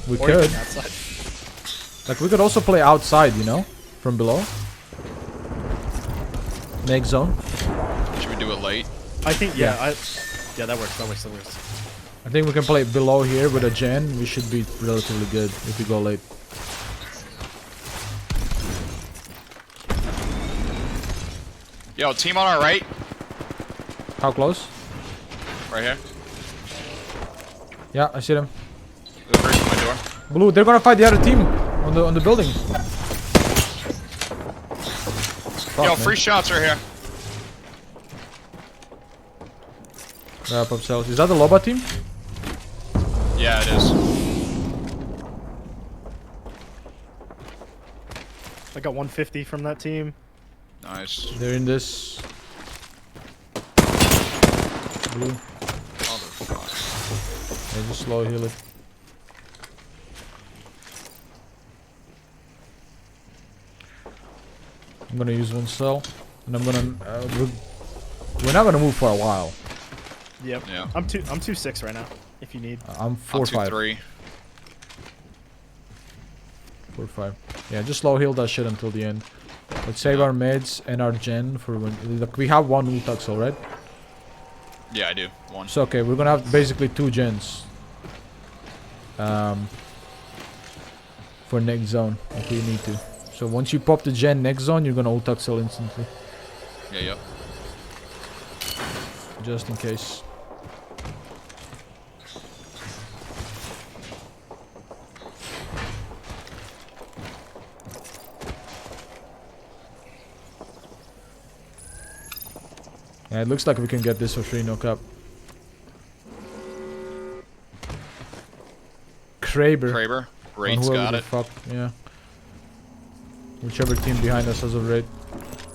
We Or could. even that side? Like, we could also play outside, you know? From below. Next zone. Should we do it late? I think, yeah, yeah, that works, that works. I think we can play below here with a gen. We should be relatively good if we go late. Yo, team on our right. How close? Right here. Yeah, I see them. They're breaking my door. Blue, they're gonna fight the other team on the building. Fuck, Yo, man. free shots right here. Wrap up cells. Is that the Loba team? Yeah, it is. I got 150 from that team. Nice. They're in this. Blue. Motherfucker. Yeah, just slow heal it. I'm gonna use one cell, and I'm gonna. We're not gonna move for a while. Yep. Yeah. I'm 2-6 right now. If you need. I'm 4-5. 2-3. 4-5. Yeah, just slow heal that shit until the end. Let's save our meds and our gen for when. Look, we have one Ultaxel, right? Yeah, I do. One. So okay, we're gonna have basically 2 gens. For next zone, if we need to. So once you pop the gen next zone, you're gonna Ultaxel instantly. Yeah, yep. Just in case. Yeah, it looks like we can get this for free, no cap. Kraber. Kraber. On Raid's whoever got the it. Fuck, yeah. Whichever team behind us has a raid.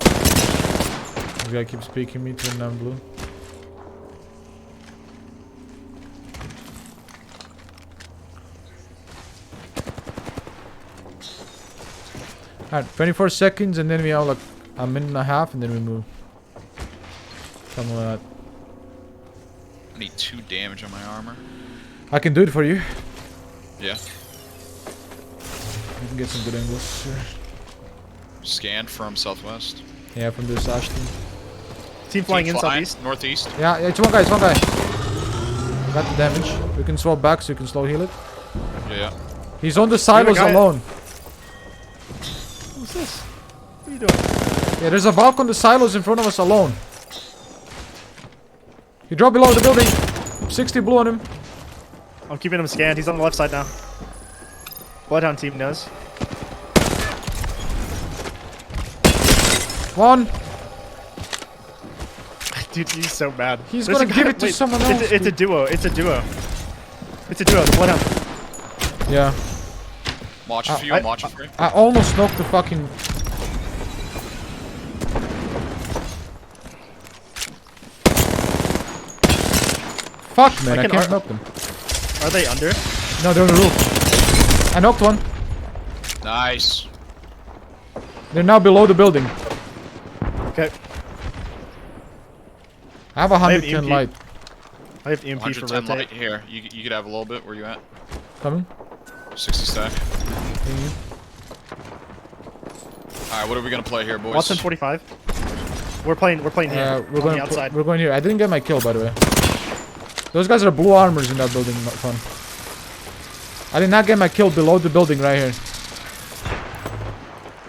This guy keeps peeking me to non blue. Alright, 24 seconds and then we have like a minute and a half and then we move. Something like that. I need 2 damage on my armor. I can do it for you. Yeah. You can get some good angles here. Scanned from southwest. Yeah, from this Ash team. Team flying in southeast. Northeast. Yeah, it's one guy, it's one guy. Got the damage. We can swap back so you can slow heal it. Yeah, yeah. He's on the silos guy- alone. Who's this? What are you doing? Yeah, there's a Valk on the silos in front of us alone. He dropped below the building. 60 blue on him. I'm keeping him scanned. He's on the left side now. Bloodhound team knows. One. Dude, he's so mad. He's There's gonna a give guy- it to wait, someone it's else, a dude. duo. It's a duo. It's a duo. The Bloodhound. Yeah. Watching for you, I'm watching for you. I almost knocked the fucking... Fuck, man, I can't knock them. Are they under? No, they're on the roof. I knocked one. Nice. They're now below the building. Okay. I have a 110 EMP. light. I have EMP for 110 rotate. light here. You could have a little bit. Where you at? Coming. 60 stack. Alright, what are we gonna play here, boys? Watson 45. We're playing here. We're on going the outside. We're going here. I didn't get my kill, by the way. Those guys are blue armors in that building. Not fun. I did not get my kill below the building right here.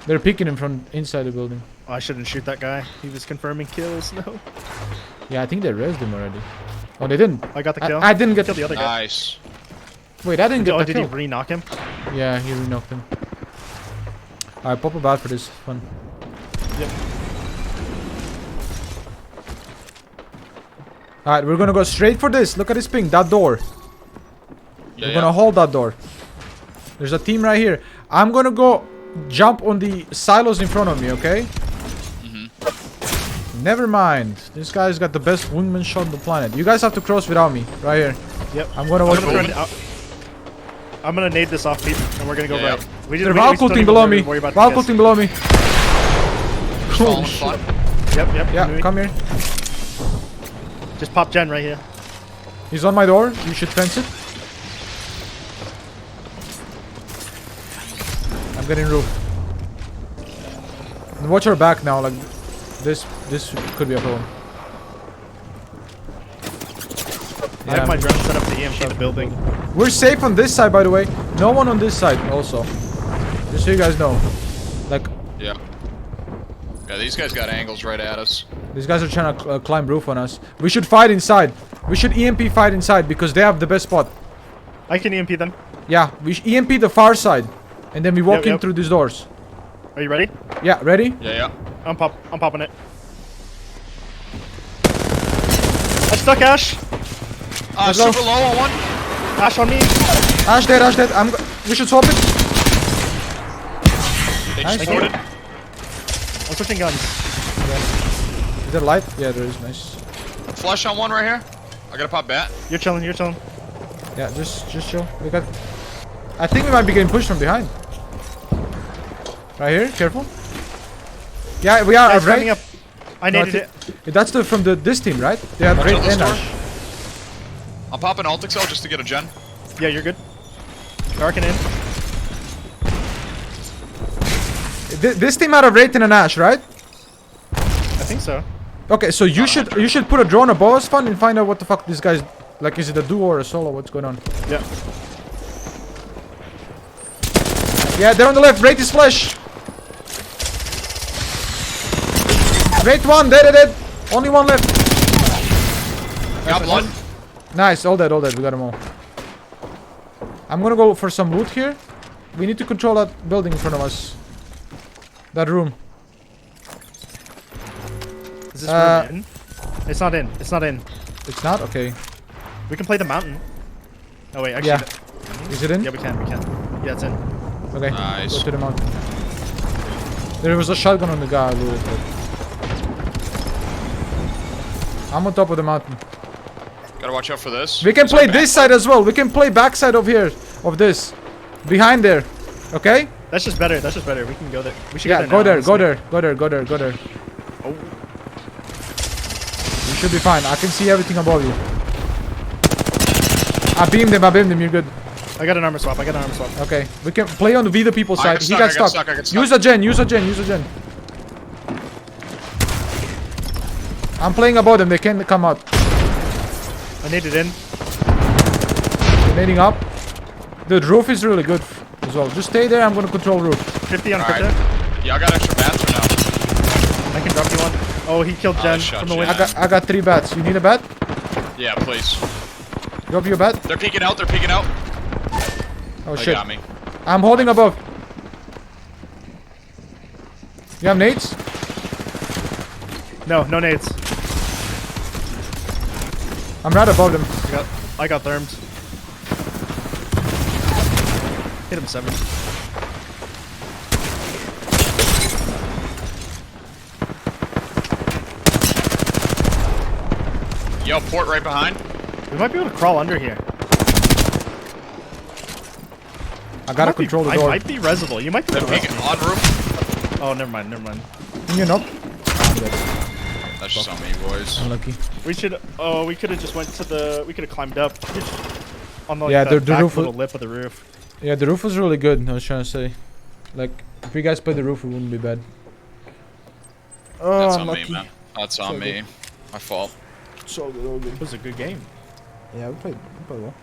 They're peeking him from inside the building. Oh, I shouldn't shoot that guy. He was confirming kills. No. Yeah, I think they rezzed him already. Oh, they didn't. I got the kill. I didn't get Killed the other guy. Nice. Wait, I didn't get Oh, the did kill. he re-knock him? Yeah, he re-knocked him. Alright, pop a bat for this. Fun. Yep. Alright, we're gonna go straight for this. Look at this ping. That door. Yeah, We're gonna hold that door. There's a team right here. I'm gonna go jump on the silos in front of me, okay? Never mind. This guy's got the best wingman shot on the planet. You guys have to cross without me. Right here. Yep. I'm gonna watch I'm gonna nade this off, Pete, and we're gonna go right. They're Valkulting below me. Valkulting below me. Falling fun. Yep. Yeah, come here. Just pop Gen right here. He's on my door. You should fence it. I'm getting roof. And watch our back now. Like this could be a problem. I have my drone set up to EMP the building. We're safe on this side, by the way. No one on this side, also. Just so you guys know. Like, Yeah. Yeah, these guys got angles right at us. these guys are trying to climb roof on us. We should fight inside. We should EMP fight inside because they have the best spot. I can EMP them. Yeah, we should EMP the far side. And then we walk in through these doors. Are you ready? Yeah, ready? Yeah. I'm popping it. I stuck Ash. Super low on one. Ash on me. Ash dead, Ash dead. We should swap it. They Nice. just sorted. I'm switching guns. Is there light? Yeah, there is. Nice. Flush on one right here. I gotta pop bat. You're chilling. Yeah, just chill. We got. I think we might be getting pushed from behind. Right here, careful. Yeah, we are. Guys, Right. coming up. I No, needed it. That's from this team, right? They have Watch great out this and door. Ash. I'm popping alt XL just to get a gen. Yeah, you're good. Darken in. This team had a Wraith and an Ash, right? I think so. Okay, so you should put a drone above us, fun, and find out what the fuck this guy's like. Is it a duo or a solo? What's going on? Yeah. Yeah, they're on the left. Wraith is flesh. Wraith one, dead. Only one left. Got blood. Nice, all dead. We got them all. I'm gonna go for some loot here. We need to control that building in front of us. That room. Is this room in? It's not in. It's not? Okay. We can play the mountain. Oh wait, actually. Yeah. Is it in? Yeah, we can. Yeah, it's in. Okay. Nice. Go to the mountain. There was a shotgun on the guy. I'm on top of the mountain. Gotta watch out for this. We can play this side as well. We can play backside of here. Of this. Behind there. Okay? That's just better. We can go there. We should Yeah, go there. go there. Oh. You should be fine. I can see everything above you. I beamed him. You're good. I got an armor swap. Okay. We can play on the the people side. He got stuck. I got stuck. Use a gen. I'm playing above them. They can't come out. I need it in. Nading up. The roof is really good as well. Just stay there. I'm gonna control roof. 50 on Alright. crypto. Yeah, I got extra bats for now. can drop you one. Oh, he killed Jen shot from the Jen. window. I got 3 bats. You need a bat? Yeah, please. Drop you a bat? They're peeking out. They're peeking out. Oh They shit. got me. I'm holding above. You have nades? No, no nades. I'm right above them. I got thermed. Hit him 7. Yo, port right behind. We might be able to crawl under here. I gotta control the door. I might be resable. You might be able to Peeking rescue. on roof. Oh, never mind, never mind. You know. That's just on me, boys. Unlucky. We should. Oh, we could have just went to the. We could have climbed up. On the, like, Yeah, the the back roof little was- lip of the roof. Yeah, the roof was really good. I was trying to say, like, if you guys play the roof, it wouldn't be bad. Oh, That's on unlucky. me, man. That's on So me. good. My fault. So good, all good. It was a good game. Yeah, we played well.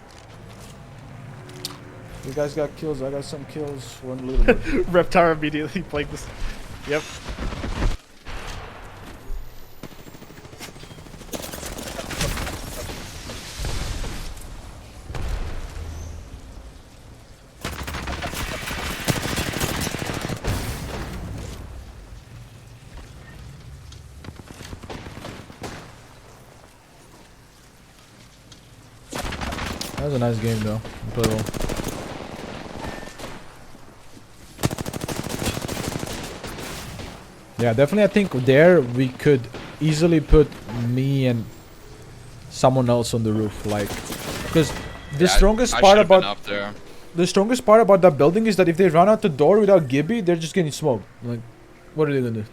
You guys got kills. I got some kills. One little bit. Reptar immediately played this. Yep. That was a nice game, though. We played well. Yeah, definitely. I think there we could easily put me and someone else on the roof, like, because the strongest I part should've been about up there. the strongest part about that building is that if they run out the door without Gibby, they're just getting smoked. Like, what are they gonna do?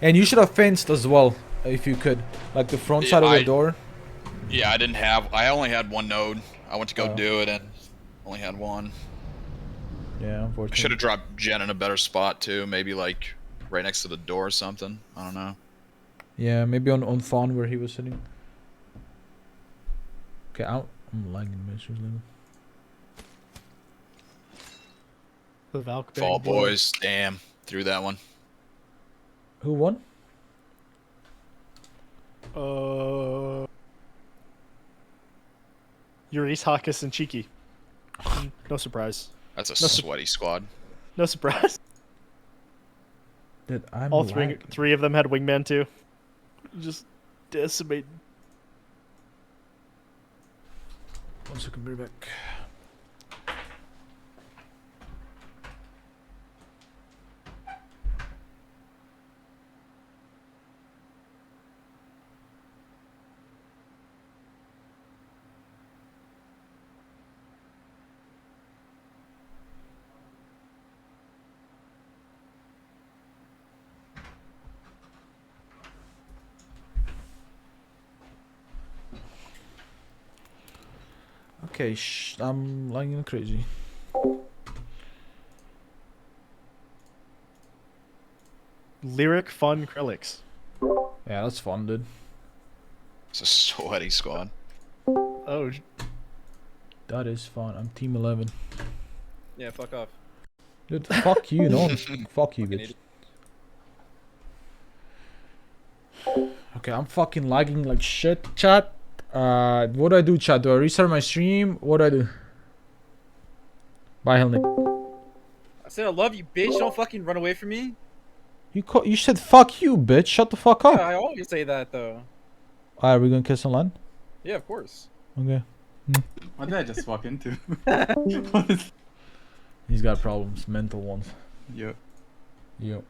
And you should have fenced as well, if you could, like the front side of the door. Yeah, I didn't have. I only had one node. I went to go Oh. do it and only had one. Yeah, I unfortunately. should have dropped Jen in a better spot too. Maybe like right next to the door or something. I don't know. Yeah, maybe on Fawn where he was sitting. Okay, I'm lagging miserably. The Valk. Fall boys. Damn, threw that one. Who won? Yuris, Hakus, and Cheeky. No surprise. That's a No su- sweaty squad. No surprise. Dude, I'm All lagging. three of them had wingman too. Just decimate. 1 second, be back. Okay, I'm lagging crazy. Lyric fun Krillix. Yeah, that's fun, dude. It's a sweaty squad. Oh, That is fun. I'm team 11. Yeah, fuck off. Dude, fuck you, no. Fuck you, bitch. Okay, I'm fucking lagging like shit, chat. What do I do, chat? Do I restart my stream? What do I do? Bye, Helnick. I said I love you, bitch. Don't fucking run away from me. You said fuck you, bitch. Shut the fuck up. Yeah, I always say that though. Alright, are we gonna kiss on land? Yeah, of course. Okay. What did I just walk into? He's got problems, mental ones. Yo. Yo.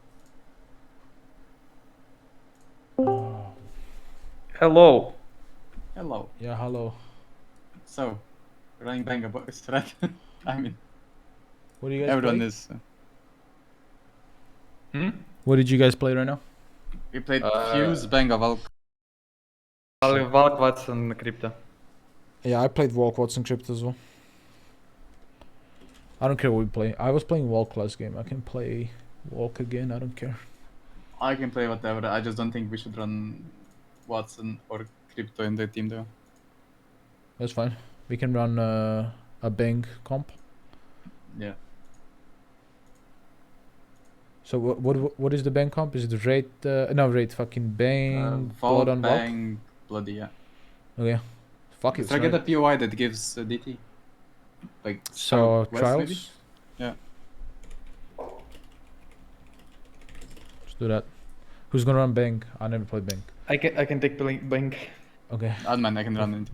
Hello. Hello. Yeah, hello. So, running bang about this threat. I mean, What do you guys everyone play? is. What did you guys play right now? We played Fuse, Banga, Valk. Valk, Watson, Crypto. Yeah, I played Walk, Watson, Crypt as well. I don't care what we play. I was playing Walk last game. I can play Walk again. I don't care. I can play whatever. I just don't think we should run Watson or Crypto in the team though. That's fine. We can run a Bang comp. Yeah. So what is the bang comp? Is it raid? No, raid fucking bang. Vault, blood on Valk? bang, bloody, yeah. Oh yeah. Fuck it. Try get a POI that gives DT. Like So West, trials. maybe? Yeah. Let's do that. Who's gonna run bang? I never played bang. I can take blink. Okay. Adman, I can run into.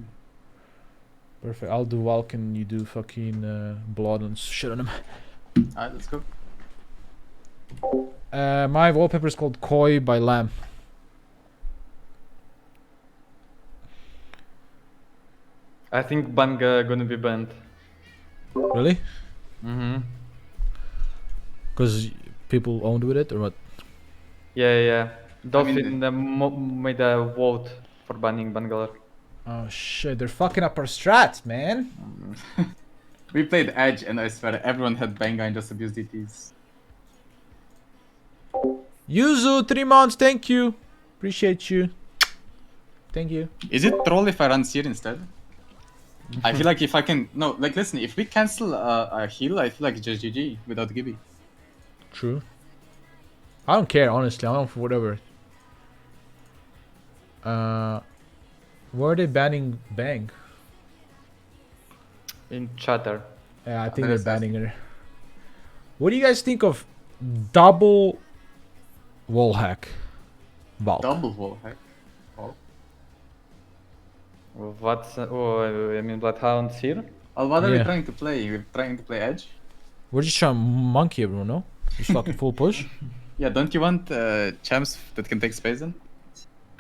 Perfect. I'll do Valk and you do fucking blood and shit on him. Alright, let's go. My wallpaper is called Koi by Lamb. I think Bang gonna be banned. Really? Mm-hmm. Because people owned with it or what? Yeah. Dolphin made a vote for banning Bangalore. Oh shit, they're fucking up our strats, man. We played Edge and I swear everyone had Banga and just abused DTs. Yuzu, 3 months, thank you. Appreciate you. Thank you. Is it troll if I run Seer instead? I feel like if I can... No, like listen, if we cancel a heal, I feel like it's just GG without Gibby. True. I don't care, honestly. I'm for whatever. Where are they banning Bang? In Chatter. Yeah, I think they're banning her. What do you guys think of double wall hack? Valk. Double wall hack? What's... Oh, I mean Bloodhound Seer? What are we trying to play? We're trying to play Edge? We're just trying to monkey everyone, no? Just fucking full push. Yeah, don't you want champs that can take space then?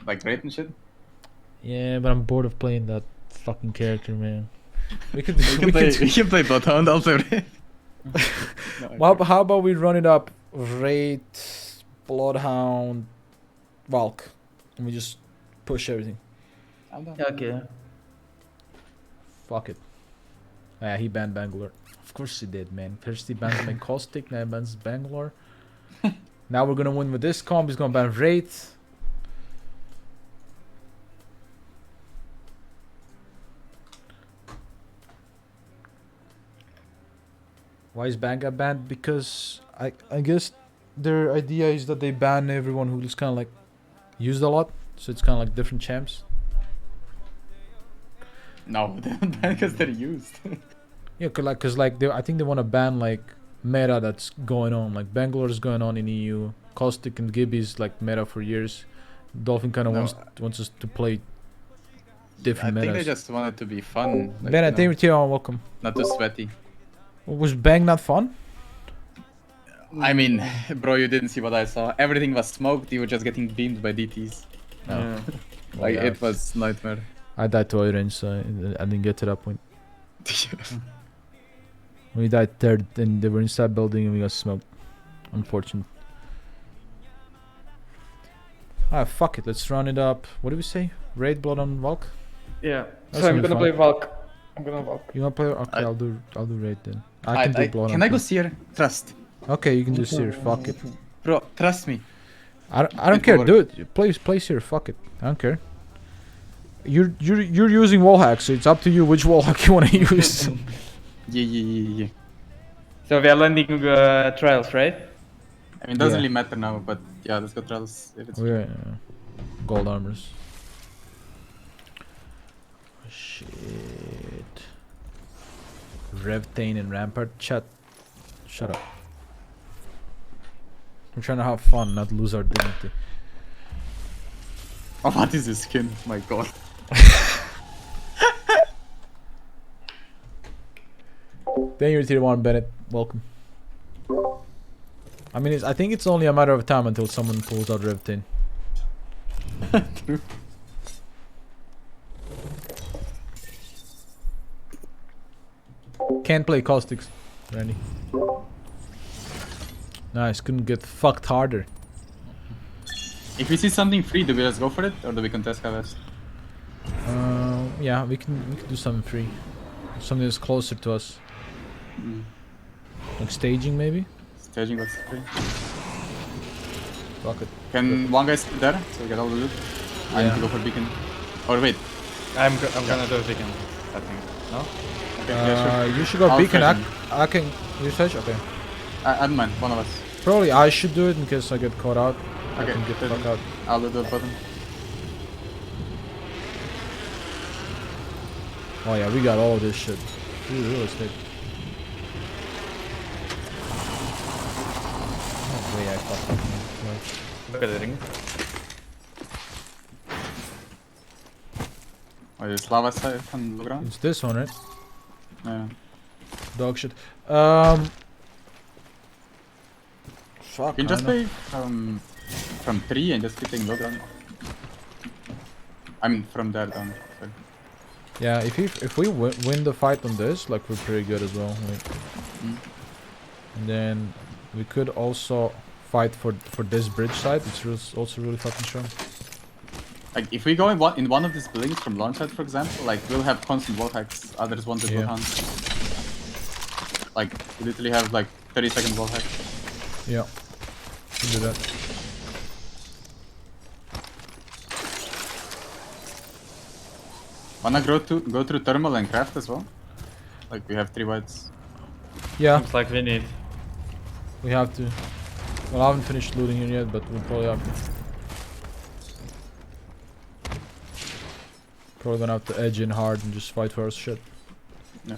Like Raid and shit? Yeah, but I'm bored of playing that fucking character, man. We could we can play Bloodhound, I'll play Raid. Well, how about we run it up? Raid, Bloodhound, Valk. And we just push everything. Okay. Fuck it. Yeah, he banned Bangalore. Of course he did, man. First he bans my Caustic, now he bans Bangalore. Now we're gonna win with this comp. He's gonna ban Raid. Why is Banga banned? Because I guess their idea is that they ban everyone who's kind of like used a lot. So it's kind of like different champs. No, they don't ban because they're used. Yeah, cause like I think they want to ban like meta that's going on. Like Bangalore is going on in EU. Caustic and Gibby's like meta for years. Dolphin kind of wants us to play different metas. I think they just want it to be fun. Like, Ben, thank you. Welcome. Not too sweaty. Was Bang not fun? I mean, bro, you didn't see what I saw. Everything was smoked. You were just getting beamed by DTs. No. Yeah. Like it was nightmare. I died to orange, so I didn't get to that point. We died third, and they were inside building, and we got smoked. Unfortunate. Ah, fuck it. Let's run it up. What do we say? Raid blood on Valk. Yeah. That's So I'm gonna fun. play Valk. I'm gonna Valk. You wanna play? Okay, I'll do raid then. I can do blood. Can I go Seer? Trust. Okay, you can do Seer. Fuck it. Bro, trust me. I don't care. Do it. Play Seer. Fuck it. I don't care. You're using wallhack, so it's up to you which wallhack you wanna use. Yeah. So we are landing trials, right? I mean, it doesn't really matter now, but yeah, let's go trials. If it's Yeah. Gold armors. Shit. Revtane and Rampart. Shut up. We're trying to have fun, not lose our dignity. Oh, what is this skin? My god. Then you're tier 1, Bennett. Welcome. I mean, I think it's only a matter of time until someone pulls out Revtane. True. Can't play Caustics, Randy. Nice, couldn't get fucked harder. If we see something free, do we just go for it, or do we contest Kavest? Yeah, we can do something free. Something that's closer to us. Like staging, maybe? Staging was free. Fuck it. Can one guy sit there, so we get all the loot? I need to go for beacon. Or wait. I'm gonna do a beacon, I think. No? Okay, yeah, sure. You should go I'll beacon. fetch him. I can. You search? Okay. Adman, one of us. Probably I should do it in case I get caught out. I Okay, can get the then fuck out. I'll do the bottom. Oh yeah, we got all this shit. Free real estate. No way I fucked up. Look at the ring. Oh, there's lava side on the ground. It's this one, right? Yeah. Dog shit. Fuck. You can just I know. play from 3 and just keep taking low ground. I mean, from there down. Sorry. Yeah, if we win the fight on this, like we're pretty good as well. Like, and then we could also fight for this bridge side. It's also really fucking strong. Like, if we go in one of these buildings from launch side, for example, like, we'll have constant wall hacks. Others want to Yeah. wall hunt. Like, we literally have like 30-second wall hack. Yeah, we can do that. Wanna go through thermal and craft as well? Like, we have 3 whites. Yeah, Looks like we need. we have to. Well, I haven't finished looting here yet, but we'll probably have to. Probably gonna have to edge in hard and just fight for our shit. Yeah.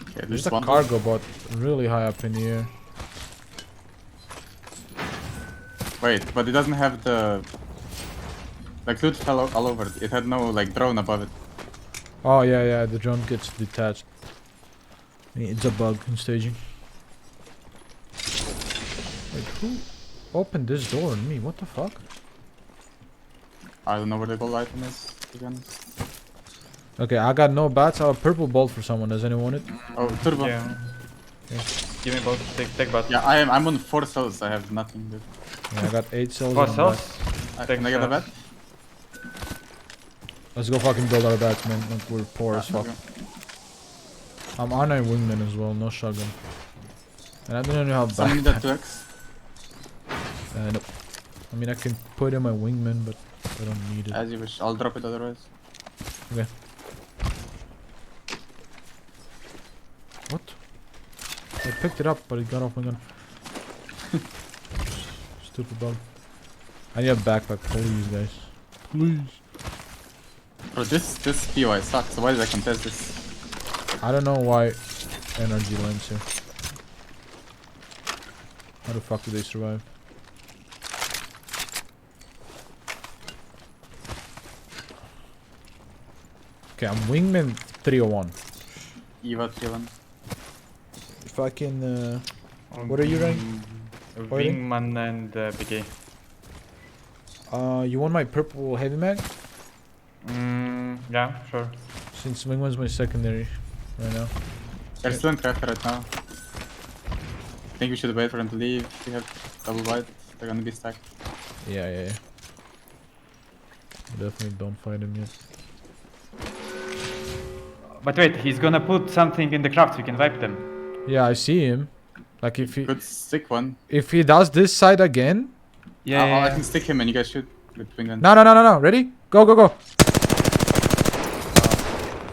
Okay, There's a one. cargo bot really high up in the air. Wait, but it doesn't have the... Like, loot fell all over it. It had no, like, drone above it. Oh yeah, the drone gets detached. It's a bug in staging. Wait, who opened this door on me? What the fuck? I don't know where the gold item is, to be honest. Okay, I got no bats. I have a purple bolt for someone. Does anyone want it? Oh, turbo. Yeah. Yeah. Give me both. Take bot. Yeah, I'm on 4 cells. I have nothing, dude. Yeah, I got 8 cells. 4 and a cells. bat. Can I get a bat? Let's go fucking build our bats, man. Like we're poor as fuck. Okay. I'm on a wingman as well, no shotgun. And I don't know how Someone need bad. that 2x? Nope. I mean, I can put in my wingman, but I don't need it. As you wish. I'll drop it otherwise. Okay. What? I picked it up, but it got off my gun. Stupid bug. I need a backpack, please, guys. Please. Bro, this POI sucks. So why did I contest this? I don't know why energy lands here. How the fuck did they survive? Okay, I'm wingman 301. Eva 301. If I can, what are you rank? Wingman and BK. You want my purple heavy mag? Yeah, sure. Since wingman's my secondary right now. They're still in crafter right now. I think we should wait for them to leave. We have double white. They're gonna be stacked. Yeah. Definitely don't fight him yet. But wait, he's gonna put something in the craft. We can wipe them. Yeah, I see him. Like if he Good stick one. if he does this side again. Yeah. I can stick him and you guys shoot with wingman. No. Ready? Go.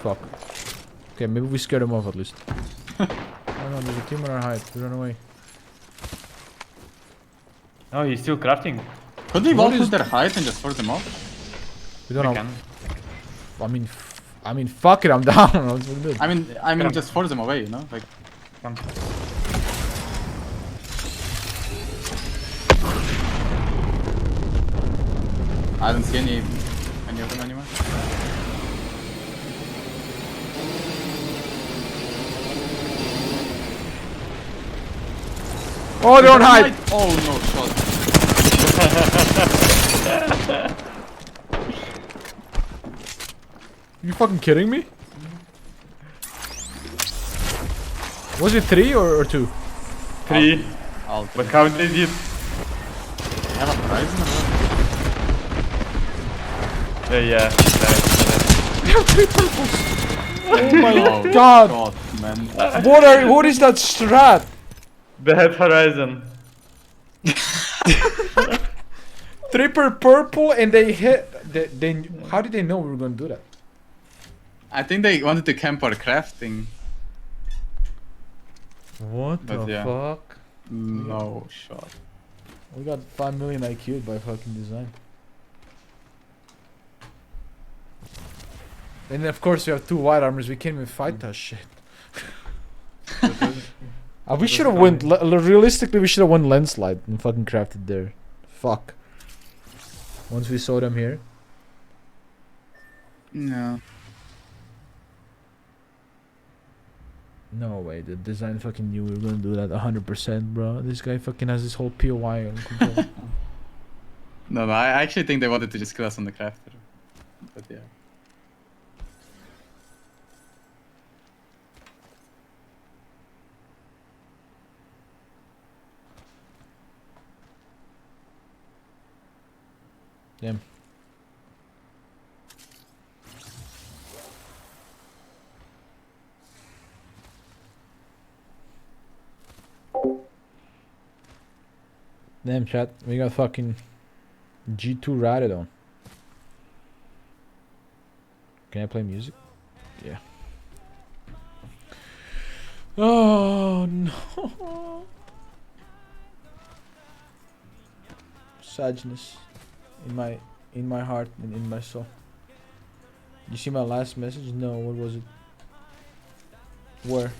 Fuck. Okay, maybe we scared him off at least. Oh no, there's a team on our height. We run away. Oh, he's still crafting. Could we What wall is- put their height and just force them off? We don't We know. can. I mean, fuck it. I'm down. Let's do it. I mean, just force them away, you know? Like, Come. I don't see any of them anymore. Oh, they're on height. Oh no, shot. You fucking kidding me? Was it 3 or 2? 3. I'll But how did you? have a horizon or what? Yeah. We have 3 purples. Oh my Oh god. man. What is that strat? The head horizon. triple purple and they hit. They how did they know we were gonna do that? I think they wanted to camp our crafting. What But the yeah. fuck? No shot. We got 5 million IQ by fucking design. And of course we have 2 white armors. We can't even fight that shit. We should have won. Realistically, we should have won landslide and fucking crafted there. Fuck. Once we saw them here. No. No way, the design fucking knew we were gonna do that 100%, bro. This guy fucking has this whole POI on control. No, I actually think they wanted to just kill us on the crafter. But yeah. Damn. Damn, chat. We got fucking G2 Radodon. Can I play music? Yeah. Oh no. Sadness in my heart and in my soul. You see my last message? No, what was it? Where?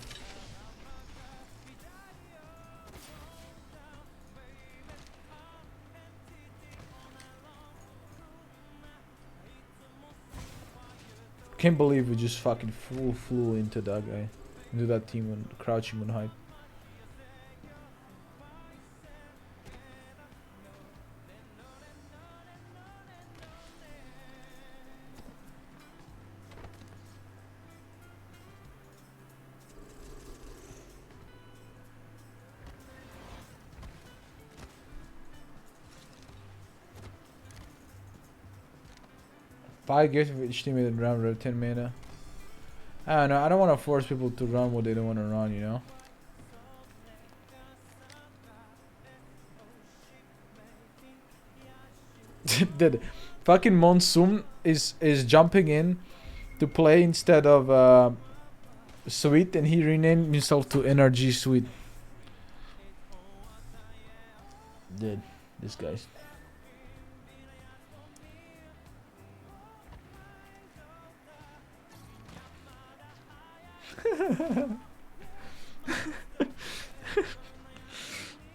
Can't believe we just fucking flew into that guy, into that team on crouching on height. Five gifts for each teammate in round road 10 mana. I don't know, I don't want to force people to run what they don't want to run, you know? The fucking Monsoon is jumping in to play instead of Sweet, and he renamed himself to NRG Sweet. Dude, this guy's.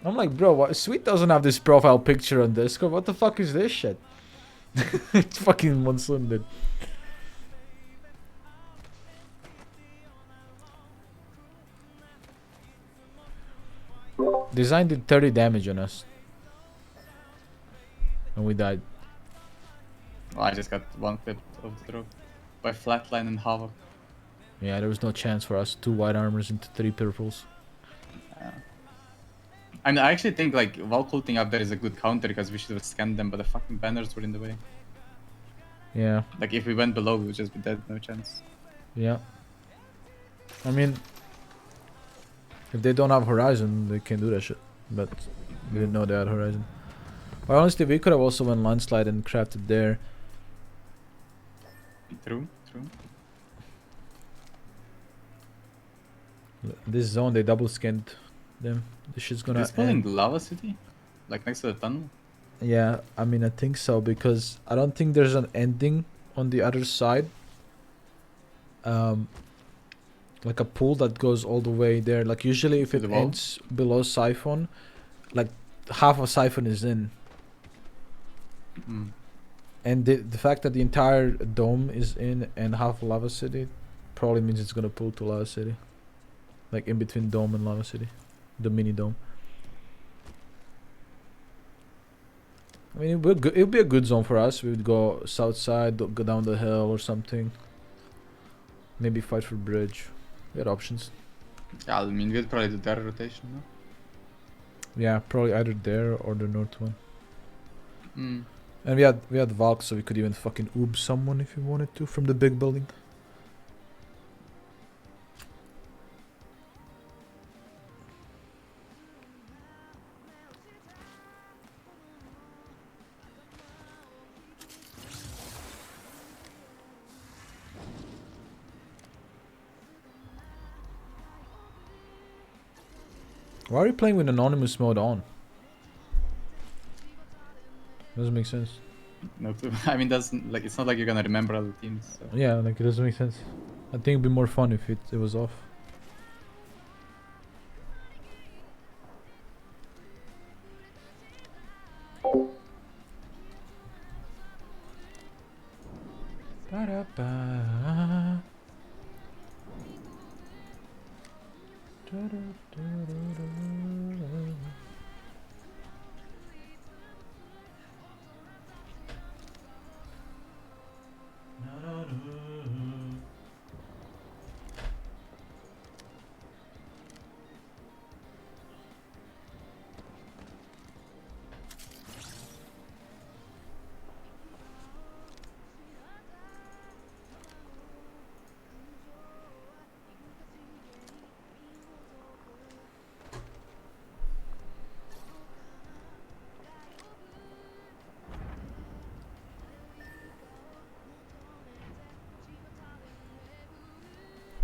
I'm like, bro, what? Sweet doesn't have this profile picture on Discord. What the fuck is this shit? It's fucking Monsoon, dude. Design did 30 damage on us. And we died. Well, I just got one clip of the throw by Flatline and Havoc. Yeah, there was no chance for us. 2 white armors into 3 purples. And I actually think like Valk ulting up there is a good counter because we should have scanned them, but the fucking banners were in the way. Yeah. Like if we went below, we would just be dead, no chance. Yeah. I mean, if they don't have Horizon, they can do that shit. But we didn't know they had Horizon. But honestly, we could have also went landslide and crafted there. True, true. This zone, they double scanned them. This shit's gonna Is in end. Lava City? Like next to the tunnel? Yeah, I mean, I think so because I don't think there's an ending on the other side. Like a pool that goes all the way there. Like usually if it ends below Siphon, like half of Siphon is in. And the fact that the entire dome is in and half Lava City probably means it's gonna pull to Lava City. Like in between dome and Lava City. The mini dome. I mean, it'll be a good zone for us. We would go south side, go down the hill or something. Maybe fight for bridge. We had options. Yeah, I mean, we'd probably do that rotation, no? Yeah, probably either there or the north one. Mm. And we had Valk, so we could even fucking oob someone if we wanted to from the big building. Why are you playing with anonymous mode on? Doesn't make sense. No clue. I mean, doesn't like it's not like you're gonna remember all the teams. So. Yeah, like it doesn't make sense. I think it'd be more fun if it was off. Ba-da-ba. Da-da-da-da-da.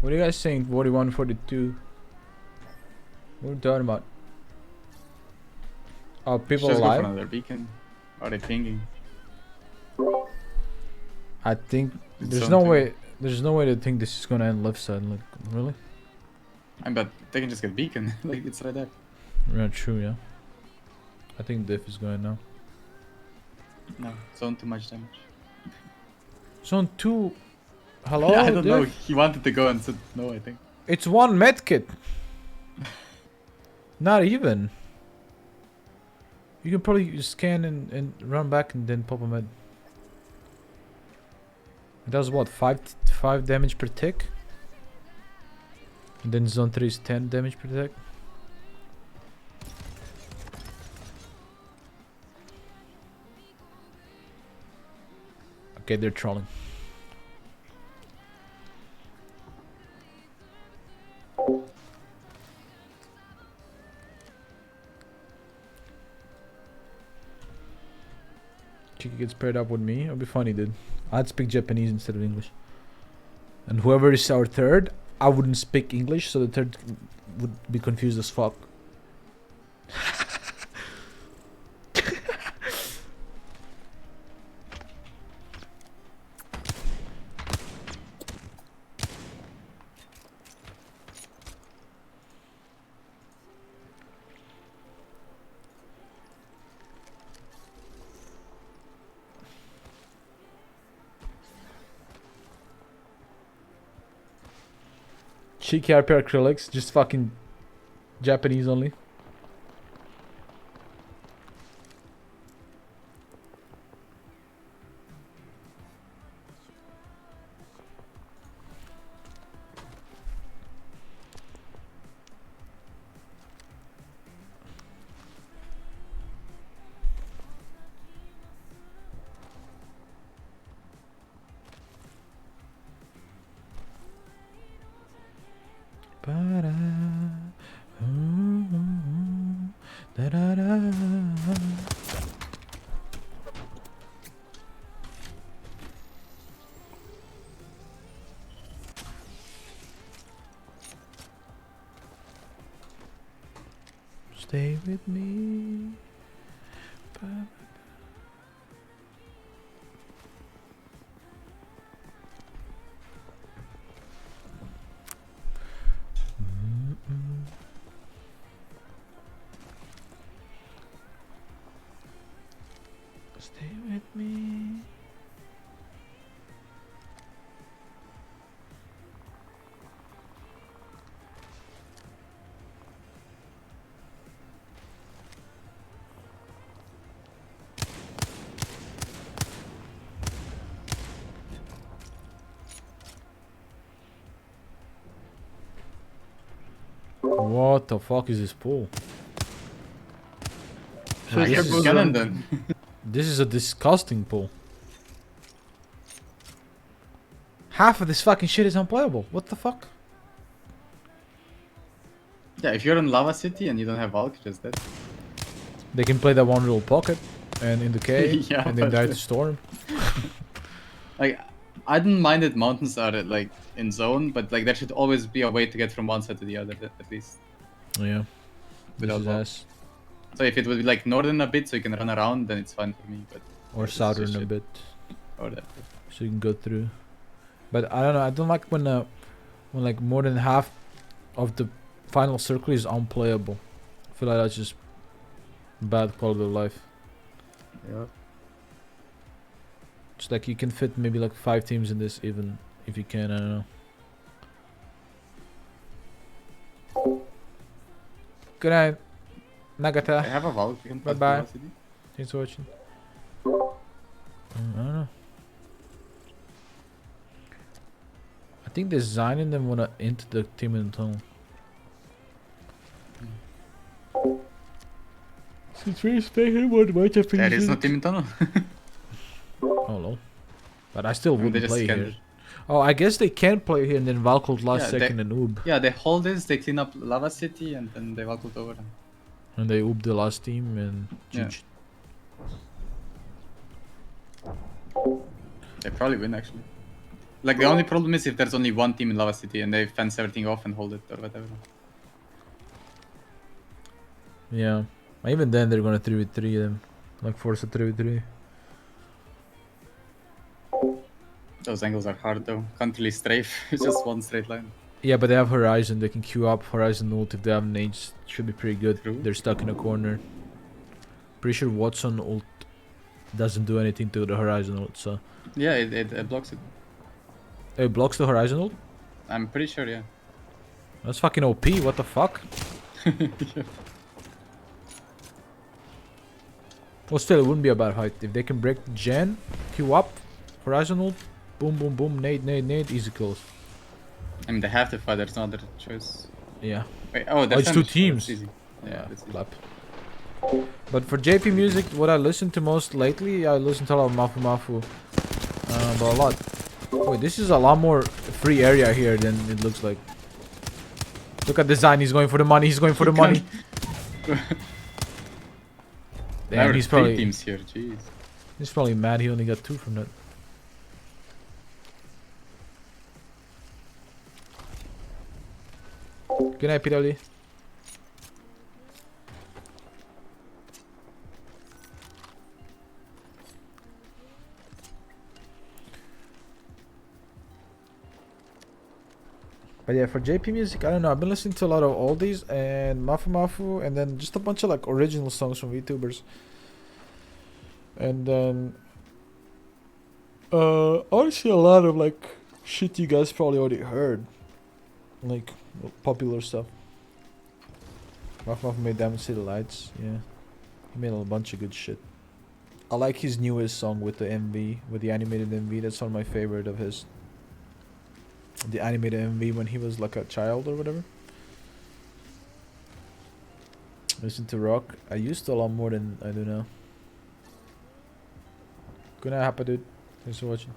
What are you guys saying? 41, 42. What are you talking about? Are people Just go alive? for another beacon. Are they pinging? I think It's there's no something. way. There's no way to think this is gonna end left side. Like really? I bet they can just get beacon. Like it's right there. Yeah, true. Yeah. I think diff is going now. No, zone too much damage. Zone 2. Hello. Yeah, I don't know. diff? He wanted to go and said no. I think. It's one medkit. Not even. You can probably scan and run back and then pop a med. It does what? 5 damage per tick? And then zone 3 is 10 damage per tick? Okay, they're trolling. Chiki gets paired up with me. It'll be funny, dude. I'd speak Japanese instead of English. And whoever is our third, I wouldn't speak English, so the third would be confused as fuck. Cheeky RP acrylics, just fucking Japanese only. Stay with me. Stay with me. What the fuck is this pool? This is cannon then. This is a disgusting pool. Half of this fucking shit is unplayable. What the fuck? Yeah, if you're in Lava City and you don't have Valk, just dead. They can play that one little pocket and in the cave Yeah, and then but- die to storm. Like, I didn't mind that mountains are like in zone, but like there should always be a way to get from one side to the other at least. Yeah. without his wall. ass. So if it would be like northern a bit, so you can run around, then it's fine for me. But Or it's just southern a shit. bit. Or that. So you can go through. But I don't know, I don't like when like more than half of the final circle is unplayable. I feel like that's just bad quality of life. Yeah. It's like you can fit maybe like 5 teams in this, even if you can, I don't know. Good night, Nagata. I have a vault. You can Bye pass bye. the city. Thanks for watching. I don't know. I think designing them wanna enter the team in the tunnel. Since we're expecting what might have There is no team in tunnel. Oh no. But I still They wouldn't just play scanned here. it. Oh, I guess they can play here and then Valcolt last Yeah, second they- and oob. Yeah, they hold this, they clean up Lava City, and then they walk it over. And they oob the last team and Yeah. GG. They probably win actually. Like the only problem is if there's only one team in Lava City and they fence everything off and hold it or whatever. Yeah. Even then they're gonna 3v3 them. Like force a 3v3. Those angles are hard though. Can't really strafe. It's just one straight line. Yeah, but they have Horizon. They can queue up Horizon ult if they have nades. Should be pretty good. They're stuck in a corner. Pretty sure Watson ult doesn't do anything to the Horizon ult, so. Yeah, it blocks it. It blocks the Horizon ult? I'm pretty sure, yeah. That's fucking OP, what the fuck? Well, still, it wouldn't be a bad fight. If they can break the gen, queue up, Horizon ult, boom, boom, boom, nade, easy kills. I mean, they have to fight, there's no other choice. Yeah. Wait, Oh, that's it's 2 damage. teams. That's easy. Yeah, that's easy. clap. But for JP Music, what I listen to most lately, I listen to a lot of Mafu Mafu. But a lot. Wait, this is a lot more free area here than it looks like. Look at design, he's going for the money, he's going for the money. Damn, he's three probably teams here, jeez. He's probably mad he only got 2 from that. Good night, PW. But yeah, for JP Music, I don't know. I've been listening to a lot of oldies and Mafu Mafu, and then just a bunch of like original songs from VTubers. And then honestly, a lot of like shit you guys probably already heard, like popular stuff. Mafu Mafu made Diamond City Lights. Yeah, he made a bunch of good shit. I like his newest song with the MV, with the animated MV. That's one of my favorite of his. The animated MV when he was like a child or whatever. Listen to rock. I used to a lot more than I do now. Good night, Happa dude. Thanks for watching.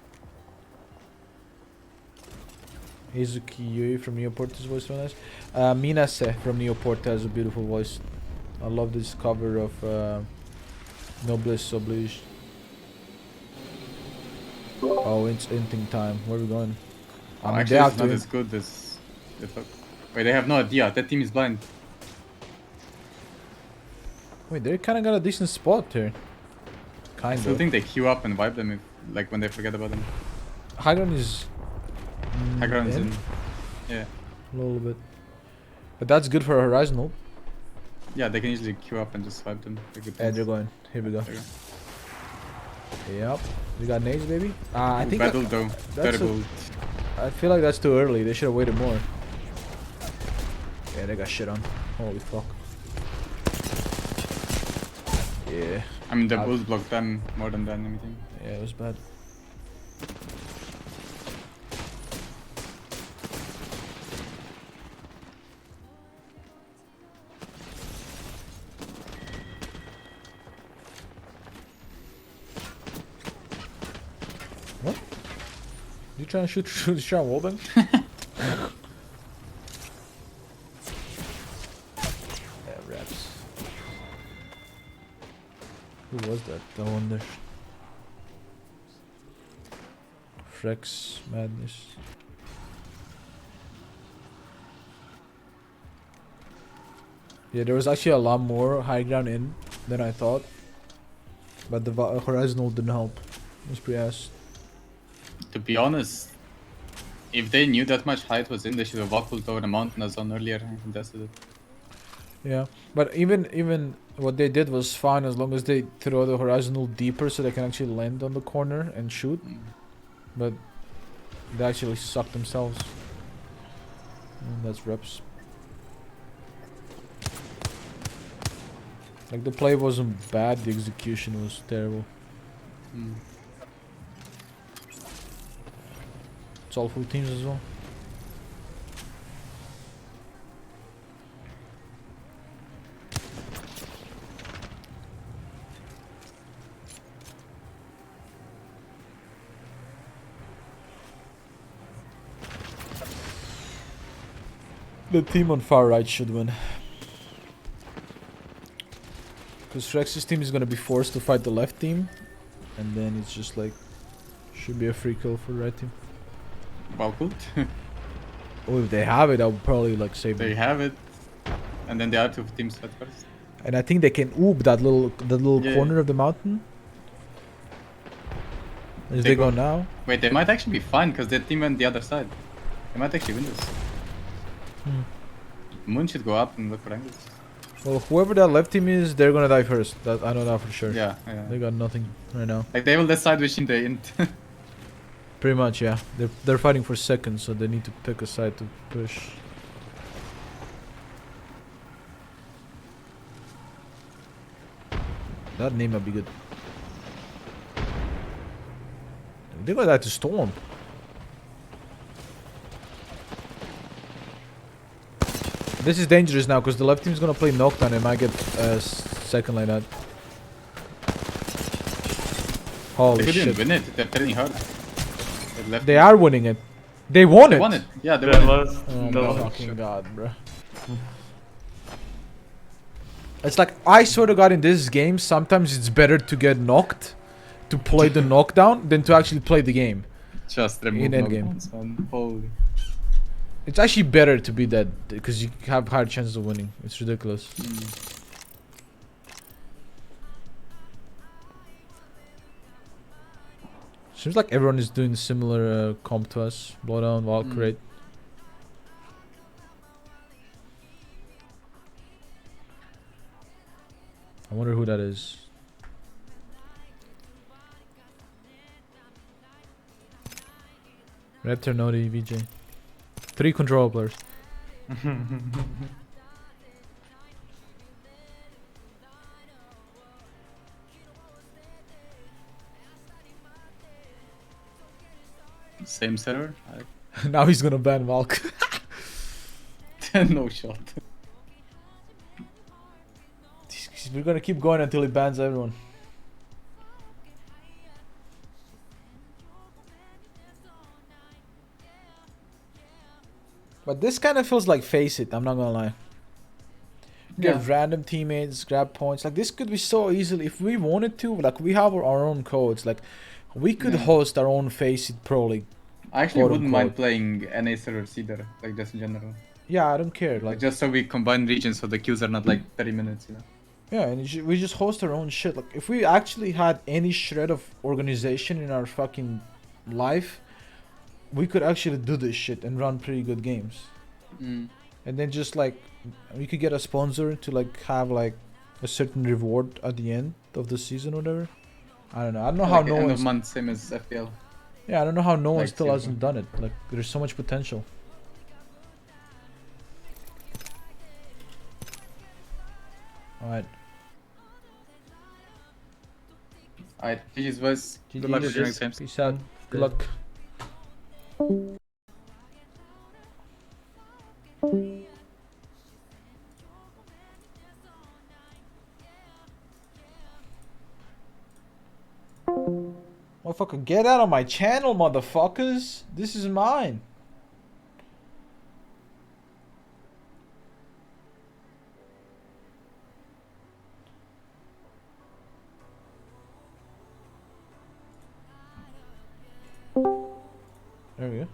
Izuki Yui from Neoporta's voice so nice. Minase from Neoporta has a beautiful voice. I love this cover of Noblesse Oblige. Oh, it's ending time. Where are we going? I mean, Actually, they it's have not to. as good as they thought. Wait, they have no idea. That team is blind. Wait, they kind of got a decent spot here. I Kind still of. think they queue up and wipe them if, like, when they forget about them. High ground is. High ground's in. Yeah. A little bit. But that's good for a Horizon ult. Yeah, they can easily queue up and just wipe them. And they're going. Here we go. Yep. We got nades, baby. I think battle though. that's Terrible. I feel like that's too early. They should have waited more. Yeah, they got shit on. Holy fuck. Yeah. I mean, the bulls blocked them more than the enemy team. Yeah, it was bad. What? You trying to shoot Sean Wallbang? Yeah, raps. Who was that? I wonder. Frex Madness. Yeah, there was actually a lot more high ground in than I thought. But the horizontal didn't help. It was pretty ass. To be honest, if they knew that much height was in, they should have walked over the mountain as on earlier and contested it. Yeah, but even what they did was fine as long as they throw the horizontal deeper so they can actually land on the corner and shoot. But they actually suck themselves. And that's reps. Like the play wasn't bad, the execution was terrible. It's all full teams as well. The team on far right should win. Because Frex's team is gonna be forced to fight the left team. And then it's just like... Should be a free kill for the right team. Well, good. Oh, if they have it, I'll probably like save them. They have it. And then the other two teams fight first. And I think they can oop that little corner of the mountain. As they go now. Wait, they might actually be fine because their team went the other side. They might actually win this. Moon should go up and look for angles. Well, whoever that left team is, they're gonna die first. That I know that for sure. Yeah. They got nothing right now. Like they will decide which team they in. Pretty much, yeah. They're fighting for second, so they need to pick a side to push. That name might be good. They're gonna die to Storm. This is dangerous now because the left team's gonna play Nocturne and might get second like that. Holy They shit. didn't win it. They're training hard. They are winning it. They won it. They won it. Yeah, they won it. Oh my fucking god, bro. It's like, I swear to god, in this game, sometimes it's better to get knocked, to play the knockdown, than to actually play the game. Just remove in endgame. knockdowns, man. Holy. It's actually better to be dead, because you have higher chances of winning. It's ridiculous. Seems like everyone is doing similar comp to us. Blowdown, Valkyrie. I wonder who that is. Raptor, Nodi, VJ. 3 control players. Same server? Now he's gonna ban Valk. No shot. We're gonna keep going until he bans everyone. But this kind of feels like Face It, I'm not gonna lie. Get random teammates, grab points. Like, this could be so easily, if we wanted to, like, we have our own codes. Like, we could host our own Face It Pro League. I actually wouldn't mind playing NA servers either, like just in general. Yeah, I don't care. Like, just so we combine regions so the queues are not like 30 minutes, you know? Yeah, and we just host our own shit. Like, if we actually had any shred of organization in our fucking life, we could actually do this shit and run pretty good games. And then just like, we could get a sponsor to like have like a certain reward at the end of the season or whatever. I don't know. I don't know how no end one. of month, same as FPL. Yeah, I don't know how no one Like still FIFA. hasn't done it. Like, there's so much potential. Alright. Alright, GG's boys. Good luck with your next games. Peace out. Good luck. Motherfucker, get out of my channel, motherfuckers. This is mine. There we go.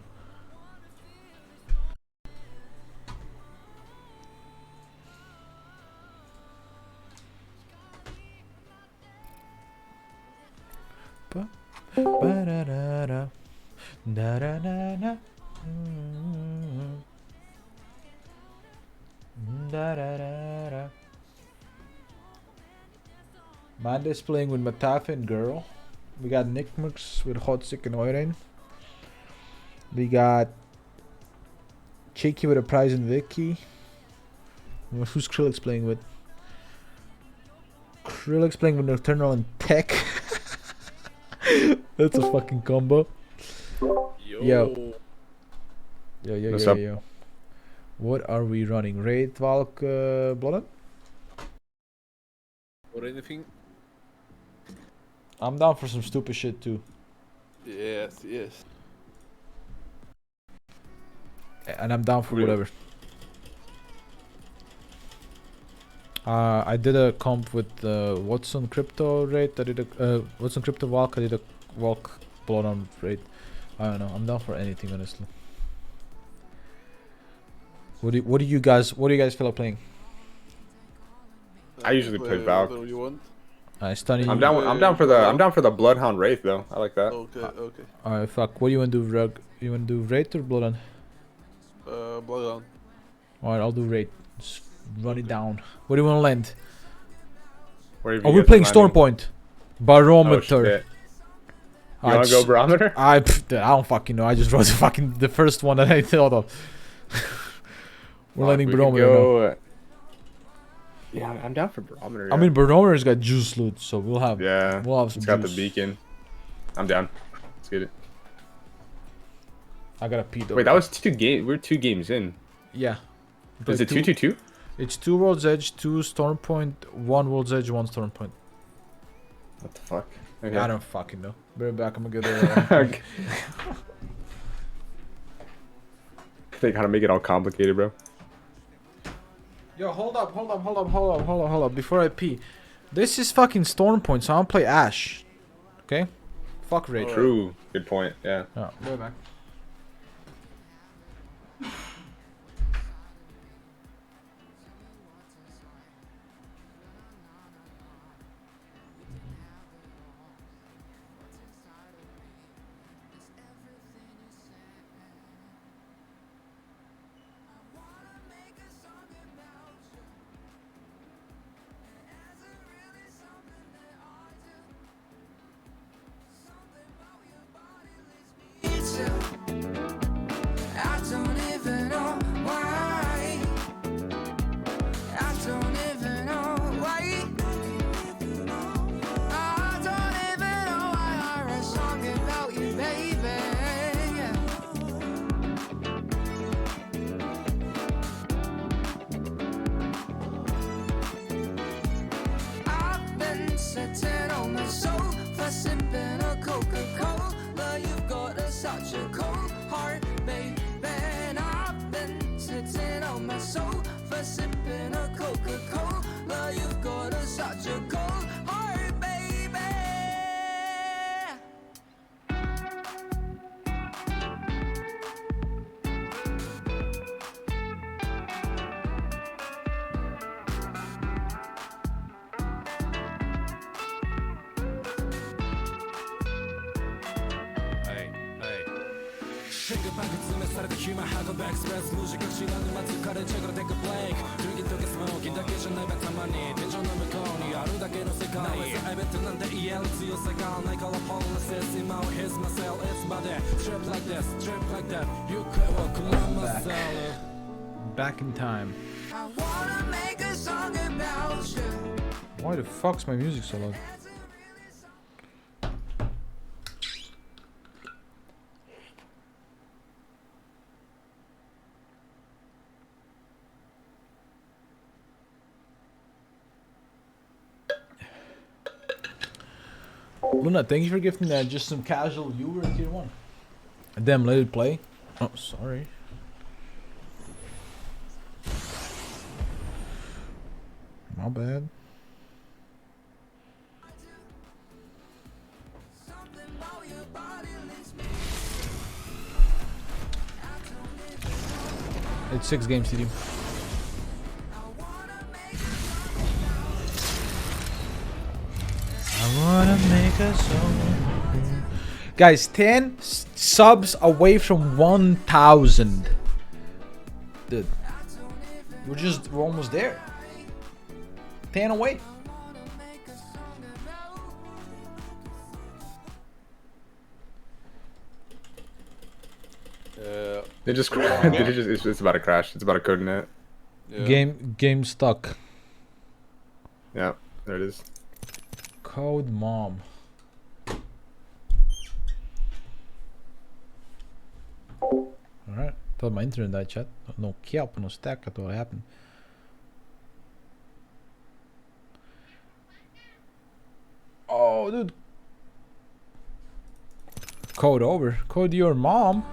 ba. Ba-da-da-da. Da-da-da-da. Da-da-da-da. Manda's playing with Matafa and Girl. We got Nickmux with Hotsick and Oiren. We got Cheeky with a prize and Vicky. Who's Krillix playing with? Krillix playing with Nocturnal and Tech. That's a fucking combo. Yo. What's up? Yo. What are we running? Raid, Valk, Blood? Or anything? I'm down for some stupid shit too. Yes. And I'm down for whatever. I did a comp with Watson Crypto raid. I did a Watson Crypto Valk. I did a Valk Blood on raid. I don't know. I'm down for anything, honestly. What do you guys feel like playing? I usually play Valk. Whatever you want. Stunning. I'm down for the Bloodhound Wraith though. I like that. Okay. Alright, fuck. What do you want to do, Rug? You want to do raid or Bloodhound? Bloodhound. Alright, I'll do raid. Just run it down. What do you want to land? Where We're playing Stormpoint. Barometer. Oh, shit. You wanna go Barometer? I don't fucking know. I just wrote the first one that I thought of. We're landing Barometer now. Yeah, I'm down for Barometer. I mean, Barometer's got juice loot, so we'll have some it's got juice. the beacon. I'm down. Let's get it. I gotta pee though. Wait, that was 2 games. We're 2 games in. Yeah. Is it 2-2-2? It's 2 World's Edge, 2 Stormpoint, 1 World's Edge, 1 Stormpoint. What the fuck? Okay. I don't fucking know. Be right back. I'm gonna get Okay. They gotta make it all complicated, bro. Yo, hold up. Before I pee. This is fucking Stormpoint, so I'll play Ash. Okay? Fuck raid. True. Good point. Yeah. Yeah, be right back. Sitting on my sofa, sipping a Coca-Cola. You've got such a cold heart, baby. And I've been sitting on my sofa, sipping a Coca-Cola. You've got such a cold heart, baby. Back in time. I wanna make a song about you. Why the fuck's my music so loud? Luna, thank you for gifting just some casual viewer in tier 1. Damn, let it play. Oh, sorry. My bad. It's 6 games, team. I Wanna make us so. Guys, 10 subs away from 1,000. Dude, we're almost there. 10 away. They just it's about to crash. It's about to code net. Game stuck. Yeah, there it is. Code mom. Alright. Thought my internet died, chat. No kelp, no stack, that's what happened. Oh, dude. Code over. Code your mom.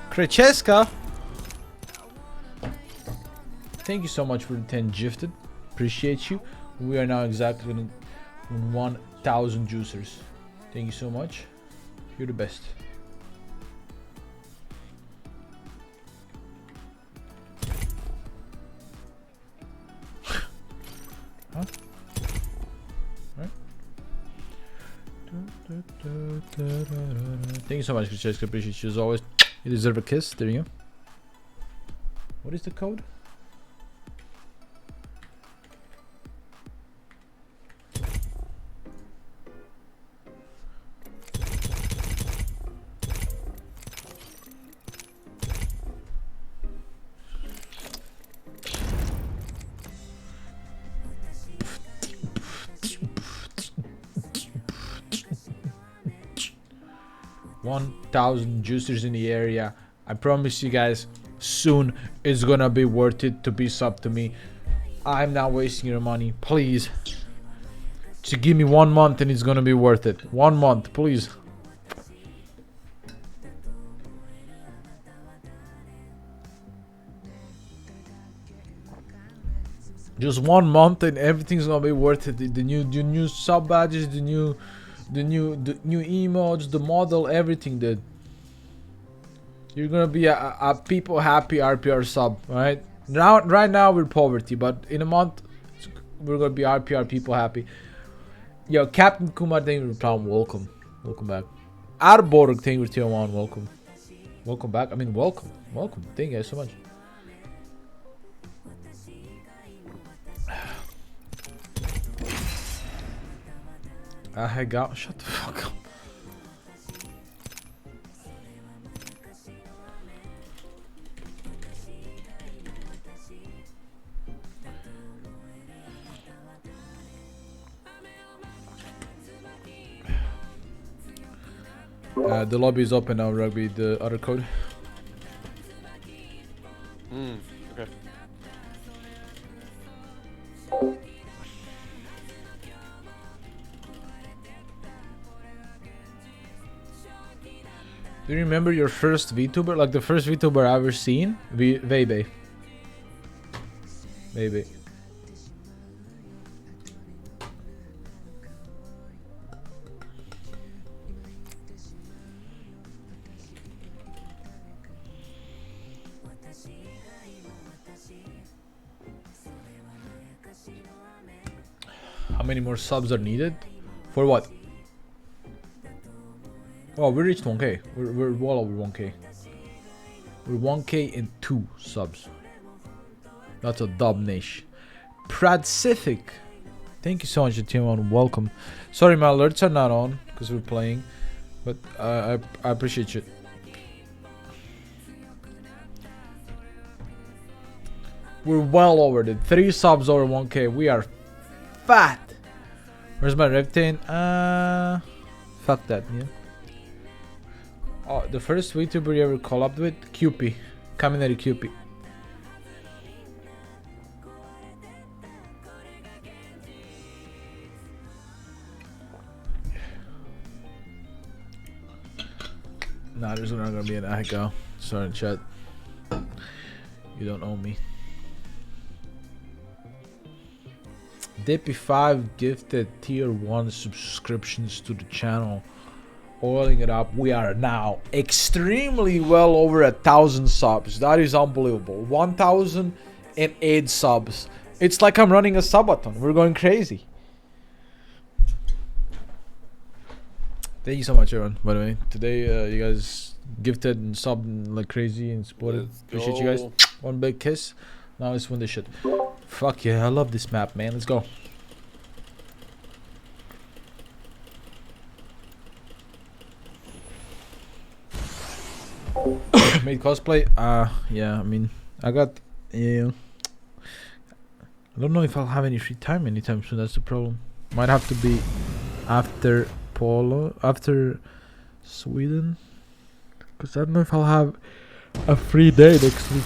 Krecheska. Thank you so much for the 10 gifted. Appreciate you. We are now exactly on 1,000 juicers. Thank you so much. You're the best. Huh? Right. Thank you so much, Krecheska. Appreciate you as always. You deserve a kiss. There you go. What is the code? $1,000 juicers in the area. I promise you guys, soon it's gonna be worth it to be sub to me. I'm not wasting your money. Please, just give me 1 month and it's gonna be worth it. 1 month, please. Just 1 month and everything's gonna be worth it. The new sub badges, the new emotes, the model, everything, dude. You're gonna be a people happy RPR sub, right? Right now we're poverty, but in a month we're gonna be RPR people happy. Yo, Captain Kumar, thank you for playing. Welcome back. Arborg, thank you for tier 1. Welcome back. I mean, welcome. Thank you guys so much. I got. Shut the fuck up. The lobby is open now, Rugby. The other code. Okay. Do you remember your first VTuber? Like the first VTuber I ever seen? Vebe. Vebe. How many more subs are needed? For what? Oh, we reached 1k. We're well over 1k. We're 1k and 2 subs. That's a dub niche. Pradcific. Thank you so much, team on. Welcome. Sorry, my alerts are not on because we're playing, but I appreciate you. We're well over the 3 subs over 1k. We are fat. Where's my Reptane? Fuck that, yeah. Oh, the first VTuber you ever collabed with? Cupid. Kaminari Cupid. Nah, there's not gonna be an echo. Sorry, chat. You don't owe me. Dippy5 gifted tier 1 subscriptions to the channel. Oiling it up. We are now extremely well over 1,000 subs. That is unbelievable. 1,008 subs. It's like I'm running a subathon. We're going crazy. Thank you so much, everyone. By the way, today you guys gifted and subbed like crazy and supported. Appreciate you guys. go. One big kiss. Now let's win this shit. Fuck yeah, I love this map, man. Let's go. Made cosplay? Yeah, I mean, I got, yeah. I don't know if I'll have any free time anytime soon, that's the problem. Might have to be after after Sweden. Because I don't know if I'll have a free day next week.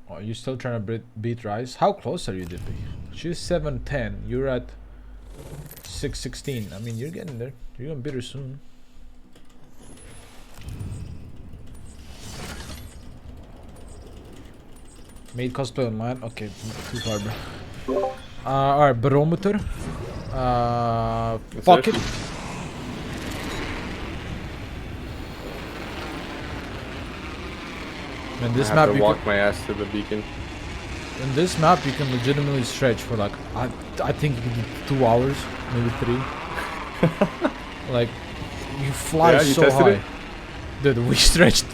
Oh, you still trying to beat Rise? How close are you, Dippy? She's 7-10. You're at 6-16. I mean, you're getting there. You're gonna beat her soon. Made cosplay online. Okay, too far, bro. Alright, barometer. Fuck it. In this I map, have to you walk can, my ass to the beacon. in this map, you can legitimately stretch for like I think you can do 2 hours, maybe 3. Like you fly Yeah, you so tested high, it? dude. We stretched.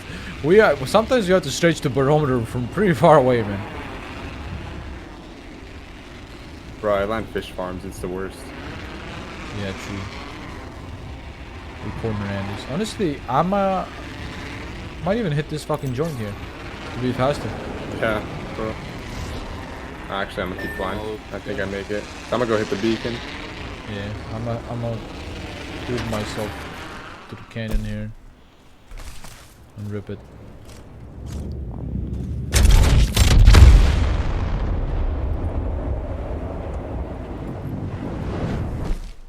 We are sometimes you have to stretch the barometer from pretty far away, man. Bro, I land fish farms. It's the worst. Yeah, true. We corner Andes. Honestly, might even hit this fucking joint here to be faster. Yeah, bro. Actually, I'm gonna keep flying. I think I make it. I'm gonna go hit the beacon. Yeah, I'm gonna build myself to the canyon here and rip it.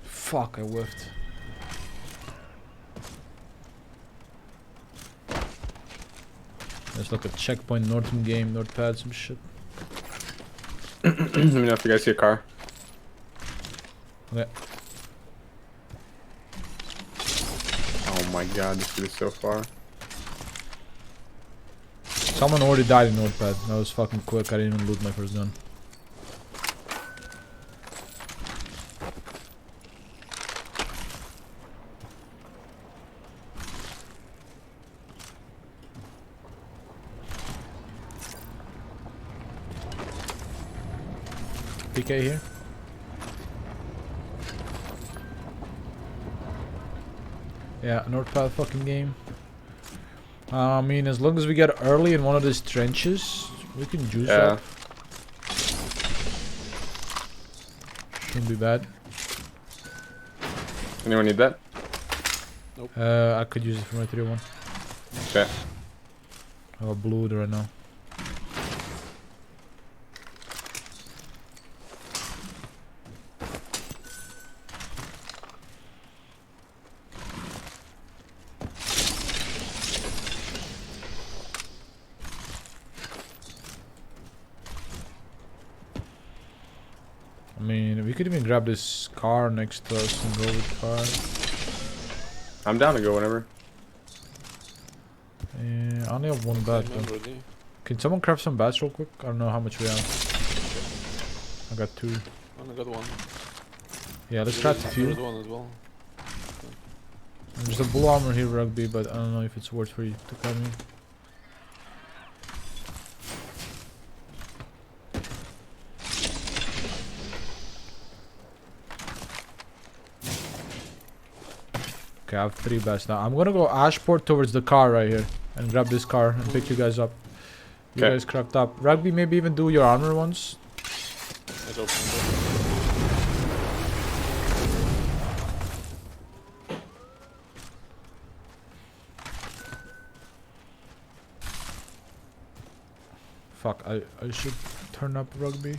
Fuck, I whiffed. There's like a checkpoint Northern game, Northpad, some shit. Let me know if you guys see a car. Okay. Oh my god, this dude is so far. Someone already died in Northpad. That was fucking quick. I didn't even loot my first gun. PK here. Yeah, Northpath fucking game. I mean, as long as we get early in one of these trenches, we can juice up. Shouldn't be bad. Anyone need that? Nope. I could use it for my 3-1. Okay. I have a blue right now. I mean, we could even grab this car next to us and go with the car. I'm down to go whenever. Yeah, I only have one bat though. Can someone craft some bats real quick? I don't know how much we have. I got 2. I only got 1. Yeah, let's craft a few. There's 1 as well. There's a blue armor here, Rugby, but I don't know if it's worth for you to come in. Okay, I have 3 bats now. I'm gonna go Ashport towards the car right here and grab this car and pick you guys up. You guys craft up. Rugby, maybe even do your armor once. I don't Fuck, I should turn up Rugby.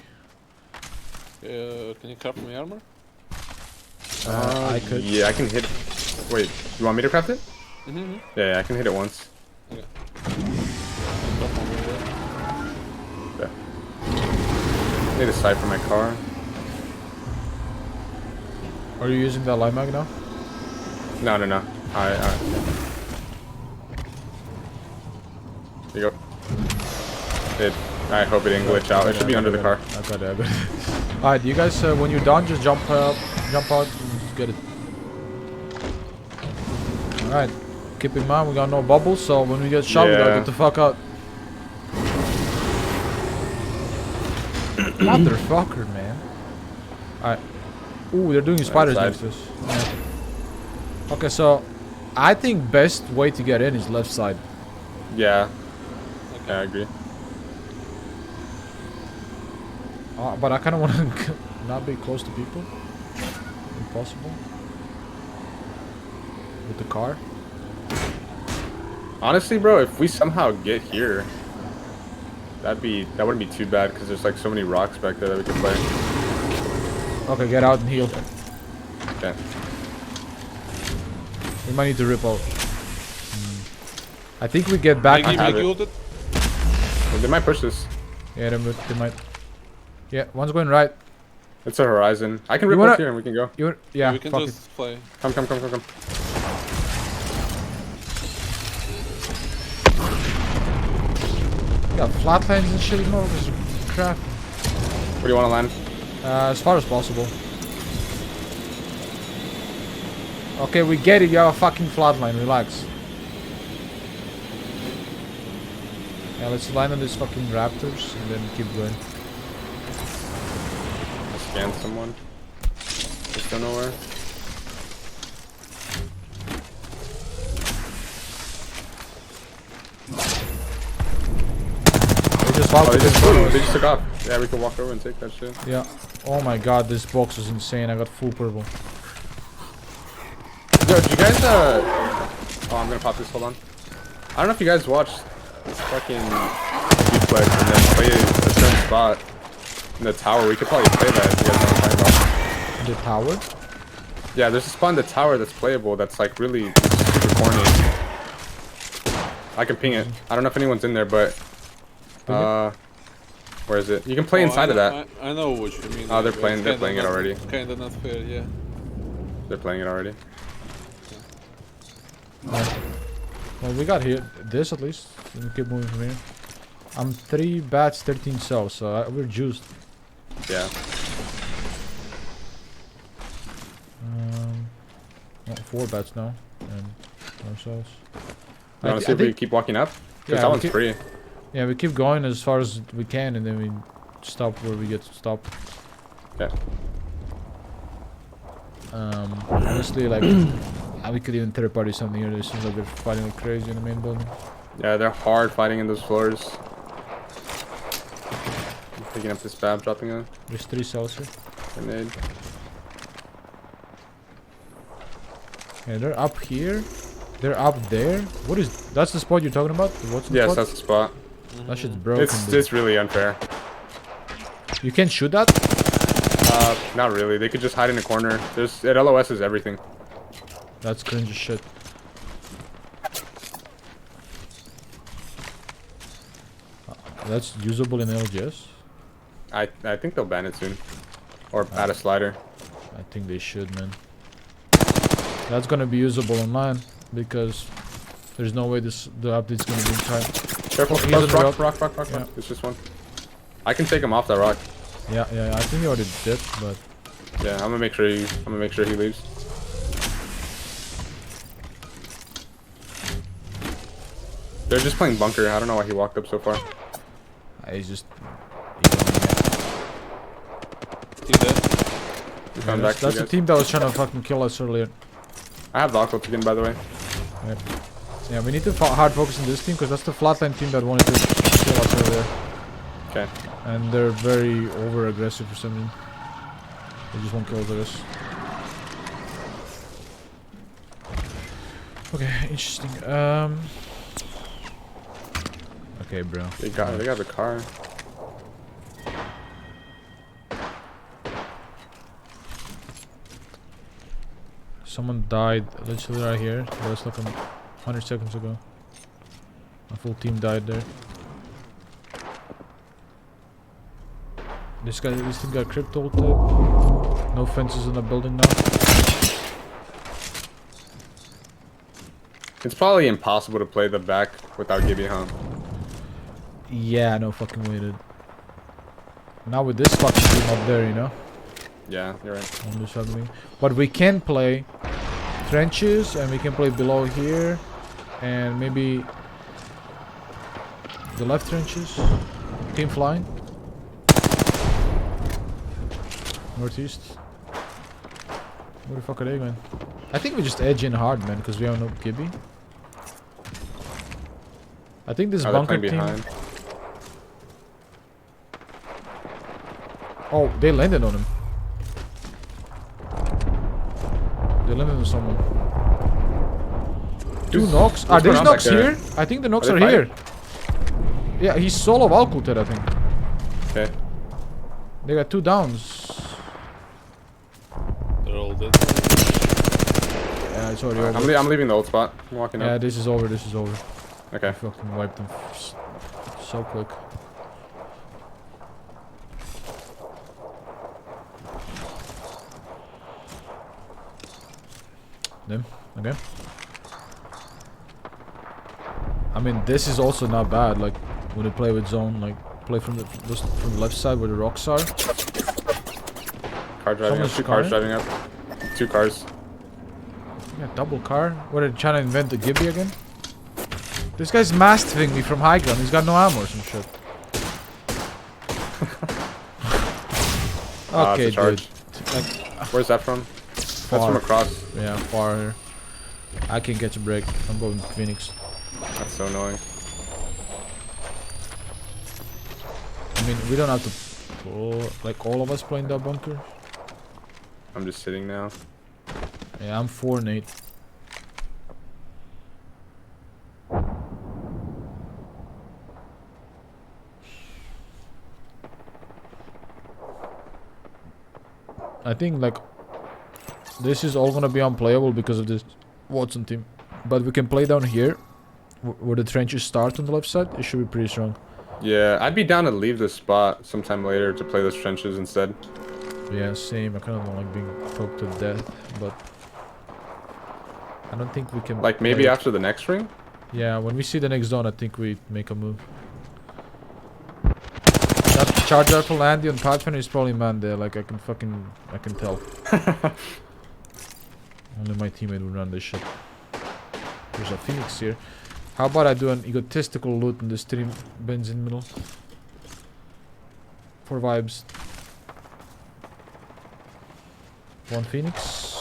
Can you craft my armor? I could. Yeah, I can hit. Wait, you want me to craft it? Mm-hmm. Yeah, I can hit it once. Okay. Yeah. Need a sight for my car. Are you using that light mag now? No. Here you go. I hope it didn't glitch out. It should be under the car. I got it. Alright, you guys, when you're done, just jump out, and get it. Alright, keep in mind we got no bubbles, so when we get shot, we gotta get the fuck out. Motherfucker, man. Alright. Ooh, they're doing spiders next to us. Yeah. Okay, so I think best way to get in is left side. Yeah. Okay, I agree. But I kind of want to not be close to people. Impossible. With the car. Honestly, bro, if we somehow get here, that wouldn't be too bad because there's like so many rocks back there that we can play. Okay, get out and heal. Okay. We might need to rip out. I think we get back. They might push this. Yeah, they might. Yeah, one's going right. It's a horizon. I can rip up here and we can go. Yeah, we can fuck just play. Come. We got flatlines and shit more. Crap. Where do you want to land? As far as possible. Okay, we get it. You have a fucking flatline. Relax. Yeah, let's land on these fucking raptors and then keep going. Scan someone. Just don't know where. They just took off. Yeah, we can walk over and take that shit. Yeah. Oh my god, this box is insane. I got full purple. Yo, did you guys oh, I'm gonna pop this. Hold on. I don't know if you guys watched this fucking duplex and then play a certain spot in the tower. We could probably play that if you guys know what I'm talking about. The tower? Yeah, there's a spot in the tower that's playable that's like really super corny. I can ping it. I don't know if anyone's in there, but where is it? You can play inside of that. I know what you mean. Oh, they're playing it already. Kinda not fair, yeah. They're playing it already. Well, we got here this at least. We keep moving from here. I'm 3 bats, 13 cells, so we're juiced. Yeah. Well, 4 bats now, and no cells. You wanna see if we keep walking up? Because that one's free. Yeah, we keep going as far as we can, and then we stop where we get to stop. Okay. Honestly, like, we could even third party something here. It seems like they're fighting like crazy in the main building. Yeah, they're hard fighting in those floors. I'm picking up this BAB, dropping a... There's 3 cells here. Grenade. Yeah, they're up here. They're up there. What is... That's the spot you're talking about? What's the yes, spot? that's the spot. That shit's broken. It's really unfair. You can't shoot that? Not really. They could just hide in a corner. It LOS's everything. That's cringe as shit. That's usable in LGS? I think they'll ban it soon. Or add a slider. I think they should, man. That's gonna be usable online because there's no way the update's gonna be in time. Careful, rock. Yeah. It's just one. I can take him off that rock. Yeah. I think he already did, but yeah, I'm gonna make sure he leaves. They're just playing bunker. I don't know why he walked up so far. He's just. He's dead. That's the team that was trying to fucking kill us earlier. I have the aqua again, by the way. Yeah, we need to hard focus on this team because that's the flatline team that wanted to kill us earlier. Okay. And they're very over aggressive for some reason. They just won't kill us. Okay, interesting. Okay, bro. They got the car. Someone died literally right here. That's like 100 seconds ago. A full team died there. This thing got crypto ulted. No fences in the building now. It's probably impossible to play the back without Gibby, huh? Yeah, no fucking way, dude. Now with this fucking team up there, you know? Yeah, you're right. I'm just struggling. But we can play trenches and we can play below here and maybe the left trenches. Team flying. Northeast. Where the fuck are they going? I think we just edge in hard, man, because we have no Gibby. I think this bunker team. Behind. Oh, they landed on him. They landed on someone. Two knocks. Are there knocks here? I think the knocks are here. Yeah, he's solo Valkulted, I think. Okay. They got 2 downs. They're all dead. Yeah, it's already over. I'm leaving the old spot. I'm walking up. Yeah, this is over. This is over. Okay. I fucking wiped them so quick. Them. Okay. I mean, this is also not bad. Like when you play with zone, like play from the left side where the rocks are. Car driving up. 2 cars driving up. 2 cars. Yeah, double car. What are they trying to invent the Gibby again? This guy's mastiffing me from high ground. He's got no ammo or some shit. Okay, dude. Like, where's that from? That's from across. Yeah, far here. I can catch a break. I'm going to Phoenix. That's so annoying. I mean, we don't have to pull, like all of us playing that bunker. I'm just sitting now. Yeah, I'm 4 Nate. I think like this is all gonna be unplayable because of this Watson team, but we can play down here where the trenches start on the left side. It should be pretty strong. Yeah, I'd be down to leave this spot sometime later to play those trenches instead. Yeah, same. I kind of don't like being poked to death, but I don't think we can. Like maybe after the next ring. Yeah, when we see the next zone, I think we make a move. That charge rifle Landy on Pathfinder is probably man there. Like I can tell. Only my teammate would run this shit. There's a Phoenix here. How about I do an egotistical loot in the stream bends in the middle? For vibes. 1 Phoenix.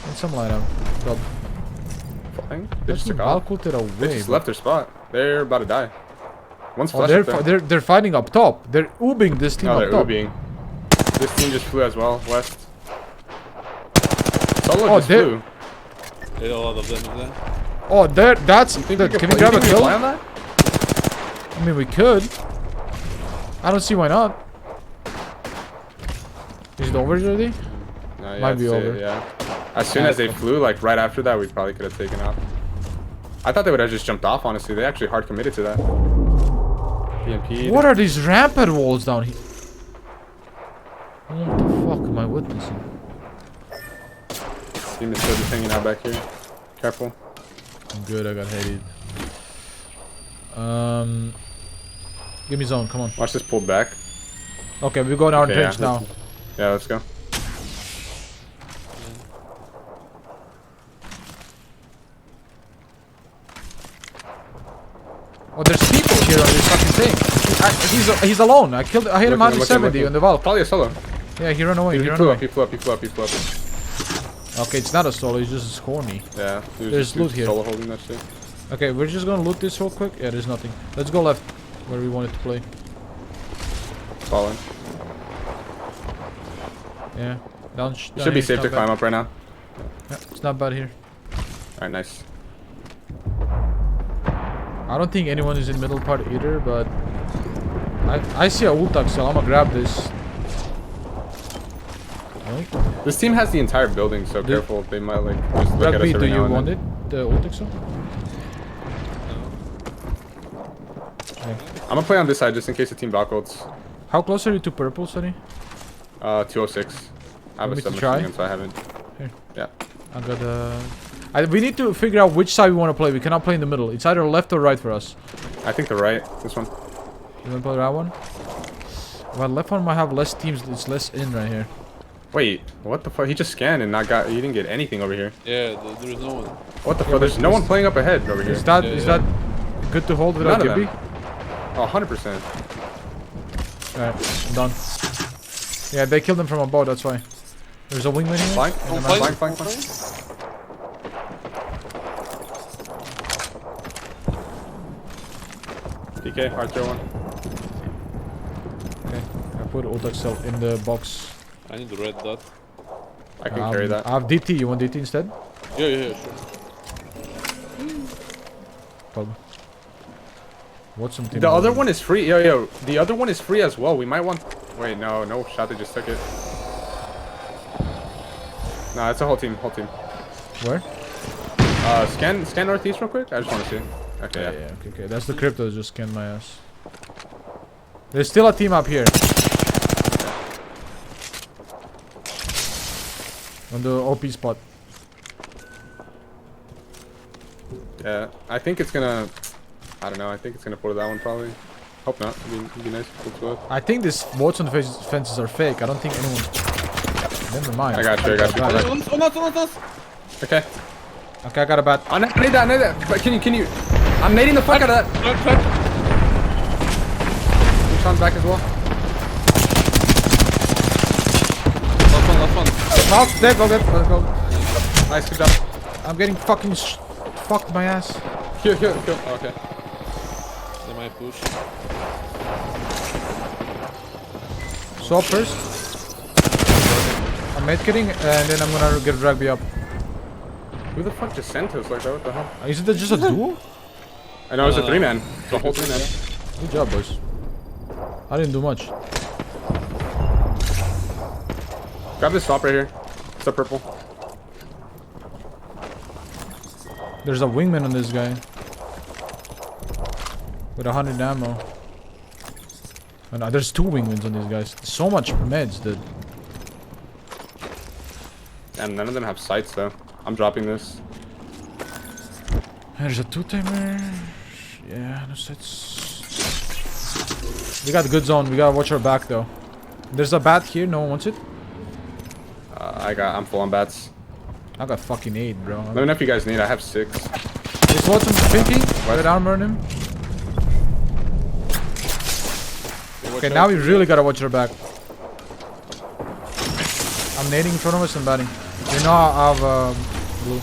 And some lineup. Dub. Flying? They just took off. Away, They just left their spot. They're about to die. One's oh, flash they're fighting up top. They're oobing this team up top. They're oobing. This team just flew as well, west. Solo just flew. A lot of them there. Oh, that's... Can we grab a kill? On that? I mean, we could. I don't see why not. Is it over already? No, yeah, might be over. Yeah. As soon as they flew, like right after that, we probably could have taken off. I thought they would have just jumped off, honestly. They actually hard committed to that. PMP. What are these rampart walls down here? What the fuck am I witnessing? Team is still just hanging out back here. Careful. I'm good, I got headed. Give me zone, come on. Watch this pull back. Okay, we're going out in trench now. Yeah, let's go. Oh, there's people here on this fucking thing. He's alone. I hit him 170 on the valve. Probably a solo. Yeah, he ran away. He flew up. He flew up. Okay, it's not a solo. He's just corny. Yeah. There's loot here. Solo holding that shit. Okay, we're just gonna loot this real quick. Yeah, there's nothing. Let's go left, where we wanted to play. Falling. Yeah. Down. Should be safe to climb up right now. Yeah, it's not bad here. Alright, nice. I don't think anyone is in middle part either, but I see a ultak, so I'm gonna grab this. Right. This team has the entire building, so careful. They might like just look at us every do you now and want then. it? The ultak zone? Okay. I'm gonna play on this side just in case the team back ults. How close are you to purple, Sonny? 206. I have a submachine gun, so I haven't. Here. Yeah. I got a We need to figure out which side we want to play. We cannot play in the middle. It's either left or right for us. I think the right. This one. You want to play the right one? Well, left one might have less teams. It's less in right here. Wait, what the fuck? He just scanned and not got. He didn't get anything over here. Yeah, there's no one. What the fuck? There's no one playing up ahead over here. Is that that good to hold without None of Gibby? them. Oh, 100%. Alright, I'm done. Yeah, they killed him from above. That's why. There's a wingman here. Flank, and a flank, man- flank, flank. DK, R01. Okay, I put Otak cell in the box. I need the red dot. I can carry that. I have DT. You want DT instead? Yeah, sure. Problem. What's something? The other one is free. Yo, the other one is free as well. We might want. Wait, no shot. They just took it. Nah, it's a whole team. Where? Scan northeast real quick. I just want to see. Okay. Yeah. Okay. That's the crypto that just scanned my ass. There's still a team up here. On the OP spot. Yeah, I think it's gonna. I don't know. I think it's gonna pull that one probably. Hope not. It'd be nice if it pulled. I think these boats on the fences are fake. I don't think anyone. Never mind. I got you. On us. Okay. Okay, I got a bat. I need that. But can you? I'm nading the fuck out of that. Sean's back as well. Last one. No, dead. Let's go. Nice, good job. I'm getting fucking fucked my ass. Here. Okay. They might push. Swap first. I'm medkitting and then I'm gonna get Rugby up. Who the fuck just sent us like that? What the hell? Is it just a duo? I know it's a 3-man. It's a whole 3-man. Good job, boys. I didn't do much. Grab this swap right here. It's a purple. There's a wingman on this guy. With 100 ammo. Oh, no, there's 2 wingmans on these guys. So much meds, dude. And none of them have sights though. I'm dropping this. There's a 2-timer. Yeah, no sets. We got a good zone. We gotta watch our back though. There's a bat here. No one wants it. I'm full on bats. I got fucking 8, bro. Let me know if you guys need. I have 6. There's lots of thinking. Red armor on him. Okay, now we really gotta watch our back. I'm nading in front of us and batting. You know I have blue.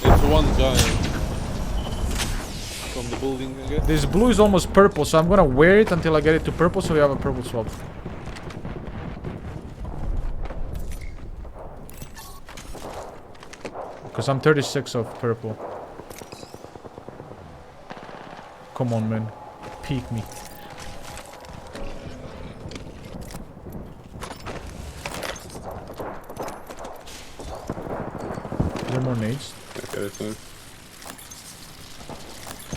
It's one guy from the building again. This blue is almost purple, so I'm gonna wear it until I get it to purple, so we have a purple swap. Because I'm 36 of purple. Come on, man. Peek me. There are more nades. Okay,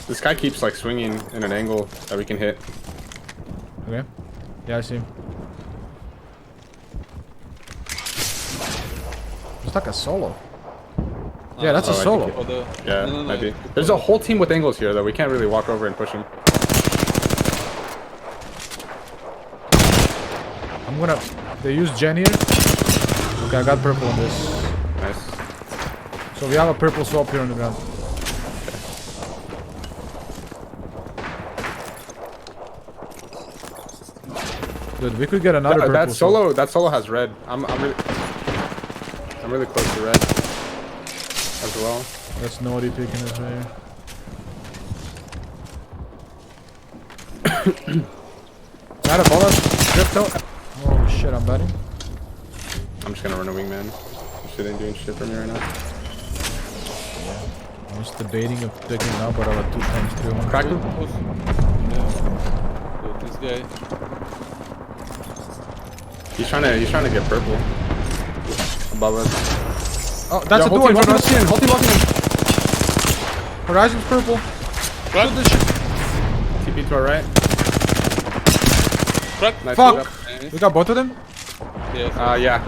this guy keeps like swinging in an angle that we can hit. Okay. Yeah, I see him. It's like a solo. Yeah, that's a solo. Yeah, might be. There's a whole team with angles here though. We can't really walk over and push him. I'm gonna. They use Gen here. Okay, I got purple on this. Nice. So we have a purple swap here on the ground. Dude, we could get another purple that swap. solo. That solo has red. I'm really close to red as well. That's naughty picking us right here. Got a bullet. Crypto. Holy shit, I'm betting. I'm just gonna run a wingman. This shit ain't doing shit for me right now. I was debating of picking now, but I got 2 times 300. Crack him? Yeah. This guy. He's trying to get purple. Above us. Oh, that's a duo in front of us. Whole team walking in. Horizon's purple. Crack. This shit. TP to our right. Crack. Nice. Fuck. We got both of them? Yes. Yeah.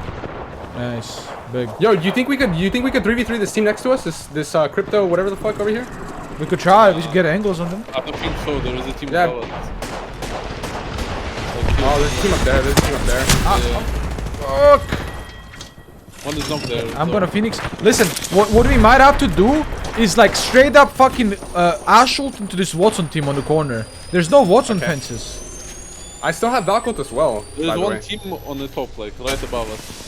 Nice. Big. Yo, do you think we could 3v3 this team next to us? This crypto whatever the fuck over here? We could try. We should get angles on them. I don't think so. There is a team Yeah. above us. Oh, there's a team up there. There's a team up there. Fuck. One is not there. I'm gonna Phoenix. Listen, what we might have to do is like straight up fucking Ash ult into this Watson team on the corner. There's no Watson fences. I still have Valkut as well. There's by the one way. team on the top, like right above us.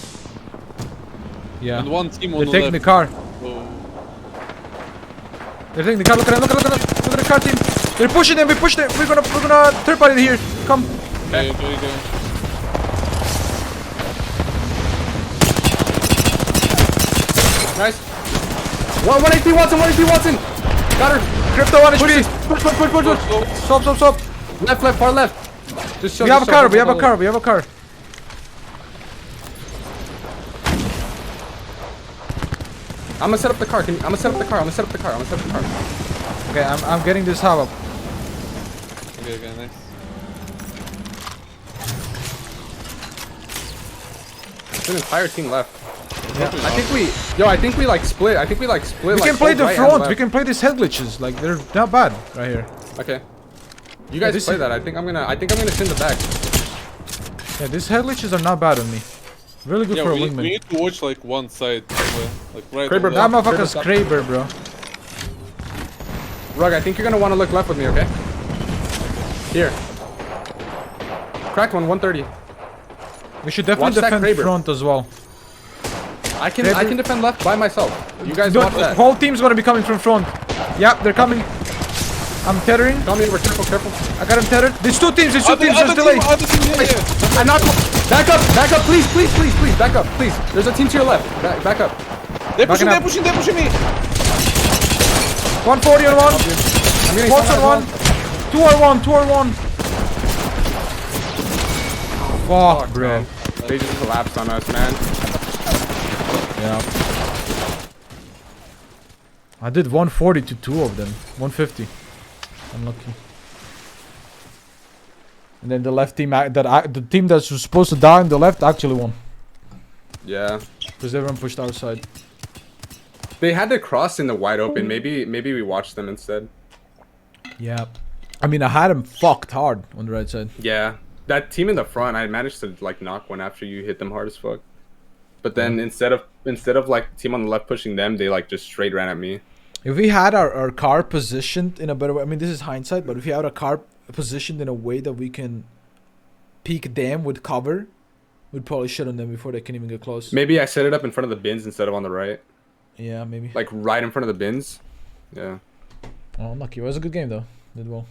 Yeah. And one team on They're the taking left. the car. So, They're taking the car. Look at them. Look at them. Look at the car team. They're pushing them. We pushed them. We're gonna third party here. Come. okay, there you go. Nice. 180 Watson. 180 Watson. Got her. Crypto on HP. Push. Stop. Left, far left. Just show, We have a just car. show, We have a follow. car. We have a car. I'm gonna set up the car. I'm gonna set up the car. Okay, I'm getting this hub up. Okay, nice. There's an entire team left. Yeah. I think we like split. We like, can play both the right and front. left. We can play these head glitches. Like they're not bad right here. Okay. You guys this play is- that. I think I'm gonna send the back. Yeah, these head glitches are not bad on me. Really good Yeah, for a we wingman. need to watch like one side, somewhere, like right. Kraber, on That the- motherfucker's Kraber, bro. Rug, I think you're gonna want to look left with me, okay? Here. Cracked one, 130. We should definitely Watch that defend Kraber. front as well. I can Kraber. defend left by myself. You guys The watch that. whole team's gonna be coming from front. Yep, they're coming. I'm tethering. Tell me over. Careful. I got him tethered. There's two teams. There's Other There's delay. team, yeah. I knocked one. Back up, please. Back up, please. There's a team to your left. Back up. They're Backing pushing up. me. 140 on one. I'm getting Watch some on one. 2 on one. Fuck, bro. Man. They just collapsed on us, man. Yeah. I did 140 to 2 of them. 150. Unlucky. And then the left team, the team that was supposed to die on the left actually won. Yeah. Because everyone pushed our side. They had to cross in the wide open. Maybe we watched them instead. Yeah. I mean, I had him fucked hard on the right side. Yeah. That team in the front, I managed to like knock one after you hit them hard as fuck. But then instead of like team on the left pushing them, they like just straight ran at me. If we had our car positioned in a better way, I mean, this is hindsight, but if we had a car positioned in a way that we can peek them with cover, we'd probably shit on them before they can even get close. Maybe I set it up in front of the bins instead of on the right. Yeah, maybe. Like right in front of the bins. Yeah. Oh, unlucky. It was a good game though. Did well.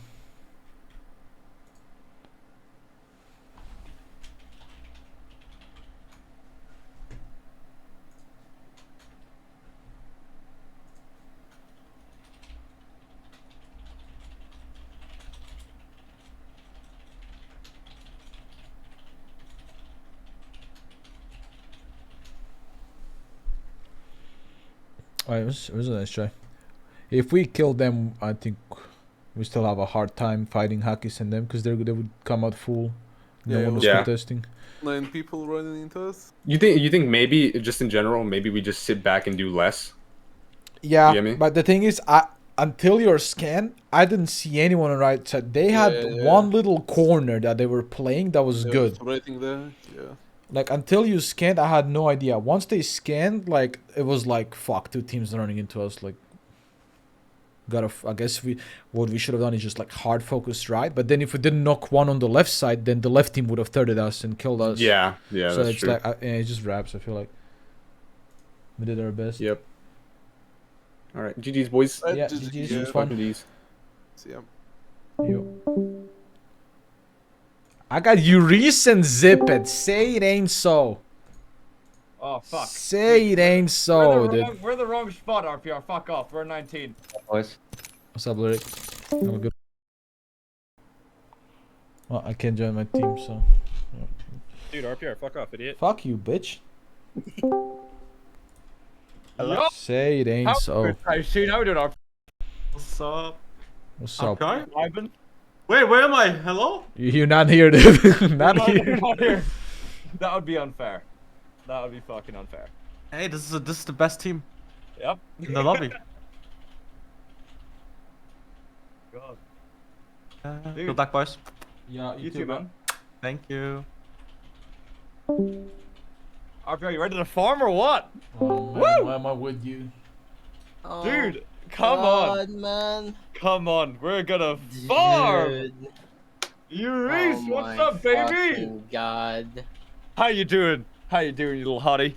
Oh, it was a nice try. If we kill them, I think we still have a hard time fighting Hakis and them because they would come out full. No one was contesting. 9 people running into us. You think maybe just in general, maybe we just sit back and do less? Yeah, You get me? but the thing is, until your scan, I didn't see anyone on the right side. They had one little corner that they were playing that was good. Waiting there. Yeah. Like until you scanned, I had no idea. Once they scanned, like it was like fuck, 2 teams running into us. Like, I guess what we should have done is just like hard focus right. But then if we didn't knock one on the left side, then the left team would have thirded us and killed us. Yeah, So that's it's true. like it just wraps. I feel like we did our best. Yep. All right, GG's boys. Yeah, GG's. It was fun. GG's. See ya. Yo. I got Euris and Zippet. Say it ain't so. Oh fuck. Say it ain't so, dude. We're the wrong spot, RPR. Fuck off. We're 19. Boys. What's up, Lyric? Have a good. Well, I can't join my team, so. Yeah. Dude, RPR, fuck off, idiot. Fuck you, bitch. Hello? Say it ain't so. I see how we doing, RPR. What's up? What's up? Okay. Wait, where am I? Hello? You're not here, dude. Not here. Not here. That would be unfair. That would be fucking unfair. Hey, this is the best team Yep. in the lobby. God. Good luck, boys. Yeah, You too, man. Thank you. RPR, you ready to farm or what? Oh, man, why am I with you? Dude, come on. man. Come on, we're gonna farm. Dude. Reese, Oh what's my up, baby? fucking God. How you doing? How you doing, you little hottie?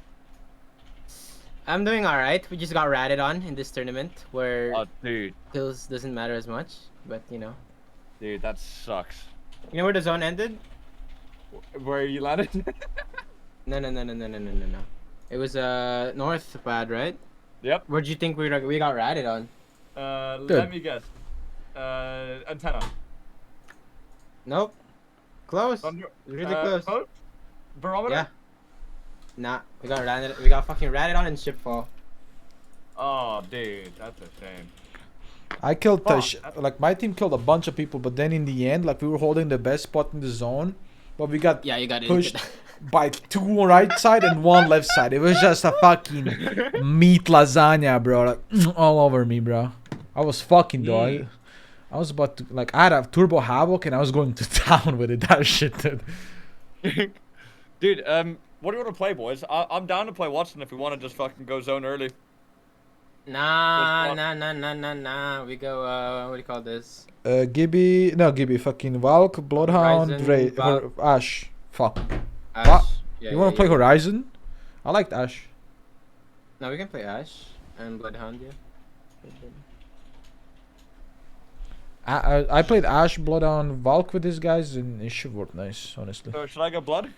I'm doing alright. We just got ratted on in this tournament where Oh, dude. kills doesn't matter as much. But you know. Dude, that sucks. You know where the zone ended? Where you landed? No. It was north pad, right? Yep. Where'd you think we got ratted on? Let me guess. Antenna. Nope. Close. Really close. Boat? Barometer? Yeah. Nah, we got fucking ratted on in shipfall. Oh, dude, that's a shame. I killed like my team killed a bunch of people, but then in the end, like we were holding the best spot in the zone, but we got you got pushed by 2 right side and 1 left side. It was just a fucking meat lasagna, bro. Like all over me, bro. I was fucking though. I was about to like I had a turbo havoc and I was going to town with it. That shit, dude. Dude, what do you want to play, boys? I'm down to play Watson if we want to just fucking go zone early. Nah. We go, what do you call this? Gibby, fucking Valk, Bloodhound, Horizon, Ash. Fuck. Ash. What? Yeah, You want to play Horizon? I liked Ash. No, we can play Ash and Bloodhound, yeah. I played Ash, Bloodhound, Valk with these guys, and it should work nice, honestly. So should I go Blood?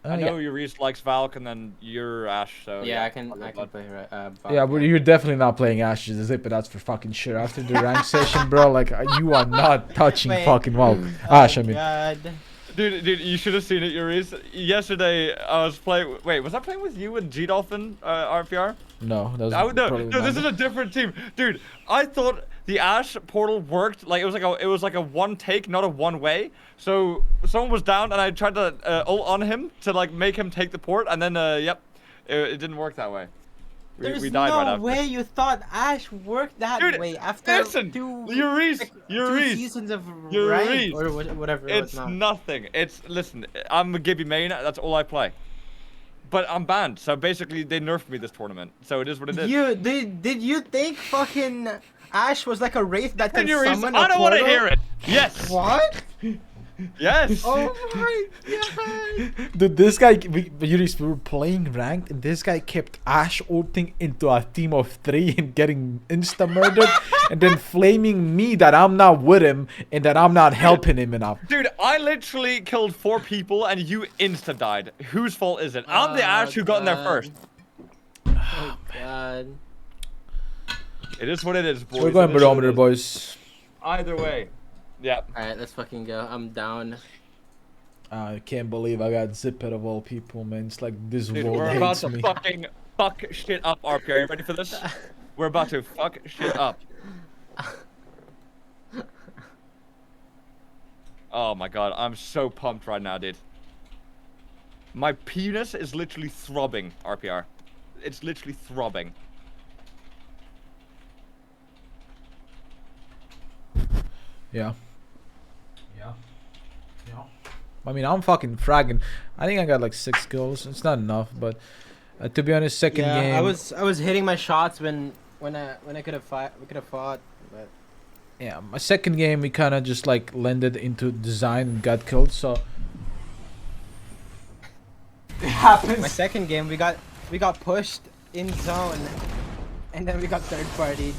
I know yeah. Reese likes Valk and then you're Ash, so Yeah, I I'll can go play Blood. Yeah, but you're definitely not playing Ash as a zip, but that's for fucking sure. After the rank session, bro, like you are not touching fucking Valk. Ash, I mean. God. Dude, you should have seen it, Reese. Yesterday, I was playing. Wait, was I playing with you and G Dolphin, RPR? No, that was No, probably this is Amanda. a different team, dude. I thought the Ash portal worked like it was like a one take, not a one way. So someone was down, and I tried to ult on him to like make him take the port, and then yep, it didn't work that way. There's we died no right after. way you thought Ash worked that Dude, way after listen, two seasons of You're rank Reese. or whatever. It's nothing. It's listen. I'm a Gibby main. That's all I play. But I'm banned, so basically they nerfed me this tournament. So it is what it is. Did you think fucking Ash was like a wraith that can Reese, summon I a don't want to portal? hear it. Yes. What? Yes. Oh my god. Dude, this guy, we were playing ranked, and this guy kept Ash ulting into a team of 3 and getting insta-murdered, and then flaming me that I'm not with him and that I'm not helping him enough. Dude, I literally killed 4 people and you insta-died. Whose fault is it? I'm the Ash who got in there first. Oh god. It is what it is, boys. We're going barometer, boys. Either way. Yeah. Alright, let's fucking go. I'm down. I can't believe I got Zip of all people, man. It's like this Dude, world we're about hates to me. fucking fuck shit up, RPR. Are you ready for this? We're about to fuck shit up. Oh my god, I'm so pumped right now, dude. My penis is literally throbbing, RPR. It's literally throbbing. Yeah. I mean, I'm fucking fragging. I think I got like 6 kills. It's not enough, but to be honest, second game. I was hitting my shots when I could have fought. We could have fought, but yeah, my second game we kind of just like landed into design and got killed. So it happens. My second game we got pushed in zone, and then we got third partied.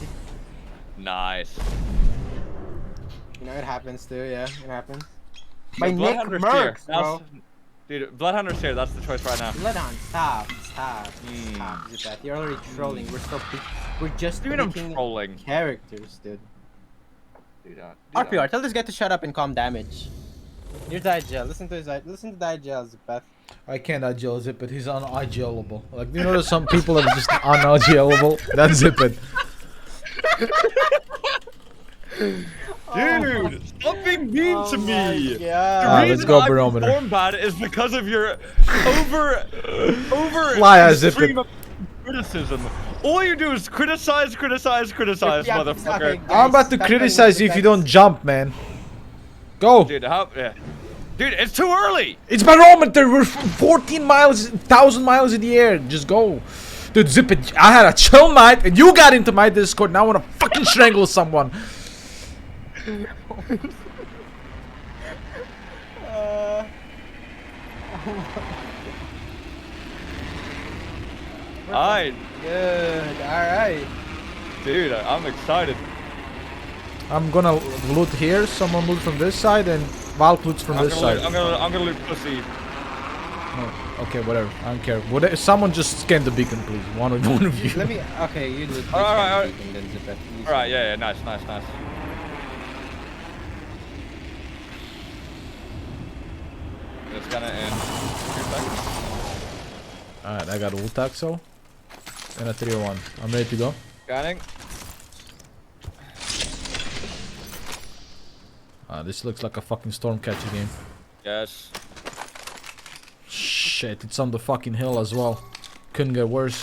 Nice. You know it happens too. Yeah, it happens. Dude, My Nick Bloodhounder's Mercs, here. bro. Dude, Bloodhounder's here. That's the choice right now. Bloodhound, stop. Zip. You're already trolling. We're just Dude, I'm picking trolling. characters, dude. Dude, RPR, tell this guy to shut up and calm damage. You're Digel. Listen to Digel, Zipeth. I can't IGL Zip it. He's un-IGLable. Like, you know, there's some people that are just un-IGLable. That's Zip it. Dude, stop being mean to me. The let's reason go I barometer. perform bad is because of your over Fly, I zip stream it. of criticism. All you do is criticize, motherfucker. okay. I'm about to Stop criticize you playing if you don't jump, man. Go. Dude, dude, it's too early. It's barometer. We're 14 miles, 1,000 miles in the air. Just go. Dude, zip it. I had a chill night and you got into my Discord. Now I want to fucking strangle someone. Alright, Good. Alright. dude, I'm excited. I'm gonna loot here. Someone loot from this side and Valk loots from this side. I'm gonna loot pussy. Oh, okay, whatever. I don't care. Whatever. Someone just scan the beacon, please. One of you. Let me. Okay, you do it. Alright. And then zip it. Alright, yeah, nice. It's gonna end. 2 seconds. Alright, I got ult Axel and a 301. I'm ready to go. Scanning. This looks like a fucking Stormcatcher game. Yes. Shit, it's on the fucking hill as well. Couldn't get worse.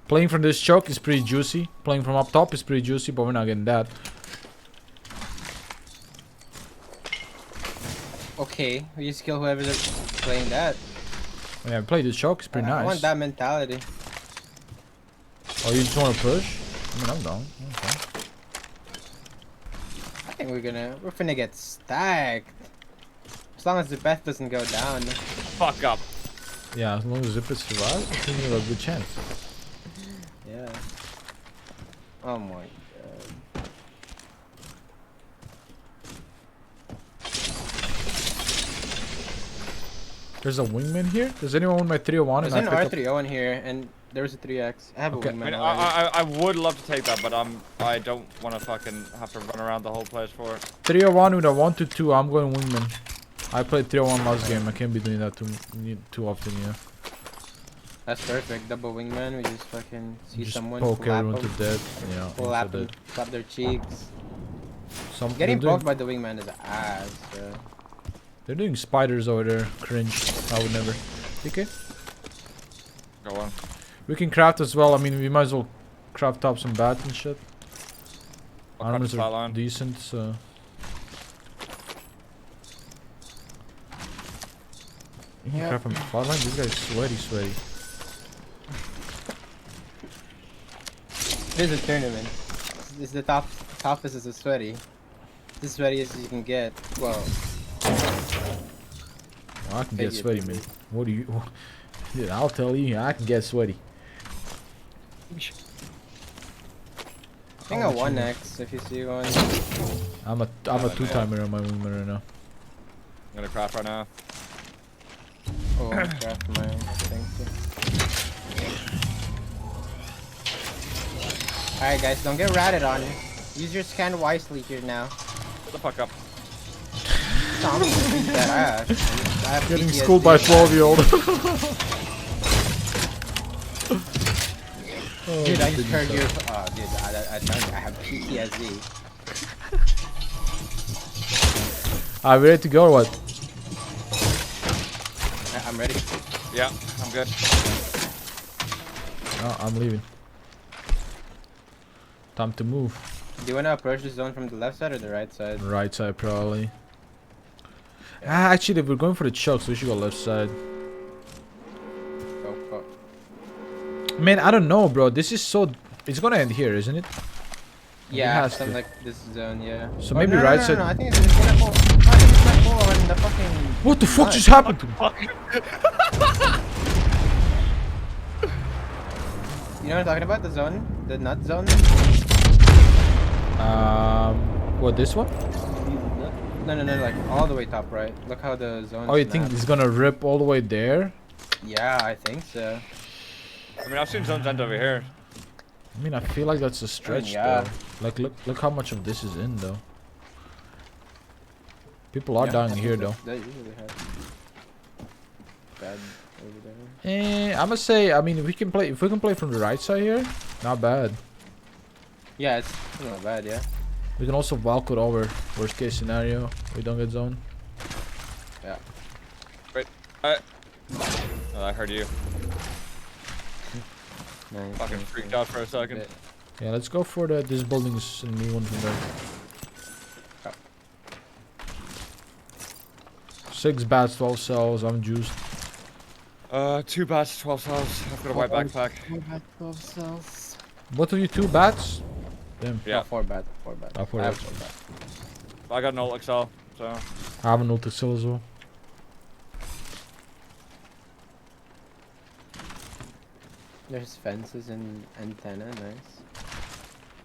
Playing from this choke is pretty juicy. Playing from up top is pretty juicy, but we're not getting that. Okay, we just kill whoever's playing that. Yeah, play this choke, it's pretty I want nice. that mentality. Oh, you just want to push? I mean, I'm down. Okay. I think we're finna get stacked. As long as the Beth doesn't go down. Fuck up. Yeah, as long as Zipper survives, I think you have a good chance. Yeah. Oh my god. There's a wingman here? Does anyone want my 301? There's an R301 here, and there was a 3x. I have Okay. a wingman. I mean, already. I would love to take that, but I don't want to fucking have to run around the whole place for it. 301 with a 1-2, I'm going wingman. I played 301 last game, I can't be doing that too often, yeah. That's perfect. Double wingman. We just fucking see Just someone, poke flap everyone to them, death. Yeah, flap also them, dead. flap their cheeks. They're Getting doing- poked by the wingman is ass. So. They're doing spiders over there. Cringe. I would never. Okay. Go on. We can craft as well. I mean, we might as well craft up some bats and shit. I'll craft Armors the are flatline. decent, so. You can Yep. craft from flatline? This guy's sweaty. This is a tournament. This is the toughest is a sweaty. The sweatiest you can get. Well. I can get Maybe sweaty, man. What do you... Dude, I'll tell you, I can get sweaty. I think a 1x if you see one. I'm a 2-timer on my wingman right now. I'm gonna craft right now. Oh, I'm gonna craft my thing too. Alright guys, don't get ratted on. Use your scan wisely here now. Shut the fuck up. I'm gonna beat that ass. I have Getting PTSD. schooled by a 12-year-old. Dude, I just heard your. Oh, dude, I have PTSD. Are we ready to go or what? I'm ready. Yeah, I'm good. Oh, I'm leaving. Time to move. Do you wanna approach the zone from the left side or the right side? Right side, probably. Actually, we're going for the chokes, so we should go left side. Oh, fuck. Man, I don't know, bro. This is so... It's gonna end here, isn't it? Yeah, it has something to. like this zone, yeah. So Oh, maybe no, right no, side... No, I think it's gonna fall. I think it's gonna fall in the fucking. What the fuck nut. just happened to me? You know what I'm talking about? The zone? The nut zone? What, this one? No, like all the way top right. Look how the zone. Oh, you think it's gonna rip all the way there? Yeah, I think so. I mean, I've seen zones end over here. I mean, I feel like that's a stretch, yeah. though. Like, look how much of this is in, though. People are dying here, though. That usually has bad. I must say, I mean, if we can play from the right side here, not bad. Yeah, it's not bad. Yeah. We can also walk it over. Worst case scenario, we don't get zone. Yeah. Wait. I heard you. Nice. Fucking freaked out for a second. Yeah, let's go for this building's and new one from there. 6 bats, 12 cells. I'm juiced. 2 bats, 12 cells. I've got a white backpack. 12 cells. Both of you 2 bats? Damn. Yeah. 4 bats. 4 bats. Ah, 4 I have bats. 4 bats. I got an ult Excel, so. I have an ult Excel as well. There's fences and antenna. Nice.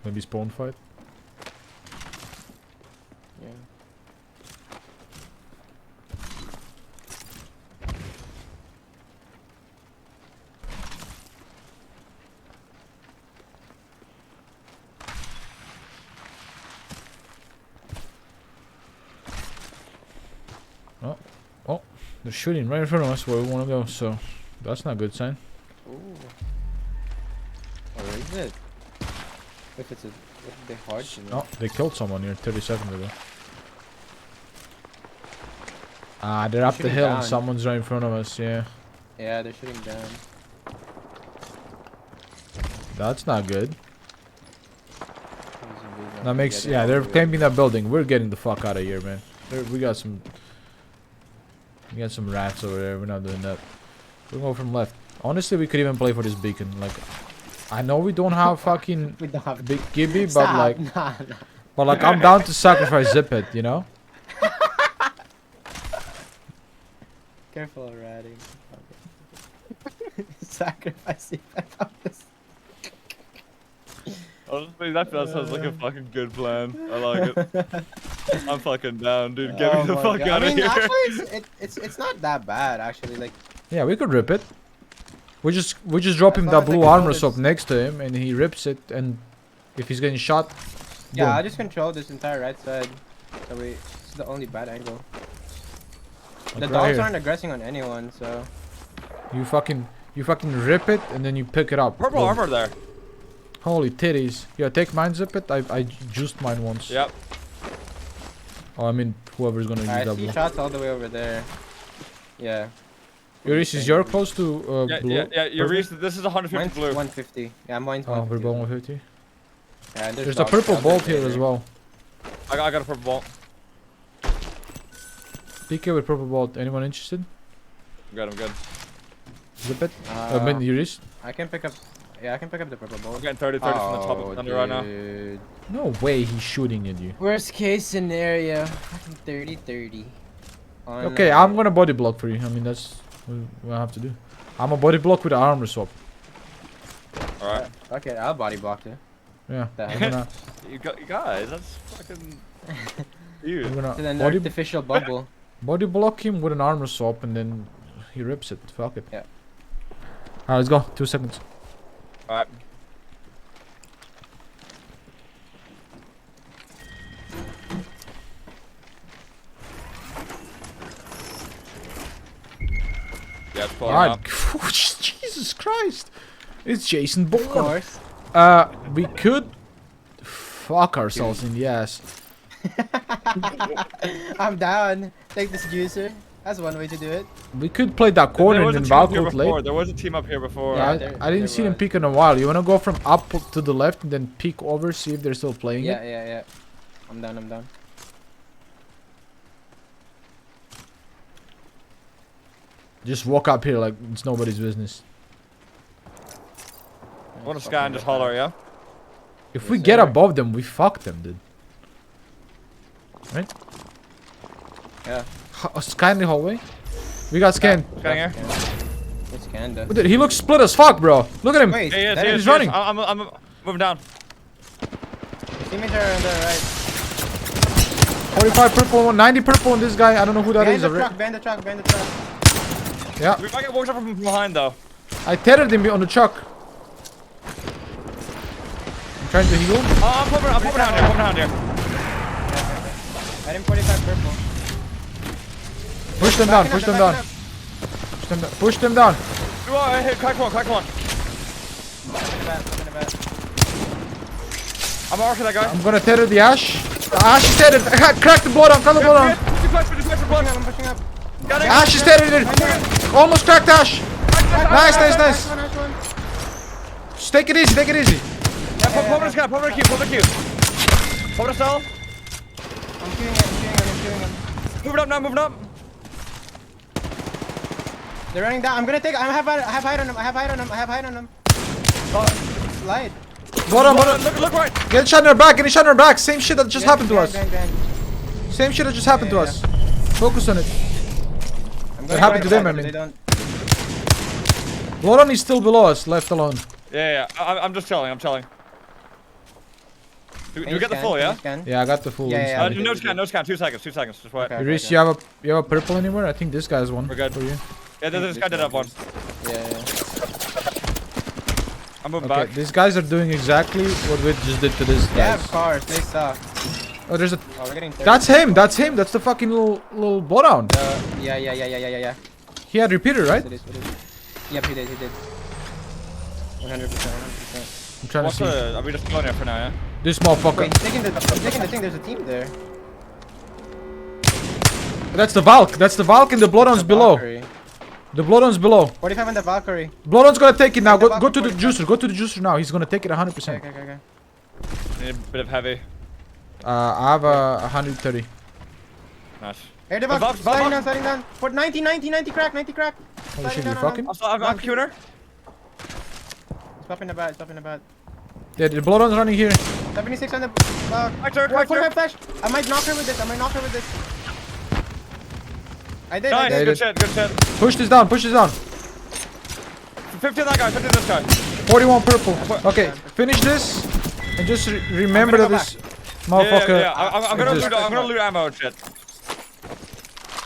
Maybe spawn fight. Yeah. Oh, they're shooting right in front of us where we want to go, so that's not a good sign. Ooh. Or is it? If it's a, if they hard you know. Oh, they killed someone here 30 seconds ago. Ah, they're up the shooting hill down. and someone's right in front of us, yeah. Yeah, they're shooting down. That's not good. That makes, yeah, they're camping that building. We're getting the fuck out of here, man. We got some rats over there. We're not doing that. We're going from left. Honestly, we could even play for this beacon. Like, I know we don't have fucking We don't have big Gibby, but Stop. like, Nah. but like, I'm down to sacrifice Zip it, you know? Careful of ratting. Sacrificing. Honestly, that sounds like a fucking good plan. I like it. I'm fucking down, dude. Get me the my fuck God. out I of mean, here. actually, it's not that bad. Actually, like. Yeah, we could rip it. We just drop him that blue armor swap next to him, and he rips it. And if he's getting shot, Yeah, boom. I just control this entire right side. So this is the only bad angle. The Like right dogs here. aren't aggressing on anyone, so. You fucking rip it, and then you pick it up. Purple Boom. armor there. Holy titties. Yeah, take mine, Zip it. I juiced mine once. Yep. Oh, I mean, whoever's gonna use I that see blue. shots all the way over there. Yeah. Yuris, is your close to Yeah, blue? yeah. You're Purple? this is 150 Mine's blue. 150. Yeah, mine's Oh, we're 150. both 150. Yeah, and There's a dogs purple down bolt there. here as well. I got a purple bolt. PK with purple bolt. Anyone interested? I'm good. I'm good. Zip it. I mean, Yuris. I can pick up. Yeah, I can pick up the purple bolt. I'm getting 30 from the top of the thunder right now. Dude. No way he's shooting at you. Worst case scenario, fucking 30-30. Okay, I'm gonna body block for you. I mean, that's what I have to do. I'm a body block with an armor swap. Alright. Okay, I'll body block you. Yeah. That- I'm gonna, You guys, that's fucking. Dude. I'm gonna To an body, artificial bubble. body block him with an armor swap, and then he rips it. Fuck it. Yeah. Alright, let's go. 2 seconds. Alright. Yeah, it's pulling Alright. up. Jesus Christ. It's Jason Bourne. Of course. We could fuck ourselves in the ass. I'm down. Take this juicer. That's one way to do it. We could play that corner and then back out late. There was a team up here before. Yeah, I didn't see them peek in a while. You wanna go from up to the left and then peek over, see if they're still playing Yeah, it? yeah. I'm down. Just walk up here like it's nobody's business. Want to scan, just holler, yeah? If we get above them, we fuck them, dude. Right? Yeah. Scan the hallway. We got scanned. Scanning here. It's Canada. Dude, he looks split as fuck, bro. Look at him. Wait, He is, that he is is, he's running. I'm moving down. Teammates are on the right. 45 purple, 90 purple on this guy. I don't know who that is. Behind the truck. Yeah. We might get walked up from behind though. I tethered him on the truck. I'm trying to heal. I'm popping down here. I didn't 45 purple. Push them down. them down. Push them down. Hey, crack one, crack one. I'm arcing that guy. I'm gonna tether the Ash. The Ash is tethered. Crack the blood on. Crack the blood on. I'm pushing up. Ash is tethered. Almost cracked Ash. Nice. Just take it easy. Yeah, pop the scan, pop the Q. Pop the cell. I'm queuing him. Moving up now, moving up. They're running down. I'm gonna take. I have height on them. Slide. Blood on. Look right. Get shot in her back. Same shit that just happened to us. Behind. Same shit that just happened to us. Focus on it. It happened to them, I mean. Bloodon is still below us, left alone. Yeah. I'm just chilling. Do we get the full, yeah? Yeah, I got the full. No scan. 2 seconds. Just wait. Reese, you have a purple anywhere? I think this guy's one. We're good. For you. Yeah, this guy did have one. Yeah. I'm moving Okay, back. these guys are doing exactly what we just did to this guy. Yeah, of course. They suck. Oh, there's a. Oh, we're getting 30. That's him. That's the fucking little bloodhound. Yeah. He had repeater, right? Yep, he did. 100%. I'm trying to see. Are we just going there for now, yeah? This motherfucker. Wait, he's taking the thing. There's a team there. That's the Valk and the bloodhound's below. Valkyrie. The bloodhound's below. 45 on the Valkyrie. Bloodhound's gonna take it now. The Go to the Valkyrie. juicer. Go to the juicer now. He's gonna take it 100%. Okay. Need a bit of heavy. I have a 130. Nice. Here, the Valk. Sliding down. Put 90 crack. Holy Sliding shit, down you on fucking? him. I'm cuter. Stop in the bat. Yeah, the bloodhound's running here. 76 on the Valk. Cracked 45 flash. I might knock her with this. I did. Nice, Yeah, good shit. Push this down. 50 on that guy, 50 on this guy. 41 purple. Okay, finish this. And just remember that this motherfucker. Yeah. I'm gonna exists. loot ammo and shit.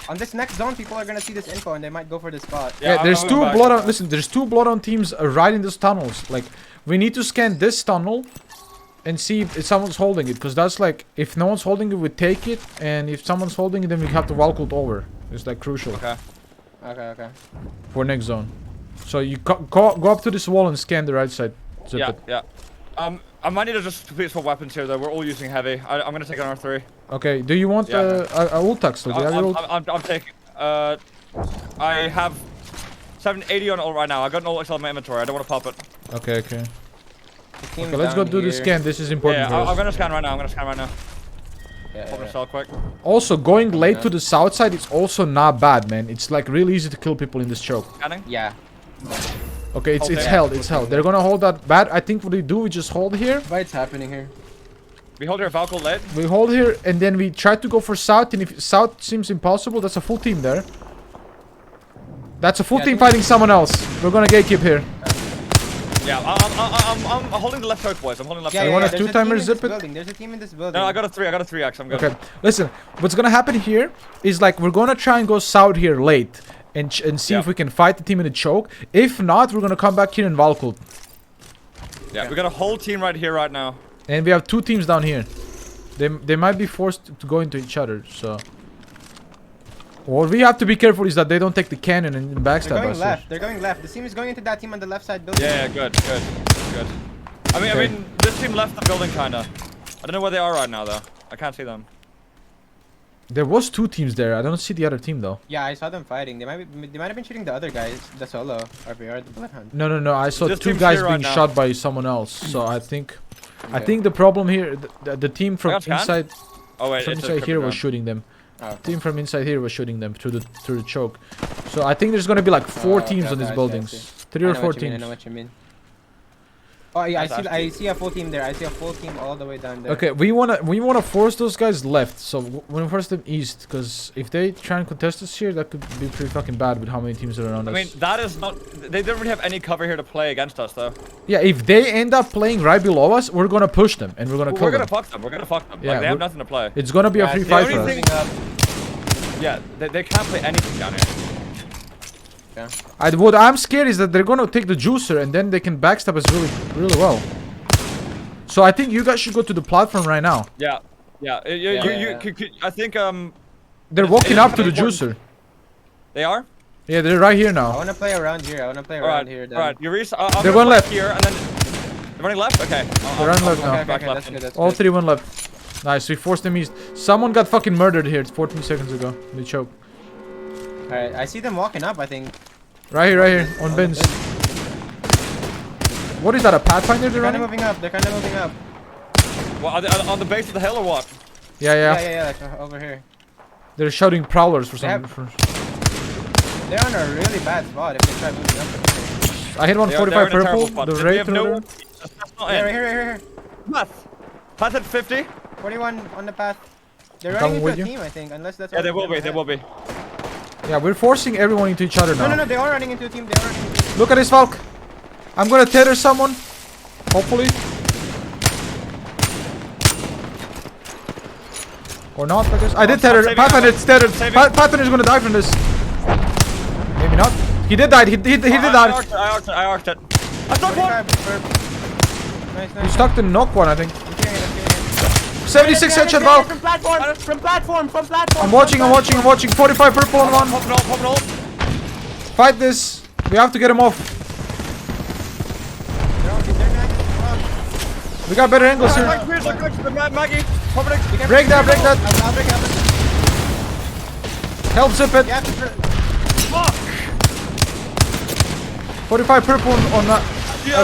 On this next zone, people are gonna see this info and they might go for this spot. Yeah, there's two bloodhound. Listen, there's two bloodhound teams right in these tunnels. Like, we need to scan this tunnel and see if someone's holding it, because that's like, if no one's holding it, we take it, and if someone's holding it, then we have to walk it over. It's like crucial. Okay. For next zone. So you go up to this wall and scan the right side. Zip it. Yeah. I might need to just complete some weapons here though. We're all using heavy. I'm gonna take an R3. Okay. Do you want a ult-tax? I'm taking. I have 780 on ult right now. I got an ult XL in my inventory. I don't want to pop it. Okay. Okay, let's go do the scan. This is important for us. I'm gonna scan right now. Pop a cell quick. Also, going late to the south side, it's also not bad, man. It's like really easy to kill people in this choke. Scanning? Yeah. Okay, it's held. They're gonna hold that bad. I think what we do, we just hold here. What's happening here? We hold here Valko late. We hold here, and then we try to go for south, and if south seems impossible, that's a full team there. That's a full team fighting someone else. We're gonna gatekeep here. Yeah, I'm holding the left choke, boys. I'm holding left choke. You want a two-timer zip it? There's a team in this building. No, I got a 3x. I'm good. Okay, listen. What's gonna happen here is like we're gonna try and go south here late, and see if we can fight the team in the choke. If not, we're gonna come back here in Valkult. Yeah, we got a whole team right here right now. And we have two teams down here. They might be forced to go into each other. So what we have to be careful is that they don't take the cannon and backstab us. They're going left. The team is going into that team on the left side building. Yeah, good. I mean, this team left the building kinda. I don't know where they are right now though. I can't see them. There was two teams there. I don't see the other team though. Yeah, I saw them fighting. They might have been shooting the other guys, the solo RPR, the Bloodhound. No. I saw This two team's guys here being right now. shot by someone else. So I think the problem here, the team from inside, Oh wait, from it's inside here was shooting them. Team from inside here was shooting them through the choke. So I think there's gonna be like 4 teams on these buildings. 3 or 4 teams. I know what you mean. Oh yeah, I see a full team there. I see a full team all the way down there. Okay, we wanna force those guys left. So we force them east, because if they try and contest us here, that could be pretty fucking bad with how many teams are around us. I mean, that is not. They don't really have any cover here to play against us, though. Yeah, if they end up playing right below us, we're gonna push them and we're gonna kill them. We're gonna fuck them. Yeah, Like, they have nothing to play. It's gonna be a free fight for us. Yeah, they can't play anything down here. Yeah. What I'm scared is that they're gonna take the juicer and then they can backstab us really well. So I think you guys should go to the platform right now. Yeah. I think They're walking up to the juicer. They are? Yeah, they're right here I now. wanna play around here. I wanna play around here. Then. Alright, Yuri's. They're one left. Here and then. They're running left. Okay. They're running left now. Okay, that's good. That's All good. 3 1 left. Nice. We forced them east. Someone got fucking murdered here 14 seconds ago. They choked. Alright, I see them walking up. I think. Right here, on bins. What is that? A Pathfinder they're They're kind running? of moving up. They're kind of moving up. Well, are they on the base of the hill or what? Yeah. Yeah. Like over here. They're shouting prowlers for some. Yep. They're on a really bad spot if they try moving up. I hit one They're 45 in a terrible purple. spot. The We raid have no. thrower. That's not Yeah, in. right here. Path at 50. 41 on the path. They're I'm running coming into a with you. team, I think, unless that's. Yeah, they will be. They will be. Yeah, we're forcing everyone into each other now. No, they are running into a team. They are running into a team. Look at this Valk. I'm gonna tether someone. Hopefully. Or not, I guess. I did tether. saving Pathfinder's tethered. Saving. Pathfinder's gonna die from this. Maybe not. He did die. He did die. I arced it. I took one. Nice. You stuck the knock one, I think. 76 headshot Valk. From platform. I'm watching. 45 purple on one. Popping all. Fight this. We have to get him off. We got better angles here. Maggie. Break that. I'll break it. Help zip it. You have to. 45 purple on that.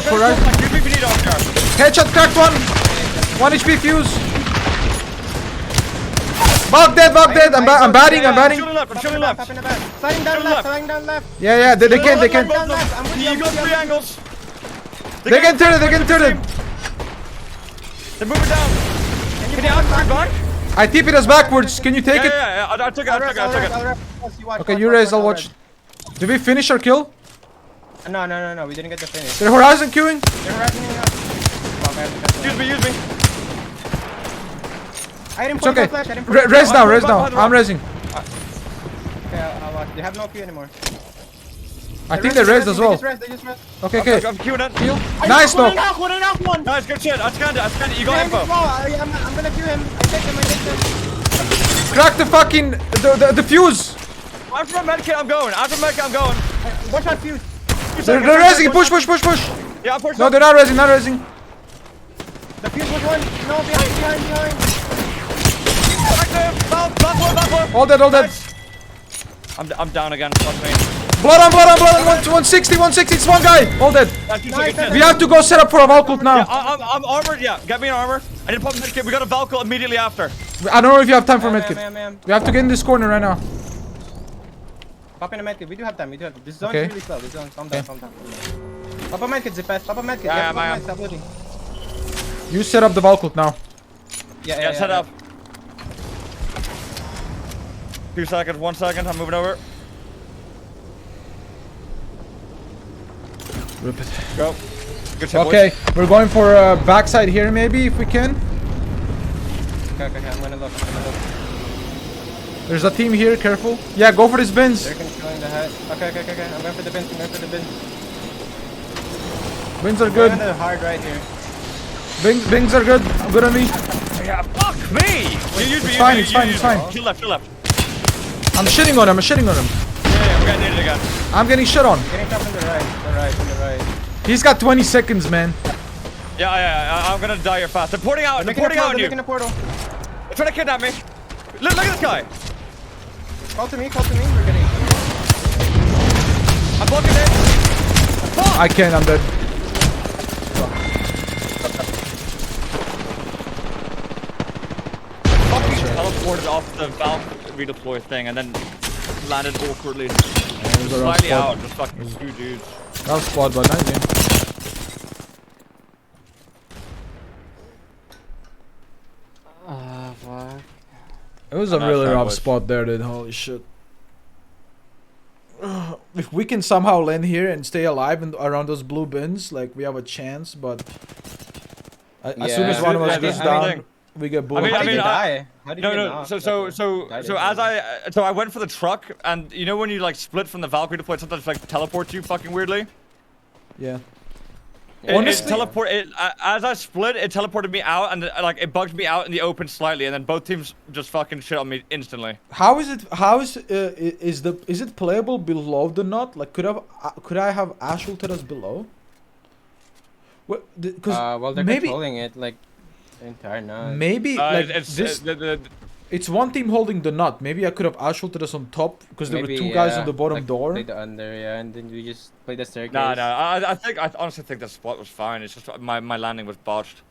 Horizon. Headshot cracked one. 1 HP fuse. Valk dead. I'm batting. Shooting left. Sliding down left. Yeah. They can. Down left. I'm with you. You got 3 angles. They can turn it. They're moving down. Can you out back? I TP'd us backwards. Can you take it? Yeah. I took it. Okay, you raise. I'll watch. Did we finish our kill? No. We didn't get the finish. They're horizon queuing. They're harassing us. Use me. I didn't It's put okay. my flash. I didn't put Res now. I'm raising. Okay, I'll watch. They have no Q anymore. I think they raised as well. They just rest. Okay. I'm queuing it. Heal. Nice knock. One. Nice, good shit. I scanned it. You got info. I'm gonna Q him. I take him. Crack the fucking the fuse. I'm from medkit. I'm going. Watch out, fuse. They're raising. Push. Yeah, I'm pushing. No, they're not raising. The fuse was one. No, behind. Back one. All dead. I'm down again. Fuck me. Blood on. 160. It's one guy. All dead. We have to go set up for a Valkyrie now. Yeah, I'm armored. Yeah, get me an armor. I need to pop a medkit. We got a Valkyrie immediately after. I don't know if you have time for medkit. Ma'am. We have to get in this corner right now. Pop in a medkit. We do have time. This zone's Okay. really slow. This zone. Calm down. Pop a medkit, Zipas. Pop a medkit. Yeah, pop a I medkit. Stop looting. You set up the Valkyrie now. Yeah, set up. 2 seconds. 1 second. I'm moving over. Rip it. Go. Good shot, Okay, we're going for a backside here maybe if we can. Okay. I'm gonna look. There's a team here, careful. Yeah, go for these bins. They're controlling the head. Okay. I'm going for the bins. Bins are I'm good. going to hard right here. Bins are good. Good on me. Yeah, fuck me! It's fine. Kill left. I'm shitting on him. Yeah, we're getting it again. I'm getting shit on. Getting top on the right. He's got 20 seconds, man. Yeah, I'm gonna die here fast. They're porting out. They're They're porting out on you. making a portal. They're trying to kidnap me. Look at this guy. Call to me. We're getting. I'm blocking it. Fuck! I can't. I'm dead. Teleported off the Valve redeploy thing and then landed awkwardly. Slightly out, just fucking 2 dudes. That was squad, but nice game. Fuck. It was a really rough spot there, dude. Holy shit. If we can somehow land here and stay alive and around those blue bins, like we have a chance, but as soon as one of us goes down, we get bullet. How did you die? No. So I went for the truck, and you know when you like split from the Valkyrie deploy, sometimes like teleports you fucking weirdly. Yeah. Honestly- As I split, it teleported me out, and like it bugged me out in the open slightly, and then both teams just fucking shit on me instantly. How is it? How is it playable below the nut? Like, could I have Ash ulted us below? What? Because well, they're maybe controlling it like the entire nut. maybe like it's this. It's one team holding the nut. Maybe I could have Ash ulted us on top because there were Maybe, two guys yeah, on the bottom like, door. Play the under, yeah, and then we just play the staircase. No, I honestly think the spot was fine. It's just my landing was botched.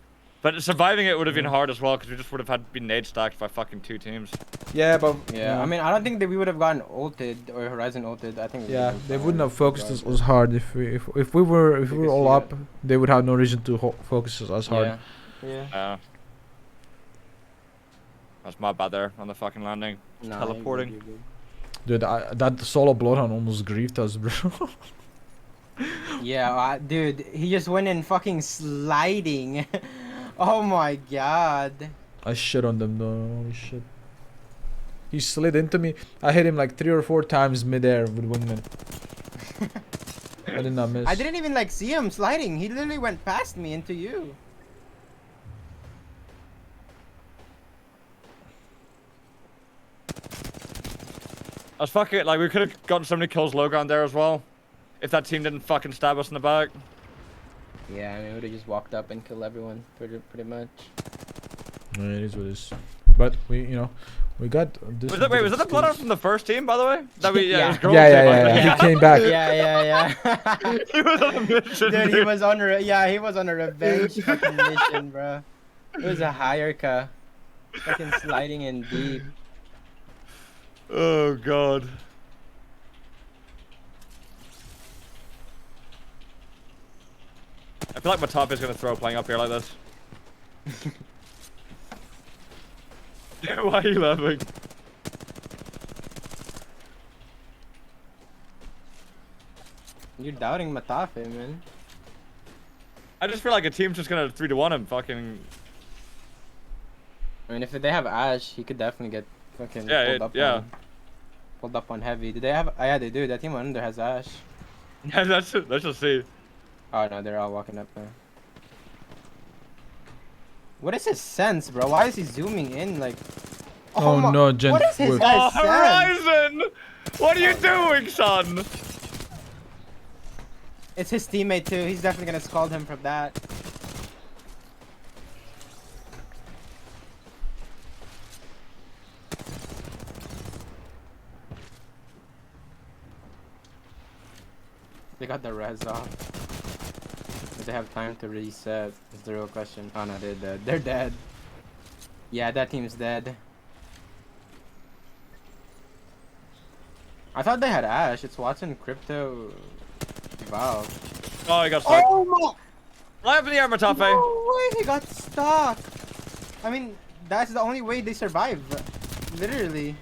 But surviving it would have been hard as well because we just would have been nade stacked by fucking 2 teams. Yeah, but Yeah, I mean, I don't think that we would have gotten ulted or Horizon ulted. I think. yeah, they wouldn't have focused us as hard if we were all up. They would have no reason to focus us as hard. Yeah. That's my bad there on the fucking landing. Nah, Teleporting. you're good. Dude, that solo Bloodhound almost griefed us, bro. Yeah, dude, he just went in fucking sliding. Oh my god. I shit on them though. Holy shit. He slid into me. I hit him like 3 or 4 times midair with wingman. I did not miss. I didn't even like see him sliding. He literally went past me into you. I was fucking like we could have gotten so many kills low ground there as well, if that team didn't fucking stab us in the back. Yeah, I mean, we would have just walked up and killed everyone pretty much. Yeah, it is what it is. But we got. This Was that the Bloodhound from the first team, by the way? That we Yeah. it was girls Yeah. team, He came back. Yeah. He was on a mission. Dude, he was on a revenge fucking mission, bro. It was a hierarchy. Fucking sliding in deep. Oh god. I feel like my top is gonna throw playing up here like this. Why are you laughing? You're doubting Matafe, man. I just feel like a team's just gonna 3-1 him. Fucking. I mean, if they have Ash, he could definitely get fucking pulled up on heavy. Did they have? Oh, yeah, they do. That team under has Ash. Yeah, let's just see. Oh no, they're all walking up there. What is his sense, bro? Why is he zooming in like? Oh no, Gen. What is his whip. sense? Horizon! What are you doing, son? It's his teammate too. He's definitely gonna scald him from that. They got the res off. Do they have time to reset? Is the real question. Oh no, they're dead. They're dead. Yeah, that team's dead. I thought they had Ash. It's Watson, Crypto, Valve. Oh, he got stuck. Oh my! Fly up in the air, Matafe. No way, he got stuck. I mean, that's the only way they survive. Literally.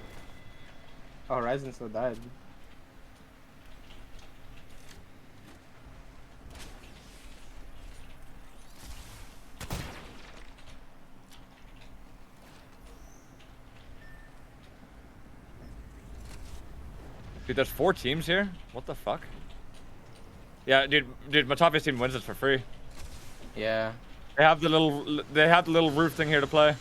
Oh, Horizon still died. Dude, there's 4 teams here? What the fuck? Yeah, dude, Matafe's team wins it for free. Yeah. They have the little roof thing here to play.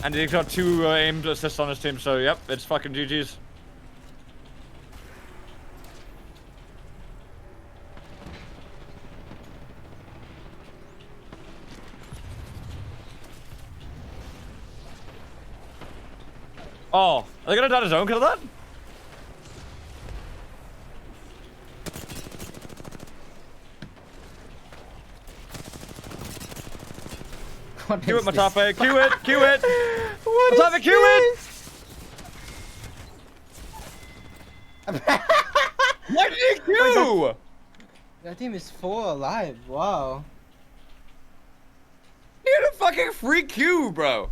And he's got 2 aimed assists on his team, so yep, it's fucking GG's. Oh, are they gonna die his own kill that? Q it, Matafe, Q it, Q it! Matafe, Q it! What did he Q? That team is full alive. Wow. He had a fucking free Q, bro.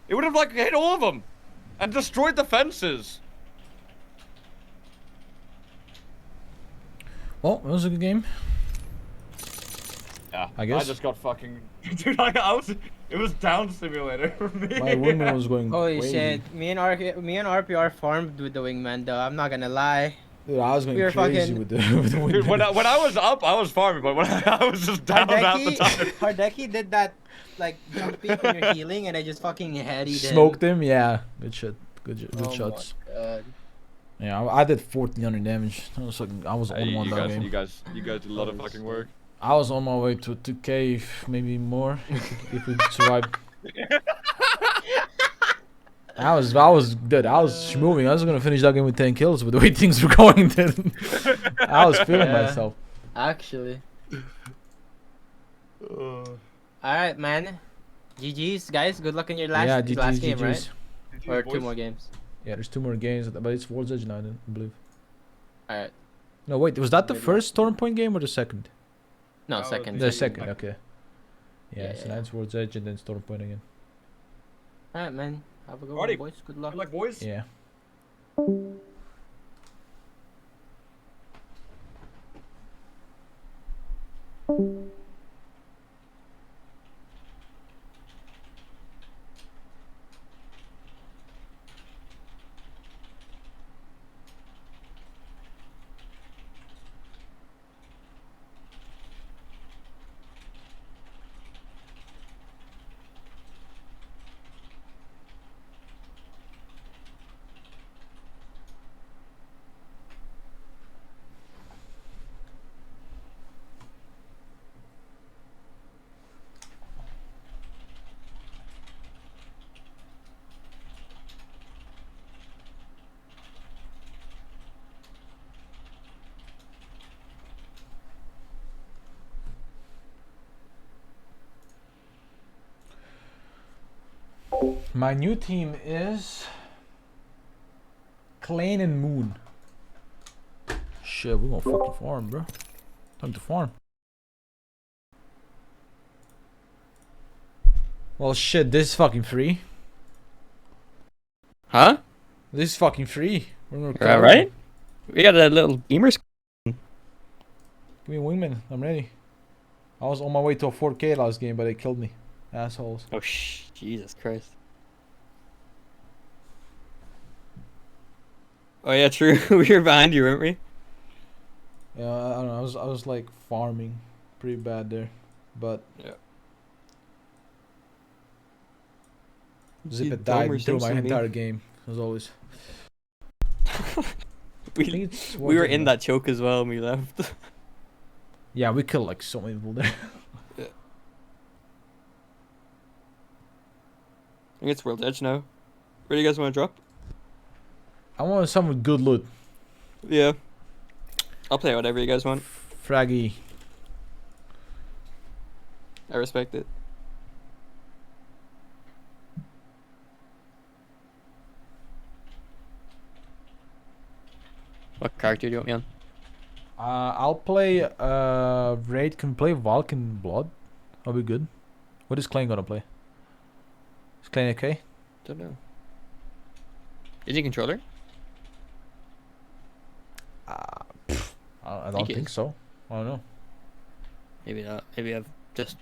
It would have like hit all of them and destroyed the fences. Well, that was a good game. Yeah, I guess. I just got fucking. Dude, it was down simulator for me. My wingman was going Holy crazy. shit. Me and RPR farmed with the wingman though. I'm not gonna lie. Dude, I was going We were crazy fucking- with the with the Dude, when windmills. I was up, I was farming, but when I was just down half the time. Hardeki did that like jump peek when you're healing, and I just fucking headied Smoked him, yeah. Good shit. Good Oh shots. my god. Yeah, I did 1400 damage. I was like, I was on one you that guys, game. you guys did a lot of fucking work. I was on my way to 2k, maybe more, if we survived. I was moving. I was gonna finish that game with 10 kills, but the way things were going, then I was feeling Yeah. myself. Actually. Alright, man. GG's, guys. Good luck in your last, Yeah, your last GG's, game, GG's. right? Or 2 more games. Yeah, there's 2 more games, but it's World's Edge now, I believe. Alright. No, wait, was that the first Storm Point game or the second? No, second. The second, okay. Yeah, Yeah, so yeah. now it's World's Edge and then Storm Point again. Alright, man. Have a good Alrighty. one, boys. Good luck. Good luck, boys. Yeah. My new team is Clan and Moon. Shit, we're gonna fucking farm, bro. Time to farm. Well, shit, this is fucking free. Huh? This is fucking free. We're gonna Alright. We got a little gamer squad. Give me a wingman. I'm ready. I was on my way to a 4K last game, but they killed me. Assholes. Oh, Jesus Christ. Oh yeah, true. We were behind you, weren't we? Yeah, I don't know. I was like farming pretty bad there, but yeah. Zip You it died dumber through my Simpson, entire man. game as always. We were in that choke as well when we left. Yeah, we killed like so many people there. Yeah. I think it's World Edge now. Where do you guys want to drop? I want some with good loot. Yeah. I'll play whatever you guys want. Fraggy. I respect it. What character do you want me on? I'll play Raid. Can we play Vulcan Blood? That'll be good. What is Klein gonna play? Is Klein okay? Don't know. Is he controller? I don't think so. I don't know. Maybe not. Maybe I've just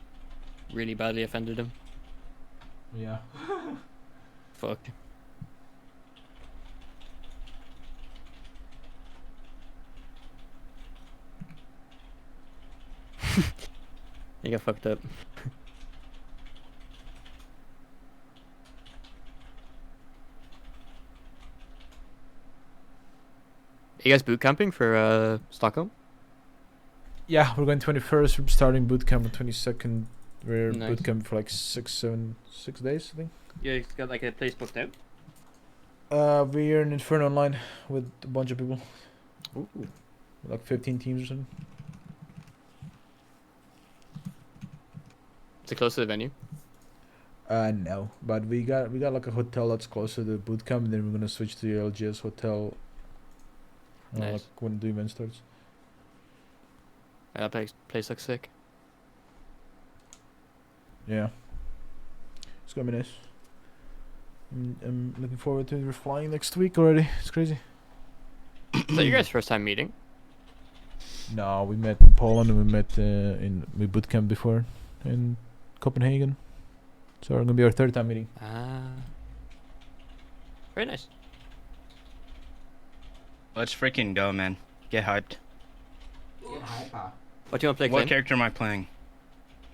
really badly offended him. Yeah. Fuck. You got fucked up. You guys boot camping for Stockholm? Yeah, we're going 21st. We're starting boot camp on 22nd. We're Nice. boot camp for like 6 days, I think. Yeah, you got like a place booked out. We're in Inferno Online with a bunch of people. Ooh. Like 15 teams or something. Is it close to the venue? No, but we got like a hotel that's close to the boot camp, and then we're gonna switch to the LGS hotel. Nice. Like when the event starts. Yeah, that place looks sick. Yeah. It's gonna be nice. I'm looking forward to it. We're flying next week already. It's crazy. Is that your guys' first time meeting? No, we met in Poland and we met we boot camp before in Copenhagen. So it's gonna be our 3rd time meeting. Ah. Very nice. Let's freaking go, man. Get hyped. What do you want to play, What Clint? character am I playing?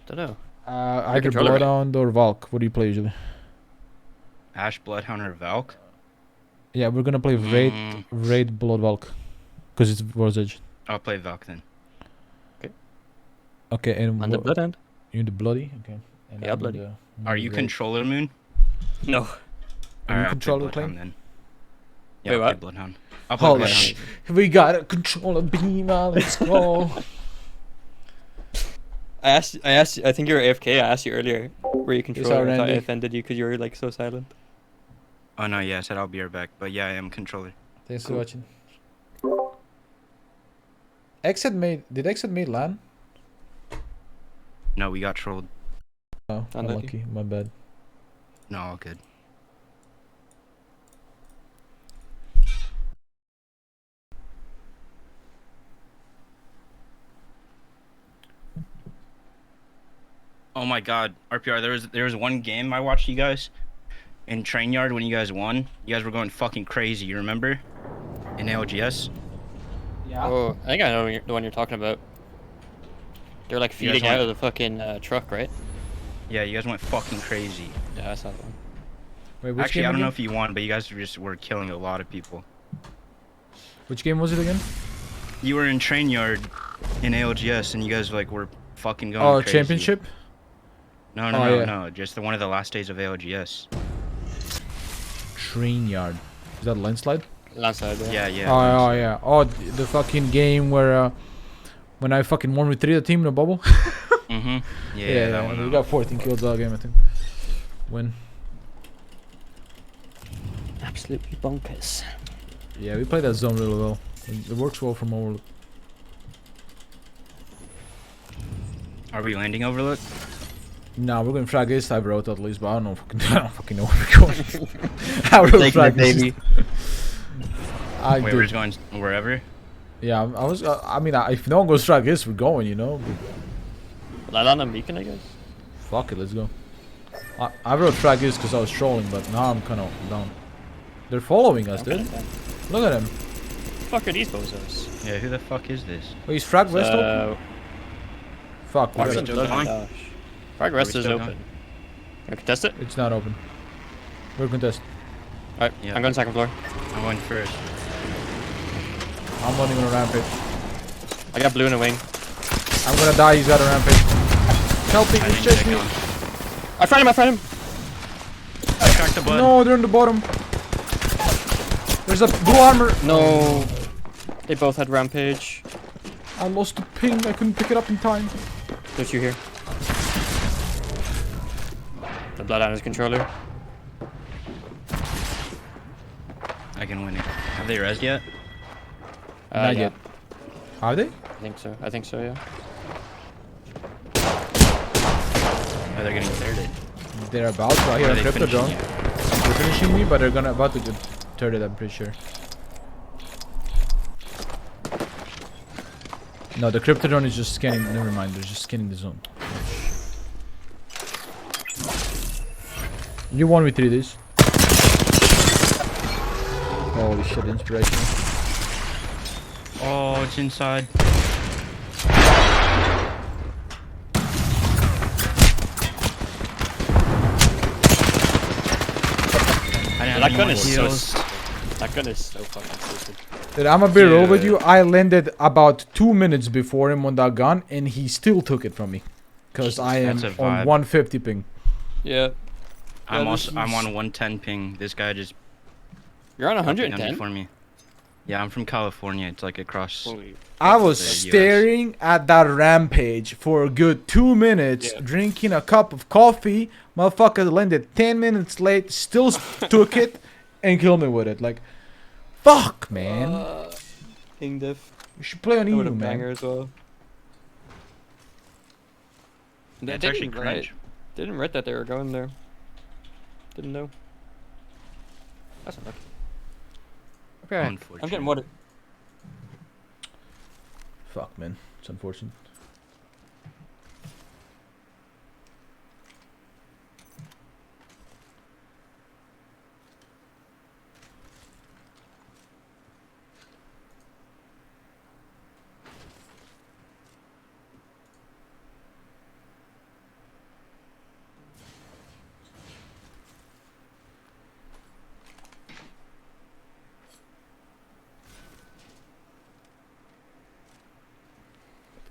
Don't know. Either controller, right? Bloodhound or Valk. What do you play usually? Ash, Bloodhound, or Valk? Yeah, we're gonna play Raid Blood Valk. Because it's War's Edge. I'll play Valk then. Okay, and On the Bloodhound? You in the Bloody? Okay. And Yeah, I'm in Bloody. the- Are you Raid. controller Moon? No. Are you Alright, I'll play controller Bloodhound Clay? then. Wait, Yeah, I'll play what? Bloodhound. I'll play Holy Bloodhound. shit. We got a controller beam, let's go. I think you were AFK. I asked you earlier. Were you controller? I thought I Randy. offended you because you were like so silent. Oh no, yeah, I said I'll be right back. But yeah, I am controller. Thanks for watching. Did Exit made LAN? No, we got trolled. Oh, Unlucky. unlucky. My bad. No, all good. Oh my god, RPR, there was one game I watched you guys in Train Yard when you guys won. You guys were going fucking crazy, you remember? In LGS. Yeah. Oh, I think I know the one you're talking about. They're like You guys feeding out want- of the fucking truck, right? Yeah, you guys went fucking crazy. Yeah, I saw that one. Wait, which Actually, game I don't know again? if you won, but you guys were killing a lot of people. Which game was it again? You were in Train Yard in ALGS, and you guys like were fucking going Oh, crazy. championship? No, Oh, no, yeah. no. Just one of the last days of ALGS. Train Yard. Is that landslide? Landslide, Yeah, yeah. Oh, yeah. Oh, the fucking game where when I fucking won with 3 of the team in a bubble. Mhm. Yeah, that one. We got 14 kills that game, I think. Win. Absolutely bonkers. Yeah, we played that zone really well. It works well from Overlook. Are we landing Overlook? Nah, we're going frag east. I wrote at least, but I don't fucking know where we're going. I wrote Taking frag it, east. baby. I Wait, did. we're just going wherever? Yeah, I was. I mean, if no one goes frag east, we're going. You know. Will I land on Beacon, I guess? Fuck it, let's go. I wrote frag east because I was trolling, but now I'm kind of down. They're following us, dude. Look at him. Fuck are these bozos? Yeah, who the fuck is this? Wait, is frag west open? Fuck. Are we West. still going? Frag Are West we is still open. going? Can I contest it? It's not open. We're contest. Alright, Yeah. I'm going second floor. I'm going first. I'm running on a rampage. I got blue in a wing. I'm gonna die. He's got a rampage. Help me! I He's didn't chasing get me. on. I fried him, I fried him! I cracked the bud. No, they're on the bottom. There's a blue armor. No. They both had rampage. I lost the ping. I couldn't pick it up in time. There's you here. The Bloodhound is controller. I can win it. Have they rezzed yet? Not yeah. yet. Are they? I think so. I think so, yeah. Oh, they're getting thirded. They're about to. I hear Are a they crypto finishing drone. yet? They're finishing me, but they're gonna about to get turret. I'm pretty sure. No, the crypto drone is just scanning. Never mind. They're just scanning the zone. You won with 3 days. Holy shit! Inspirational. Oh, it's inside. That gun is so that gun is so fucking stupid. Dude, I'm a bit real with Dude. you. I landed about 2 minutes before him on that gun, and he still took it from me, cause I am That's a on vibe. 150 ping. Yeah. I'm this also I'm is- on 110 ping. This guy just You're on jumping under 110? for me. Yeah, I'm from California. It's like across. I was the US. staring at that rampage for a good 2 minutes, drinking a cup of coffee. Motherfucker landed 10 minutes late, still took it, and killed me with it. Like, fuck, man. Ping diff. You should play on That EU, would have banger man. as well. They It's actually didn't cringe. Didn't write that they were going there. Didn't know. That's unlucky. Okay, I'm Unfortunate. getting water. Fuck, man. It's unfortunate.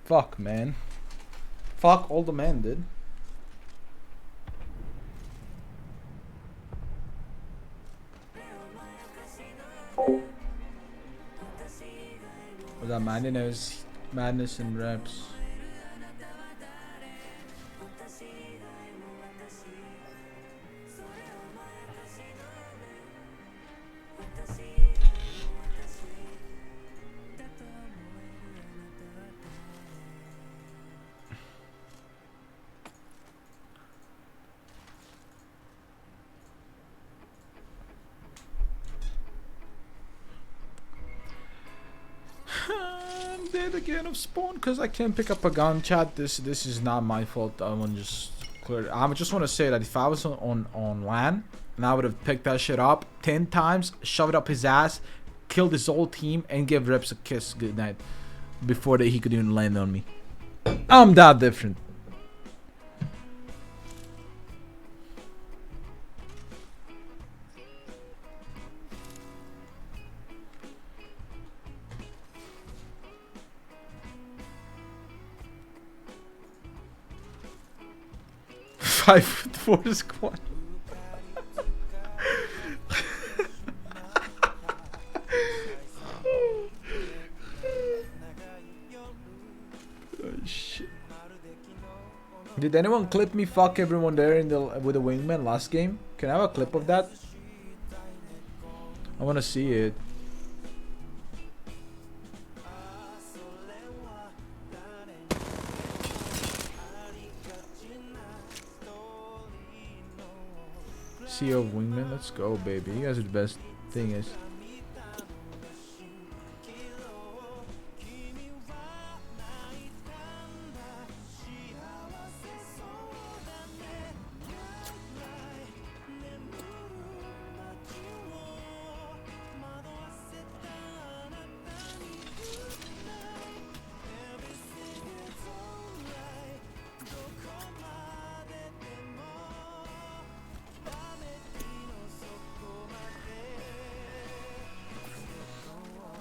Fuck, man. Fuck all the men, dude. What's that madness? Madness and reps. I'm dead again of spawn because I can't pick up a gun. Chat, this is not my fault. I want to just clear. I just want to say that if I was on LAN and I would have picked that shit up 10 times, shoved it up his ass, killed his whole team, and give Rips a kiss goodnight before he could even land on me. I'm that different. Five foot four squad. Oh shit. Did anyone clip me fuck everyone there in the with the wingman last game? Can I have a clip of that? I wanna see it. CEO of Wingman, let's go, baby. You guys are the best. Thing is,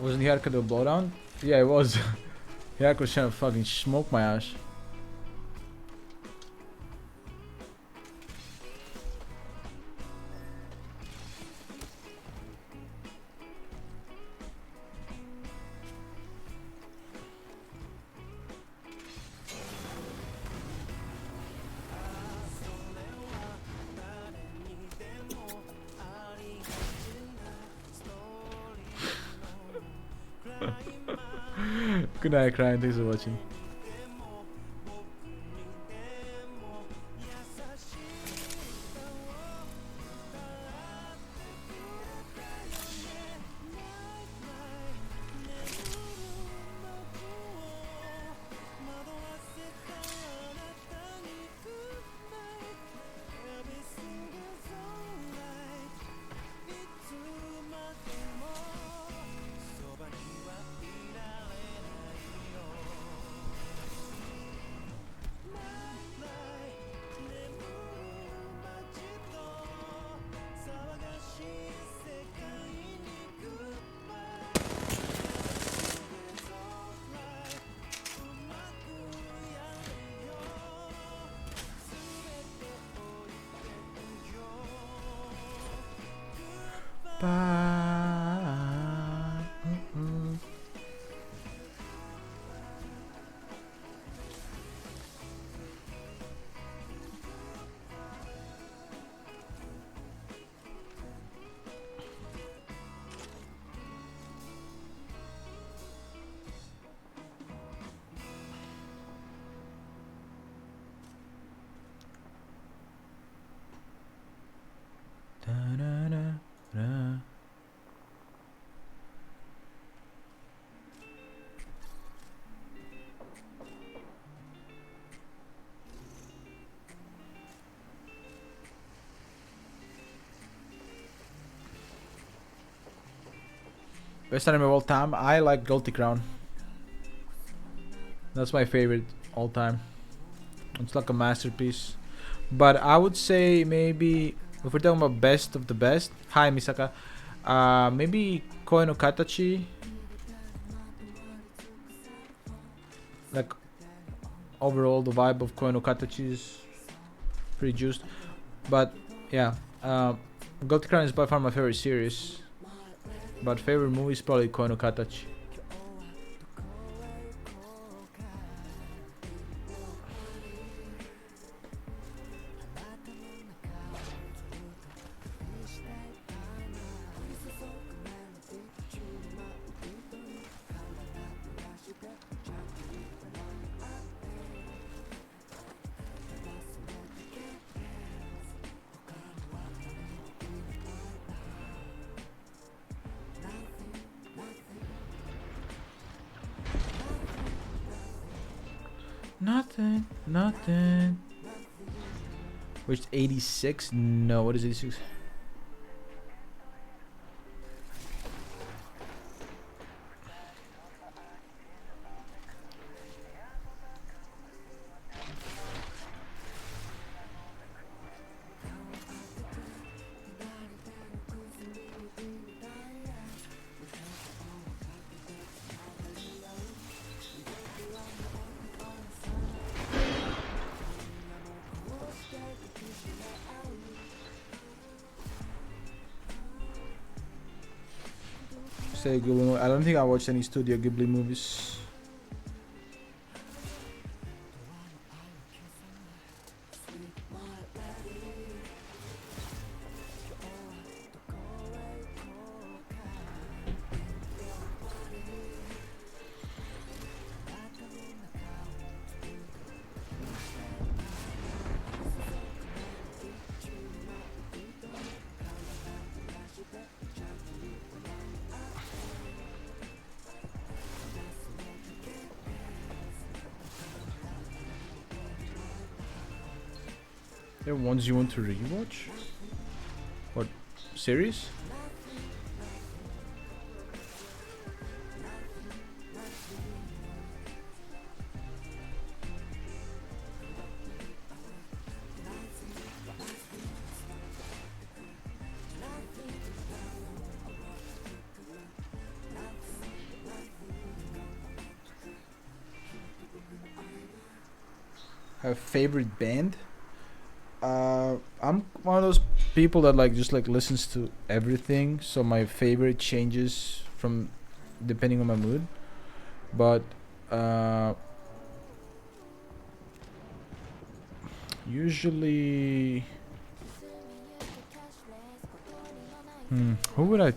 wasn't Hierka the blowdown? Yeah, it was. Hierka was trying to fucking smoke my ass. Good night, Crying. Thanks for watching. Best anime of all time? I like Guilty Crown. That's my favorite all time. It's like a masterpiece. But I would say maybe, if we're talking about best of the best, hi Misaka, maybe Koe no Katachi. Like overall the vibe of Koe no Katachi is pretty juiced. But yeah, Gothic Crown is by far my favorite series. But favorite movie is probably Koe no Katachi. Nothing. Which 86? No, what is 86? Say Ghibli. I don't think I watched any Studio Ghibli movies. There are ones you want to rewatch? What series? Have favorite band? I'm one of those people that just listens to everything, so my favorite changes from depending on my mood. But usually, who would I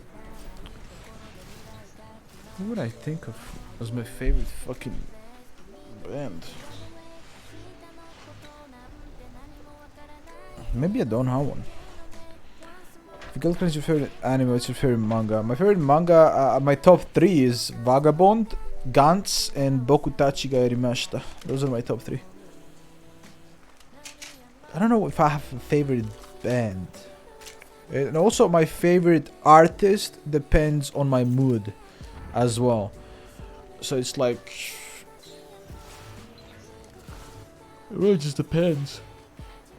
think of as my favorite fucking band? Maybe I don't have one. If you is your favorite anime, what's your favorite manga? My favorite manga, my top 3 is Vagabond, Gantz, and Bokutachi ga Yarimashita. Those are my top 3. I don't know if I have a favorite band. And also my favorite artist depends on my mood as well. So it's like, it really just depends.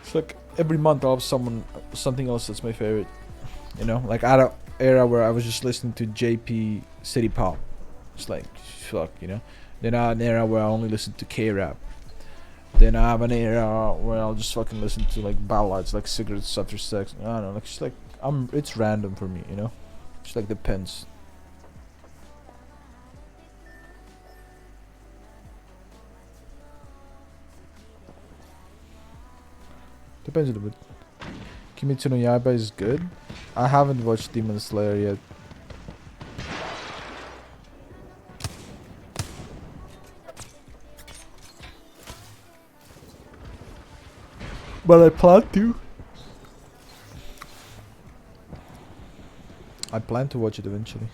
It's like every month I'll have something else that's my favorite. You know, like I had an era where I was just listening to JP City Pop. It's like, fuck, you know. Then I had an era where I only listen to K-rap. Then I have an era where I'll just fucking listen to like ballads, like Cigarettes After Sex. I don't know, like it's like it's random for me, you know. Just like depends. Depends a little bit. Kimetsu no Yaiba is good. I haven't watched Demon Slayer yet. But I plan to. I plan to watch it eventually.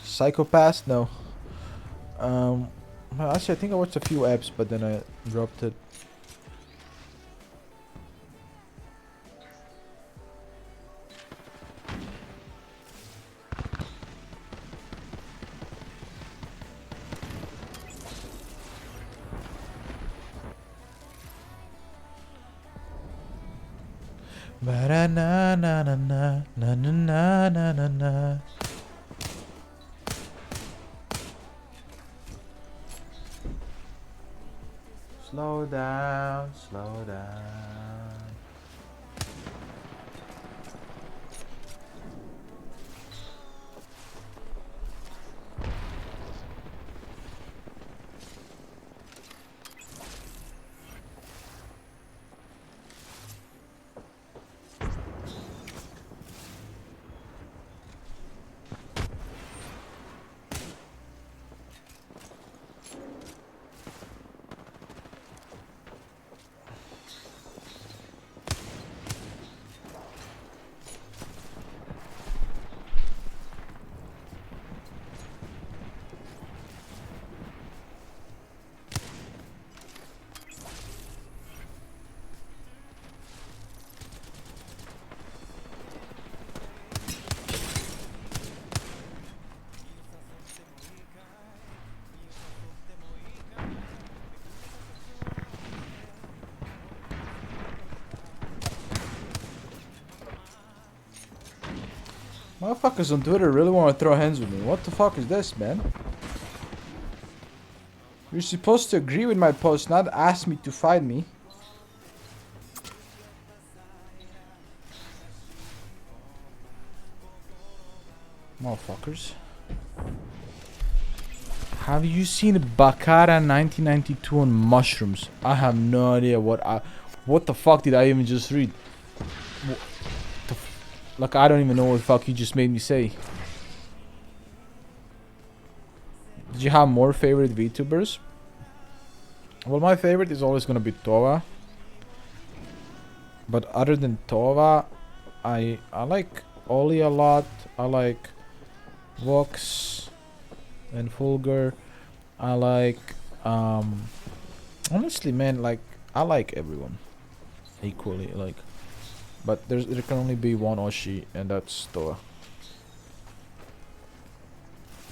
Psycho-Pass? No. Actually, I think I watched a few eps, but then I dropped it. Ba-da-na-na-na-na-na-na-na-na-na. Slow down, slow down. Motherfuckers on Twitter really want to throw hands with me. What the fuck is this, man? You're supposed to agree with my post, not ask me to fight me. Motherfuckers. Have you seen Baccara 1992 on mushrooms? I have no idea what the fuck did I even just read? Like, I don't even know what the fuck you just made me say. Did you have more favorite VTubers? Well, my favorite is always gonna be Tova. But other than Tova, I like Oli a lot. I like Vox and Fulgur. I like honestly, man, like I like everyone equally, like. But there can only be one Oshi, and that's Toa. What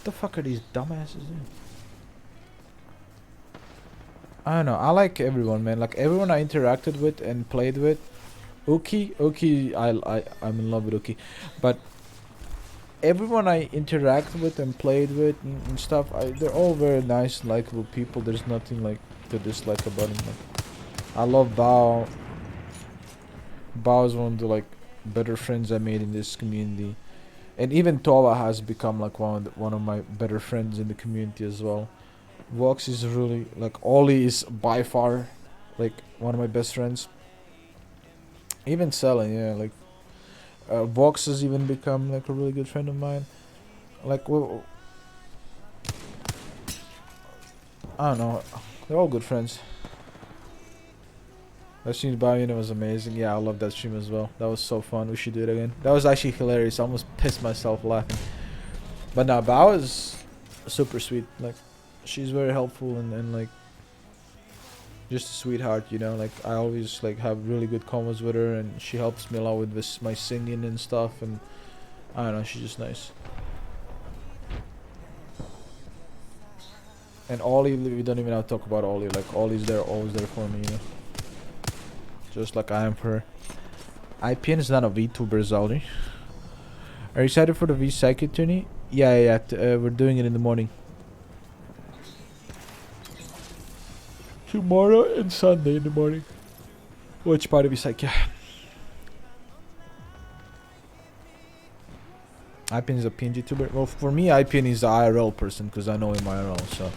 the fuck are these dumbasses doing? I don't know. I like everyone, man. Like everyone I interacted with and played with. Uki, I'm in love with Uki, but everyone I interacted with and played with and stuff, they're all very nice, likable people. There's nothing like to dislike about them. Like, I love Bao. Bao is one of the like better friends I made in this community, and even Tova has become like one of my better friends in the community as well. Vox is really like Oli is by far like one of my best friends. Even Selling, yeah, like Vox has even become like a really good friend of mine. Like, well, I don't know, they're all good friends. That stream by was amazing. Yeah, I love that stream as well. That was so fun. We should do it again. That was actually hilarious. I almost pissed myself laughing. But now Bao is super sweet. Like, she's very helpful and like just a sweetheart, you know. Like I always like have really good convos with her, and she helps me a lot with this my singing and stuff. And I don't know, she's just nice. And Oli, we don't even have to talk about Oli. Like Oli's there, always there for me, you know. Just like I am for her. IPN is not a VTuber, Zaldi. Are you excited for the V-Psychic tourney? Yeah. We're doing it in the morning. Tomorrow and Sunday in the morning. Which part of V-Psych? Yeah. IPN is a PNG tuber. Well, for me, IPN is the IRL person because I know him IRL, so.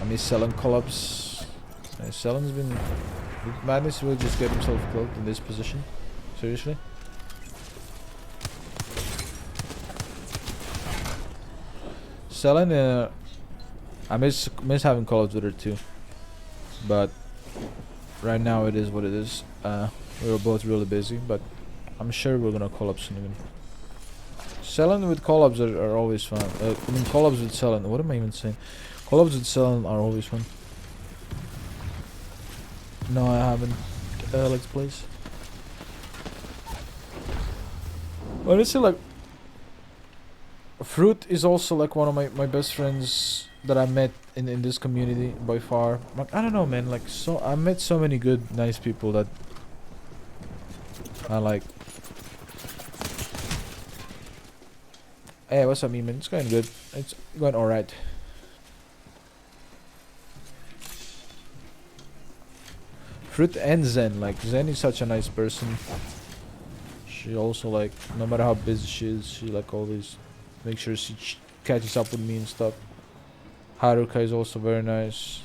I miss Selen collabs. Selen's been... Madness will just get himself cloaked in this position. Seriously. Selen, I miss having collabs with her too. But right now it is what it is. We were both really busy, but I'm sure we're gonna collab soon again. Selen with collabs are always fun. I mean collabs with Selen. What am I even saying? Collabs with Selen are always fun. No, I haven't. Let's place. Honestly, like Fruit is also like one of my best friends that I met in this community by far. Like I don't know, man. Like I met so many good, nice people that I like. Hey, what's up, man? It's going good. It's going alright. Fruit and Zen. Like Zen is such a nice person. She also like, no matter how busy she is, she like always makes sure she catches up with me and stuff. Haruka is also very nice.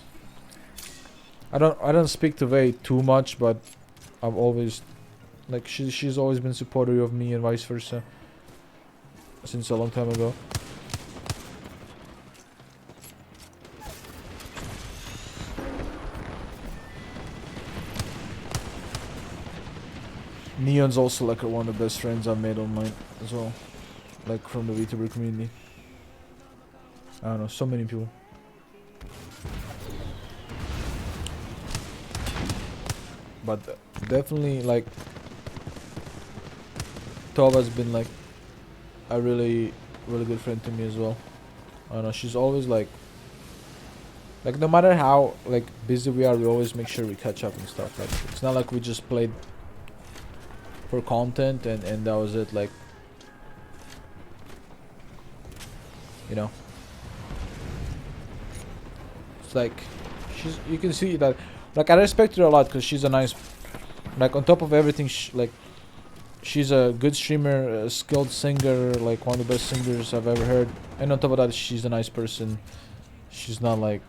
I don't speak to Vei too much, but I've always like she's always been supportive of me and vice versa since a long time ago. Neon's also like one of the best friends I've made online as well, like from the VTuber community. I don't know, so many people. But definitely like Tova's been like a really good friend to me as well. I don't know, she's always like no matter how like busy we are, we always make sure we catch up and stuff. Like it's not like we just played for content and that was it, like, you know. It's like you can see that like I respect her a lot because she's a nice, like on top of everything, she's a good streamer, a skilled singer, like one of the best singers I've ever heard, and on top of that she's a nice person. She's not like,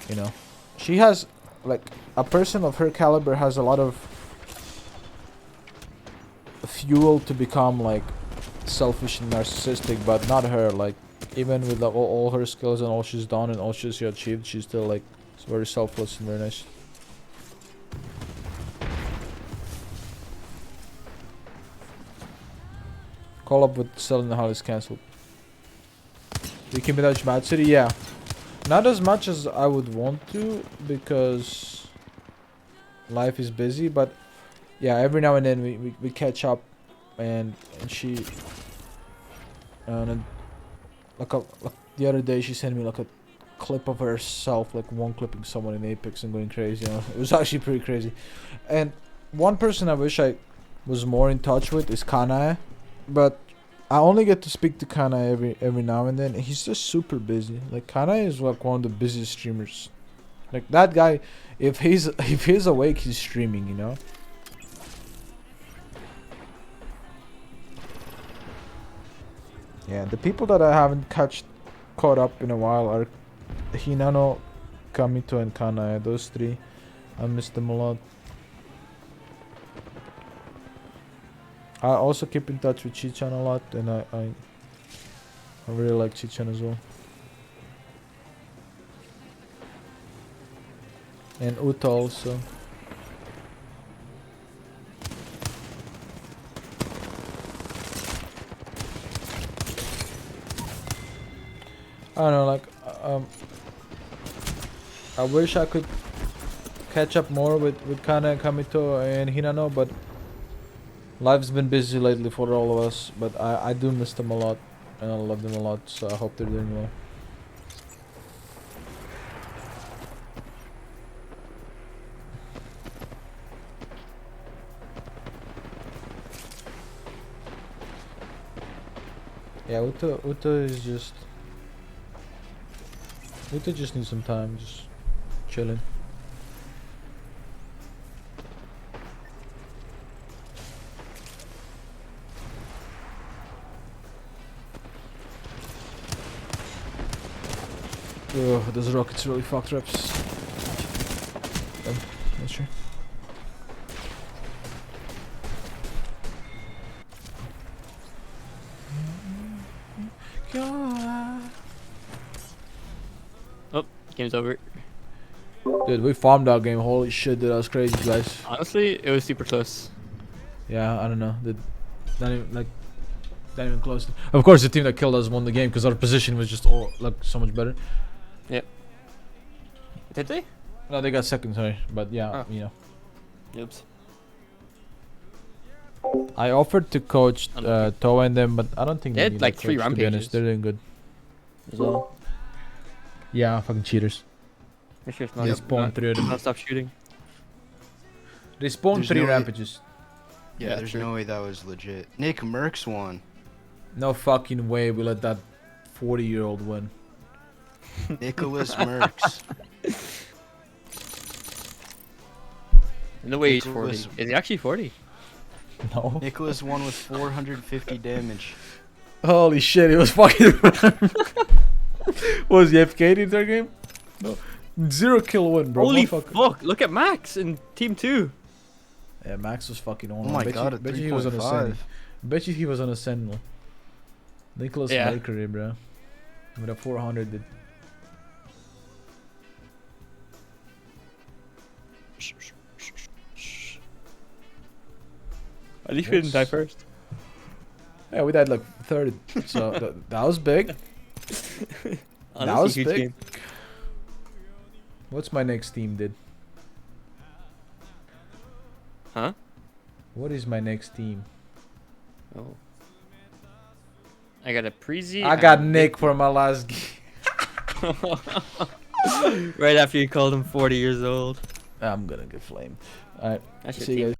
you know, she has like a person of her caliber has a lot of fuel to become like selfish and narcissistic, but not her. Like even with all her skills and all she's done and all she's achieved, she's still like very selfless and very nice. Call up with Selena Hall is cancelled. You keep in touch, Mad City? Yeah, not as much as I would want to because life is busy, but yeah, every now and then we catch up, and she like the other day she sent me like a clip of herself, like one clipping someone in Apex and going crazy. You know? It was actually pretty crazy. And one person I wish I was more in touch with is Kanae, but I only get to speak to Kanae every now and then. And he's just super busy. Like Kanae is like one of the busiest streamers. Like that guy, if he's awake, he's streaming. You know. Yeah, the people that I haven't caught up in a while are Hinano, Kamito, and Kanae. Those three, I miss them a lot. I also keep in touch with Chichan a lot, and I really like Chichan as well. And Uta also. I don't know, like, I wish I could catch up more with Kana, Kamito, and Hinano, but life's been busy lately for all of us. But I do miss them a lot, and I love them a lot, so I hope they're doing well. Yeah, Uta is just... Uta just needs some time, just chilling. Ugh, those rockets really fucked reps. That's true. Oh, game's over. Dude, we farmed that game. Holy shit, dude, that was crazy, guys. Honestly, it was super close. Yeah, I don't know. Not even close. Of course, the team that killed us won the game because our position was just all like so much better. Yep. Did they? No, they got second, sorry. But yeah, you know. Oops. I offered to coach Toa and them, but I don't think they had need like a 3 coach, to be rampages. honest. They're doing good. As well. Yeah, fucking cheaters. Make sure it's not. They spawned 3 of them. Stop shooting. They spawned There's 3 no way- rampages. Yeah, there's no way that was legit. Nick Merckx won. No fucking way we let that 40-year-old win. Nicholas Merckx. No way he's 40. Nicholas- Is he actually 40? No. Nicholas won with 450 damage. Holy shit, it was fucking. Was he FK'd in their game? No. 0 kill win, bro. Holy Motherfucker. fuck! Look at Max in Team 2. Yeah, Max was fucking on. Oh my bet god, you, a bet you he was on a Sentinel. 3.5. Bet you he was on a Sentinel. Nicholas Yeah. Mercury, bro. With a 400. Did. At least we didn't die first. Yeah, we died like third. So that was big. That Honestly, was huge big. game. What's my next team, did? Huh? What is my next team? Oh. I got a Prezi. I got Nick for my last game. Right after you called him 40 years old. I'm gonna get flamed. Alright, That's your see you team. guys.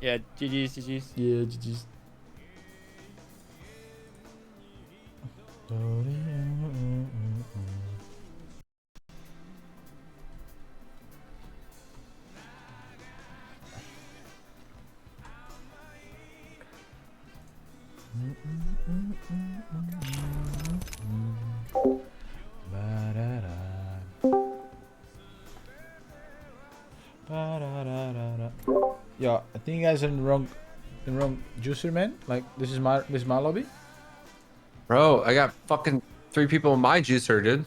Yeah, GG's. Yeah, GG's. Yeah, I think you guys are in the wrong juicer, man. Like this is my lobby. Bro, I got fucking 3 people in my juicer, dude.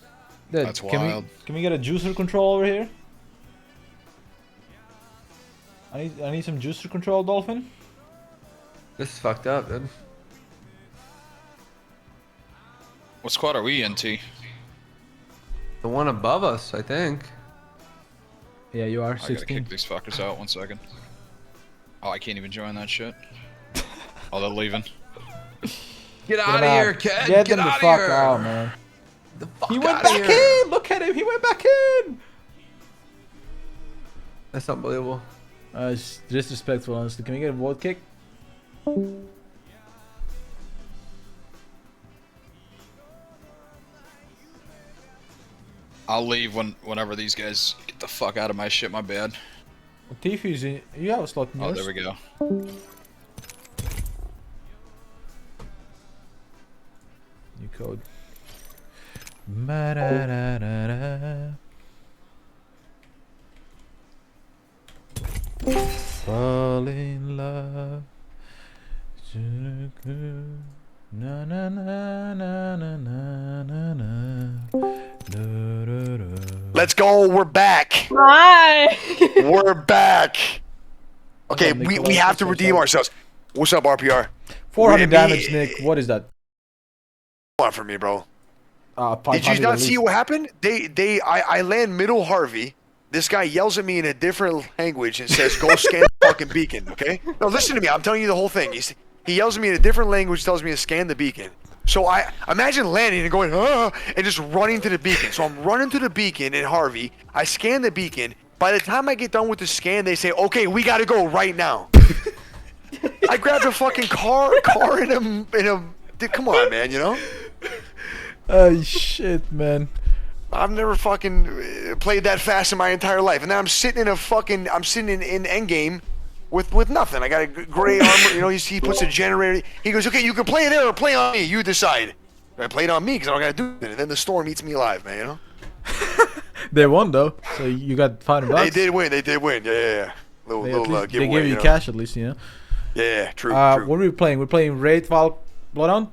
Dude, That's can wild. Can we get a juicer control over here? I need some juicer control, Dolphin. This is fucked up, dude. What squad are we in, T? The one above us, I think. Yeah, you are I gotta 16. kick these fuckers out. 1 second. Oh, I can't even join that shit. Oh, they're leaving. Get out of here, kid. Get them the out of fuck here. out, man. The fuck He went outta back here. in. Look at him. He went back in. That's unbelievable. It's disrespectful, honestly. Can we get a vote kick? I'll leave whenever these guys get the fuck out of my shit. My bad. Tifu's in. You have a slot in Oh, yours. there we go. New code. Ba-da-da-da-da. Fall in love. Na na na na na na na na. Let's go. We're back. Hi. We're back. Okay, we have to redeem ourselves. What's up, RPR? 400 damage, Nick. What is that? What for me, bro? Did 500 you at not see least. what happened? I land middle Harvey. This guy yells at me in a different language and says, "Go scan the fucking beacon." Okay? No, listen to me. I'm telling you the whole thing. He yells at me in a different language, tells me to scan the beacon. So I imagine landing and going, and just running to the beacon. So I'm running to the beacon in Harvey. I scan the beacon. By the time I get done with the scan, they say, "Okay, we gotta go right now." I grabbed a fucking car in a. Come on, man. You know. Oh shit, man. I've never fucking played that fast in my entire life, and now I'm sitting in in endgame with nothing. I got a gray armor, you know. He puts a generator. He goes, "Okay, you can play there or play on me. You decide." I played on me because I don't gotta do it. And then the storm eats me alive, man. You know. They won though, so you got $500. They did win. They did win. Yeah. Little They, at least, they giveaway. gave you know? cash at least, you know. Yeah, true. True. What are we playing? We're playing Raid Val Bloodhound.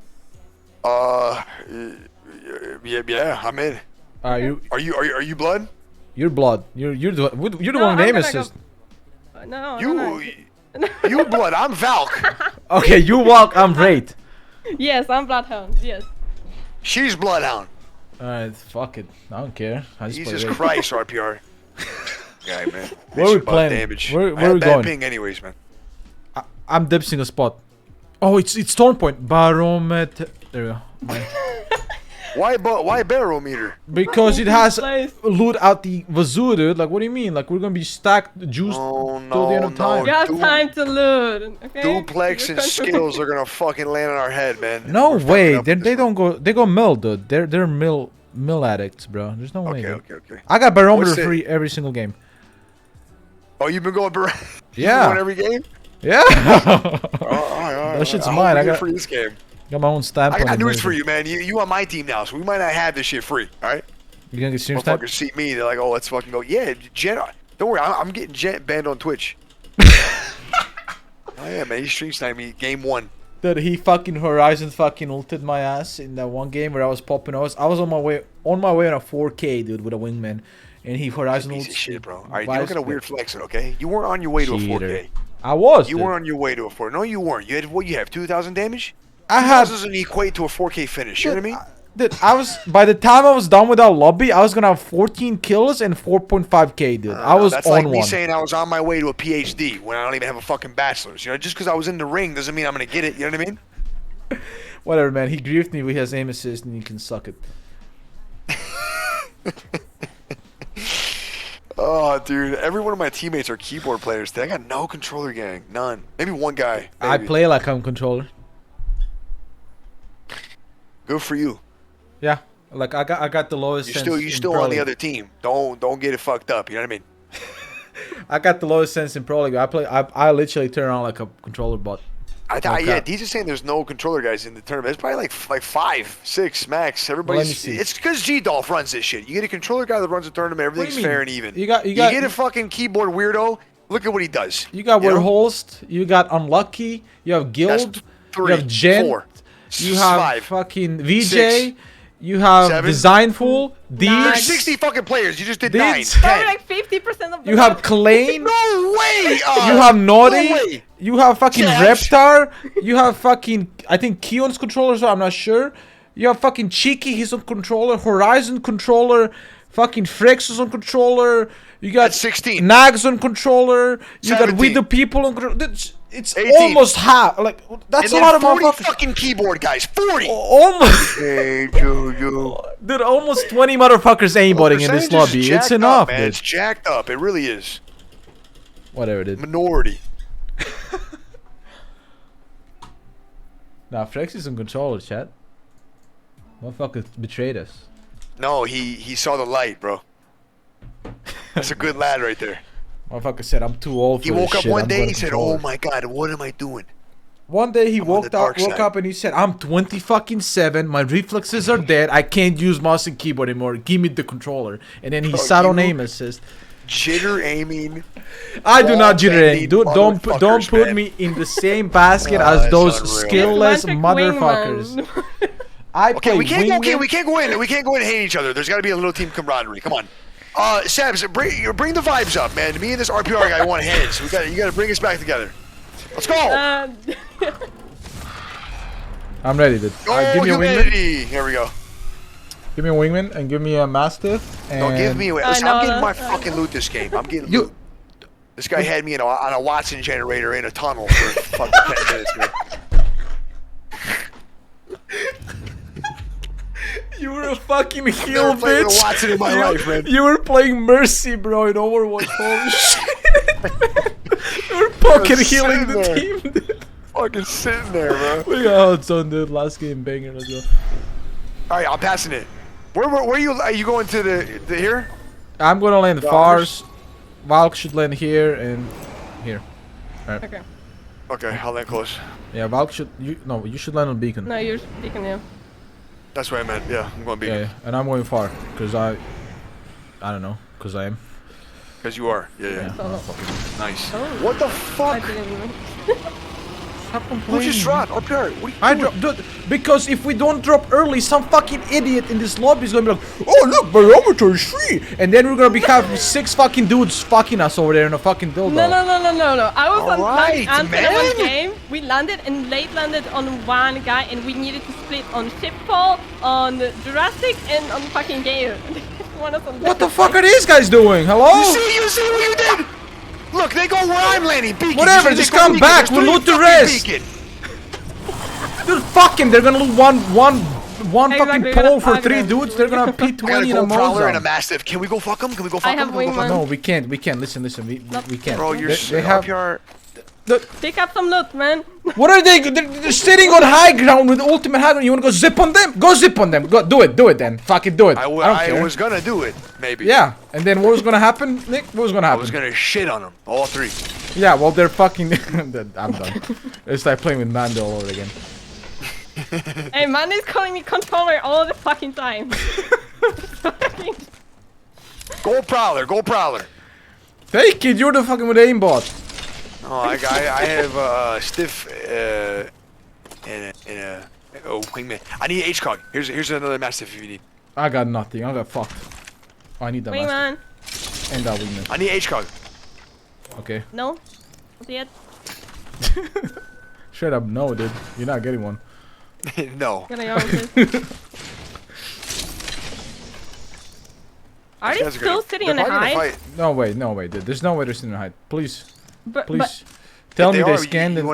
Yeah, I'm in. Are you blood? You're blood. You're the one name assist. No. You blood. I'm Valk. Okay, you walk. I'm Raid. Yes, I'm Bloodhound. Yes. She's Bloodhound. Alright, fuck it. I don't care. I just Jesus play Raid. Christ, RPR. Guy, man. Where are we Bitch, playing? Damage. Where I are had we bad going? ping anyways, man. I'm dipsing a spot. Oh, it's Storm Point. Barometer. There we go. Mine. Why barometer? Because it has loot out the wazoo, dude. Like, what do you mean? Like, we're gonna be stacked, juiced till the end of time. You have time to loot. Okay. Duplex and skills are gonna fucking land on our head, man. No way. They don't go. They go mill, dude. They're mill addicts, bro. There's no way. Okay. I got barometer What's it? free every single game. Oh, you've been going Yeah. every game? Yeah. Alright. That shit's I mine. hope I we get got free this game. got my own stamp. I on got it, news for baby. you, man. You on my team now, so we might not have this shit free. All right? You gonna get stream stamp? Motherfuckers see me, they're like, "Oh, let's fucking go." Yeah, Jen. Don't worry, I'm getting Jen banned on Twitch. Oh yeah, man. He stream sniped me game 1. That he fucking Horizon fucking ulted my ass in that one game where I was popping. I was on my way on a 4K dude with a wingman, and he Horizon Piece of ulted. shit, bro. All right, you don't get a weird flexing, okay? You weren't on your way to a 4K. I was. You dude. weren't on your way to a 4K. No, you weren't. You had what? You have 2,000 damage. I had. doesn't equate to a 4K finish. You know what I mean? Dude, I was by the time I was done with that lobby, I was gonna have 14 kills and 4.5k, dude. I was That's on like me one. saying I was on my way to a PhD when I don't even have a fucking bachelor's. You know, just because I was in the ring doesn't mean I'm gonna get it. You know what I mean? Whatever, man. He griefed me with his aim assist, and you can suck it. Oh, dude. Every one of my teammates are keyboard players. I got no controller gang. None. Maybe one guy. I maybe. play like I'm controller. Good for you. Yeah, like I got the lowest. You still on the other team. Don't get it fucked up. You know what I mean? I got the lowest sense in Pro League. I literally turn on like a controller bot. Yeah, he's just saying there's no controller guys in the tournament. It's probably like 5, 6 max. Everybody's. see. It's because G-Dolph runs this shit. You get a controller guy that runs the tournament. Everything's mean? fair and even. You got- You get a fucking keyboard weirdo. Look at what he does. You got know? Warholst, you got Unlucky, you have Guild, That's you 3, have Gent, 4, you have 5, fucking VJ, 6, you have 7. Designful, There's Deeds, 60 fucking players. You just did Deeds. 9, Probably 10. like 50% of the you have Klein, No way! you have Naughty, No way. you have fucking Jax. Reptar, you have fucking, I think Keon's controller, so I'm not sure. You have fucking Cheeky, he's on controller, Horizon controller, fucking Frex is on controller, you got 16. Nags on controller, you got 17. We the People on controller. It's 18. almost half. Like, that's And a lot of then 40 motherfuckers. fucking keyboard guys. 40. Almost. Hey, Jojo. Dude, almost 20 motherfuckers aimbotting in this Percentage is lobby. It's jacked enough, up, man. dude. It's jacked up. It really is. Whatever, dude. Minority. Nah, Frex is on controller, chat. Motherfucker betrayed us. No, he saw the light, bro. That's a good lad right there. Motherfucker said, I'm too old for He this woke up shit. one I'm day, gonna he said, control "Oh it." my god, what am I doing?" One day he I'm on the dark woke side. up and he said, I'm 20-7, my reflexes are dead, I can't use mouse and keyboard anymore, give me the controller. And then he Bro, sat on you aim assist. Jitter aiming. I do not jitter ball-bending aim. Dude, don't motherfuckers, put man. me in the same basket Oh, as that's those unreal. skillless Electric motherfuckers. wingman. I Okay, play we can't go. Okay, wingman. we can't go in. We can't go in and hate each other. There's got to be a little team camaraderie. Come on. Sabs, bring the vibes up, man. Me and this RPR guy want heads. You got to bring us back together. Let's go. I'm ready, dude. Oh, Give me a wingman. humanity. Here we go. Give me a wingman and give me a mastiff. And Don't give me away. I Listen, I'm know, getting my that's- fucking loot this game. I'm getting loot. This guy had me on a Watson generator in a tunnel for fucking 10 minutes, man. You were a fucking heel, never played with bitch. Watson in my life, man. You were playing Mercy, bro, in Overwatch. Holy shit. You were pocket Just healing sitting the there. team, dude. Fucking sitting there, bro. Look how it's on, dude. Last game banger, let's go. All right, I'm passing it. Where are you going to the here? I'm gonna land The Fars. Valk should land here and here. Alright. Okay. Okay, I'll land close. Yeah, Valk should. You should land on Beacon. No, you're speaking now. That's what I meant. Yeah, I'm going to be. Yeah, and I'm going far, cause I don't know, cause I am. Because you are. Yeah. Oh. Nice. Oh. What the I fuck? didn't even. Who just dropped? Up there. What I are you doing? drop, dude, because if we don't drop early, some fucking idiot in this lobby is gonna be like, oh look, barometer is free, and then we're gonna be having 6 fucking dudes fucking us over there in a fucking dildo. No. I was on Alright, answer man. one game. We landed and late landed on one guy, and we needed to split on Shipfall, on Jurassic, and on fucking Gale. What the fuck are these guys doing? Hello? You see what you did? Look, they go where I'm landing. Beacon. Whatever, You see, just they go come Beacon. back, There's we'll 3 loot the fucking rest. Beacon. Dude, fuck him. They're gonna lose one fucking Exactly, pole we're for gonna 3 fuck them. dudes. They're gonna I got a P20 in a gold prowler and a Mozart. mastiff. Can we go fuck them? Can we go fuck I them? have wingman. No, we can't. Listen. We can't. Bro, you're They so have. up your... Pick up some loot, man. What are they? They're sitting on high ground with ultimate high ground. You wanna go zip on them? Go zip on them. Go do it then. Fucking do it. I don't care. I was gonna do it, maybe. Yeah, and then what was gonna happen, Nick? What was gonna happen? I was gonna shit on them, all three. Yeah, well, they're fucking. I'm done. It's like playing with Mando all over again. Hey, man is calling me controller all the fucking time. Gold Prowler, Gold Prowler. Take it, you're the fucking with aimbot. Oh, I have stiff and a wingman. I need HCOG. Here's another mastiff if you need. I got nothing. I got fucked. Oh, I need that Wingman. master. And that wingman. I need HCOG. Okay. No, not yet. Straight up, no, dude. You're not getting one. No. Gonna go with this. Are they still sitting in a hide? No way, dude. There's no way they're sitting in a hide. Please. Please. But Tell me they scanned and.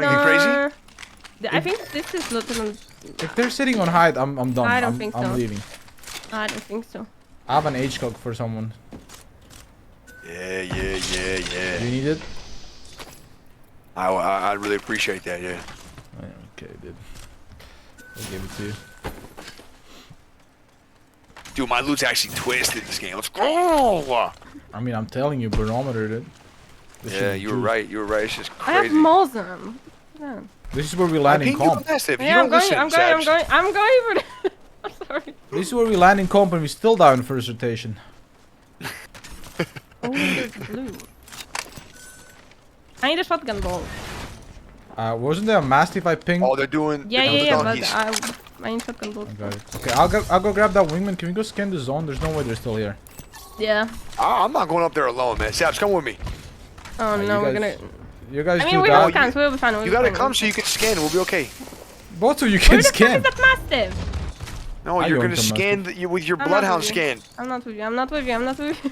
I think this is Lieutenant. If they're sitting on hide, I'm done. I don't think so. I'm leaving. I don't think so. I have an HCOG for someone. Yeah. Do you need it? I really appreciate that, yeah. Okay, dude. I'll give it to you. Dude, my loot's actually twisted this game. Let's go! I mean, I'm telling you, barometer, dude. Yeah, you were right. You were right. It's just I have crazy. Mosam. Yeah. This is where we land in comp. Yeah, I'm going for it. I'm sorry. This is where we land in comp and we still die in first rotation. Oh, there's blue. I need a shotgun ball. Wasn't there a mastiff I pinged? Oh, they're doing. Yeah, but I need shotgun ball. Okay, I'll go grab that wingman. Can we go scan the zone? There's no way they're still here. Yeah. I'm not going up there alone, man. Sabs, come with me. Oh no, we're gonna. You guys I mean, do we'll that. be fine. We'll be fine. You gotta come so you can scan. We'll be okay. Both of you can scan. Where the fuck is that mastiff? No, you're gonna scan with your bloodhound scan. I'm not with you. I'm not with you. I'm not with you.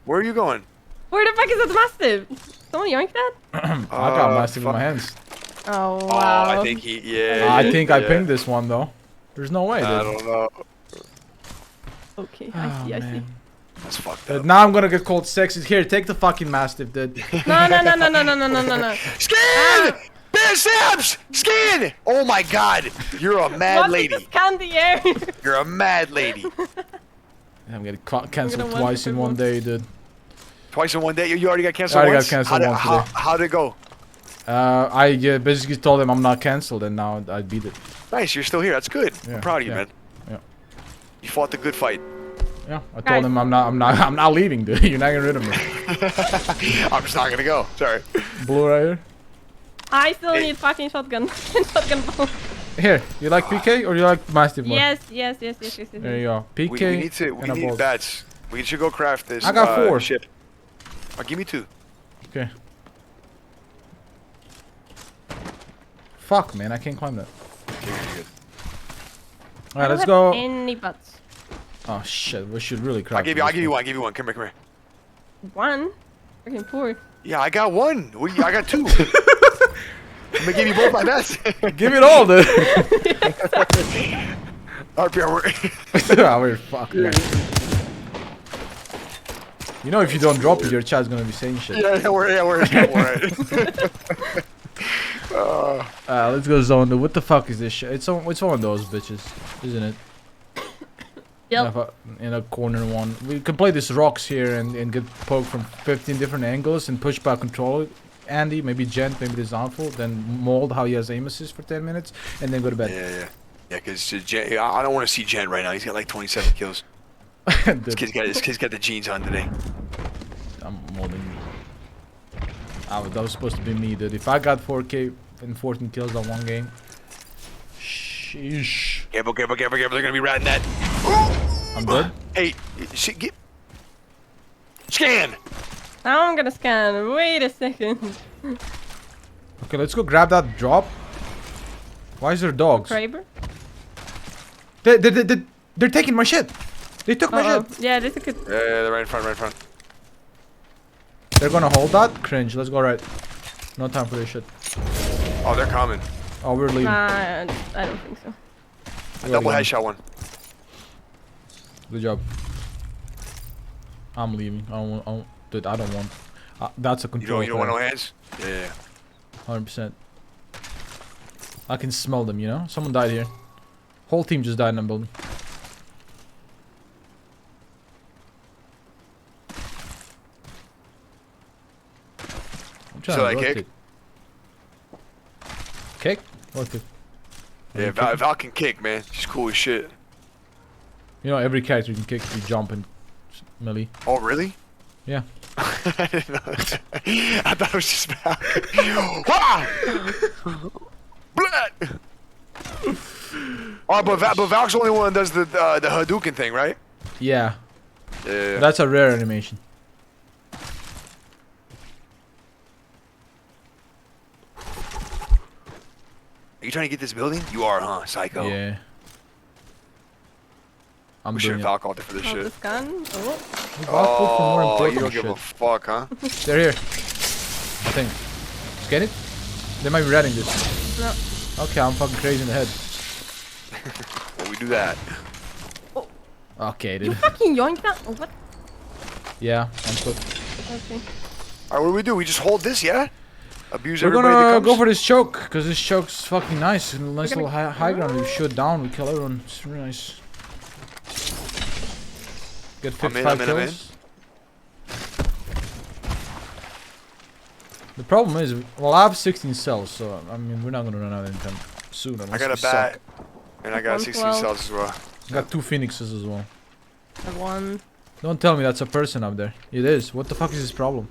Where are you going? Where the fuck is that mastiff? Someone yoink that? I got mastiff in my hands. Oh wow. I think I think I pinged this one though. There's no way. I don't know. Okay, I see. That's fucked up. Now I'm gonna get called sexist. Here, take the fucking mastiff, dude. No. Scan! Bear Sabs! Scan! Oh my god! You're a mad lady. Scan the air. You're a mad lady. I'm getting cancelled twice in one day, dude. Twice in one day? You already got canceled I already once? got cancelled once today. How'd it go? I basically told them I'm not cancelled, and now I beat it. Nice, you're still here. That's good. Yeah, I'm proud of you, man. Yeah. You fought the good fight. Yeah, I told them I'm not leaving, dude. You're not getting rid of me. I'm just not gonna go. Sorry. Blue right here. I still need fucking shotgun. Shotgun ball. Here, you like PK or you like mastiff more? Yes. There you go. PK. We need bats. We should go craft this. I got 4. Ship. Oh, give me 2. Okay. Fuck, man, I can't climb that. Alright, let's go. Any butts? Oh shit, we should really craft. I'll give you one. Come here. One? Freaking poor. Yeah, I got 1. I got 2. I'm gonna give you both my best. Give it all, dude. RPR, fuck, man. You know, if you don't drop it, your chat's gonna be saying shit. Yeah, we're alright. Let's go zone. What the fuck is this shit? It's one of those bitches, isn't it? Yep. In a corner one. We can play these rocks here and get poked from 15 different angles and push back control. Andy, maybe Gent, maybe the Zanful, then mold how he has aim assist for 10 minutes, and then go to bed. Yeah, because I don't want to see Gent right now. He's got like 27 kills. This kid's got the jeans on today. I'm molding. That was supposed to be me, dude. If I got 4K and 14 kills on one game. Sheesh. Careful. They're gonna be ratting that. I'm dead. Hey, scan. Now I'm gonna scan. Wait a second. Okay, let's go grab that drop. Why is there dogs? Kraber? They're taking my shit. They took my shit. Yeah, they took it. Yeah, they're right in front. They're gonna hold that? Cringe. Let's go right. No time for this shit. Oh, they're coming. Oh, we're leaving. I don't think so. A double headshot one. Good job. I'm leaving. Dude, I don't want. That's a control. You don't want no hands? Yeah. 100%. I can smell them, you know? Someone died here. Whole team just died in a building. I'm trying So to I rotate. kick? Kick? What kick? Yeah, Val can kick, man. She's cool as shit. You know, every character can kick, you jump and melee. Oh, really? Yeah. I didn't know that. I thought it was just Val. Wah! Blood! Oh, but Valk's the only one that does the Hadouken thing, right? Yeah. Yeah. That's a rare animation. Are you trying to get this building? You are, huh, psycho? Yeah. I'm We should doing have it. Valk out there for this shit. This gun. Oh. Valk for more Oh, important you don't give a shit. fuck, huh? They're here. I think. Just get it? They might be reading this. No. Okay, I'm fucking crazy in the head. Well, we do that. Okay, You dude. fucking yoink that? Oh, what? Yeah, I'm good. Okay. Alright, what do we do? We just hold this, yeah? Abuse We're everybody that gonna comes? go for this choke, because this choke's fucking nice. A nice little high ground. We shoot down, we kill everyone. It's really nice. Get I'm 55 in, I'm in. kills. The problem is, well, I have 16 cells, so I mean, we're not gonna run out anytime soon. I unless got we a bat, suck. and I got 16 cells as well. I got 2 phoenixes as well. I won. Don't tell me that's a person up there. It is. What the fuck is his problem?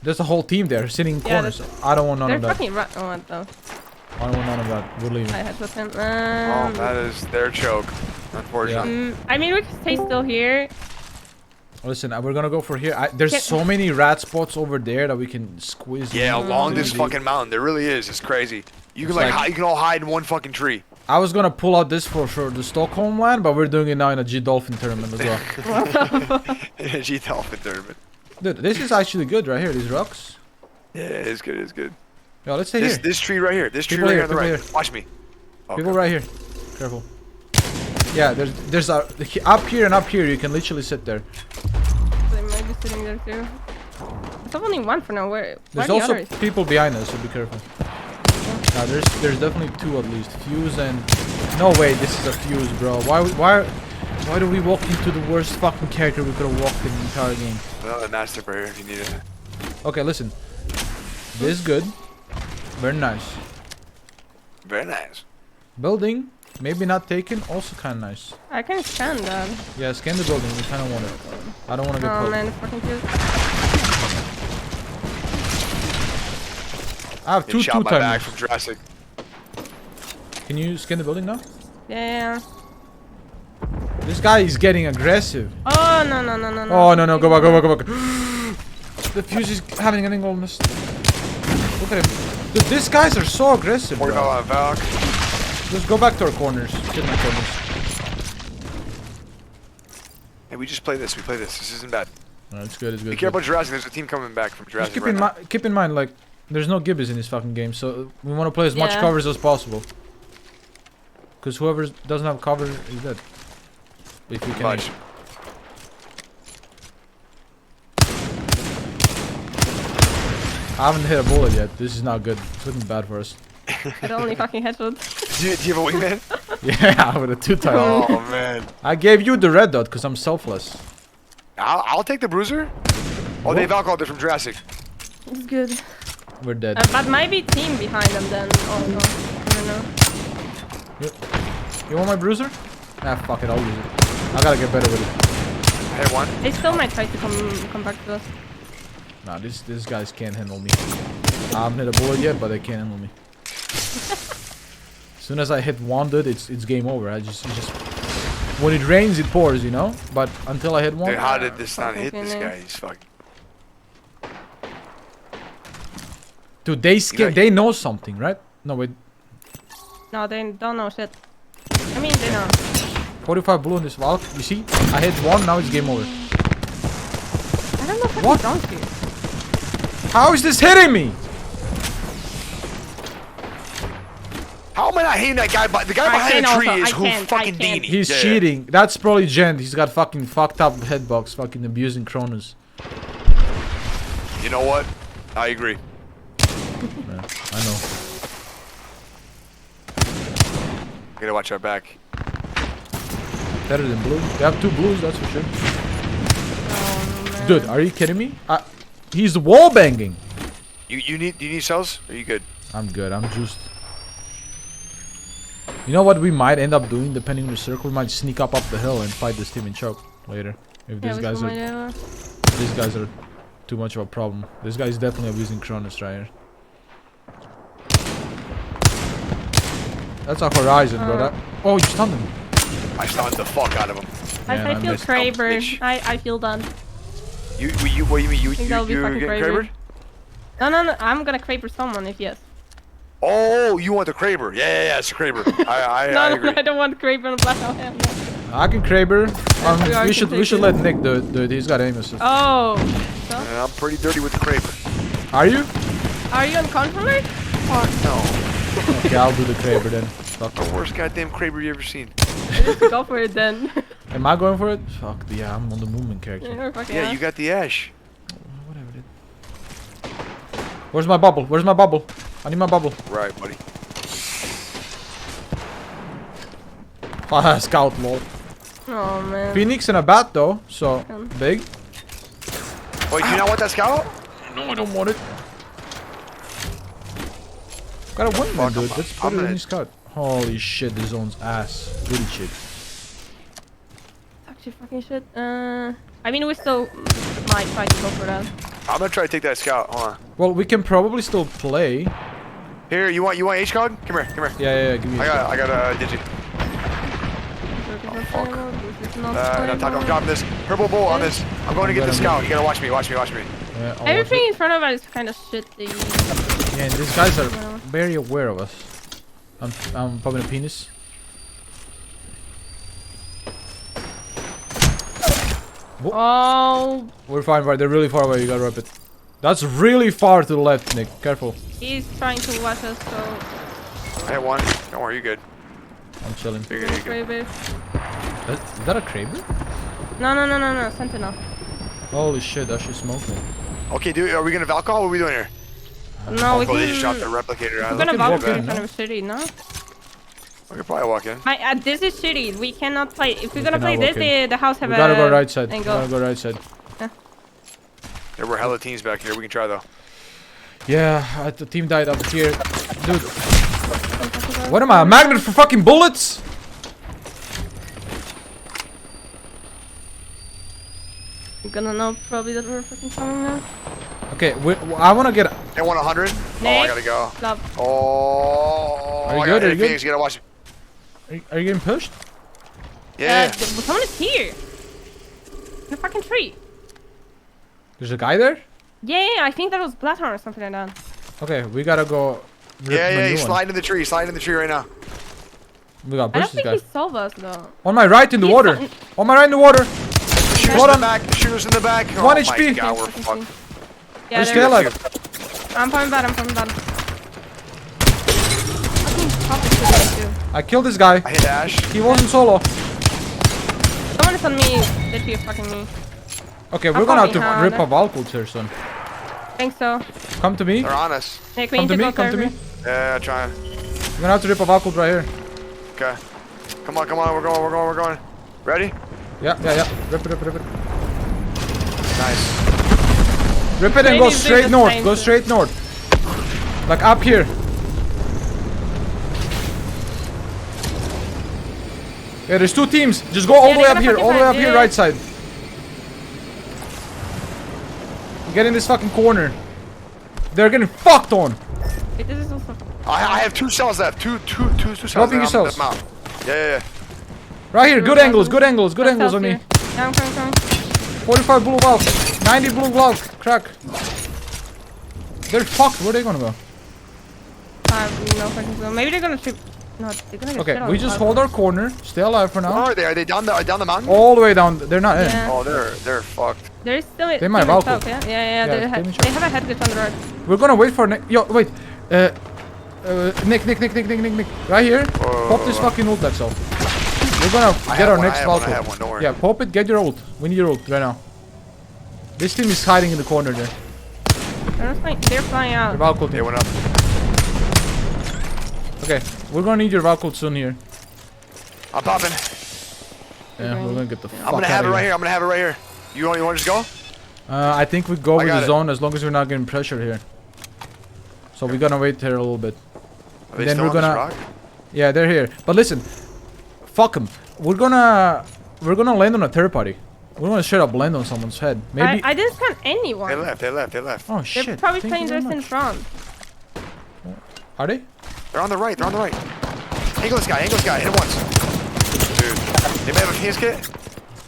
There's a whole team there sitting in Yeah, corners. I don't want none They're of that. fucking right. Oh, what though? I don't want none of that. We're leaving. I had with him. Oh, that is their choke, unfortunately. I mean, we can stay still here. Listen, we're gonna go for here. There's Can- so many rat spots over there that we can squeeze. Yeah, in. along this Dude, fucking mountain, there really is. It's crazy. You can It's like, like- you can all hide in one fucking tree. I was gonna pull out this for sure, the Stockholm land, but we're doing it now in a G Dolphin tournament as well. In a G Dolphin tournament. Dude, this is actually good right here. These rocks. Yeah, it's good. It's good. Yeah, let's stay This here. this tree right here. This tree People right here, here on the right. people Watch me. People right here. Careful. Yeah, there's a up here and up here. You can literally sit there. They might be sitting there too. There's only one for now. Where There's are the also others? people behind us, so be careful. There's definitely 2 at least. Fuse and no way, this is a fuse, bro. Why do we walk into the worst fucking character we could have walked in the entire game? Another master prayer if you need it. Okay, listen. This is good. Very nice. Very nice. Building, maybe not taken, also kind of nice. I can scan that. Yeah, scan the building. We kind of want it. I don't want to get Oh killed. man, fucking kills. I have Getting two shot in my back timers. from Jurassic. Can you scan the building now? Yeah. This guy is getting aggressive. Oh no no no no no. Oh no, go back. The fuse is having an illness. Look at him. Dude, these guys are so aggressive, bro. Valk. Just go back to our corners. Sit in the corners. Hey, we just play this. We play this. This isn't bad. No, it's good. It's good. Be careful, Jurassic. There's a team coming back from Just Jurassic keep right in now. keep in mind, like, there's no Gibbons in this fucking game, so we want to play as much Yeah. covers as possible. Because whoever doesn't have cover is dead. If you can. Much. I haven't hit a bullet yet. This is not good. It's looking bad for us. It only fucking headshots. Do you have a wingman? Yeah, with a 2-time. Oh man. I gave you the red dot because I'm selfless. I'll take the bruiser. Oh, they Valk called it from Jurassic. It's good. We're dead. But maybe team behind them then. Oh no. I don't know. You want my bruiser? Ah, fuck it. I'll use it. I gotta get better with it. I had one. They still might try to come back to us. Nah, these guys can't handle me. I haven't hit a bullet yet, but they can't handle me. As soon as I hit one dude, it's game over. It's just when it rains, it pours, you know. But until I hit one, Dude, how did this not hit this fucking guy? He's fucking. dude, they know something, right? No wait, No, they don't know shit. I mean, they know. 45 blue on this Valk. You see, I hit one. Now it's game over. I don't know What? what's wrong with you. How is this hitting me? How am I not hitting that guy? The guy I behind can't the tree also, is I who can't, I fucking can't. Dini. He's Yeah. cheating. That's probably Gent. He's got fucking fucked up headbox, fucking abusing Cronus. You know what? I agree. Yeah, I know. Gotta watch our back. Better than blue. They have 2 blues, that's for sure. Dude, are you kidding me? He's wall banging. Do you need cells? Are you good? I'm good. I'm juiced. You know what we might end up doing, depending on the circle? We might sneak up the hill and fight this team in choke later. If these guys are too much of a problem. This guy is definitely abusing Cronus right here. That's a horizon, bro. Oh, you stunned him. I stunned the fuck out of him. I feel Kraber. I feel done. What do you mean? You're getting Kraber? No. I'm gonna Kraber someone if yes. Oh, you want the Kraber? Yeah, it's a Kraber. I agree. I don't want Kraber on Blackout. I can Kraber. We should let Nick do it. He's got aim assist. Oh. So? Yeah, I'm pretty dirty with the Kraber. Are you? Are you on controller? Or no? Okay, I'll do the Kraber then. Fuck. The worst goddamn Kraber you ever seen. Just go for it then. Am I going for it? Fuck, yeah, I'm on the movement character. Yeah, you got the Ash. Whatever, dude. Where's my bubble? Where's my bubble? I need my bubble. Right, buddy. Scout lol. Oh man. Phoenix and a bat though, so big. Wait, do you not want that scout? No, I don't want it. Got a wingman, dude. Let's put it in his scout. Holy shit, this zone's ass. Goody shit. Actually, fucking shit. I mean, we still might try to go for that. I'm gonna try to take that scout. Hold on. Well, we can probably still play. Here, you want H-Cog? Come here. Yeah, give me. I got a digi. I'm dropping this purple bolt on this. I'm going to get the scout. You gotta watch me. Yeah, everything in front of us is kind of shitty. Yeah, and these guys are very aware of us. I'm popping a penis. Oh. We're fine, right? They're really far away. You gotta rep it. That's really far to the left, Nick. Careful. He's trying to watch us, so. I hit one. Don't worry, you're good. I'm chilling. You're good. Is that a Kraber? No. Sentinel. Holy shit, that shit smoked me. Okay, dude, are we gonna Valcall? What are we doing here? No, we can. They just shot the replicator out. We're gonna Valkyrie in front of city, no? We could probably walk in. This is shitty. We cannot play. If we're gonna play this, the house have we gotta go right side. Angle. We gotta go right side. Yeah. There were hella teams back here. We can try though. Yeah, the team died up here. Dude. What am I? A magnet for fucking bullets? I'm gonna know probably that we're fucking coming now. Okay, I wanna get. They want 100. Nick, oh, I gotta go. Love. Oh. Are you good? Are you good? You gotta watch. Are you getting pushed? Yeah. Someone is here. In the fucking tree. There's a guy there? Yeah, I think that was Bloodhound or something like that. Okay, we gotta go. Yeah, he's sliding in the tree. Sliding in the tree right now. We gotta I push don't this guy. think he saw us though. On my right in the water. On my right in the water. Shooters in the back. Shooters in the back. 1 HP. My God, we're fucked. Yeah, stay alive. I'm falling bad. I killed this guy. I hit Ash. He wasn't solo. Someone is on me. They're here fucking me. Okay, we're gonna have to rip a Valkult here soon. Think so. Come to me. They're on us. Nick, come to me. Come to me. Yeah, trying. We're gonna have to rip a Valkult right here. Okay. Come on. We're going. Ready? Yeah. Rip it. Nice. Rip it and go straight north. Go straight north. Like up here. Yeah, there's 2 teams. Just go all the way up here. All the way up here, right side. Get in this fucking corner. They're getting fucked on. Wait, this is also. I have 2 cells left. Two cells. Dropping your cells. Yeah. Right here. Good angles on me. Yeah, I'm coming. 45 blue valve. 90 blue valve. Crack. They're fucked. Where are they gonna go? I have no fucking clue. Maybe they're gonna trip. No, they're gonna get shit Okay, on we the just bottom. hold our corner. Stay alive for now. Are they down the mountain? All the way down. They're not in. Yeah. Oh, they're fucked. They're still. They might still Valkyrie. in south, yeah. They have a head glitch on the road. We're gonna wait for Nick. Yo, wait. Nick. Right here. Pop this fucking ult that's all. We're gonna get our next I have one, don't Valkyrie. worry. Yeah, pop it. Get your ult. We need your ult right now. This team is hiding in the corner there. They're flying out. Your Valkyrie. They went up. Okay, we're gonna need your Valkyrie soon here. I'm popping. Yeah, we're gonna get the fuck I'm gonna out have it of right here. here. I'm gonna have it right here. You want to just go? I think we go with got the it. zone as long as we're not getting pressure here. So we're gonna wait here a little bit. Are they Then still we're on this gonna. rock? Yeah, they're here. But listen, fuck them. We're gonna land on a third party. We're gonna straight up land on someone's head. Maybe. I didn't scan anyone. They left. They left. They left. Oh shit. They're probably Thank you playing very just in much. front. Are they? They're on the right. They're on the right. Angle this guy. Angle this guy. Hit him once. Dude, they may have a Phoenix kit.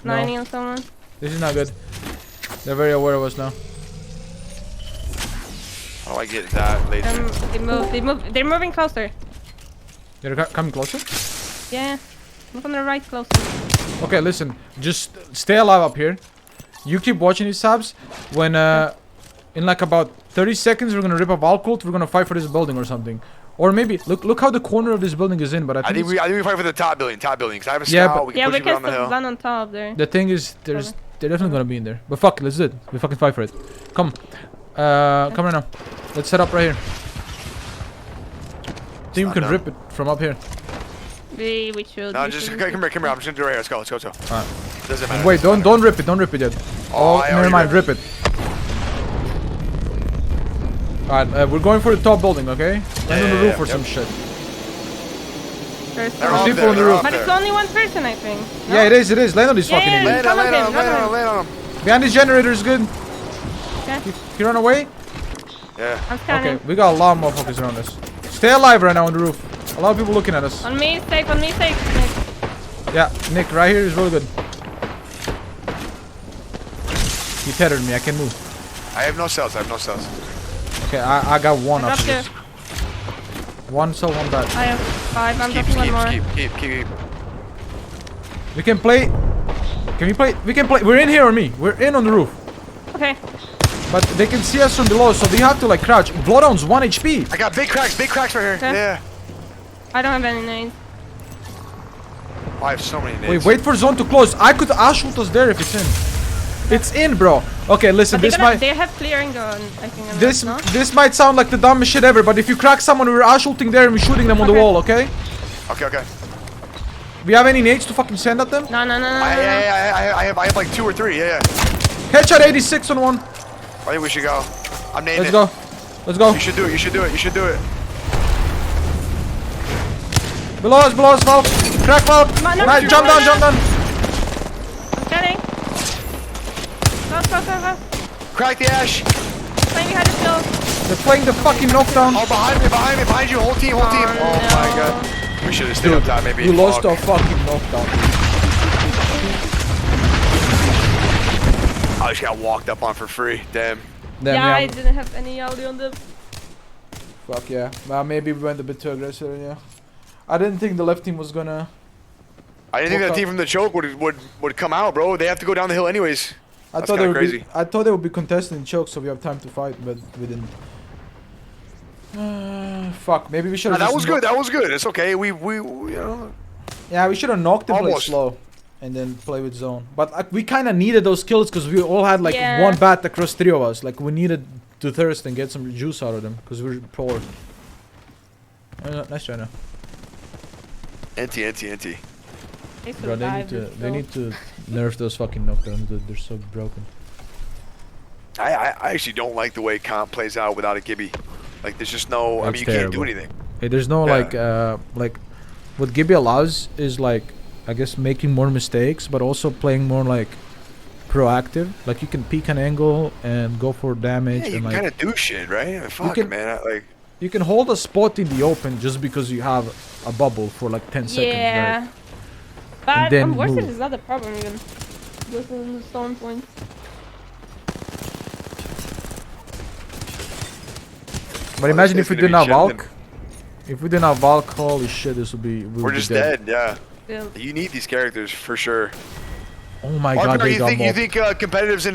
90 on someone. This is not good. They're very aware of us now. How do I get that laser? They're moving closer. They're coming closer? Yeah. Move on the right closer. Okay, listen. Just stay alive up here. You keep watching these tabs. When in like about 30 seconds we're gonna rip a Valk ult, we're gonna fight for this building or something. Or maybe look how the corner of this building is in, but I think we fight for the top building. Top building. Cause I have a Yeah, scout. but- We can push it on the hill. land on top there. the thing is they're definitely gonna be in there. But fuck it, let's do it. We fucking fight for it. Come. Come right now. Let's set up right here. Team can rip it from up here. We should. No, we just should. come here. Come here. I'm just gonna do it right here. Let's go. Let's go. Let's go. Alright. Doesn't matter. Wait, don't rip it, don't rip it yet. Oh, I never already mind, ripped rip it. Alright, we're going for the top building, okay? Land on the roof or some shit. There's They're some- up people there, on the they're roof. up But it's there. only one person, I think. No? Yeah, it is. Land on these fucking Yeah, idiots. come on him, Land come on on him. him. Land on him. Land on him. Behind this generator is good. Okay. He run away? Yeah. I'm scanning. Okay, we got a lot of motherfuckers around us. Stay alive right now on the roof. A lot of people looking at us. On me, safe, on me, safe. Nick. Yeah, Nick, right here is really good. He tethered me, I can move. I have no cells. I have no cells. Okay, I got one I after got this. One cell, one bad. I have 5, I'm Keep, dropping one more. keep. We can play. Can we play? We can play. We're in here or me? We're in on the roof. Okay. But they can see us from below, so they have to like crouch. Bloodhound's 1 HP. I got big cracks right here. Okay. Yeah. I don't have any nades. Oh, I have so many nades. Wait for zone to close. I could Ash ult us there if it's in. It's in, bro. Okay, listen. But This they have clearing gun, I think. on this that, no? this might sound like the dumbest shit ever, but if you crack someone, we're Ash ulting there and we're shooting them on the Okay. wall. Okay? Okay. We have any nades to fucking send at them? No. I have like 2 or 3. Yeah. Headshot 86 on one. I think we should go. I'm nading Let's it. go. Let's go. You should do it. You should do it. You should do it. Below us, Valk. Crack Valk. Nice, jump down. I'm scanning. Go. Crack the Ash. Playing behind the shield. They're playing the fucking knockdown. Oh, behind me. Behind you. Whole team. Oh my god. We should have stayed up top maybe. We lost Fuck. our fucking knockdown. I just got walked up on for free. Damn. Yeah, I didn't have any audio on them. Fuck yeah. Well, maybe we went a bit too aggressive, yeah. I didn't think the left team was gonna... I didn't think that team from the choke would come out, bro. They have to go down the hill anyways. I That's thought they kinda would crazy. be, I thought they would be contesting choke, so we have time to fight, but we didn't. Fuck, maybe we should have. That was good. That was good. It's okay. We you know. Yeah, we should have knocked and played Almost. slow, and then play with zone. But we kind of needed those kills because we all had like Yeah. one bat across 3 of us. Like we needed to thirst and get some juice out of them because we're poor. Nice try now. NT. Bro, they need to nerf those fucking knockdowns. They're so broken. I actually don't like the way comp plays out without a Gibby. Like there's just no. I mean, It's you can't do terrible. anything. Hey, there's no Yeah. like what Gibby allows is like I guess making more mistakes, but also playing more like proactive. Like you can peek an angle and go for damage. Yeah, you and can like kind of do shit, right? Fuck, can- man. Like you can hold a spot in the open just because you have a bubble for like 10 seconds. Yeah. Right? But then on worst move. it's not a problem even. Just on the stone points. But imagine if we gonna didn't be have chilling. Valk. If we didn't have Valk, holy shit, this would be. we're just dead. Yeah. Yeah. You need these characters for sure. Oh my Arthur, god, they you got think mobbed. competitive's in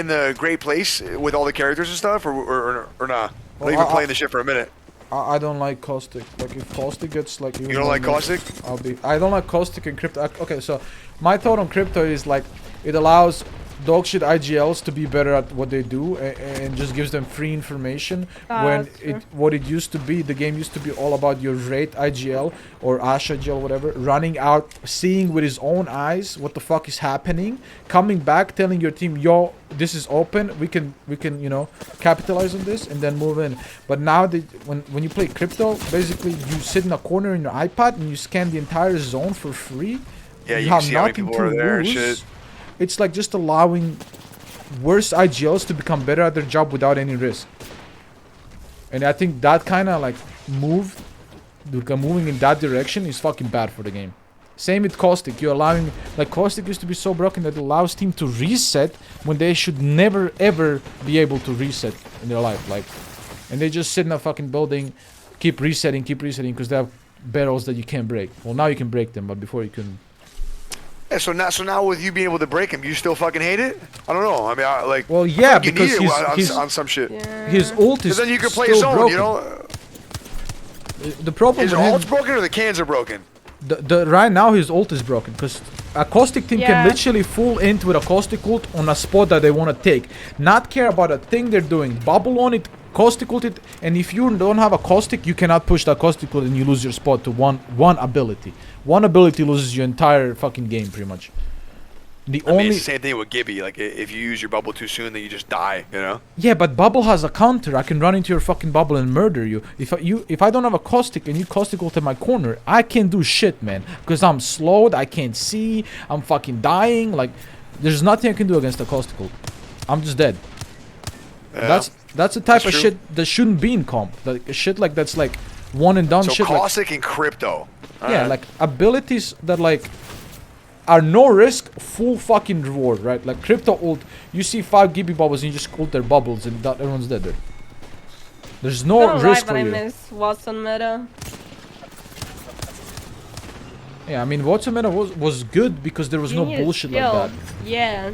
the great place with all the characters and stuff, or not? Well, We've been playing this shit for a minute. I don't like Caustic. Like if Caustic gets like even You don't more like nerfed, Caustic? I don't like Caustic and Crypto. Okay, so my thought on Crypto is like it allows dog shit IGLs to be better at what they do and just gives them free information. When That's true. what it used to be, the game used to be all about your rate IGL or Ash IGL, whatever, running out, seeing with his own eyes what the fuck is happening, coming back, telling your team, yo, this is open, we can you know, capitalize on this and then move in. But now when you play crypto, basically you sit in a corner in your iPad and you scan the entire zone for free. Yeah, you can have see how many nothing people to are there and lose. shit. It's like just allowing worse IGLs to become better at their job without any risk. And I think that kind of like moving in that direction is fucking bad for the game. Same with Caustic. You're allowing, like, Caustic used to be so broken that it allows team to reset when they should never ever be able to reset in their life. Like, and they just sit in a fucking building, keep resetting because they have barrels that you can't break. Well, now you can break them, but before you couldn't. Yeah, so now with you being able to break him, you still fucking hate it? I don't know. I mean, like. Well, yeah, you because need it he's on some shit. his ult is Because then you can play still his own, broken. you know. The problem His with him, ult's broken or the cans are broken. the right now his ult is broken because a Caustic team Yeah. can literally full int with a Caustic ult on a spot that they want to take, not care about a thing they're doing, bubble on it, Caustic ult it, and if you don't have a Caustic, you cannot push that Caustic ult and you lose your spot to one ability. One ability loses your entire fucking game pretty much. The I mean, only it's the same thing with Gibby. Like, if you use your bubble too soon, then you just die, you know? yeah, but bubble has a counter. I can run into your fucking bubble and murder you. If I don't have a Caustic and you Caustic ult in my corner, I can't do shit, man, because I'm slowed. I can't see. I'm fucking dying. Like, there's nothing I can do against a Caustic ult. I'm just dead. Yeah. That's the type That's of true. shit that shouldn't be in comp. Like shit like that's like one and done So shit. Like, Caustic and Crypto. yeah, like abilities that like are no risk, full fucking reward, right? Like Crypto ult, you see 5 Gibby bubbles and you just ult their bubbles and that everyone's dead there. There's no Don't risk but for I you. miss Watson meta. Yeah, I mean Watson meta was good because there was You no need a bullshit like skill. that. Yeah.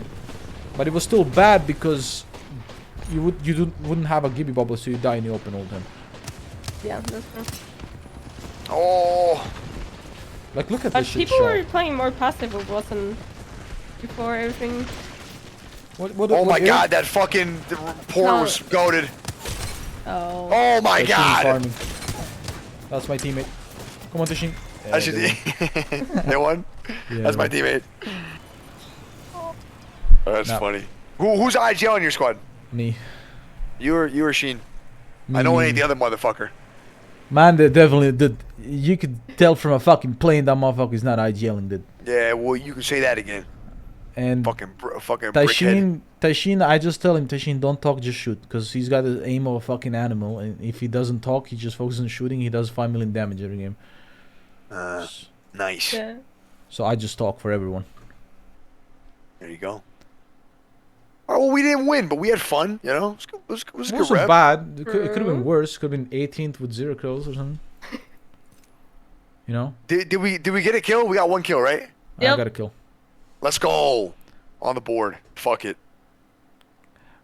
But it was still bad because you wouldn't have a Gibby bubble, so you die in the open all the time. Yeah, that's true. Oh. Like look at But this shit. people shot. were playing more passive with Watson before everything. Oh my god, that fucking port No. was goated. Oh. Oh my Tashin god. farming. That's my teammate. Come on, Tashin. That's your That one? Yeah, That's my bro. teammate. Oh, that's No. funny. Who's IGL in your squad? Me. You or Sheen? I know it ain't the other motherfucker. Man, they definitely did. You could tell from a fucking plane that motherfucker is not IGLing, dude. Yeah, well, you can say that again. And fucking brickhead. Tashin, I just tell him, Tashin, don't talk, just shoot, because he's got the aim of a fucking animal, and if he doesn't talk, he just focuses on shooting. He does 5 million damage every game. Nice. Yeah. So I just talk for everyone. There you go. Oh, well, we didn't win, but we had fun. You know, it was a It good wasn't rep. bad. It could have been worse. Could have been 18th with 0 kills or something. You know? Did we get a kill? We got 1 kill, right? I got a kill. Let's go. On the board. Fuck it.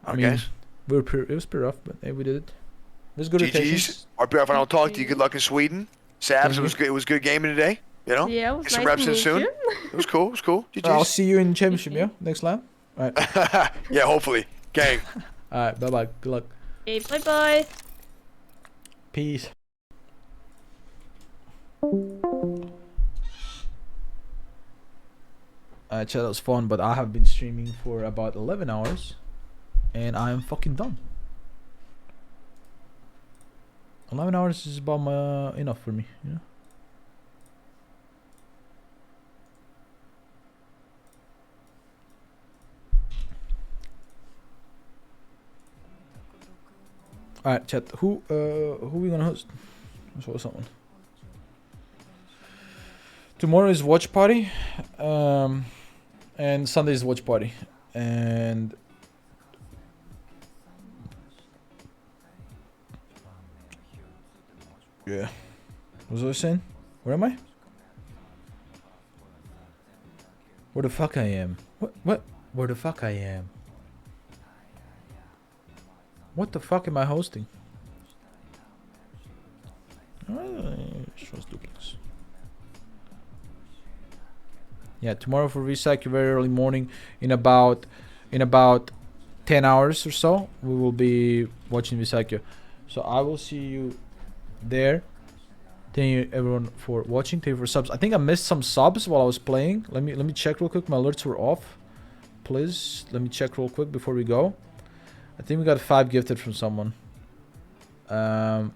I Okay. mean, it was pretty rough, but hey, we did it. Let's go to GG's. RPR, if I don't talk to you, good luck in Sweden. Sabs, it was good. It was good gaming today. You know. Yeah, it was Get some nice reps to in meet soon. you. It was cool. It was cool. GG's. I'll see you in championship, yeah? Next lap? Alright. Yeah, hopefully. Gang. Alright, bye bye. Good luck. Okay, bye. Peace. Chat, that was fun, but I have been streaming for about 11 hours and I am fucking done. 11 hours is about enough for me, you know? Alright, chat. Who we gonna host? Let's host someone. Tomorrow is watch party, and Sunday is watch party, and yeah. What was I saying? Where am I? Where the fuck I am? What? Where the fuck I am? What the fuck am I hosting? Shows duplex. Yeah, tomorrow for Recycle very early morning. In about in about 10 hours or so, we will be watching Visakio. So I will see you there. Thank you everyone for watching. Thank you for subs. I think I missed some subs while I was playing. Let me check real quick. My alerts were off. Please let me check real quick before we go. I think we got 5 gifted from someone. I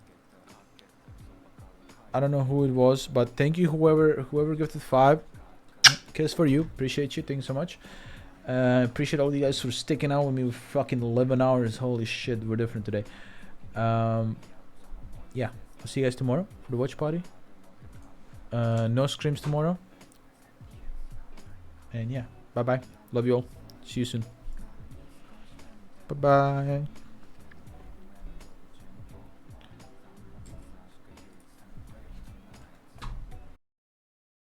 don't know who it was, but thank you whoever gifted 5. Kiss for you. Appreciate you. Thank you so much. Appreciate all you guys for sticking out with me for fucking 11 hours. Holy shit, we're different today. Yeah, I'll see you guys tomorrow for the watch party. No screams tomorrow. And yeah, bye bye. Love you all. See you soon. Bye bye.